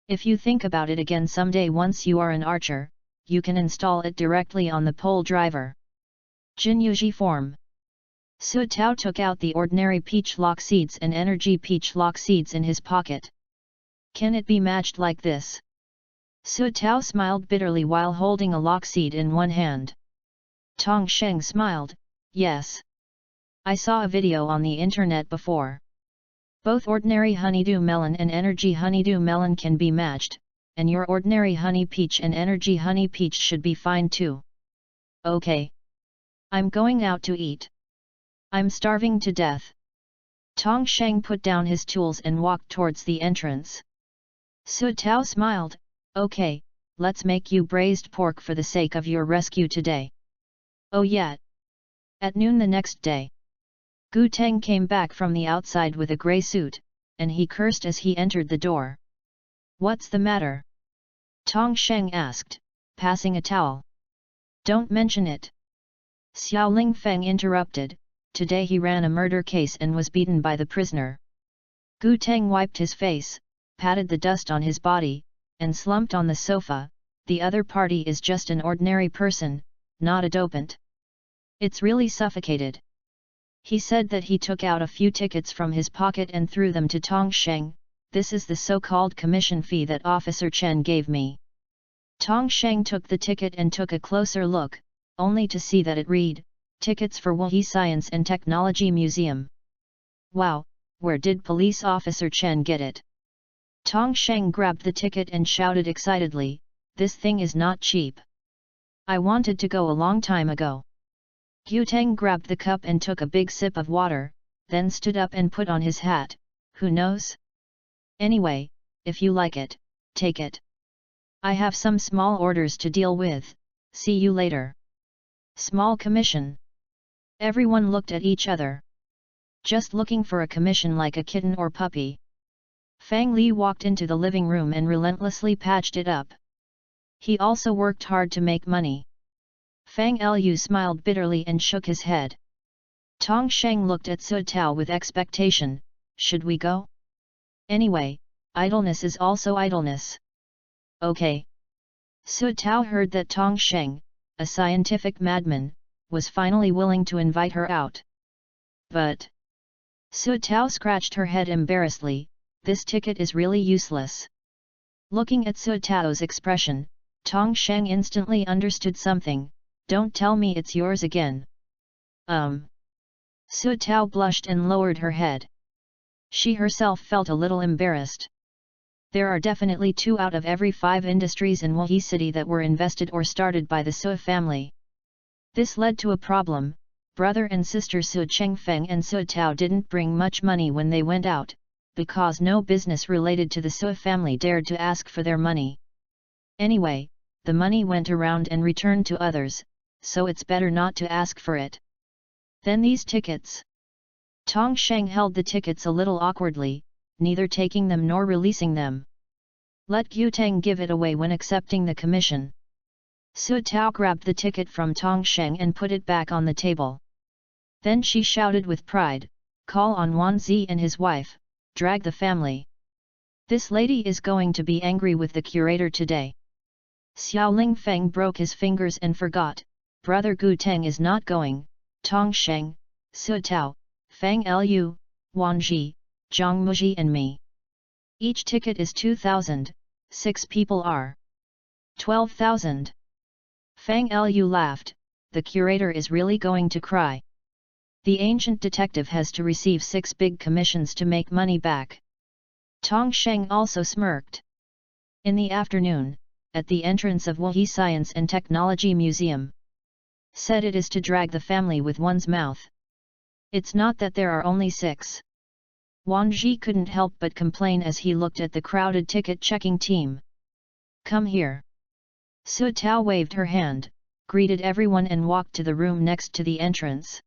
A: If you think about it again someday once you are an archer, you can install it directly on the pole driver. Jin Yuji form. Su Tao took out the ordinary peach lock seeds and energy peach lock seeds in his pocket. Can it be matched like this? Su Tao smiled bitterly while holding a lock seed in one hand. Tong Sheng smiled, yes. I saw a video on the internet before. Both ordinary honeydew melon and energy honeydew melon can be matched, and your ordinary honey peach and energy honey peach should be fine too. Okay. I'm going out to eat. I'm starving to death. Tong Sheng put down his tools and walked towards the entrance. Su Tao smiled, okay, let's make you braised pork for the sake of your rescue today. Oh yeah. At noon the next day, Gu Teng came back from the outside with a grey suit, and he cursed as he entered the door. What's the matter? Tong Sheng asked, passing a towel. Don't mention it. Xiao Ling Feng interrupted, today he ran a murder case and was beaten by the prisoner. Gu Teng wiped his face, patted the dust on his body, and slumped on the sofa. The other party is just an ordinary person, not a dopant. It's really suffocated. He said that he took out a few tickets from his pocket and threw them to Tong Sheng. This is the so-called commission fee that Officer Chen gave me. Tong Sheng took the ticket and took a closer look, only to see that it read, Tickets for Wuhi Science and Technology Museum. Wow, where did Police Officer Chen get it? Tong Sheng grabbed the ticket and shouted excitedly, this thing is not cheap. I wanted to go a long time ago. Gu Teng grabbed the cup and took a big sip of water, then stood up and put on his hat. Who knows? Anyway, if you like it, take it. I have some small orders to deal with, see you later. Small commission. Everyone looked at each other. Just looking for a commission like a kitten or puppy. Fang Li walked into the living room and relentlessly patched it up. He also worked hard to make money. Fang Lu smiled bitterly and shook his head. Tong Sheng looked at Su Tao with expectation, should we go? Anyway, idleness is also idleness. Okay. Su Tao heard that Tong Sheng, a scientific madman, was finally willing to invite her out. But Su Tao scratched her head embarrassedly, this ticket is really useless. Looking at Su Tao's expression, Tong Sheng instantly understood something. Don't tell me it's yours again. Su Tao blushed and lowered her head. She herself felt a little embarrassed. There are definitely 2 out of every 5 industries in Wuhi City that were invested or started by the Su family. This led to a problem. Brother and sister Su Chengfeng and Su Tao didn't bring much money when they went out, because no business related to the Su family dared to ask for their money. Anyway, the money went around and returned to others, so it's better not to ask for it. Then these tickets. Tong Sheng held the tickets a little awkwardly, neither taking them nor releasing them. Let Gu Teng give it away when accepting the commission. Su Tao grabbed the ticket from Tong Sheng and put it back on the table. Then she shouted with pride, call on Wan Zi and his wife, drag the family. This lady is going to be angry with the curator today. Xiao Ling Feng broke his fingers and forgot, brother Gu Teng is not going, Tong Sheng, Su Tao, Fang Lu, Wan Ji, Zhang Muji and me. Each ticket is 2,000, 6 people are 12,000. Fang Lu laughed, the curator is really going to cry. The ancient detective has to receive 6 big commissions to make money back. Tong Sheng also smirked. In the afternoon, at the entrance of Wuhi Science and Technology Museum. Said it is to drag the family with one's mouth. It's not that there are only 6. Wan Ji couldn't help but complain as he looked at the crowded ticket-checking team. Come here. Su Tao waved her hand, greeted everyone and walked to the room next to the entrance.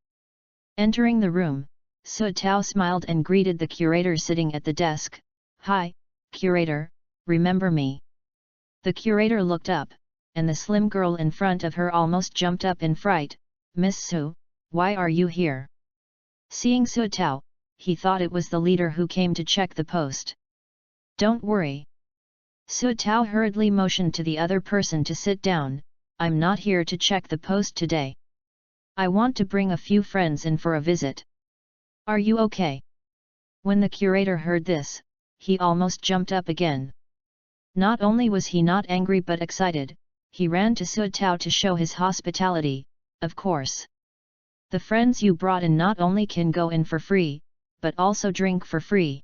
A: Entering the room, Su Tao smiled and greeted the curator sitting at the desk. Hi, curator, remember me? The curator looked up, and the slim girl in front of her almost jumped up in fright. Miss Su, why are you here? Seeing Su Tao, he thought it was the leader who came to check the post. Don't worry. Su Tao hurriedly motioned to the other person to sit down. I'm not here to check the post today. I want to bring a few friends in for a visit. Are you okay? When the curator heard this, he almost jumped up again. Not only was he not angry but excited, he ran to Su Tao to show his hospitality. Of course. The friends you brought in not only can go in for free, but also drink for free.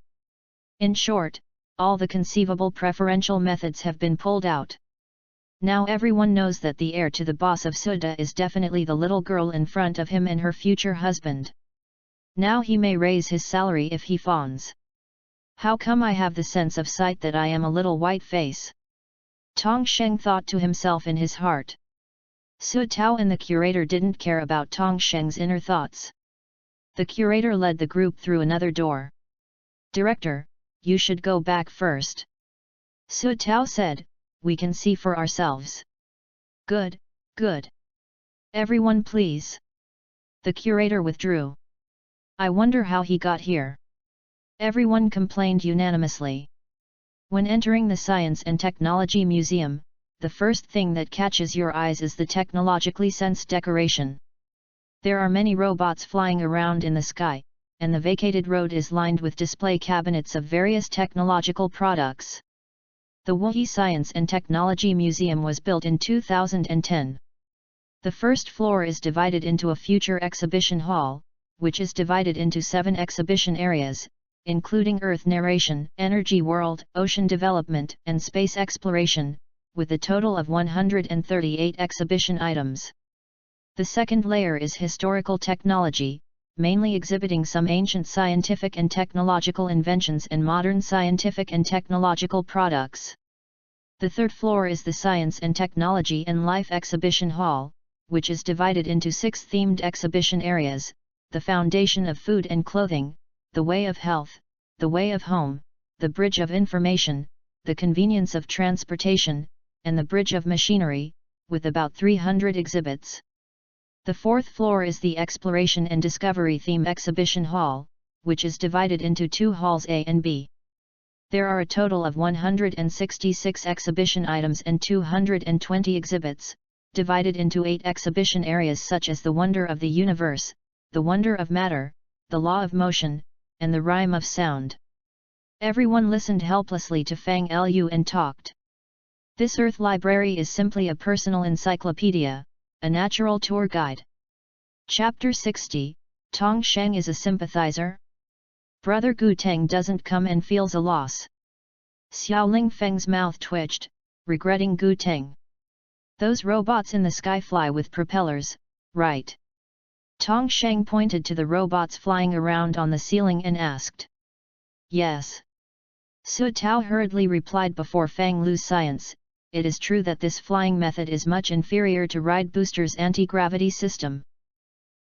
A: In short, all the conceivable preferential methods have been pulled out. Now everyone knows that the heir to the boss of Suda is definitely the little girl in front of him and her future husband. Now he may raise his salary if he fawns. How come I have the sense of sight that I am a little white face? Tong Sheng thought to himself in his heart. Su Tao and the curator didn't care about Tong Sheng's inner thoughts. The curator led the group through another door. Director, you should go back first. Su Tao said, we can see for ourselves. Good, good. Everyone please. The curator withdrew. I wonder how he got here. Everyone complained unanimously. When entering the Science and Technology Museum, the first thing that catches your eyes is the technologically sensed decoration. There are many robots flying around in the sky, and the vacated road is lined with display cabinets of various technological products. The Wuyi Science and Technology Museum was built in 2010. The first floor is divided into a future exhibition hall, which is divided into 7 exhibition areas, including Earth narration, energy world, ocean development, and space exploration, with a total of 138 exhibition items. The second layer is historical technology, mainly exhibiting some ancient scientific and technological inventions and modern scientific and technological products. The third floor is the Science and Technology and Life Exhibition Hall, which is divided into 6 themed exhibition areas: the foundation of food and clothing, the way of health, the way of home, the bridge of information, the convenience of transportation, and the bridge of machinery, with about 300 exhibits. The fourth floor is the Exploration and Discovery Theme Exhibition Hall, which is divided into 2 halls A and B. There are a total of 166 exhibition items and 220 exhibits, divided into 8 exhibition areas such as the wonder of the universe, the wonder of matter, the law of motion, and the rhyme of sound. Everyone listened helplessly to Fang Lu and talked. This Earth library is simply a personal encyclopedia, a natural tour guide. Chapter 60, Tong Sheng is a sympathizer? Brother Gu Teng doesn't come and feels a loss. Xiaoling Feng's mouth twitched, regretting Gu Teng. Those robots in the sky fly with propellers, right? Tong Sheng pointed to the robots flying around on the ceiling and asked. Yes. Su Tao hurriedly replied before Fang Lu's science. It is true that this flying method is much inferior to Ride Booster's anti-gravity system.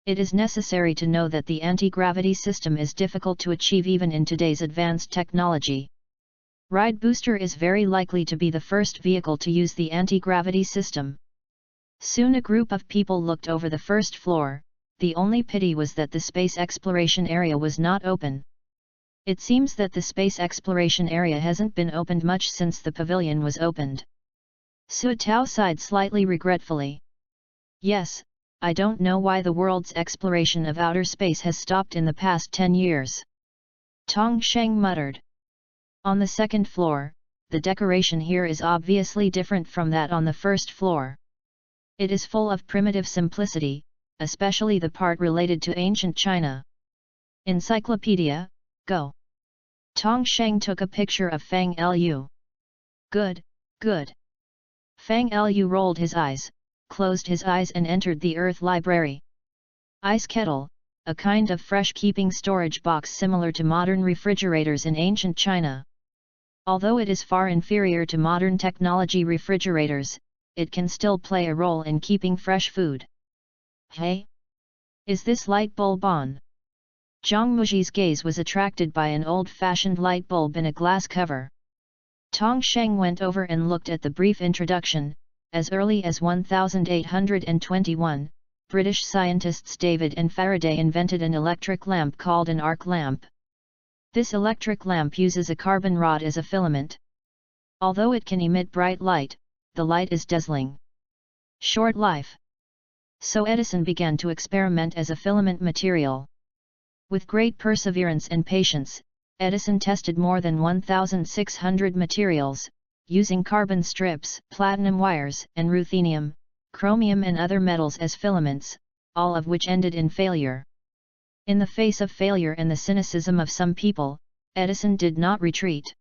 A: It is necessary to know that the anti-gravity system is difficult to achieve even in today's advanced technology. Ride Booster is very likely to be the first vehicle to use the anti-gravity system. Soon a group of people looked over the first floor. The only pity was that the space exploration area was not open. It seems that the space exploration area hasn't been opened much since the pavilion was opened. Su Tao sighed slightly regretfully. Yes, I don't know why the world's exploration of outer space has stopped in the past 10 years. Tong Sheng muttered. On the second floor, the decoration here is obviously different from that on the first floor. It is full of primitive simplicity, especially the part related to ancient China. Encyclopedia, go. Tong Sheng took a picture of Fang Lu. Good, good. Fang Lu rolled his eyes, closed his eyes and entered the Earth Library. Ice kettle, a kind of fresh-keeping storage box similar to modern refrigerators in ancient China. Although it is far inferior to modern technology refrigerators, it can still play a role in keeping fresh food. Hey? Is this light bulb on? Zhang Muji's gaze was attracted by an old-fashioned light bulb in a glass cover. Tong Sheng went over and looked at the brief introduction. As early as 1821, British scientists David and Faraday invented an electric lamp called an arc lamp. This electric lamp uses a carbon rod as a filament. Although it can emit bright light, the light is dazzling. Short life. So Edison began to experiment as a filament material. With great perseverance and patience, Edison tested more than 1,600 materials, using carbon strips, platinum wires, and ruthenium, chromium and other metals as filaments, all of which ended in failure. In the face of failure and the cynicism of some people, Edison did not retreat.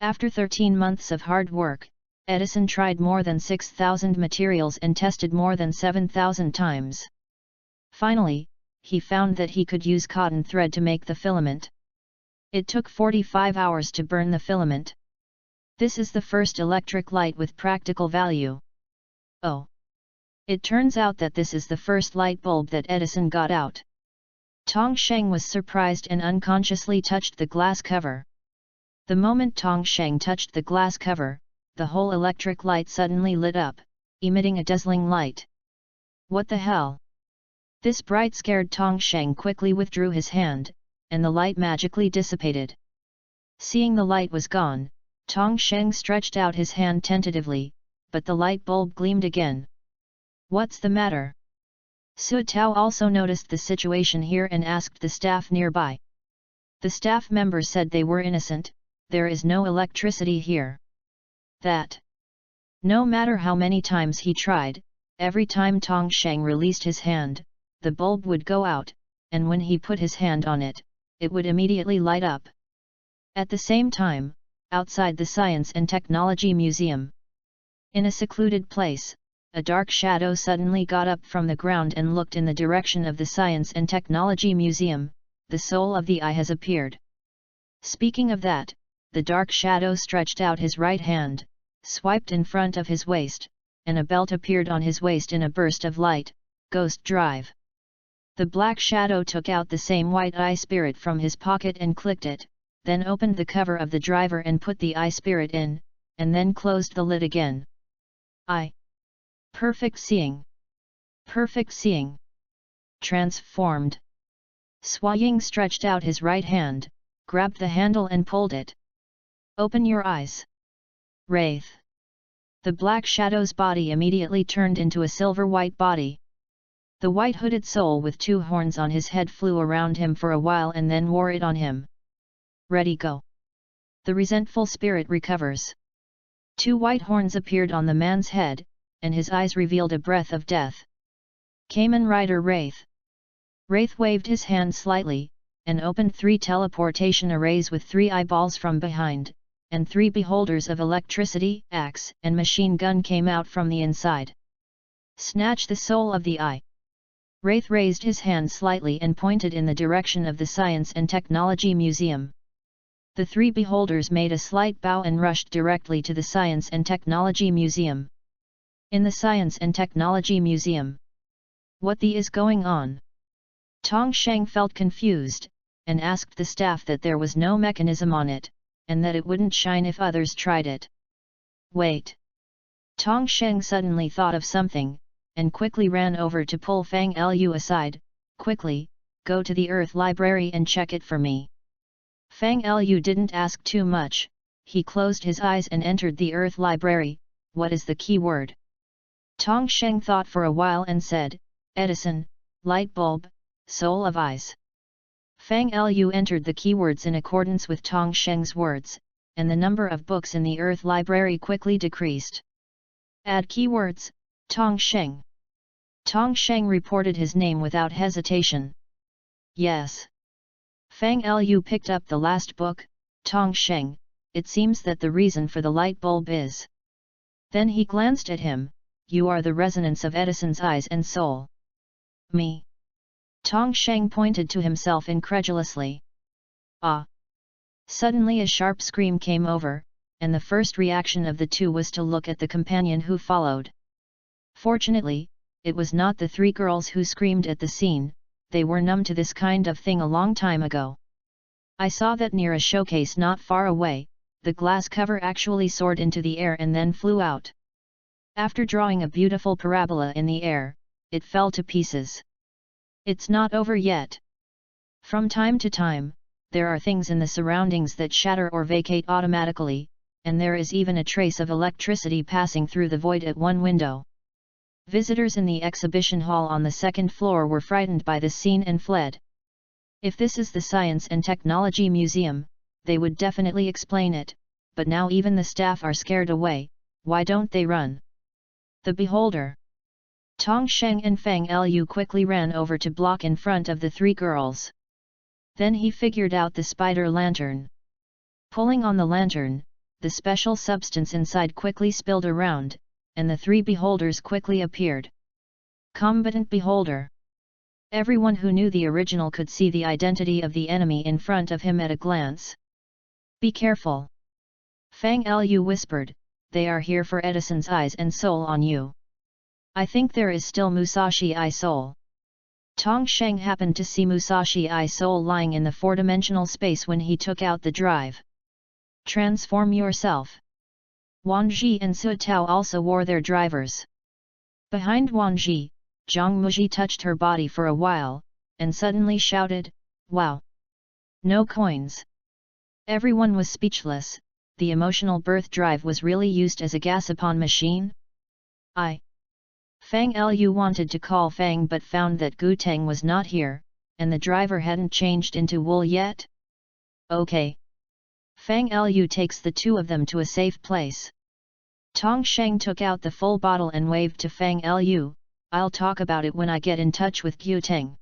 A: After 13 months of hard work, Edison tried more than 6,000 materials and tested more than 7,000 times. Finally, he found that he could use cotton thread to make the filament. It took 45 hours to burn the filament. This is the first electric light with practical value. Oh! It turns out that this is the first light bulb that Edison got out. Tong Sheng was surprised and unconsciously touched the glass cover. The moment Tong Sheng touched the glass cover, the whole electric light suddenly lit up, emitting a dazzling light. What the hell? This bright scared Tong Sheng quickly withdrew his hand, and the light magically dissipated. Seeing the light was gone, Tong Sheng stretched out his hand tentatively, but the light bulb gleamed again. What's the matter? Su Tao also noticed the situation here and asked the staff nearby. The staff member said they were innocent, there is no electricity here. That. No matter how many times he tried, every time Tong Sheng released his hand, the bulb would go out, and when he put his hand on it, it would immediately light up. At the same time, outside the Science and Technology Museum, in a secluded place, a dark shadow suddenly got up from the ground and looked in the direction of the Science and Technology Museum. The soul of the eye has appeared. Speaking of that, the dark shadow stretched out his right hand, swiped in front of his waist, and a belt appeared on his waist in a burst of light, Ghost Drive. The black shadow took out the same white eye spirit from his pocket and clicked it, then opened the cover of the driver and put the eye spirit in, and then closed the lid again. Eye. Perfect seeing. Perfect seeing. Transformed. Swaying stretched out his right hand, grabbed the handle and pulled it. Open your eyes. Wraith. The black shadow's body immediately turned into a silver-white body. The white hooded soul with 2 horns on his head flew around him for a while and then wore it on him. Ready, go. The resentful spirit recovers. 2 white horns appeared on the man's head, and his eyes revealed a breath of death. Kamen Rider Wraith. Wraith waved his hand slightly, and opened 3 teleportation arrays with 3 eyeballs from behind, and 3 beholders of electricity, axe, and machine gun came out from the inside. Snatch the soul of the eye. Wraith raised his hand slightly and pointed in the direction of the Science and Technology Museum. The 3 beholders made a slight bow and rushed directly to the Science and Technology Museum. In the Science and Technology Museum. What the is going on? Tong Sheng felt confused, and asked the staff that there was no mechanism on it, and that it wouldn't shine if others tried it. Wait! Tong Sheng suddenly thought of something, and quickly ran over to pull Fang Lu aside. Quickly, go to the Earth Library and check it for me. Fang Lu didn't ask too much, he closed his eyes and entered the Earth Library. What is the keyword? Tong Sheng thought for a while and said, Edison, light bulb, soul of eyes. Fang Lu entered the keywords in accordance with Tong Sheng's words, and the number of books in the Earth Library quickly decreased. Add keywords, Tong Sheng. Tong Sheng reported his name without hesitation. Yes. Fang Lu picked up the last book. Tong Sheng, it seems that the reason for the light bulb is. Then he glanced at him. You are the resonance of Edison's eyes and soul. Me. Tong Sheng pointed to himself incredulously. Ah! Suddenly a sharp scream came over, and the first reaction of the 2 was to look at the companion who followed. Fortunately, it was not the 3 girls who screamed at the scene, they were numb to this kind of thing a long time ago. I saw that near a showcase not far away, the glass cover actually soared into the air and then flew out. After drawing a beautiful parabola in the air, it fell to pieces. It's not over yet. From time to time, there are things in the surroundings that shatter or vacate automatically, and there is even a trace of electricity passing through the void at one window. Visitors in the exhibition hall on the 2nd floor were frightened by this scene and fled. If this is the Science and Technology Museum, they would definitely explain it, but now even the staff are scared away. Why don't they run? The beholder. Tong Sheng and Fang Lu quickly ran over to block in front of the 3 girls. Then he figured out the spider lantern. Pulling on the lantern, the special substance inside quickly spilled around, and the 3 beholders quickly appeared. Combatant beholder. Everyone who knew the original could see the identity of the enemy in front of him at a glance. Be careful. Fang Lu whispered, they are here for Edison's eyes and soul on you. I think there is still Musashi Eye Soul. Tong Sheng happened to see Musashi Eye Soul lying in the 4-dimensional space when he took out the drive. Transform yourself. Wang Ji and Su Tao also wore their drivers. Behind Wang Ji, Zhang Muji touched her body for a while, and suddenly shouted, wow! No coins! Everyone was speechless. The emotional birth drive was really used as a gasapon machine? Fang Lu wanted to call Fang but found that Gu Teng was not here, and the driver hadn't changed into wool yet. Okay. Fang Lu takes the 2 of them to a safe place. Tong Sheng took out the full bottle and waved to Fang Lu, I'll talk about it when I get in touch with Gu Teng.